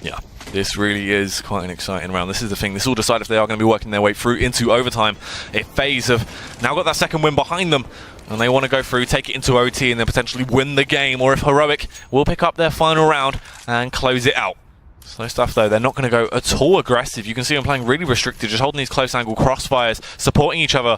Yeah, this really is quite an exciting round. This is the thing. This will decide if they are going to be working their way through into overtime. If FaZe have now got that second win behind them, and they want to go through, take it into OT, and then potentially win the game, or if Heroic will pick up their final round and close it out. Slow stuff though, they're not going to go at all aggressive. You can see them playing really restricted, just holding these close angle crossfires, supporting each other.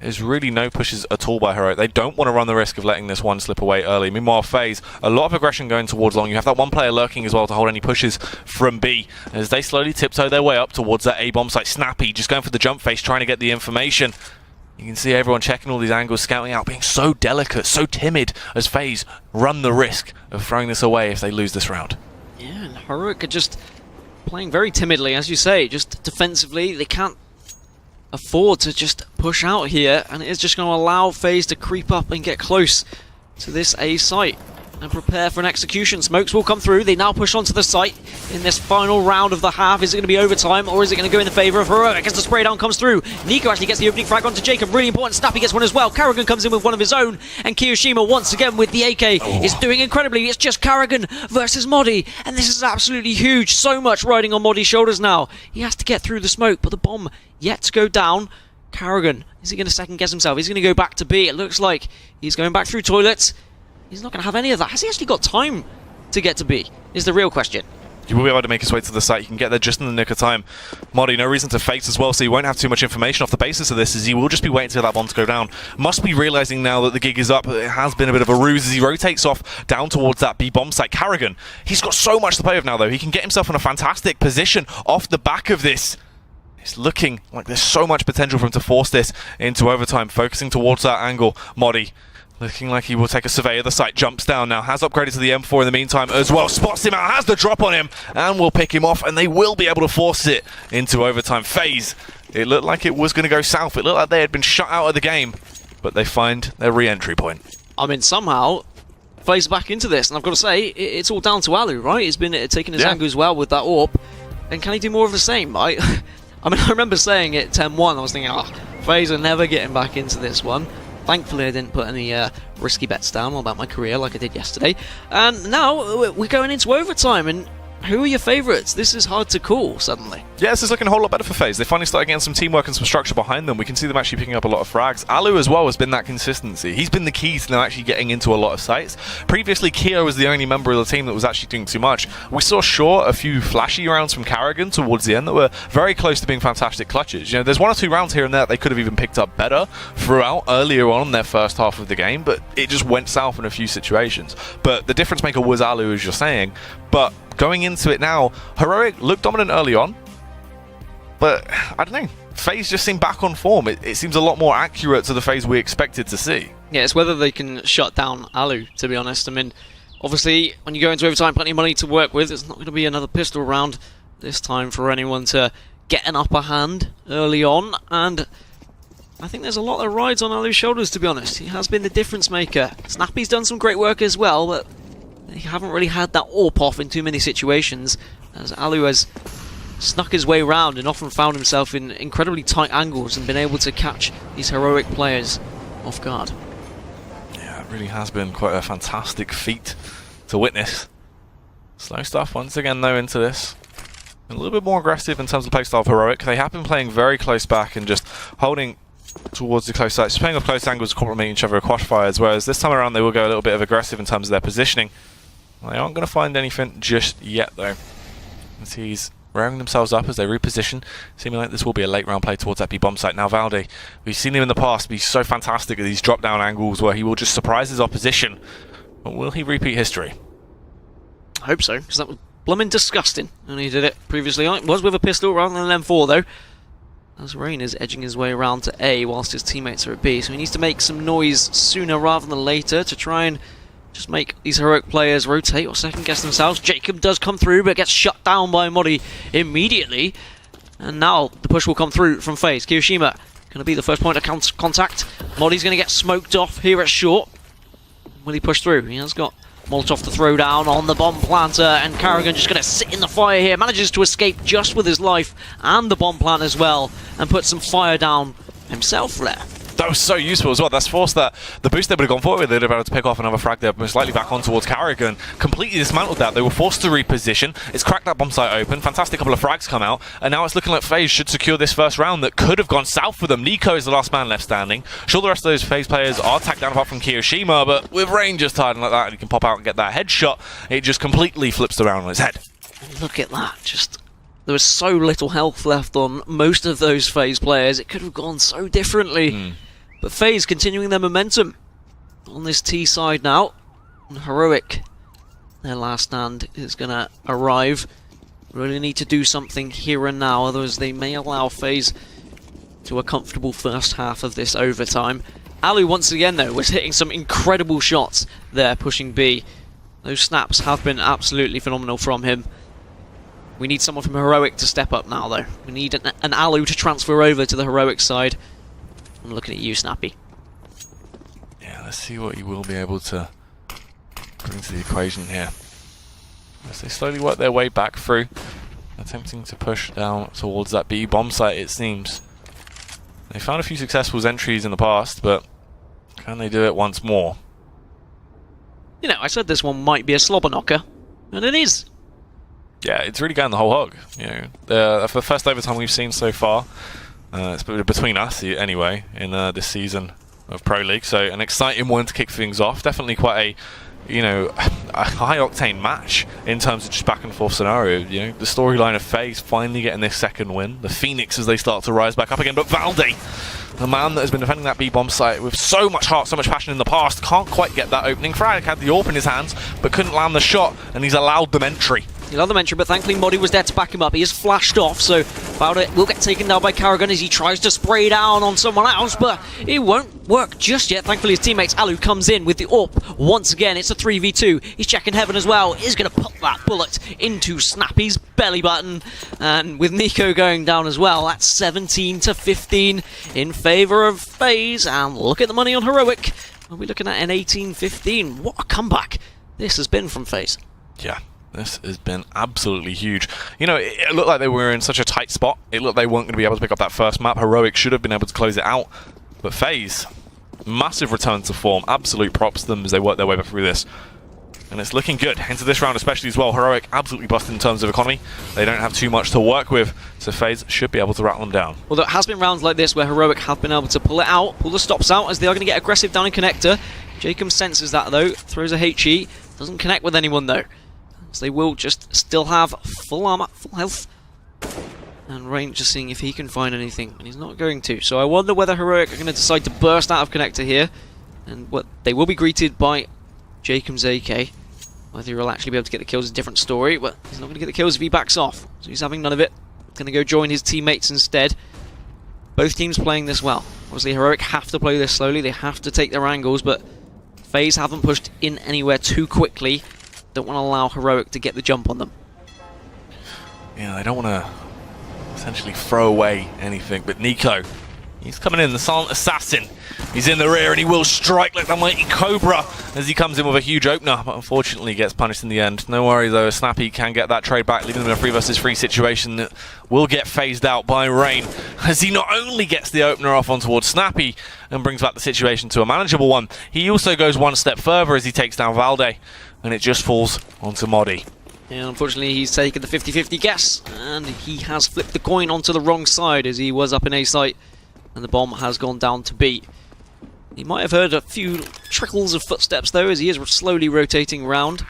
There's really no pushes at all by Heroic. They don't want to run the risk of letting this one slip away early. Meanwhile, FaZe, a lot of aggression going towards long. You have that one player lurking as well to hold any pushes from B as they slowly tiptoe their way up towards that A bomb site. Snappy just going for the jump face, trying to get the information. You can see everyone checking all these angles, scouting out, being so delicate, so timid as FaZe run the risk of throwing this away if they lose this round. Yeah, and Heroic are just playing very timidly, as you say, just defensively. They can't afford to just push out here, and it is just going to allow FaZe to creep up and get close to this A site and prepare for an execution. Smokes will come through. They now push onto the site in this final round of the half. Is it going to be overtime, or is it going to go in the favour of Heroic as the spray down comes through? Nico actually gets the opening frag onto Jacob. Really important. Snappy gets one as well. Karrigan comes in with one of his own, and Kiyoshima once again with the AK is doing incredibly. It's just Karrigan versus Modi, and this is absolutely huge. So much riding on Modi's shoulders now. He has to get through the smoke, but the bomb yet to go down. Karrigan, is he going to second guess himself? He's going to go back to B. It looks like he's going back through toilets. He's not going to have any of that. Has he actually got time to get to B? Is the real question. You will be able to make his way to the site. You can get there just in the nick of time. Modi, no reason to face as well, so he won't have too much information off the basis of this, as he will just be waiting till that bomb to go down. Must be realizing now that the gig is up. It has been a bit of a ruse as he rotates off down towards that B bomb site. Karrigan, he's got so much to play with now, though. He can get himself in a fantastic position off the back of this. It's looking like there's so much potential for him to force this into overtime, focusing towards that angle. Modi, looking like he will take a survey of the site, jumps down now, has upgraded to the M4 in the meantime as well, spots him out, has the drop on him, and will pick him off, and they will be able to force it into overtime. FaZe, it looked like it was going to go south. It looked like they had been shut out of the game, but they find their re-entry point. I mean, somehow, FaZe back into this, and I've got to say, it's all down to Alu, right? He's been taking his angle as well with that AWP, and can he do more of the same, right? I mean, I remember saying it 10-1, I was thinking, FaZe are never getting back into this one. Thankfully, I didn't put any risky bets down about my career like I did yesterday. And now we're going into overtime, and who are your favourites? This is hard to call, suddenly. Yeah, this is looking a whole lot better for FaZe. They finally started getting some teamwork and some structure behind them. We can see them actually picking up a lot of frags. Alu as well has been that consistency. He's been the key to them actually getting into a lot of sites. Previously, Keo was the only member of the team that was actually doing too much. We saw, sure, a few flashy rounds from Karrigan towards the end that were very close to being fantastic clutches. You know, there's 1 or 2 rounds here and there that they could have even picked up better throughout earlier on in their first half of the game, but it just went south in a few situations. But the difference maker was Alu, as you're saying. But going into it now, Heroic looked dominant early on, but I don't know. FaZe just seemed back on form. It seems a lot more accurate to the FaZe we expected to see. Yeah, it's whether they can shut down Alu, to be honest. I mean, obviously, when you go into overtime, plenty of money to work with. It's not going to be another pistol round this time for anyone to get an upper hand early on. And I think there's a lot that rides on Alu's shoulders, to be honest. He has been the difference maker. Snappy's done some great work as well, but they haven't really had that AWP off in too many situations, as Alu has snuck his way around and often found himself in incredibly tight angles and been able to catch these heroic players off guard. Yeah, it really has been quite a fantastic feat to witness. Slow stuff once again though into this. A little bit more aggressive in terms of playstyle of Heroic. They have been playing very close back and just holding towards the close sites, playing off close angles to complement each other with crossfires, whereas this time around they will go a little bit of aggressive in terms of their positioning. They aren't going to find anything just yet though, as he's rearing themselves up as they reposition, seeming like this will be a late round play towards that B bomb site. Now Valde, we've seen him in the past be so fantastic at these drop down angles where he will just surprise his opposition, but will he repeat history? I hope so, because that was blooming disgusting when he did it previously. It was with a pistol rather than an M4 though, as Rain is edging his way around to A whilst his teammates are at B, so he needs to make some noise sooner rather than later to try and just make these heroic players rotate or second guess themselves. Jacob does come through but gets shut down by Modi immediately, and now the push will come through from FaZe. Kiyoshima going to be the first point of contact. Modi's going to get smoked off here at short. Will he push through? He has got Molotov to throw down on the bomb planter, and Karrigan just going to sit in the fire here. Manages to escape just with his life and the bomb plant as well, and put some fire down himself there. That was so useful as well. That's forced that the boost they would have gone forward with, they'd have been able to pick off another frag there, most likely back on towards Karrigan. Completely dismantled that. They were forced to reposition. It's cracked that bomb site open. Fantastic couple of frags come out, and now it's looking like FaZe should secure this first round that could have gone south for them. Nico is the last man left standing. Sure, the rest of those FaZe players are tagged down apart from Kiyoshima, but with Rain just hiding like that and he can pop out and get that headshot, it just completely flips around on his head. Look at that. Just there was so little health left on most of those FaZe players. It could have gone so differently. But FaZe continuing their momentum on this T side now. And Heroic, their last stand is going to arrive. Really need to do something here and now, otherwise they may allow FaZe to a comfortable first half of this overtime. Alu once again though was hitting some incredible shots there, pushing B. Those snaps have been absolutely phenomenal from him. We need someone from Heroic to step up now though. We need an Alu to transfer over to the Heroic side. I'm looking at you, Snappy. Yeah, let's see what you will be able to bring to the equation here. As they slowly work their way back through, attempting to push down towards that B bomb site, it seems. They found a few successful entries in the past, but can they do it once more? You know, I said this one might be a slobber knocker, and it is. Yeah, it's really going the whole hog. You know, for the first overtime we've seen so far, it's between us anyway in this season of Pro League, so an exciting one to kick things off. Definitely quite a high octane match in terms of just back and forth scenario. You know, the storyline of FaZe finally getting this second win, the Phoenix as they start to rise back up again, but Valde, the man that has been defending that B bomb site with so much heart, so much passion in the past, can't quite get that opening. Fnatic had the AWP in his hands but couldn't land the shot, and he's allowed them entry. He allowed them entry, but thankfully Modi was there to back him up. He is flashed off, so Valde will get taken down by Karrigan as he tries to spray down on someone else, but it won't work just yet. Thankfully his teammate Alu comes in with the AWP once again. It's a 3v2. He's checking heaven as well. He's going to put that bullet into Snappy's belly button, and with Nico going down as well, that's 17 to 15 in favour of FaZe. And look at the money on Heroic. Are we looking at an 18-15? What a comeback this has been from FaZe. Yeah. This has been absolutely huge. You know, it looked like they were in such a tight spot. It looked like they weren't going to be able to pick up that first map. Heroic should have been able to close it out. But FaZe, massive return to form. Absolute props to them as they work their way back through this. And it's looking good into this round especially as well. Heroic absolutely busted in terms of economy. They don't have too much to work with, so FaZe should be able to rattle them down. Well, there has been rounds like this where Heroic have been able to pull it out, pull the stops out, as they are going to get aggressive down in connector. Jacob senses that though, throws a HE, doesn't connect with anyone though. So they will just still have full armor, full health. And Rain just seeing if he can find anything, and he's not going to. So I wonder whether Heroic are going to decide to burst out of connector here. And what they will be greeted by Jacob's AK. Whether he'll actually be able to get the kills is a different story, but he's not going to get the kills if he backs off. So he's having none of it. Going to go join his teammates instead. Both teams playing this well. Obviously Heroic have to play this slowly, they have to take their angles, but FaZe haven't pushed in anywhere too quickly. Don't want to allow Heroic to get the jump on them. Yeah, they don't want to essentially throw away anything, but Nico He's coming in, the silent assassin. He's in the rear and he will strike like the mighty Cobra as he comes in with a huge opener, but unfortunately gets punished in the end. No worries though, Snappy can get that trade back, leaving them in a 3 versus 3 situation that will get phased out by Rain, as he not only gets the opener off on towards Snappy and brings back the situation to a manageable one, he also goes one step further as he takes down Valde, and it just falls onto Modi. Yeah, unfortunately he's taken the 50-50 guess, and he has flipped the coin onto the wrong side as he was up in A site, and the bomb has gone down to B. He might have heard a few trickles of footsteps though, as he is slowly rotating around.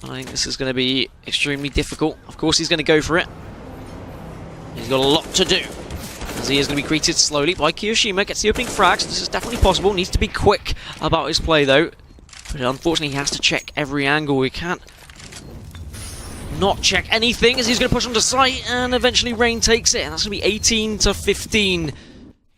I think this is going to be extremely difficult. Of course he's going to go for it. He's got a lot to do, as he is going to be greeted slowly by Kiyoshima. Gets the opening frag, so this is definitely possible. Needs to be quick about his play though. But unfortunately he has to check every angle. He can't not check anything, as he's going to push onto site, and eventually Rain takes it. And that's going to be 18-15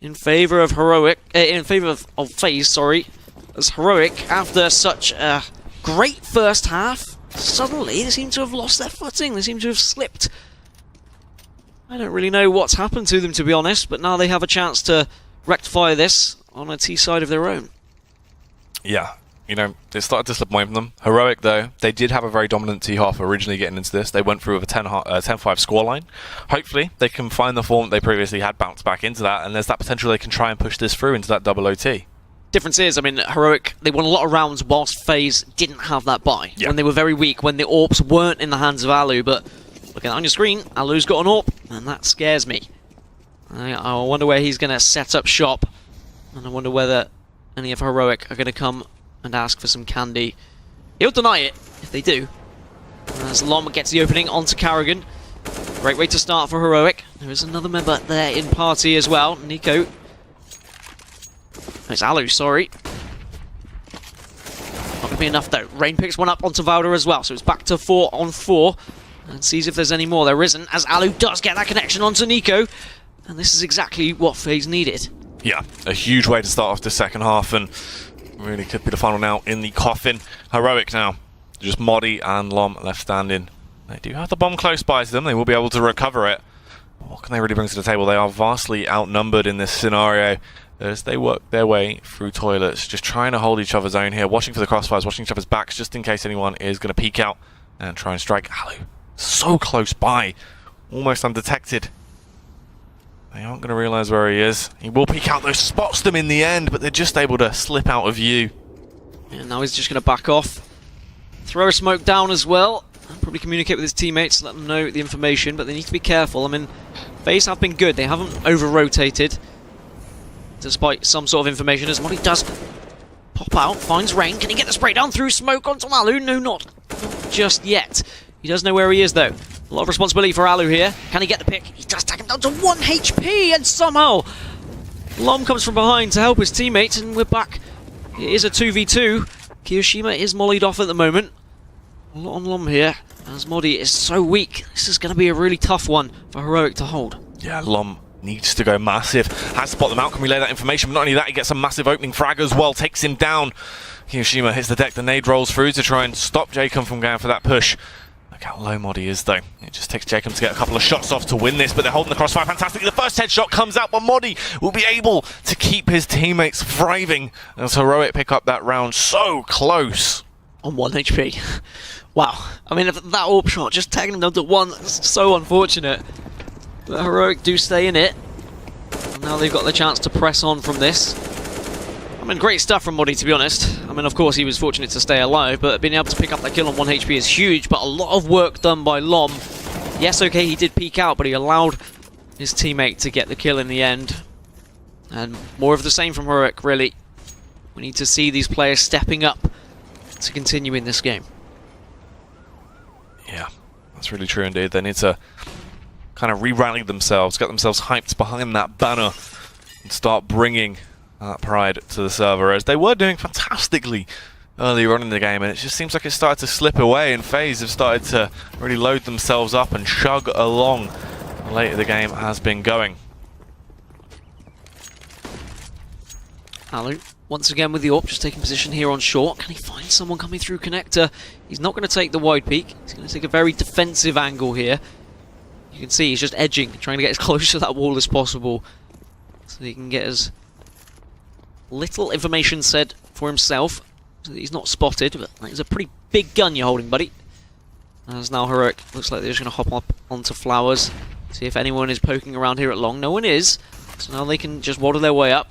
in favour of Heroic, in favour of FaZe, sorry. As Heroic, after such a great first half, suddenly they seem to have lost their footing. They seem to have slipped. I don't really know what's happened to them, to be honest, but now they have a chance to rectify this on a T side of their own. Yeah. You know, it started to slip away from them. Heroic, though, they did have a very dominant T-half originally getting into this. They went through with a 10-5 scoreline. Hopefully, they can find the form they previously had, bounce back into that, and there's that potential they can try and push this through into that double OT. Difference is, I mean, Heroic, they won a lot of rounds whilst FaZe didn't have that buy. Yeah. When they were very weak, when the AWPs weren't in the hands of Alu, but looking on your screen, Alu's got an AWP, and that scares me. I wonder where he's going to set up shop, and I wonder whether any of Heroic are going to come and ask for some candy. He'll deny it if they do. As Lom gets the opening onto Karrigan. Great way to start for Heroic. There is another member there in party as well. Nico. It's Alu, sorry. Not going to be enough though. Rain picks one up onto Valda as well, so it's back to 4-on-4. And sees if there's any more. There isn't, as Alu does get that connection onto Nico. And this is exactly what FaZe needed. Yeah, a huge way to start off the second half, and really could be the final now in the coffin. Heroic now, just Modi and Lom left standing. They do have the bomb close by to them. They will be able to recover it. What can they really bring to the table? They are vastly outnumbered in this scenario as they work their way through toilets, just trying to hold each other's own here, watching for the crossfires, watching each other's backs, just in case anyone is going to peek out and try and strike. Alu, so close by, almost undetected. They aren't going to realise where he is. He will peek out, though, spots them in the end, but they're just able to slip out of view. And now he's just going to back off. Throw a smoke down as well. Probably communicate with his teammates, let them know the information, but they need to be careful. I mean, FaZe have been good. They haven't over-rotated, despite some sort of information, as Modi does pop out, finds Rain. Can he get the spray down through smoke onto Alu? No, not just yet. He does know where he is, though. A lot of responsibility for Alu here. Can he get the pick? He does take him down to 1 HP, and somehow Lom comes from behind to help his teammates, and we're back. It is a 2v2. Kiyoshima is mollied off at the moment. A lot on Lom here, as Modi is so weak. This is going to be a really tough one for Heroic to hold. Yeah, Lom needs to go massive. Has to spot them out. Can relay that information, but not only that, he gets a massive opening frag as well. Takes him down. Kiyoshima hits the deck. The nade rolls through to try and stop Jacob from going for that push. Look how low Modi is, though. It just takes Jacob to get a couple of shots off to win this, but they're holding the crossfire fantastically. The first headshot comes out, but Modi will be able to keep his teammates thriving as Heroic pick up that round so close. On 1 HP. Wow. I mean, if that AWP shot just tagging him down to 1, that's so unfortunate. But Heroic do stay in it. And now they've got the chance to press on from this. I mean, great stuff from Modi, to be honest. I mean, of course, he was fortunate to stay alive, but being able to pick up that kill on 1 HP is huge, but a lot of work done by Lom. Yes, okay, he did peek out, but he allowed his teammate to get the kill in the end. And more of the same from Heroic, really. We need to see these players stepping up to continue in this game. Yeah, that's really true indeed. They need to kind of re-rally themselves, get themselves hyped behind that banner, and start bringing that pride to the server, as they were doing fantastically earlier on in the game, and it just seems like it started to slip away, and FaZe have started to really load themselves up and chug along the later the game has been going. Alu, once again with the AWP, just taking position here on short. Can he find someone coming through connector? He's not going to take the wide peak. He's going to take a very defensive angle here. You can see he's just edging, trying to get as close to that wall as possible so he can get as little information said for himself, so that he's not spotted. But that is a pretty big gun you're holding, buddy. As now Heroic looks like they're just going to hop up onto Flowers, see if anyone is poking around here at long. No one is, so now they can just waddle their way up.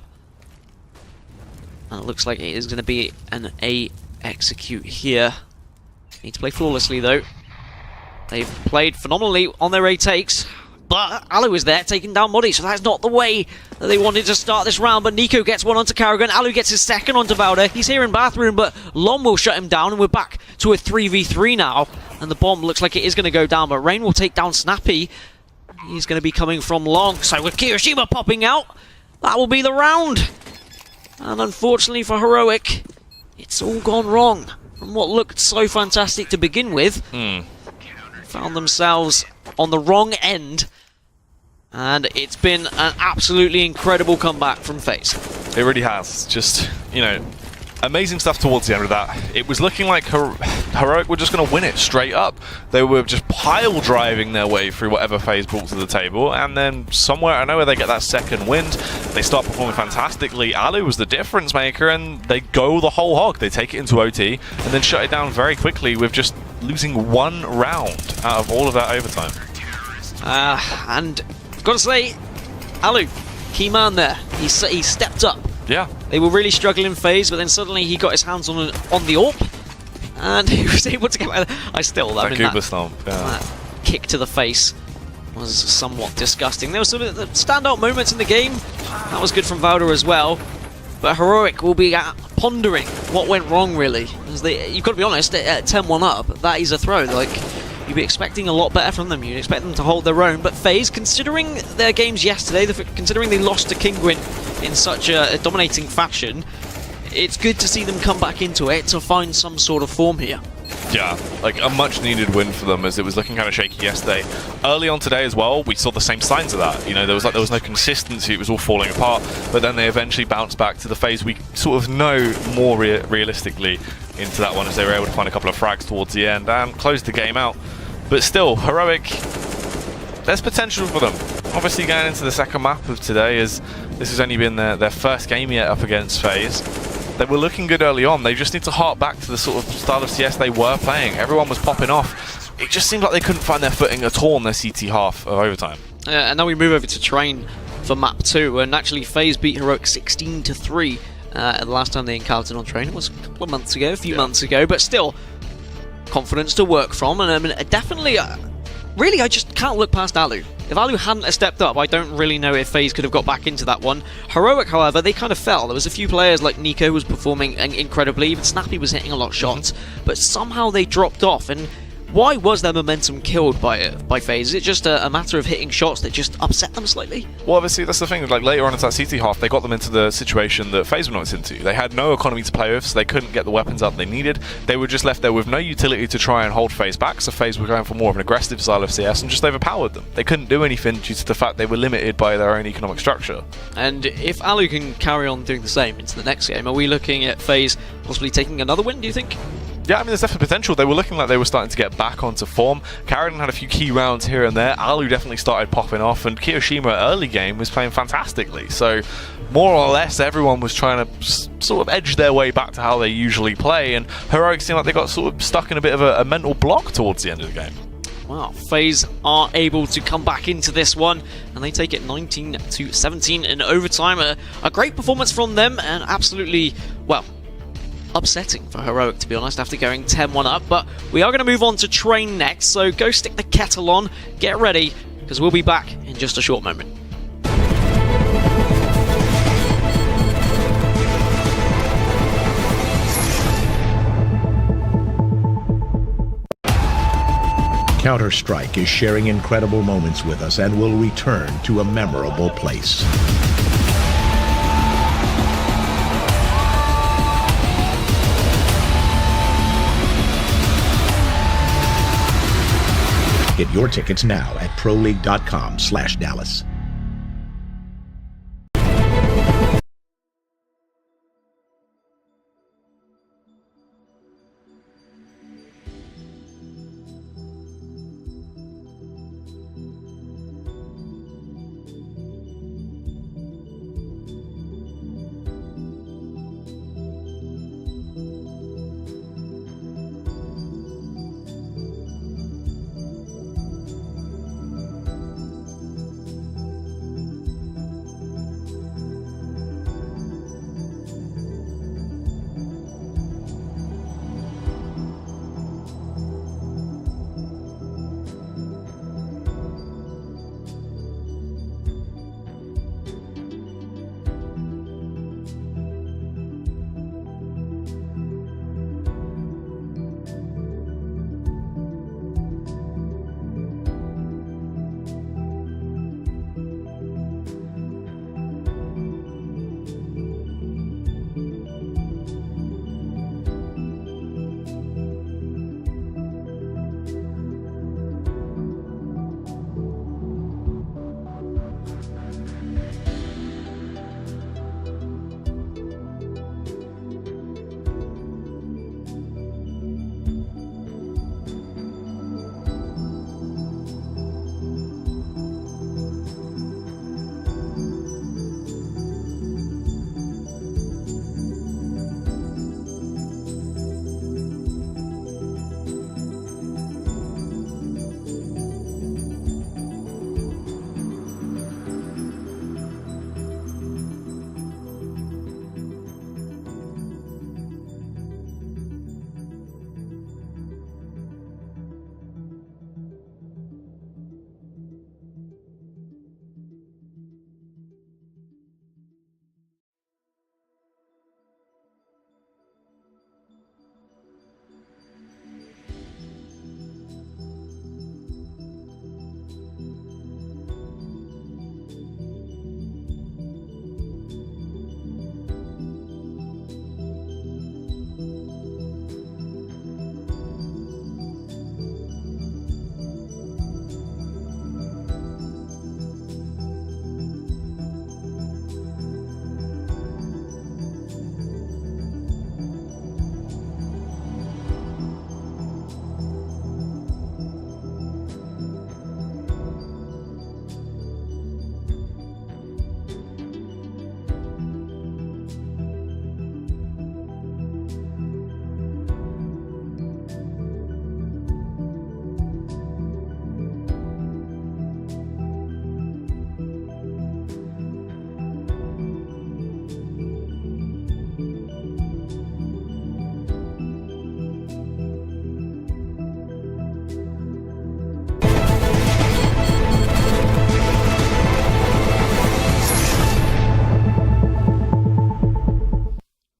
And it looks like it is going to be an A execute here. Need to play flawlessly though. They've played phenomenally on their A takes, but Alu is there taking down Modi, so that's not the way that they wanted to start this round. But Nico gets one onto Karrigan, Alu gets his second onto Valder. He's here in Bathroom, but Lom will shut him down, and we're back to a 3v3 now. And the bomb looks like it is going to go down, but Rain will take down Snappy. He's going to be coming from long, so with Kirishima popping out, that will be the round. And unfortunately for Heroic, it's all gone wrong. From what looked so fantastic to begin with, found themselves on the wrong end, and it's been an absolutely incredible comeback from FaZe. It really has. Just, you know, amazing stuff towards the end of that. It was looking like Heroic were just going to win it straight up. They were just pile driving their way through whatever FaZe brought to the table, and then somewhere I know where they get that second wind. They start performing fantastically. Alu was the difference maker, and they go the whole hog. They take it into OT and then shut it down very quickly with just losing one round out of all of that overtime. And I've got to say, Alu, key man there. He stepped up. Yeah. They were really struggling in FaZe, but then suddenly he got his hands on the AWP, and he was able to get... That Cobblestone, that kick to the face was somewhat disgusting. There were sort of the standout moments in the game. That was good from Valder as well. But Heroic will be pondering what went wrong, really. As you've got to be honest, at 10-1 up, that is a throw. Like, you'd be expecting a lot better from them. You'd expect them to hold their own. But FaZe, considering their games yesterday, considering they lost to Kingwin in such a dominating fashion, it's good to see them come back into it to find some sort of form here. Yeah, like a much needed win for them, as it was looking kind of shaky yesterday. Early on today as well, we saw the same signs of that. You know, there was no consistency, it was all falling apart, but then they eventually bounced back to the phase we sort of know more realistically into that one, as they were able to find a couple of frags towards the end and close the game out. But still, Heroic, there's potential for them. Obviously going into the second map of today, as this has only been their first game yet up against FaZe. They were looking good early on. They just need to hark back to the sort of style of CS they were playing. Everyone was popping off. It just seemed like they couldn't find their footing at all in their CT half of overtime. And now we move over to Train for map 2, and actually FaZe beat Heroic 16-3 the last time they encountered on Train. It was a couple of months ago, a few months ago, but still confidence to work from. And I mean, definitely, really, I just can't look past Alu. If Alu hadn't stepped up, I don't really know if FaZe could have got back into that one. Heroic, however, they kind of fell. There was a few players like Nico who was performing incredibly, even Snappy was hitting a lot of shots, but somehow they dropped off. And why was their momentum killed by FaZe? Is it just a matter of hitting shots that just upset them slightly? Well, obviously, that's the thing. Like, later on into that CT half, they got them into the situation that FaZe were not into. They had no economy to play with, so they couldn't get the weapons out they needed. They were just left there with no utility to try and hold FaZe back, so FaZe were going for more of an aggressive style of CS and just overpowered them. They couldn't do anything due to the fact they were limited by their own economic structure. And if Alu can carry on doing the same into the next game, are we looking at FaZe possibly taking another win, do you think? Yeah, I mean, there's definitely potential. They were looking like they were starting to get back onto form. Karrigan had a few key rounds here and there. Alu definitely started popping off, and Kirishima early game was playing fantastically. So more or less everyone was trying to sort of edge their way back to how they usually play, and Heroic seemed like they got sort of stuck in a bit of a mental block towards the end of the game. Wow, FaZe are able to come back into this one, and they take it 19-17 in overtime. A great performance from them, and absolutely, well, upsetting for Heroic, to be honest, after going 10-1 up. But we are going to move on to Train next, so go stick the kettle on, get ready, because we'll be back in just a short moment. Counter-Strike is sharing incredible moments with us and will return to a memorable place. Get your tickets now at proleague.com/Dallas.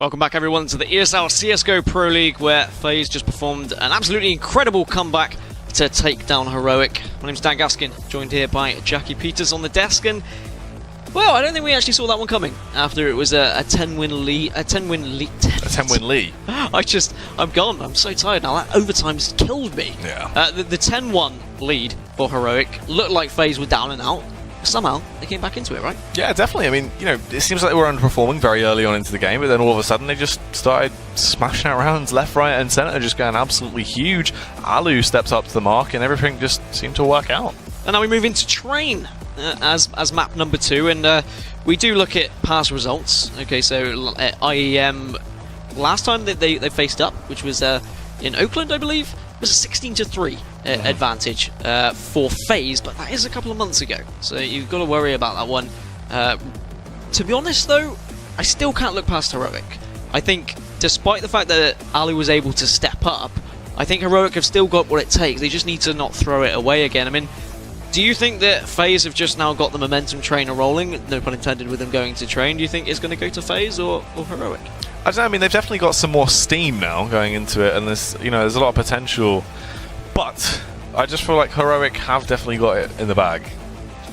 Welcome back, everyone, to the ESL CSGO Pro League, where FaZe just performed an absolutely incredible comeback to take down Heroic. My name's Dan Gaskin, joined here by Jackie Peters on the desk, and well, I don't think we actually saw that one coming. After it was a 10-win lead, a 10-win lead. I'm gone. I'm so tired now. That overtime's killed me. Yeah. The 10-1 lead for Heroic looked like FaZe were down and out. Somehow they came back into it, right? Yeah, definitely. I mean, it seems like they were underperforming very early on into the game, but then all of a sudden they just started smashing out rounds left, right, and center, just going absolutely huge. Alu steps up to the mark, and everything just seemed to work out. And now we move into Train as map number 2, and we do look at past results. Okay, so at IEM last time that they faced up, which was in Oakland, I believe, it was a 16-3 advantage for FaZe, but that is a couple of months ago, so you've got to worry about that one. To be honest, though, I still can't look past Heroic. I think, despite the fact that Ali was able to step up, I think Heroic have still got what it takes. They just need to not throw it away again. I mean, do you think that FaZe have just now got the momentum trainer rolling? No pun intended with them going to Train. Do you think it's going to go to FaZe or Heroic? I don't know. I mean, they've definitely got some more steam now going into it, and there's a lot of potential. But I just feel like Heroic have definitely got it in the bag.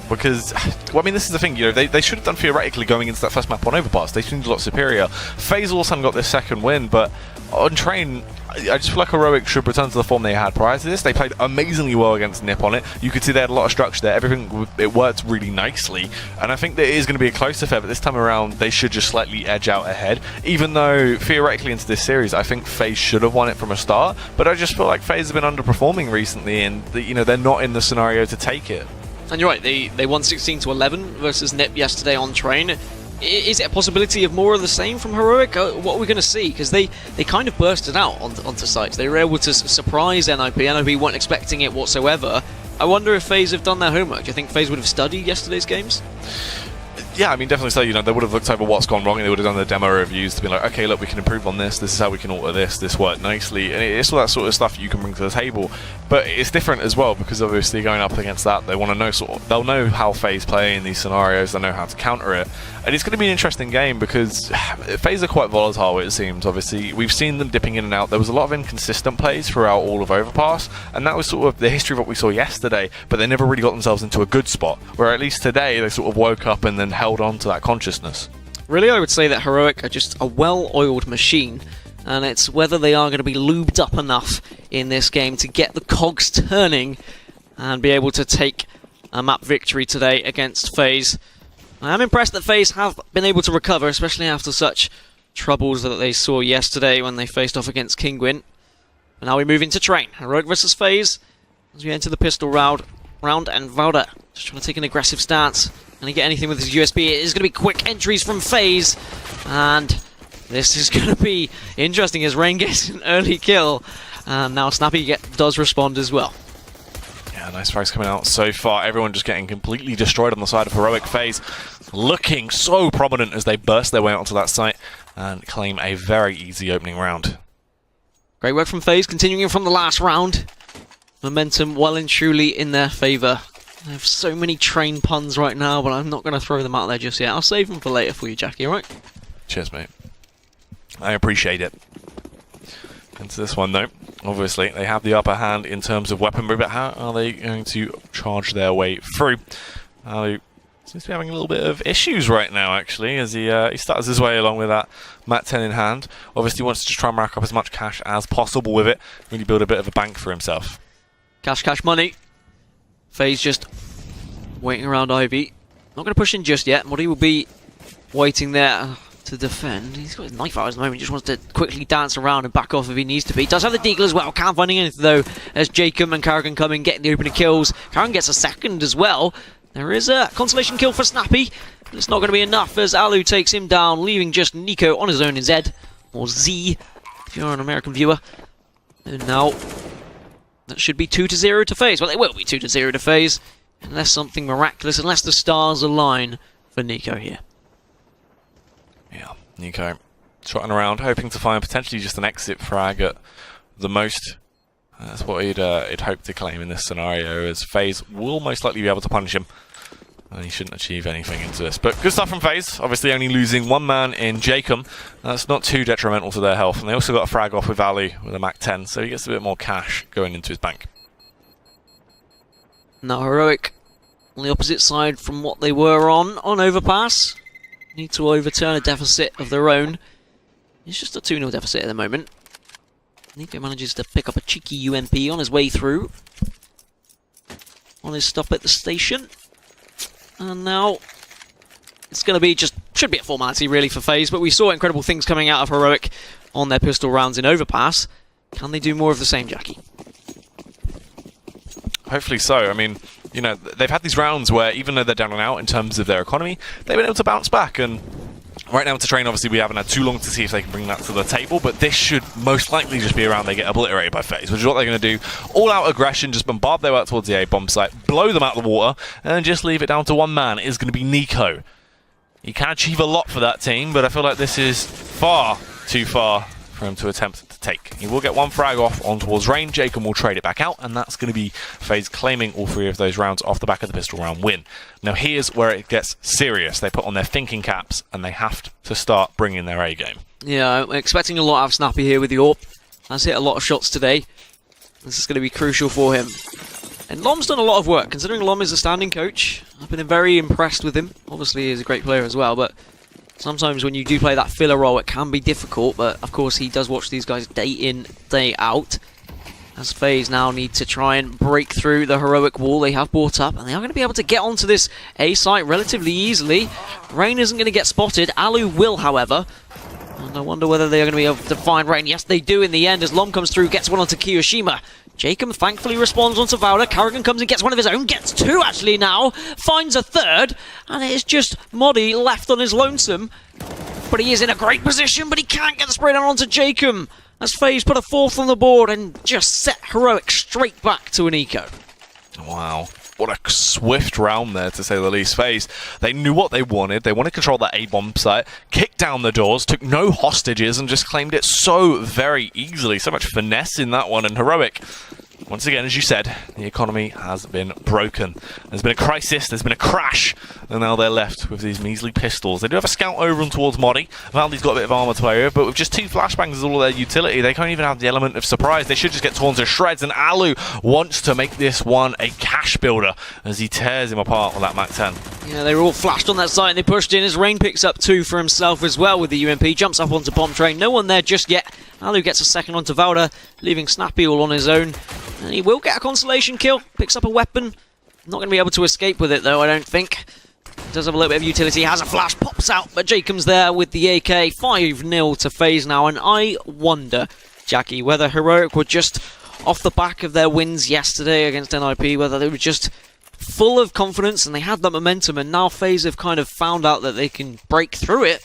Because, well, I mean, this is the thing, they should have done theoretically going into that first map on Overpass. They seemed a lot superior. FaZe all of a sudden got their second win, but on Train, I just feel like Heroic should return to the form they had prior to this. They played amazingly well against Nip on it. You could see they had a lot of structure there. Everything, it worked really nicely. And I think that it is going to be a close affair, but this time around, they should just slightly edge out ahead. Even though, theoretically, into this series, I think FaZe should have won it from a start. But I just feel like FaZe have been underperforming recently, and they're not in the scenario to take it. And you're right, they won 16-11 versus Nip yesterday on Train. Is it a possibility of more of the same from Heroic? What are we going to see? Because they kind of bursted out onto sites. They were able to surprise NIP. NIP weren't expecting it whatsoever. I wonder if FaZe have done their homework. Do you think FaZe would have studied yesterday's games? Yeah, I mean, definitely so. They would have looked over what's gone wrong, and they would have done the demo reviews to be like, okay, look, we can improve on this. This is how we can alter this. This worked nicely, and it's all that sort of stuff you can bring to the table. But it's different as well, because obviously going up against that, they want to know they'll know how FaZe play in these scenarios. They know how to counter it, and it's going to be an interesting game because FaZe are quite volatile. It seems. Obviously, we've seen them dipping in and out. There was a lot of inconsistent plays throughout all of Overpass, and that was sort of the history of what we saw yesterday. But they never really got themselves into a good spot. Where at least today they sort of woke up and then held on to that consciousness. Really, I would say that Heroic are just a well-oiled machine, and it's whether they are going to be lubed up enough in this game to get the cogs turning and be able to take a map victory today against FaZe. I am impressed that FaZe have been able to recover, especially after such troubles that they saw yesterday when they faced off against Kinguin. But now we move into Train. Heroic versus FaZe as we enter the pistol round, and Valda just trying to take an aggressive stance. Can he get anything with his USB? It is going to be quick entries from FaZe, and this is going to be interesting as Rain gets an early kill. And now Snappy does respond as well. Yeah, nice frags coming out so far. Everyone just getting completely destroyed on the side of Heroic. FaZe looking so prominent as they burst their way onto that site and claim a very easy opening round. Great work from FaZe, continuing from the last round. Momentum well and truly in their favour. I have so many Train puns right now, but I'm not going to throw them out there just yet. I'll save them for later for you, Jackie, alright? Cheers, mate. I appreciate it. Into this one, though. Obviously, they have the upper hand in terms of weaponry, but how are they going to charge their way through? Seems to be having a little bit of issues right now, actually, as he starts his way along with that Mat 10 in hand. Obviously, he wants to try and rack up as much cash as possible with it, really build a bit of a bank for himself. Cash money. FaZe just waiting around Ivy. Not going to push in just yet. Muddy will be waiting there to defend. He's got his knife out at the moment. Just wants to quickly dance around and back off if he needs to be. Does have the deagle as well. Can't find anything though as Jacob and Karrigan come in, getting the opening kills. Karrigan gets a second as well. There is a consolation kill for Snappy. But it's not going to be enough as Alu takes him down, leaving just Nico on his own in Z. Or Z, if you're an American viewer. And now that should be 2-0 to FaZe. Well, it will be 2-0 to FaZe. Unless something miraculous, unless the stars align for Nico here. Yeah, Nico trotting around, hoping to find potentially just an exit frag at the most. That's what he'd hope to claim in this scenario, as FaZe will most likely be able to punish him. and he shouldn't achieve anything into this. But good stuff from FaZe. Obviously only losing one man in Jacob. That's not too detrimental to their health. And they also got a frag off with Ali with a Mac 10, so he gets a bit more cash going into his bank. Now Heroic on the opposite side from what they were on Overpass. Need to overturn a deficit of their own. It's just a 2-0 deficit at the moment. Nico manages to pick up a cheeky UMP on his way through. On his stop at the station. And now it's going to be should be a formality really for FaZe, but we saw incredible things coming out of Heroic on their pistol rounds in Overpass. Can they do more of the same, Jackie? Hopefully so. I mean, you know, they've had these rounds where even though they're down and out in terms of their economy, they've been able to bounce back. And right now to train, obviously we haven't had too long to see if they can bring that to the table, but this should most likely just be a round they get obliterated by FaZe, which is what they're going to do. All out aggression, just bombard their way out towards the A bomb site, blow them out of the water, and just leave it down to one man. It is going to be Nico. He can achieve a lot for that team, but I feel like this is far too far for him to attempt to take. He will get one frag off on towards range. Jacob will trade it back out, and that's going to be FaZe claiming all 3 of those rounds off the back of the pistol round win. Now here's where it gets serious. They put on their thinking caps, and they have to start bringing their A game. Yeah, I'm expecting a lot out of Snappy here with the AWP. Has hit a lot of shots today. This is going to be crucial for him. And Lom's done a lot of work, considering Lom is a standing coach. I've been very impressed with him. Obviously, he's a great player as well, but sometimes when you do play that filler role, it can be difficult, but of course he does watch these guys day in, day out. As FaZe now need to try and break through the Heroic wall they have brought up, and they are going to be able to get onto this A site relatively easily. Rain isn't going to get spotted. Alu will, however. And I wonder whether they are going to be able to find Rain. Yes, they do in the end as Lom comes through, gets one onto Kiyoshima. Jacob thankfully responds onto Valor. Carrigan comes and gets one of his own. Gets 2 actually now. Finds a 3rd. And it is just Modi left on his lonesome. But he is in a great position, but he can't get the spray down onto Jacob. As FaZe put a 4th on the board and just set Heroic straight back to an eco. Wow. What a swift round there, to say the least. FaZe, they knew what they wanted. They wanted to control that A-bomb site, kicked down the doors, took no hostages, and just claimed it so very easily. So much finesse in that one. And Heroic, once again, as you said, the economy has been broken. There's been a crisis, there's been a crash, and now they're left with these measly pistols. They do have a scout over and towards Modi. Valdi's got a bit of armor to play with, but with just 2 flashbangs as all of their utility, they can't even have the element of surprise. They should just get torn to shreds, and Alu wants to make this one a cash builder as he tears him apart with that Mac 10. Yeah, they were all flashed on that site and they pushed in as Rain picks up 2 for himself as well with the UMP. Jumps up onto bomb train. No one there just yet. Alu gets a 2nd onto Valda, leaving Snappy all on his own. And he will get a consolation kill. Picks up a weapon. Not going to be able to escape with it though, I don't think. Does have a little bit of utility. Has a flash, pops out, but Jacob's there with the AK. 5-0 to FaZe now. And I wonder, Jackie, whether Heroic were just off the back of their wins yesterday against NIP, whether they were just full of confidence and they had that momentum, and now FaZe have kind of found out that they can break through it.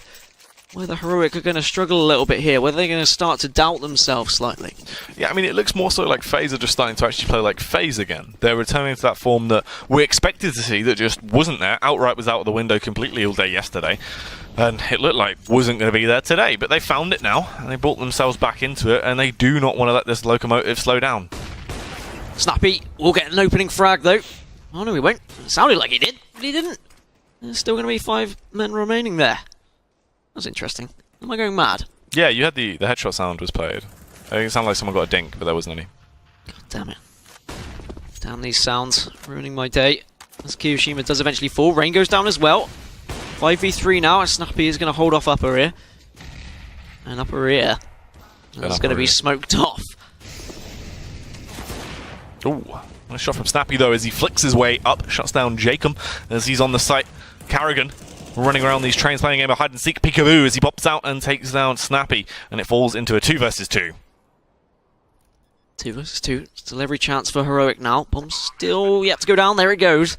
Whether Heroic are going to struggle a little bit here, whether they're going to start to doubt themselves slightly. Yeah, I mean, it looks more so like FaZe are just starting to actually play like FaZe again. They're returning to that form that we expected to see that just wasn't there. Outright was out of the window completely all day yesterday, and it looked like wasn't going to be there today. But they found it now, and they brought themselves back into it, and they do not want to let this locomotive slow down. Snappy will get an opening frag, though. Oh, no, he won't. It sounded like he did, but he didn't. There's still going to be 5 men remaining there. That's interesting. Am I going mad? Yeah, you had the headshot sound was played. It sounded like someone got a dink, but there wasn't any. God damn it. Damn these sounds. Ruining my day. As Kiyoshima does eventually fall. Rain goes down as well. 5v3 now, as Snappy is going to hold off upper ear. And upper ear. That's going to be smoked off. Ooh. Nice shot from Snappy, though, as he flicks his way up. Shuts down Jacob as he's on the site. Carrigan running around these trains, playing a game of hide and seek peekaboo as he pops out and takes down Snappy, and it falls into a 2 versus 2. 2 versus 2. Still every chance for Heroic now. Bomb's still yet to go down. There it goes.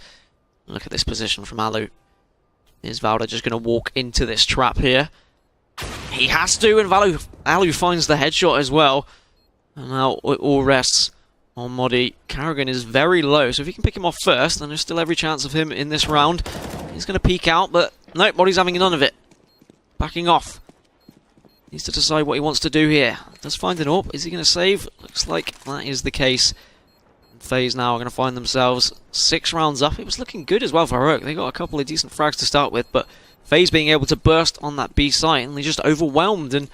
Look at this position from Alu. Is Valda just going to walk into this trap here? He has to, and Alu finds the headshot as well. And now it all rests on Modi. Carrigan is very low, so if he can pick him off first, then there's still every chance of him in this round. He's going to peek out, but no, Modi's having none of it. Backing off. Needs to decide what he wants to do here. Does find an AWP. Is he going to save? Looks like that is the case. FaZe now are going to find themselves 6 rounds up. It was looking good as well for Heroic. They got a couple of decent frags to start with, but FaZe being able to burst on that B site, and they just overwhelmed. And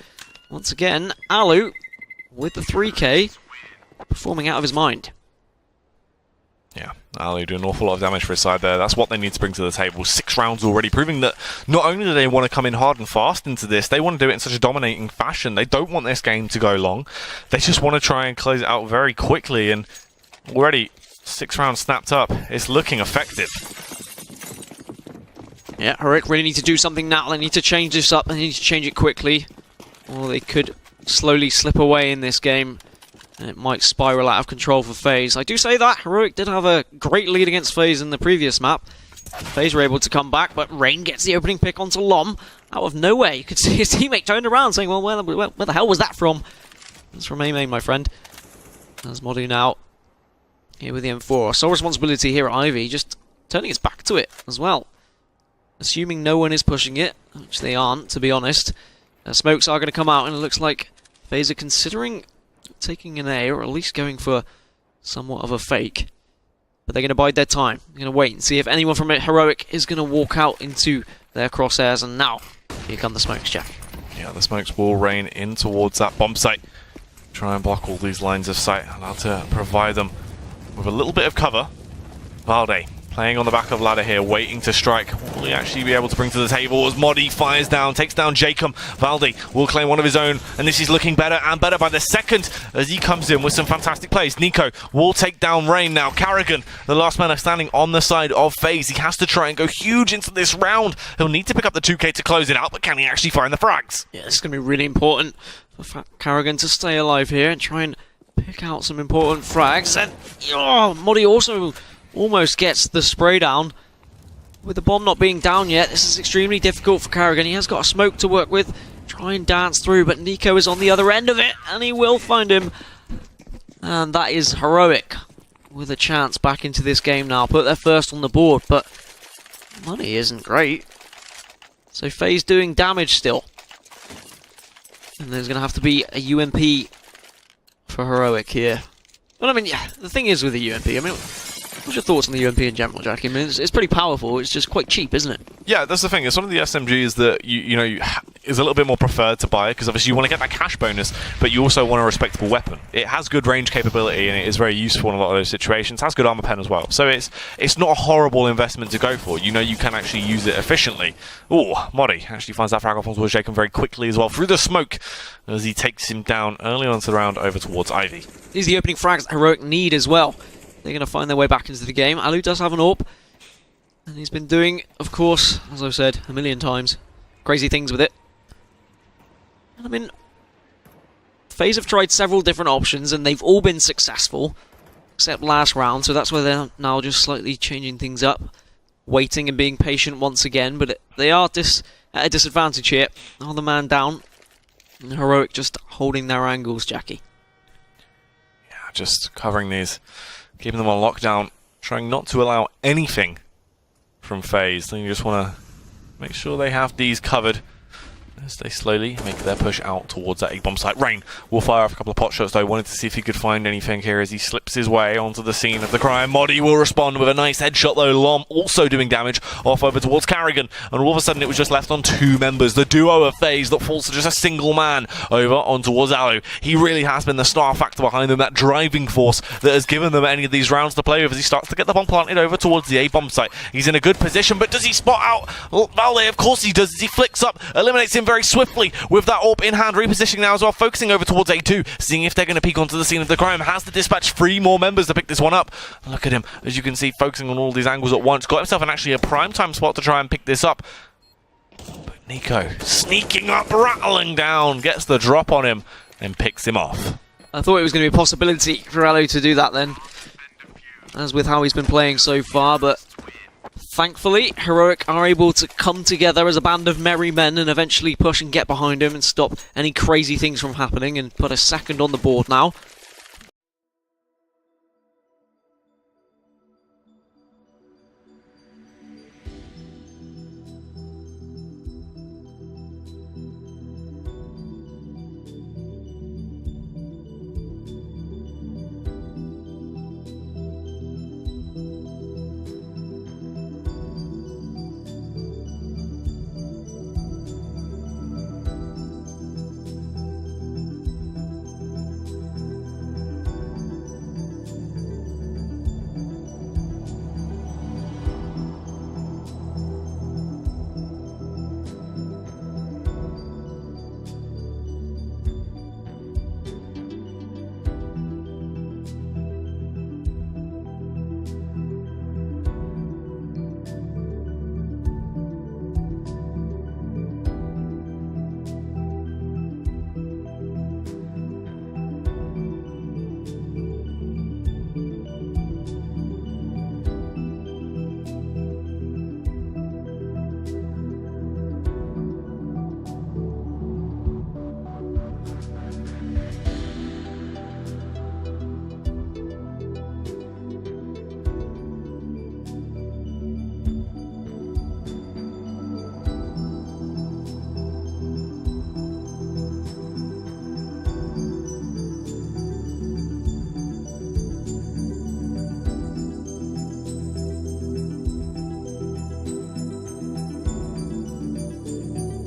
once again, Alu with the 3K performing out of his mind. Yeah, Ali doing an awful lot of damage for his side there. That's what they need to bring to the table. 6 rounds already, proving that not only do they want to come in hard and fast into this, they want to do it in such a dominating fashion. They don't want this game to go long. They just want to try and close it out very quickly, and already 6 rounds snapped up. It's looking effective. Yeah, Heroic really need to do something now. They need to change this up. They need to change it quickly, or they could slowly slip away in this game. And it might spiral out of control for FaZe. I do say that. Heroic did have a great lead against FaZe in the previous map. FaZe were able to come back, but Rain gets the opening pick onto Lom. Out of nowhere, you could see his teammate turned around saying, well, where the hell was that from? It's from A-Main, my friend. There's Modu now here with the M4. Sole responsibility here at Ivy, just turning its back to it as well. Assuming no one is pushing it, which they aren't, to be honest. Smokes are going to come out, and it looks like FaZe are considering taking an A, or at least going for somewhat of a fake. But they're going to bide their time. They're going to wait and see if anyone from Heroic is going to walk out into their crosshairs. And now, here come the smokes, Jack. Yeah, the smokes will rain in towards that bomb site. Try and block all these lines of sight. Allowed to provide them with a little bit of cover. Valde playing on the back of ladder here, waiting to strike. Will he actually be able to bring to the table as Modi fires down, takes down Jacob. Valde will claim one of his own, and this is looking better and better by the second as he comes in with some fantastic plays. Nico will take down Rain now. Carrigan, the last man standing on the side of FaZe. He has to try and go huge into this round. He'll need to pick up the 2K to close it out, but can he actually find the frags? Yeah, this is going to be really important for Carrigan to stay alive here and try and pick out some important frags. And Modi also almost gets the spray down. With the bomb not being down yet, this is extremely difficult for Carrigan. He has got a smoke to work with. Try and dance through, but Nico is on the other end of it, and he will find him. And that is Heroic with a chance back into this game now. Put their first on the board, but money isn't great. So FaZe doing damage still. And there's going to have to be a UMP for Heroic here. But I mean, yeah, the thing is with the UMP, I mean, what's your thoughts on the UMP in general, Jack? I mean, it's pretty powerful. It's just quite cheap, isn't it? Yeah, that's the thing. It's one of the SMGs that you is a little bit more preferred to buy because obviously you want to get that cash bonus, but you also want a respectable weapon. It has good range capability and it is very useful in a lot of those situations. It has good armor pen as well, so it's not a horrible investment to go for. You know you can actually use it efficiently. Oh, Modi actually finds that frag off onto Jacob very quickly as well through the smoke as he takes him down early on to the round over towards Ivy. These are the opening frags that Heroic need as well. They're going to find their way back into the game. Alu does have an AWP. And he's been doing, of course, as I've said a million times, crazy things with it. And I mean, FaZe have tried several different options and they've all been successful. Except last round, so that's where they're now just slightly changing things up. Waiting and being patient once again, but they are at a disadvantage here. Another man down. And Heroic just holding their angles, Jackie. Yeah, just covering these. Keeping them on lockdown, trying not to allow anything from FaZe. Then you just want to make sure they have these covered as they slowly make their push out towards that A-bomb site. Rain will fire off a couple of pot shots though. Wanted to see if he could find anything here as he slips his way onto the scene of the crime. Modi will respond with a nice headshot though. Lom also doing damage off over towards Carrigan. And all of a sudden it was just left on 2 members. The duo of FaZe that falls to just a single man over on towards Alu. He really has been the star factor behind them, that driving force that has given them any of these rounds to play with as he starts to get the bomb planted over towards the A-bomb site. He's in a good position, but does he spot out Valde? Of course he does as he flicks up, eliminates him very swiftly with that AWP in hand, repositioning now as well, focusing over towards A2, seeing if they're going to peek onto the scene of the crime. Has to dispatch 3 more members to pick this one up. Look at him, as you can see, focusing on all these angles at once. Got himself actually a prime time spot to try and pick this up. But Nico, sneaking up, rattling down, gets the drop on him and picks him off. I thought it was going to be a possibility for Alu to do that then, as with how he's been playing so far, but thankfully, Heroic are able to come together as a band of merry men and eventually push and get behind him and stop any crazy things from happening and put a second on the board now.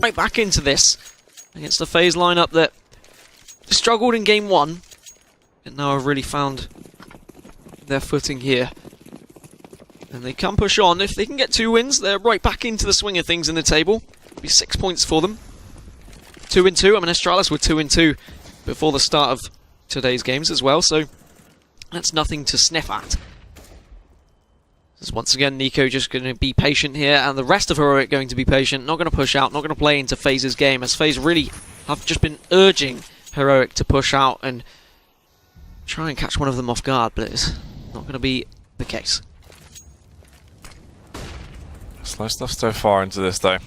right back into this against the FaZe lineup that struggled in game 1 and now have really found their footing here. And they can push on. If they can get 2 wins, they're right back into the swing of things in the table. It'll be 6 points for them. 2-2. I mean, Astralis were 2-2 before the start of today's games as well, so that's nothing to sniff at. Once again, Nico just going to be patient here, and the rest of Heroic going to be patient, not going to push out, not going to play into FaZe's game, as FaZe really have just been urging Heroic to push out and try and catch one of them off guard, but it's not going to be the case. Slow stuff so far into this, though.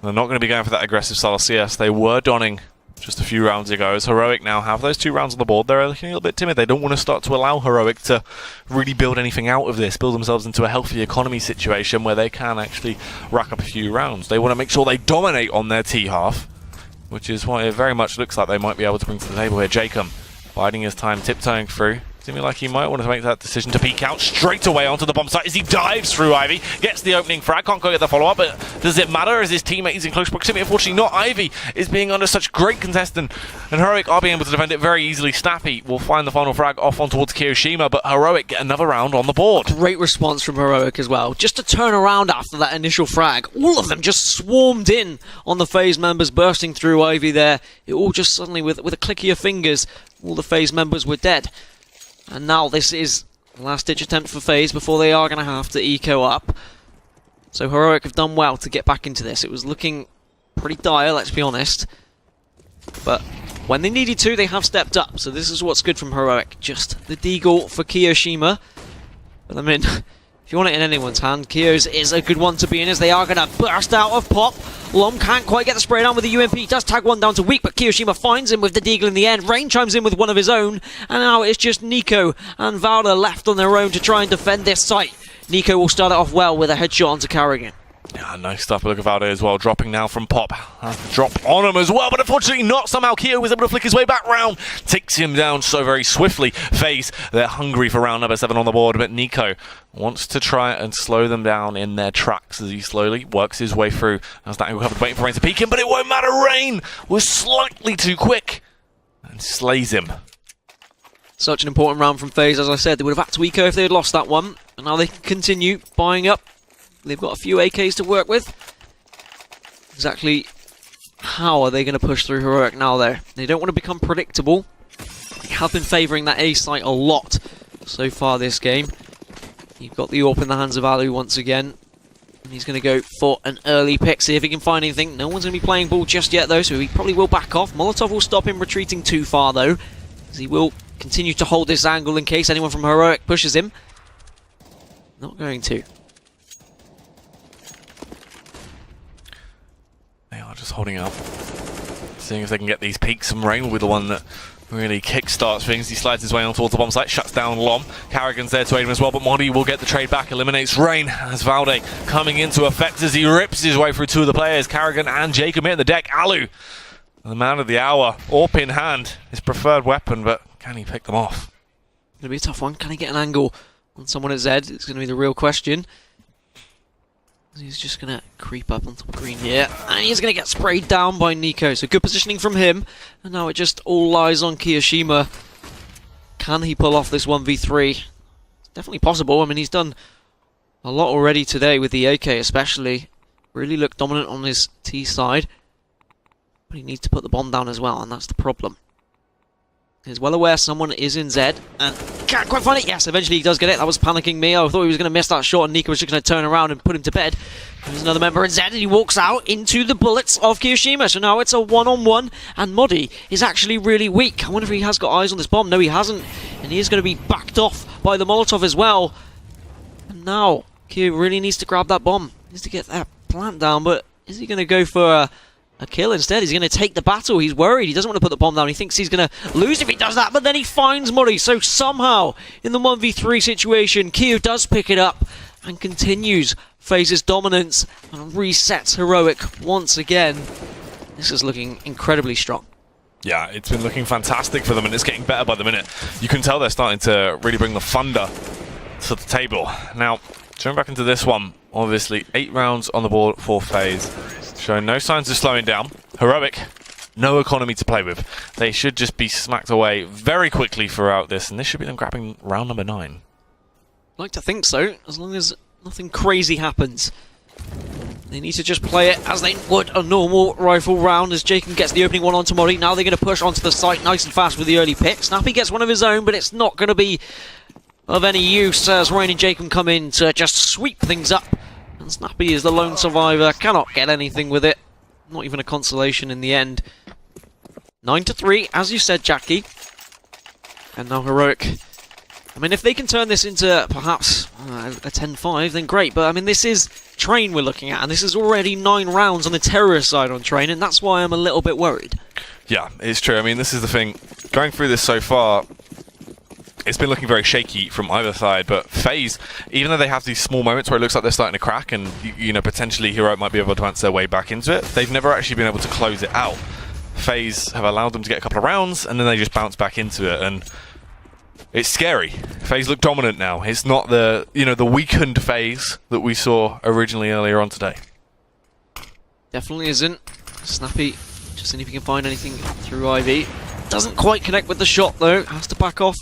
They're not going to be going for that aggressive style of CS. They were donning just a few rounds ago. As Heroic now have those 2 rounds on the board, they're looking a little bit timid. They don't want to start to allow Heroic to really build anything out of this, build themselves into a healthy economy situation where they can actually rack up a few rounds. They want to make sure they dominate on their T half, which is what it very much looks like they might be able to bring to the table here. Jacob biding his time, tiptoeing through. Seeming like he might want to make that decision to peek out straight away onto the bomb site as he dives through Ivy, gets the opening frag, can't go get the follow-up, but does it matter as his teammate is in close proximity? Unfortunately not. Ivy is being under such great contestant, and Heroic are being able to defend it very easily. Snappy will find the final frag off on towards Kiyoshima, but Heroic get another round on the board. Great response from Heroic as well. Just to turn around after that initial frag, all of them just swarmed in on the FaZe members, bursting through Ivy there. It all just suddenly, with a click of your fingers, all the FaZe members were dead. And now this is the last-ditch attempt for FaZe before they are going to have to eco up. So Heroic have done well to get back into this. It was looking pretty dire, let's be honest. But when they needed to, they have stepped up. So this is what's good from Heroic. Just the deagle for Kiyoshima. But I mean, if you want it in anyone's hand, Kiyos is a good one to be in, as they are going to burst out of pop. Lom can't quite get the spray down with the UMP. Does tag one down to Weak, but Kiyoshima finds him with the deagle in the end. Rain chimes in with one of his own, and now it's just Nico and Valda left on their own to try and defend this site. Nico will start it off well with a headshot onto Carrigan. Yeah, nice stuff. Look at Valde as well, dropping now from Pop. Has to drop on him as well, but unfortunately not. Somehow Keo was able to flick his way back round. Takes him down so very swiftly. FaZe, they're hungry for round number 7 on the board, but Nico wants to try and slow them down in their tracks as he slowly works his way through. As that angle covered, waiting for Rain to peek him, but it won't matter. Rain was slightly too quick and slays him. Such an important round from FaZe, as I said. They would have had to eco if they had lost that one, and now they can continue buying up. They've got a few AKs to work with. Exactly how are they going to push through Heroic now, though? They don't want to become predictable. They have been favouring that A site a lot so far this game. You've got the AWP in the hands of Alu once again. And he's going to go for an early pick, see if he can find anything. No one's going to be playing ball just yet, though, so he probably will back off. Molotov will stop him retreating too far, though, as he will continue to hold this angle in case anyone from Heroic pushes him. Not going to. They are just holding out, seeing if they can get these peaks. And Rain will be the one that really kickstarts things. He slides his way on towards the bomb site, shuts down Lom. Carrigan's there to aid him as well, but Modi will get the trade back, eliminates Rain as Valde coming into effect as he rips his way through 2 of the players. Carrigan and Jacob hitting the deck. Alu, the man of the hour, AWP in hand, his preferred weapon, but can he pick them off? Going to be a tough one. Can he get an angle on someone at Zed? It's going to be the real question. He's just going to creep up on top of green here. And he's going to get sprayed down by Nico. So good positioning from him. And now it just all lies on Kiyoshima. Can he pull off this 1v3? It's definitely possible. I mean, he's done a lot already today with the AK especially. Really looked dominant on his T side. But he needs to put the bomb down as well, and that's the problem. He's well aware someone is in Zed, and can't quite find it. Yes, eventually he does get it. That was panicking me. I thought he was going to miss that shot, and Nico was just going to turn around and put him to bed. There's another member in Zed, and he walks out into the bullets of Kiyoshima. So now it's a one-on-one, and Modi is actually really weak. I wonder if he has got eyes on this bomb. No, he hasn't, and he is going to be backed off by the Molotov as well. And now Kiyo really needs to grab that bomb. He needs to get that plant down, but is he going to go for a kill instead? He's going to take the battle. He's worried. He doesn't want to put the bomb down. He thinks he's going to lose if he does that, but then he finds Murray. So somehow, in the 1v3 situation, Kiyo does pick it up and continues FaZe's dominance and resets Heroic once again. This is looking incredibly strong. Yeah, it's been looking fantastic for them, and it's getting better by the minute. You can tell they're starting to really bring the thunder to the table. Now, turning back into this one, obviously 8 rounds on the board for FaZe. showing no signs of slowing down. Heroic, no economy to play with. They should just be smacked away very quickly throughout this, and this should be them grabbing round number 9. Like to think so, as long as nothing crazy happens. They need to just play it as they would a normal rifle round as Jacob gets the opening one onto Mori. Now they're going to push onto the site nice and fast with the early pick. Snappy gets one of his own, but it's not going to be of any use as Ryan and Jacob come in to just sweep things up. And Snappy is the lone survivor, cannot get anything with it. Not even a consolation in the end. 9-3, as you said, Jackie. And now Heroic. I mean, if they can turn this into perhaps a 10-5, then great. But I mean, this is Train we're looking at, and this is already 9 rounds on the terrorist side on Train, and that's why I'm a little bit worried. Yeah, it's true. I mean, this is the thing. Going through this so far, it's been looking very shaky from either side, but FaZe, even though they have these small moments where it looks like they're starting to crack and, you know, potentially Heroic might be able to answer their way back into it, they've never actually been able to close it out. FaZe have allowed them to get a couple of rounds, and then they just bounce back into it, and it's scary. FaZe look dominant now. It's not the, you know, the weakened FaZe that we saw originally earlier on today. Definitely isn't. Snappy, just seeing if he can find anything through Ivy. Doesn't quite connect with the shot though. Has to back off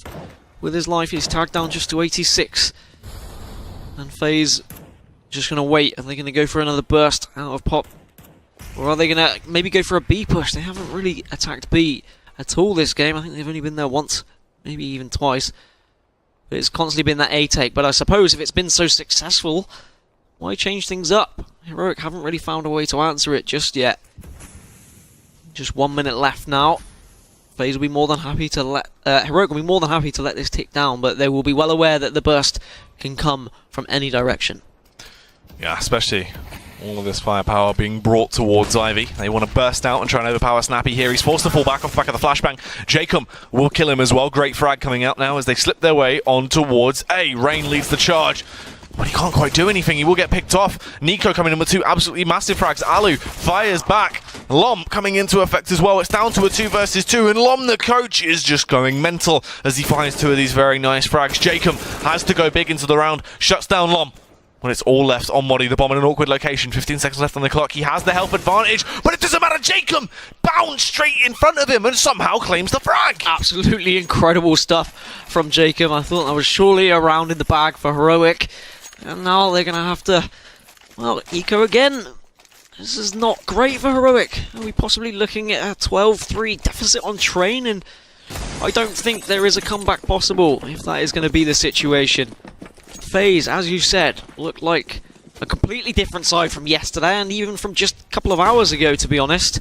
with his life. He's tagged down just to 86. And FaZe just going to wait. Are they going to go for another burst out of Pop? Or are they going to maybe go for a B push? They haven't really attacked B at all this game. I think they've only been there once, maybe even twice. But it's constantly been that A take. But I suppose if it's been so successful, why change things up? Heroic haven't really found a way to answer it just yet. Just 1 minute left now. FaZe will be more than happy to let Heroic will be more than happy to let this tick down, but they will be well aware that the burst can come from any direction. Yeah, especially all of this firepower being brought towards Ivy. They want to burst out and try and overpower Snappy here. He's forced to fall back off the back of the flashbang. Jacob will kill him as well. Great frag coming out now as they slip their way on towards A. Rain leads the charge. But he can't quite do anything. He will get picked off. Nico coming in with 2 absolutely massive frags. Alu fires back. Lom coming into effect as well. It's down to a 2 versus 2. And Lom, the coach, is just going mental as he fires 2 of these very nice frags. Jacob has to go big into the round. Shuts down Lom. When it's all left on Modi, the bomb in an awkward location. 15 seconds left on the clock. He has the health advantage, but it doesn't matter. Jacob bounds straight in front of him and somehow claims the frag. Absolutely incredible stuff from Jacob. I thought that was surely a round in the bag for Heroic. And now they're going to have to, well, eco again. This is not great for Heroic. Are we possibly looking at a 12-3 deficit on Train? And I don't think there is a comeback possible if that is going to be the situation. FaZe, as you said, looked like a completely different side from yesterday and even from just a couple of hours ago, to be honest.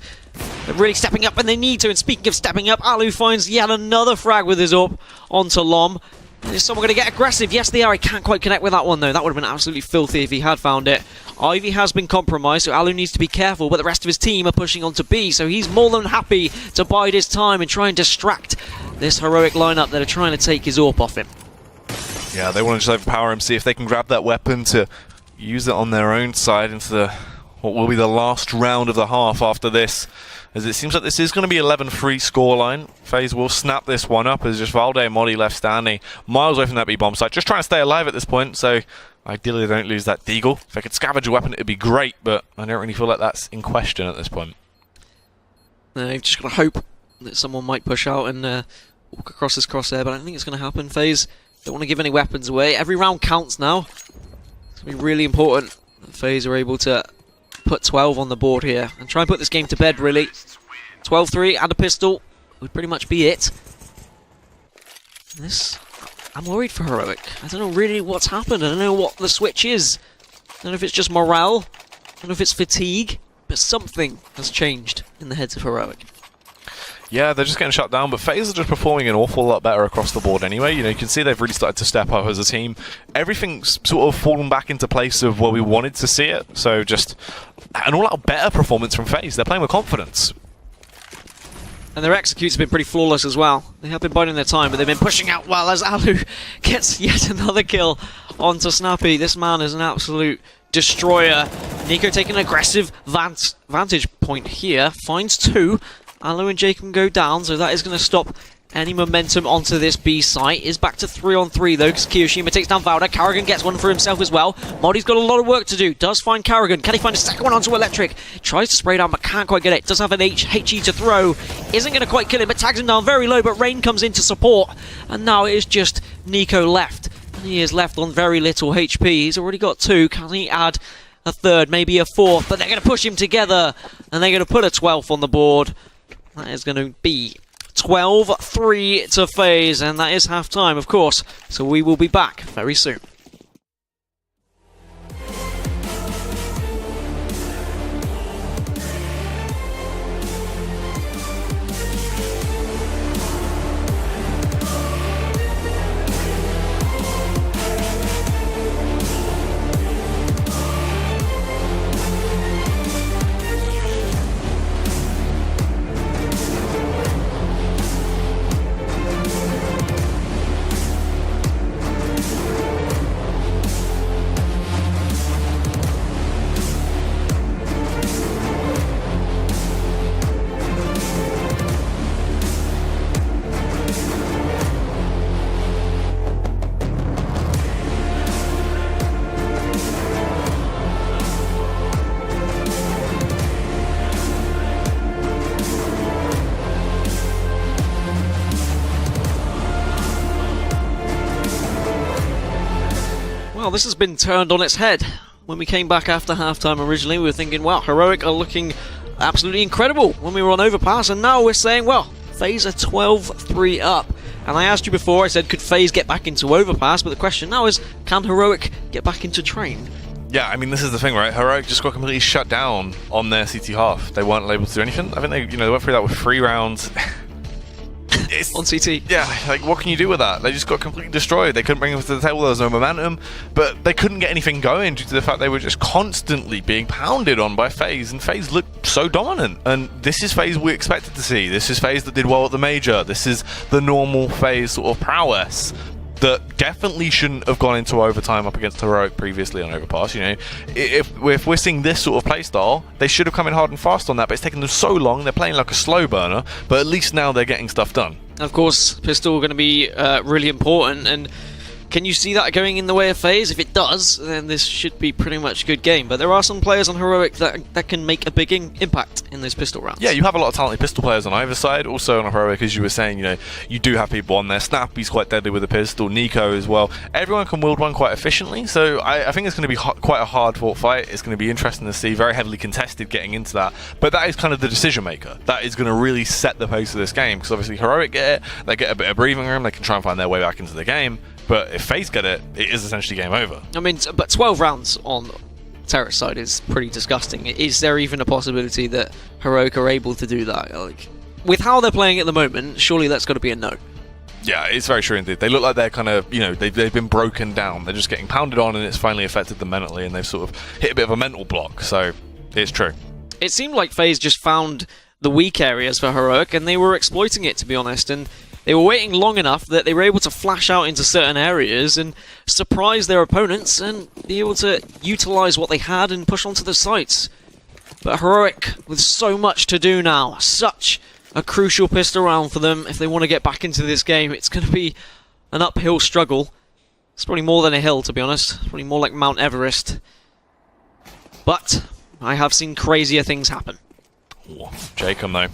They're really stepping up when they need to, and speaking of stepping up, Alu finds yet another frag with his AWP onto Lom. Is someone going to get aggressive? Yes, they are. He can't quite connect with that one, though. That would have been absolutely filthy if he had found it. Ivy has been compromised, so Alu needs to be careful, but the rest of his team are pushing on to B, so he's more than happy to bide his time and try and distract this Heroic lineup that are trying to take his AWP off him. Yeah, they want to just overpower him, see if they can grab that weapon to use it on their own side into what will be the last round of the half after this. As it seems like this is going to be 11-3 scoreline. FaZe will snap this one up as just Valde and Modi left standing miles away from that B-bomb site. Just trying to stay alive at this point, so ideally they don't lose that deagle. If they could scavenge a weapon, it'd be great, but I don't really feel like that's in question at this point. They've just got to hope that someone might push out and walk across this crosshair, but I don't think it's going to happen. FaZe don't want to give any weapons away. Every round counts now. It's going to be really important that FaZe are able to put 12 on the board here and try and put this game to bed, really. 12-3 and a pistol would pretty much be it. This, I'm worried for Heroic. I don't know really what's happened. I don't know what the switch is. I don't know if it's just morale. I don't know if it's fatigue. But something has changed in the heads of Heroic. Yeah, they're just getting shut down, but FaZe are just performing an awful lot better across the board anyway. You know, you can see they've really started to step up as a team. Everything's sort of fallen back into place of where we wanted to see it. So just an all-out better performance from FaZe. They're playing with confidence. And their executes have been pretty flawless as well. They have been biding their time, but they've been pushing out well as Alu gets yet another kill onto Snappy. This man is an absolute destroyer. Nico taking an aggressive vantage point here. Finds 2. Alu and Jacob go down, so that is going to stop any momentum onto this B site. Is back to 3-on-3 though, because Kiyoshima takes down Valda. Karrigan gets one for himself as well. Modi's got a lot of work to do. Does find Karrigan. Can he find a second one onto Electric? Tries to spray down but can't quite get it. Does have an HE to throw. Isn't going to quite kill him, but tags him down very low. But Rain comes in to support. And now it is just Nico left. And he is left on very little HP. He's already got 2. Can he add a third, maybe a 4th? But they're going to push him together. And they're going to put a 12th on the board. That is going to be 12-3 to FaZe, and that is half time, of course. So we will be back very soon. Well, this has been turned on its head. When we came back after halftime originally, we were thinking, wow, Heroic are looking absolutely incredible when we were on Overpass, and now we're saying, well, FaZe are 12-3 up. And I asked you before, I said, could FaZe get back into Overpass? But the question now is, can Heroic get back into Train? Yeah, I mean, this is the thing, right? Heroic just got completely shut down on their CT half. They weren't able to do anything. I think they went through that with 3 rounds. On CT. Yeah, like, what can you do with that? They just got completely destroyed. They couldn't bring them to the table. There was no momentum, but they couldn't get anything going due to the fact they were just constantly being pounded on by FaZe, and FaZe looked so dominant. And this is FaZe we expected to see. This is FaZe that did well at the major. This is the normal FaZe sort of prowess that definitely shouldn't have gone into overtime up against Heroic previously on Overpass. You know, if we're seeing this sort of playstyle, they should have come in hard and fast on that, but it's taken them so long. They're playing like a slow burner, but at least now they're getting stuff done. Of course, Pistol going to be really important, and can you see that going in the way of FaZe? If it does, then this should be pretty much a good game. But there are some players on Heroic that can make a big impact in those pistol rounds. Yeah, you have a lot of talented pistol players on either side. Also on Heroic, as you were saying, you know, you do have people on there. Snappy's quite deadly with a pistol, Nico as well. Everyone can wield one quite efficiently, so I think it's going to be quite a hard-fought fight. It's going to be interesting to see, very heavily contested getting into that. But that is kind of the decision maker. That is going to really set the pace of this game, because obviously Heroic get it, they get a bit of breathing room, they can try and find their way back into the game. But if FaZe get it, it is essentially game over. I mean, but 12 rounds on Terrace side is pretty disgusting. Is there even a possibility that Heroic are able to do that? Like, with how they're playing at the moment, surely that's got to be a no. Yeah, it's very true indeed. They look like they're kind of, you know, they've been broken down. They're just getting pounded on, and it's finally affected them mentally, and they've sort of hit a bit of a mental block. So it's true. It seemed like FaZe just found the weak areas for Heroic, and they were exploiting it, to be honest. And they were waiting long enough that they were able to flash out into certain areas and surprise their opponents and be able to utilize what they had and push onto the sites. But Heroic, with so much to do now, such a crucial pistol round for them if they want to get back into this game, it's going to be an uphill struggle. It's probably more than a hill, to be honest. It's probably more like Mount Everest. But I have seen crazier things happen. Jacob, though,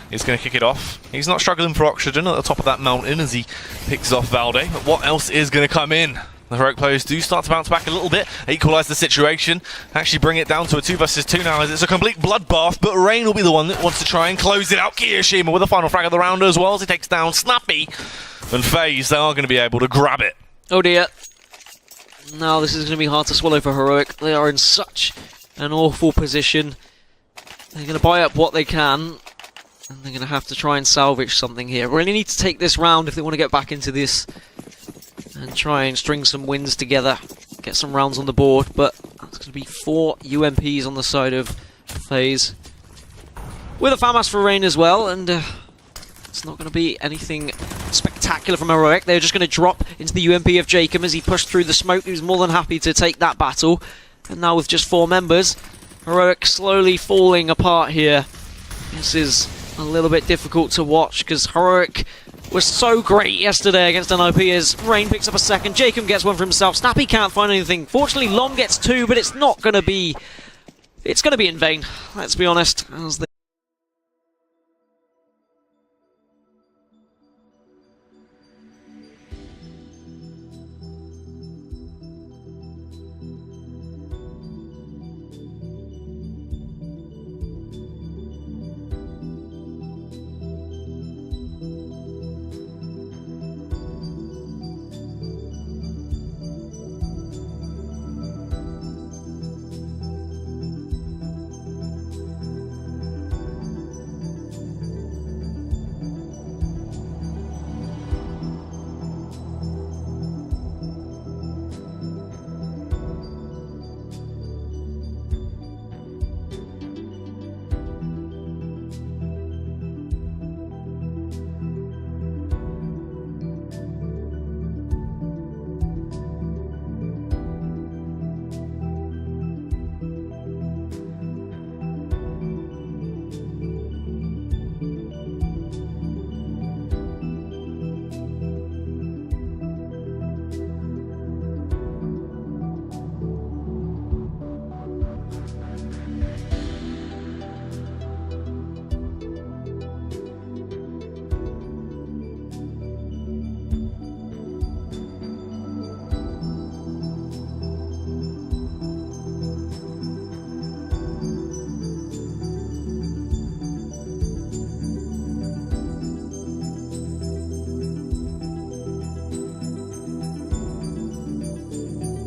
he's going to kick it off. He's not struggling for oxygen at the top of that mountain as he picks off Valde. But what else is going to come in? The Heroic players do start to bounce back a little bit, equalise the situation, actually bring it down to a 2 versus 2 now as it's a complete bloodbath, but Rain will be the one that wants to try and close it out. Kiyoshima with a final frag of the round as well as he takes down Snappy. And FaZe, they are going to be able to grab it. Oh dear. Now this is going to be hard to swallow for Heroic. They are in such an awful position. They're going to buy up what they can, and they're going to have to try and salvage something here. Really need to take this round if they want to get back into this and try and string some wins together, get some rounds on the board. But it's going to be 4 UMPs on the side of FaZe, with a FAMAS for Rain as well, and it's not going to be anything spectacular from Heroic. They're just going to drop into the UMP of Jacob as he pushed through the smoke. He was more than happy to take that battle, and now with just 4 members, Heroic slowly falling apart here. This is a little bit difficult to watch because Heroic was so great yesterday against NIP as Rain picks up a second. Jacob gets one for himself. Snappy can't find anything. Fortunately, Lom gets two, but it's not going to be... It's going to be in vain, let's be honest. As they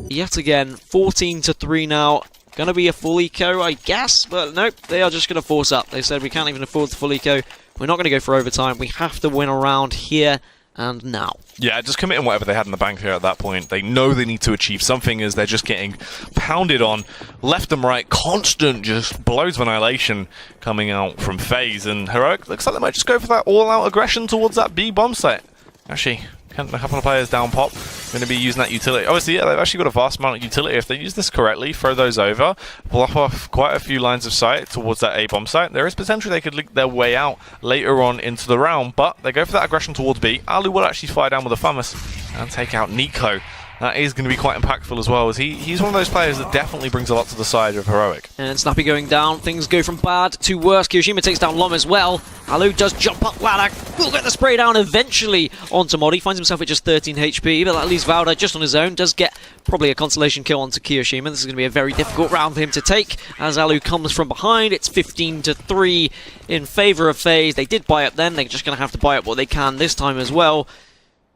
yet again, 14-3 now. Gonna be a full eco, I guess, but nope, they are just gonna force up. They said we can't even afford the full eco. We're not gonna go for overtime. We have to win a round here and now. Yeah, just committing whatever they had in the bank here at that point. They know they need to achieve something as they're just getting pounded on left and right. Constant just blows of annihilation coming out from FaZe, and Heroic looks like they might just go for that all-out aggression towards that B bomb site. Actually, a couple of players down pop. Going to be using that utility. Obviously, yeah, they've actually got a vast amount of utility. If they use this correctly, throw those over, block off quite a few lines of sight towards that A bomb site, there is potential they could leak their way out later on into the round, but they go for that aggression towards B. Alu will actually fire down with a Famus and take out Nico. That is going to be quite impactful as well, as he's one of those players that definitely brings a lot to the side of Heroic. And Snappy going down, things go from bad to worse. Kiyoshima takes down Lom as well. Alu does jump up ladder, will get the spray down eventually onto Modi, finds himself at just 13 HP, but that leaves Valda just on his own, does get probably a consolation kill onto Kiyoshima. This is going to be a very difficult round for him to take, as Alu comes from behind. It's 15-3 in favour of FaZe. They did buy up then, they're just going to have to buy up what they can this time as well.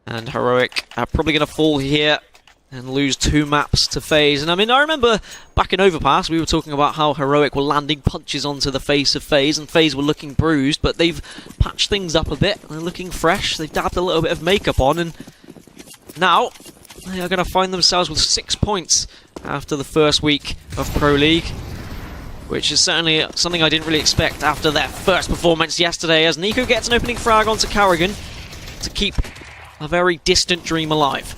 And Heroic are probably going to fall here and lose 2 maps to FaZe. And I mean, I remember back in Overpass, we were talking about how Heroic were landing punches onto the face of FaZe, and FaZe were looking bruised, but they've patched things up a bit. They're looking fresh. They've dabbed a little bit of makeup on, and now they are going to find themselves with 6 points after the first week of Pro League, which is certainly something I didn't really expect after their first performance yesterday, as Nico gets an opening frag onto Carrigan to keep a very distant dream alive.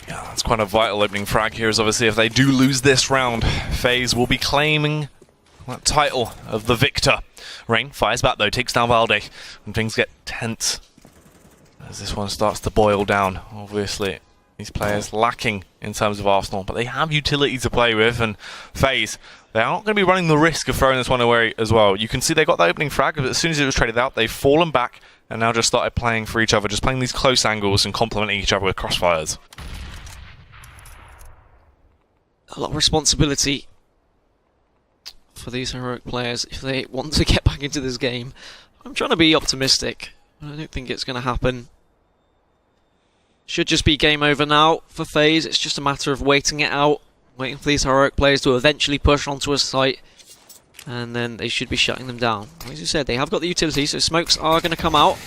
That's quite a vital opening frag here, as obviously if they do lose this round, FaZe will be claiming that title of the victor. Rain fires back though, takes down Valde, and things get tense as this one starts to boil down. Obviously, these players lacking in terms of Arsenal, but they have utility to play with, and FaZe, they aren't going to be running the risk of throwing this one away as well. You can see they got that opening frag, but as soon as it was traded out, they've fallen back and now just started playing for each other, just playing these close angles and complementing each other with crossfires. A lot of responsibility for these Heroic players if they want to get back into this game. I'm trying to be optimistic, but I don't think it's going to happen. Should just be game over now for FaZe. It's just a matter of waiting it out, waiting for these Heroic players to eventually push onto a site, and then they should be shutting them down. As you said, they have got the utility, so smokes are going to come out,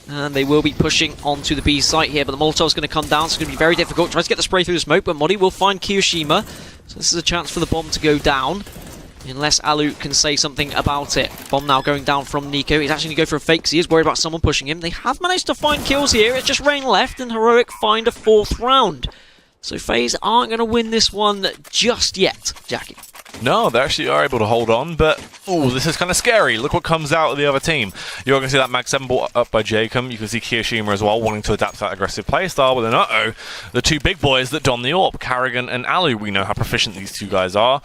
and they will be pushing onto the B site here, but the Molotov's going to come down, so it's going to be very difficult. Tries to get the spray through the smoke, but Modi will find Kiyoshima, so this is a chance for the bomb to go down, unless Alu can say something about it. Bomb now going down from Nico. He's actually going to go for a fake, because he is worried about someone pushing him. They have managed to find kills here. It's just Rain left, and Heroic find a 4th round. So FaZe aren't going to win this one just yet, Jackie. No, they actually are able to hold on, but ooh, this is kind of scary. Look what comes out of the other team. You're going to see that Mag 7 ball up by Jacob. You can see Kiyoshima as well, wanting to adapt to that aggressive playstyle, but then the two big boys that don the AWP, Carrigan and Alu. We know how proficient these two guys are.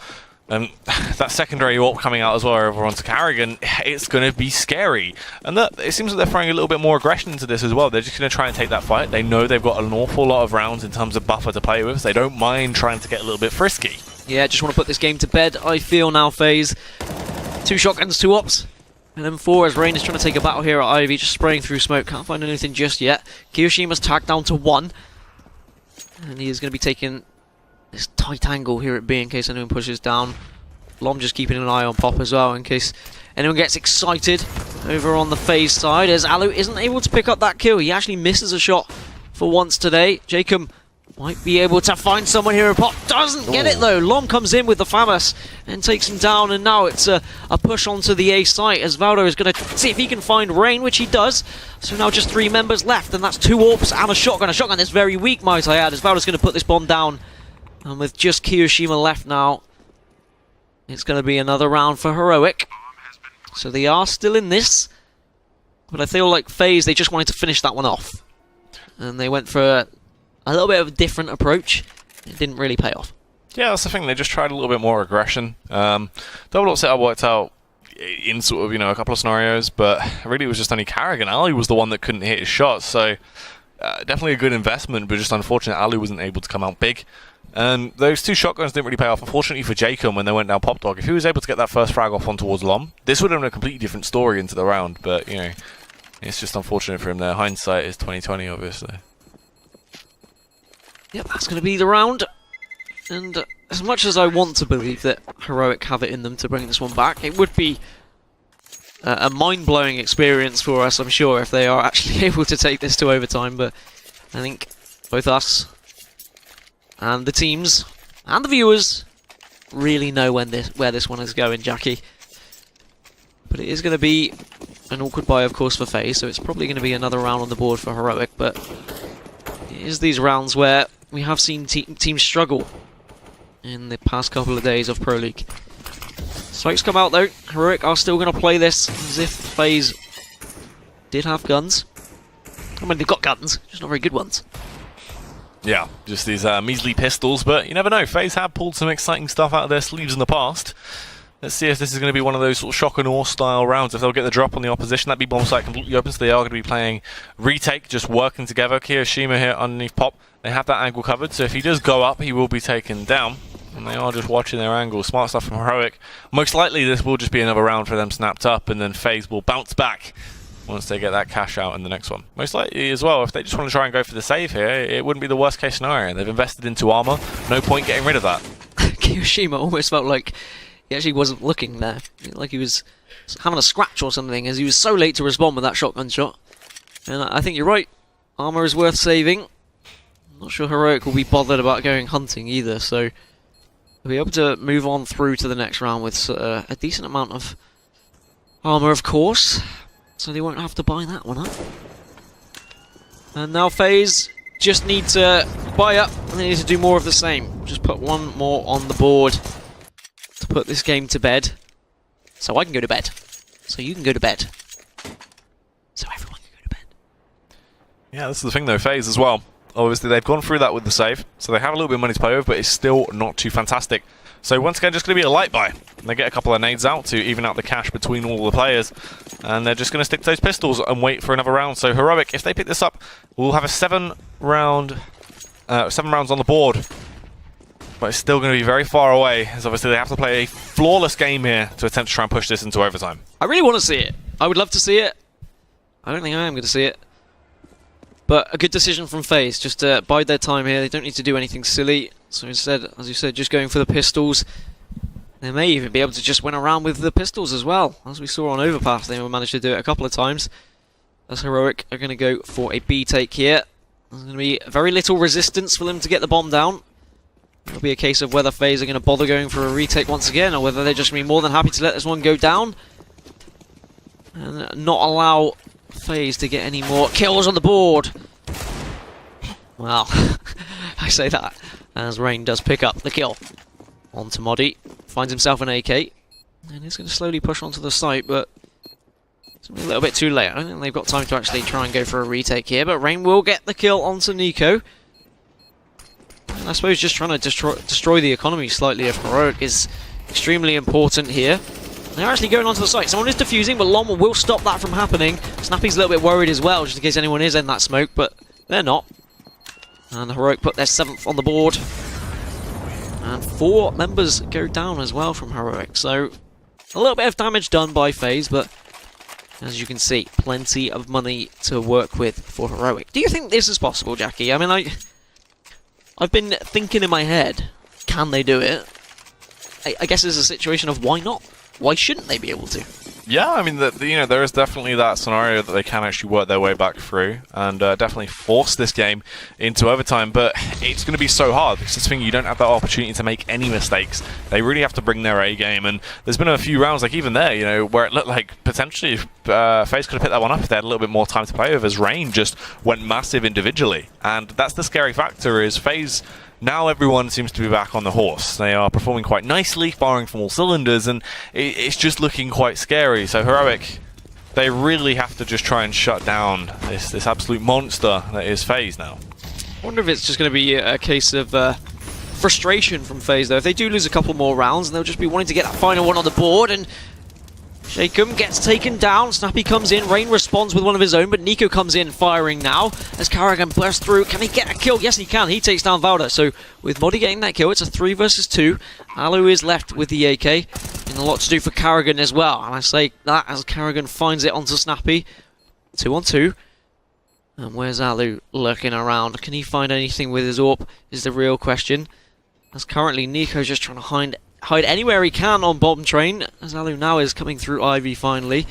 That secondary AWP coming out as well over onto Carrigan, it's going to be scary. And it seems like they're throwing a little bit more aggression into this as well. They're just going to try and take that fight. They know they've got an awful lot of rounds in terms of buffer to play with. So they don't mind trying to get a little bit frisky. Yeah, just want to put this game to bed, I feel now, FaZe. 2 shotguns, 2 ops. And then 4 as Rain is trying to take a battle here at Ivy, just spraying through smoke. Can't find anything just yet. Kiyoshima's tagged down to 1. And he is going to be taking this tight angle here at B in case anyone pushes down. Lom just keeping an eye on Pop as well in case anyone gets excited over on the FaZe side, as Alu isn't able to pick up that kill. He actually misses a shot for once today. Jacob might be able to find someone here. Pop doesn't get it though. Lom comes in with the FAMAS and takes him down, and now it's a push onto the A site as Valdo is going to see if he can find Rain, which he does. So now just 3 members left, and that's 2 AWPs and a shotgun. A shotgun that's very weak, might I add, as Valdo's going to put this bomb down. And with just Kiyoshima left now, it's going to be another round for Heroic. So they are still in this, but I feel like FaZe, they just wanted to finish that one off. And they went for a little bit of a different approach. It didn't really pay off. Yeah, that's the thing. They just tried a little bit more aggression. Double up setup worked out in sort of, a couple of scenarios, but really it was just only Carrigan. Ali was the one that couldn't hit his shots, so definitely a good investment, but just unfortunate Ali wasn't able to come out big. And those 2 shotguns didn't really pay off. Unfortunately for Jacob, when they went down Pop Dog, if he was able to get that first frag off on towards Lom, this would have been a completely different story into the round, but, it's just unfortunate for him there. Hindsight is 2020, obviously. Yep, that's going to be the round. And as much as I want to believe that Heroic have it in them to bring this one back, it would be a mind-blowing experience for us, I'm sure, if they are actually able to take this to overtime. But I think both us and the teams and the viewers really know where this one is going, Jackie. But it is going to be an awkward buy, of course, for FaZe, so it's probably going to be another round on the board for Heroic. But it is these rounds where we have seen teams struggle in the past couple of days of Pro League. Spikes come out though. Heroic are still going to play this as if FaZe did have guns. I mean, they've got guns, just not very good ones. Yeah, just these measly pistols, but you never know. FaZe have pulled some exciting stuff out of their sleeves in the past. Let's see if this is going to be one of those sort of shock and awe style rounds. If they'll get the drop on the opposition, that B bomb site completely open, so they are going to be playing retake, just working together. Kiyoshima here underneath Pop. They have that angle covered, so if he does go up, he will be taken down. And they are just watching their angle. Smart stuff from Heroic. Most likely this will just be another round for them snapped up, and then FaZe will bounce back once they get that cash out in the next one. Most likely as well, if they just want to try and go for the save here, it wouldn't be the worst case scenario. They've invested into armor. No point getting rid of that. Kiyoshima almost felt like he actually wasn't looking there. Like he was having a scratch or something, as he was so late to respond with that shotgun shot. And I think you're right. Armor is worth saving. I'm not sure Heroic will be bothered about going hunting either, so they'll be able to move on through to the next round with a decent amount of armor, of course. So they won't have to buy that one up. And now FaZe just need to buy up, and they need to do more of the same. Just put one more on the board to put this game to bed. So I can go to bed. So you can go to bed. So everyone can go to bed. Yeah, this is the thing though, FaZe as well. Obviously they've gone through that with the save, so they have a little bit of money to play with, but it's still not too fantastic. So once again, just going to be a light buy. They get a couple of nades out to even out the cash between all the players, and they're just going to stick to those pistols and wait for another round. So Heroic, if they pick this up, we'll have a 7 rounds on the board. But it's still going to be very far away, as obviously they have to play a flawless game here to attempt to try and push this into overtime. I really want to see it. I would love to see it. I don't think I am going to see it. But a good decision from FaZe, just to bide their time here. They don't need to do anything silly. So instead, as you said, just going for the pistols. They may even be able to just win around with the pistols as well. As we saw on Overpass, they managed to do it a couple of times. As Heroic are going to go for a B take here. There's going to be very little resistance for them to get the bomb down. It'll be a case of whether FaZe are going to bother going for a retake once again, or whether they're just going to be more than happy to let this one go down. And not allow FaZe to get any more kills on the board. Well, I say that as Rain does pick up the kill. onto Modi. Finds himself an AK. And he's going to slowly push onto the site, but it's a little bit too late. I don't think they've got time to actually try and go for a retake here, but Rain will get the kill onto Nico. And I suppose just trying to destroy the economy slightly of Heroic is extremely important here. They're actually going onto the site. Someone is defusing, but Lom will stop that from happening. Snappy's a little bit worried as well, just in case anyone is in that smoke, but they're not. And Heroic put their 7th on the board. And 4 members go down as well from Heroic. So a little bit of damage done by FaZe, but as you can see, plenty of money to work with for Heroic. Do you think this is possible, Jackie? I mean, I've been thinking in my head, can they do it? I guess it's a situation of why not? Why shouldn't they be able to? Yeah, I mean, there is definitely that scenario that they can actually work their way back through and definitely force this game into overtime, but it's going to be so hard because this thing, you don't have that opportunity to make any mistakes. They really have to bring their A game, and there's been a few rounds, like even there, where it looked like potentially FaZe could have picked that one up if they had a little bit more time to play with, as Rain just went massive individually. And that's the scary factor, is FaZe, now everyone seems to be back on the horse. They are performing quite nicely, firing from all cylinders, and it's just looking quite scary. So Heroic, they really have to just try and shut down this absolute monster that is FaZe now. I wonder if it's just going to be a case of frustration from FaZe, though. If they do lose a couple more rounds, they'll just be wanting to get that final one on the board, and Shakum gets taken down. Snappy comes in. Rain responds with one of his own, but Nico comes in firing now as Karrigan bursts through. Can he get a kill? Yes, he can. He takes down Valda. So with Modi getting that kill, it's a 3 versus 2. Alu is left with the AK, and a lot to do for Karrigan as well. And I say that as Karrigan finds it onto Snappy. 2 on 2. And where's Alu lurking around? Can he find anything with his AWP is the real question. As currently Nico's just trying to hide anywhere he can on bottom train, as Alu now is coming through Ivy finally.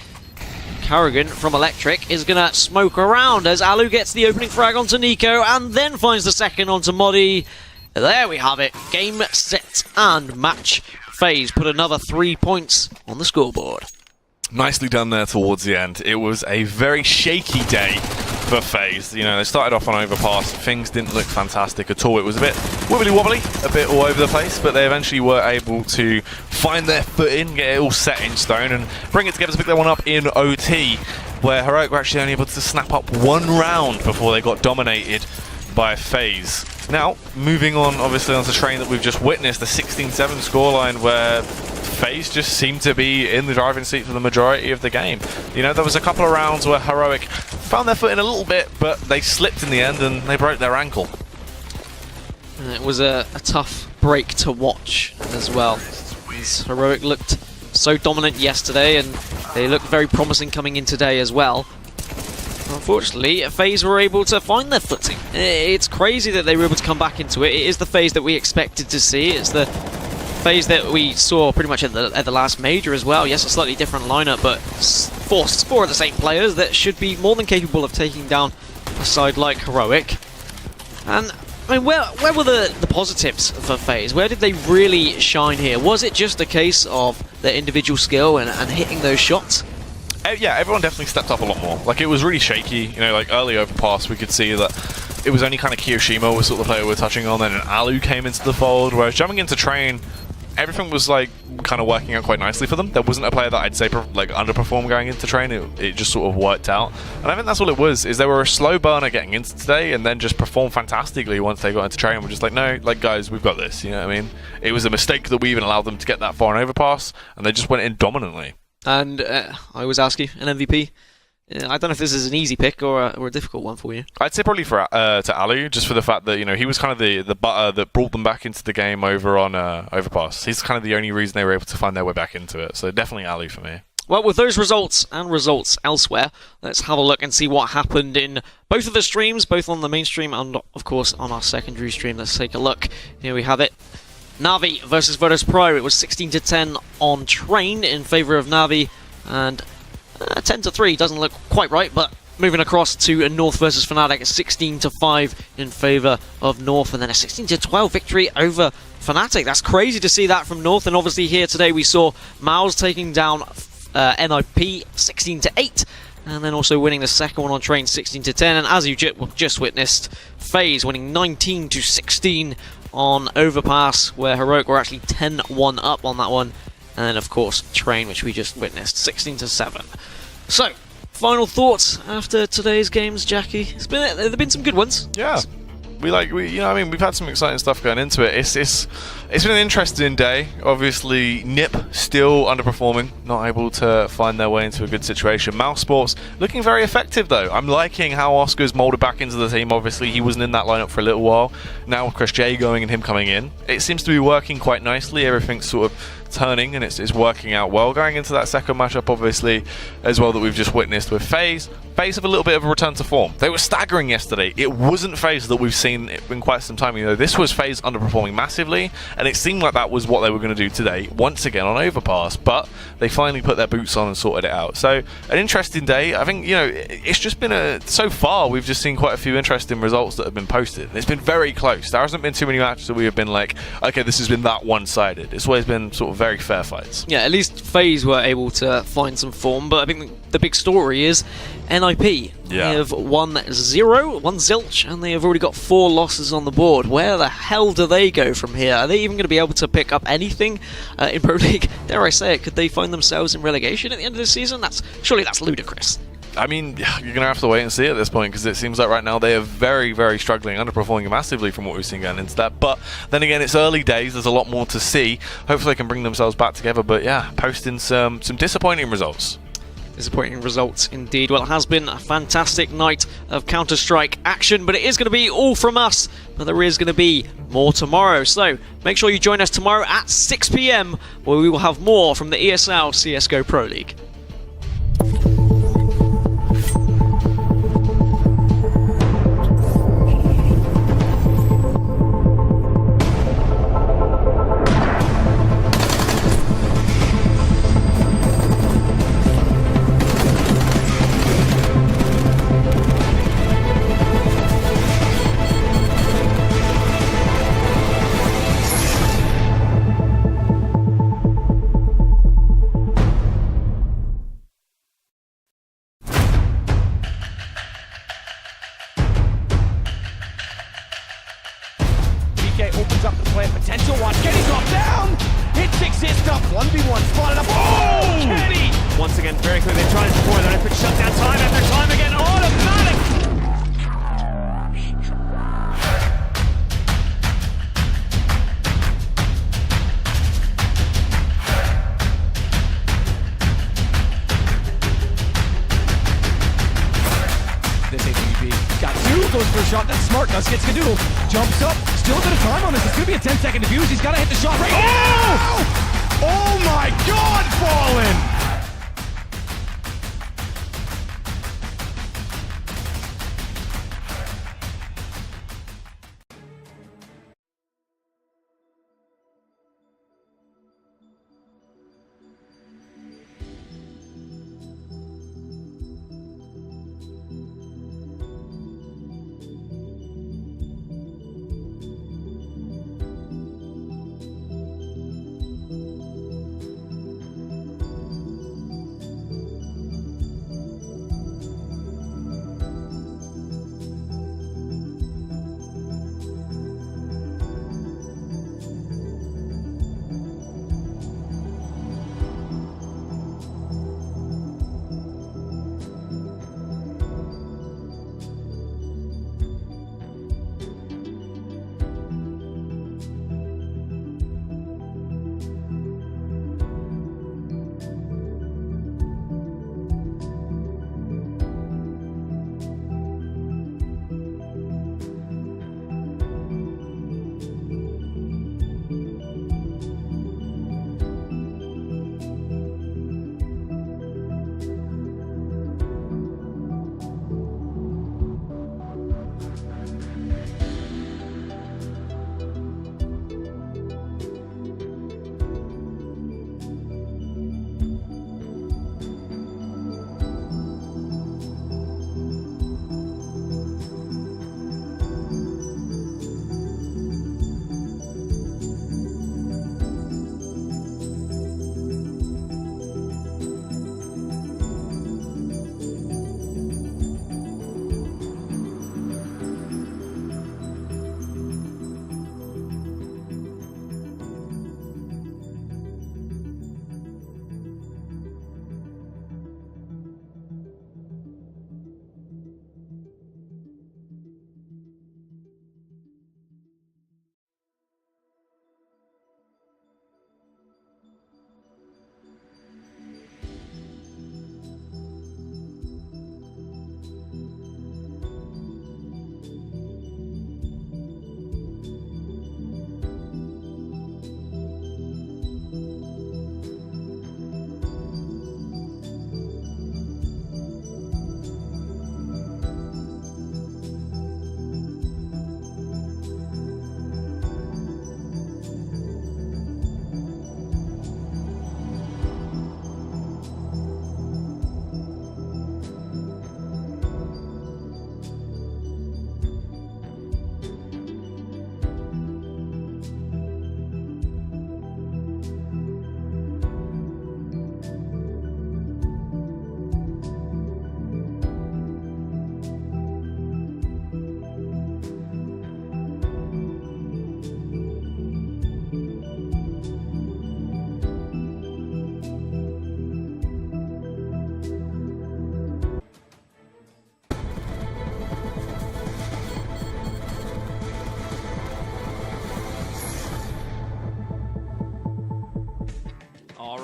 Karrigan from Electric is going to smoke around as Alu gets the opening frag onto Nico and then finds the second onto Modi. There we have it. Game, set, and match. FaZe put another 3 points on the scoreboard. Nicely done there towards the end. It was a very shaky day for FaZe. They started off on Overpass. Things didn't look fantastic at all. It was a bit wibbly-wobbly, a bit all over the place, but they eventually were able to find their footing, get it all set in stone, and bring it together to pick that one up in OT, where Heroic were actually only able to snap up 1 round before they got dominated by FaZe. Now, moving on, obviously, onto the train that we've just witnessed, the 16-7 scoreline, where FaZe just seemed to be in the driving seat for the majority of the game. There was a couple of rounds where Heroic found their footing a little bit, but they slipped in the end and they broke their ankle. It was a tough break to watch as well. As Heroic looked so dominant yesterday, and they looked very promising coming in today as well. Unfortunately, FaZe were able to find their footing. It's crazy that they were able to come back into it. It is the FaZe that we expected to see. It's the FaZe that we saw pretty much at the last major as well. Yes, a slightly different lineup, but four of the same players that should be more than capable of taking down a side like Heroic. And I mean, where were the positives for FaZe? Where did they really shine here? Was it just a case of their individual skill and hitting those shots? Yeah, everyone definitely stepped up a lot more. Like, it was really shaky. Like early Overpass, we could see that it was only kind of Kiyoshima was sort of the player we were touching on, then Alu came into the fold, whereas jumping into Train, everything was like kind of working out quite nicely for them. There wasn't a player that I'd say like underperformed going into Train. It just sort of worked out, and I think that's all it was. Is they were a slow burner getting into today, and then just performed fantastically once they got into Train. We're just like, no, like guys, we've got this. You know what I mean? It was a mistake that we even allowed them to get that far in Overpass, and they just went in dominantly. And I always ask you, an MVP. I don't know if this is an easy pick or a difficult one for you. I'd say probably for to Alu, just for the fact that he was kind of the butter that brought them back into the game over on Overpass. He's kind of the only reason they were able to find their way back into it. So definitely Alu for me. Well, with those results and results elsewhere, let's have a look and see what happened in both of the streams, both on the main stream and, of course, on our secondary stream. Let's take a look. Here we have it. Navi versus Virtus Pro. It was 16-10 on Train in favour of Navi, and 10-3 doesn't look quite right, but moving across to North versus Fnatic, 16-5 in favour of North, and then a 16-12 victory over Fnatic. That's crazy to see that from North, and obviously here today we saw Mouz taking down NIP 16-8, and then also winning the second one on Train 16-10, and as you just witnessed, FaZe winning 19-16 on Overpass, where Heroic were actually 10-1 up on that one. And then, of course, Train, which we just witnessed, 16-7. So, final thoughts after today's games, Jackie? There've been some good ones. Yeah. We've had some exciting stuff going into it. It's been an interesting day. Obviously, Nip still underperforming, not able to find their way into a good situation. Mouse Sports looking very effective though. I'm liking how Oscar's molded back into the team. Obviously, he wasn't in that lineup for a little while. Now with Chris J going and him coming in, it seems to be working quite nicely. Everything's sort of turning and it's working out well. Going into that second matchup, obviously, as well, that we've just witnessed with FaZe. FaZe have a little bit of a return to form. They were staggering yesterday. It wasn't FaZe that we've seen in quite some time. You know, this was FaZe underperforming massively, and it seemed like that was what they were going to do today, once again on Overpass, but they finally put their boots on and sorted it out. So, an interesting day. I think, you know, it's just been so far, we've just seen quite a few interesting results that have been posted. It's been very close. There hasn't been too many matches that we have been like, okay, this has been that one-sided. It's always been sort of very fair fights. Yeah, at least FaZe were able to find some form, but I think the big story is NIP. Yeah. They have 1-0, 1 zilch, and they have already got 4 losses on the board. Where the hell do they go from here? Are they even going to be able to pick up anything in Pro League? Dare I say it, could they find themselves in relegation at the end of the season? Surely that's ludicrous. I mean, you're going to have to wait and see at this point, because it seems like right now they are very, very struggling, underperforming massively from what we've seen going into that. But then again, it's early days. There's a lot more to see. Hopefully they can bring themselves back together. But yeah, posting some disappointing results. Disappointing results indeed. Well, it has been a fantastic night of Counter-Strike action, but it is going to be all from us. But there is going to be more tomorrow. So make sure you join us tomorrow at 6 PM, where we will have more from the ESL CSGO Pro League. Opens up the play potential. Watch Kenny drop down. It ticks his stuff. 1v1 spotted up. Oh, Kenny! Once again, very quickly, they've tried this before. They're going to shut down time after time again. Automatic! Got 2, goes for a shot. That's smart. Gus gets Skadoodle. Jumps up. Still a bit of time on this. It's going to be a 10-second defuse. He's got to hit the shot right now. Oh my God, Fallen!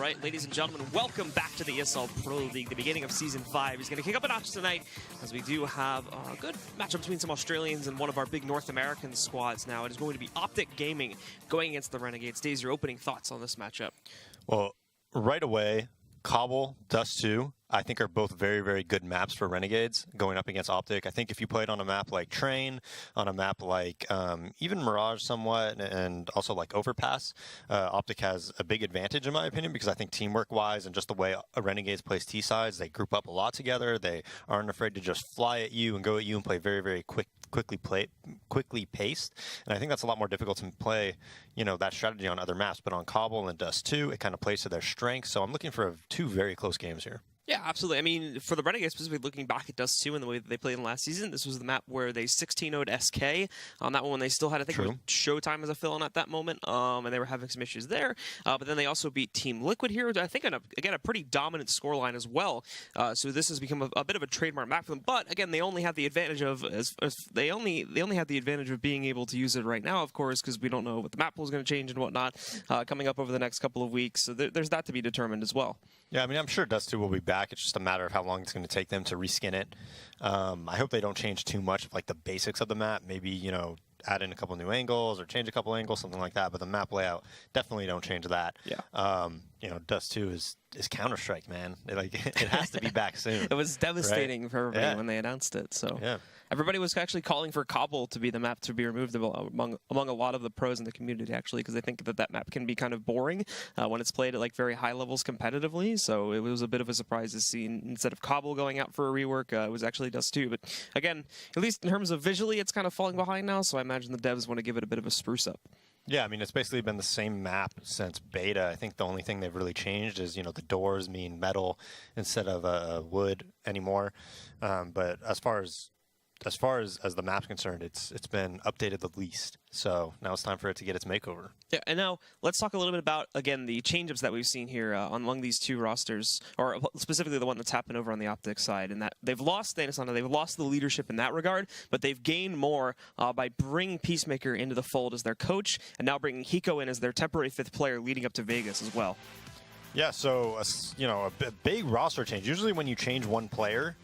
right, ladies and gentlemen, welcome back to the ESL Pro League, the beginning of Season 5. He's going to kick up a notch tonight, as we do have a good matchup between some Australians and one of our big North American squads now. It is going to be Optic Gaming going against the Renegades. Daze, your opening thoughts on this matchup? Well, right away, Cobble, Dust 2, I think are both very, very good maps for Renegades going up against Optic. I think if you played on a map like Train, on a map like even Mirage somewhat, and also like Overpass, Optic has a big advantage in my opinion, because I think teamwork-wise and just the way Renegades plays T-sides, they group up a lot together. They aren't afraid to just fly at you and go at you and play very, very quickly paced, and I think that's a lot more difficult to play, you know, that strategy on other maps. But on Cobble and Dust 2, it kind of plays to their strengths. So I'm looking for two very close games here. Yeah, absolutely. I mean, for the Renegades, specifically looking back at Dust 2 and the way that they played in last season, this was the map where they 16-0'd SK. On that one, when they still had, I think, it was Showtime as a fill-in at that moment, and they were having some issues there. But then they also beat Team Liquid here, I think, again, a pretty dominant scoreline as well. So this has become a bit of a trademark map for them. But again, they only have the advantage of they only have the advantage of being able to use it right now, of course, because we don't know what the map pool is going to change and whatnot coming up over the next couple of weeks. So there's that to be determined as well. Yeah, I mean, I'm sure Dust 2 will be back. It's just a matter of how long it's going to take them to reskin it. I hope they don't change too much of like the basics of the map. Maybe, you know, add in a couple new angles or change a couple angles, something like that. But the map layout, definitely don't change that. Yeah. You know, Dust 2 is Counter-Strike, man. It has to be back soon. It was devastating right? for everybody when they announced it. So yeah. Everybody was actually calling for Cobble to be the map to be removed among a lot of the pros in the community, actually, because they think that map can be kind of boring when it's played at like very high levels competitively. So it was a bit of a surprise to see, instead of Cobble going out for a rework, it was actually Dust 2. But again, at least in terms of visually, it's kind of falling behind now. So I imagine the devs want to give it a bit of a spruce up. Yeah, I mean, it's basically been the same map since beta. I think the only thing they've really changed is, you know, the doors mean metal instead of wood anymore. But as far as the map's concerned, it's been updated the least. So now it's time for it to get its makeover. Yeah, and now let's talk a little bit about, again, the change-ups that we've seen here among these two rosters, or specifically the one that's happened over on the Optic side, and that they've lost Thanosana, they've lost the leadership in that regard, but they've gained more by bringing Peacemaker into the fold as their coach, and now bringing Hiko in as their temporary 5th player leading up to Vegas as well. Yeah, so, you know, a big roster change. Usually when you change one player,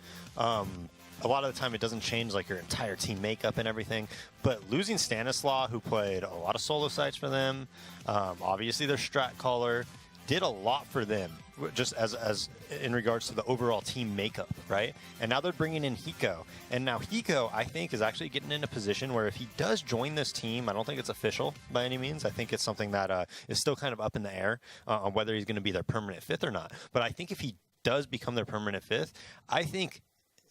a lot of the time it doesn't change like your entire team makeup and everything, but losing Stanislaw, who played a lot of solo sites for them, obviously their strat caller, did a lot for them, just as in regards to the overall team makeup, right? And now they're bringing in Hiko, and now Hiko, I think, is actually getting in a position where if he does join this team, I don't think it's official by any means. I think it's something that is still kind of up in the air on whether he's going to be their permanent 5th or not. But I think if he does become their permanent 5th, I think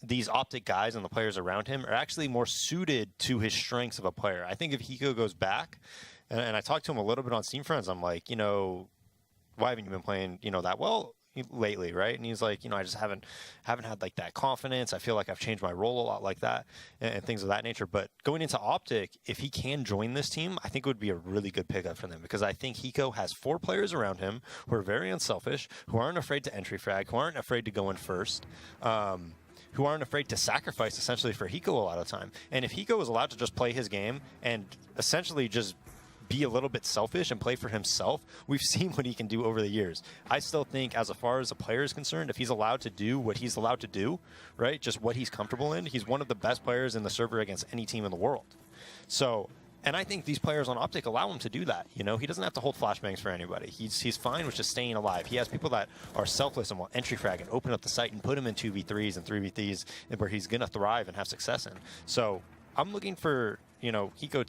these Optic guys and the players around him are actually more suited to his strengths of a player. I think if Hiko goes back, and I talked to him a little bit on Steam Friends, I'm like, you know, why haven't you been playing, you know, that well lately, right? And he's like, you know, I just haven't had like that confidence. I feel like I've changed my role a lot like that and things of that nature. But going into Optic, if he can join this team, I think it would be a really good pickup for them, because I think Hiko has 4 players around him who are very unselfish, who aren't afraid to entry frag, who aren't afraid to go in first, who aren't afraid to sacrifice essentially for Hiko a lot of the time. And if Hiko is allowed to just play his game and essentially just be a little bit selfish and play for himself, we've seen what he can do over the years. I still think, as far as a player is concerned, if he's allowed to do what he's allowed to do, right, just what he's comfortable in, he's one of the best players in the server against any team in the world. So, and I think these players on Optic allow him to do that. You know, he doesn't have to hold flashbangs for anybody. He's fine with just staying alive. He has people that are selfless and will entry frag and open up the site and put him in 2v3s and 3v3s where he's going to thrive and have success in. So I'm looking for, you know, Hiko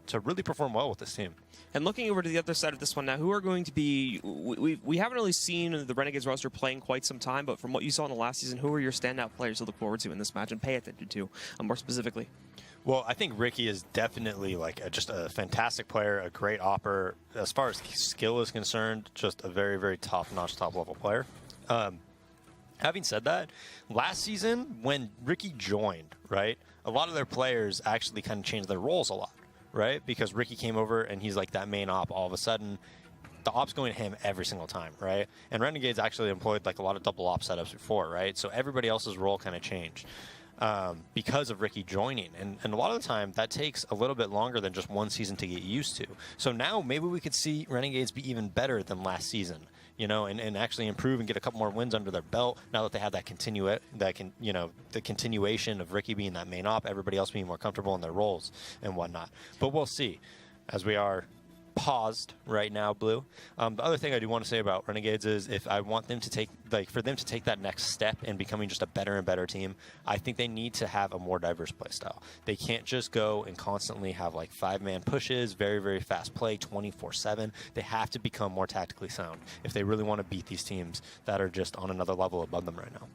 to really perform well with this team. And looking over to the other side of this one now, who are going to be... We haven't really seen the Renegades roster playing quite some time, but from what you saw in the last season, who are your standout players to look forward to in this match and pay attention to more specifically? Well, I think Ricky is definitely like just a fantastic player, a great opper. As far as skill is concerned, just a very, very top-notch, top-level player. Having said that, last season when Ricky joined, right, a lot of their players actually kind of changed their roles a lot, right? Because Ricky came over and he's like that main op. All of a sudden, the op's going to him every single time, right? And Renegades actually employed like a lot of double op setups before, right? So everybody else's role kind of changed because of Ricky joining. And a lot of the time, that takes a little bit longer than just one season to get used to. So now maybe we could see Renegades be even better than last season. you know, and actually improve and get a couple more wins under their belt now that they have that the continuation of Ricky being that main op, everybody else being more comfortable in their roles and whatnot. But we'll see, as we are paused right now, Blue. The other thing I do want to say about Renegades is if I want them to take, for them to take that next step in becoming just a better and better team, I think they need to have a more diverse play style. They can't just go and constantly have like 5-man pushes, very, very fast play, 24/7. They have to become more tactically sound if they really want to beat these teams that are just on another level above them right now.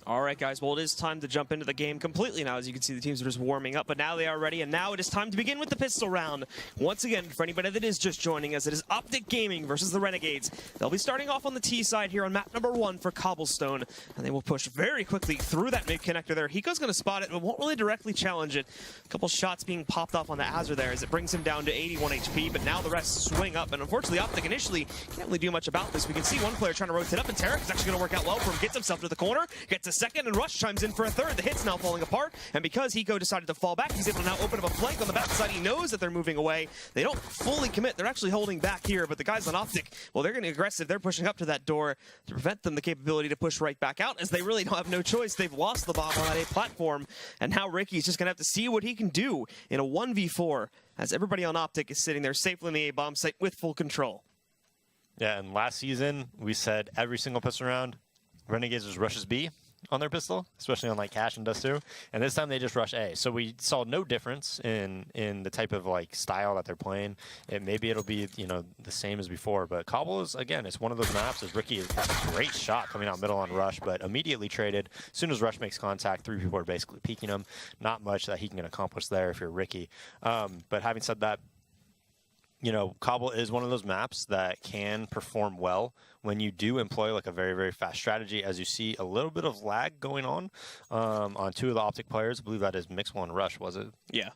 All right, guys. Well, it is time to jump into the game completely now. As you can see, the teams are just warming up, but now they are ready, and now it is time to begin with the pistol round. Once again, for anybody that is just joining us, it is Optic Gaming versus the Renegades. They'll be starting off on the T side here on map number 1 for Cobblestone, and they will push very quickly through that mid connector there. Hiko's going to spot it, but won't really directly challenge it. A couple shots being popped off on the Azure there as it brings him down to 81 HP, but now the rest swing up, and unfortunately, Optic initially can't really do much about this. We can see one player trying to rotate up, and Tarek is actually going to work out well for him. Gets himself to the corner, gets a second, and Rush chimes in for a third. The hit's now falling apart, and because Hiko decided to fall back, he's able to now open up a flank on the backside. He knows that they're moving away. They don't fully commit. They're actually holding back here, but the guys on Optic, well, they're getting aggressive. They're pushing up to that door to prevent them the capability to push right back out, as they really don't have no choice. They've lost the bomb on that A platform, and now Ricky's just going to have to see what he can do in a 1v4, as everybody on Optic is sitting there safely in the A bomb site with full control. Yeah, and last season, we said every single pistol round, Renegades just rushes B on their pistol, especially on like Cash and Dust 2, and this time they just rush A. So we saw no difference in the type of like style that they're playing. Maybe it'll be, you know, the same as before, but Cobble is, again, it's one of those maps as Ricky is a great shot coming out middle on Rush, but immediately traded. As soon as Rush makes contact, 3 people are basically peeking him. Not much that he can accomplish there if you're Ricky. But having said that, you know, Cobble is one of those maps that can perform well when you do employ like a very, very fast strategy. As you see a little bit of lag going on 2 of the Optic players. I believe that is Mixwell and Rush, was it? Yeah.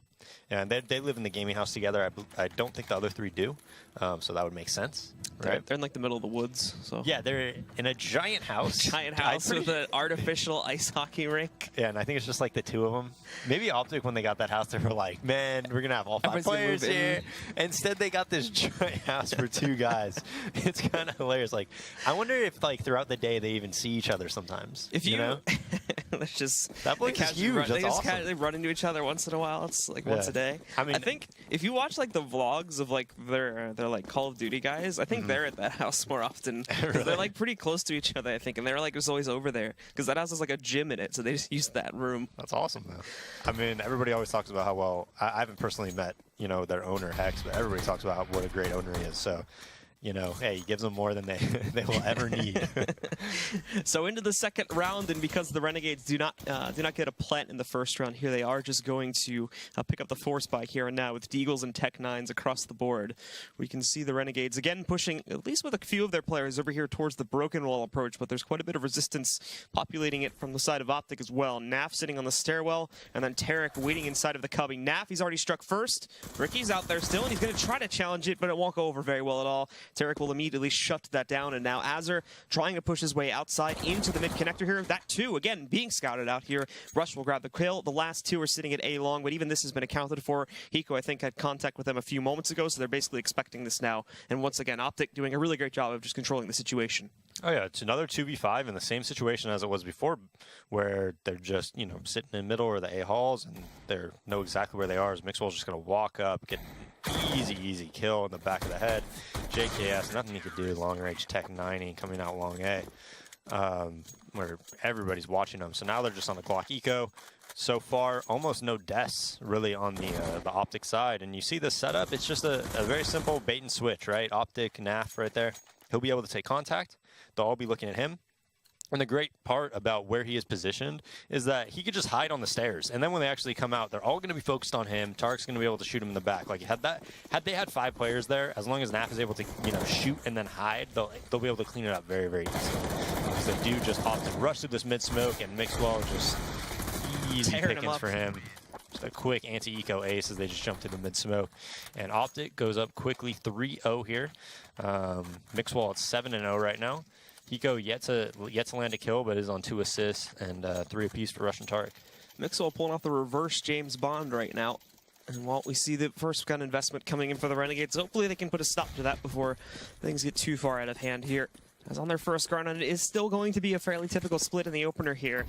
And they live in the gaming house together. I don't think the other 3 do, so that would make sense, right? They're in like the middle of the woods. So yeah, they're in a giant house. Giant house with an artificial ice hockey rink. Yeah, and I think it's just like the 2 of them. Maybe Optic, when they got that house, they were like, man, we're going to have all 5 players here. Instead, they got this giant house for 2 guys. It's kind of hilarious. Like, I wonder if like throughout the day they even see each other sometimes. If you know? That's just that place is huge. They That's just awesome. They run into each other once in a while. It's like once a day. I mean, I think if you watch like the vlogs of like their like Call of Duty guys, I think they're at that house more often. Really? They're like pretty close to each other, I think, and they're like just always over there because that house has like a gym in it, so they just use that room. That's awesome, though. I mean, everybody always talks about how well. I haven't personally met, you know, their owner Hex, but everybody talks about what a great owner he is. So, you know, hey, he gives them more than they will ever need. So into the second round, and because the Renegades do not get a plant in the first round here, they are just going to pick up the force by here and now with Deagles and Tech 9s across the board. We can see the Renegades again pushing, at least with a few of their players, over here towards the broken wall approach, but there's quite a bit of resistance populating it from the side of Optic as well. Naf sitting on the stairwell, and then Tarek waiting inside of the cubby. Naf, he's already struck first. Ricky's out there still, and he's going to try to challenge it, but it won't go over very well at all. Tarek will immediately shut that down, and now Azure trying to push his way outside into the mid connector here. That too, again, being scouted out here. Rush will grab the kill. The last 2 are sitting at A long, but even this has been accounted for. Hiko, I think, had contact with them a few moments ago, so they're basically expecting this now. And once again, Optic doing a really great job of just controlling the situation. Oh yeah, it's another 2v5 in the same situation as it was before, where they're just, you know, sitting in the middle or the A halls, and they know exactly where they are. As Mixwell's just going to walk up, get easy kill in the back of the head. JKS, nothing he could do. Long range Tech 90 coming out long A, where everybody's watching them. So now they're just on the Glock Eco. So far, almost no deaths really on the Optic side. And you see the setup, it's just a very simple bait and switch, right? Optic, Naf right there. He'll be able to take contact. They'll all be looking at him. And the great part about where he is positioned is that he could just hide on the stairs. And then when they actually come out, they're all going to be focused on him. Tarek's going to be able to shoot him in the back. Like, had they had 5 players there, as long as Naf is able to, you know, shoot and then hide, they'll be able to clean it up very, very easily. Because they do just often rush through this mid-smoke, and Mixwell just easy pickings for him. Just a quick anti-eco ace as they just jump to the mid-smoke. And Optic goes up quickly 3-0 here. Mixwell at 7-0 right now. Hiko yet to land a kill, but is on 2 assists and 3 apiece for Rush and Tarek. Mixwell pulling off the reverse James Bond right now. And while we see the first gun investment coming in for the Renegades, hopefully they can put a stop to that before things get too far out of hand here. As on their first ground, and it is still going to be a fairly typical split in the opener here.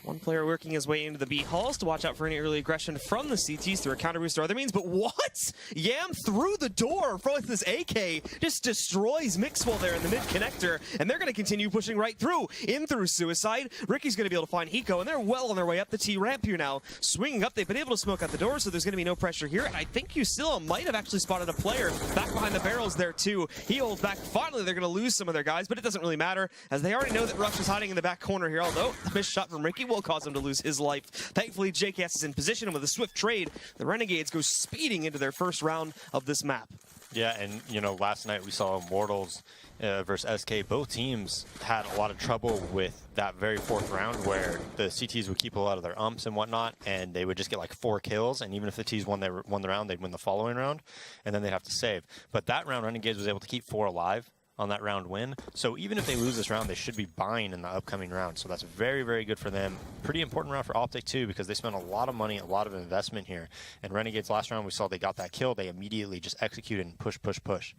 One player working his way into the B halls to watch out for any early aggression from the CTs through a counter boost or other means. But what? Yam through the door from this AK just destroys Mixwell there in the mid connector, and they're going to continue pushing right through. In through Suicide. Ricky's going to be able to find Hiko, and they're well on their way up the T ramp here now. Swinging up, they've been able to smoke out the door, so there's going to be no pressure here. And I think Usilla might have actually spotted a player back behind the barrels there too. He holds back. Finally, they're going to lose some of their guys, but it doesn't really matter, as they already know that Rush is hiding in the back corner here, although the missed shot from Ricky will cause him to lose his life. Thankfully, JKS is in position, and with a swift trade, the Renegades go speeding into their first round of this map. Yeah, and you know, last night we saw Immortals versus SK. Both teams had a lot of trouble with that very fourth round where the CTs would keep a lot of their umps and whatnot, and they would just get like 4 kills, and even if the Ts won the round, they'd win the following round, and then they'd have to save. But that round, Renegades was able to keep 4 alive on that round win. So even if they lose this round, they should be buying in the upcoming round. So that's very, very good for them. Pretty important round for Optic too, because they spent a lot of money, a lot of investment here. And Renegades last round, we saw they got that kill. They immediately just executed and push, push, push.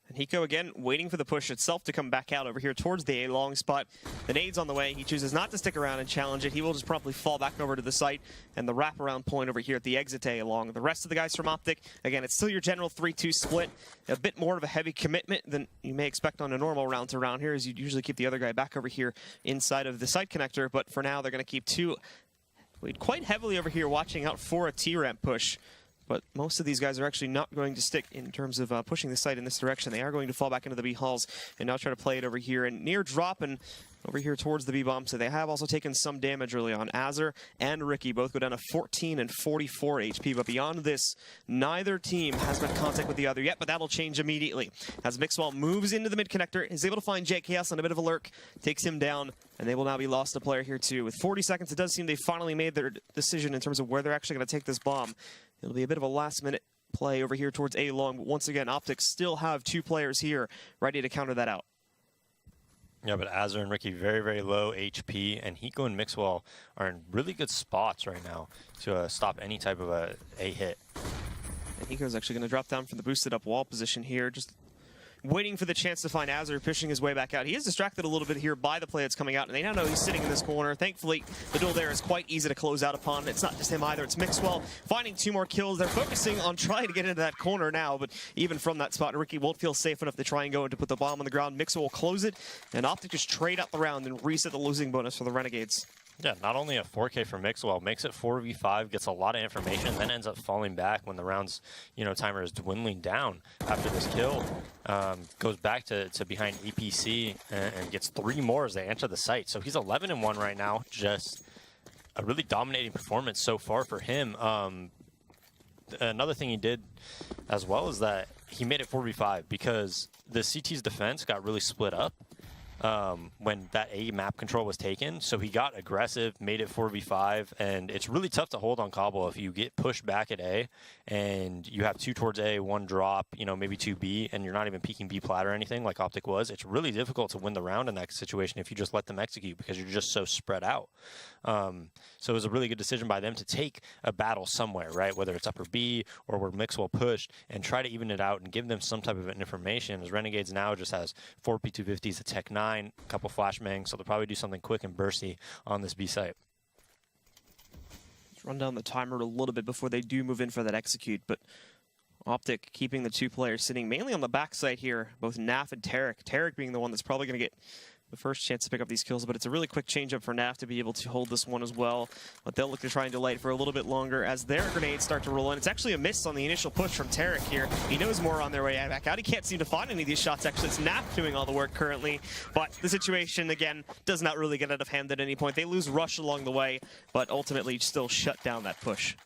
And Hiko again waiting for the push itself to come back out over here towards the A long spot. The nade's on the way. He chooses not to stick around and challenge it. He will just promptly fall back over to the site and the wraparound point over here at the exit A along. The rest of the guys from Optic, again, it's still your general 3-2 split. A bit more of a heavy commitment than you may expect on a normal round to round here, as you'd usually keep the other guy back over here inside of the site connector. But for now, they're going to keep 2 quite heavily over here watching out for a T-ramp push. But most of these guys are actually not going to stick in terms of pushing the site in this direction. They are going to fall back into the B halls and now try to play it over here. And near drop and over here towards the B bomb. So they have also taken some damage early on. Azur and Ricky both go down to 14 and 44 HP. But beyond this, neither team has made contact with the other yet, but that'll change immediately. As Mixwell moves into the mid connector, is able to find JKS on a bit of a lurk, takes him down, and they will now be lost a player here too. With 40 seconds, it does seem they finally made their decision in terms of where they're actually going to take this bomb. It'll be a bit of a last-minute play over here towards A long, but once again, Optics still have 2 players here ready to counter that out. Yeah, but Azur and Ricky very, very low HP, and Hiko and Mixwell are in really good spots right now to stop any type of a hit. And Hiko's actually going to drop down from the boosted up wall position here, just waiting for the chance to find Azur, pushing his way back out. He is distracted a little bit here by the play that's coming out, and they now know he's sitting in this corner. Thankfully, the duel there is quite easy to close out upon. It's not just him either, it's Mixwell finding 2 more kills. They're focusing on trying to get into that corner now, but even from that spot, Ricky won't feel safe enough to try and go in to put the bomb on the ground. Mixwell will close it, and Optic just trade out the round and reset the losing bonus for the Renegades. Yeah, not only a 4K for Mixwell, makes it 4v5, gets a lot of information, then ends up falling back when the round's timer is dwindling down after this kill. Goes back to behind EPC and gets 3 more as they enter the site. So he's 11-1 right now, just a really dominating performance so far for him. Another thing he did as well is that he made it 4v5 because the CT's defense got really split up when that A map control was taken. So he got aggressive, made it 4v5, and it's really tough to hold on Cobble if you get pushed back at A and you have 2 towards A, 1 drop, maybe 2 B, and you're not even peeking B plat or anything like Optic was. It's really difficult to win the round in that situation if you just let them execute because you're just so spread out. So it was a really good decision by them to take a battle somewhere, right? Whether it's upper B or where Mixwell pushed, and try to even it out and give them some type of information. As Renegades now just has 4 P250s, a Tech 9, a couple flashbangs, so they'll probably do something quick and bursty on this B site. Let's run down the timer a little bit before they do move in for that execute, but Optic keeping the 2 players sitting mainly on the backside here, both Naf and Tarek. Tarek being the one that's probably going to get the first chance to pick up these kills, but it's a really quick change-up for Naf to be able to hold this one as well. But they'll look to try and delay it for a little bit longer as their grenades start to roll in. It's actually a miss on the initial push from Tarek here. He knows more on their way back out. He can't seem to find any of these shots. Actually, it's Naf doing all the work currently. But the situation, again, does not really get out of hand at any point. They lose Rush along the way, but ultimately still shut down that push.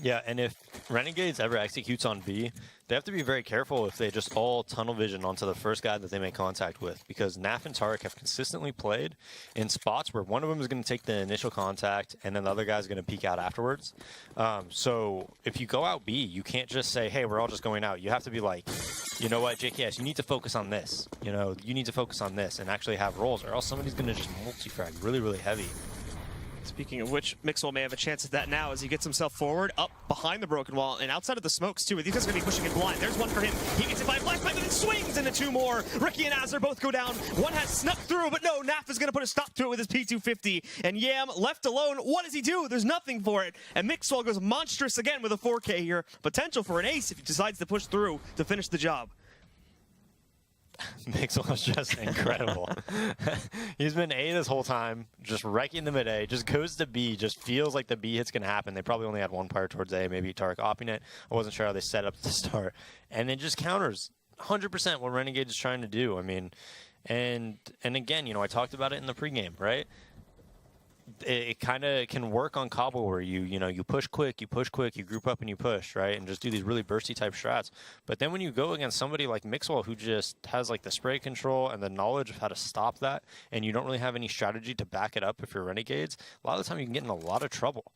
Yeah, and if Renegades ever executes on B, they have to be very careful if they just all tunnel vision onto the first guy that they make contact with, because Naf and Tarek have consistently played in spots where one of them is going to take the initial contact and then the other guy's going to peek out afterwards. So if you go out B, you can't just say, hey, we're all just going out. You have to be like, you know what, JKS, you need to focus on this. You need to focus on this and actually have roles, or else somebody's going to just multi-frag really, really heavy. Speaking of which, Mixwell may have a chance at that now as he gets himself forward, up behind the broken wall, and outside of the smokes too. These guys are going to be pushing it blind. There's one for him. He gets it by a flashbang, but then swings into two more. Ricky and Azur both go down. One has snuck through, but no, Naf is going to put a stop to it with his P250. And Yam left alone. What does he do? There's nothing for it. And Mixwell goes monstrous again with a 4K here. Potential for an ace if he decides to push through to finish the job. Mixwell's just incredible. He's been A this whole time, just wrecking the mid-A, just goes to B, just feels like the B hit's going to happen. They probably only had one player towards A, maybe Tarek opping it. I wasn't sure how they set up to start. And then just counters 100% what Renegade is trying to do. I mean, and again, you know, I talked about it in the pregame, right? It kind of can work on Cobble where you push quick, you group up and you push, right? And just do these really bursty type strats. But then when you go against somebody like Mixwell who just has like the spray control and the knowledge of how to stop that, and you don't really have any strategy to back it up if you're Renegades, a lot of the time you can get in a lot of trouble.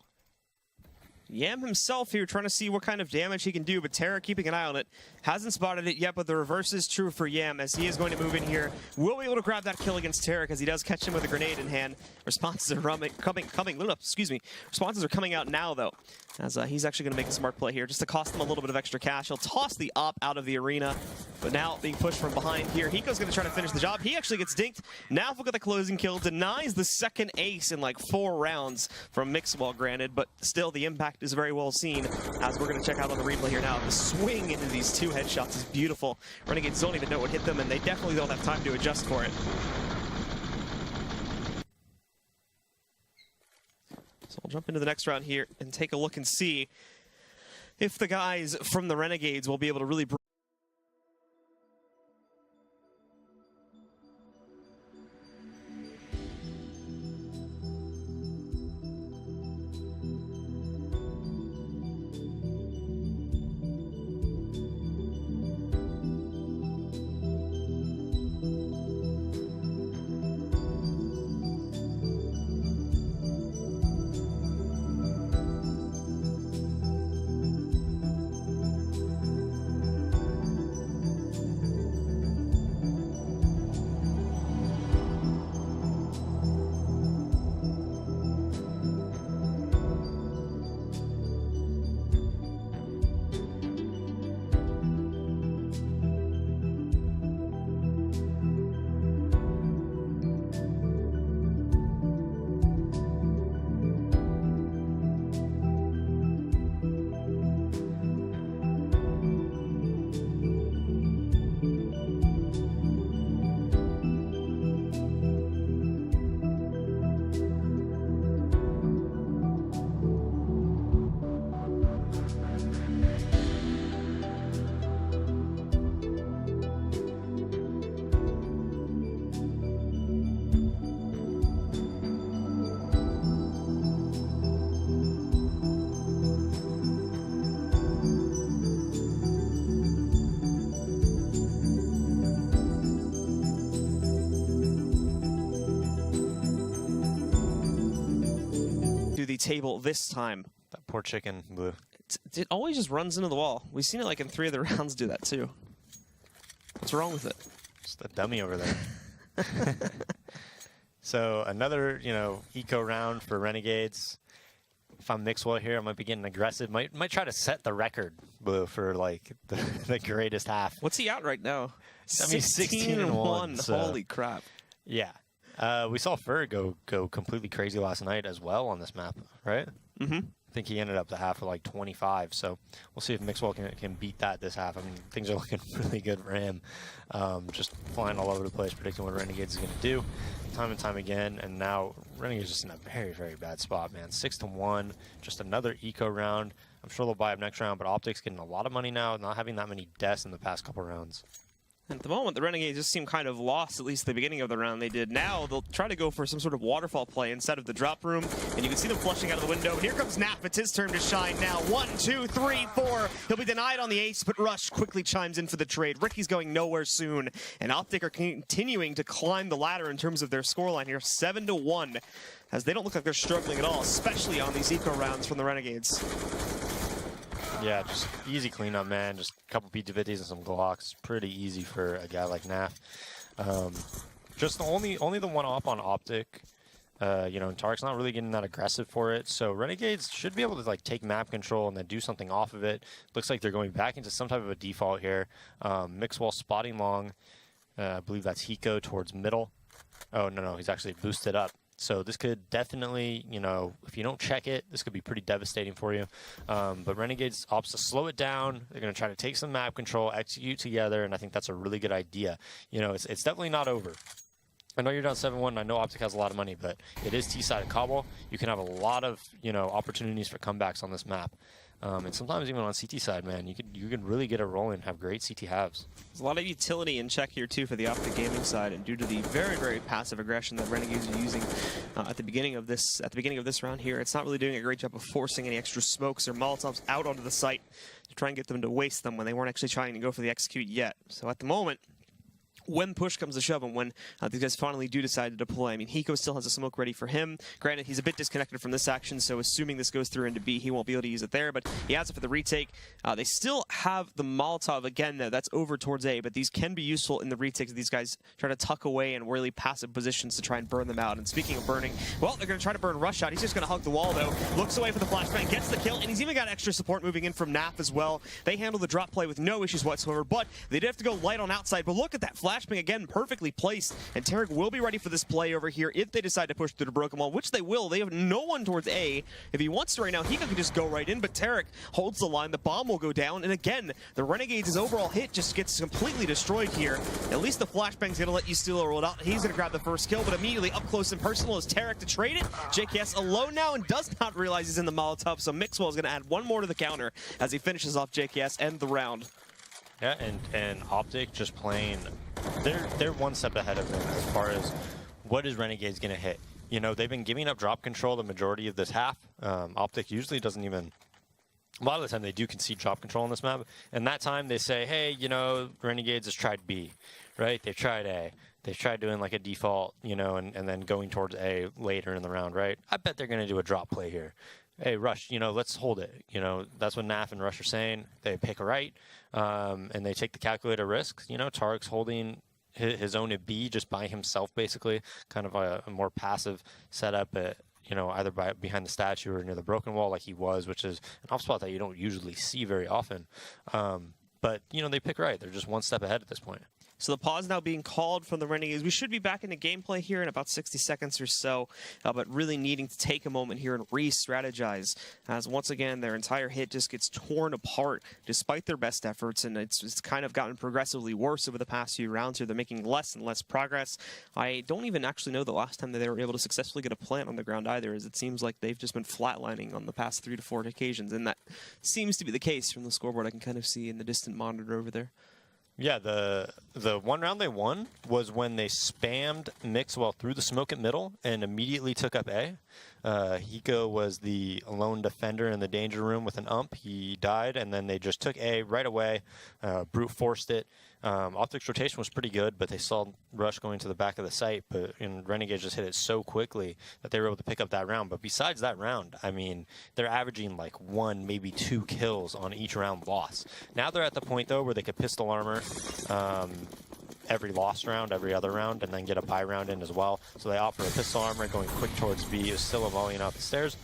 Yam himself here trying to see what kind of damage he can do, but Terra keeping an eye on it. Hasn't spotted it yet, but the reverse is true for Yam as he is going to move in here. Will be able to grab that kill against Terra because he does catch him with a grenade in hand. Responses are Responses are coming out now, though, as he's actually going to make a smart play here just to cost him a little bit of extra cash. He'll toss the op out of the arena, but now being pushed from behind here. Hiko's going to try to finish the job. He actually gets dinked. Now look at the closing kill. Denies the second ace in like 4 rounds from Mixwell, granted, but still the impact is very well seen as we're going to check out on the replay here now. The swing into these 2 headshots is beautiful. Renegades don't even know what hit them, and they definitely don't have time to adjust for it. So we'll jump into the next round here and take a look and see if the guys from the Renegades will be able to really the table this time. That poor chicken, Blue. It always just runs into the wall. We've seen it like in 3 of the rounds do that too. What's wrong with it? Just a dummy over there. So another, eco round for Renegades. If I'm Mixwell here, I might be getting aggressive. Might try to set the record, Blue, for like the greatest half. What's he out right now? I mean, 16-1. So. Holy crap. Yeah. We saw Fur go completely crazy last night as well on this map, right? Mm-hmm. I think he ended up the half with like 25, so we'll see if Mixwell can beat that this half. I mean, things are looking really good for him. Just flying all over the place, predicting what Renegades is going to do time and time again, and now Renegades just in a very, very bad spot, man. 6-1, just another eco round. I'm sure they'll buy up next round, but Optic's getting a lot of money now, not having that many deaths in the past couple rounds. At the moment, the Renegades just seem kind of lost, at least at the beginning of the round they did. Now they'll try to go for some sort of waterfall play instead of the drop room, and you can see them flushing out of the window. And here comes Naf. It's his turn to shine now. 1, 2, 3, 4. He'll be denied on the ace, but Rush quickly chimes in for the trade. Ricky's going nowhere soon, and Optic are continuing to climb the ladder in terms of their scoreline here, 7-1, as they don't look like they're struggling at all, especially on these eco rounds from the Renegades. Yeah, just easy cleanup, man. Just a couple P250s and some Glocks. Pretty easy for a guy like Naf. Just only the one op on Optic You know, and Tarek's not really getting that aggressive for it, so Renegades should be able to like take map control and then do something off of it. Looks like they're going back into some type of a default here. Mixwell spotting long. I believe that's Hiko towards middle. Oh, no, he's actually boosted up. So this could definitely, you know, if you don't check it, this could be pretty devastating for you. But Renegades opts to slow it down. They're going to try to take some map control, execute together, and I think that's a really good idea. You know, it's definitely not over. I know you're down 7-1, and I know Optic has a lot of money, but it is T-side of Cobble. You can have a lot of, you know, opportunities for comebacks on this map. And sometimes even on CT side, man, you can really get it rolling and have great CT halves. There's a lot of utility in check here too for the Optic Gaming side, and due to the very, very passive aggression that Renegades are using at the beginning of this round here, it's not really doing a great job of forcing any extra smokes or Molotovs out onto the site to try and get them to waste them when they weren't actually trying to go for the execute yet. So at the moment, when push comes to shove and when these guys finally do decide to deploy, I mean, Hiko still has a smoke ready for him. Granted, he's a bit disconnected from this action, so assuming this goes through into B, he won't be able to use it there, but he has it for the retake. They still have the Molotov again, though. That's over towards A, but these can be useful in the retakes. These guys try to tuck away in really passive positions to try and burn them out. And speaking of burning, well, they're going to try to burn Rush out. He's just going to hug the wall, though. Looks away for the flashbang, gets the kill, and he's even got extra support moving in from Naf as well. They handle the drop play with no issues whatsoever, but they did have to go light on outside. But look at that flashbang again, perfectly placed, and Tarek will be ready for this play over here if they decide to push through the broken wall, which they will. They have no one towards A. If he wants to right now, he can just go right in, but Tarek holds the line. The bomb will go down, and again, the Renegades' overall hit just gets completely destroyed here. At least the flashbang's gonna let you steal a roll out. He's gonna grab the first kill, but immediately up close and personal is Tarek to trade it. JKS alone now and does not realize he's in the Molotov, so Mixwell is gonna add one more to the counter as he finishes off JKS and the round. Yeah, and Optic just playing, they're one step ahead of them as far as what is Renegades going to hit. You know, they've been giving up drop control the majority of this half. Optic usually doesn't even, a lot of the time they do concede drop control on this map. And that time they say, hey, you know, Renegades has tried B, right? They've tried A. They've tried doing like a default, you know, and then going towards A later in the round, right? I bet they're going to do a drop play here. Hey, Rush, you know, let's hold it. You know, that's what Naf and Rush are saying. They pick a right, and they take the calculated risk. You know, Tarek's holding his own at B just by himself, basically. Kind of a more passive setup, you know, either behind the statue or near the broken wall like he was, which is an off spot that you don't usually see very often. But, you know, they pick right. They're just one step ahead at this point. So the pause now being called from the Renegades. We should be back into gameplay here in about 60 seconds or so, but really needing to take a moment here and re-strategize, as once again their entire hit just gets torn apart despite their best efforts, and it's kind of gotten progressively worse over the past few rounds here. They're making less and less progress. I don't even actually know the last time that they were able to successfully get a plant on the ground either, as it seems like they've just been flatlining on the past 3 to 4 occasions, and that seems to be the case from the scoreboard I can kind of see in the distant monitor over there. Yeah, the one round they won was when they spammed Mixwell through the smoke at middle and immediately took up A. Hiko was the lone defender in the danger room with an ump. He died, and then they just took A right away, brute forced it. Optic's rotation was pretty good, but they saw Rush going to the back of the site, and Renegade just hit it so quickly that they were able to pick up that round. But besides that round, I mean, they're averaging like 1, maybe 2 kills on each round loss. Now they're at the point, though, where they could pistol armor every lost round, every other round, and then get a buy round in as well. So they offer a pistol armor going quick towards B. Is still a volleying out the stairs.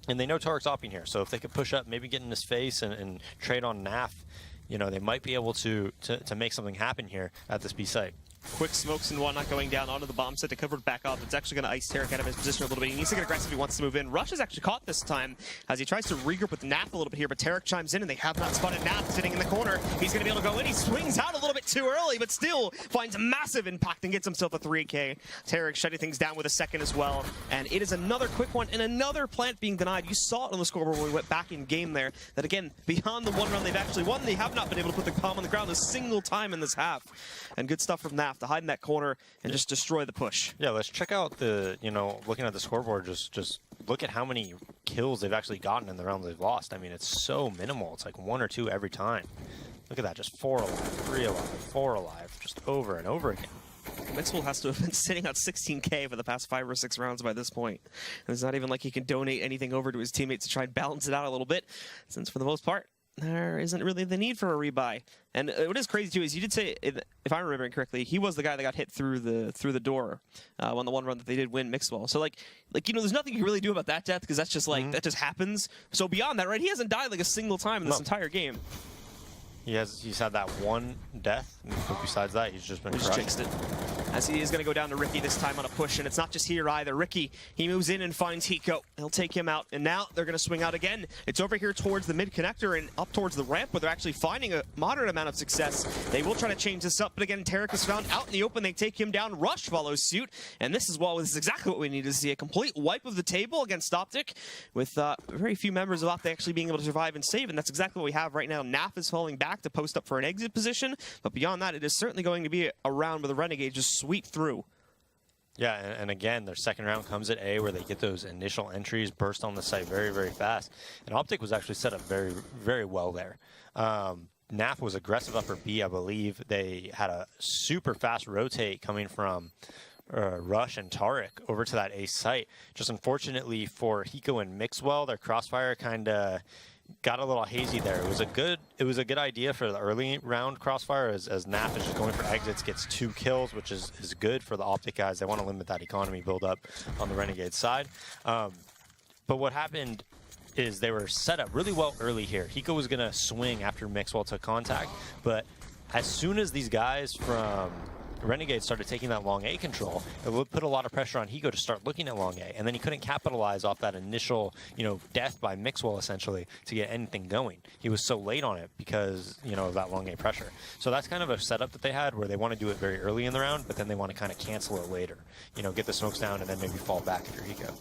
And they know Tarek's opping here, so if they could push up, maybe get in his face and trade on Naf, you know, they might be able to make something happen here at this B site. Quick smokes and whatnot going down onto the bomb site to cover it back up. It's actually going to ice Tarek out of his position a little bit. He needs to get aggressive if he wants to move in. Rush is actually caught this time as he tries to regroup with Nap a little bit here, but Tarek chimes in and they have not spotted Nap sitting in the corner. He's going to be able to go in. He swings out a little bit too early, but still finds a massive impact and gets himself a 3K. Tarek shutting things down with a second as well. And it is another quick one and another plant being denied. You saw it on the scoreboard when we went back in game there, that again, beyond the one round they've actually won, they have not been able to put the bomb on the ground a single time in this half. And good stuff from Nap to hide in that corner and just destroy the push. Yeah, let's check out the, you know, looking at the scoreboard, just look at how many kills they've actually gotten in the rounds they've lost. I mean, it's so minimal. It's like 1 or 2 every time. Look at that, just 4 alive, 3 alive, 4 alive, just over and over again. Mixwell has to have been sitting on 16K for the past 5 or 6 rounds by this point. And it's not even like he can donate anything over to his teammates to try and balance it out a little bit, since for the most part, there isn't really the need for a rebuy. And what is crazy too is you did say, if I'm remembering correctly, he was the guy that got hit through the door on the one run that they did win Mixwell. So like there's nothing you can really do about that death because that's just like that just happens. So beyond that, right? He hasn't died like a single time in this entire game. He's had that one death, but besides that, he's just been crushed. Jinxed it. As he is going to go down to Ricky this time on a push, and it's not just here either. Ricky, he moves in and finds Hiko. He'll take him out, and now they're going to swing out again. It's over here towards the mid-connector and up towards the ramp, where they're actually finding a moderate amount of success. They will try to change this up, but again, Tarek is found out in the open. They take him down. Rush follows suit, and this is exactly what we need to see. A complete wipe of the table against Optic, with very few members of Optic actually being able to survive and save, and that's exactly what we have right now. Naf is falling back to post up for an exit position, but beyond that, it is certainly going to be a round where the Renegades just sweep through. Yeah, and again, their second round comes at A, where they get those initial entries, burst on the site very, very fast. And Optic was actually set up very, very well there. NAF was aggressive upper B, I believe. They had a super fast rotate coming from Rush and Tarek over to that A site. Just unfortunately for Hiko and Mixwell, their crossfire kind of got a little hazy there. It was a good idea for the early round crossfire as NAF is just going for exits, gets 2 kills, which is good for the Optic guys. They want to limit that economy build up on the Renegade side. But what happened is they were set up really well early here. Hiko was going to swing after Mixwell took contact, but as soon as these guys from Renegade started taking that long A control, it would put a lot of pressure on Hiko to start looking at long A, and then he couldn't capitalize off that initial, death by Mixwell essentially to get anything going. He was so late on it because, of that long A pressure. So that's kind of a setup that they had where they want to do it very early in the round, but then they want to kind of cancel it later. Get the smokes down and then maybe fall back if you're Hiko.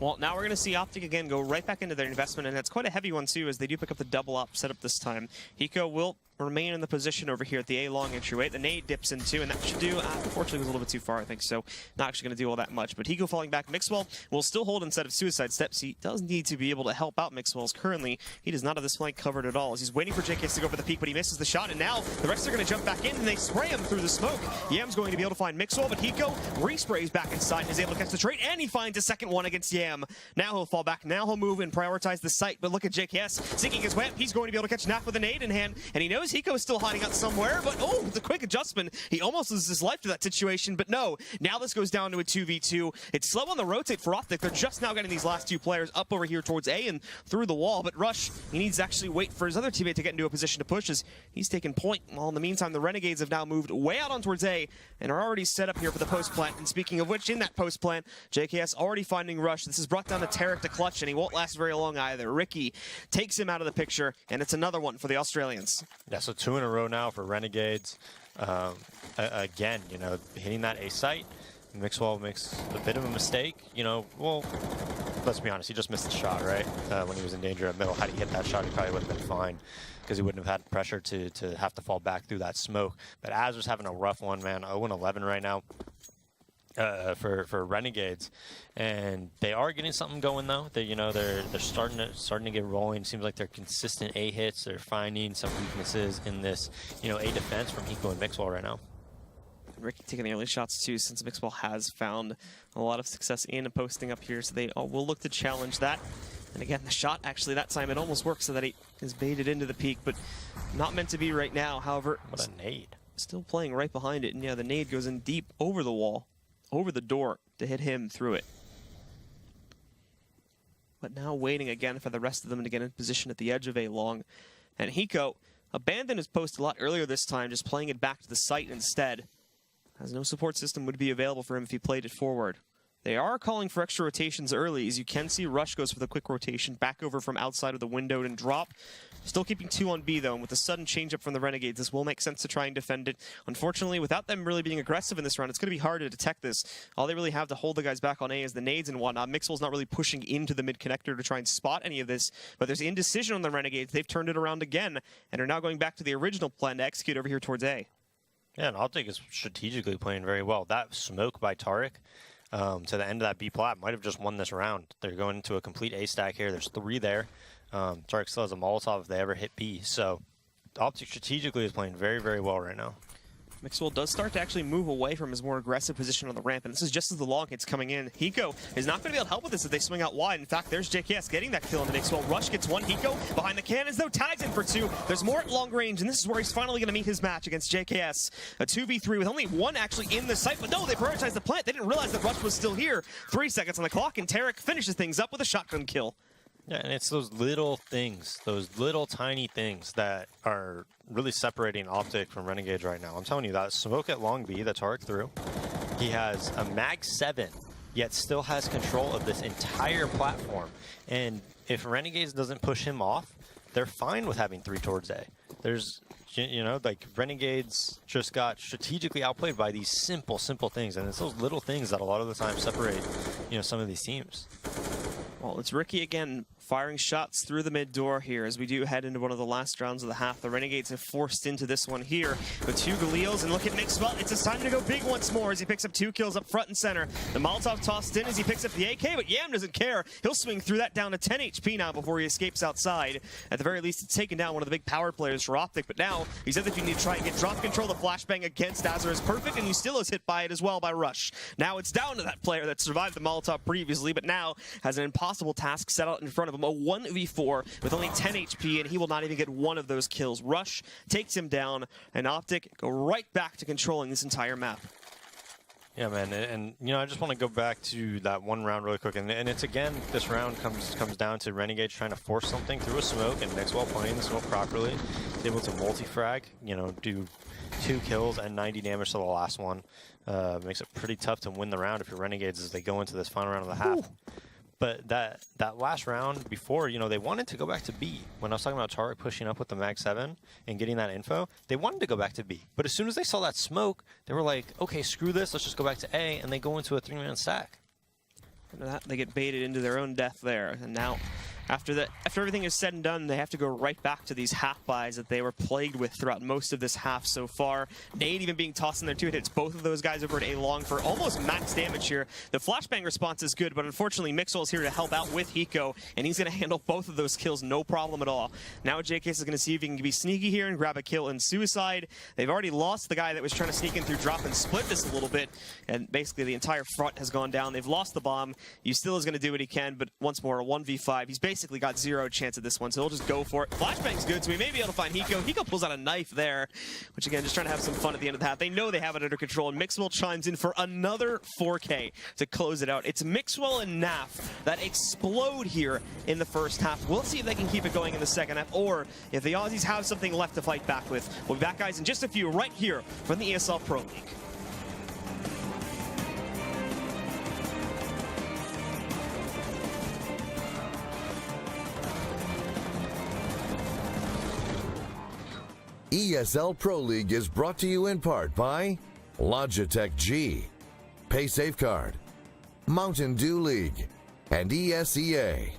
Well, now we're going to see Optic again go right back into their investment, and it's quite a heavy one too, as they do pick up the double up setup this time. Hiko will remain in the position over here at the A long entryway. The nade dips into, and that should do, unfortunately, was a little bit too far, I think, so not actually going to do all that much. But Hiko falling back. Mixwell will still hold instead of suicide steps. He does need to be able to help out Mixwell's currently. He does not have this flank covered at all, as he's waiting for JKS to go for the peak, but he misses the shot, and now the rest are going to jump back in, and they spray him through the smoke. Yam's going to be able to find Mixwell, but Hiko resprays back inside and is able to catch the trade, and he finds a second one against Yam. Now he'll fall back. Now he'll move and prioritize the site, but look at JKS sinking his web. He's going to be able to catch Naf with a nade in hand, and he knows Hiko is still hiding out somewhere, but the quick adjustment. He almost loses his life to that situation, but no. Now this goes down to a 2v2. It's slow on the rotate for Optic. They're just now getting these last 2 players up over here towards A and through the wall, but Rush, he needs to actually wait for his other teammate to get into a position to push as he's taking point. While in the meantime, the Renegades have now moved way out on towards A and are already set up here for the post plant. And speaking of which, in that post plant, JKS already finding Rush. This is brought down to Tarek to clutch, and he won't last very long either. Ricky takes him out of the picture, and it's another one for the Australians. Yeah, so 2 in a row now for Renegades. Again, hitting that A site. Mixwell makes a bit of a mistake. Well, let's be honest, he just missed the shot, right? When he was in danger at middle. Had he hit that shot, he probably would have been fine because he wouldn't have had pressure to have to fall back through that smoke. But Azur's having a rough one, man. 0-11 right now. For Renegades, and they are getting something going though. They're starting to get rolling. Seems like they're consistent A hits. They're finding some weaknesses in this A defense from Hiko and Mixwell right now. Ricky taking the early shots too, since Mixwell has found a lot of success in posting up here, so they will look to challenge that. And again, the shot actually that time it almost works so that he is baited into the peak, but not meant to be right now. However, what a nade! Still playing right behind it, and yeah, the nade goes in deep over the wall. Over the door to hit him through it. But now waiting again for the rest of them to get in position at the edge of A long. And Hiko abandoned his post a lot earlier this time, just playing it back to the site instead, as no support system would be available for him if he played it forward. They are calling for extra rotations early. As you can see, Rush goes for the quick rotation back over from outside of the window and drop. Still keeping 2 on B, though, and with a sudden change-up from the Renegades, this will make sense to try and defend it. Unfortunately, without them really being aggressive in this round, it's going to be hard to detect this. All they really have to hold the guys back on A is the nades and whatnot. Mixwell's not really pushing into the mid-connector to try and spot any of this, but there's indecision on the Renegades. They've turned it around again, and are now going back to the original plan to execute over here towards A. Yeah, and Optic is strategically playing very well. That smoke by Tarek to the end of that B plat might have just won this round. They're going into a complete A stack here. There's 3 there. Tarek still has a Molotov if they ever hit B. So Optic strategically is playing very, very well right now. Mixwell does start to actually move away from his more aggressive position on the ramp, and this is just as the long hits coming in. Hiko is not going to be able to help with this if they swing out wide. In fact, there's JKS getting that kill on the Mixwell. Rush gets one. Hiko behind the cannons, though, tags in for two. There's more at long range, and this is where he's finally going to meet his match against JKS. A 2v3 with only one actually in the site, but no, they prioritized the plant. They didn't realize that Rush was still here. 3 seconds on the clock, and Tarek finishes things up with a shotgun kill. Yeah, and it's those little things, those little tiny things that are really separating Optic from Renegades right now. I'm telling you, that smoke at long B that Tarek threw, he has a mag 7, yet still has control of this entire platform. And if Renegades doesn't push him off, they're fine with having 3 towards A. There's, you know, like Renegades just got strategically outplayed by these simple things. And it's those little things that a lot of the time separate, you know, some of these teams. Well, it's Ricky again, firing shots through the mid door here as we do head into one of the last rounds of the half. The Renegades have forced into this one here with 2 Galils, and look at Mixwell. It's his time to go big once more as he picks up 2 kills up front and center. The Molotov tossed in as he picks up the AK, but Yam doesn't care. He'll swing through that down to 10 HP now before he escapes outside. At the very least, it's taken down one of the big power players for Optic, but now he said that you need to try and get drop control. The flashbang against Azure is perfect, and Eustill is hit by it as well by Rush. Now it's down to that player that survived the Molotov previously, but now has an impossible task set out in front of him. A 1v4 with only 10 HP, and he will not even get one of those kills. Rush takes him down, and Optic go right back to controlling this entire map. Yeah, man, and you know, I just want to go back to that one round really quick, and it's again, this round comes down to Renegades trying to force something through a smoke, and Mixwell playing the smoke properly, able to multi-frag, you know, do 2 kills and 90 damage to the last one. Makes it pretty tough to win the round if you're Renegades as they go into this final round of the half. Ooh. But that last round before, you know, they wanted to go back to B. When I was talking about Tarek pushing up with the Mag 7 and getting that info, they wanted to go back to B. But as soon as they saw that smoke, they were like, okay, screw this, let's just go back to A, and they go into a 3-man stack. After that, they get baited into their own death there, and now after everything is said and done, they have to go right back to these half buys that they were plagued with throughout most of this half so far. Nade even being tossed in there 2 hits. Both of those guys over at A long for almost max damage here. The flashbang response is good, but unfortunately Mixwell is here to help out with Hiko, and he's going to handle both of those kills no problem at all. Now JKS is going to see if he can be sneaky here and grab a kill in Suicide. They've already lost the guy that was trying to sneak in through drop and split this a little bit, and basically the entire front has gone down. They've lost the bomb. Eustill is going to do what he can, but once more, a 1v5. He's basically got 0 chance at this one, so he'll just go for it. Flashbang's good, so we may be able to find Hiko. Hiko pulls out a knife there, which again, just trying to have some fun at the end of the half. They know they have it under control, and Mixwell chimes in for another 4K to close it out. It's Mixwell and Naf that explode here in the first half. We'll see if they can keep it going in the second half, or if the Aussies have something left to fight back with. We'll be back, guys, in just a few right here from the ESL Pro League. ESL Pro League is brought to you in part by Logitech G, Pay Safeguard, Mountain Dew League, and ESEA.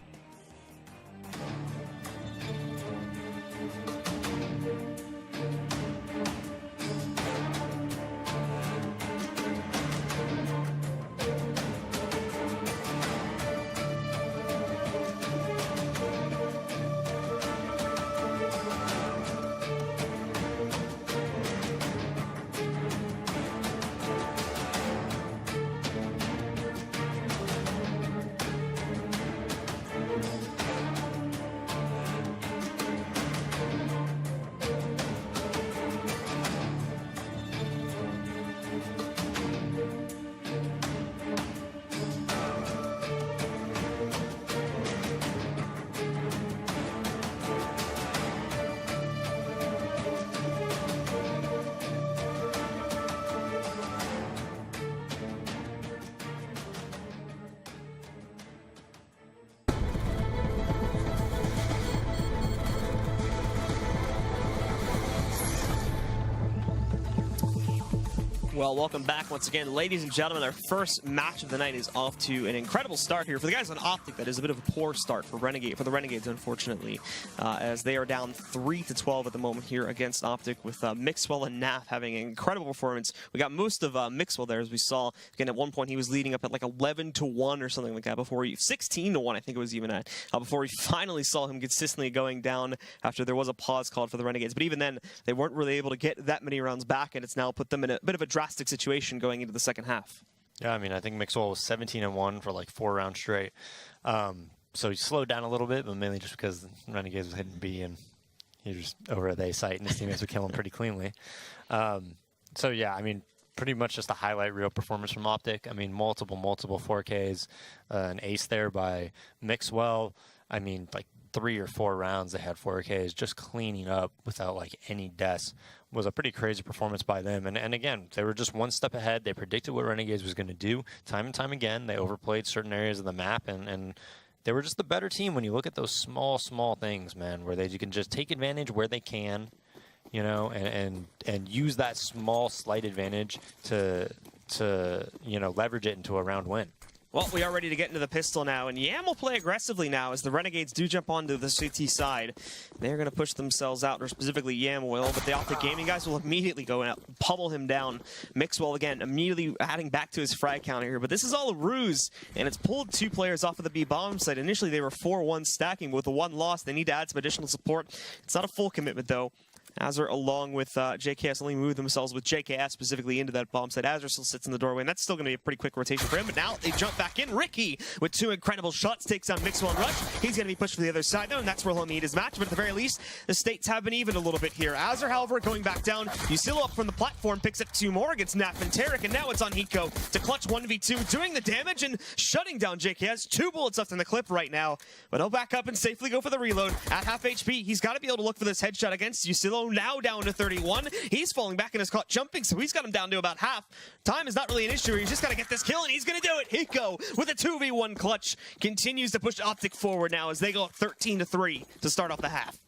Well, welcome back once again, ladies and gentlemen. Our first match of the night is off to an incredible start here. For the guys on Optic, that is a bit of a poor start for the Renegades, unfortunately, as they are down 3-12 at the moment here against Optic, with Mixwell and Naf having an incredible performance. We got most of Mixwell there, as we saw. Again, at one point he was leading up at like 11-1 or something like that before he 16-1, I think it was even at, before we finally saw him consistently going down after there was a pause called for the Renegades. But even then, they weren't really able to get that many rounds back, and it's now put them in a bit of a drastic situation going into the second half. Yeah, I mean, I think Mixwell was 17-1 for like 4 rounds straight. So he slowed down a little bit, but mainly just because Renegades was hitting B and he was just over at the A site and his teammates would kill him pretty cleanly. So yeah, I mean, pretty much just a highlight reel performance from Optic. I mean, multiple 4Ks, an ace there by Mixwell. I mean, like 3 or 4 rounds they had 4Ks, just cleaning up without like any deaths. Was a pretty crazy performance by them. And again, they were just one step ahead. They predicted what Renegades was going to do time and time again. They overplayed certain areas of the map, and they were just the better team when you look at those small things, man, where you can just take advantage where they can, you know, and use that small slight advantage to you know, leverage it into a round win. Well, we are ready to get into the pistol now, and Yam will play aggressively now as the Renegades do jump onto the CT side. They're going to push themselves out, or specifically Yam will, but the Optic Gaming guys will immediately go out, pummel him down. Mixwell, again, immediately adding back to his frag counter here, but this is all a ruse, and it's pulled 2 players off of the B bomb site. Initially, they were 4-1 stacking, but with the 1 loss, they need to add some additional support. It's not a full commitment, though. Azure, along with JKS, only move themselves with JKS specifically into that bomb site. Azure still sits in the doorway, and that's still going to be a pretty quick rotation for him. But now they jump back in. Ricky, with 2 incredible shots, takes down Mixwell and Rush. He's going to be pushed to the other side, though, and that's where he'll need his match. But at the very least, the stakes have been even a little bit here. Azure, however, going back down. Yusilo up from the platform, picks up 2 more against Naf and Tarek, and now it's on Hiko to clutch 1v2, doing the damage and shutting down JKS. 2 bullets left in the clip right now, but he'll back up and safely go for the reload. At half HP, he's got to be able to look for this headshot against Yusilo, now down to 31. He's falling back and is caught jumping, so he's got him down to about half. Time is not really an issue. He's just got to get this kill, and he's going to do it. Hiko with a 2v1 clutch continues to push Optic forward now as they go up 13-3 to start off the half.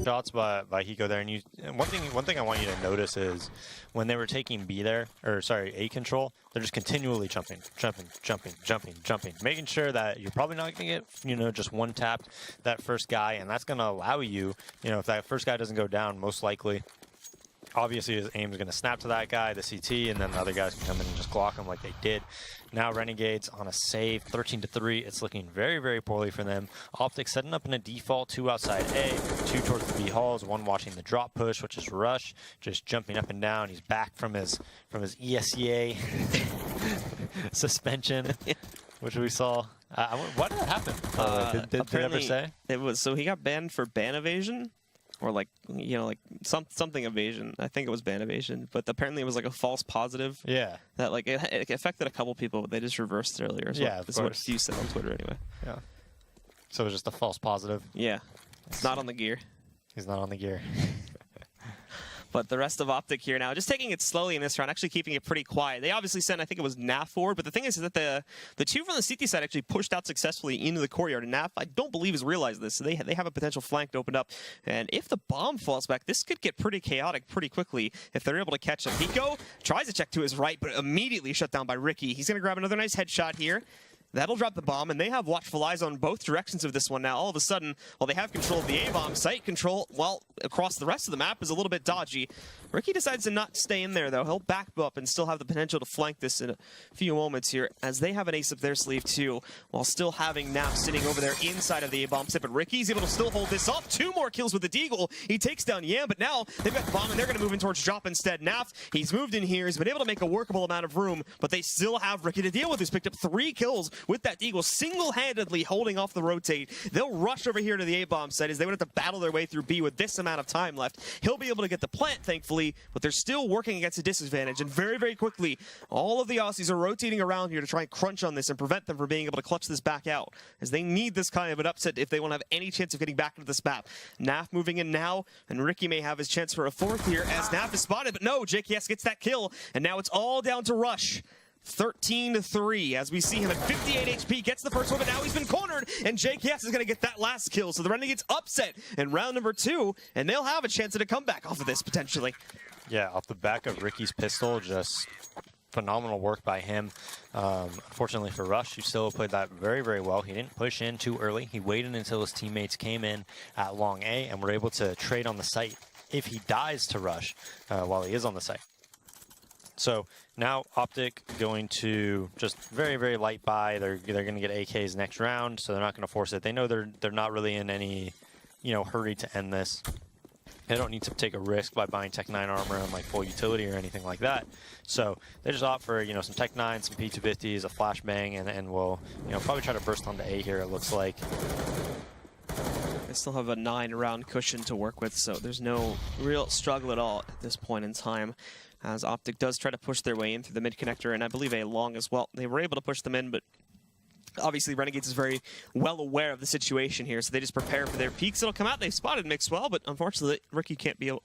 Shots by Hiko there, and one thing I want you to notice is when they were taking B there, or sorry, A control, they're just continually jumping, making sure that you're probably not going to get, you know, just one tap that first guy, and that's going to allow you, you know, if that first guy doesn't go down, most likely, obviously his aim is going to snap to that guy, the CT, and then the other guys can come in and just Glock him like they did. Now Renegades on a save, 13-3. It's looking very, very poorly for them. Optic setting up in a default, 2 outside A, 2 towards the B halls, 1 watching the drop push, which is Rush, just jumping up and down. He's back from his ESEA suspension, which we saw. What happened? Did they ever say? It was, so he got banned for ban evasion. or like like something evasion. I think it was ban evasion, but apparently it was like a false positive. Yeah. That like it affected a couple people, but they just reversed it earlier. So Yeah, this is what Hugh said on Twitter anyway. Yeah. So it was just a false positive. Yeah. It's not on the gear. He's not on the gear. But the rest of Optic here now, just taking it slowly in this round, actually keeping it pretty quiet. They obviously sent, I think it was Naf forward, but the thing is that the two from the CT side actually pushed out successfully into the courtyard, and Naf, I don't believe, has realized this. So they have a potential flank to open up, and if the bomb falls back, this could get pretty chaotic pretty quickly if they're able to catch him. Hiko tries to check to his right, but immediately shut down by Ricky. He's going to grab another nice headshot here. That'll drop the bomb, and they have watchful eyes on both directions of this one now. All of a sudden, while they have control of the A-bomb, site control, well, across the rest of the map is a little bit dodgy. Ricky decides to not stay in there, though. He'll back up and still have the potential to flank this in a few moments here, as they have an ace up their sleeve, too, while still having Naf sitting over there inside of the A-bomb site. But Ricky's able to still hold this off. 2 more kills with the Deagle. He takes down Yam, but now they've got the bomb, and they're going to move in towards Drop instead. Naf, he's moved in here. He's been able to make a workable amount of room, but they still have Ricky to deal with, who's picked up 3 kills with that Deagle, single-handedly holding off the rotate. They'll rush over here to the A-bomb site as they would have to battle their way through B with this amount of time left. He'll be able to get the plant, thankfully, but they're still working against a disadvantage. And very, very quickly, all of the Aussies are rotating around here to try and crunch on this and prevent them from being able to clutch this back out, as they need this kind of an upset if they want to have any chance of getting back into this map. Naf moving in now, and Ricky may have his chance for a 4th here as Naf is spotted, but no, JKS gets that kill, and now it's all down to Rush. 13-3 as we see him at 58 HP, gets the first one, but now he's been cornered, and JKS is going to get that last kill. So the Renegades upset in round number 2, and they'll have a chance at a comeback off of this, potentially. Yeah, off the back of Ricky's pistol, just phenomenal work by him. Unfortunately for Rush, he still played that very, very well. He didn't push in too early. He waited until his teammates came in at long A and were able to trade on the site if he dies to Rush while he is on the site. So now Optic going to just very, very light buy. They're going to get AKs next round, so they're not going to force it. They know they're not really in any hurry to end this. They don't need to take a risk by buying Tech 9 armor and like full utility or anything like that. So they just opt for some Tech 9, some P250s, a flashbang, and we'll probably try to burst onto A here. It looks like. They still have a 9-round cushion to work with, so there's no real struggle at all at this point in time, as Optic does try to push their way in through the mid connector, and I believe A long as well. They were able to push them in, but obviously Renegades is very well aware of the situation here, so they just prepare for their peaks. It'll come out. They spotted Mixwell, but unfortunately Ricky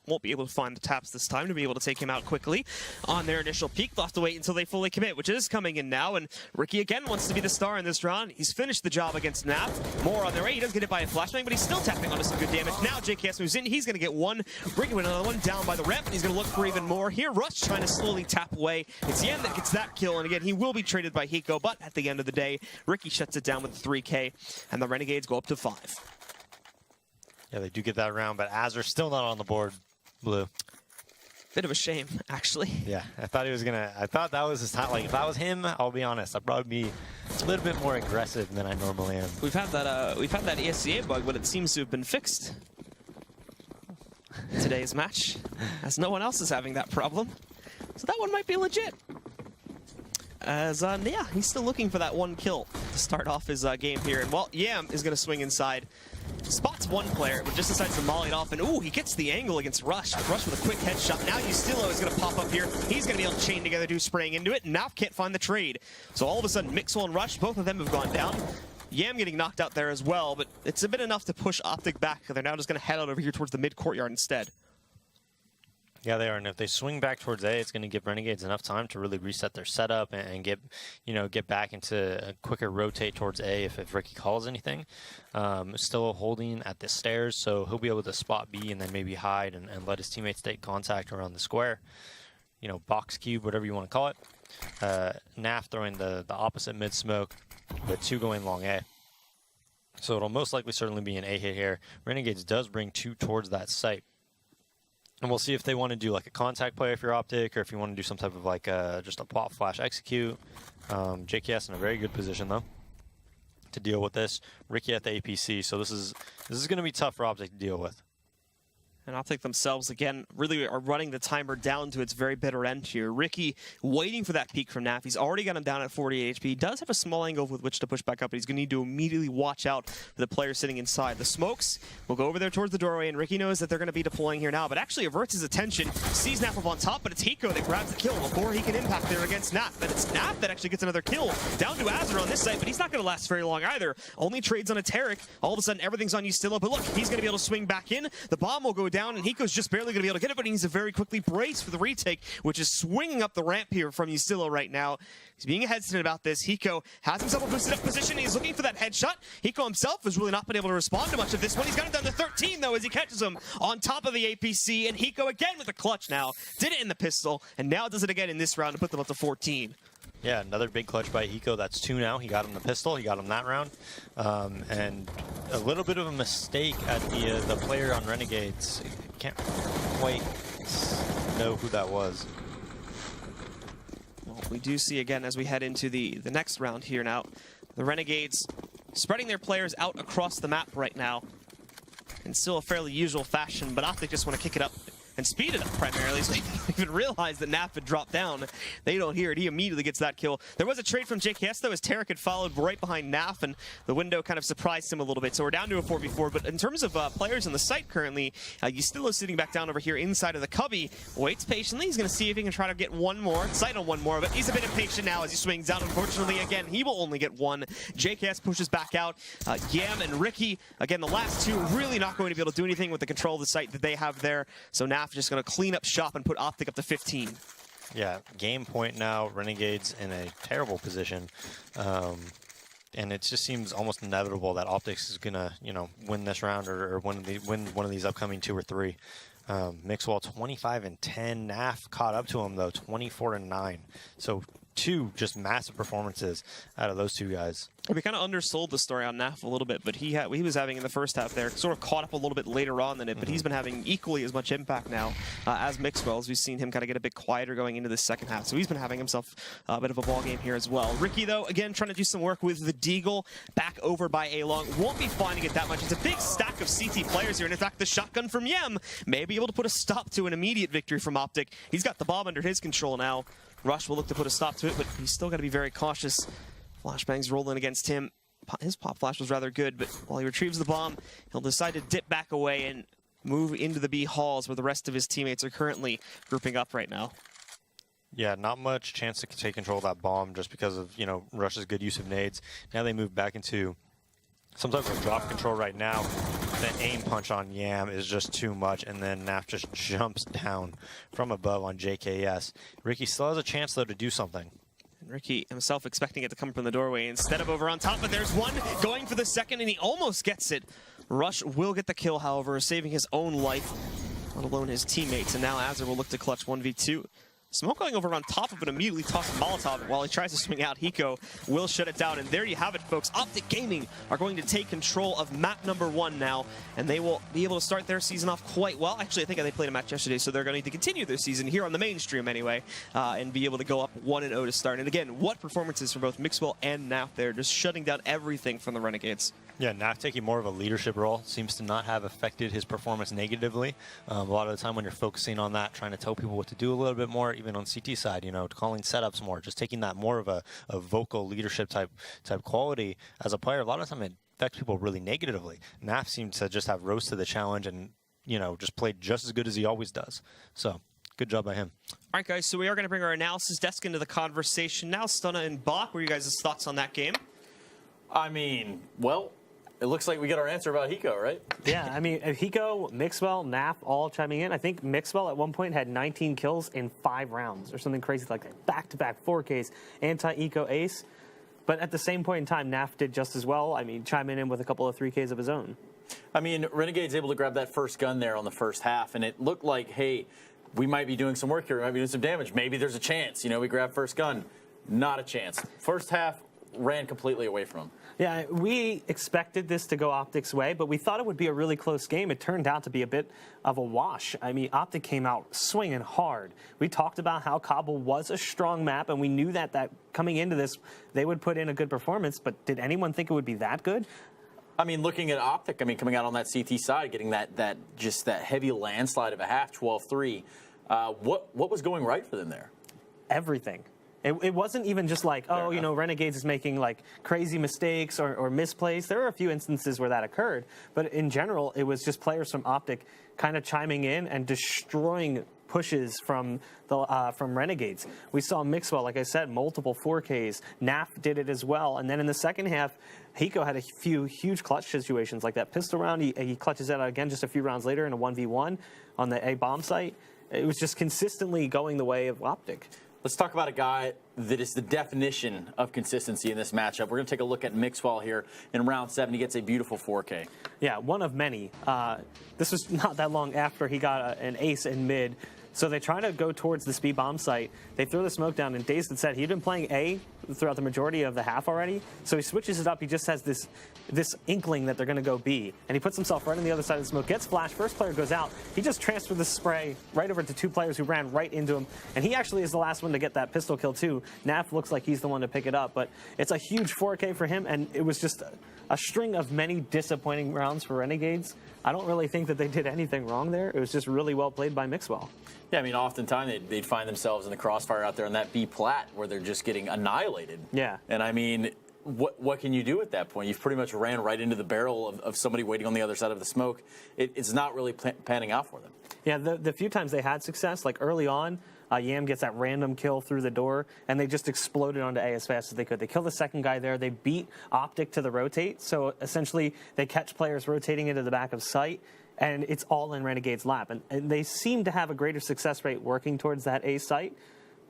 won't be able to find the taps this time to be able to take him out quickly on their initial peak. They'll have to wait until they fully commit, which is coming in now, and Ricky again wants to be the star in this round. He's finished the job against Naf. More on their way. He does get hit by a flashbang, but he's still tapping onto some good damage. Now JKS moves in. He's going to get one. Ricky with another one down by the ramp, and he's going to look for even more. Here Rush trying to slowly tap away. It's Yen that gets that kill, and again he will be traded by Hiko, but at the end of the day Ricky shuts it down with 3K, and the Renegades go up to 5. Yeah, they do get that round, but Azur's still not on the board, Blue. Bit of a shame, actually. Yeah, I thought that was his time. Like, if that was him, I'll be honest, I'd probably be a little bit more aggressive than I normally am. We've had that ESCA bug, but it seems to have been fixed today's match, as no one else is having that problem. So that one might be legit. As, yeah, he's still looking for that 1 kill to start off his game here. And, well, Yam is going to swing inside. Spots one player, but just decides to molly it off. And, ooh, he gets the angle against Rush. Rush with a quick headshot. Now Ustilo is going to pop up here. He's going to be able to chain together, do spraying into it. Naf can't find the trade. So all of a sudden, Mixwell and Rush, both of them have gone down. Yam getting knocked out there as well, but it's a bit enough to push Optic back. They're now just going to head out over here towards the mid-courtyard instead. Yeah, they are, and if they swing back towards A, it's going to give Renegades enough time to really reset their setup and get back into a quicker rotate towards A if Ricky calls anything. Still holding at the stairs, so he'll be able to spot B and then maybe hide and let his teammates take contact around the square. Box cube, whatever you want to call it. Naf throwing the opposite mid smoke, but 2 going long A. So it'll most likely certainly be an A hit here. Renegades does bring 2 towards that site. And we'll see if they want to do like a contact play if you're Optic, or if you want to do some type of like just a pop flash execute. JKS in a very good position though to deal with this. Ricky at the APC, so this is going to be tough for Optic to deal with. And Optic themselves, again, really are running the timer down to its very bitter end here. Ricky waiting for that peek from Naf. He's already got him down at 48 HP. He does have a small angle with which to push back up, but he's going to need to immediately watch out for the player sitting inside. The smokes will go over there towards the doorway, and Ricky knows that they're going to be deploying here now, but actually averts his attention, sees Naf up on top, but it's Hiko that grabs the kill before he can impact there against Naf. But it's Naf that actually gets another kill down to Azure on this side, but he's not going to last very long either. Only trades on a Tarek. All of a sudden, everything's on Ustilo, but look, he's going to be able to swing back in. The bomb will go down, and Hiko's just barely going to be able to get it, but he needs to very quickly brace for the retake, which is swinging up the ramp here from Ustilo right now. He's being hesitant about this. Hiko has himself a boosted up position. He's looking for that headshot. Hiko himself has really not been able to respond to much of this one. He's got it down to 13, though, as he catches him on top of the APC, and Hiko again with the clutch now. Did it in the pistol, and now does it again in this round to put them up to 14. Yeah, another big clutch by Hiko. That's 2 now. He got him the pistol. He got him that round. And a little bit of a mistake at the player on Renegades. Can't quite know who that was. Well, we do see again as we head into the next round here now, the Renegades spreading their players out across the map right now in still a fairly usual fashion, but Optic just want to kick it up and speed it up primarily, so they don't even realize that Naf had dropped down. They don't hear it. He immediately gets that kill. There was a trade from JKS, though, as Tarek had followed right behind Naf, and the window kind of surprised him a little bit. So we're down to a 4v4, but in terms of players on the site currently, Ustilo sitting back down over here inside of the cubby, waits patiently. He's going to see if he can try to get one more, sight on one more, but he's a bit impatient now as he swings out. Unfortunately, again, he will only get one. JKS pushes back out. Yam and Ricky, again, the last two really not going to be able to do anything with the control of the site that they have there. So Naf just going to clean up shop and put Optic up to 15. Yeah, game point now. Renegades in a terrible position. And it just seems almost inevitable that Optics is going to, win this round or win one of these upcoming 2 or 3. Mixwell 25-10. Naf caught up to him, though, 24-9. So 2 just massive performances out of those 2 guys. We kind of undersold the story on Naf a little bit, but he was having in the first half there, sort of caught up a little bit later on than it, but he's been having equally as much impact now as Mixwell, as we've seen him kind of get a bit quieter going into the second half. So he's been having himself a bit of a ball game here as well. Ricky, though, again, trying to do some work with the Deagle back over by A-Long. Won't be finding it that much. It's a big stack of CT players here, and in fact, the shotgun from Yem may be able to put a stop to an immediate victory from Optic. He's got the bomb under his control now. Rush will look to put a stop to it, but he's still got to be very cautious. Flashbangs rolling against him. His pop flash was rather good, but while he retrieves the bomb, he'll decide to dip back away and move into the B halls where the rest of his teammates are currently grouping up right now. Yeah, not much chance to take control of that bomb just because of, Rush's good use of nades. Now they move back into some type of drop control right now. The aim punch on Yam is just too much, and then Naf just jumps down from above on JKS. Ricky still has a chance, though, to do something. And Ricky himself expecting it to come from the doorway instead of over on top, but there's one going for the second, and he almost gets it. Rush will get the kill, however, saving his own life, let alone his teammates, and now Azure will look to clutch 1v2. Smoke going over on top of it, immediately tosses Molotov while he tries to swing out. Hiko will shut it down, and there you have it, folks. Optic Gaming are going to take control of map number 1 now, and they will be able to start their season off quite well. Actually, I think they played a match yesterday, so they're going to continue their season here on the mainstream anyway, and be able to go up 1-0 to start. And again, what performances from both Mixwell and Naf there, just shutting down everything from the Renegades. Yeah, Naf taking more of a leadership role seems to not have affected his performance negatively. A lot of the time when you're focusing on that, trying to tell people what to do a little bit more, even on CT side, calling setups more, just taking that more of a vocal leadership type quality as a player, a lot of the time it affects people really negatively. Naf seems to just have rose to the challenge and, just played just as good as he always does. So, good job by him. All right, guys, so we are going to bring our analysis desk into the conversation now. Stunna and Bach, what are you guys' thoughts on that game? I mean, well, it looks like we get our answer about Hiko, right? Yeah, I mean, Hiko, Mixwell, Naf all chiming in. I think Mixwell at one point had 19 kills in 5 rounds or something crazy like that. Back-to-back 4Ks, anti-Eco ace. But at the same point in time, Naf did just as well. I mean, chiming in with a couple of 3Ks of his own. I mean, Renegade's able to grab that first gun there on the first half, and it looked like, hey, we might be doing some work here. We might be doing some damage. Maybe there's a chance. We grab first gun. Not a chance. First half ran completely away from him. Yeah, we expected this to go Optic's way, but we thought it would be a really close game. It turned out to be a bit of a wash. I mean, Optic came out swinging hard. We talked about how Cobble was a strong map, and we knew that coming into this, they would put in a good performance, but did anyone think it would be that good? I mean, looking at Optic, I mean, coming out on that CT side, getting that heavy landslide of a half, 12-3. What was going right for them there? Everything. It wasn't even just like, oh, you know, Renegades is making like crazy mistakes or misplays. There were a few instances where that occurred, but in general, it was just players from Optic kind of chiming in and destroying pushes from Renegades. We saw Mixwell, like I said, multiple 4Ks. Naf did it as well. And then in the second half, Hiko had a few huge clutch situations like that pistol round. He clutches that out again just a few rounds later in a 1v1 on the A bomb site. It was just consistently going the way of Optic. Let's talk about a guy that is the definition of consistency in this matchup. We're going to take a look at Mixwell here in round 7. He gets a beautiful 4K. Yeah, one of many. This was not that long after he got an ace in mid. So they try to go towards this B bomb site. They throw the smoke down, and Dazed had said he'd been playing A throughout the majority of the half already. So he switches it up. He just has this inkling that they're going to go B. And he puts himself right on the other side of the smoke, gets flashed. First player goes out. He just transferred the spray right over to 2 players who ran right into him. And he actually is the last one to get that pistol kill, too. Naf looks like he's the one to pick it up. But it's a huge 4K for him, and it was just a string of many disappointing rounds for Renegades. I don't really think that they did anything wrong there. It was just really well played by Mixwell. Yeah, I mean, oftentimes they'd find themselves in the crossfire out there on that B plat where they're just getting annihilated. Yeah. And I mean, what can you do at that point? You've pretty much ran right into the barrel of somebody waiting on the other side of the smoke. It's not really panning out for them. Yeah, the few times they had success, like early on, Yam gets that random kill through the door, and they just exploded onto A as fast as they could. They kill the second guy there. They beat Optic to the rotate, so essentially they catch players rotating into the back of site, and it's all in Renegade's lap. And they seem to have a greater success rate working towards that A site,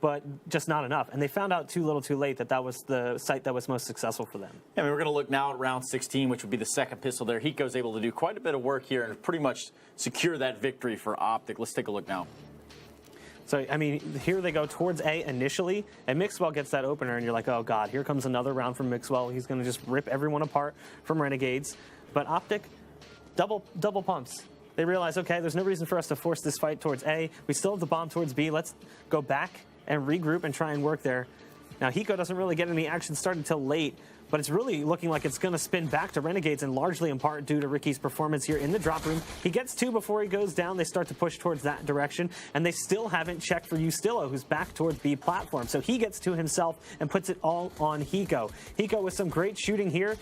but just not enough. And they found out too little too late that that was the site that was most successful for them. Yeah, I mean, we're going to look now at round 16, which would be the second pistol there. Hiko's able to do quite a bit of work here and pretty much secure that victory for Optic. Let's take a look now. So, I mean, here they go towards A initially, and Mixwell gets that opener, and you're like, oh, God, here comes another round from Mixwell. He's going to just rip everyone apart from Renegades. But Optic, double pumps. They realize, okay, there's no reason for us to force this fight towards A. We still have the bomb towards B. Let's go back and regroup and try and work there. Now, Hiko doesn't really get any action started until late, but it's really looking like it's going to spin back to Renegades, and largely in part due to Ricky's performance here in the drop room. He gets 2 before he goes down. They start to push towards that direction, and they still haven't checked for Ustillo, who's back towards B platform. So he gets to himself and puts it all on Hiko. Hiko with some great shooting here.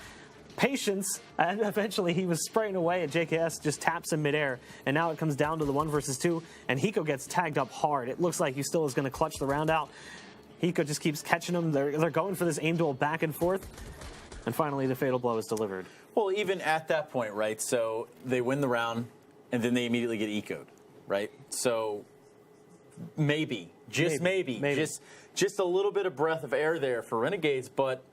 Patience, and eventually he was spraying away at JKS, just taps in midair, and now it comes down to the 1 versus 2, and Hiko gets tagged up hard. It looks like Ustillo is going to clutch the round out. Hiko just keeps catching them. They're going for this aim duel back and forth. And finally, the fatal blow is delivered. Well, even at that point, right, so they win the round, and then they immediately get eco'd, right? So maybe, just maybe. Just a little bit of breath of air there for Renegades, but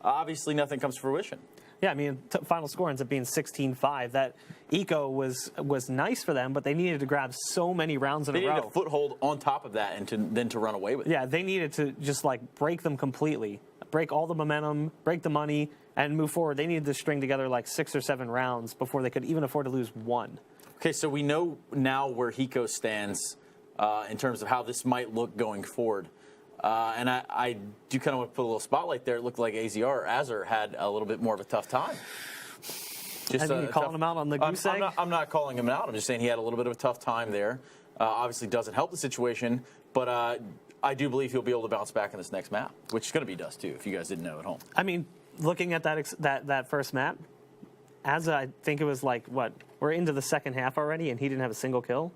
obviously nothing comes to fruition. Yeah, I mean, final score ends up being 16-5. That eco was nice for them, but they needed to grab so many rounds in a row. They needed a foothold on top of that and then to run away with it. Yeah, they needed to just, like, break them completely. Break all the momentum, break the money, and move forward. They needed to string together, like, 6 or 7 rounds before they could even afford to lose 1. Okay, so we know now where Hiko stands in terms of how this might look going forward. And I do kind of want to put a little spotlight there. It looked like Azar had a little bit more of a tough time. Just calling him out on the goose egg? I'm not calling him out. I'm just saying he had a little bit of a tough time there. Obviously doesn't help the situation, but I do believe he'll be able to bounce back in this next map, which is going to be Dust too, if you guys didn't know at home. I mean, looking at that first map, I think it was like, what, we're into the second half already, and he didn't have a single kill?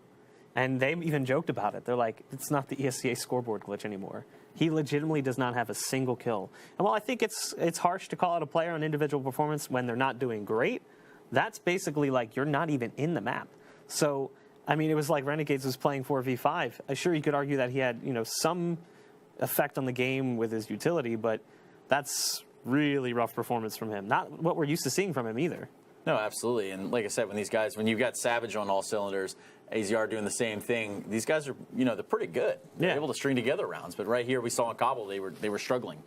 And they even joked about it. They're like, it's not the ESCA scoreboard glitch anymore. He legitimately does not have a single kill. And while I think it's harsh to call out a player on individual performance when they're not doing great, that's basically like you're not even in the map. So, I mean, it was like Renegades was playing 4v5. Sure, you could argue that he had, some effect on the game with his utility, but that's really rough performance from him. Not what we're used to seeing from him either. No, absolutely. And like I said, when you've got Savage on all cylinders, AZR doing the same thing, these guys are, they're pretty good. They're able to string together rounds. But right here, we saw in Cobble, they were struggling.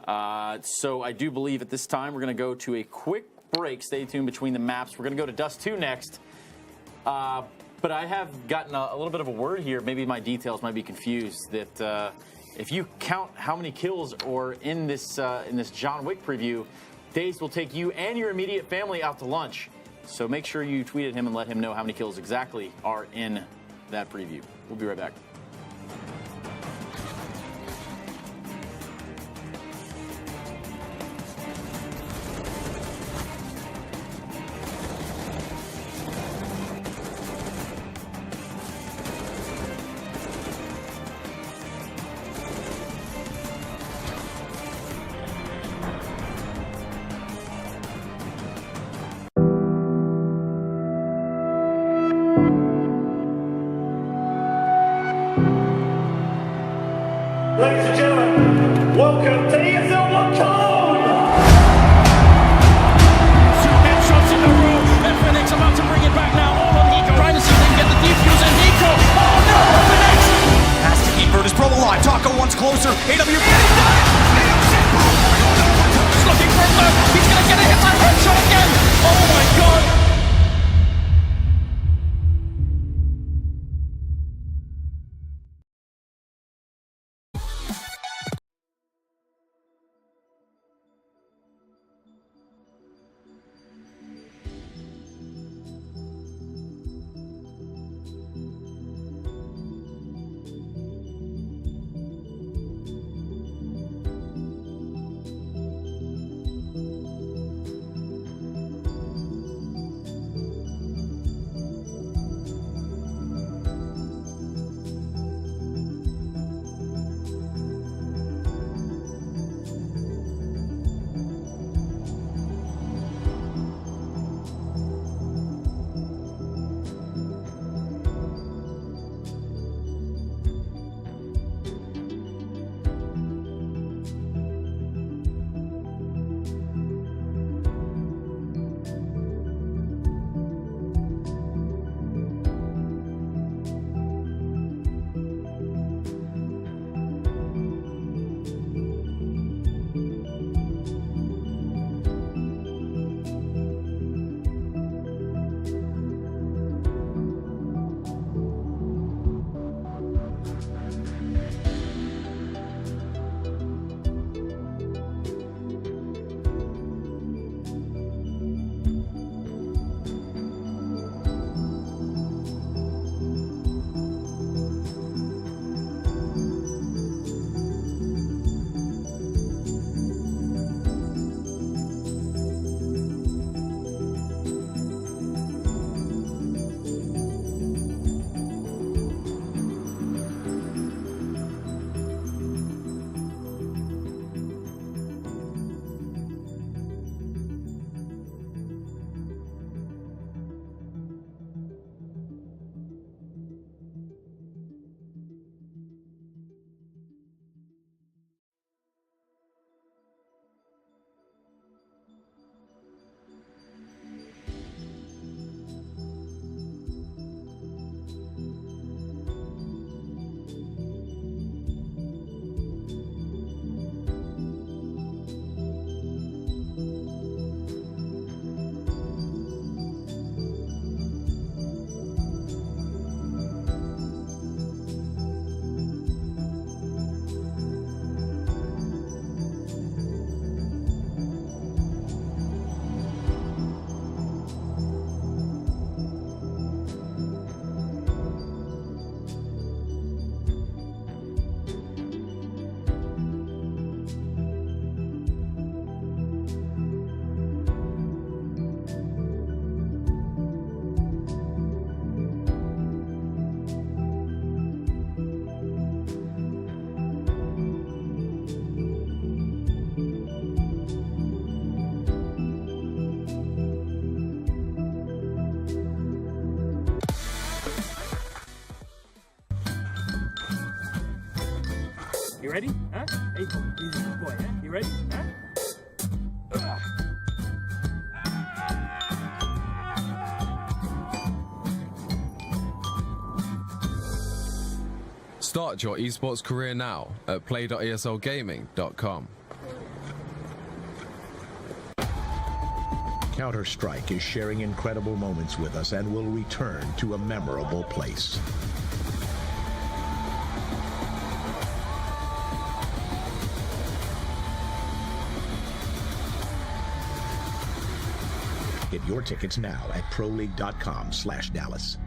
So I do believe at this time we're going to go to a quick break. Stay tuned between the maps. We're going to go to Dust 2 next. But I have gotten a little bit of a word here. Maybe my details might be confused. That if you count how many kills are in this John Wick preview, Daze will take you and your immediate family out to lunch. So make sure you tweet at him and let him know how many kills exactly are in that preview. We'll be right back. Ladies and gentlemen, welcome to ESL 1 Code! Two headshots in a row, and Fnatic's about to bring it back now. All on Hiko. Trying to see if they can get the defuse, and Hiko. Oh no, Fnatic has to keep Virtus Pro alive. Taco once closer. AW getting done. He's looking for left. He's gonna get a hit by headshot again. Oh my god. You ready? Huh? Hey, easy boy, huh? You ready? Huh? Start your esports career now at play.eslgaming.com. Counter-Strike is sharing incredible moments with us and will return to a memorable place. Get your tickets now at proleague.com/Dallas.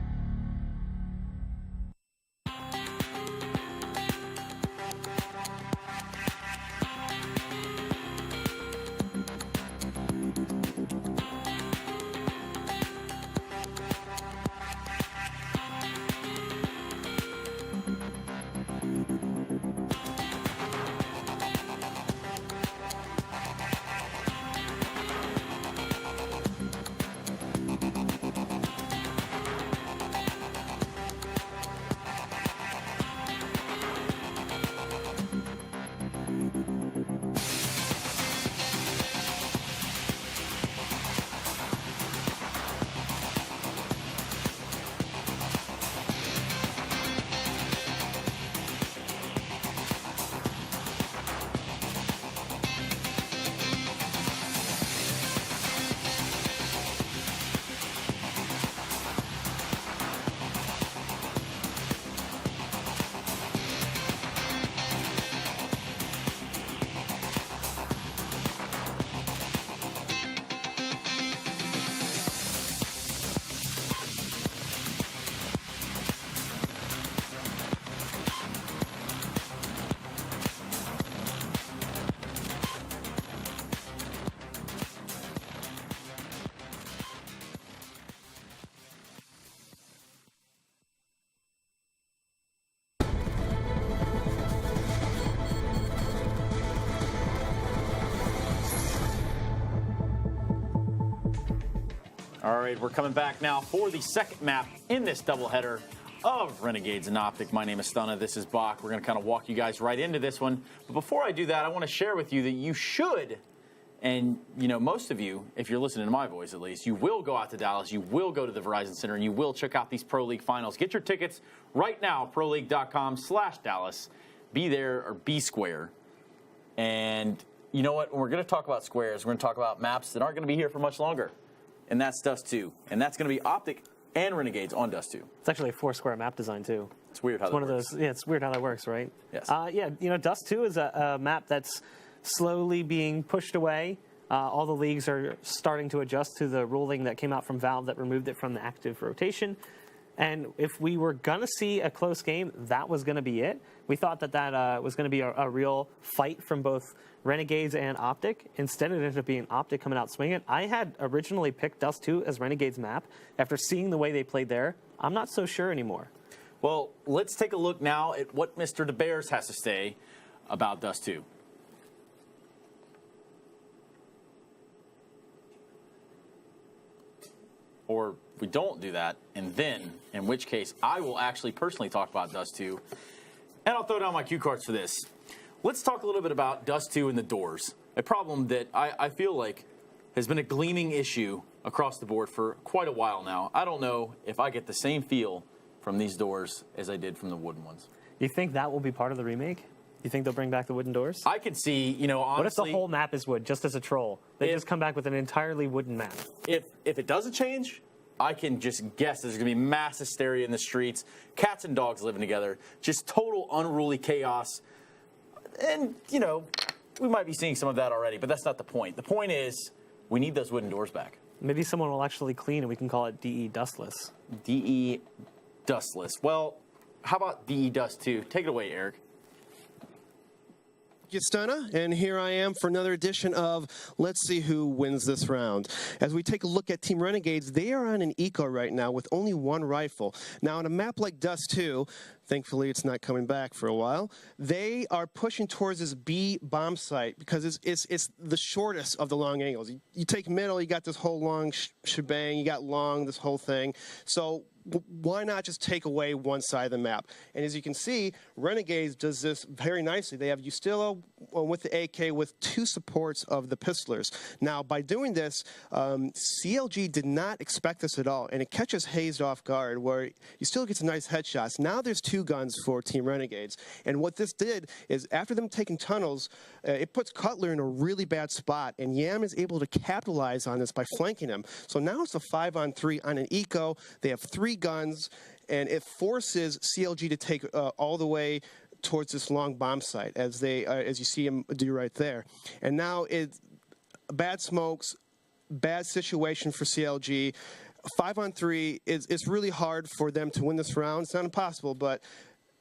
All right, we're coming back now for the second map in this doubleheader of Renegades and Optic. My name is Stunna. This is Bach. We're going to kind of walk you guys right into this one. But before I do that, I want to share with you that you should, and you know, most of you, if you're listening to my voice at least, you will go out to Dallas, you will go to the Verizon Center, and you will check out these Pro League finals. Get your tickets right now, proleague.com/Dallas. Be there or be square. And you know what? When we're going to talk about squares, we're going to talk about maps that aren't going to be here for much longer. And that's Dust 2. And that's going to be Optic and Renegades on Dust 2. It's actually a 4-square map design, too. It's weird how that works. Yeah, it's weird how that works, right? Yes. Yeah, you know, Dust 2 is a map that's slowly being pushed away. All the leagues are starting to adjust to the ruling that came out from Valve that removed it from the active rotation. And if we were going to see a close game, that was going to be it. We thought that that was going to be a real fight from both Renegades and Optic. Instead, it ended up being Optic coming out swinging. I had originally picked Dust 2 as Renegades map. After seeing the way they played there, I'm not so sure anymore. Well, let's take a look now at what Mr. DeBears has to say about Dust 2. Or we don't do that, and then, in which case, I will actually personally talk about Dust 2, and I'll throw down my cue cards for this. Let's talk a little bit about Dust 2 and the doors, a problem that I feel like has been a gleaming issue across the board for quite a while now. I don't know if I get the same feel from these doors as I did from the wooden ones. You think that will be part of the remake? You think they'll bring back the wooden doors? I could see, you know, honestly... What if the whole map is wood, just as a troll? They just come back with an entirely wooden map. If it doesn't change, I can just guess there's going to be mass hysteria in the streets, cats and dogs living together, just total unruly chaos. And, you know, we might be seeing some of that already, but that's not the point. The point is, we need those wooden doors back. Maybe someone will actually clean and we can call it DE Dustless. DE Dustless. Well, how about DE Dust 2? Take it away, Eric. Stunna, and here I am for another edition of Let's See Who Wins This Round. As we take a look at Team Renegades, they are on an eco right now with only one rifle. Now, on a map like Dust 2, thankfully it's not coming back for a while, they are pushing towards this B bomb site because it's the shortest of the long angles. You take middle, you got this whole long shebang, you got long, this whole thing. So why not just take away one side of the map? And as you can see, Renegades does this very nicely. They have Ustillo with the AK with two supports of the pistolers. Now, by doing this, CLG did not expect this at all, and it catches Hazed off guard, where Ustillo gets nice headshots. Now there's two guns for Team Renegades, and what this did is, after them taking tunnels, it puts Cutler in a really bad spot, and Yam is able to capitalize on this by flanking him. So now it's a 5-on-3 on an eco. They have three guns, and it forces CLG to take all the way towards this long bomb site, as you see him do right there. And now bad smokes, bad situation for CLG. 5-on-3 it's really hard for them to win this round. It's not impossible, but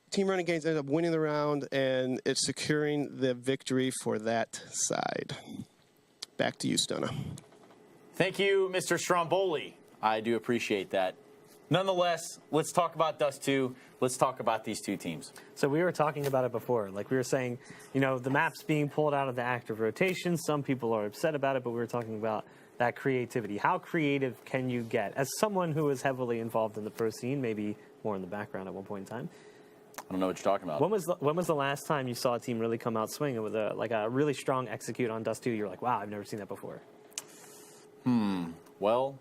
Team Renegades ended up winning the round, and it's securing the victory for that side. Back to you, Stunna. Thank you, Mr. Stromboli. I do appreciate that. Nonetheless, let's talk about Dust 2. Let's talk about these two teams. So we were talking about it before. Like we were saying, you know, the map's being pulled out of the active rotation. Some people are upset about it, but we were talking about that creativity. How creative can you get? As someone who is heavily involved in the pro scene, maybe more in the background at one point in time. I don't know what you're talking about. When was the last time you saw a team really come out swinging with a really strong execute on Dust 2? You're like, wow, I've never seen that before. Well,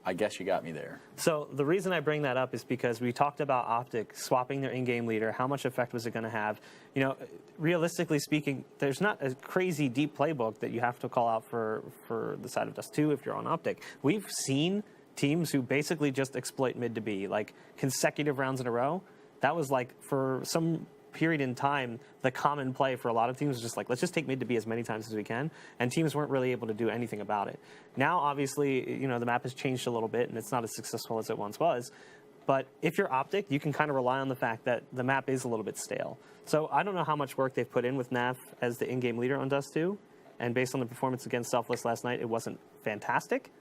I guess you got me there. So the reason I bring that up is because we talked about Optic swapping their in-game leader. How much effect was it going to have? You know, realistically speaking, there's not a crazy deep playbook that you have to call out for the side of Dust 2 if you're on Optic. We've seen teams who basically just exploit mid to B, like consecutive rounds in a row. That was like, for some period in time, the common play for a lot of teams was just like, let's just take mid to B as many times as we can, and teams weren't really able to do anything about it. Now, obviously, you know, the map has changed a little bit, and it's not as successful as it once was, but if you're Optic, you can kind of rely on the fact that the map is a little bit stale. So I don't know how much work they've put in with Naf as the in-game leader on Dust 2, and based on the performance against Selfless last night, it wasn't fantastic,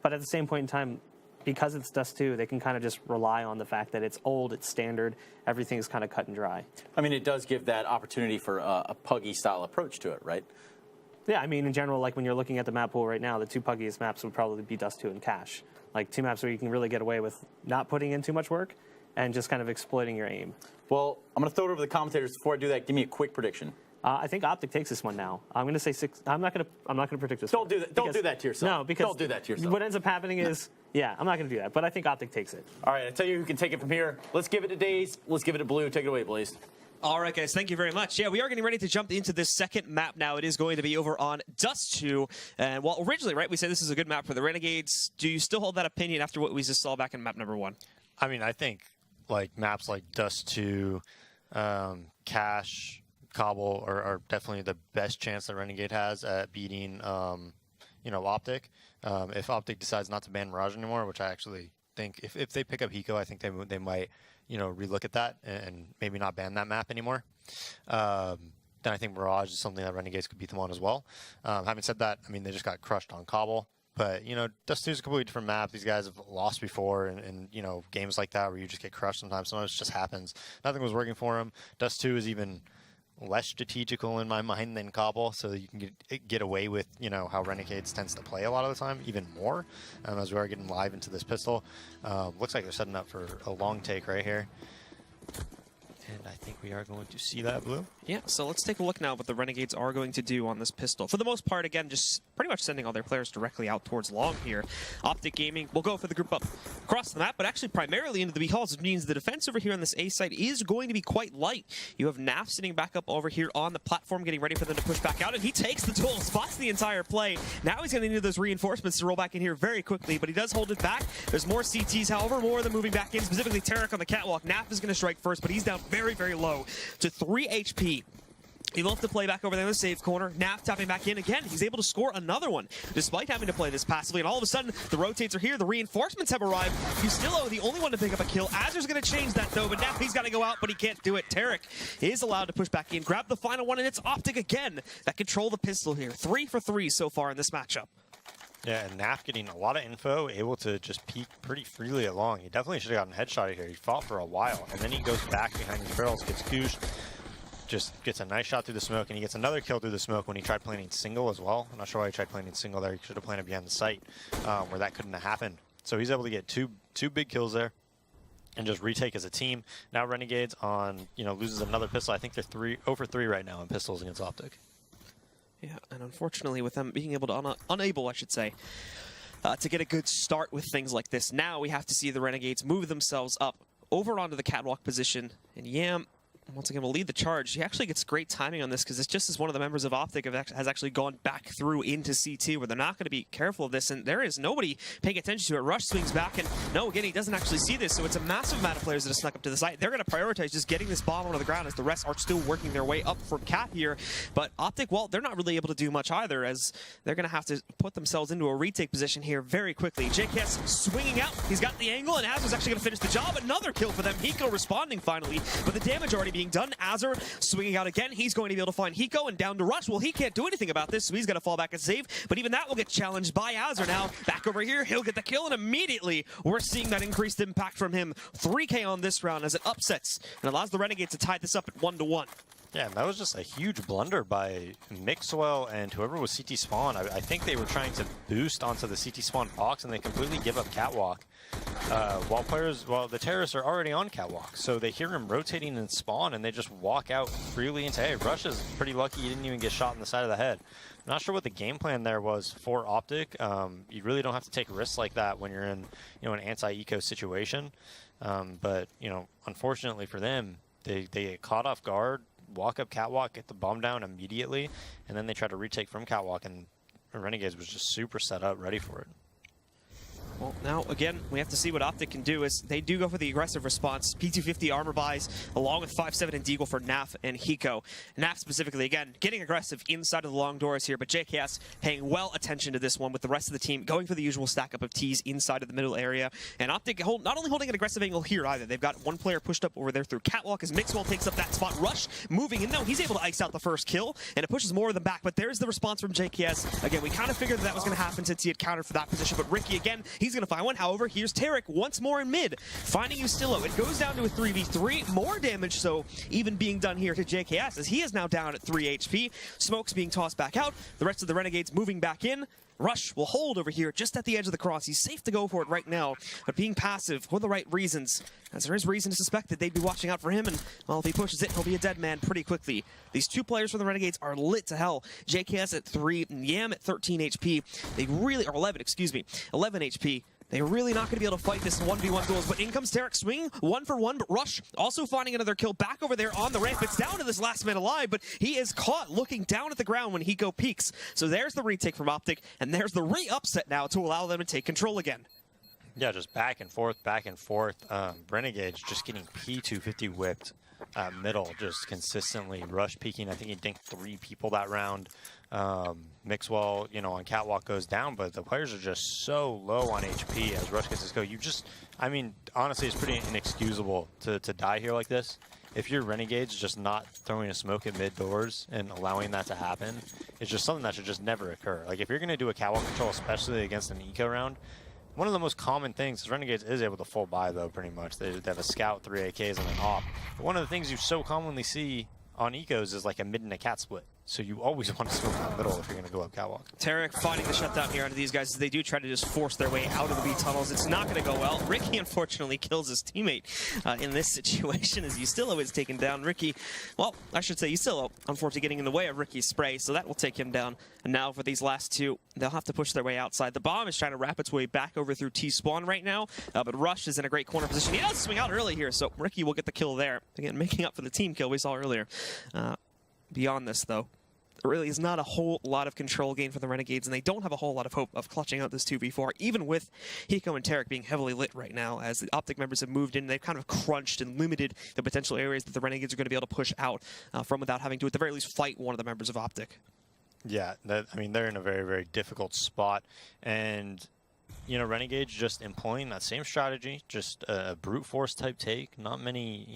but at the same point in time, because it's Dust 2, they can kind of just rely on the fact that it's old, it's standard, everything is kind of cut and dry. I mean, it does give that opportunity for a Puggy-style approach to it, right? Yeah, I mean, in general, like when you're looking at the map pool right now, the two puggiest maps would probably be Dust 2 and Cash. Like two maps where you can really get away with not putting in too much work and just kind of exploiting your aim. Well, I'm going to throw it over to the commentators. Before I do that, give me a quick prediction. I think Optic takes this one now. I'm going to say 6. I'm not going to predict this. Don't do that. Don't do that to yourself. No, because don't do that to yourself. What ends up happening is, yeah, I'm not going to do that. But I think Optic takes it. All right, I tell you who can take it from here. Let's give it to Daze. Let's give it to Blue. Take it away, Blaze. All right, guys, thank you very much. Yeah, we are getting ready to jump into this second map now. It is going to be over on Dust 2. And while originally, right, we said this is a good map for the Renegades, do you still hold that opinion after what we just saw back in map number 1? I mean, I think like maps like Dust 2, Cash, Cobble are definitely the best chance that Renegade has at beating, you know, Optic. If Optic decides not to ban Mirage anymore, which I actually think if they pick up Hiko, I think they might, you know, relook at that and maybe not ban that map anymore. Then I think Mirage is something that Renegades could beat them on as well. Having said that, I mean, they just got crushed on Cobble. But, you know, Dust 2 is a completely different map. These guys have lost before and, you know, games like that where you just get crushed sometimes. Sometimes it just happens. Nothing was working for them. Dust 2 is even less strategical in my mind than Cobble, so you can get away with, you know, how Renegades tends to play a lot of the time, even more, as we are getting live into this pistol. Looks like they're setting up for a long take right here. And I think we are going to see that, Blue. Yeah, so let's take a look now what the Renegades are going to do on this pistol. For the most part, again, just pretty much sending all their players directly out towards long here. Optic Gaming will go for the group up across the map, but actually primarily into the B halls, which means the defense over here on this A side is going to be quite light. You have Naf sitting back up over here on the platform, getting ready for them to push back out, and he takes the duel, spots the entire play. Now he's going to need those reinforcements to roll back in here very quickly, but he does hold it back. There's more CTs, however, more of them moving back in, specifically Tarek on the catwalk. Naf is going to strike first, but he's down very, very low to 3 HP. He will have to play back over there in the safe corner. Naf tapping back in again. He's able to score another one, despite having to play this passively. And all of a sudden, the rotates are here. The reinforcements have arrived. Fustillo, the only one to pick up a kill. Azur's going to change that, though. But Naf, he's got to go out, but he can't do it. Tarek is allowed to push back in, grab the final one, and it's Optic again that control the pistol here. 3 for 3 so far in this matchup. Yeah, and Naf getting a lot of info, able to just peek pretty freely along. He definitely should have gotten a headshot here. He fought for a while, and then he goes back behind his barrels, gets goosed, just gets a nice shot through the smoke, and he gets another kill through the smoke when he tried planting single as well. I'm not sure why he tried planting single there. He should have planted behind the site where that couldn't have happened. So he's able to get two big kills there and just retake as a team. Now Renegades on, you know, loses another pistol. I think they're 0 for 3 right now in pistols against Optic. Yeah, and unfortunately with them being able to, unable, I should say, to get a good start with things like this, now we have to see the Renegades move themselves up over onto the catwalk position. And yeah, once again, will lead the charge. He actually gets great timing on this because it's just as one of the members of Optic has actually gone back through into CT where they're not going to be careful of this, and there is nobody paying attention to it. Rush swings back, and no, again, he doesn't actually see this, so it's a massive amount of players that have snuck up to the site. They're going to prioritize just getting this bomb onto the ground as the rest are still working their way up from Cat here. But Optic, well, they're not really able to do much either, as they're going to have to put themselves into a retake position here very quickly. JKS swinging out. He's got the angle, and Azur's actually going to finish the job. Another kill for them. Hiko responding finally, but the damage already being done. Azur swinging out again. He's going to be able to find Hiko, and down to Rush. Well, he can't do anything about this, so he's going to fall back and save, but even that will get challenged by Azur now. Back over here, he'll get the kill, and immediately we're seeing that increased impact from him. 3K on this round as it upsets and allows the Renegades to tie this up at 1-1. Yeah, and that was just a huge blunder by Mixwell and whoever was CT spawn. I think they were trying to boost onto the CT spawn box, and they completely give up Catwalk. While the terrorists are already on Catwalk, so they hear him rotating in spawn, and they just walk out freely into, hey, Rush is pretty lucky he didn't even get shot in the side of the head. I'm not sure what the game plan there was for Optic. You really don't have to take risks like that when you're in, an anti-eco situation. But unfortunately for them, they get caught off guard, walk up Catwalk, get the bomb down immediately, and then they try to retake from Catwalk, and Renegades was just super set up, ready for it. Well, now, again, we have to see what Optic can do as they do go for the aggressive response. P250 armor buys, along with 5-7 and Deagle for Naf and Hiko. Naf specifically, again, getting aggressive inside of the long doors here, but JKS paying well attention to this one with the rest of the team, going for the usual stack up of Ts inside of the middle area. And Optic not only holding an aggressive angle here either, they've got one player pushed up over there through Catwalk as Mixwell takes up that spot. Rush moving in, though, he's able to ice out the first kill, and it pushes more of them back, but there's the response from JKS. Again, we kind of figured that was going to happen since he had countered for that position, but Ricky, again, he's going to find one. However, here's Tarek once more in mid, finding Ustillo. It goes down to a 3v3. More damage, so even being done here to JKS, as he is now down at 3 HP. Smoke's being tossed back out. The rest of the Renegades moving back in. Rush will hold over here just at the edge of the cross. He's safe to go for it right now, but being passive for the right reasons, as there is reason to suspect that they'd be watching out for him, and well, if he pushes it, he'll be a dead man pretty quickly. These two players from the Renegades are lit to hell. JKS at 3, and Yam at 13 HP. They really, or 11, excuse me, 11 HP. They're really not going to be able to fight this in 1v1 duels, but in comes Tarek swinging, 1 for 1, but Rush also finding another kill back over there on the ramp. It's down to this last man alive, but he is caught looking down at the ground when Hiko peeks. So there's the retake from Optic, and there's the re-upset now to allow them to take control again. Yeah, just back and forth. Renegades just getting P250 whipped middle, just consistently. Rush peeking, I think he dinked 3 people that round. Mixwell, on Catwalk goes down, but the players are just so low on HP as Rush gets his go. Honestly, it's pretty inexcusable to die here like this. If you're Renegades, just not throwing a smoke at mid doors and allowing that to happen, it's just something that should just never occur. Like, if you're going to do a Catwalk control, especially against an eco round, one of the most common things is Renegades is able to full buy, though, pretty much. They have a scout, 3 AKs, and an op. But one of the things you so commonly see on ecos is like a mid and a cat split. So you always want to smoke in the middle if you're going to go up Catwalk. Tarek finding the shutdown here onto these guys as they do try to just force their way out of the B tunnels. It's not going to go well. Ricky, unfortunately, kills his teammate in this situation as Ustillo is taken down. Ricky, well, I should say Ustillo, unfortunately, getting in the way of Ricky's spray, so that will take him down. And now for these last two, they'll have to push their way outside. The bomb is trying to wrap its way back over through T-spawn right now, but Rush is in a great corner position. He does swing out early here, so Ricky will get the kill there. Again, making up for the team kill we saw earlier. Beyond this, though, there really is not a whole lot of control gain for the Renegades, and they don't have a whole lot of hope of clutching out this 2v4, even with Hiko and Tarek being heavily lit right now. As the Optic members have moved in, they've kind of crunched and limited the potential areas that the Renegades are going to be able to push out from without having to, at the very least, fight one of the members of Optic. Yeah, they're in a very, very difficult spot, and Renegades just employing that same strategy, just a brute force type take. Not many,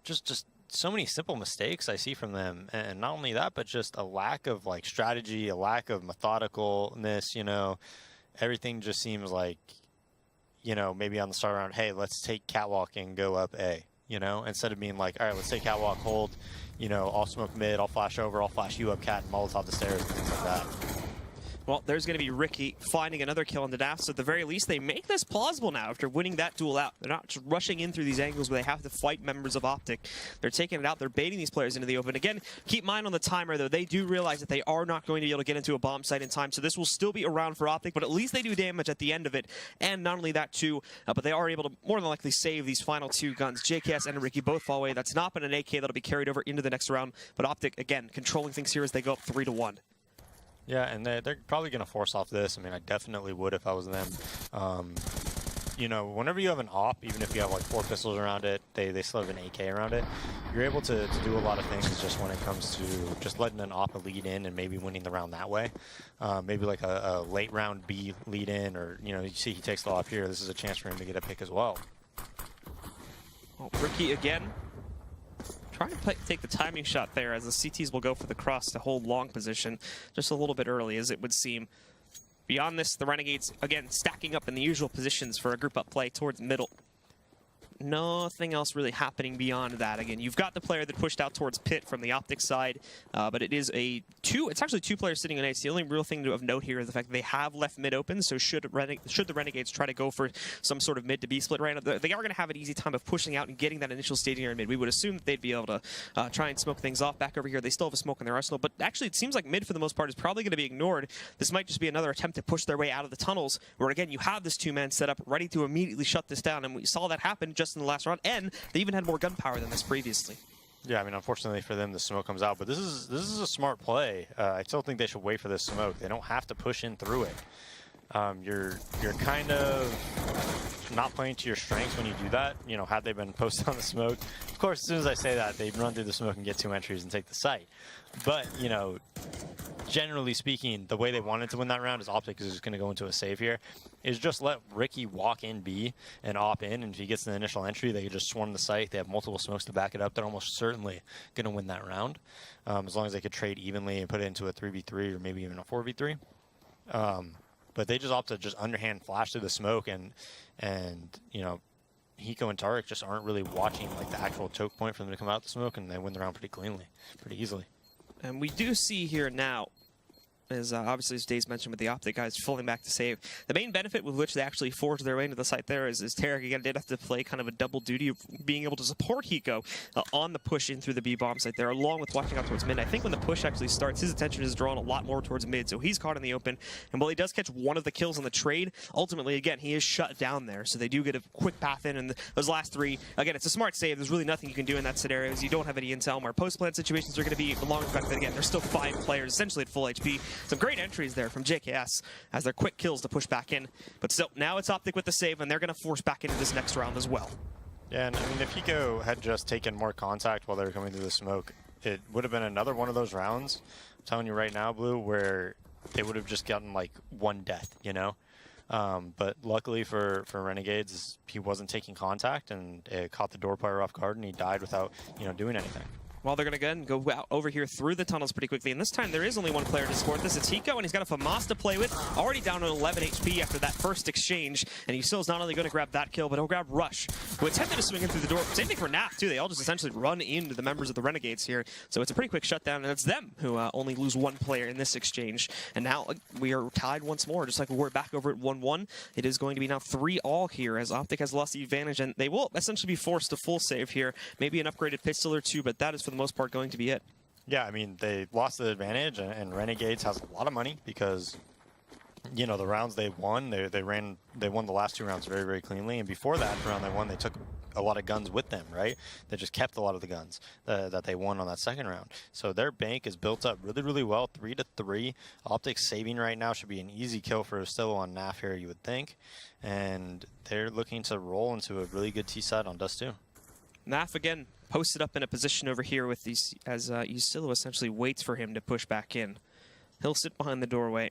just so many simple mistakes I see from them, and not only that, but just a lack of strategy, a lack of methodicalness. Everything just seems like, maybe on the start round, hey, let's take Catwalk and go up A, instead of being like, all right, let's take Catwalk, hold, I'll smoke mid, I'll flash over, I'll flash you up Cat and Molotov the stairs and things like that. Well, there's going to be Ricky finding another kill on the Naf, so at the very least, they make this plausible now after winning that duel out. They're not just rushing in through these angles where they have to fight members of Optic. They're taking it out. They're baiting these players into the open. Again, keep in mind on the timer, though, they do realize that they are not going to be able to get into a bomb site in time, so this will still be around for Optic, but at least they do damage at the end of it. And not only that, too, but they are able to more than likely save these final 2 guns. JKS and Ricky both fall away. That's not been an AK that'll be carried over into the next round, but Optic, again, controlling things here as they go up 3-1. Yeah, and they're probably going to force off this. I mean, I definitely would if I was them. You know, whenever you have an op, even if you have like 4 pistols around it, they still have an AK around it, you're able to do a lot of things just when it comes to just letting an op lead in and maybe winning the round that way. Maybe like a late round B lead in, or, you know, you see he takes the op here. This is a chance for him to get a pick as well. Well, Ricky again. Try and take the timing shot there as the CTs will go for the cross to hold long position just a little bit early, as it would seem. Beyond this, the Renegades, again, stacking up in the usual positions for a group-up play towards middle. Nothing else really happening beyond that. Again, you've got the player that pushed out towards pit from the Optic side, but it is it's actually 2 players sitting on Ace. The only real thing of note here is the fact that they have left mid open, so should the Renegades try to go for some sort of mid to B split right now, they are going to have an easy time of pushing out and getting that initial staging area mid. We would assume that they'd be able to try and smoke things off back over here. They still have a smoke in their arsenal, but actually it seems like mid for the most part is probably going to be ignored. This might just be another attempt to push their way out of the tunnels, where again you have this 2-man setup ready to immediately shut this down, and we saw that happen just in the last round, and they even had more gunpowder than this previously. Yeah, I mean, unfortunately for them, the smoke comes out, but this is a smart play. I still think they should wait for this smoke. They don't have to push in through it. You're kind of not playing to your strengths when you do that. You know, had they been posted on the smoke, of course, as soon as I say that, they'd run through the smoke and get 2 entries and take the site. But, you know, generally speaking, the way they wanted to win that round is Optic is just going to go into a save here, is just let Ricky walk in B and op in, and if he gets an initial entry, they can just swarm the site. They have multiple smokes to back it up. They're almost certainly going to win that round, as long as they could trade evenly and put it into a 3v3 or maybe even a 4v3. But they just opt to just underhand flash through the smoke, and you know, Hiko and Tarek just aren't really watching like the actual choke point for them to come out the smoke, and they win the round pretty cleanly, pretty easily. And we do see here now, as obviously as Dave's mentioned with the Optic guys falling back to save, the main benefit with which they actually forged their way into the site there is Tarek again did have to play kind of a double duty of being able to support Hiko on the push in through the B bomb site there, along with watching out towards mid. I think when the push actually starts, his attention is drawn a lot more towards mid, so he's caught in the open, and while he does catch one of the kills on the trade, ultimately again he is shut down there, so they do get a quick path in, and those last 3, again, it's a smart save. There's really nothing you can do in that scenario, as you don't have any intel, where post-plant situations are going to be along with the fact that again there's still 5 players essentially at full HP. Some great entries there from JKS as their quick kills to push back in. But still, now it's Optic with the save, and they're going to force back into this next round as well. Yeah, and I mean, if Hiko had just taken more contact while they were coming through the smoke, it would have been another one of those rounds, I'm telling you right now, Blue, where they would have just gotten like 1 death, you know? But luckily for Renegades, he wasn't taking contact, and it caught the door player off guard, and he died without, you know, doing anything. Well, they're going to again go out over here through the tunnels pretty quickly, and this time there is only 1 player to support this. It's Hiko, and he's got a FAMAS to play with, already down to 11 HP after that first exchange, and he still is not only going to grab that kill, but he'll grab Rush, who attempted to swing in through the door. Same thing for Nap, too. They all just essentially run into the members of the Renegades here, so it's a pretty quick shutdown, and it's them who only lose 1 player in this exchange. And now we are tied once more, just like we're back over at 1-1. It is going to be now 3-all here, as Optic has lost the advantage, and they will essentially be forced to full save here. Maybe an upgraded pistol or 2, but that is for the most part going to be it. Yeah, I mean, they lost the advantage, and Renegades has a lot of money because, you know, the rounds they won, they won the last 2 rounds very, very cleanly, and before that round they won, they took a lot of guns with them, right? They just kept a lot of the guns that they won on that second round. So their bank is built up really, really well, 3-3. Optic's saving right now should be an easy kill for Ostillo on NAF here, you would think, and they're looking to roll into a really good T-side on Dust 2. NAF again posted up in a position over here with these, as Ostillo essentially waits for him to push back in. He'll sit behind the doorway.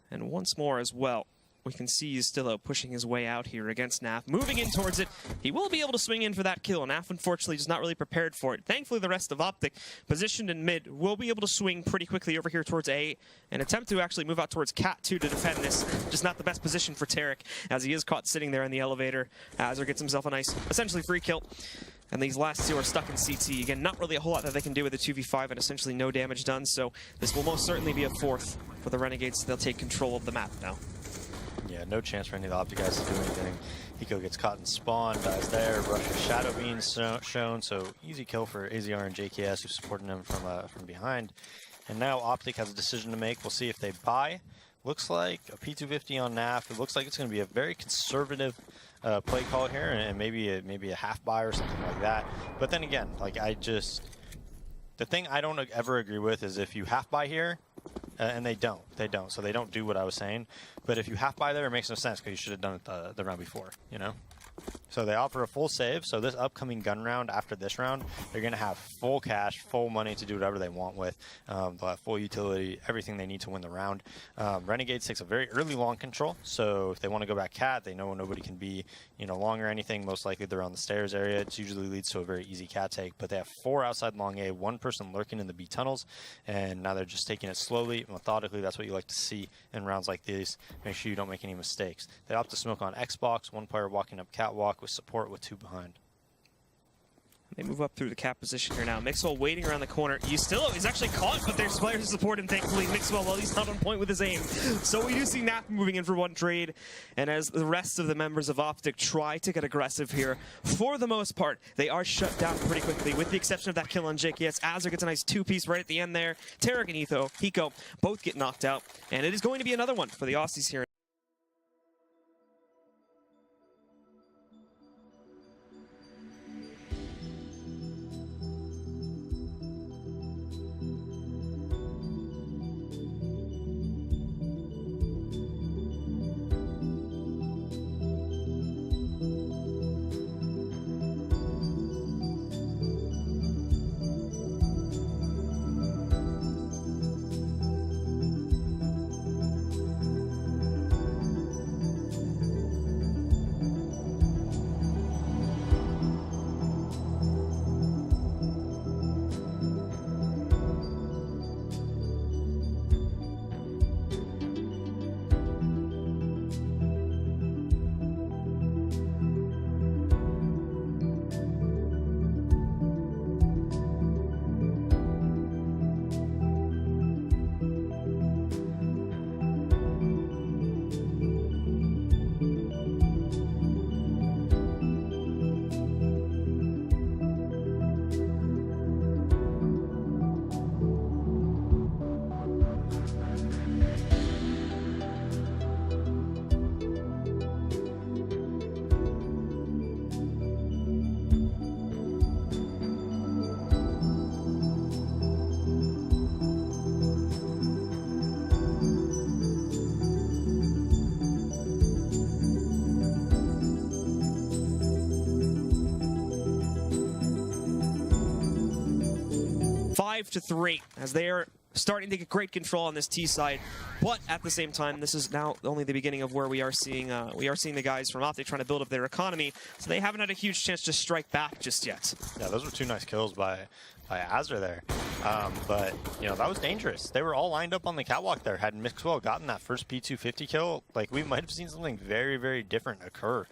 And once more as well, we can see Ostillo pushing his way out here against NAF, moving in towards it. He will be able to swing in for that kill. NAF, unfortunately, is not really prepared for it. Thankfully, the rest of Optic, positioned in mid, will be able to swing pretty quickly over here towards A and attempt to actually move out towards Cat 2 to defend this. Just not the best position for Tarek, as he is caught sitting there in the elevator. Azure gets himself a nice, essentially free kill. And these last two are stuck in CT. Again, not really a whole lot that they can do with a 2v5 and essentially no damage done, so this will most certainly be a fourth for the Renegades. They'll take control of the map now. Yeah, no chance for any of the Optic guys to do anything. Hiko gets caught in spawn, dies there. Russia's Shadow being shown, so easy kill for AZR and JKS, who's supporting them from behind. And now Optic has a decision to make. We'll see if they buy. Looks like a P250 on NAF. It looks like it's going to be a very conservative play call here, and maybe a half buy or something like that. But then again, like the thing I don't ever agree with is if you half buy here, and they don't, so they don't do what I was saying. But if you half buy there, it makes no sense because you should have done it the round before, you know? So they offer a full save, so this upcoming gun round after this round, they're going to have full cash, full money to do whatever they want with. They'll have full utility, everything they need to win the round. Renegades takes a very early long control, so if they want to go back cat, they know nobody can be, you know, long or anything. Most likely they're on the stairs area. It usually leads to a very easy cat take, but they have 4 outside long A, 1 person lurking in the B tunnels, and now they're just taking it slowly, methodically. That's what you like to see in rounds like these. Make sure you don't make any mistakes. They opt to smoke on Xbox, 1 player walking up catwalk with support with 2 behind. They move up through the cap position here now. Mixwell waiting around the corner. He's actually caught, but there's players to support him, thankfully. Mixwell, well, he's not on point with his aim. So we do see Nap moving in for 1 trade. And as the rest of the members of Optic try to get aggressive here, for the most part, they are shut down pretty quickly, with the exception of that kill on JKS. Azur gets a nice 2-piece right at the end there. Tarek and Hiko both get knocked out. And it is going to be another one for the Aussies here. To 3 as they are starting to get great control on this T side, but at the same time, this is now only the beginning of where we are seeing the guys from Optic trying to build up their economy, so they haven't had a huge chance to strike back just yet. Yeah, those were 2 nice kills by Azur there. But, you know, that was dangerous. They were all lined up on the catwalk there. Had Mixwell gotten that first P250 kill, like, we might have seen something very, very different occur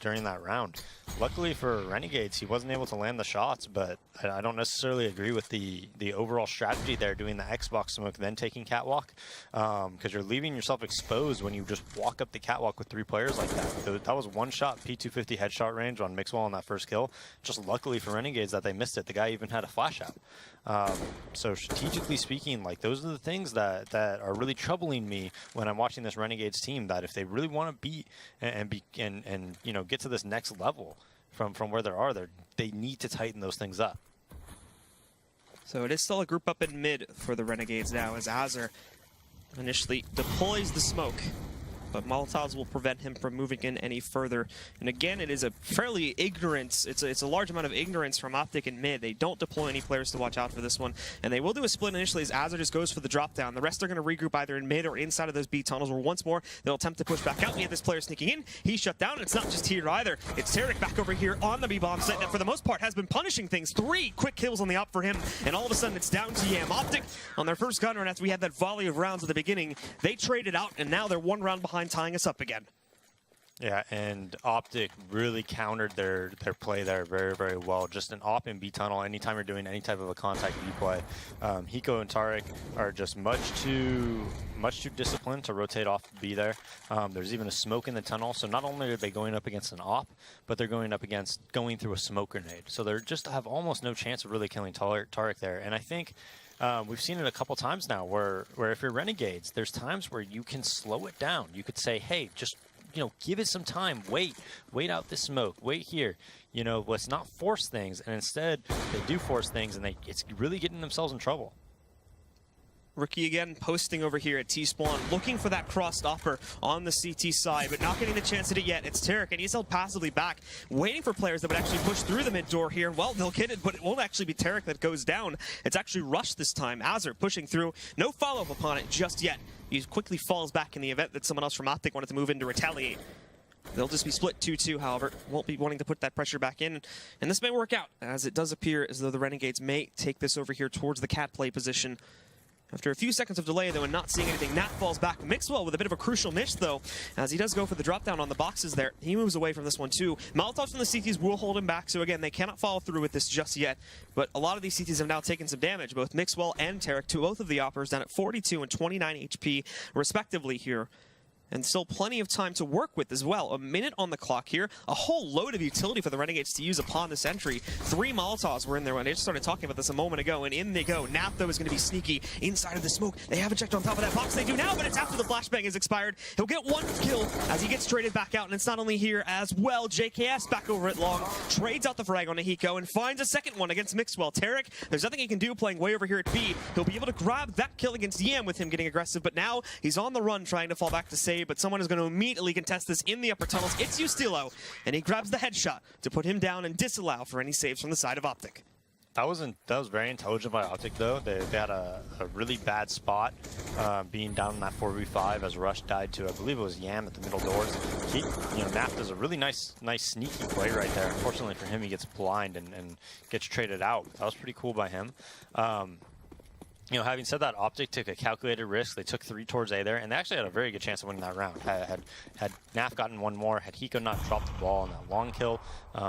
during that round. Luckily for Renegades, he wasn't able to land the shots, but I don't necessarily agree with the overall strategy there, doing the Xbox smoke, then taking catwalk, because you're leaving yourself exposed when you just walk up the catwalk with 3 players like that. That was 1 shot, P250 headshot range on Mixwell on that first kill. Just luckily for Renegades that they missed it. The guy even had a flash out. So strategically speaking, like, those are the things that are really troubling me when I'm watching this Renegades team, that if they really want to beat and you know, get to this next level from where they need to tighten those things up. So it is still a group up in mid for the Renegades now, as Azur initially deploys the smoke, but Molotovs will prevent him from moving in any further. And again, it is a fairly ignorance, it's a large amount of ignorance from Optic and mid. They don't deploy any players to watch out for this one, and they will do a split initially as Azur just goes for the drop down. The rest are going to regroup either in mid or inside of those B tunnels, where once more they'll attempt to push back out. We have this player sneaking in, he's shut down, and it's not just here either. It's Tarek back over here on the B bomb site that for the most part has been punishing things. 3 quick kills on the op for him, and all of a sudden it's down to Yam. Optic on their first gun run after we had that volley of rounds at the beginning. They traded out, and now they're 1 round behind, tying us up again. Yeah, and Optic really countered their play there very, very well. Just an op in B tunnel anytime you're doing any type of a contact B play. Hiko and Tarek are just much too disciplined to rotate off B there. There's even a smoke in the tunnel, so not only are they going up against an op, but they're going up against going through a smoke grenade. So they're just have almost no chance of really killing Tarek there. And I think we've seen it a couple times now where if you're Renegades, there's times where you can slow it down. You could say, hey, just give it some time. Wait out this smoke. Wait here. Let's not force things. And instead, they do force things, and it's really getting themselves in trouble. Rookie again posting over here at T-Spawn, looking for that crossed upper on the CT side, but not getting the chance at it yet. It's Tarek, and he's held passively back, waiting for players that would actually push through the mid door here. Well, they'll get it, but it won't actually be Tarek that goes down. It's actually Rush this time. Azur pushing through. No follow-up upon it just yet. He quickly falls back in the event that someone else from Optic wanted to move in to retaliate. They'll just be split 2-2, however. Won't be wanting to put that pressure back in. And this may work out, as it does appear as though the Renegades may take this over here towards the cat play position. After a few seconds of delay, though, and not seeing anything, Nat falls back. Mixwell with a bit of a crucial miss, though, as he does go for the drop down on the boxes there. He moves away from this one, too. Molotovs from the CTs will hold him back, so again, they cannot follow through with this just yet. But a lot of these CTs have now taken some damage, both Mixwell and Tarek, to both of the oppers, down at 42 and 29 HP, respectively, here. And still plenty of time to work with as well. A minute on the clock here. A whole load of utility for the Renegades to use upon this entry. 3 Molotovs were in there when they just started talking about this a moment ago, and in they go. Nap, though, is going to be sneaky inside of the smoke. They haven't checked on top of that box. They do now, but it's after the flashbang has expired. He'll get 1 kill as he gets traded back out, and it's not only here as well. JKS back over at long, trades out the frag on Hiko, and finds a second one against Mixwell. Tarek, there's nothing he can do playing way over here at B. He'll be able to grab that kill against Yam with him getting aggressive, but now he's on the run trying to fall back to save, but someone is going to immediately contest this in the upper tunnels. It's Ustilo, and he grabs the headshot to put him down and disallow for any saves from the side of Optic. That was very intelligent by Optic, though. They had a really bad spot being down in that 4v5 as Rush died to, I believe it was Yam at the middle doors. Nap does a really nice sneaky play right there. Unfortunately for him, he gets blind and gets traded out. That was pretty cool by him. Having said that, Optic took a calculated risk. They took 3 towards A there, and they actually had a very good chance of winning that round. Had Naf gotten one more, had Hiko not dropped the ball on that long kill,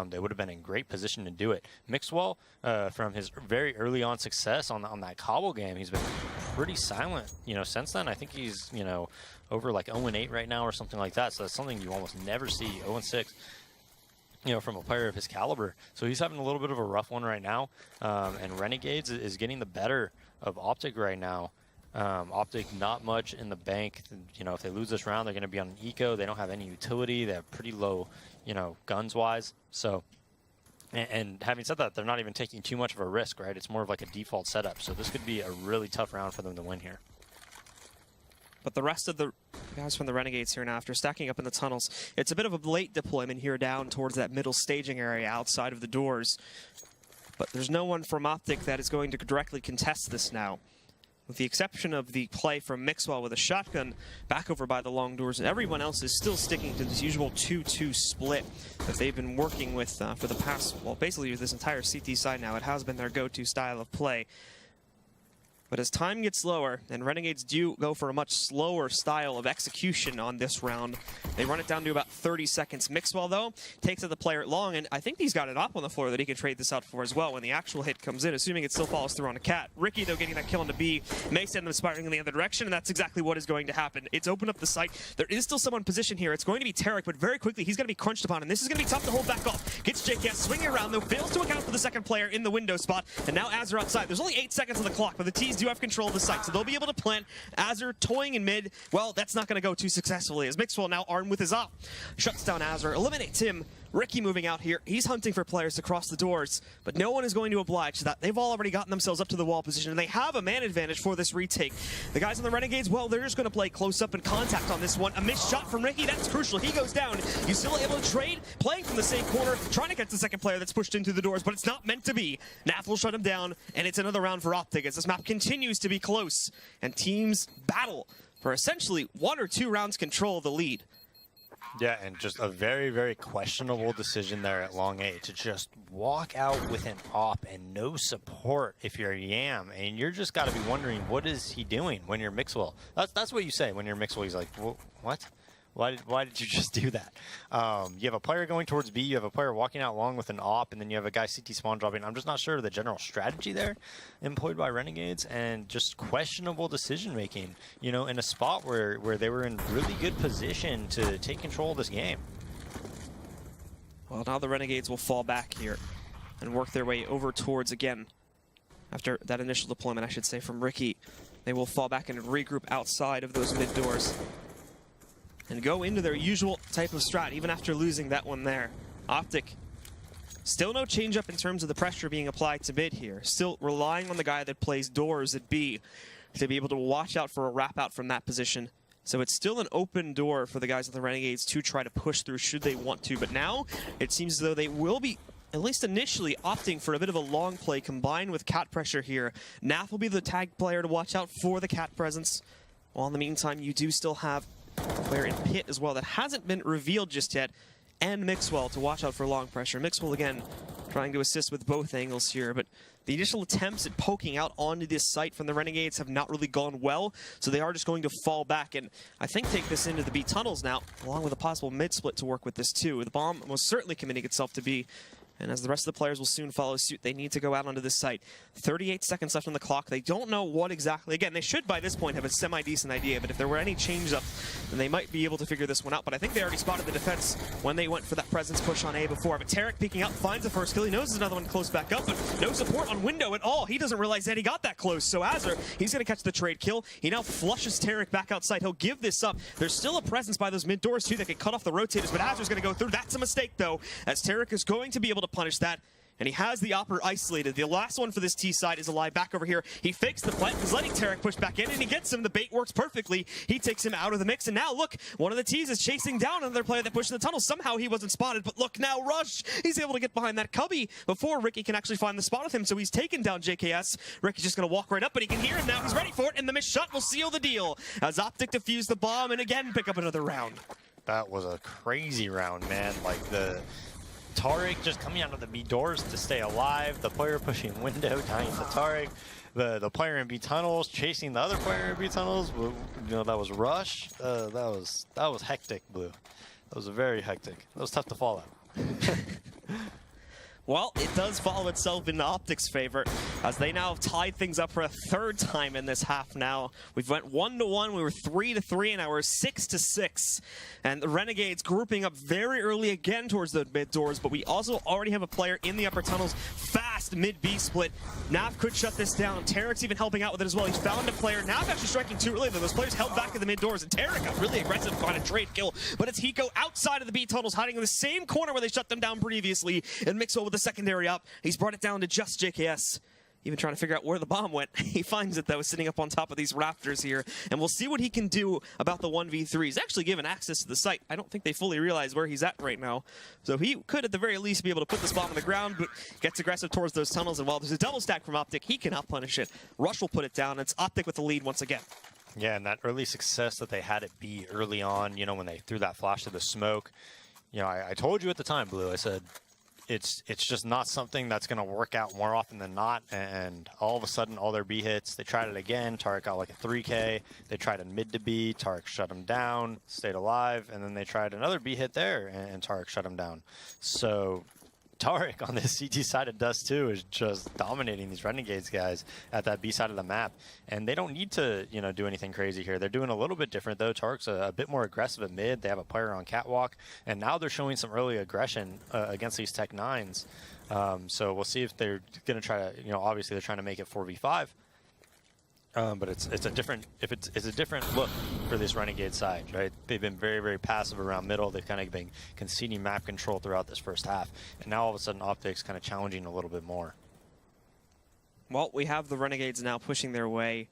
they would have been in great position to do it. Mixwell, from his very early on success on that Cobble game, he's been pretty silent. Since then, I think he's over like 0-8 right now or something like that. So that's something you almost never see. 0-6. From a player of his caliber. So he's having a little bit of a rough one right now. And Renegades is getting the better of Optic right now. Optic not much in the bank. If they lose this round, they're going to be on an eco. They don't have any utility. They have pretty low, guns-wise. So, and having said that, they're not even taking too much of a risk, right? It's more of like a default setup. So this could be a really tough round for them to win here. But the rest of the guys from the Renegades here now, after stacking up in the tunnels, it's a bit of a late deployment here down towards that middle staging area outside of the doors. But there's no one from Optic that is going to directly contest this now. With the exception of the play from Mixwell with a shotgun back over by the long doors, and everyone else is still sticking to this usual 2-2 split that they've been working with for the past, well, basically this entire CT side now. It has been their go-to style of play. But as time gets slower, and Renegades do go for a much slower style of execution on this round, they run it down to about 30 seconds. Mixwell, though, takes out the player at long, and I think he's got it up on the floor that he can trade this out for as well when the actual hit comes in, assuming it still follows through on a cat. Ricky, though, getting that kill into B may send them spiraling in the other direction, and that's exactly what is going to happen. It's opened up the site. There is still someone in position here. It's going to be Tarek, but very quickly he's going to be crunched upon, and this is going to be tough to hold back off. Gets JKS swinging around, though, fails to account for the second player in the window spot, and now Azur outside. There's only 8 seconds on the clock, but the T's do have control of the site. So they'll be able to plant. Azur toying in mid. Well, that's not going to go too successfully as Mixwell, now armed with his op, shuts down Azur, eliminates him. Ricky moving out here. He's hunting for players to cross the doors, but no one is going to oblige to that. They've already gotten themselves up to the wall position, and they have a man advantage for this retake. The guys on the Renegades, well, they're just going to play close up and contact on this one. A missed shot from Ricky. That's crucial. He goes down. You still able to trade, playing from the same corner, trying to catch the second player that's pushed into the doors, but it's not meant to be. Naf will shut him down, and it's another round for Optic as this map continues to be close, and teams battle for essentially 1 or 2 rounds control of the lead. Yeah, and just a very, very questionable decision there at long A to just walk out with an op and no support if you're Yam. And you're just got to be wondering, what is he doing when you're Mixwell? That's what you say when you're Mixwell. He's like, what? Why did you just do that? You have a player going towards B, you have a player walking out long with an AWP, and then you have a guy CT spawn dropping. I'm just not sure of the general strategy there employed by Renegades, and just questionable decision making, you know, in a spot where they were in really good position to take control of this game. Well, now the Renegades will fall back here and work their way over towards, again, after that initial deployment, I should say, from Ricky, they will fall back and regroup outside of those mid doors and go into their usual type of strat, even after losing that one there. Optic, still no change up in terms of the pressure being applied to mid here. Still relying on the guy that plays doors at B to be able to watch out for a wrap out from that position. So it's still an open door for the guys at the Renegades to try to push through should they want to. But now it seems as though they will be, at least initially, opting for a bit of a long play combined with cat pressure here. Naf will be the tag player to watch out for the cat presence. While in the meantime, you do still have a player in pit as well that hasn't been revealed just yet, and Mixwell to watch out for long pressure. Mixwell, again, trying to assist with both angles here, but the initial attempts at poking out onto this site from the Renegades have not really gone well, so they are just going to fall back and I think take this into the B tunnels now, along with a possible mid-split to work with this too. The bomb most certainly committing itself to B. And as the rest of the players will soon follow suit, they need to go out onto this site. 38 seconds left on the clock. They don't know what exactly. Again, they should by this point have a semi-decent idea, but if there were any change-up, then they might be able to figure this one out. But I think they already spotted the defense when they went for that presence push on A before. But Tarek peeking out, finds the first kill. He knows there's another one close back up, but no support on window at all. He doesn't realize that he got that close. So Azur, he's going to catch the trade kill. He now flushes Tarek back outside. He'll give this up. There's still a presence by those mid doors, too, that can cut off the rotators, but Azur's going to go through. That's a mistake, though, as Tarek is going to be able to punish that. And he has the Opper isolated. The last one for this T side is alive back over here. He fakes the plant. He's letting Tarek push back in, and he gets him. The bait works perfectly. He takes him out of the mix. And now, look, one of the Ts is chasing down another player that pushed in the tunnel. Somehow he wasn't spotted. But look now, Rush. He's able to get behind that cubby before Ricky can actually find the spot with him. So he's taken down JKS. Ricky's just going to walk right up, but he can hear him now. He's ready for it, and the missed shot will seal the deal as Optic defuse the bomb and again pick up another round. That was a crazy round, man. Like the Tarek just coming out of the B doors to stay alive, the player pushing window, dying to Tarek, the player in B tunnels chasing the other player in B tunnels. You know, that was Rush. That was hectic, Blue. That was very hectic. That was tough to follow. Well, it does follow itself in Optic's favor, as they now have tied things up for a third time in this half now. We've went 1-1, we were 3-3, and now we're 6-6. And the Renegades grouping up very early again towards the mid doors, but we also already have a player in the upper tunnels. Fast mid-B split. Nav could shut this down. Tarek's even helping out with it as well. He's found a player. Nav actually striking too early, though. Those players held back in the mid doors, and Tarek got really aggressive on a trade kill. But it's Hiko outside of the B tunnels, hiding in the same corner where they shut them down previously, and Mixwell with the secondary up. He's brought it down to just JKS. Even trying to figure out where the bomb went. He finds it, though, sitting up on top of these rafters here. And we'll see what he can do about the 1v3. He's actually given access to the site. I don't think they fully realize where he's at right now. So he could, at the very least, be able to put this bomb on the ground, but gets aggressive towards those tunnels. And while there's a double stack from Optic, he cannot punish it. Rush will put it down. It's Optic with the lead once again. Yeah, and that early success that they had at B early on, you know, when they threw that flash to the smoke. You know, I told you at the time, Blue, I said, it's just not something that's going to work out more often than not, and all of a sudden, all their B hits, they tried it again, Tarek got like a 3K, they tried a mid to B, Tarek shut him down, stayed alive, and then they tried another B hit there, and Tarek shut him down. So Tarek on this CT side of Dust 2 is just dominating these Renegades guys at that B side of the map. And they don't need to, you know, do anything crazy here. They're doing a little bit different, though. Tarek's a bit more aggressive at mid. They have a player on Catwalk. And now they're showing some early aggression against these Tech 9s. So we'll see if they're going to try to, you know, obviously they're trying to make it 4v5. But it's a different look for this Renegade side, right? They've been very, very passive around middle. They've kind of been conceding map control throughout this first half, and now all of a sudden Optic's kind of challenging a little bit more. Well, we have the Renegades now pushing their way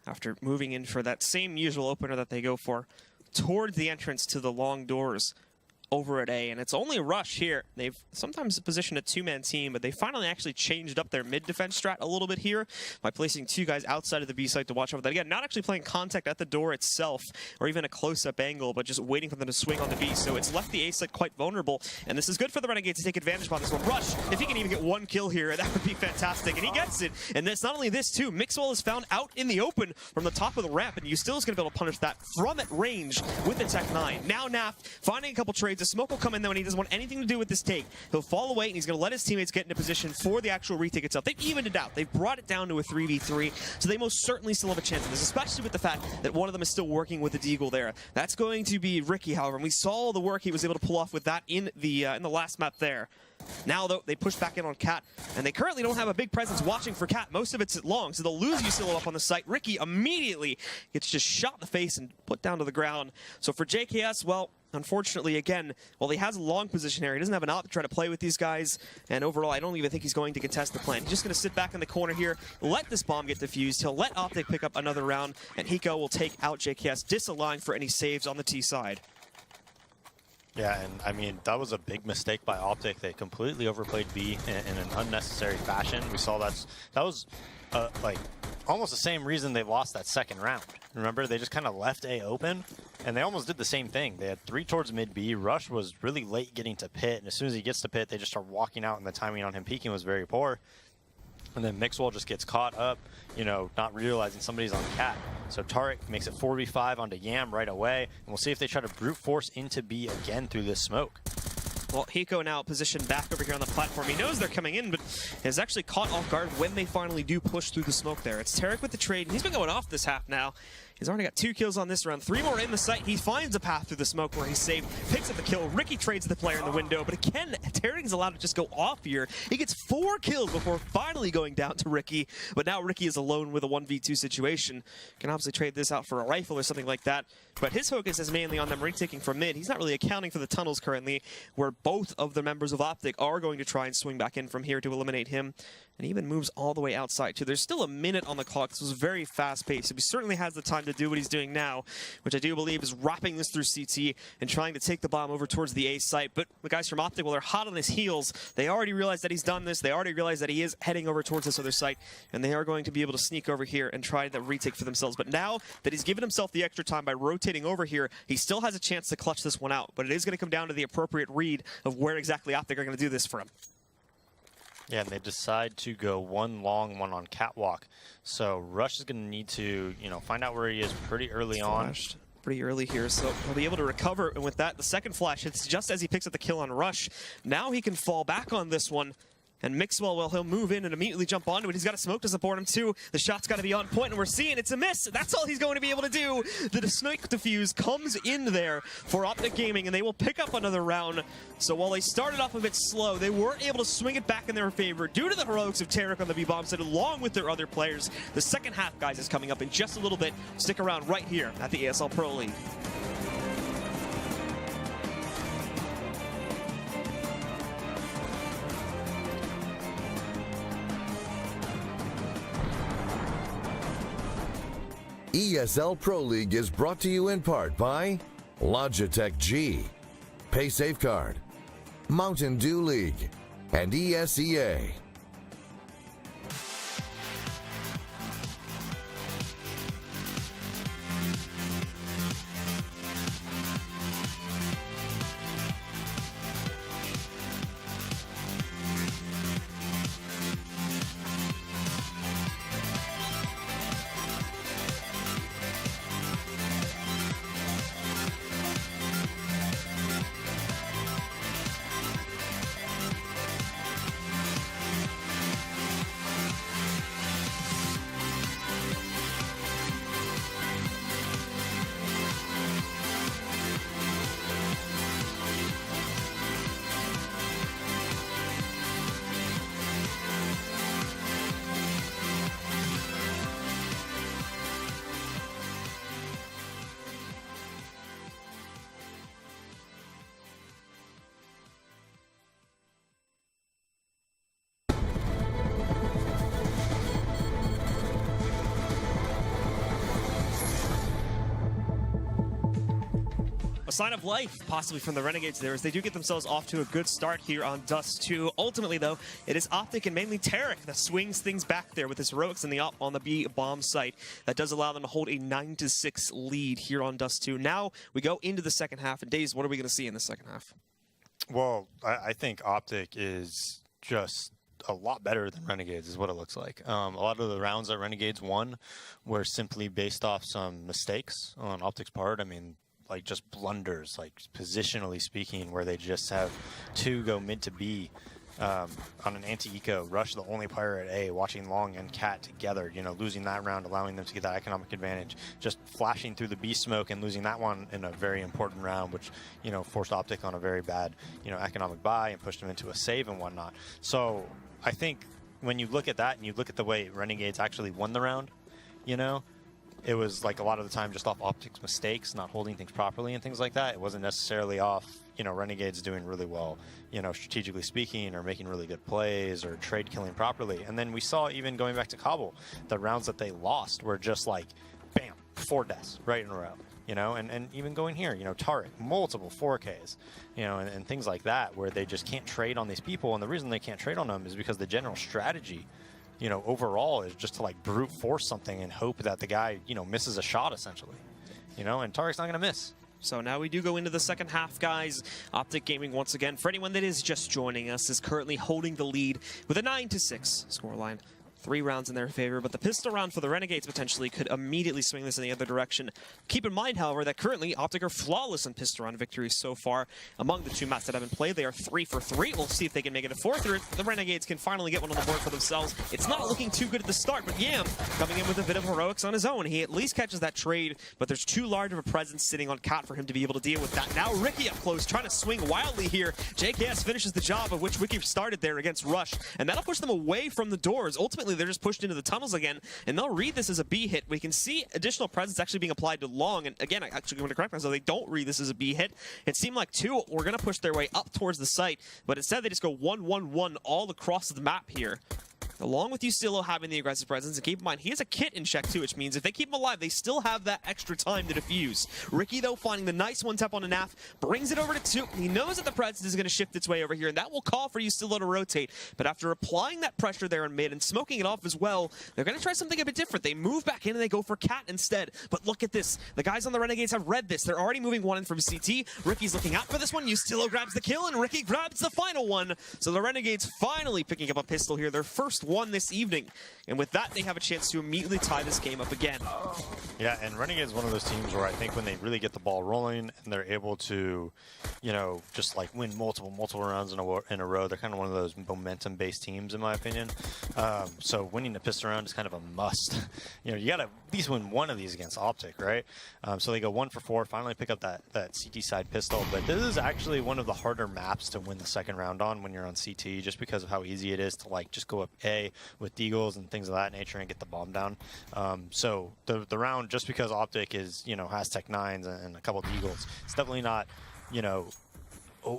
after moving in for that same usual opener that they go for towards the entrance to the long doors over at A, and it's only Rush here. They've sometimes positioned a two-man team, but they finally actually changed up their mid-defense strat a little bit here by placing two guys outside of the B site to watch over that. Again, not actually playing contact at the door itself, or even a close-up angle, but just waiting for them to swing on the B, so it's left the A site quite vulnerable, and this is good for the Renegades to take advantage of this one. Rush, if he can even get one kill here, that would be fantastic, and he gets it. And it's not only this, too. Mixwell is found out in the open from the top of the ramp, and you still is going to be able to punish that from at range with the Tech 9. Now Naf finding a couple trades. The smoke will come in though, and he doesn't want anything to do with this take. He'll fall away, and he's going to let his teammates get into position for the actual retake itself. They've evened it out. They've brought it down to a 3v3, so they most certainly still have a chance of this, especially with the fact that one of them is still working with the Deagle there. That's going to be Ricky, however, and we saw the work he was able to pull off with that in the last map there. Now, though, they push back in on Cat, and they currently don't have a big presence watching for Cat. Most of it's at long, so they'll lose Yusilo up on the site. Ricky immediately gets just shot in the face and put down to the ground. So for JKS, well, unfortunately, again, while he has a long position here, he doesn't have an op to try to play with these guys, and overall, I don't even think he's going to contest the plan. He's just going to sit back in the corner here, let this bomb get defused. He'll let Optic pick up another round, and Hiko will take out JKS, disallowing for any saves on the T side. Yeah, and I mean, that was a big mistake by Optic. They completely overplayed B in an unnecessary fashion. We saw that was like almost the same reason they lost that second round. Remember, they just kind of left A open, and they almost did the same thing. They had 3 towards mid B. Rush was really late getting to pit, and as soon as he gets to pit, they just start walking out, and the timing on him peeking was very poor. And then Mixwell just gets caught up, you know, not realizing somebody's on Cat. So Tarek makes it 4v5 onto Yam right away, and we'll see if they try to brute force into B again through this smoke. Well, Hiko now positioned back over here on the platform. He knows they're coming in, but is actually caught off guard when they finally do push through the smoke there. It's Tarek with the trade, and he's been going off this half now. He's already got 2 kills on this round, 3 more in the site. He finds a path through the smoke where he's saved, picks up the kill. Ricky trades the player in the window, but again, Tarek is allowed to just go off here. He gets 4 kills before finally going down to Ricky, but now Ricky is alone with a 1v2 situation. Can obviously trade this out for a rifle or something like that, but his focus is mainly on them retaking from mid. He's not really accounting for the tunnels currently, where both of the members of Optic are going to try and swing back in from here to eliminate him, and even moves all the way outside too. There's still a minute on the clock. This was very fast paced, so he certainly has the time to do what he's doing now, which I do believe is wrapping this through CT and trying to take the bomb over towards the A site. But the guys from Optic, well, they're hot on his heels. They already realize that he's done this. They already realize that he is heading over towards this other site, and they are going to be able to sneak over here and try the retake for themselves. But now that he's given himself the extra time by rotating over here, he still has a chance to clutch this one out. But it is going to come down to the appropriate read of where exactly Optic are going to do this for him. Yeah, and they decide to go one long, one on Catwalk. So Rush is going to need to, you know, find out where he is pretty early on. Pretty early here, so he'll be able to recover. And with that, the second flash hits just as he picks up the kill on Rush. Now he can fall back on this one. And Mixwell, well, he'll move in and immediately jump onto it. He's got a smoke to support him, too. The shot's got to be on point, and we're seeing it's a miss. That's all he's going to be able to do. The smoke defuse comes in there for Optic Gaming, and they will pick up another round. So while they started off a bit slow, they weren't able to swing it back in their favor due to the heroics of Tarek on the B-bomb side, along with their other players. The second half, guys, is coming up in just a little bit. Stick around right here at the ESL Pro League. ESL Pro League is brought to you in part by Logitech G, Pay Safeguard, Mountain Dew League, and ESEA. A sign of life, possibly from the Renegades there, as they do get themselves off to a good start here on Dust 2. Ultimately, though, it is Optic and mainly Tarek that swings things back there with his heroics on the B bomb site. That does allow them to hold a 9-6 lead here on Dust 2. Now we go into the second half, and Daze, what are we going to see in the second half? Well, I think Optic is just a lot better than Renegades is what it looks like. A lot of the rounds that Renegades won were simply based off some mistakes on Optic's part. I mean, like just blunders, like positionally speaking, where they just have two go mid to B on an anti-eco, rush the only player at A, watching Long and Cat together, you know, losing that round, allowing them to get that economic advantage, just flashing through the B smoke and losing that one in a very important round, which, you know, forced Optic on a very bad, you know, economic buy and pushed them into a save and whatnot. So I think when you look at that and you look at the way Renegades actually won the round, you know, it was like a lot of the time just off Optic's mistakes, not holding things properly and things like that. It wasn't necessarily off, you know, Renegades doing really well, you know, strategically speaking, or making really good plays or trade killing properly. And then we saw, even going back to Cobble, the rounds that they lost were just like, bam, 4 deaths right in a row. You know, and even going here, you know, Tarek, multiple 4Ks, you know, and things like that, where they just can't trade on these people. And the reason they can't trade on them is because the general strategy, you know, overall is just to like brute force something and hope that the guy, you know, misses a shot essentially, you know, and Tarek's not going to miss. So now we do go into the second half, guys. Optic Gaming, once again, for anyone that is just joining us, is currently holding the lead with a 9-6 scoreline. 3 rounds in their favor, but the pistol round for the Renegades potentially could immediately swing this in the other direction. Keep in mind, however, that currently Optic are flawless in pistol round victories so far. Among the 2 maps that have been played, they are 3 for 3. We'll see if they can make it a 4th, or if the Renegades can finally get one on the board for themselves. It's not looking too good at the start, but Yam coming in with a bit of heroics on his own. He at least catches that trade, but there's too large of a presence sitting on Cat for him to be able to deal with that. Now Ricky up close, trying to swing wildly here. JKS finishes the job of which Wiki started there against Rush, and that'll push them away from the doors. Ultimately, they're just pushed into the tunnels again, and they'll read this as a B hit. We can see additional presence actually being applied to Long, and again, I actually going to correct myself, they don't read this as a B hit. It seemed like 2 were going to push their way up towards the site, but instead they just go 1-1-1 all across the map here. Along with Ustillo having the aggressive presence, and keep in mind, he has a kit in check too, which means if they keep him alive, they still have that extra time to defuse. Ricky, though, finding the nice one-tap on a NAF, brings it over to 2. He knows that the presence is going to shift its way over here, and that will call for Ustillo to rotate. But after applying that pressure there in mid and smoking it off as well, they're going to try something a bit different. They move back in and they go for Cat instead. But look at this. The guys on the Renegades have read this. They're already moving one in from CT. Ricky's looking out for this one. Ustillo grabs the kill, and Ricky grabs the final one. So the Renegades finally picking up a pistol here, their first one this evening. And with that, they have a chance to immediately tie this game up again. Yeah, and Renegades is one of those teams where I think when they really get the ball rolling and they're able to, you know, just like win multiple rounds in a row, they're kind of one of those momentum-based teams, in my opinion. So winning the pistol round is kind of a must. You know, you got to at least win one of these against Optic, right? So they go 1 for 4, finally pick up that CT side pistol. But this is actually one of the harder maps to win the second round on when you're on CT, just because of how easy it is to like just go up A with Deagles and things of that nature and get the bomb down. So the round, just because Optic is, you know, has Tech 9s and a couple of Deagles, it's definitely not, you know,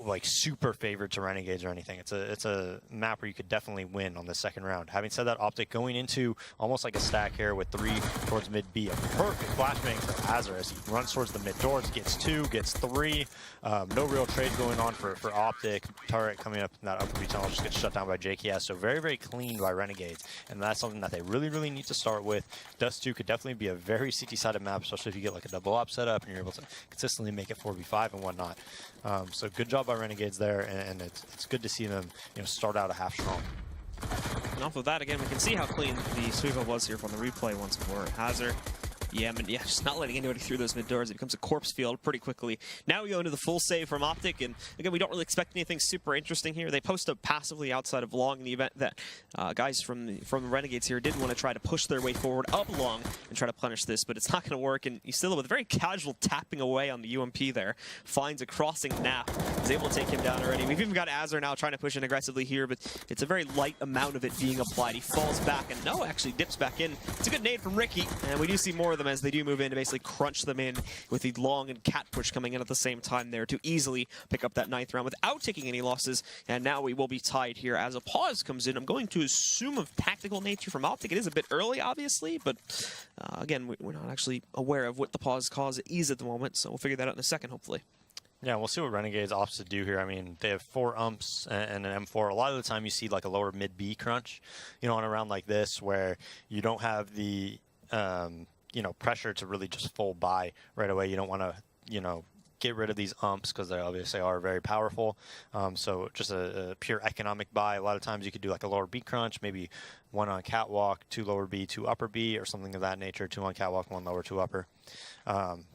like super favored to Renegades or anything. It's a map where you could definitely win on the second round. Having said that, Optic going into almost like a stack here with 3 towards mid B. A perfect flashbang for Azure as he runs towards the mid doors, gets 2, gets 3. No real trade going on for Optic. Turret coming up in that upper B tunnel just gets shut down by JKS. So very, very clean by Renegades. And that's something that they really, really need to start with. Dust 2 could definitely be a very CT-sided map, especially if you get like a double op setup and you're able to consistently make it 4v5 and whatnot. So good job by Renegades there, and it's good to see them, you know, start out a half strong. And off of that, again, we can see how clean the sweep up was here from the replay once more. Hazard, just not letting anybody through those mid doors. It becomes a corpse field pretty quickly. Now we go into the full save from Optic, and again, we don't really expect anything super interesting here. They post up passively outside of Long in the event that guys from the Renegades here did want to try to push their way forward up Long and try to punish this, but it's not going to work. And Ustillo, with a very casual tapping away on the UMP there, finds a crossing NAF, is able to take him down already. We've even got Azure now trying to push in aggressively here, but it's a very light amount of it being applied. He falls back, and no, actually dips back in. It's a good nade from Ricky, and we do see more of them them as they do move in to basically crunch them in with the long and cat push coming in at the same time there to easily pick up that 9th round without taking any losses. And now we will be tied here as a pause comes in. I'm going to assume of tactical nature from Optic. It is a bit early, obviously, but again, we're not actually aware of what the pause cause is at the moment, so we'll figure that out in a second, hopefully. Yeah, we'll see what Renegades opts to do here. I mean, they have 4 umps and an M4. A lot of the time you see like a lower mid-B crunch, you know, on a round like this where you don't have the, you know, pressure to really just full buy right away. You don't want to, you know, get rid of these umps because they obviously are very powerful. So just a pure economic buy. A lot of times you could do like a lower B crunch, maybe 1 on catwalk, 2 lower B, 2 upper B, or something of that nature. 2 on catwalk, 1 lower, 2 upper.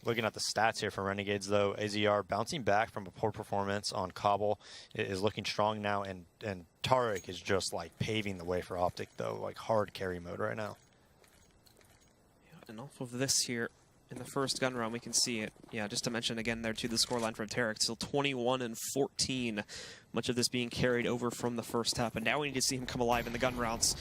Looking at the stats here for Renegades, though, AZR bouncing back from a poor performance on Cobble is looking strong now, and Tariq is just like paving the way for Optic, though, like hard carry mode right now. And off of this here, in the first gun round, we can see it. Yeah, just to mention again there, to the scoreline for Tariq, still 21-14. Much of this being carried over from the first half, and now we need to see him come alive in the gun rounds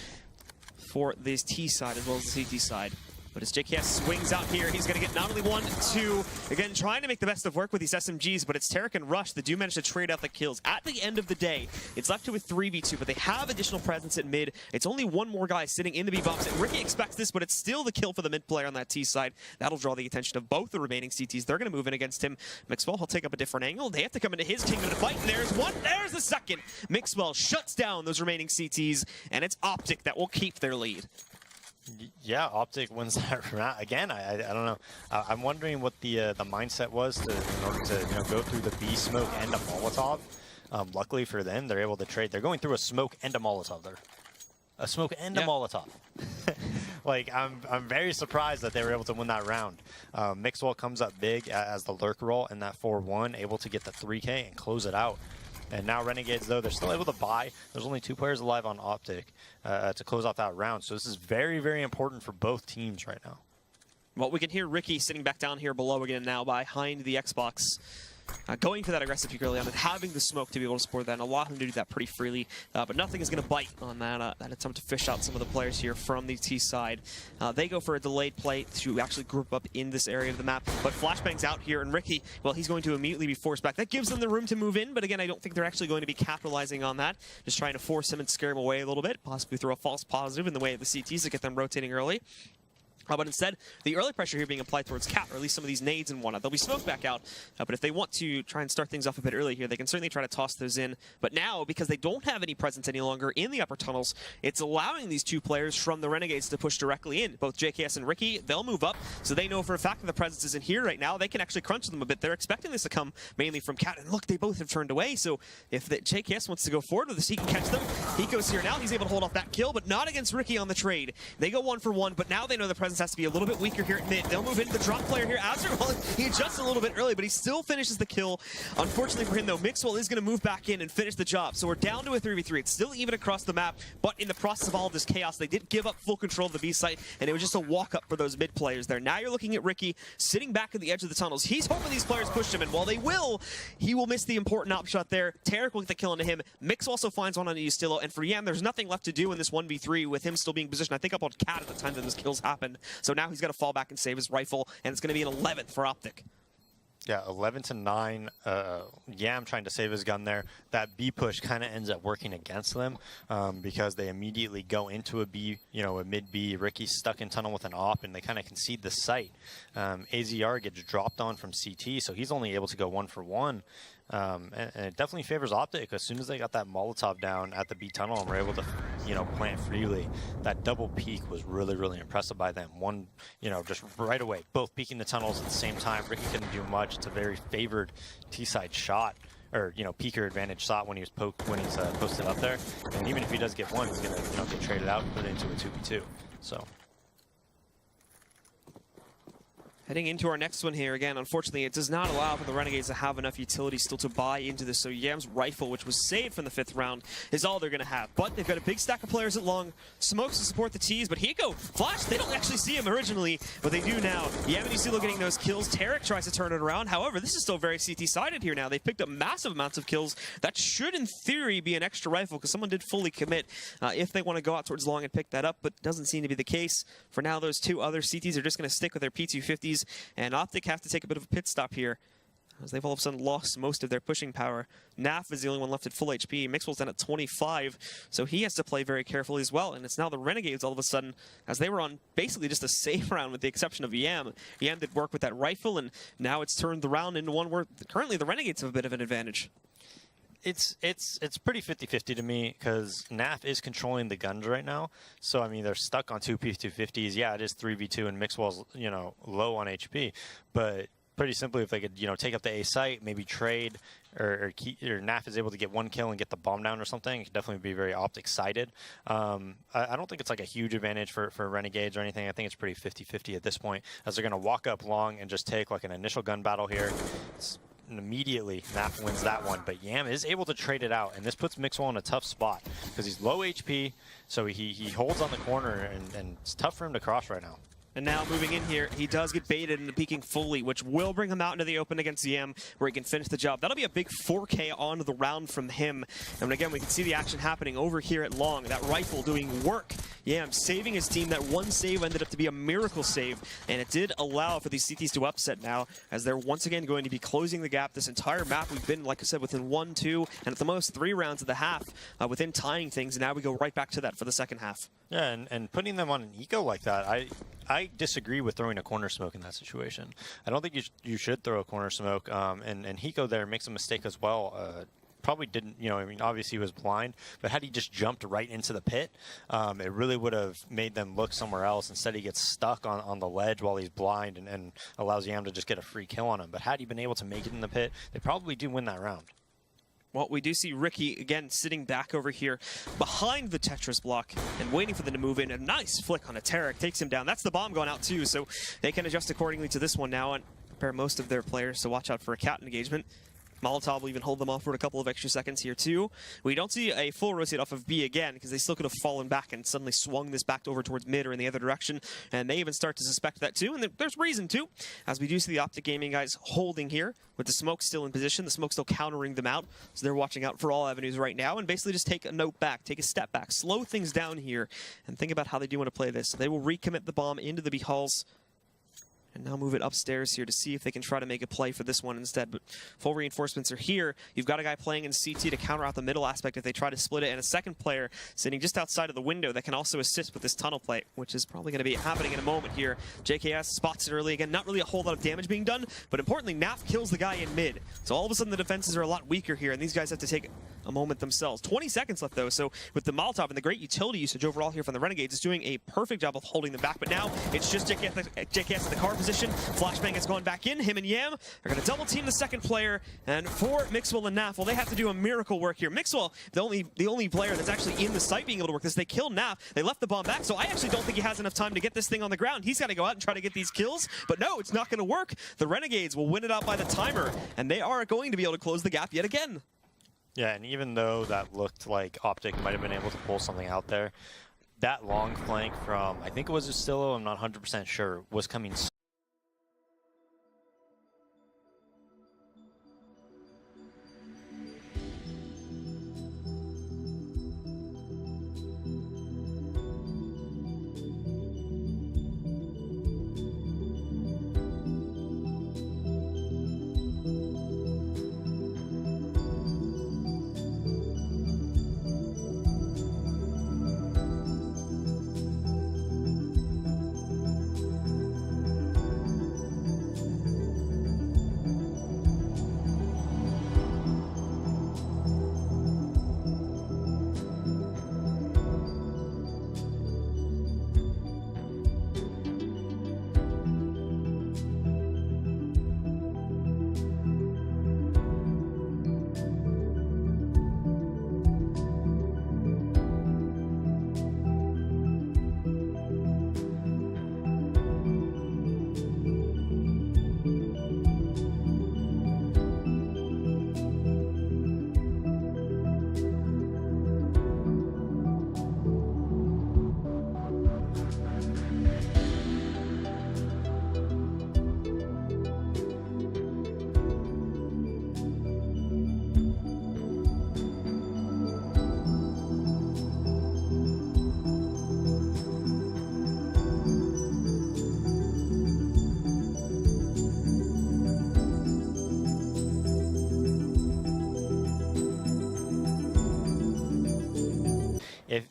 for this T side as well as the CT side. But as JKS swings out here, he's going to get not only 1, 2, again, trying to make the best of work with these SMGs, but it's Tariq and Rush that do manage to trade out the kills. At the end of the day, it's left to a 3v2, but they have additional presence at mid. It's only 1 more guy sitting in the B box, and Ricky expects this, but it's still the kill for the mid player on that T side. That'll draw the attention of both the remaining CTs. They're going to move in against him. Mixwell, he'll take up a different angle. They have to come into his kingdom to fight, and there's 1, there's the second. Mixwell shuts down those remaining CTs, and it's Optic that will keep their lead. Yeah, Optic wins that round. Again, I don't know. I'm wondering what the mindset was in order to go through the B smoke and a Molotov. Luckily for them, they're able to trade. They're going through a smoke and a Molotov there. A smoke and a Molotov. Like, I'm very surprised that they were able to win that round. Mixwell comes up big as the lurk roll and that 4-1, able to get the 3K and close it out. And now Renegades, though, they're still able to buy. There's only 2 players alive on Optic to close out that round. So this is very, very important for both teams right now. Well, we can hear Ricky sitting back down here below again now behind the Xbox. Going for that aggressive peek early on and having the smoke to be able to support that, and allow him to do that pretty freely. But nothing is going to bite on that attempt to fish out some of the players here from the T side. They go for a delayed play to actually group up in this area of the map. But Flashbang's out here, and Ricky, well, he's going to immediately be forced back. That gives them the room to move in, but again, I don't think they're actually going to be capitalizing on that. Just trying to force him and scare him away a little bit, possibly throw a false positive in the way of the CTs to get them rotating early. But instead, the early pressure here being applied towards Cat, or at least some of these nades and whatnot. They'll be smoked back out, but if they want to try and start things off a bit early here, they can certainly try to toss those in. But now, because they don't have any presence any longer in the upper tunnels, it's allowing these 2 players from the Renegades to push directly in. Both JKS and Ricky, they'll move up, so they know for a fact that the presence isn't here right now. They can actually crunch them a bit. They're expecting this to come mainly from Cat, and look, they both have turned away, so if the JKS wants to go forward with this, he can catch them. He goes here now, he's able to hold off that kill, but not against Ricky on the trade. They go 1 for 1, but now they know the presence has to be a little bit weaker here at mid. They'll move into the drop player here. Well, he adjusts a little bit early, but he still finishes the kill. Unfortunately for him, though, Mixwell is going to move back in and finish the job. So we're down to a 3v3. It's still even across the map, but in the process of all of this chaos, they did give up full control of the B site, and it was just a walk-up for those mid players there. Now you're looking at Ricky sitting back at the edge of the tunnels. He's hoping these players push him, and while they will, he will miss the important op shot there. Tariq will get the kill into him. Mix also finds one on Justillo, and for Yam, there's nothing left to do in this 1v3 with him still being positioned, I think, up on Cat at the time that this kills happened. So now he's got to fall back and save his rifle, and it's going to be an 11th for Optic. Yeah, 11-9. Yam trying to save his gun there. That B push kind of ends up working against them because they immediately go into a B, a mid B. Ricky's stuck in tunnel with an op, and they kind of concede the site. AZR gets dropped on from CT, so he's only able to go 1 for 1. And it definitely favors Optic. As soon as they got that Molotov down at the B tunnel and were able to, plant freely, that double peek was really, really impressive by them. One, just right away, both peeking the tunnels at the same time. Ricky couldn't do much. It's a very favored T-side shot, or peeker advantage shot when he's posted up there. And even if he does get one, he's gonna get traded out and put it into a 2v2. So. Heading into our next one here, again, unfortunately, it does not allow for the Renegades to have enough utility still to buy into this, so Yam's rifle, which was saved from the 5th round, is all they're going to have. But they've got a big stack of players at long, smokes to support the T's, but Hiko, Flash, they don't actually see him originally, but they do now. Yam and Usilo getting those kills. Tarek tries to turn it around. However, this is still very CT-sided here now. They've picked up massive amounts of kills. That should, in theory, be an extra rifle, because someone did fully commit if they want to go out towards long and pick that up, but doesn't seem to be the case. For now, those 2 other CTs are just going to stick with their P250s, and Optic have to take a bit of a pit stop here, as they've all of a sudden lost most of their pushing power. Naf is the only one left at full HP. Mixwell's down at 25, so he has to play very carefully as well. And it's now the Renegades all of a sudden, as they were on basically just a safe round with the exception of Yam. Yam did work with that rifle, and now it's turned the round into one where currently the Renegades have a bit of an advantage. It's pretty 50-50 to me, because Naf is controlling the guns right now. So I mean, they're stuck on 2 P250s. Yeah, it is 3v2, and Mixwell's low on HP, but pretty simply, if they could take up the A site, maybe trade, or Naf is able to get 1 kill and get the bomb down or something, it could definitely be very Optic-sided. I don't think it's like a huge advantage for Renegades or anything. I think it's pretty 50-50 at this point, as they're going to walk up long and just take like an initial gun battle here. And immediately, Naf wins that one, but Yam is able to trade it out, and this puts Mixwell in a tough spot, because he's low HP, so he holds on the corner, and it's tough for him to cross right now. And now moving in here, he does get baited into peeking fully, which will bring him out into the open against Yam, where he can finish the job. That'll be a big 4K on the round from him. And again, we can see the action happening over here at long. That rifle doing work. Yam saving his team. That one save ended up to be a miracle save, and it did allow for these CTs to upset now, as they're once again going to be closing the gap. This entire map, we've been, like I said, within 1, 2, and at the most 3 rounds of the half, within tying things, and now we go right back to that for the second half. Yeah, and putting them on an eco like that, I disagree with throwing a corner smoke in that situation. I don't think you should throw a corner smoke, and Hiko there makes a mistake as well. Probably didn't, I mean, obviously he was blind, but had he just jumped right into the pit, it really would have made them look somewhere else. Instead, he gets stuck on the ledge while he's blind, and allows Yam to just get a free kill on him. But had he been able to make it in the pit, they probably do win that round. Well, we do see Ricky, again, sitting back over here behind the Tetris block and waiting for them to move in. A nice flick on a Tarek takes him down. That's the bomb going out, too, so they can adjust accordingly to this one now and prepare most of their players to watch out for a cat engagement. Molotov will even hold them off for a couple of extra seconds here, too. We don't see a full rotate off of B again, because they still could have fallen back and suddenly swung this back over towards mid or in the other direction, and they even start to suspect that, too, and there's reason to, as we do see the Optic Gaming guys holding here, with the smoke still in position, the smoke still countering them out, so they're watching out for all avenues right now, and basically just take a note back, take a step back, slow things down here, and think about how they do want to play this. They will recommit the bomb into the B halls, and now move it upstairs here to see if they can try to make a play for this one instead. But full reinforcements are here. You've got a guy playing in CT to counter out the middle aspect if they try to split it, and a second player sitting just outside of the window that can also assist with this tunnel play, which is probably going to be happening in a moment here. JKS spots it early. Again, not really a whole lot of damage being done, but importantly, Naf kills the guy in mid. So all of a sudden, the defenses are a lot weaker here, and these guys have to take a moment themselves. 20 seconds left, though, so with the Molotov and the great utility usage overall here from the Renegades, is doing a perfect job of holding them back. But now it's just JKS in the car position. Flashbang has gone back in. Him and Yam are going to double team the second player, and for Mixwell and Naf, well, they have to do a miracle work here. Mixwell, the only player that's actually in the site being able to work this. They killed Naf. They left the bomb back, so I actually don't think he has enough time to get this thing on the ground. He's got to go out and try to get these kills, but no, it's not going to work. The Renegades will win it out by the timer, and they are going to be able to close the gap yet again. Yeah, and even though that looked like Optic might have been able to pull something out there, that long flank from, I think it was Usilo, I'm not 100% sure, was coming so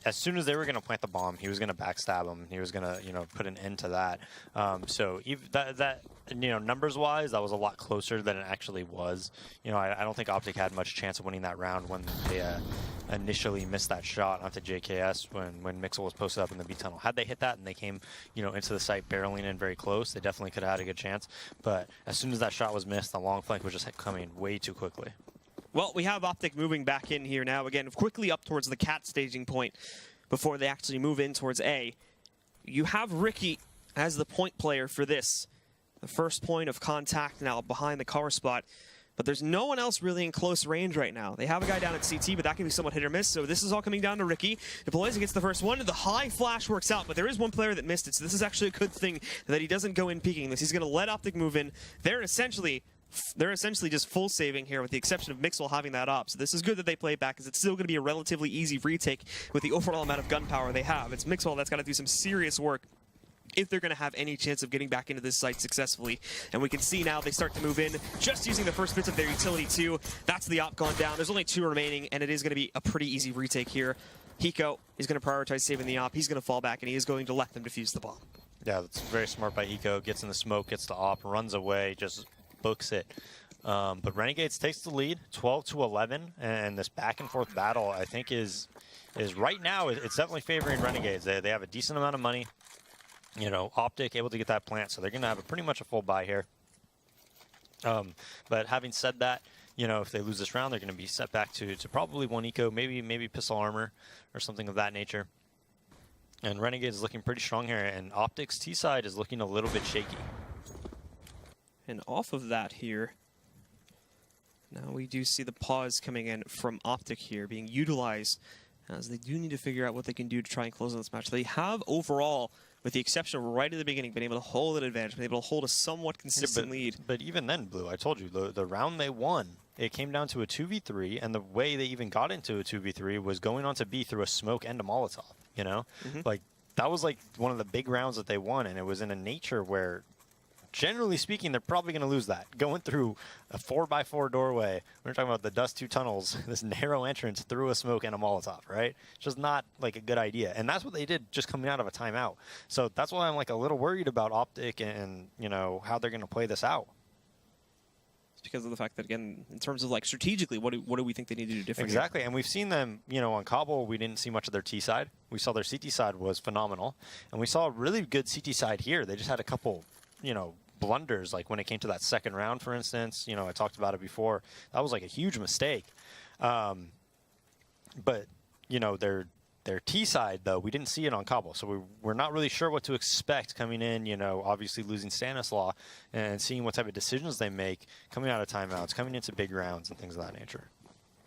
as soon as they were going to plant the bomb, he was going to backstab him. He was going to, you know, put an end to that. So that you know, numbers-wise, that was a lot closer than it actually was. You know, I don't think Optic had much chance of winning that round when they initially missed that shot onto JKS when Mixel was posted up in the B tunnel. Had they hit that and they came, you know, into the site barreling in very close, they definitely could have had a good chance. But as soon as that shot was missed, the long flank was just coming way too quickly. Well, we have Optic moving back in here now, again, quickly up towards the cat staging point before they actually move in towards A. You have Ricky as the point player for this. The first point of contact now behind the car spot. But there's no one else really in close range right now. They have a guy down at CT, but that can be somewhat hit or miss. So this is all coming down to Ricky. Deploys and gets the first one. The high flash works out, but there is one player that missed it. So this is actually a good thing that he doesn't go in peeking this. He's going to let Optic move in. They're essentially just full saving here with the exception of Mixwell having that up. So this is good that they play it back because it's still going to be a relatively easy retake with the overall amount of gunpowder they have. It's Mixwell that's got to do some serious work if they're going to have any chance of getting back into this site successfully. And we can see now they start to move in, just using the first bits of their utility too. That's the op gone down. There's only 2 remaining, and it is going to be a pretty easy retake here. Hiko is going to prioritize saving the op. He's going to fall back, and he is going to let them defuse the bomb. Yeah, that's very smart by Hiko. Gets in the smoke, gets the op, runs away, just books it. But Renegades takes the lead, 12-11, and this back and forth battle, I think, is right now, it's definitely favoring Renegades. They have a decent amount of money. You know, Optic able to get that plant, so they're going to have pretty much a full buy here. But having said that, you know, if they lose this round, they're going to be set back to probably 1 eco, maybe pistol armor or something of that nature. And Renegades is looking pretty strong here, and Optic's T side is looking a little bit shaky. And off of that here, now we do see the pause coming in from Optic here, being utilized, as they do need to figure out what they can do to try and close on this match. They have overall, with the exception of right at the beginning, been able to hold an advantage, been able to hold a somewhat consistent lead. But even then, Blue, I told you, the round they won, it came down to a 2v3, and the way they even got into a 2v3 was going on to B through a smoke and a Molotov, you know? Like, that was like one of the big rounds that they won, and it was in a nature where, generally speaking, they're probably going to lose that. Going through a 4x4 doorway, we're talking about the Dust 2 tunnels, this narrow entrance through a smoke and a Molotov, right? It's just not like a good idea. And that's what they did just coming out of a timeout. So that's why I'm like a little worried about Optic and, you know, how they're going to play this out. It's because of the fact that, again, in terms of like strategically, what do we think they need to do differently? Exactly, and we've seen them, you know, on Cobble, we didn't see much of their T side. We saw their CT side was phenomenal. And we saw a really good CT side here. They just had a couple, you know, blunders, like when it came to that second round, for instance. You know, I talked about it before. That was like a huge mistake. But, you know, their T side, though, we didn't see it on Cobble. So we're not really sure what to expect coming in, you know, obviously losing Stanislaw and seeing what type of decisions they make coming out of timeouts, coming into big rounds and things of that nature.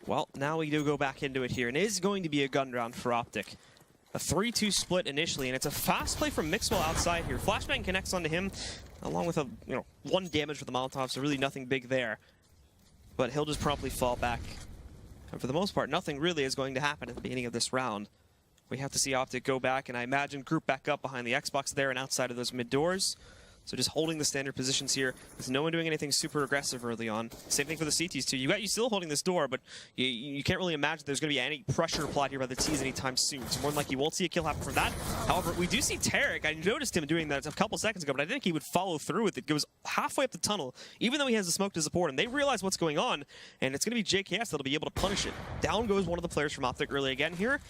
Well, now we do go back into it here, and it is going to be a gun round for Optic. A 3-2 split initially, and it's a fast play from Mixwell outside here. Flashbang connects onto him, along with 1 damage with the Molotov, so really nothing big there. But he'll just promptly fall back. And for the most part, nothing really is going to happen at the beginning of this round. We have to see Optic go back, and I imagine group back up behind the Xbox there and outside of those mid doors. So just holding the standard positions here. There's no one doing anything super aggressive early on. Same thing for the CTs too. You still holding this door, but you can't really imagine there's going to be any pressure applied here by the Ts anytime soon. So more than likely you won't see a kill happen from that. However, we do see Tarek. I noticed him doing that a couple seconds ago, but I didn't think he would follow through with it. It goes halfway up the tunnel, even though he has the smoke to support him. They realize what's going on, and it's going to be JKS that'll be able to punish it. Down goes one of the players from Optic early again here,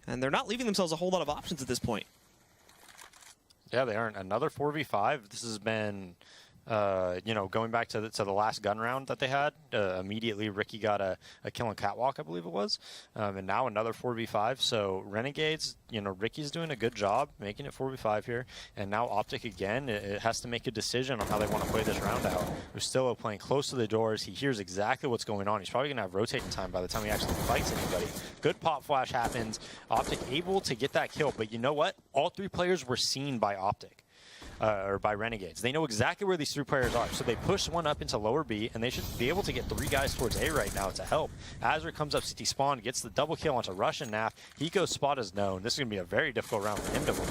and they're not leaving themselves a whole lot of options at this point. Yeah, they aren't. Another 4v5. This has been, you know, going back to the last gun round that they had. Immediately, Ricky got a kill on Catwalk, I believe it was. And now another 4v5. So Renegades, you know, Ricky's doing a good job making it 4v5 here. And now Optic again, it has to make a decision on how they want to play this round out. Rustillo playing close to the doors. He hears exactly what's going on. He's probably going to have rotating time by the time he actually fights anybody. Good pop flash happens. Optic able to get that kill. But you know what? All 3 players were seen by Optic. Or by Renegades. They know exactly where these 3 players are, so they push one up into lower B, and they should be able to get 3 guys towards A right now to help. Azure comes up CT spawn, gets the double kill onto Rush and Naf. Hiko's spot is known. This is going to be a very difficult round for him to win.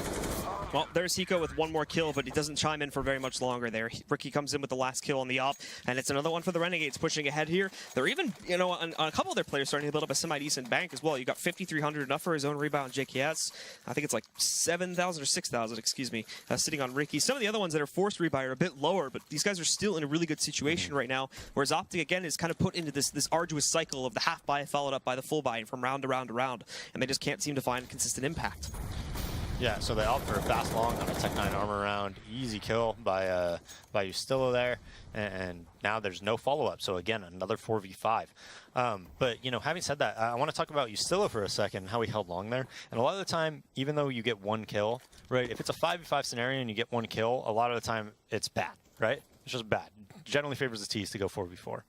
Well, there's Hiko with one more kill, but he doesn't chime in for very much longer there. Ricky comes in with the last kill on the op, and it's another one for the Renegades pushing ahead here. They're even, you know, on a couple of their players starting to build up a semi-decent bank as well. You got 5,300 enough for his own rebound. JKS, I think it's like 7,000 or 6,000, excuse me, sitting on Ricky. Some of the other ones that are forced rebuy are a bit lower, but these guys are still in a really good situation right now, whereas Optic, again, is kind of put into this arduous cycle of the half buy followed up by the full buy, and from round to round to round, and they just can't seem to find consistent impact. Yeah, so they opt for a fast long on a Tech 9 armor round. Easy kill by Ustillo there, and now there's no follow-up. So again, another 4v5. But, you know, having said that, I want to talk about Ustillo for a second, how he held long there. And a lot of the time, even though you get one kill, right, if it's a 5v5 scenario and you get one kill, a lot of the time it's bad, right? It's just bad. Generally favors the T's to go 4v4.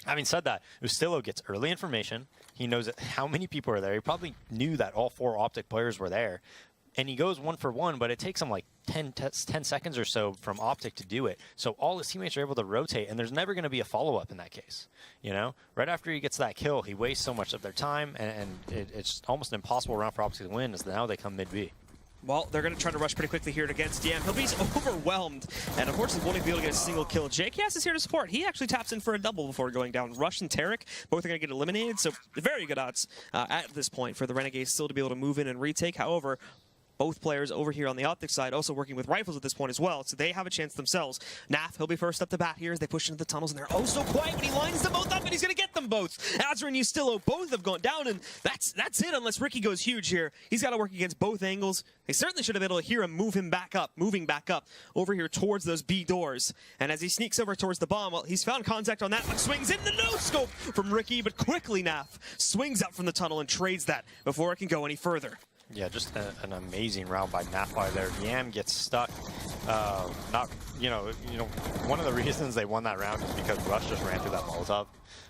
Having said that, Ustillo gets early information. He knows how many people are there. He probably knew that all 4 Optic players were there. And he goes 1 for 1, but it takes him like 10 seconds or so from Optic to do it. So all his teammates are able to rotate, and there's never going to be a follow-up in that case. You know, right after he gets that kill, he wastes so much of their time, and it's almost an impossible round for Optic to win, as now they come mid-B. Well, they're going to try to rush pretty quickly here against DM. He'll be overwhelmed, and unfortunately won't even be able to get a single kill. JKS is here to support. He actually taps in for a double before going down. Rush and Tarek, both are going to get eliminated, so very good odds at this point for the Renegades still to be able to move in and retake. However, both players over here on the Optic side also working with rifles at this point as well, so they have a chance themselves. Naf, he'll be first up to bat here as they push into the tunnels, and they're oh so quiet, but he lines them both up, and he's going to get them both. Azra and Ustillo both have gone down, and that's it unless Ricky goes huge here. He's got to work against both angles. They certainly should have been able to hear him moving back up over here towards those B doors. And as he sneaks over towards the bomb, well, he's found contact on that, but swings in the no-scope from Ricky, but quickly Naf swings up from the tunnel and trades that before it can go any further. Yeah, just an amazing round by Nafly there. Yam gets stuck. One of the reasons they won that round is because Rush just ran through that Molotov.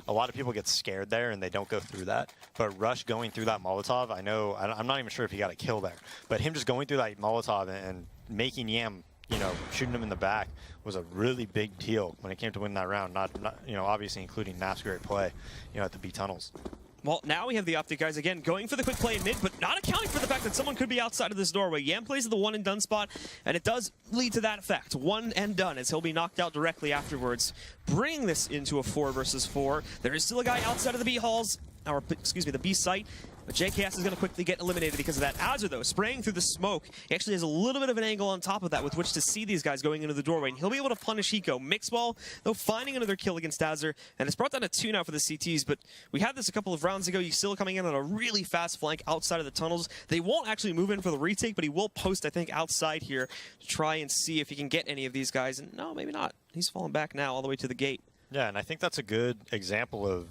A lot of people get scared there and they don't go through that. But Rush going through that Molotov, I'm not even sure if he got a kill there. But him just going through that Molotov and making Yam, shooting him in the back was a really big deal when it came to win that round. Not obviously including Naf's great play, at the B tunnels. Well, now we have the Optic guys again going for the quick play in mid, but not accounting for the fact that someone could be outside of this doorway. Yam plays at the one and done spot, and it does lead to that effect. One and done, as he'll be knocked out directly afterwards. Bring this into a 4 versus 4. There is still a guy outside of the B halls, or excuse me, the B site. But JKS is going to quickly get eliminated because of that. Azra, though, spraying through the smoke. He actually has a little bit of an angle on top of that with which to see these guys going into the doorway. And he'll be able to punish Hiko. Mixwell, though, finding another kill against Azra. And it's brought down to 2 now for the CTs. But we had this a couple of rounds ago. He's still coming in on a really fast flank outside of the tunnels. They won't actually move in for the retake, but he will post, I think, outside here to try and see if he can get any of these guys. And no, maybe not. He's falling back now all the way to the gate. Yeah, and I think that's a good example of,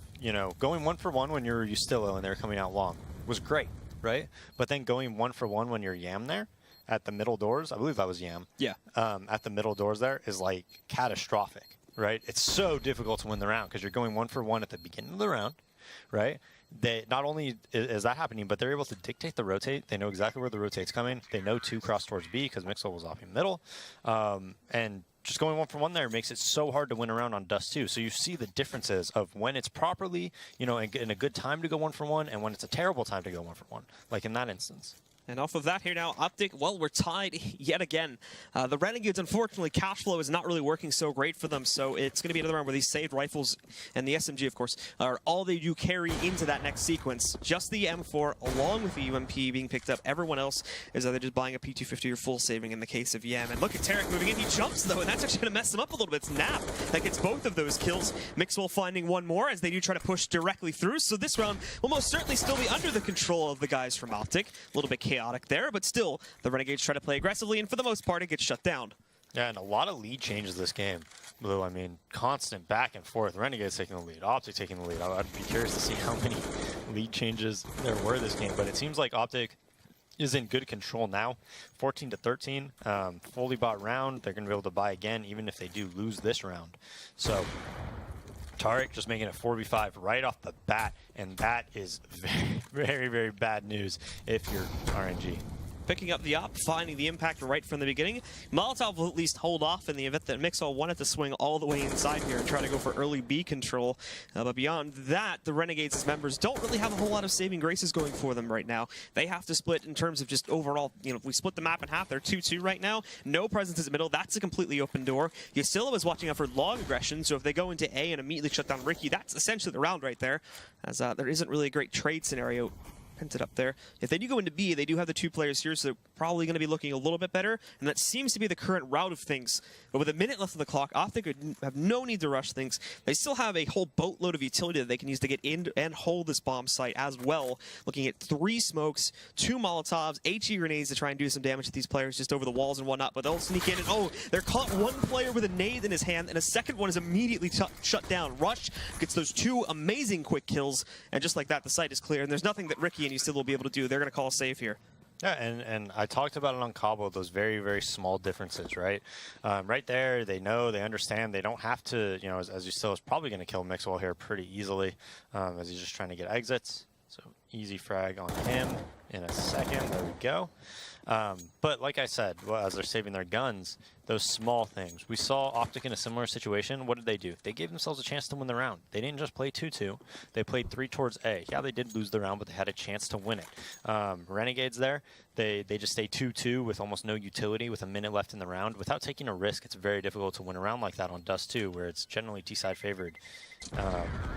going 1 for 1 when you're Ustillo and they're coming out long was great. Right? But then going 1 for 1 when you're Yam there at the middle doors, I believe that was Yam. Yeah. At the middle doors there is like catastrophic, right? It's so difficult to win the round because you're going 1 for 1 at the beginning of the round, right? They not only is that happening, but they're able to dictate the rotate. They know exactly where the rotate's coming. They know to cross towards B because Mixwell was off in the middle. And just going 1 for 1 there makes it so hard to win around on Dust 2. So you see the differences of when it's properly, in a good time to go 1 for 1 and when it's a terrible time to go 1 for 1, like in that instance. And off of that here now, Optic, well, we're tied yet again. The Renegades, unfortunately, cash flow is not really working so great for them, so it's going to be another round where these saved rifles and the SMG, of course, are all they do carry into that next sequence. Just the M4, along with the UMP being picked up. Everyone else is either just buying a P250 or full saving in the case of Yam. And look at Tarek moving in. He jumps, though, and that's actually going to mess him up a little bit. It's Nap that gets both of those kills. Mixwell finding one more as they do try to push directly through. So this round will most certainly still be under the control of the guys from Optic. A little bit chaotic there, but still, the Renegades try to play aggressively, and for the most part, it gets shut down. Yeah, and a lot of lead changes this game, Blue. I mean, constant back and forth. Renegades taking the lead, Optic taking the lead. I'd be curious to see how many lead changes there were this game, but it seems like Optic is in good control now. 14-13, fully bought round. They're going to be able to buy again, even if they do lose this round. So Tarek just making it 4v5 right off the bat, and that is very, very, very bad news if you're RNG. picking up the op, finding the impact right from the beginning. Molotov will at least hold off in the event that Mixwell wanted to swing all the way inside here and try to go for early B control. But beyond that, the Renegades' members don't really have a whole lot of saving graces going for them right now. They have to split in terms of just overall, if we split the map in half, they're 2-2 right now. No presence in the middle. That's a completely open door. Yasilla was watching out for long aggression, so if they go into A and immediately shut down Ricky, that's essentially the round right there, as there isn't really a great trade scenario printed up there. If they do go into B, they do have the 2 players here, so they're probably going to be looking a little bit better, and that seems to be the current route of things. But with a minute left on the clock, Optic have no need to rush things. They still have a whole boatload of utility that they can use to get in and hold this bomb site as well. Looking at 3 smokes, 2 Molotovs, HE grenades to try and do some damage to these players just over the walls and whatnot, but they'll sneak in, and oh, they're caught 1 player with a nade in his hand, and a second one is immediately shut down. Rush gets those 2 amazing quick kills, and just like that, the site is clear, and there's nothing that Ricky and Yasilla will be able to do. They're going to call a save here. Yeah, and I talked about it on Cobble, those very, very small differences, right? Right there, they know, they understand, they don't have to, as you still is probably going to kill Mixwell here pretty easily, as he's just trying to get exits. So easy frag on him in a second. There we go. But like I said, as they're saving their guns, those small things. We saw Optic in a similar situation. What did they do? They gave themselves a chance to win the round. They didn't just play 2-2. They played 3 towards A. Yeah, they did lose the round, but they had a chance to win it. Renegades there, they just stay 2-2 with almost no utility with a minute left in the round. Without taking a risk, it's very difficult to win a round like that on Dust 2, where it's generally T-side favored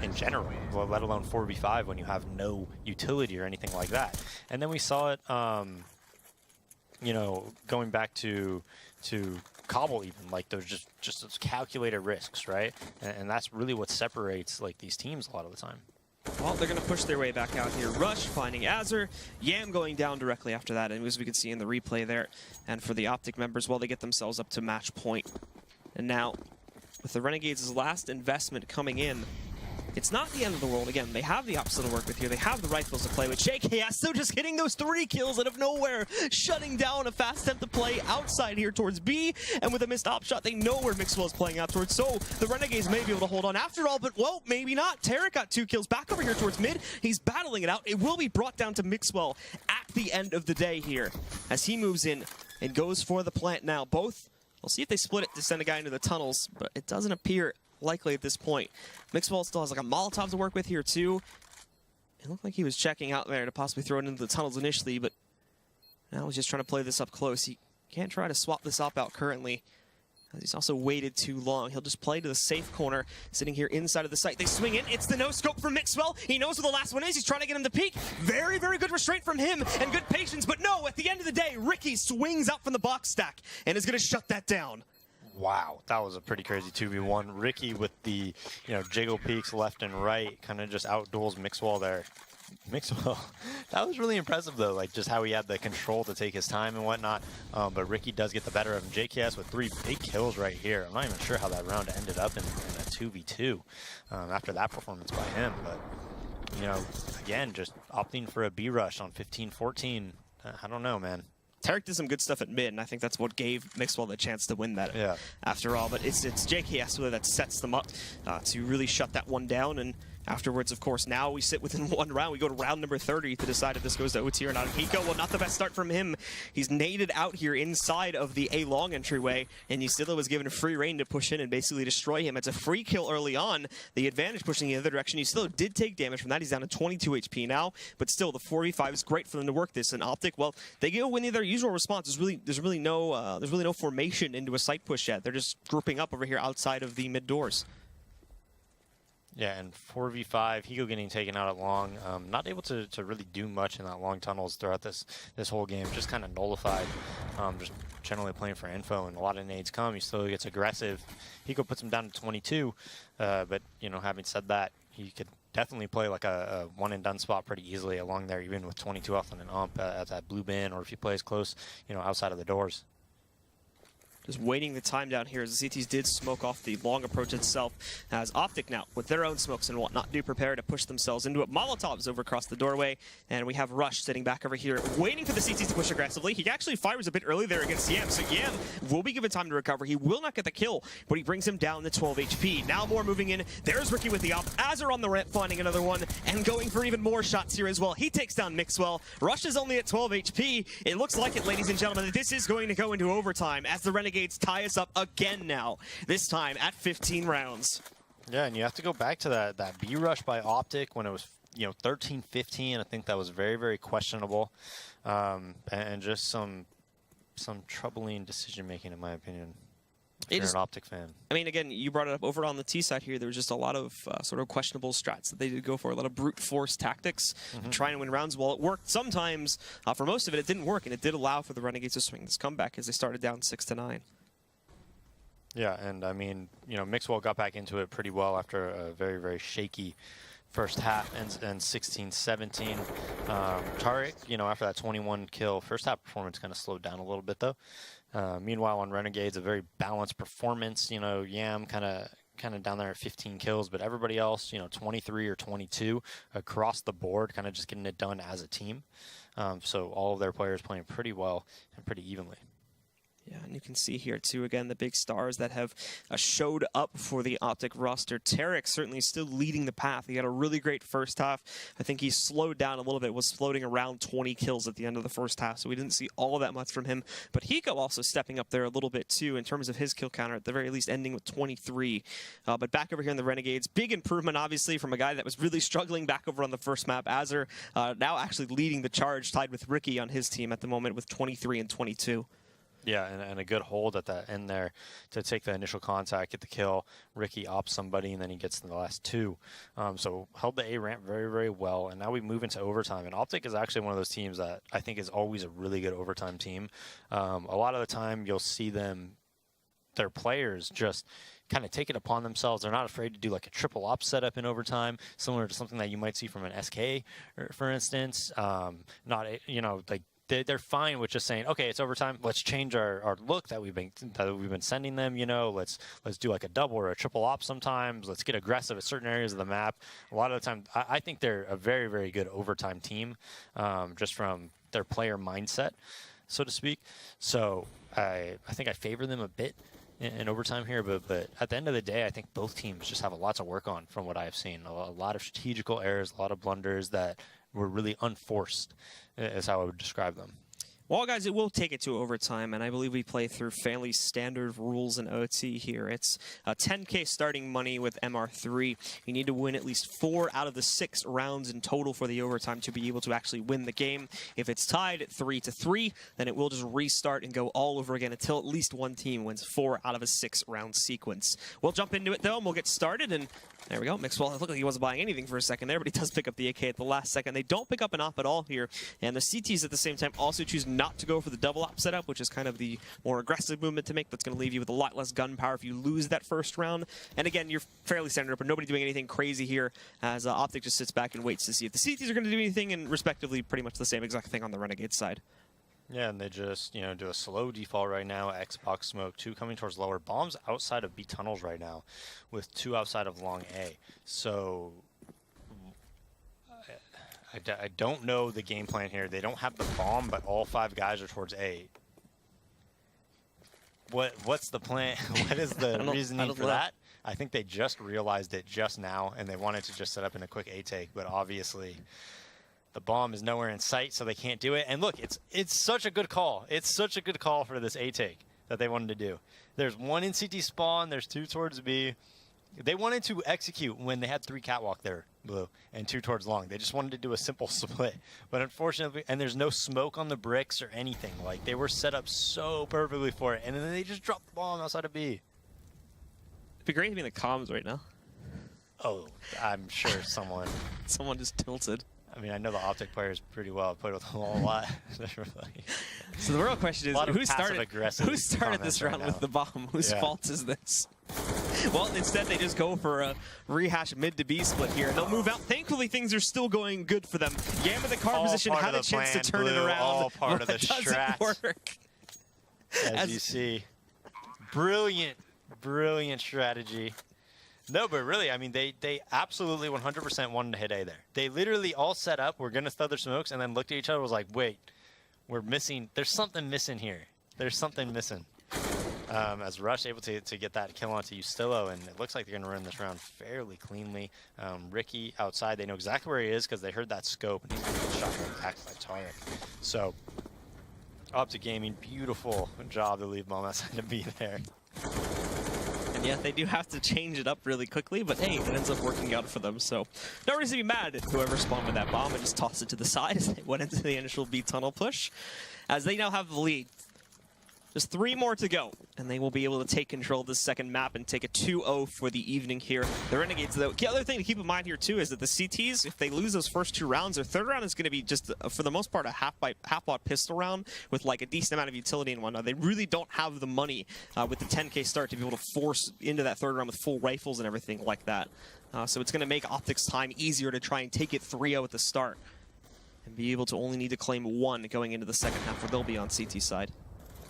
in general, well, let alone 4v5 when you have no utility or anything like that. And then we saw it, going back to Cobble even, like those just those calculated risks, right? And that's really what separates like these teams a lot of the time. Well, they're going to push their way back out here. Rush finding Azur, Yam going down directly after that, and as we can see in the replay there. And for the Optic members, well, they get themselves up to match point. And now, with the Renegades' last investment coming in, it's not the end of the world. Again, they have the opposite to work with here. They have the rifles to play with. JKS, so just hitting those 3 kills out of nowhere, shutting down a fast attempt to play outside here towards B, and with a missed op shot, they know where Mixwell is playing out towards, so the Renegades may be able to hold on after all, but well, maybe not. Tarek got 2 kills back over here towards mid. He's battling it out. It will be brought down to Mixwell at the end of the day here, as he moves in and goes for the plant now. Both, we'll see if they split it to send a guy into the tunnels, but it doesn't appear likely at this point. Mixwell still has like a Molotov to work with here too. It looked like he was checking out there to possibly throw it into the tunnels initially, but now he's just trying to play this up close. He can't try to swap this op out currently, as he's also waited too long. He'll just play to the safe corner, sitting here inside of the site. They swing in. It's the no-scope from Mixwell. He knows where the last one is. He's trying to get him to peek. Very, very good restraint from him and good patience, but no, at the end of the day, Ricky swings out from the box stack and is going to shut that down. Wow, that was a pretty crazy 2v1. Ricky with the, jiggle peeks left and right, kind of just outduels Mixwell there. Mixwell, that was really impressive though, like just how he had the control to take his time and whatnot. But Ricky does get the better of him. JKS with 3 big kills right here. I'm not even sure how that round ended up in a 2v2 after that performance by him. But, again, just opting for a B rush on 15-14. I don't know, man. Tarek did some good stuff at mid, and I think that's what gave Mixwell the chance to win that after all. But it's JKS that sets them up to really shut that one down. And afterwards, of course, now we sit within 1 round. We go to round number 30 to decide if this goes to OT or not. And Hiko, well, not the best start from him. He's naded out here inside of the A-long entryway, and Yasilla was given free reign to push in and basically destroy him. It's a free kill early on. The advantage pushing in the other direction. Yasilla did take damage from that. He's down to 22 HP now, but still, the 4v5 is great for them to work this. And Optic, well, they go in their usual response. There's really no formation into a site push yet. They're just grouping up over here outside of the mid doors. Yeah, and 4v5, Hiko getting taken out at long. Not able to really do much in that long tunnels throughout this whole game. Just kind of nullified. Just generally playing for info, and a lot of nades come. He still gets aggressive. Hiko puts him down to 22. But, having said that, he could definitely play like a one-and-done spot pretty easily along there, even with 22 off on an ump at that blue bin, or if he plays close, outside of the doors. Just waiting the time down here as the CTs did smoke off the long approach itself, as Optic now, with their own smokes and whatnot, do prepare to push themselves into it. Molotovs over across the doorway, and we have Rush sitting back over here, waiting for the CTs to push aggressively. He actually fires a bit early there against Yam, so Yam will be given time to recover. He will not get the kill, but he brings him down to 12 HP. Now more moving in. There's Ricky with the op. Azur on the ramp, finding another one, and going for even more shots here as well. He takes down Mixwell. Rush is only at 12 HP. It looks like it, ladies and gentlemen, that this is going to go into overtime as the Renegades tie us up again now, this time at 15 rounds. Yeah, and you have to go back to that B rush by Optic when it was 13-15. I think that was very, very questionable, and just some troubling decision making in my opinion. If you're an Optic fan. I mean, again, you brought it up over on the T side here. There was just a lot of sort of questionable strats that they did go for, a lot of brute force tactics to try and win rounds. While it worked sometimes, for most of it, it didn't work, and it did allow for the Renegades to swing this comeback as they started down 6-9. Yeah, and I mean, Mixwell got back into it pretty well after a very, very shaky first half and 16-17. Tariq, after that 21 kill first half performance kind of slowed down a little bit though. Meanwhile on Renegades, a very balanced performance. Yam kind of down there at 15 kills, but everybody else, 23 or 22 across the board, kind of just getting it done as a team. So all of their players playing pretty well and pretty evenly. Yeah, and you can see here, too, again, the big stars that have showed up for the Optic roster. Tarek certainly still leading the path. He had a really great first half. I think he slowed down a little bit, was floating around 20 kills at the end of the first half, so we didn't see all that much from him. But Hiko also stepping up there a little bit, too, in terms of his kill counter, at the very least ending with 23. But back over here in the Renegades, big improvement, obviously, from a guy that was really struggling back over on the first map. Azur now actually leading the charge, tied with Ricky on his team at the moment with 23 and 22. Yeah, and a good hold at that end there to take the initial contact, get the kill. Ricky ops somebody, and then he gets the last two. So held the A ramp very, very well. And now we move into overtime. And Optic is actually one of those teams that I think is always a really good overtime team. A lot of the time you'll see their players just kind of take it upon themselves. They're not afraid to do like a triple op setup in overtime, similar to something that you might see from an SK, for instance. They're fine with just saying, okay, it's overtime. Let's change our look that we've been sending them. Let's do like a double or a triple op sometimes. Let's get aggressive at certain areas of the map. A lot of the time, I think they're a very, very good overtime team, just from their player mindset, so to speak. So I think I favor them a bit in overtime here, but at the end of the day, I think both teams just have a lot to work on from what I've seen. A lot of strategical errors, a lot of blunders that were really unforced, is how I would describe them. Well, guys, it will take it to overtime, and I believe we play through fairly standard rules in OT here. It's 10K starting money with MR3. You need to win at least 4 out of the 6 rounds in total for the overtime to be able to actually win the game. If it's tied at 3-3, then it will just restart and go all over again until at least one team wins 4 out of a 6-round sequence. We'll jump into it, though, and we'll get started, and there we go. Mixwell, it looked like he wasn't buying anything for a second there, but he does pick up the AK at the last second. They don't pick up an op at all here, and the CTs at the same time also choose not to go for the double op setup, which is kind of the more aggressive movement to make. That's going to leave you with a lot less gunpowder if you lose that first round. And again, you're fairly standard up, but nobody doing anything crazy here, as Optic just sits back and waits to see if the CTs are going to do anything, and respectively pretty much the same exact thing on the Renegade side. Yeah, and they just, do a slow default right now. Xbox smoke, 2 coming towards lower. Bombs outside of B tunnels right now, with 2 outside of long A. So I don't know the game plan here. They don't have the bomb, but all 5 guys are towards A. What's the plan? What is the reasoning for that? I think they just realized it just now, and they wanted to just set up in a quick A take, but obviously the bomb is nowhere in sight, so they can't do it. And look, it's such a good call. It's such a good call for this A take that they wanted to do. There's 1 in CT spawn, there's 2 towards B. They wanted to execute when they had 3 catwalk there, blue, and 2 towards long. They just wanted to do a simple split. But unfortunately, and there's no smoke on the bricks or anything. Like, they were set up so perfectly for it, and then they just dropped the bomb outside of B. It'd be great to be in the comms right now. Oh, I'm sure someone... Someone just tilted. I mean, I know the Optic players pretty well. I've played with them a lot. So the real question is, who started this round with the bomb? Whose fault is this? Well, instead they just go for a rehash mid to B split here. They'll move out. Thankfully, things are still going good for them. Yam in the car position had a chance to turn it around. All part of the doesn't strat. work. As you see. Brilliant, brilliant strategy. No, but really, I mean, they absolutely 100% wanted to hit A there. They literally all set up, were going to throw their smokes, and then looked at each other and was like, wait, we're missing, there's something missing here. There's something missing. As Rush able to get that kill onto Ustillo, and it looks like they're going to run this round fairly cleanly. Ricky outside, they know exactly where he is because they heard that scope, and he's going to get shot back by Tarek. So, up to gaming, beautiful job to leave Mouz to be there. And yeah, they do have to change it up really quickly, but hey, it ends up working out for them. So no reason to be mad at whoever spawned with that bomb and just tossed it to the side as they went into the initial B tunnel push. As they now have the lead. Just 3 more to go, and they will be able to take control of this second map and take a 2-0 for the evening here. The Renegades, though, the other thing to keep in mind here, too, is that the CTs, if they lose those first 2 rounds, their third round is going to be just, for the most part, a half-bot pistol round with, like, a decent amount of utility and whatnot. They really don't have the money with the 10K start to be able to force into that third round with full rifles and everything like that. So it's going to make Optic's time easier to try and take it 3-0 at the start and be able to only need to claim 1 going into the second half, where they'll be on CT side.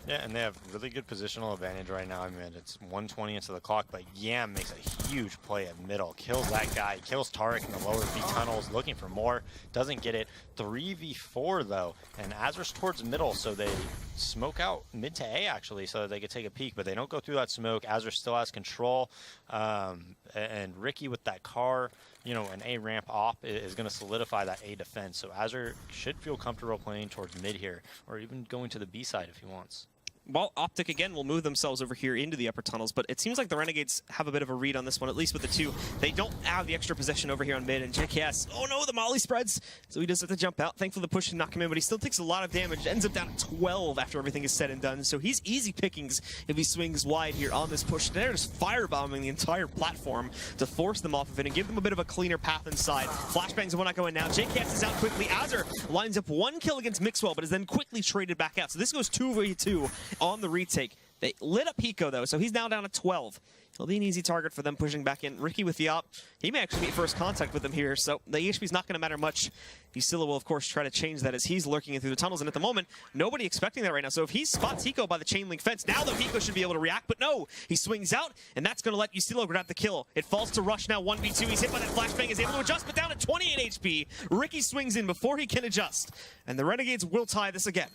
Yeah, and they have really good positional advantage right now. I mean, it's 120 into the clock, but Yam makes a huge play at middle. Kills that guy, kills Tarek in the lower B tunnels, looking for more. Doesn't get it. 3v4, though, and Azur's towards middle, so they smoke out mid to A, actually, so that they could take a peek, but they don't go through that smoke. Azur still has control, and Ricky with that car, you know, an A ramp op is going to solidify that A defense. So Azur should feel comfortable playing towards mid here, or even going to the B side if he wants. Well, Optic again will move themselves over here into the upper tunnels, but it seems like the Renegades have a bit of a read on this one, at least with the 2. They don't have the extra possession over here on mid, and JKS, oh no, the molly spreads, so he does have to jump out. Thankfully the push did not come in, but he still takes a lot of damage, ends up down at 12 after everything is said and done, so he's easy pickings if he swings wide here on this push. They're just firebombing the entire platform to force them off of it and give them a bit of a cleaner path inside. Flashbangs will not go in now. JKS is out quickly. Azur lines up 1 kill against Mixwell, but is then quickly traded back out, so this goes 2v2 on the retake. They lit up Hiko, though, so he's now down to 12. He'll be an easy target for them pushing back in. Ricky with the op, he may actually meet first contact with them here, so the HP is not going to matter much. Usilla will, of course, try to change that as he's lurking in through the tunnels, and at the moment, nobody expecting that right now. So if he spots Hiko by the chain link fence, now though Hiko should be able to react, but no, he swings out, and that's going to let Usilla grab the kill. It falls to Rush now, 1v2. He's hit by that flashbang, is able to adjust, but down at 28 HP. Ricky swings in before he can adjust, and the Renegades will tie this again.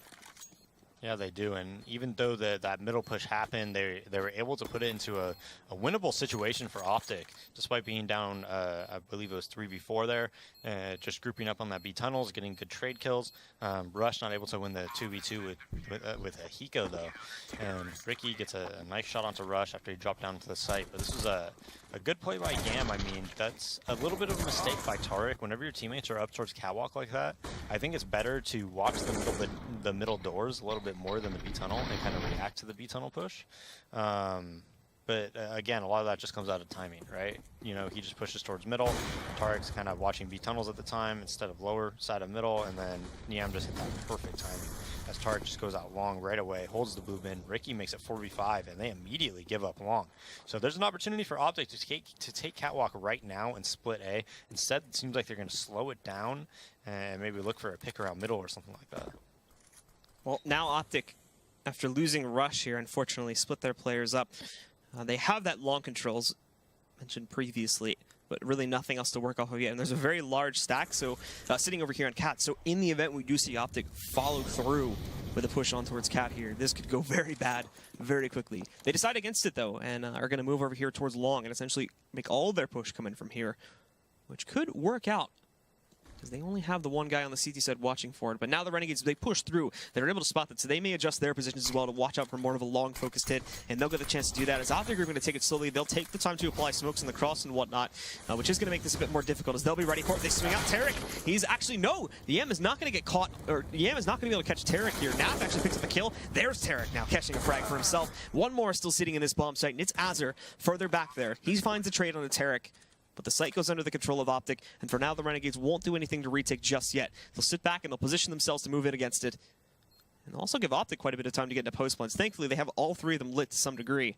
Yeah, they do, and even though that middle push happened, they were able to put it into a winnable situation for Optic, despite being down, I believe it was 3v4 there, just grouping up on that B tunnels, getting good trade kills. Rush not able to win the 2v2 with a Hiko, though, and Ricky gets a nice shot onto Rush after he dropped down to the site, but this was a good play by Yam. I mean, that's a little bit of a mistake by Tarek. Whenever your teammates are up towards catwalk like that, I think it's better to watch the middle doors a little bit more than the B tunnel and kind of react to the B tunnel push. But again, a lot of that just comes out of timing, right? You know, he just pushes towards middle. Tarek's kind of watching B tunnels at the time instead of lower side of middle, and then Yam just hit that perfect timing. As Tarek just goes out long right away, holds the boom in. Ricky makes it 4v5, and they immediately give up long. So there's an opportunity for Optic to take catwalk right now and split A. Instead, it seems like they're going to slow it down and maybe look for a pick around middle or something like that. Well, now Optic, after losing Rush here, unfortunately split their players up. They have that long controls mentioned previously, but really nothing else to work off of yet. And there's a very large stack, so sitting over here on Cat. So in the event we do see Optic follow through with a push on towards Cat here, this could go very bad very quickly. They decide against it, though, and are going to move over here towards long and essentially make all their push come in from here, which could work out, because they only have the 1 guy on the CT side watching for it. But now the Renegades, they push through. They're able to spot that, so they may adjust their positions as well to watch out for more of a long-focused hit, and they'll get the chance to do that. As Optic are going to take it slowly, they'll take the time to apply smokes in the cross and whatnot, which is going to make this a bit more difficult, as they'll be ready for it. They swing out Tarek. He's actually, no, Yam is not going to get caught, or Yam is not going to be able to catch Tarek here. Naf actually picks up the kill. There's Tarek now catching a frag for himself. 1 more still sitting in this bomb site, and it's Azur further back there. He finds a trade on the Tarek, but the site goes under the control of Optic, and for now the Renegades won't do anything to retake just yet. They'll sit back and they'll position themselves to move in against it, and also give Optic quite a bit of time to get into post plans. Thankfully, they have all 3 of them lit to some degree.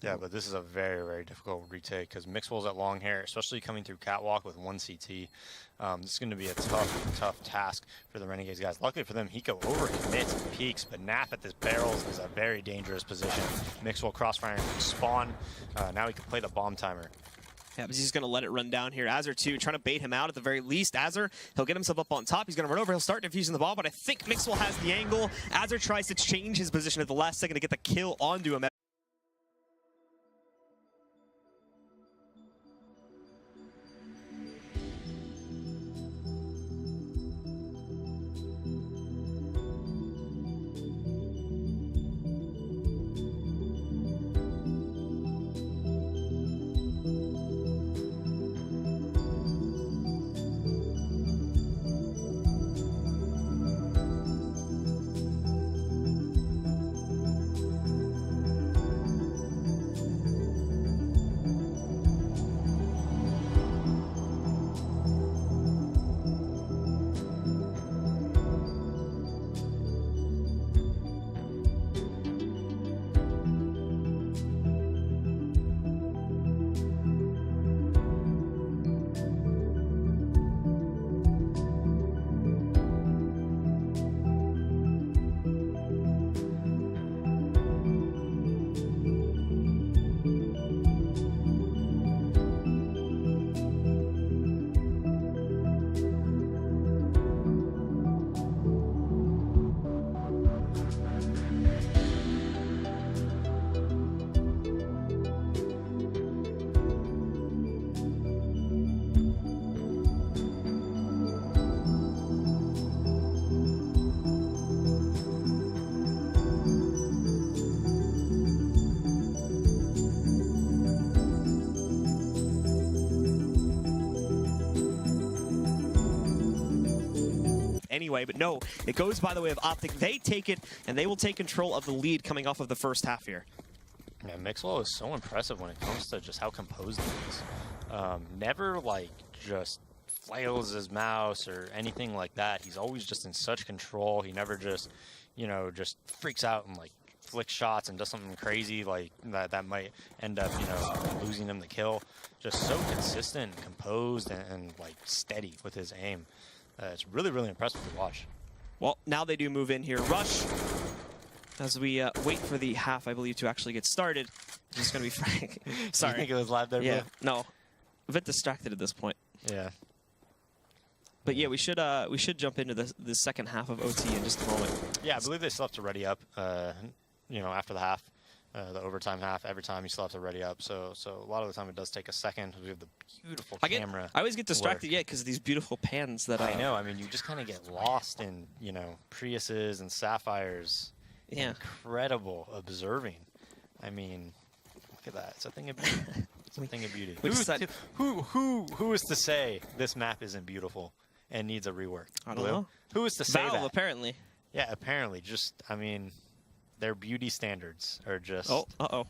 Yeah, but this is a very, very difficult retake because Mixwell's at long hair, especially coming through Catwalk with 1 CT. This is going to be a tough task for the Renegades guys. Luckily for them, Hiko overcommits and peaks, but Nap at this barrels is a very dangerous position. Mixwell crossfiring spawn. Now he can play the bomb timer. Yeah, but he's going to let it run down here. Azur, too, trying to bait him out at the very least. Azur, he'll get himself up on top. He's going to run over. He'll start defusing the ball, but I think Mixwell has the angle. Azur tries to change his position at the last second to get the kill onto him. Anyway, but no, it goes by the way of Optic. They take it, and they will take control of the lead coming off of the first half here. Yeah, Mixwell is so impressive when it comes to just how composed he is. Never, like, just flails his mouse or anything like that. He's always just in such control. He never just, you know, just freaks out and, like, flicks shots and does something crazy like that might end up, you know, losing him the kill. Just so consistent, composed, and like, steady with his aim. It's really, really impressive to watch. Well, now they do move in here. Rush, as we wait for the half, I believe, to actually get started. I'm just going to be frank. Sorry. You think it was live there, yeah, bro? no. A bit distracted at this point. Yeah. But yeah, we should jump into the second half of OT in just a moment. Yeah, I believe they still have to ready up, you know, after the half. The overtime half, every time you still have to ready up. So a lot of the time it does take a second. We have the beautiful camera. I always get distracted, because of these beautiful pans that I know. I mean, you just kind of get lost in, you know, Priuses and Sapphires. Yeah. Incredible observing. I mean, look at that. It's a thing of beauty. It's a thing of beauty. Who is to say this map isn't beautiful and needs a rework? I don't know. Who is to say Valve, that? apparently. Yeah, apparently. Just, I mean, their beauty standards are just... Oh, uh-oh.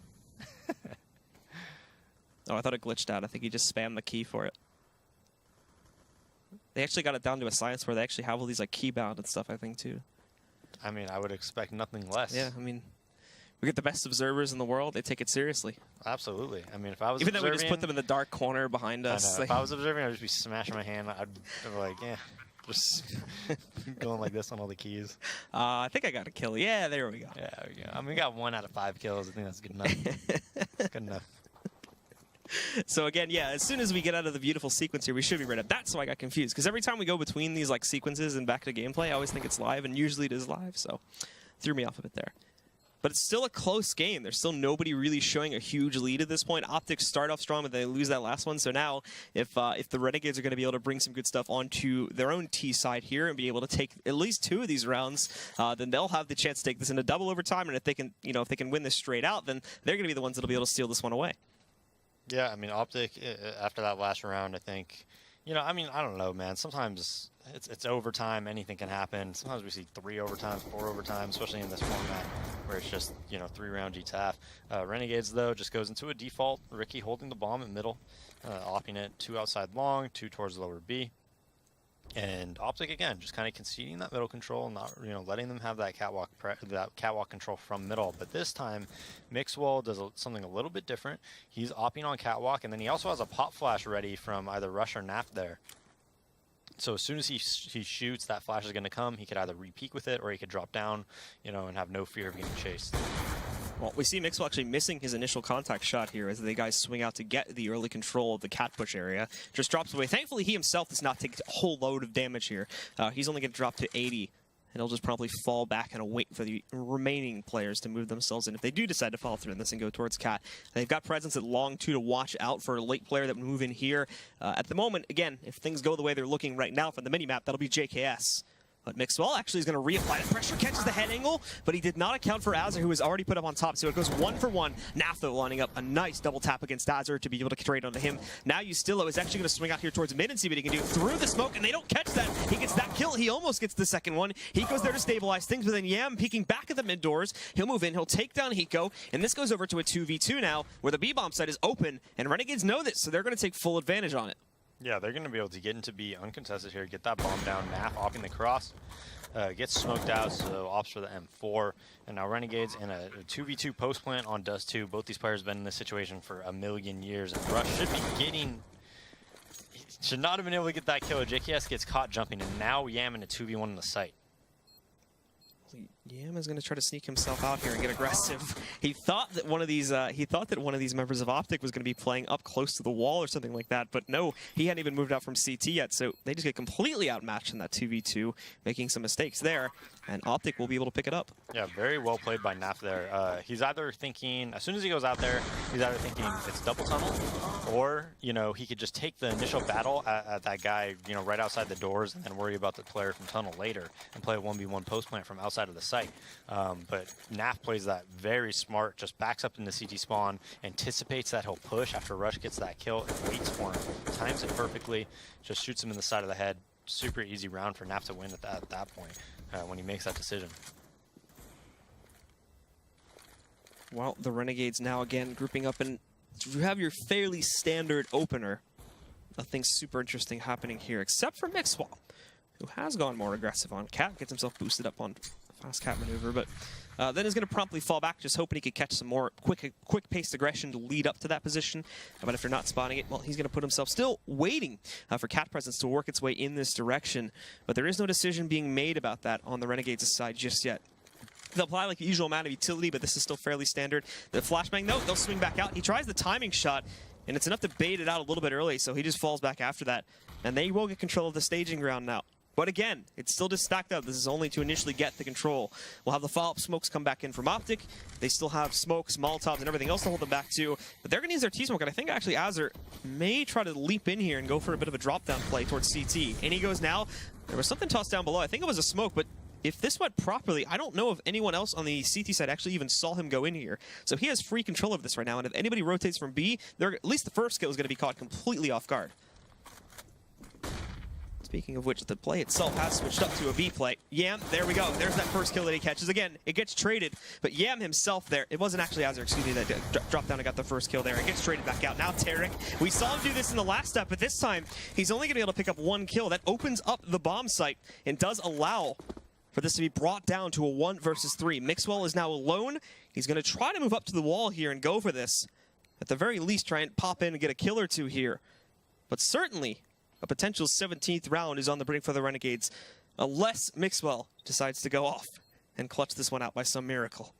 Oh, I thought it glitched out. I think he just spammed the key for it. They actually got it down to a science where they actually have all these like keybound and stuff, I think, too. I mean, I would expect nothing less. Yeah, I mean, we get the best observers in the world. They take it seriously. Absolutely. I mean, if I was Even though we just put them in the dark corner behind us. If I was observing, I'd just be smashing my hand. I'd be like, yeah, just going like this on all the keys. I think I got a kill. Yeah, there we go. Yeah, there we go. I mean, we got 1 out of 5 kills. I think that's good enough. Good enough. So again, yeah, as soon as we get out of the beautiful sequence here, we should be ready. That's why I got confused, because every time we go between these like sequences and back to gameplay, I always think it's live, and usually it is live, so threw me off a bit there. But it's still a close game. There's still nobody really showing a huge lead at this point. Optics start off strong, but they lose that last one. So now, if the Renegades are going to be able to bring some good stuff onto their own T side here and be able to take at least 2 of these rounds, then they'll have the chance to take this into double overtime. And if they can, if they can win this straight out, then they're going to be the ones that'll be able to steal this one away. Yeah, I mean, Optic, after that last round, I think, I mean, I don't know, man. Sometimes it's overtime. Anything can happen. Sometimes we see 3 overtimes, 4 overtimes, especially in this format where it's just, 3-round GTAF. Renegades, though, just goes into a default. Ricky holding the bomb in middle, opping it 2 outside long, 2 towards lower B. And Optic again, just kind of conceding that middle control, not letting them have that catwalk control from middle. But this time, Mixwell does something a little bit different. He's opping on catwalk, and then he also has a pop flash ready from either Rush or Nap there. So as soon as he shoots, that flash is going to come. He could either re-peek with it, or he could drop down, and have no fear of getting chased. Well, we see Mixwell actually missing his initial contact shot here as the guys swing out to get the early control of the cat push area. Just drops away. Thankfully, he himself does not take a whole load of damage here. He's only going to drop to 80, and he'll just probably fall back and wait for the remaining players to move themselves in if they do decide to follow through in this and go towards cat. And they've got presence at long 2 to watch out for a late player that would move in here. At the moment, again, if things go the way they're looking right now from the mini-map, that'll be JKS. But Mixwell actually is going to reapply the pressure, catches the head angle, but he did not account for Azure, who was already put up on top. So it goes 1 for 1. Nafto lining up a nice double tap against Azure to be able to trade onto him. Now Ustillo is actually going to swing out here towards mid and see what he can do through the smoke, and they don't catch that. He gets that kill. He almost gets the second one. He goes there to stabilize things, but then Yam peeking back at the mid doors. He'll move in. He'll take down Hiko, and this goes over to a 2v2 now, where the B-bomb site is open, and Renegades know this, so they're going to take full advantage on it. Yeah, they're going to be able to get into B uncontested here, get that bomb down. Naf opping the cross. Gets smoked out, so opts for the M4. And now Renegades in a 2v2 post plant on Dust 2. Both these players have been in this situation for a million years. And Rush should be getting... should not have been able to get that kill. JKS gets caught jumping, and now Yam in a 2v1 in the site. Yam is going to try to sneak himself out here and get aggressive. He thought that one of these members of Optic was going to be playing up close to the wall or something like that, but no, he hadn't even moved out from CT yet, so they just get completely outmatched in that 2v2, making some mistakes there, and Optic will be able to pick it up. Yeah, very well played by Naf there. He's either thinking, as soon as he goes out there, he's either thinking it's double tunnel, or, he could just take the initial battle at that guy, right outside the doors, and then worry about the player from tunnel later, and play a 1v1 post plant from outside of the site. But Naf plays that very smart, just backs up in the CT spawn, anticipates that he'll push after Rush gets that kill, and waits for him, times it perfectly, just shoots him in the side of the head. Super easy round for Naf to win at that point when he makes that decision. Well, the Renegades now again grouping up, and you have your fairly standard opener. Nothing super interesting happening here, except for Mixwell, who has gone more aggressive on Cat, gets himself boosted up on fast Cat maneuver, but then is going to promptly fall back, just hoping he could catch some more quick-paced aggression to lead up to that position. But after not spotting it, well, he's going to put himself still waiting for Cat presence to work its way in this direction. But there is no decision being made about that on the Renegades' side just yet. They'll apply like the usual amount of utility, but this is still fairly standard. The flashbang, no, they'll swing back out. He tries the timing shot, and it's enough to bait it out a little bit early, so he just falls back after that. And they will get control of the staging ground now. But again, it's still just stacked up. This is only to initially get the control. We'll have the follow-up smokes come back in from Optic. They still have smokes, Molotovs, and everything else to hold them back too. But they're going to use their T-smoke, and I think actually Azure may try to leap in here and go for a bit of a drop-down play towards CT. And he goes now. There was something tossed down below. I think it was a smoke, but if this went properly, I don't know if anyone else on the CT side actually even saw him go in here. So he has free control of this right now, and if anybody rotates from B, at least the first kill is going to be caught completely off guard. Speaking of which, the play itself has switched up to a B play. Yam, there we go. There's that first kill that he catches. Again, it gets traded, but Yam himself there, it wasn't actually Azure, excuse me, that dropped down and got the first kill there. It gets traded back out. Now Tarek, we saw him do this in the last step, but this time, he's only going to be able to pick up one kill. That opens up the bomb site and does allow for this to be brought down to a 1 versus 3. Mixwell is now alone. He's going to try to move up to the wall here and go for this. At the very least, try and pop in and get a kill or two here. But certainly, a potential 17th round is on the brink for the Renegades, unless Mixwell decides to go off and clutch this one out by some miracle.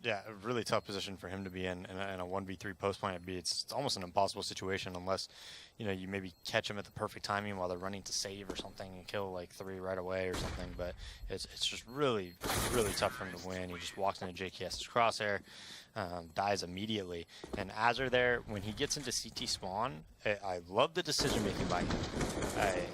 Yeah, a really tough position for him to be in a 1v3 post plant at B. It's almost an impossible situation unless, you maybe catch him at the perfect timing while they're running to save or something and kill like 3 right away or something. But it's just really tough for him to win. He just walks into JKS's crosshair, dies immediately. And Azure there, when he gets into CT spawn, I love the decision making by him.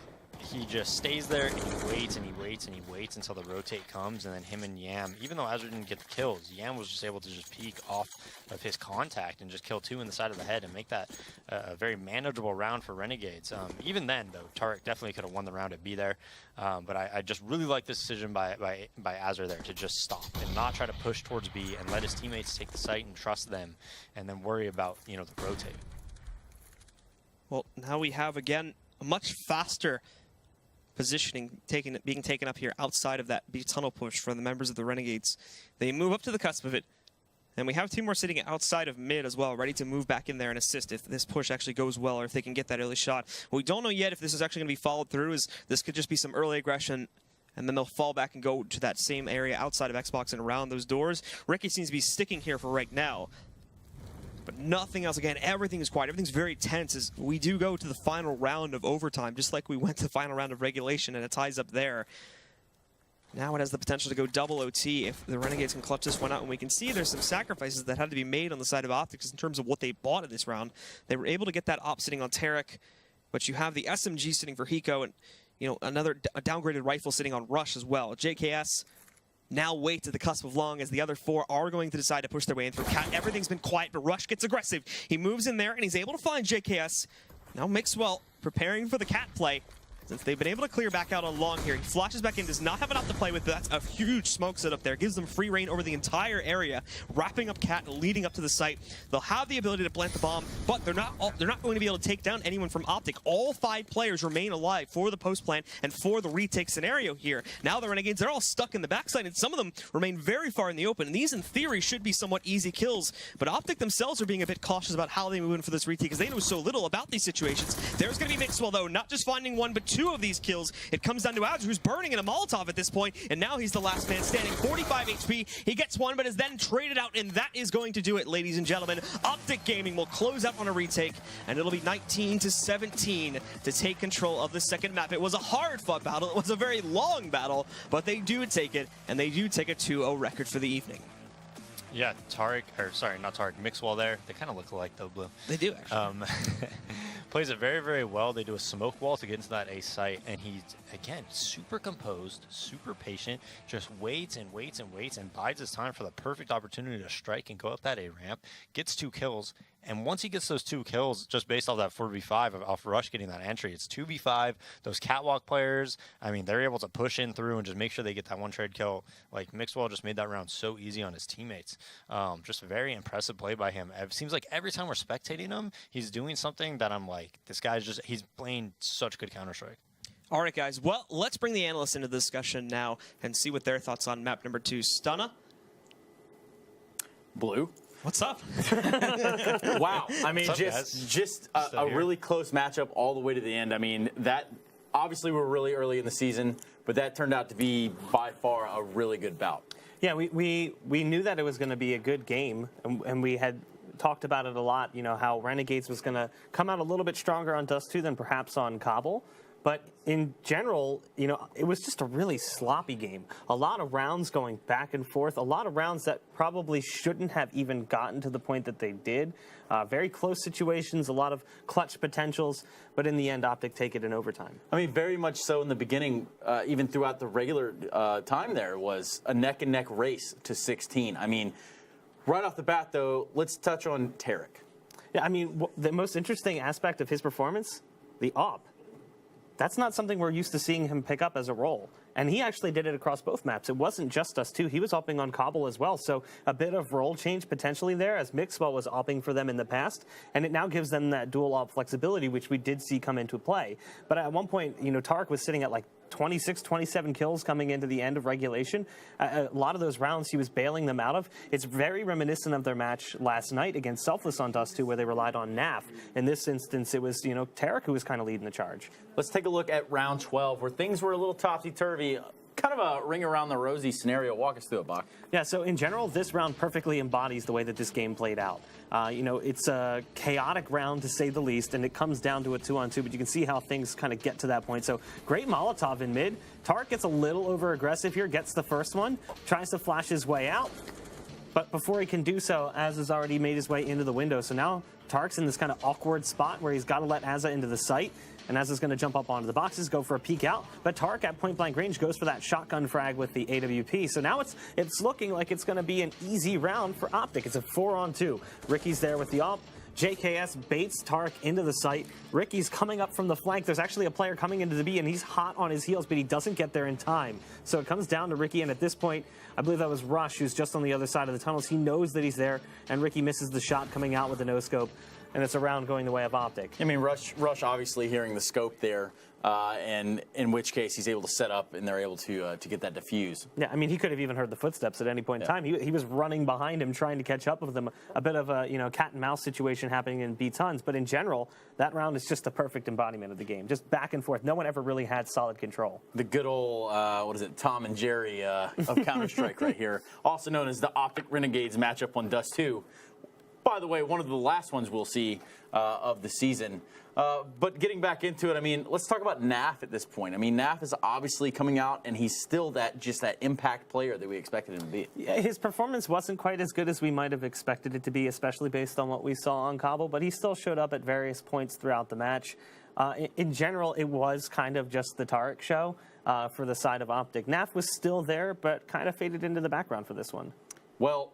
He just stays there and he waits and he waits and he waits until the rotate comes, and then him and Yam, even though Azure didn't get the kills, Yam was just able to just peek off of his contact and just kill 2 in the side of the head and make that a very manageable round for Renegades. Even then, though, Tarek definitely could have won the round at B there, but I just really like this decision by Azure there to just stop and not try to push towards B and let his teammates take the site and trust them, and then worry about the rotate. Well, now we have again a much faster positioning being taken up here outside of that B tunnel push for the members of the Renegades. They move up to the cusp of it. And we have two more sitting outside of mid as well, ready to move back in there and assist if this push actually goes well or if they can get that early shot. What we don't know yet if this is actually going to be followed through is this could just be some early aggression and then they'll fall back and go to that same area outside of Xbox and around those doors. Ricky seems to be sticking here for right now. But nothing else. Again, everything is quiet. Everything's very tense as we do go to the final round of overtime, just like we went to the final round of regulation, and it ties up there. Now it has the potential to go double OT if the Renegades can clutch this one out. And we can see there's some sacrifices that had to be made on the side of Optics in terms of what they bought in this round. They were able to get that op sitting on Tarek, but you have the SMG sitting for Hiko and, you know, a downgraded rifle sitting on Rush as well. JKS now wait to the cusp of long as the other four are going to decide to push their way in through Cat. Everything's been quiet, but Rush gets aggressive. He moves in there and he's able to find JKS. Now Mixwell preparing for the Cat play. Since they've been able to clear back out on long here, he flashes back in, does not have enough to play with, but that's a huge smoke set up there. Gives them free reign over the entire area, wrapping up Cat and leading up to the site. They'll have the ability to plant the bomb, but they're not going to be able to take down anyone from Optic. All 5 players remain alive for the post plant and for the retake scenario here. Now the Renegades, they're all stuck in the backside, and some of them remain very far in the open. And these, in theory, should be somewhat easy kills, but Optic themselves are being a bit cautious about how they move in for this retake because they know so little about these situations. There's going to be Mixwell, though, not just finding 1, but 2 of these kills. It comes down to Azure, who's burning in a Molotov at this point, and now he's the last man standing. 45 HP. He gets 1, but is then traded out, and that is going to do it, ladies and gentlemen. Optic Gaming will close out on a retake, and it'll be 19-17 to take control of the second map. It was a hard-fought battle. It was a very long battle, but they do take it, and they do take a 2-0 record for the evening. Yeah, not Tarek, Mixwell there. They kind of look alike though, Blue. They do, actually. Plays it very, very well. They do a smoke wall to get into that A site, and he's, again, super composed, super patient, just waits and waits and waits and bides his time for the perfect opportunity to strike and go up that A ramp, gets 2 kills, and once he gets those 2 kills, just based off that 4v5 off Rush getting that entry, it's 2v5. Those catwalk players, I mean, they're able to push in through and just make sure they get that 1 trade kill. Like, Mixwell just made that round so easy on his teammates. Just a very impressive play by him. It seems like every time we're spectating him, he's doing something that I'm like, this guy's just, he's playing such good Counter-Strike. All right, guys. Well, let's bring the analysts into the discussion now and see what their thoughts on map number 2. Stunna? Blue? What's up? Wow. I mean, just a really close matchup all the way to the end. I mean, that obviously we're really early in the season, but that turned out to be by far a really good bout. Yeah, we knew that it was going to be a good game, and we had talked about it a lot, you know, how Renegades was going to come out a little bit stronger on Dust 2 than perhaps on Cobble. But in general, you know, it was just a really sloppy game. A lot of rounds going back and forth. A lot of rounds that probably shouldn't have even gotten to the point that they did. Very close situations, a lot of clutch potentials. But in the end, Optic take it in overtime. I mean, very much so in the beginning, even throughout the regular time there was a neck-and-neck race to 16. I mean, right off the bat, though, let's touch on Tarek. Yeah, I mean, the most interesting aspect of his performance, the AWP. That's not something we're used to seeing him pick up as a role. And he actually did it across both maps. It wasn't just us 2. He was opping on Cobble as well. So a bit of role change potentially there as Mixwell was opping for them in the past. And it now gives them that dual op flexibility, which we did see come into play. But at one point, you know, Tarek was sitting at like 26, 27 kills coming into the end of regulation. A lot of those rounds he was bailing them out of. It's very reminiscent of their match last night against Selfless on Dust 2 where they relied on NAF. In this instance, it was, you know, Tarek who was kind of leading the charge. Let's take a look at round 12 where things were a little topsy-turvy. Kind of a ring around the rosy scenario. Walk us through it, Bach. Yeah, so in general, this round perfectly embodies the way that this game played out. You know, it's a chaotic round to say the least, and it comes down to a 2-on-2, but you can see how things kind of get to that point. So great Molotov in mid. Tarek gets a little over-aggressive here, gets the first one, tries to flash his way out. But before he can do so, Az has already made his way into the window. So now Tarek's in this kind of awkward spot where he's got to let Azza into the site. And Azza's going to jump up onto the boxes, go for a peek out. But Tarek at point-blank range goes for that shotgun frag with the AWP. So now it's looking like it's going to be an easy round for Optic. It's a 4-on-2. Ricky's there with the AWP. JKS baits Tarek into the site. Ricky's coming up from the flank. There's actually a player coming into the B, and he's hot on his heels, but he doesn't get there in time. So it comes down to Ricky, and at this point, I believe that was Rush, who's just on the other side of the tunnels. He knows that he's there, and Ricky misses the shot coming out with the no-scope. and it's a round going the way of Optic. I mean, Rush obviously hearing the scope there, and in which case he's able to set up and they're able to get that defuse. Yeah, I mean, he could have even heard the footsteps at any point in time. He was running behind him, trying to catch up with him. A bit of a cat and mouse situation happening in B tons, but in general, that round is just the perfect embodiment of the game. Just back and forth. No one ever really had solid control. The good old Tom and Jerry of Counter-Strike right here, also known as the Optic Renegades matchup on Dust 2. By the way, one of the last ones we'll see of the season. But getting back into it, I mean, let's talk about Naf at this point. I mean, Naf is obviously coming out, and he's still that impact player that we expected him to be. Yeah, his performance wasn't quite as good as we might have expected it to be, especially based on what we saw on Cobble, but he still showed up at various points throughout the match. In general, it was kind of just the Tarek show for the side of Optic. Naf was still there, but kind of faded into the background for this one. Well,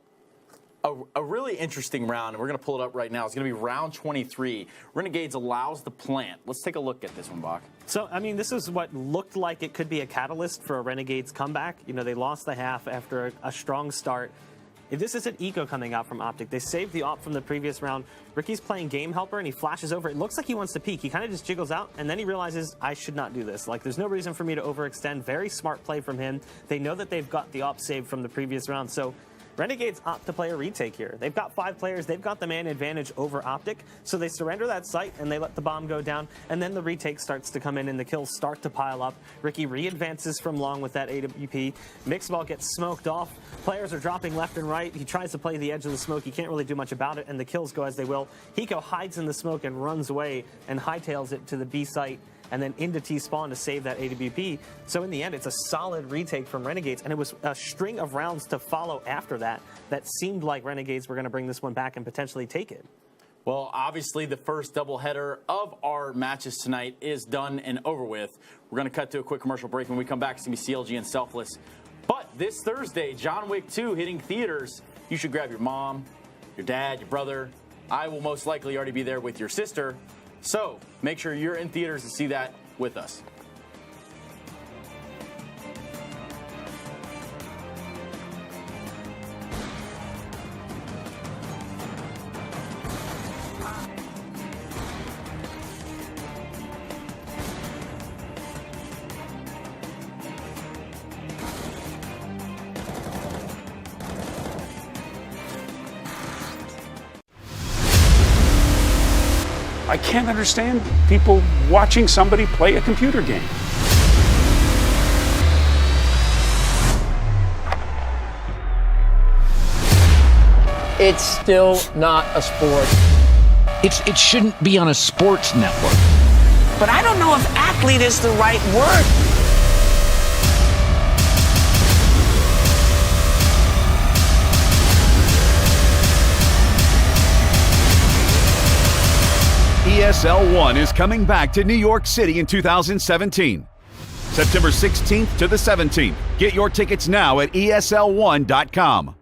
a really interesting round, and we're going to pull it up right now. It's going to be round 23. Renegades allows the plant. Let's take a look at this one, Bach. So, I mean, this is what looked like it could be a catalyst for a Renegades comeback. They lost the half after a strong start. This is an eco coming out from Optic. They saved the op from the previous round. Ricky's playing Game Helper, and he flashes over. It looks like he wants to peek. He kind of just jiggles out, and then he realizes, I should not do this. Like, there's no reason for me to overextend. Very smart play from him. They know that they've got the op saved from the previous round, so Renegades opt to play a retake here. They've got 5 players. They've got the man advantage over Optic, so they surrender that site and they let the bomb go down, and then the retake starts to come in and the kills start to pile up. Ricky re-advances from long with that AWP. Mixball gets smoked off. Players are dropping left and right. He tries to play the edge of the smoke. He can't really do much about it, and the kills go as they will. Hiko hides in the smoke and runs away and hightails it to the B site and then into T-spawn to save that AWP. So in the end, it's a solid retake from Renegades, and it was a string of rounds to follow after that that seemed like Renegades were going to bring this one back and potentially take it. Well, obviously, the first doubleheader of our matches tonight is done and over with. We're going to cut to a quick commercial break. When we come back, it's going to be CLG and Selfless. But this Thursday, John Wick 2 hitting theaters. You should grab your mom, your dad, your brother. I will most likely already be there with your sister. So make sure you're in theaters to see that with us. I can't understand people watching somebody play a computer game. It's still not a sport. It shouldn't be on a sports network. But I don't know if athlete is the right word. ESL 1 is coming back to New York City in 2017. September 16th to the 17th. Get your tickets now at ESL1.com.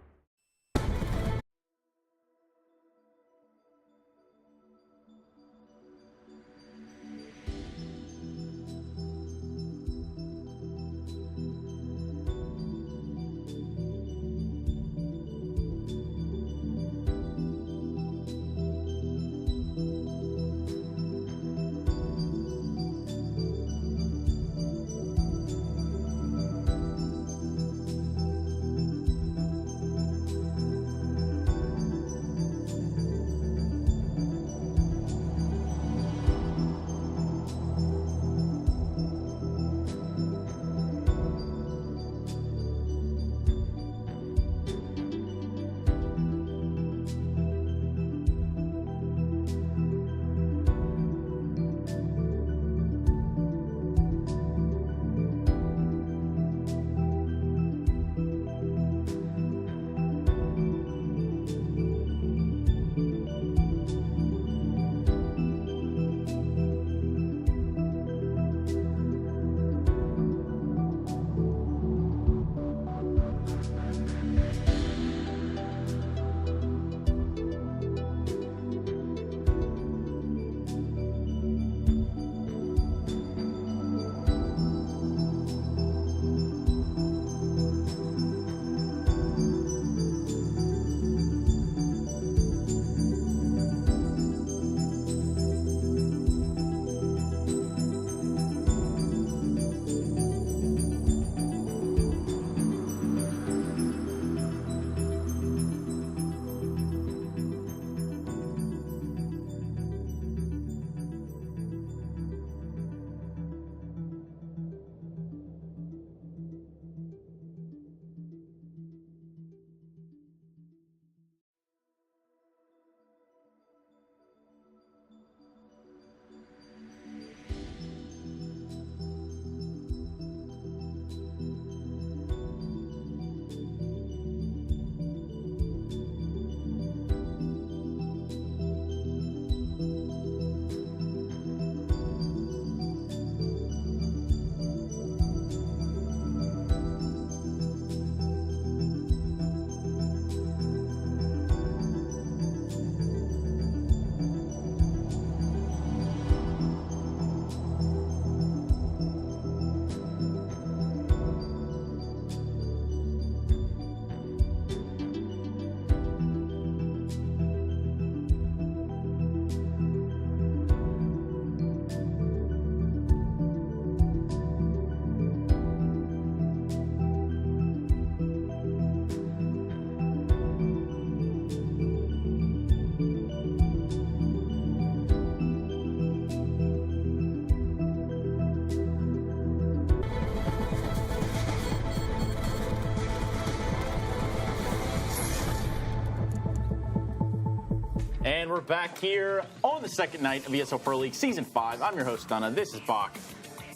we're back here on the second night of ESL Pro League Season 5. I'm your host, Donna. This is Bach.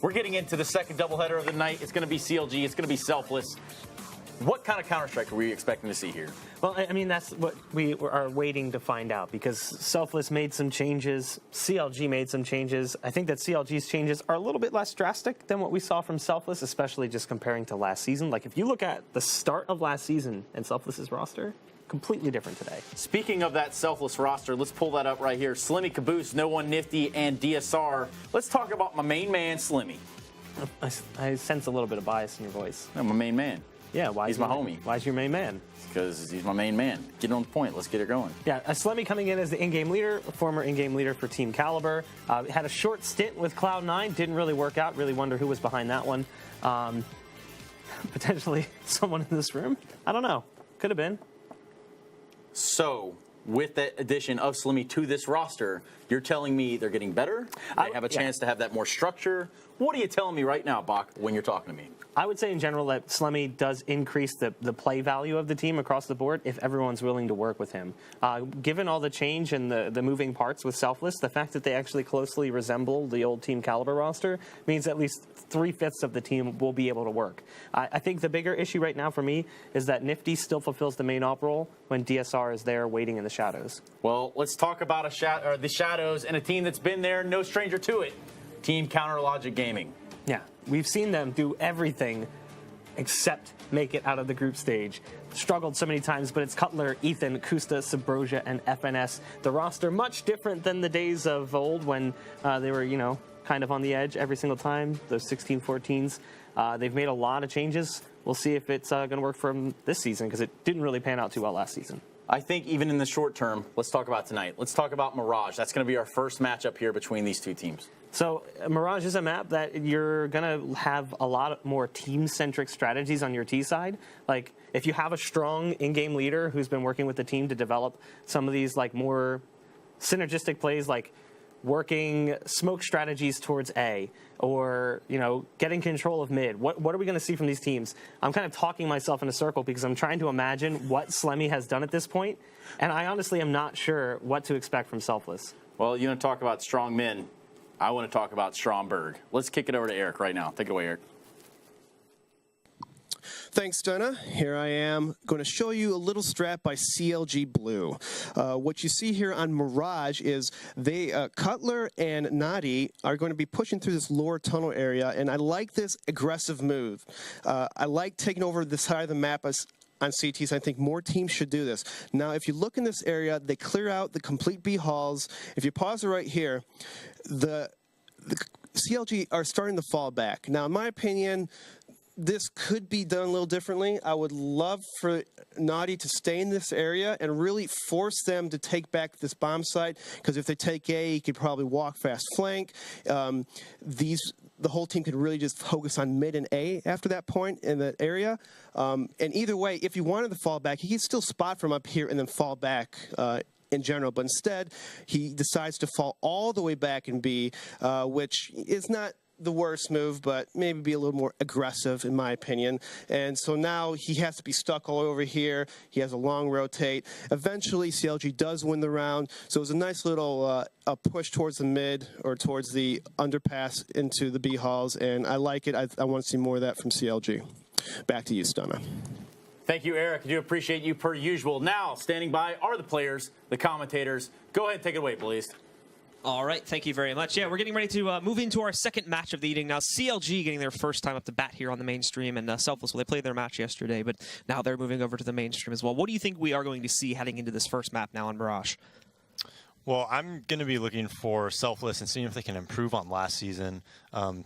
We're getting into the second doubleheader of the night. It's going to be CLG. It's going to be Selfless. What kind of Counter-Strike are we expecting to see here? Well, I mean, that's what we are waiting to find out, because Selfless made some changes, CLG made some changes. I think that CLG's changes are a little bit less drastic than what we saw from Selfless, especially just comparing to last season. Like, if you look at the start of last season and Selfless's roster, completely different today. Speaking of that Selfless roster, let's pull that up right here. Slimmy, Caboose, No One Nifty, and DSR. Let's talk about my main man, Slimmy. I sense a little bit of bias in your voice. No, my main man. Yeah, he's my homie. Why is your main man? Because he's my main man. Get on point. Let's get it going. Yeah, Slemmy coming in as the in-game leader, former in-game leader for Team Caliber. Had a short stint with Cloud9. Didn't really work out. Really wonder who was behind that one. Potentially someone in this room? I don't know. Could have been. So, with that addition of Slimmy to this roster, you're telling me they're getting better? They have a chance to have that more structure? What are you telling me right now, Bach, when you're talking to me? I would say in general that Slemmy does increase the play value of the team across the board if everyone's willing to work with him. Given all the change and the moving parts with Selfless, the fact that they actually closely resemble the old Team Caliber roster means at least 3/5 of the team will be able to work. I think the bigger issue right now for me is that Nifty still fulfills the main op role when DSR is there waiting in the shadows. Well, let's talk about the shadows and a team that's been there, no stranger to it. Team Counter Logic Gaming. Yeah, we've seen them do everything except make it out of the group stage. Struggled so many times, but it's Cutler, Ethan, Kusta, Subrosia, and FNS. The roster much different than the days of old when they were, kind of on the edge every single time, those 16-14s. They've made a lot of changes. We'll see if it's going to work for them this season, because it didn't really pan out too well last season. I think even in the short term, let's talk about tonight. Let's talk about Mirage. That's going to be our first matchup here between these two teams. So Mirage is a map that you're going to have a lot more team-centric strategies on your T side. Like, if you have a strong in-game leader who's been working with the team to develop some of these more synergistic plays, like working smoke strategies towards A, or getting control of mid. What are we going to see from these teams? I'm kind of talking myself in a circle because I'm trying to imagine what Slemmy has done at this point, and I honestly am not sure what to expect from Selfless. Well, you want to talk about strong men. I want to talk about Stromberg. Let's kick it over to Eric right now. Take it away, Eric. Thanks, Donna. Here I am going to show you a little strat by CLG Blue. What you see here on Mirage is Cutler and Nadi are going to be pushing through this lower tunnel area, and I like this aggressive move. I like taking over the side of the map on CTs. I think more teams should do this. Now, if you look in this area, they clear out the complete B halls. If you pause it right here, the CLG are starting to fall back. Now, in my opinion, this could be done a little differently. I would love for Nadi to stay in this area and really force them to take back this bomb site, because if they take A, he could probably walk fast flank. The whole team could really just focus on mid and A after that point in that area. And either way, if he wanted to fall back, he could still spot from up here and then fall back in general. But instead, he decides to fall all the way back in B, which is not the worst move, but maybe be a little more aggressive in my opinion. And so now he has to be stuck all over here. He has a long rotate. Eventually CLG does win the round, so it was a nice little a push towards the mid or towards the underpass into the B halls, and I like it. I want to see more of that from CLG. Back to you, Stunna. Thank you, Eric. I do appreciate you per usual. Now, standing by are the players, the commentators. Go ahead and take it away, please. All right, thank you very much. Yeah, we're getting ready to move into our second match of the evening. Now, CLG getting their first time up to bat here on the mainstream, and Selfless, well, they played their match yesterday, but now they're moving over to the mainstream as well. What do you think we are going to see heading into this first map now on Mirage? Well, I'm going to be looking for Selfless and seeing if they can improve on last season.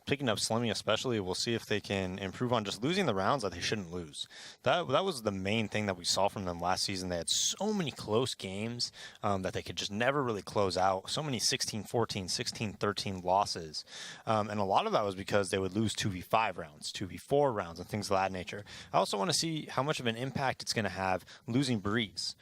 Picking up Slimmy especially, we'll see if they can improve on just losing the rounds that they shouldn't lose. That was the main thing that we saw from them last season. They had so many close games that they could just never really close out. So many 16-14, 16-13 losses. And a lot of that was because they would lose 2v5 rounds, 2v4 rounds, and things of that nature. I also want to see how much of an impact it's going to have losing Breeze.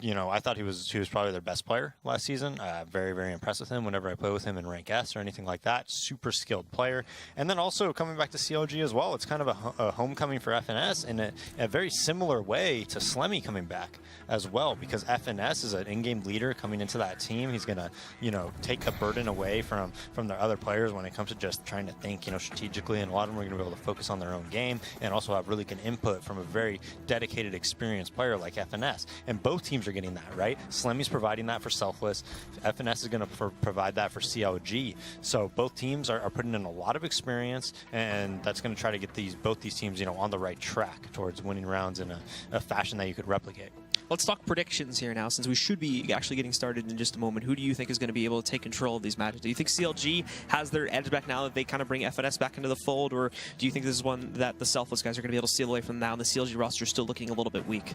you know, I thought he was probably their best player last season. Very, very impressed with him whenever I play with him in rank S or anything like that. Super skilled player. And then also coming back to CLG as well, it's kind of a homecoming for FNS in a very similar way to Slemmy coming back as well, because FNS is an in-game leader coming into that team. He's going to, you know, take the burden away from their other players when it comes to just trying to think, you know, strategically, and a lot of them are going to be able to focus on their own game and also have really good input from a very dedicated, experienced player like FNS. And both teams are getting that, right? Slemmy's providing that for Selfless. FNS is going to provide that for CLG. So both teams are putting in a lot of experience, and that's going to try to get both these teams, you know, on the right track towards winning rounds in a fashion that you could replicate. Let's talk predictions here now, since we should be actually getting started in just a moment. Who do you think is going to be able to take control of these matches? Do you think CLG has their edge back now that they kind of bring FNS back into the fold, or do you think this is one that the Selfless guys are going to be able to steal away from now, and the CLG roster is still looking a little bit weak?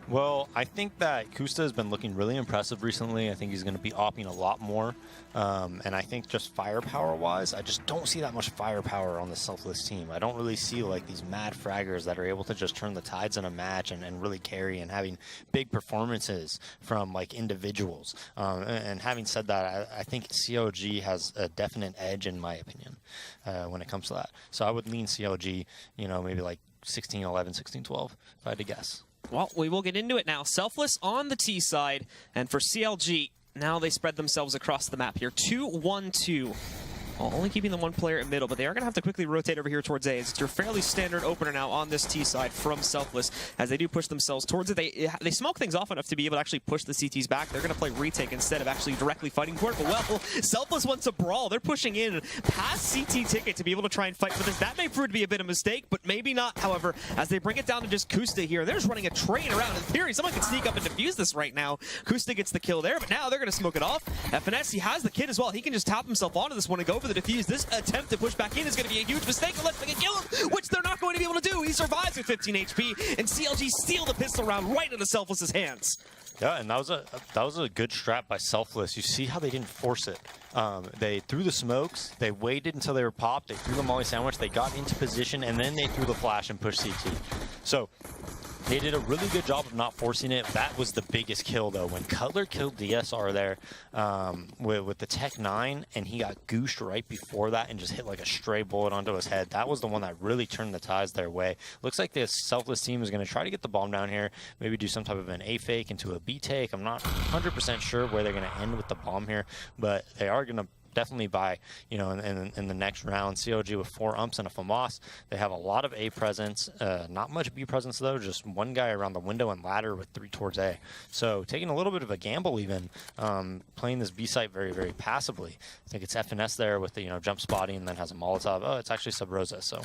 Well, I think that Kusta has been looking really impressive recently. I think he's going to be opping a lot more. And I think just firepower-wise, I just don't see that much firepower on the Selfless team. I don't really see like these mad fraggers that are able to just turn the tides in a match and really carry, and having big performances from like individuals. And having said that, I think CLG has a definite edge in my opinion when it comes to that. So I would lean CLG, you know, maybe like 16-11, 16-12 if I had to guess. Well, we will get into it now. Selfless on the T side, and for CLG, now they spread themselves across the map here. 2-1-2. Well, only keeping the one player in middle, but they are going to have to quickly rotate over here towards A. It's your fairly standard opener now on this T side from Selfless, as they do push themselves towards it. They smoke things off enough to be able to actually push the CTs back. They're going to play retake instead of actually directly fighting for it. But well, Selfless wants a brawl. They're pushing in past CT ticket to be able to try and fight for this. That may prove to be a bit of a mistake, but maybe not. However, as they bring it down to just Kusta here, they're just running a train around. In theory, someone can sneak up and defuse this right now. Kusta gets the kill there, but now they're going to smoke it off. FNS, he has the kid as well. He can just tap himself onto this one and go for the defuse. This attempt to push back in is going to be a huge mistake unless they can kill him, which they're not going to be able to do. He survives with 15 HP, and CLG steal the pistol round right into Selfless's hands. Yeah, and that was a good strat by Selfless. You see how they didn't force it. They threw the smokes, they waited until they were popped, they threw the molly sandwich, they got into position, and then they threw the flash and pushed CT. So they did a really good job of not forcing it. That was the biggest kill, though. When Cutler killed DSR there with the Tech 9, and he got gooshed right before that and just hit like a stray bullet onto his head, that was the one that really turned the tides their way. Looks like this Selfless team is going to try to get the bomb down here, maybe do some type of an A fake into a B take. I'm not 100% sure where they're going to end with the bomb here, but they are going to definitely by, you know, in the next round. CLG with 4 umps and a FAMAS. They have a lot of A presence, not much B presence though, just one guy around the window and ladder with 3 towards A. So taking a little bit of a gamble even, playing this B site very, very passively. I think it's FNS there with the, you know, jump spotting, and then has a Molotov. Oh, it's actually Sub Rosa, so.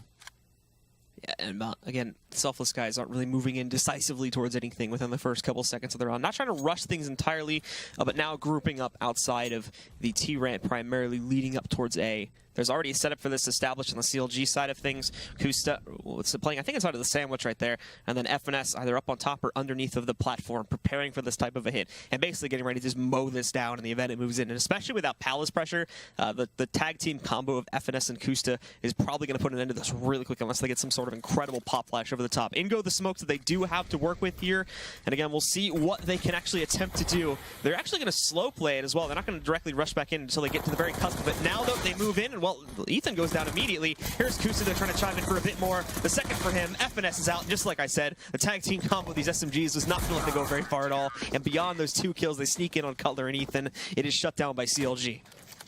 Yeah, and again, Selfless guys aren't really moving in decisively towards anything within the first couple seconds of the round. Not trying to rush things entirely, but now grouping up outside of the T-ramp, primarily leading up towards A. There's already a setup for this established on the CLG side of things. Kusta, it's playing, I think it's out of the sandwich right there, and then FNS either up on top or underneath of the platform, preparing for this type of a hit, and basically getting ready to just mow this down in the event it moves in. And especially without Palace pressure, the tag team combo of FNS and Kusta is probably going to put an end to this really quick unless they get some sort of incredible pop flash over the top. In go the smokes that they do have to work with here, and again, we'll see what they can actually attempt to do. They're actually going to slow play it as well. They're not going to directly rush back in until they get to the very cusp of it. Now, though, they move in, and well, Ethan goes down immediately. Here's Kusta trying to chime in for a bit more. The second for him, FNS is out. Just like I said, the tag team combo with these SMGs was not going to let them go very far at all. And beyond those 2 kills, they sneak in on Cutler and Ethan. It is shut down by CLG.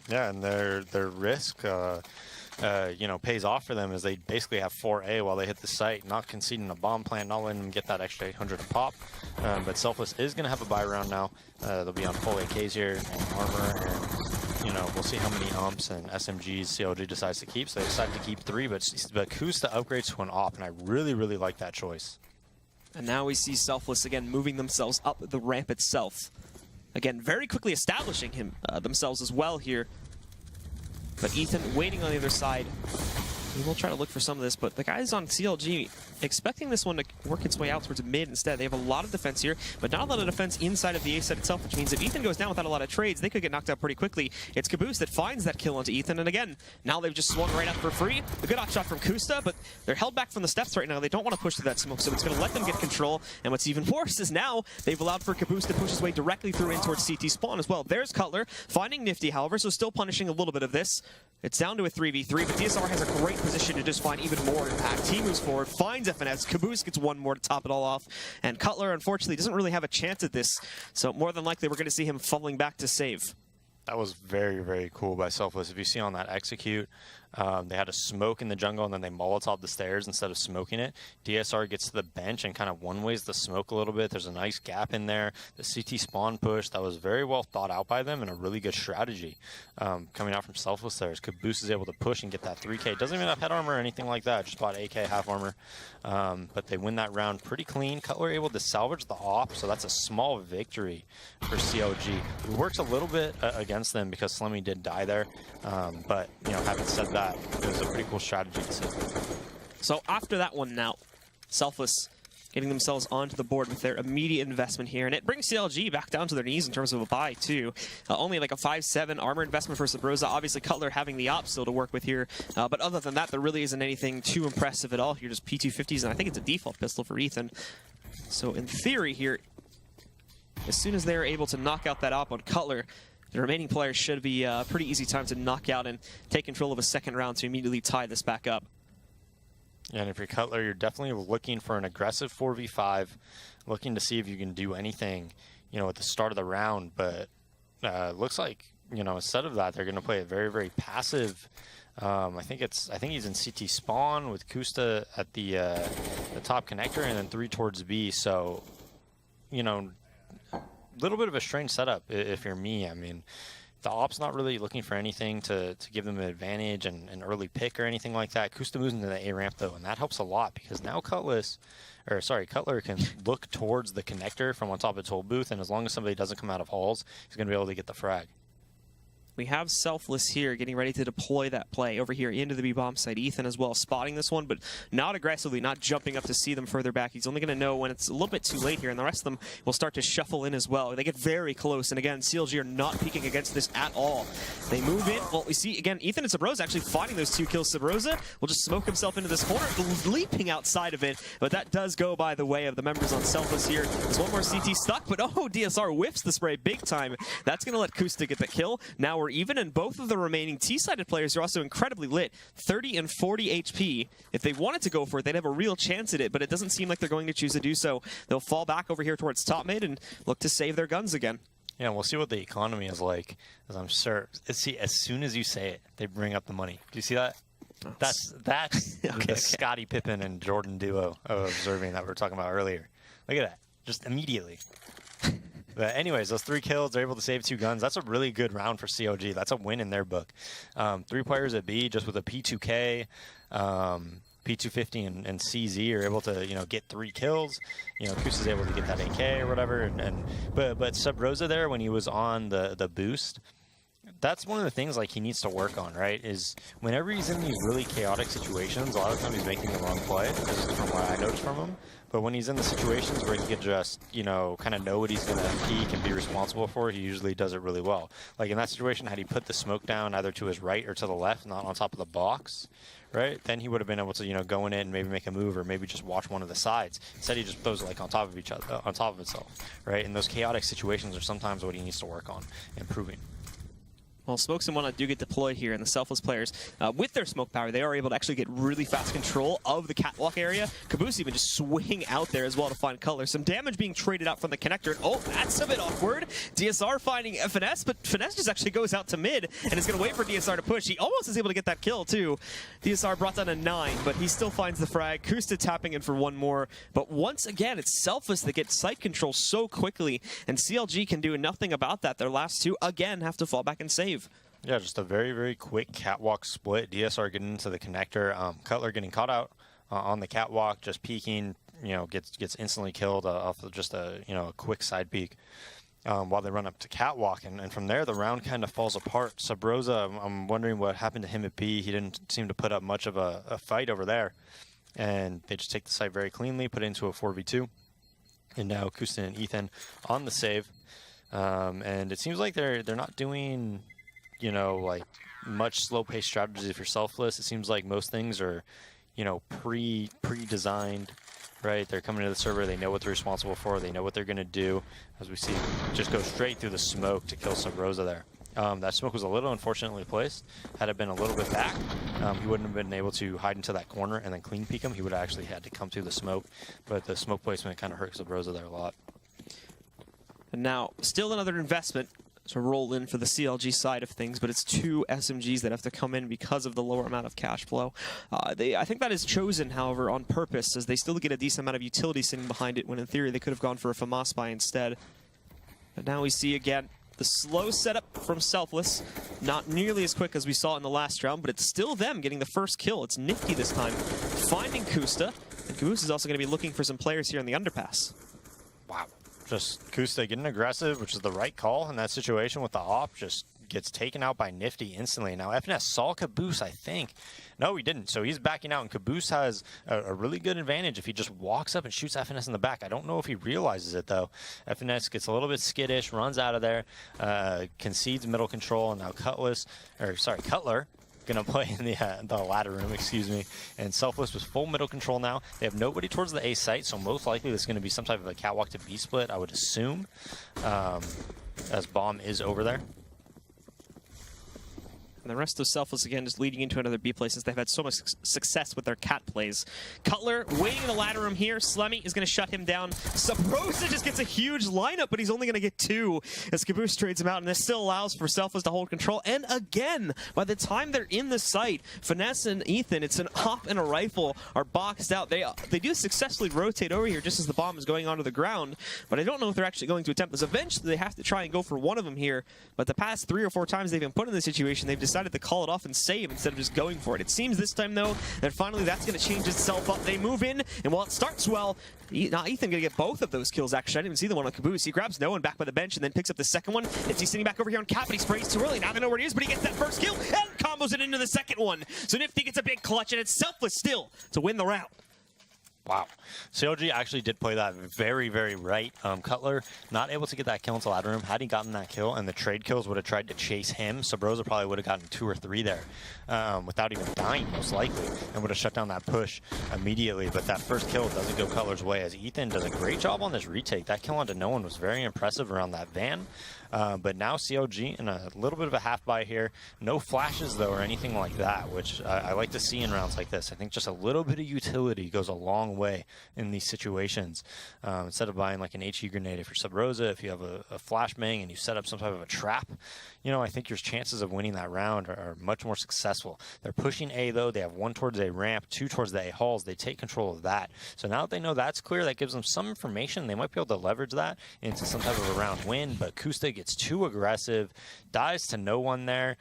Yeah, and their risk, you know, pays off for them as they basically have 4A while they hit the site, not conceding a bomb plant, not letting them get that extra 800 to pop. But Selfless is going to have a buy round now. They'll be on full AKs here and armor, and you know, we'll see how many umps and SMGs CLG decides to keep. So they decided to keep 3, but Kusta upgrades to an op, and I really, really like that choice. And now we see Selfless again moving themselves up the ramp itself. Again, very quickly establishing themselves as well here. But Ethan waiting on the other side. We will try to look for some of this, but the guys on CLG expecting this one to work its way out towards mid instead. They have a lot of defense here, but not a lot of defense inside of the A set itself, which means if Ethan goes down without a lot of trades, they could get knocked out pretty quickly. It's Caboose that finds that kill onto Ethan, and again, now they've just swung right out for free. A good shot from Kusta, but they're held back from the steps right now. They don't want to push through that smoke, so it's going to let them get control. And what's even worse is now they've allowed for Caboose to push his way directly through in towards CT spawn as well. There's Cutler finding Nifty, however, so still punishing a little bit of this. It's down to a 3v3, but DSR has a great position to just find even more impact. He moves forward, finds FNS, Caboose gets one more to top it all off, and Cutler, unfortunately, doesn't really have a chance at this, so more than likely we're going to see him fumbling back to save. That was very, very cool by Selfless. If you see on that execute, they had a smoke in the jungle and then they Molotov the stairs instead of smoking it. DSR gets to the bench and kind of one-ways the smoke a little bit. There's a nice gap in there. The CT spawn push, that was very well thought out by them and a really good strategy coming out from Selfless there. As Caboose is able to push and get that 3K. Doesn't even have head armor or anything like that. Just bought AK half armor. But they win that round pretty clean. Cutler able to salvage the off, so that's a small victory for CLG. It works a little bit against them because Slimmy did die there. But, you know, having said that, it was a pretty cool strategy to see. So after that one now, Selfless getting themselves onto the board with their immediate investment here, and it brings CLG back down to their knees in terms of a buy too. Only like a 5-7 armor investment for Sabrosa. Obviously Cutler having the op still to work with here, but other than that, there really isn't anything too impressive at all here. Just P250s, and I think it's a default pistol for Ethan. So in theory here, as soon as they're able to knock out that op on Cutler, the remaining players should be a pretty easy time to knock out and take control of a second round to immediately tie this back up. Yeah, and if you're Cutler, you're definitely looking for an aggressive 4v5, looking to see if you can do anything, you know, at the start of the round. But looks like, you know, instead of that, they're going to play a very, very passive. I think he's in CT spawn with Kusta at the top connector, and then 3 towards B. So, you know, little bit of a strange setup if you're me. I mean, the op's not really looking for anything to give them an advantage and an early pick or anything like that. Kusta moves into the A ramp though, and that helps a lot because now Cutler can look towards the connector from on top of Toll Booth, and as long as somebody doesn't come out of halls, he's going to be able to get the frag. We have Selfless here getting ready to deploy that play over here into the B-bomb site. Ethan as well spotting this one, but not aggressively, not jumping up to see them further back. He's only going to know when it's a little bit too late here, and the rest of them will start to shuffle in as well. They get very close, and again, CLG are not peeking against this at all. They move in. Well, we see, again, Ethan and Sabrosa actually finding those 2 kills. Sabrosa will just smoke himself into this corner, leaping outside of it, but that does go by the way of the members on Selfless here. There's one more CT stuck, but oh, DSR whiffs the spray big time. That's going to let Kusta get the kill. Now we're even, and both of the remaining T-sided players are also incredibly lit. 30 and 40 HP. If they wanted to go for it, they'd have a real chance at it, but it doesn't seem like they're going to choose to do so. They'll fall back over here towards top mid and look to save their guns again. Yeah, we'll see what the economy is like, as I'm sure. See, as soon as you say it, they bring up the money. Do you see that? That's okay, the Scottie Pippen and Jordan duo of observing that we were talking about earlier. Look at that. Just immediately. But anyways, those 3 kills, they're able to save 2 guns. That's a really good round for CLG. That's a win in their book. 3 players at B, just with a P2K, P250 and CZ are able to, you know, get 3 kills. You know, Kusa's able to get that AK or whatever. But Sabrosa there, when he was on the boost, that's one of the things like he needs to work on, right? Is whenever he's in these really chaotic situations, a lot of times he's making the wrong play, from what I noticed from him. But when he's in the situations where he can just, you know, kind of know what he's going to peek and be responsible for, he usually does it really well. Like in that situation, had he put the smoke down either to his right or to the left, not on top of the box, right? Then he would have been able to, you know, go in it and maybe make a move or maybe just watch one of the sides. Instead, he just throws like on top of each other, on top of itself, right? And those chaotic situations are sometimes what he needs to work on, improving. Well, Smokes and whatnot do get deployed here, and the Selfless players, with their smoke power, they are able to actually get really fast control of the catwalk area. Caboose even just swing out there as well to find Cutler. Some damage being traded out from the connector. Oh, that's a bit awkward. DSR finding FNS, but FNS just actually goes out to mid and is going to wait for DSR to push. He almost is able to get that kill, too. DSR brought down a 9, but he still finds the frag. Kusta tapping in for 1 more. But once again, it's Selfless that gets site control so quickly, and CLG can do nothing about that. Their last 2, again, have to fall back and save. Yeah, just a very, very quick catwalk split. DSR getting into the connector. Cutler getting caught out on the catwalk, just peeking, you know, gets instantly killed off of just a, you know, a quick side peek. while they run up to Catwalk, and from there the round kind of falls apart. Subroza, I'm wondering what happened to him at B. He didn't seem to put up much of a fight over there, and they just take the site very cleanly, put it into a 4v2, and now Kusta and Ethan on the save, and it seems like they're not doing, you know, like much slow-paced strategies if you're Selfless. It seems like most things are, you know, pre-designed. Right, they're coming to the server, they know what they're responsible for, they know what they're going to do. As we see, just go straight through the smoke to kill Subroza there. That smoke was a little unfortunately placed. Had it been a little bit back, he wouldn't have been able to hide into that corner and then clean peek him. He would have actually had to come through the smoke, but the smoke placement kind of hurt Subroza there a lot. And now, still another investment to roll in for the CLG side of things, but it's 2 SMGs that have to come in because of the lower amount of cash flow. I think that is chosen, however, on purpose, as they still get a decent amount of utility sitting behind it, when in theory they could have gone for a FAMAS buy instead. But now we see again the slow setup from Selfless, not nearly as quick as we saw in the last round, but it's still them getting the first kill. It's Nifty this time, finding Kusta, and Caboose is also going to be looking for some players here in the underpass. Wow. Just Kusta getting aggressive, which is the right call in that situation with the op, just gets taken out by Nifty instantly. Now FNS saw Caboose, I think. No, he didn't. So he's backing out, and Caboose has a really good advantage if he just walks up and shoots FNS in the back. I don't know if he realizes it, though. FNS gets a little bit skittish, runs out of there, concedes middle control, and now Cutler gonna play in the ladder room, excuse me. And Selfless with full middle control now. They have nobody towards the A site, so most likely there's gonna be some type of a catwalk to B split, I would assume, as Bomb is over there. And the rest of Selfless, again, just leading into another B play since they've had so much success with their cat plays. Cutler waiting in the ladder room here. Slemmy is going to shut him down. Subroza just gets a huge lineup, but he's only going to get 2 as Caboose trades him out, and this still allows for Selfless to hold control. And again, by the time they're in the site, Finesse and Ethan, it's an op and a rifle, are boxed out. They do successfully rotate over here just as the bomb is going onto the ground, but I don't know if they're actually going to attempt this. Eventually, they have to try and go for one of them here, but the past 3 or 4 times they've been put in this situation, they've decided to call it off and save instead of just going for it. It seems this time, though, that finally that's going to change itself up. They move in, and while it starts well, now Ethan going to get both of those kills, actually. I didn't even see the one on Caboose. He grabs no one back by the bench and then picks up the second one. It's he's sitting back over here on Cap, but he sprays too early. Now they know where he is, but he gets that first kill and combos it into the second one. So Nifty gets a big clutch, and it's Selfless still to win the round. Wow. CLG actually did play that very, very right. Cutler not able to get that kill into ladder room. Had he gotten that kill and the trade kills would have tried to chase him, Subroza probably would have gotten 2 or 3 there without even dying, most likely, and would have shut down that push immediately. But that first kill doesn't go Cutler's way, as Ethan does a great job on this retake. That kill onto no one was very impressive around that van. But now CLG in a little bit of a half buy here. No flashes, though, or anything like that, which I like to see in rounds like this. I think just a little bit of utility goes a long way in these situations. Instead of buying like an HE grenade, if you're Subroza, if you have a flashbang and you set up some type of a trap, you know, I think your chances of winning that round are much more successful. They're pushing A, though. They have 1 towards A ramp, 2 towards the A halls. They take control of that. So now that they know that's clear, that gives them some information. They might be able to leverage that into some type of a round win, but Kusta gets too aggressive, dies to no one there.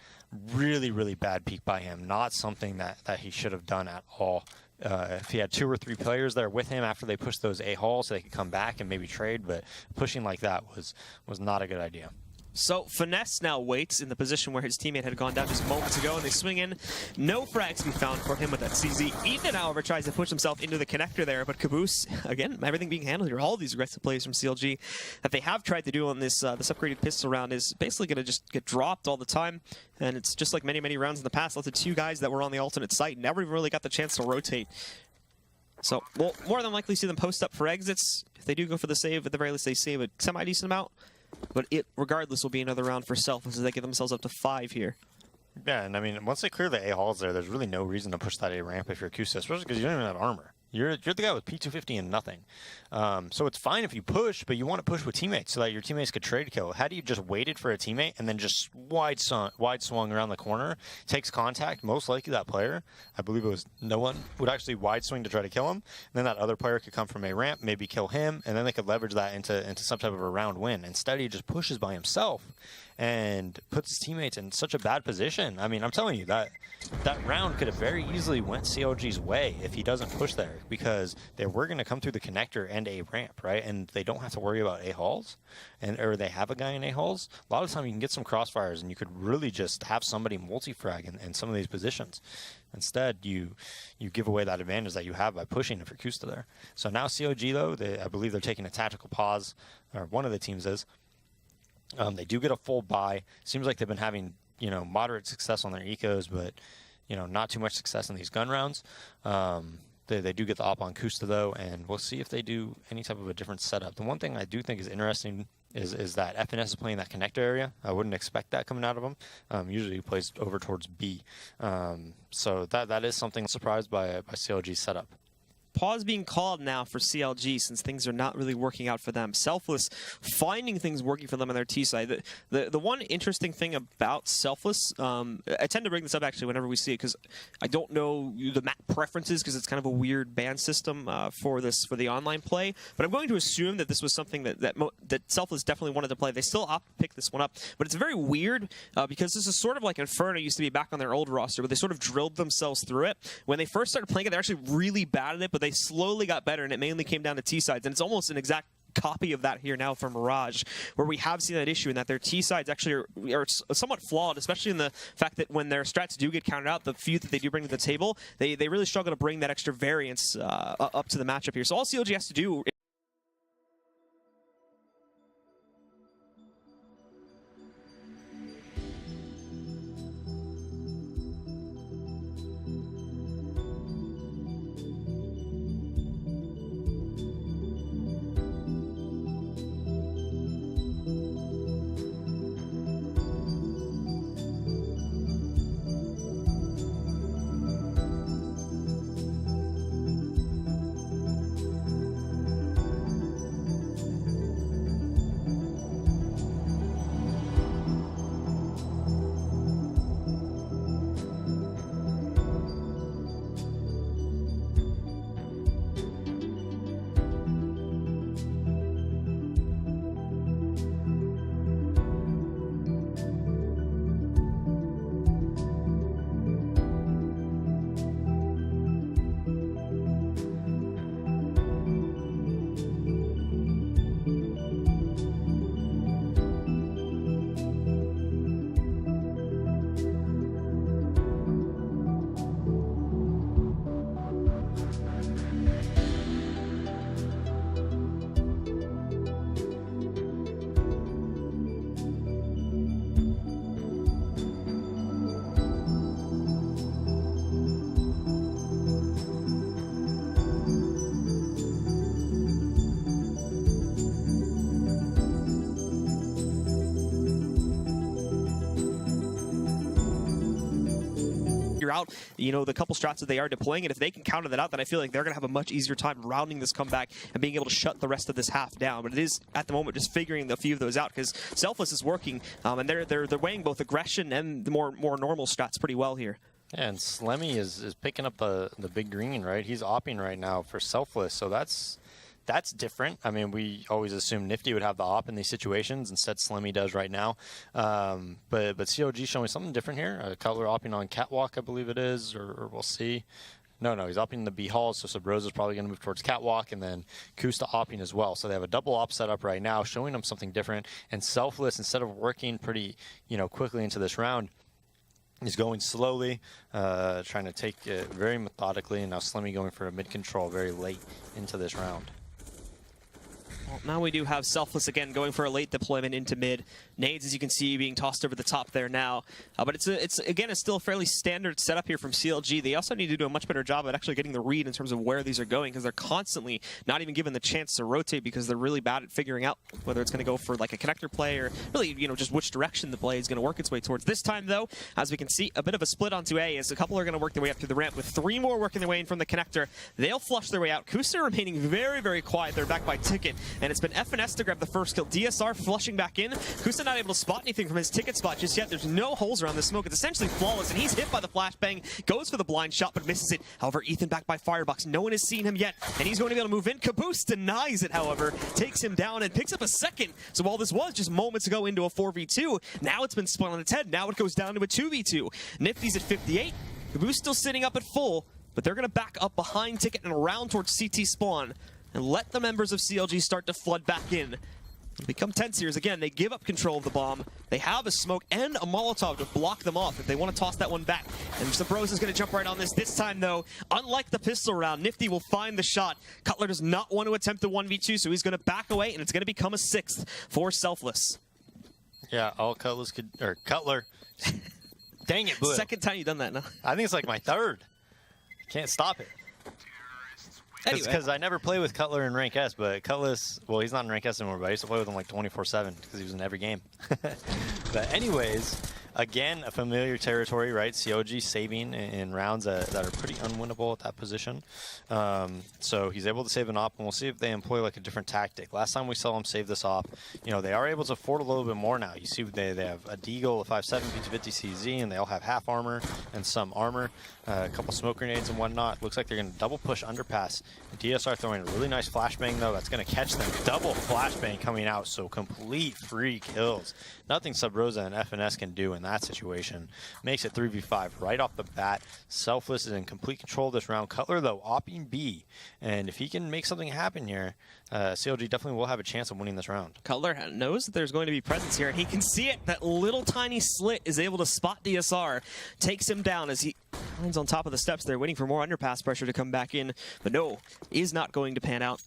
Really, really bad peek by him. Not something that he should have done at all. If he had 2 or 3 players there with him after they pushed those A halls, so they could come back and maybe trade, but pushing like that was not a good idea. So Finesse now waits in the position where his teammate had gone down just moments ago, and they swing in. No frags to be found for him with that CZ. Ethan, however, tries to push himself into the connector there, but Caboose, again, everything being handled here, all these aggressive plays from CLG that they have tried to do on this this upgraded pistol round is basically going to just get dropped all the time, and it's just like many, many rounds in the past. Lots of 2 guys that were on the alternate site never even really got the chance to rotate. So we'll more than likely see them post up for exits. If they do go for the save, at the very least they save a semi-decent amount. But it, regardless, will be another round for Selfless as they get themselves up to 5 here. Yeah, and I mean, once they clear the A halls there's really no reason to push that A ramp if you're Kusta, especially because you don't even have armor. You're the guy with P250 and nothing. So it's fine if you push, but you want to push with teammates so that your teammates could trade kill. Had you just waited for a teammate and then just wide swung around the corner, takes contact, most likely that player, I believe it was no one, would actually wide swing to try to kill him. And then that other player could come from A ramp, maybe kill him, and then they could leverage that into some type of a round win. Instead, he just pushes by himself and puts his teammates in such a bad position. I mean, I'm telling you, that round could have very easily went CLG's way if he doesn't push there, because they were going to come through the connector and A ramp, right? And they don't have to worry about A halls, or they have a guy in A halls. A lot of the time you can get some crossfires and you could really just have somebody multi-frag in some of these positions. Instead, you give away that advantage that you have by pushing it for Kusta there. So now CLG, though, I believe they're taking a tactical pause, or one of the teams is. They do get a full buy. Seems like they've been having, moderate success on their ecos, but, not too much success in these gun rounds. They do get the op on Kusta, though, and we'll see if they do any type of a different setup. The one thing I do think is interesting is that FNS is playing that connector area. I wouldn't expect that coming out of him. Usually he plays over towards B. So that is something surprised by CLG's setup. Pause being called now for CLG since things are not really working out for them. Selfless finding things working for them on their T side. The one interesting thing about Selfless, I tend to bring this up actually whenever we see it because I don't know the map preferences because it's kind of a weird ban system for the online play. But I'm going to assume that this was something that Selfless definitely wanted to play. They still opt to pick this one up, but it's very weird because this is sort of like Inferno used to be back on their old roster, but they sort of drilled themselves through it. When they first started playing it, they're actually really bad at it, but they slowly got better, and it mainly came down to T-sides, and it's almost an exact copy of that here now for Mirage, where we have seen that issue in that their T-sides actually are somewhat flawed, especially in the fact that when their strats do get counted out, the few that they do bring to the table, they really struggle to bring that extra variance up to the matchup here. So all CLG has to do out, the couple strats that they are deploying, and if they can counter that out, then I feel like they're going to have a much easier time rounding this comeback and being able to shut the rest of this half down. But it is, at the moment, just figuring a few of those out, because Selfless is working, and they're weighing both aggression and the more normal strats pretty well here. Yeah, and Slemmy is picking up the big green, right? He's opping right now for Selfless, so that's different. I mean, we always assumed Nifty would have the op in these situations. Instead, Slemmy does right now. But CLG showing something different here. Cutler opping on Catwalk, I believe it is, or we'll see. No, he's opping the B halls, so Sabrosa is probably going to move towards Catwalk, and then Kusta opping as well. So they have a double op setup right now, showing them something different. And Selfless, instead of working pretty, quickly into this round, he's going slowly, trying to take it very methodically, and now Slemmy going for a mid control very late into this round. Well, now we do have Selfless again going for a late deployment into mid. Nades, as you can see, being tossed over the top there now. But it's still a fairly standard setup here from CLG. They also need to do a much better job at actually getting the read in terms of where these are going, because they're constantly not even given the chance to rotate because they're really bad at figuring out whether it's going to go for like a connector play or really, just which direction the play is going to work its way towards. This time, though, as we can see, a bit of a split onto A as a couple are going to work their way up through the ramp with 3 more working their way in from the connector. They'll flush their way out. Kusta remaining very, very quiet. They're back by Ticket. and it's been FNS to grab the first kill. DSR flushing back in. Kusa not able to spot anything from his ticket spot just yet. There's no holes around the smoke. It's essentially flawless, and he's hit by the flashbang. Goes for the blind shot, but misses it. However, Ethan back by Firebox. No one has seen him yet, and he's going to be able to move in. Caboose denies it, however, takes him down and picks up a second. So while this was just moments ago into a 4v2, now it's been spun on its head. Now it goes down to a 2v2. Nifty's at 58. Caboose still sitting up at full, but they're going to back up behind Ticket and around towards CT spawn and let the members of CLG start to flood back in. It'll become tense here as, again, they give up control of the bomb. They have a smoke and a Molotov to block them off if they want to toss that one back. And the Bros is going to jump right on this. This time, though, unlike the pistol round, Nifty will find the shot. Cutler does not want to attempt the 1v2, so he's going to back away, and it's going to become a 6th for Selfless. Yeah, all Cutlass could, or Cutler. Dang it, Blue. Second time you've done that now. I think it's like my third. Can't stop it. Because Anyway. I never play with Cutler in Rank S, but Cutlass, well, he's not in Rank S anymore, but I used to play with him like 24/7 because he was in every game. But anyways, again, a familiar territory, right? CLG saving in rounds that are pretty unwinnable at that position. So he's able to save an op, and we'll see if they employ like a different tactic. Last time we saw him save this op, you know, they are able to afford a little bit more now. You see they have a Deagle, a 5.7, P250 CZ, and they all have half armor and some armor, a couple smoke grenades and whatnot. Looks like they're going to double push underpass. DSR throwing a really nice flashbang, though. That's going to catch them. Double flashbang coming out, so complete free kills. Nothing Sub Rosa and FNS can do in that situation. Makes it 3v5 right off the bat. Selfless is in complete control of this round. Cutler, though, opping B. And if he can make something happen here, CLG definitely will have a chance of winning this round. Cutler knows that there's going to be presence here, and he can see it. That little tiny slit is able to spot DSR. Takes him down as he lands on top of the steps there, waiting for more underpass pressure to come back in. But no, is not going to pan out.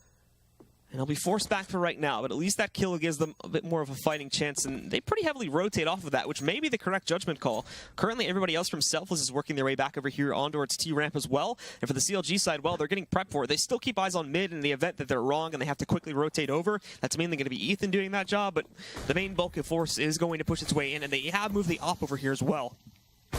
And he'll be forced back for right now, but at least that kill gives them a bit more of a fighting chance, and they pretty heavily rotate off of that, which may be the correct judgment call. Currently, everybody else from Selfless is working their way back over here on towards T-Ramp as well, and for the CLG side, well, they're getting prepped for it. They still keep eyes on mid in the event that they're wrong and they have to quickly rotate over. That's mainly going to be Ethan doing that job, but the main bulk of force is going to push its way in, and they have moved the op over here as well.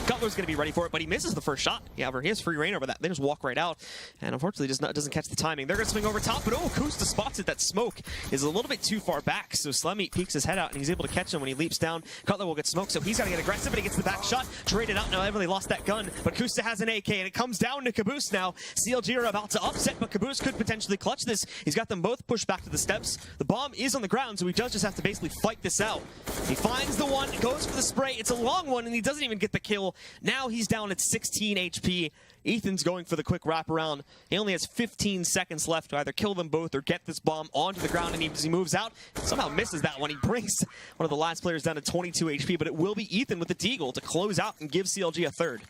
Cutler's going to be ready for it, but he misses the first shot. Yeah, he has free reign over that. They just walk right out, and unfortunately doesn't catch the timing. They're going to swing over top, but oh, Kusta spots it. That smoke is a little bit too far back, so Slemmy peeks his head out, and he's able to catch him when he leaps down. Cutler will get smoked, so he's got to get aggressive, but he gets the back shot. Traded out. Now everybody lost that gun, but Kusta has an AK, and it comes down to Caboose now. CLG are about to upset, but Caboose could potentially clutch this. He's got them both pushed back to the steps. The bomb is on the ground, so he does just have to basically fight this out. He finds the one, goes for the spray. It's a long one, and he doesn't even get the kill. Now he's down at 16 HP. Ethan's going for the quick wraparound. He only has 15 seconds left to either kill them both or get this bomb onto the ground, and as he moves out, somehow misses that one. He brings one of the last players down to 22 HP, but it will be Ethan with the Deagle to close out and give CLG a third.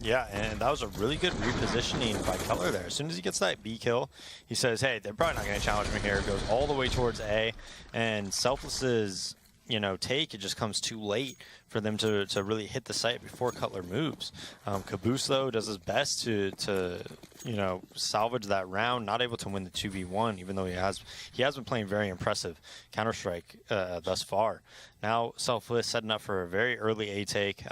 Yeah, and that was a really good repositioning by Cutler there. As soon as he gets that B kill, he says, hey, they're probably not going to challenge me here. Goes all the way towards A, and Selfless's take, it just comes too late for them to really hit the site before Cutler moves. Caboose, though, does his best to salvage that round, not able to win the 2v1, even though he has been playing very impressive Counter-Strike thus far. Now, Selfless setting up for a very early A take.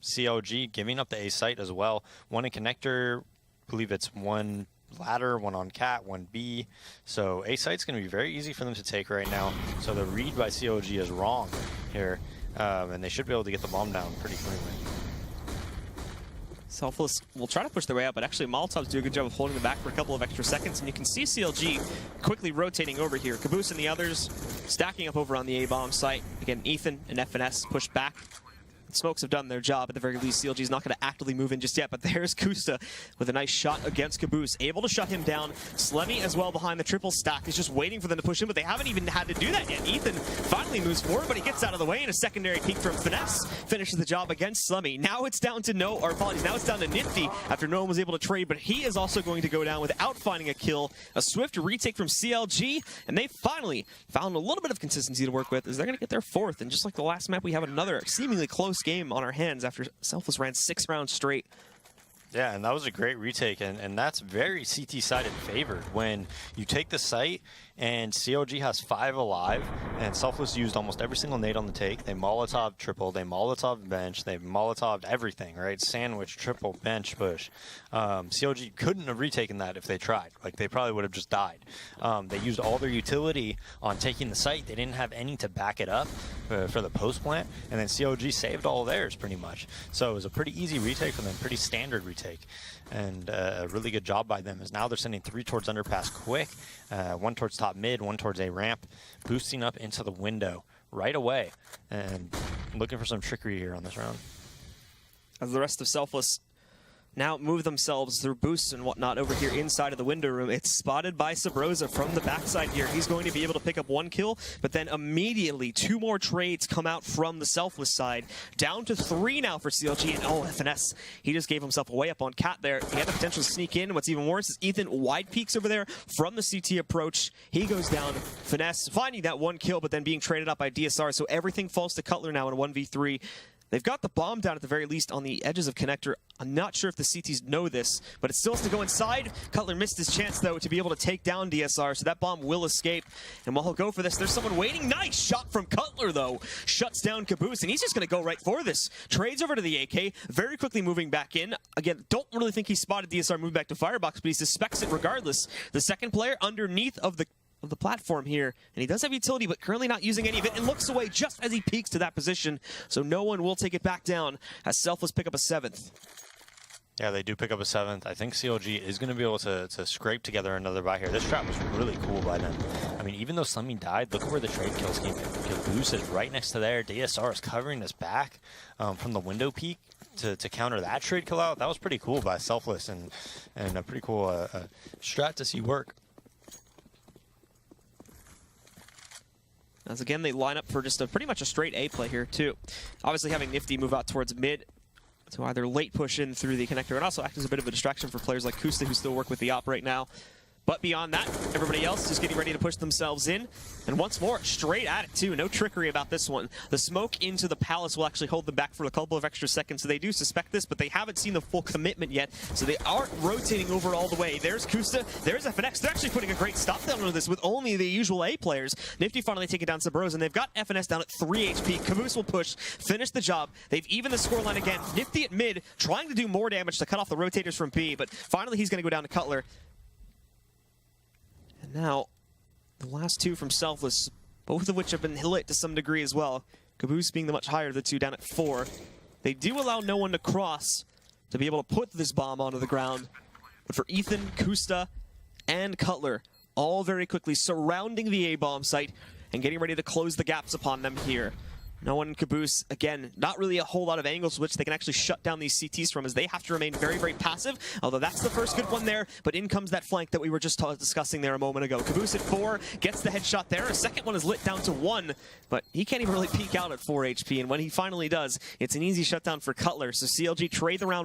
CLG giving up the A site as well. One in connector, I believe it's one ladder, one on cat, one B. So A site's going to be very easy for them to take right now. So the read by CLG is wrong here, and they should be able to get the bomb down pretty cleanly. Selfless will try to push their way out, but actually Molotovs do a good job of holding them back for a couple of extra seconds, and you can see CLG quickly rotating over here. Caboose and the others stacking up over on the A-bomb site. Again, Ethan and FNS push back. Smokes have done their job. At the very least, CLG is not going to actively move in just yet, but there's Kusta with a nice shot against Caboose, able to shut him down. Slemmy as well behind the triple stack is just waiting for them to push in, but they haven't even had to do that yet. Ethan finally moves forward, but he gets out of the way, and a secondary peek from Finesse finishes the job against Slemmy. Now it's down to now it's down to Nifty after no one was able to trade, but he is also going to go down without finding a kill. A swift retake from CLG, and they finally found a little bit of consistency to work with as they're going to get their fourth, and just like the last map, we have another seemingly close game on our hands after Selfless ran 6 rounds straight. Yeah, and that was a great retake, and that's very CT-sided favored. When you take the site and CLG has 5 alive, and Selfless used almost every single nade on the take. They Molotov triple, they Molotov bench, they Molotov everything, right? Sandwich, triple, bench, push. CLG couldn't have retaken that if they tried. Like, they probably would have just died. They used all their utility on taking the site. They didn't have any to back it up for the post plant, and then CLG saved all theirs pretty much. So it was a pretty easy retake for them, pretty standard retake, and a really good job by them, as now they're sending 3 towards underpass quick, 1 towards top mid, 1 towards a ramp, boosting up into the window right away, and looking for some trickery here on this round. As the rest of Selfless now move themselves through boosts and whatnot over here inside of the window room. It's spotted by Sabrosa from the backside here. He's going to be able to pick up 1 kill, but then immediately 2 more trades come out from the Selfless side. Down to 3 now for CLG, and oh, Finesse. He just gave himself away up on Cat there. He had the potential to sneak in. What's even worse is Ethan wide peeks over there from the CT approach. He goes down. Finesse finding that 1 kill, but then being traded up by DSR, so everything falls to Cutler now in 1v3. They've got the bomb down at the very least on the edges of Connector. I'm not sure if the CTs know this, but it still has to go inside. Cutler missed his chance, though, to be able to take down DSR, so that bomb will escape. And while he'll go for this, there's someone waiting. Nice shot from Cutler, though. Shuts down Caboose, and he's just going to go right for this. Trades over to the AK, very quickly moving back in. Again, don't really think he spotted DSR move back to Firebox, but he suspects it regardless. The second player underneath of the platform here, and he does have utility, but currently not using any of it, and looks away just as he peeks to that position, so no one will take it back down as Selfless pick up a 7th. Yeah, they do pick up a 7th. I think CLG is going to be able to scrape together another buy here. This trap was really cool by them. I mean, even though Slimmy died, look at where the trade kills came in. Caboose is right next to there. DSR is covering his back from the window peak to counter that trade kill out. That was pretty cool by Selfless, and a pretty cool strat to see work. As again, they line up for just pretty much a straight A play here, too. Obviously, having Nifty move out towards mid to either late push in through the connector and also act as a bit of a distraction for players like Kusta, who still work with the op right now. But beyond that, everybody else is getting ready to push themselves in. And once more, straight at it, too. No trickery about this one. The smoke into the palace will actually hold them back for a couple of extra seconds. So they do suspect this, but they haven't seen the full commitment yet. So they aren't rotating over all the way. There's Kusta. There's FNX. They're actually putting a great stop down on this with only the usual A players. Nifty finally taking down Sabros, and they've got FNS down at 3 HP. Caboose will push, finish the job. They've evened the scoreline again. Nifty at mid, trying to do more damage to cut off the rotators from B, but finally he's going to go down to Cutler. And now, the last 2 from Selfless, both of which have been lit to some degree as well. Caboose being the much higher of the 2 down at 4. They do allow no one to cross to be able to put this bomb onto the ground. But for Ethan, Kusta, and Cutler, all very quickly surrounding the A-bomb site and getting ready to close the gaps upon them here. No one in Caboose, again, not really a whole lot of angles which they can actually shut down these CTs from, as they have to remain very, very passive, although that's the first good one there, but in comes that flank that we were just discussing there a moment ago. Caboose at 4, gets the headshot there. A second one is lit down to 1, but he can't even really peek out at 4 HP, and when he finally does, it's an easy shutdown for Cutler, so CLG trade the round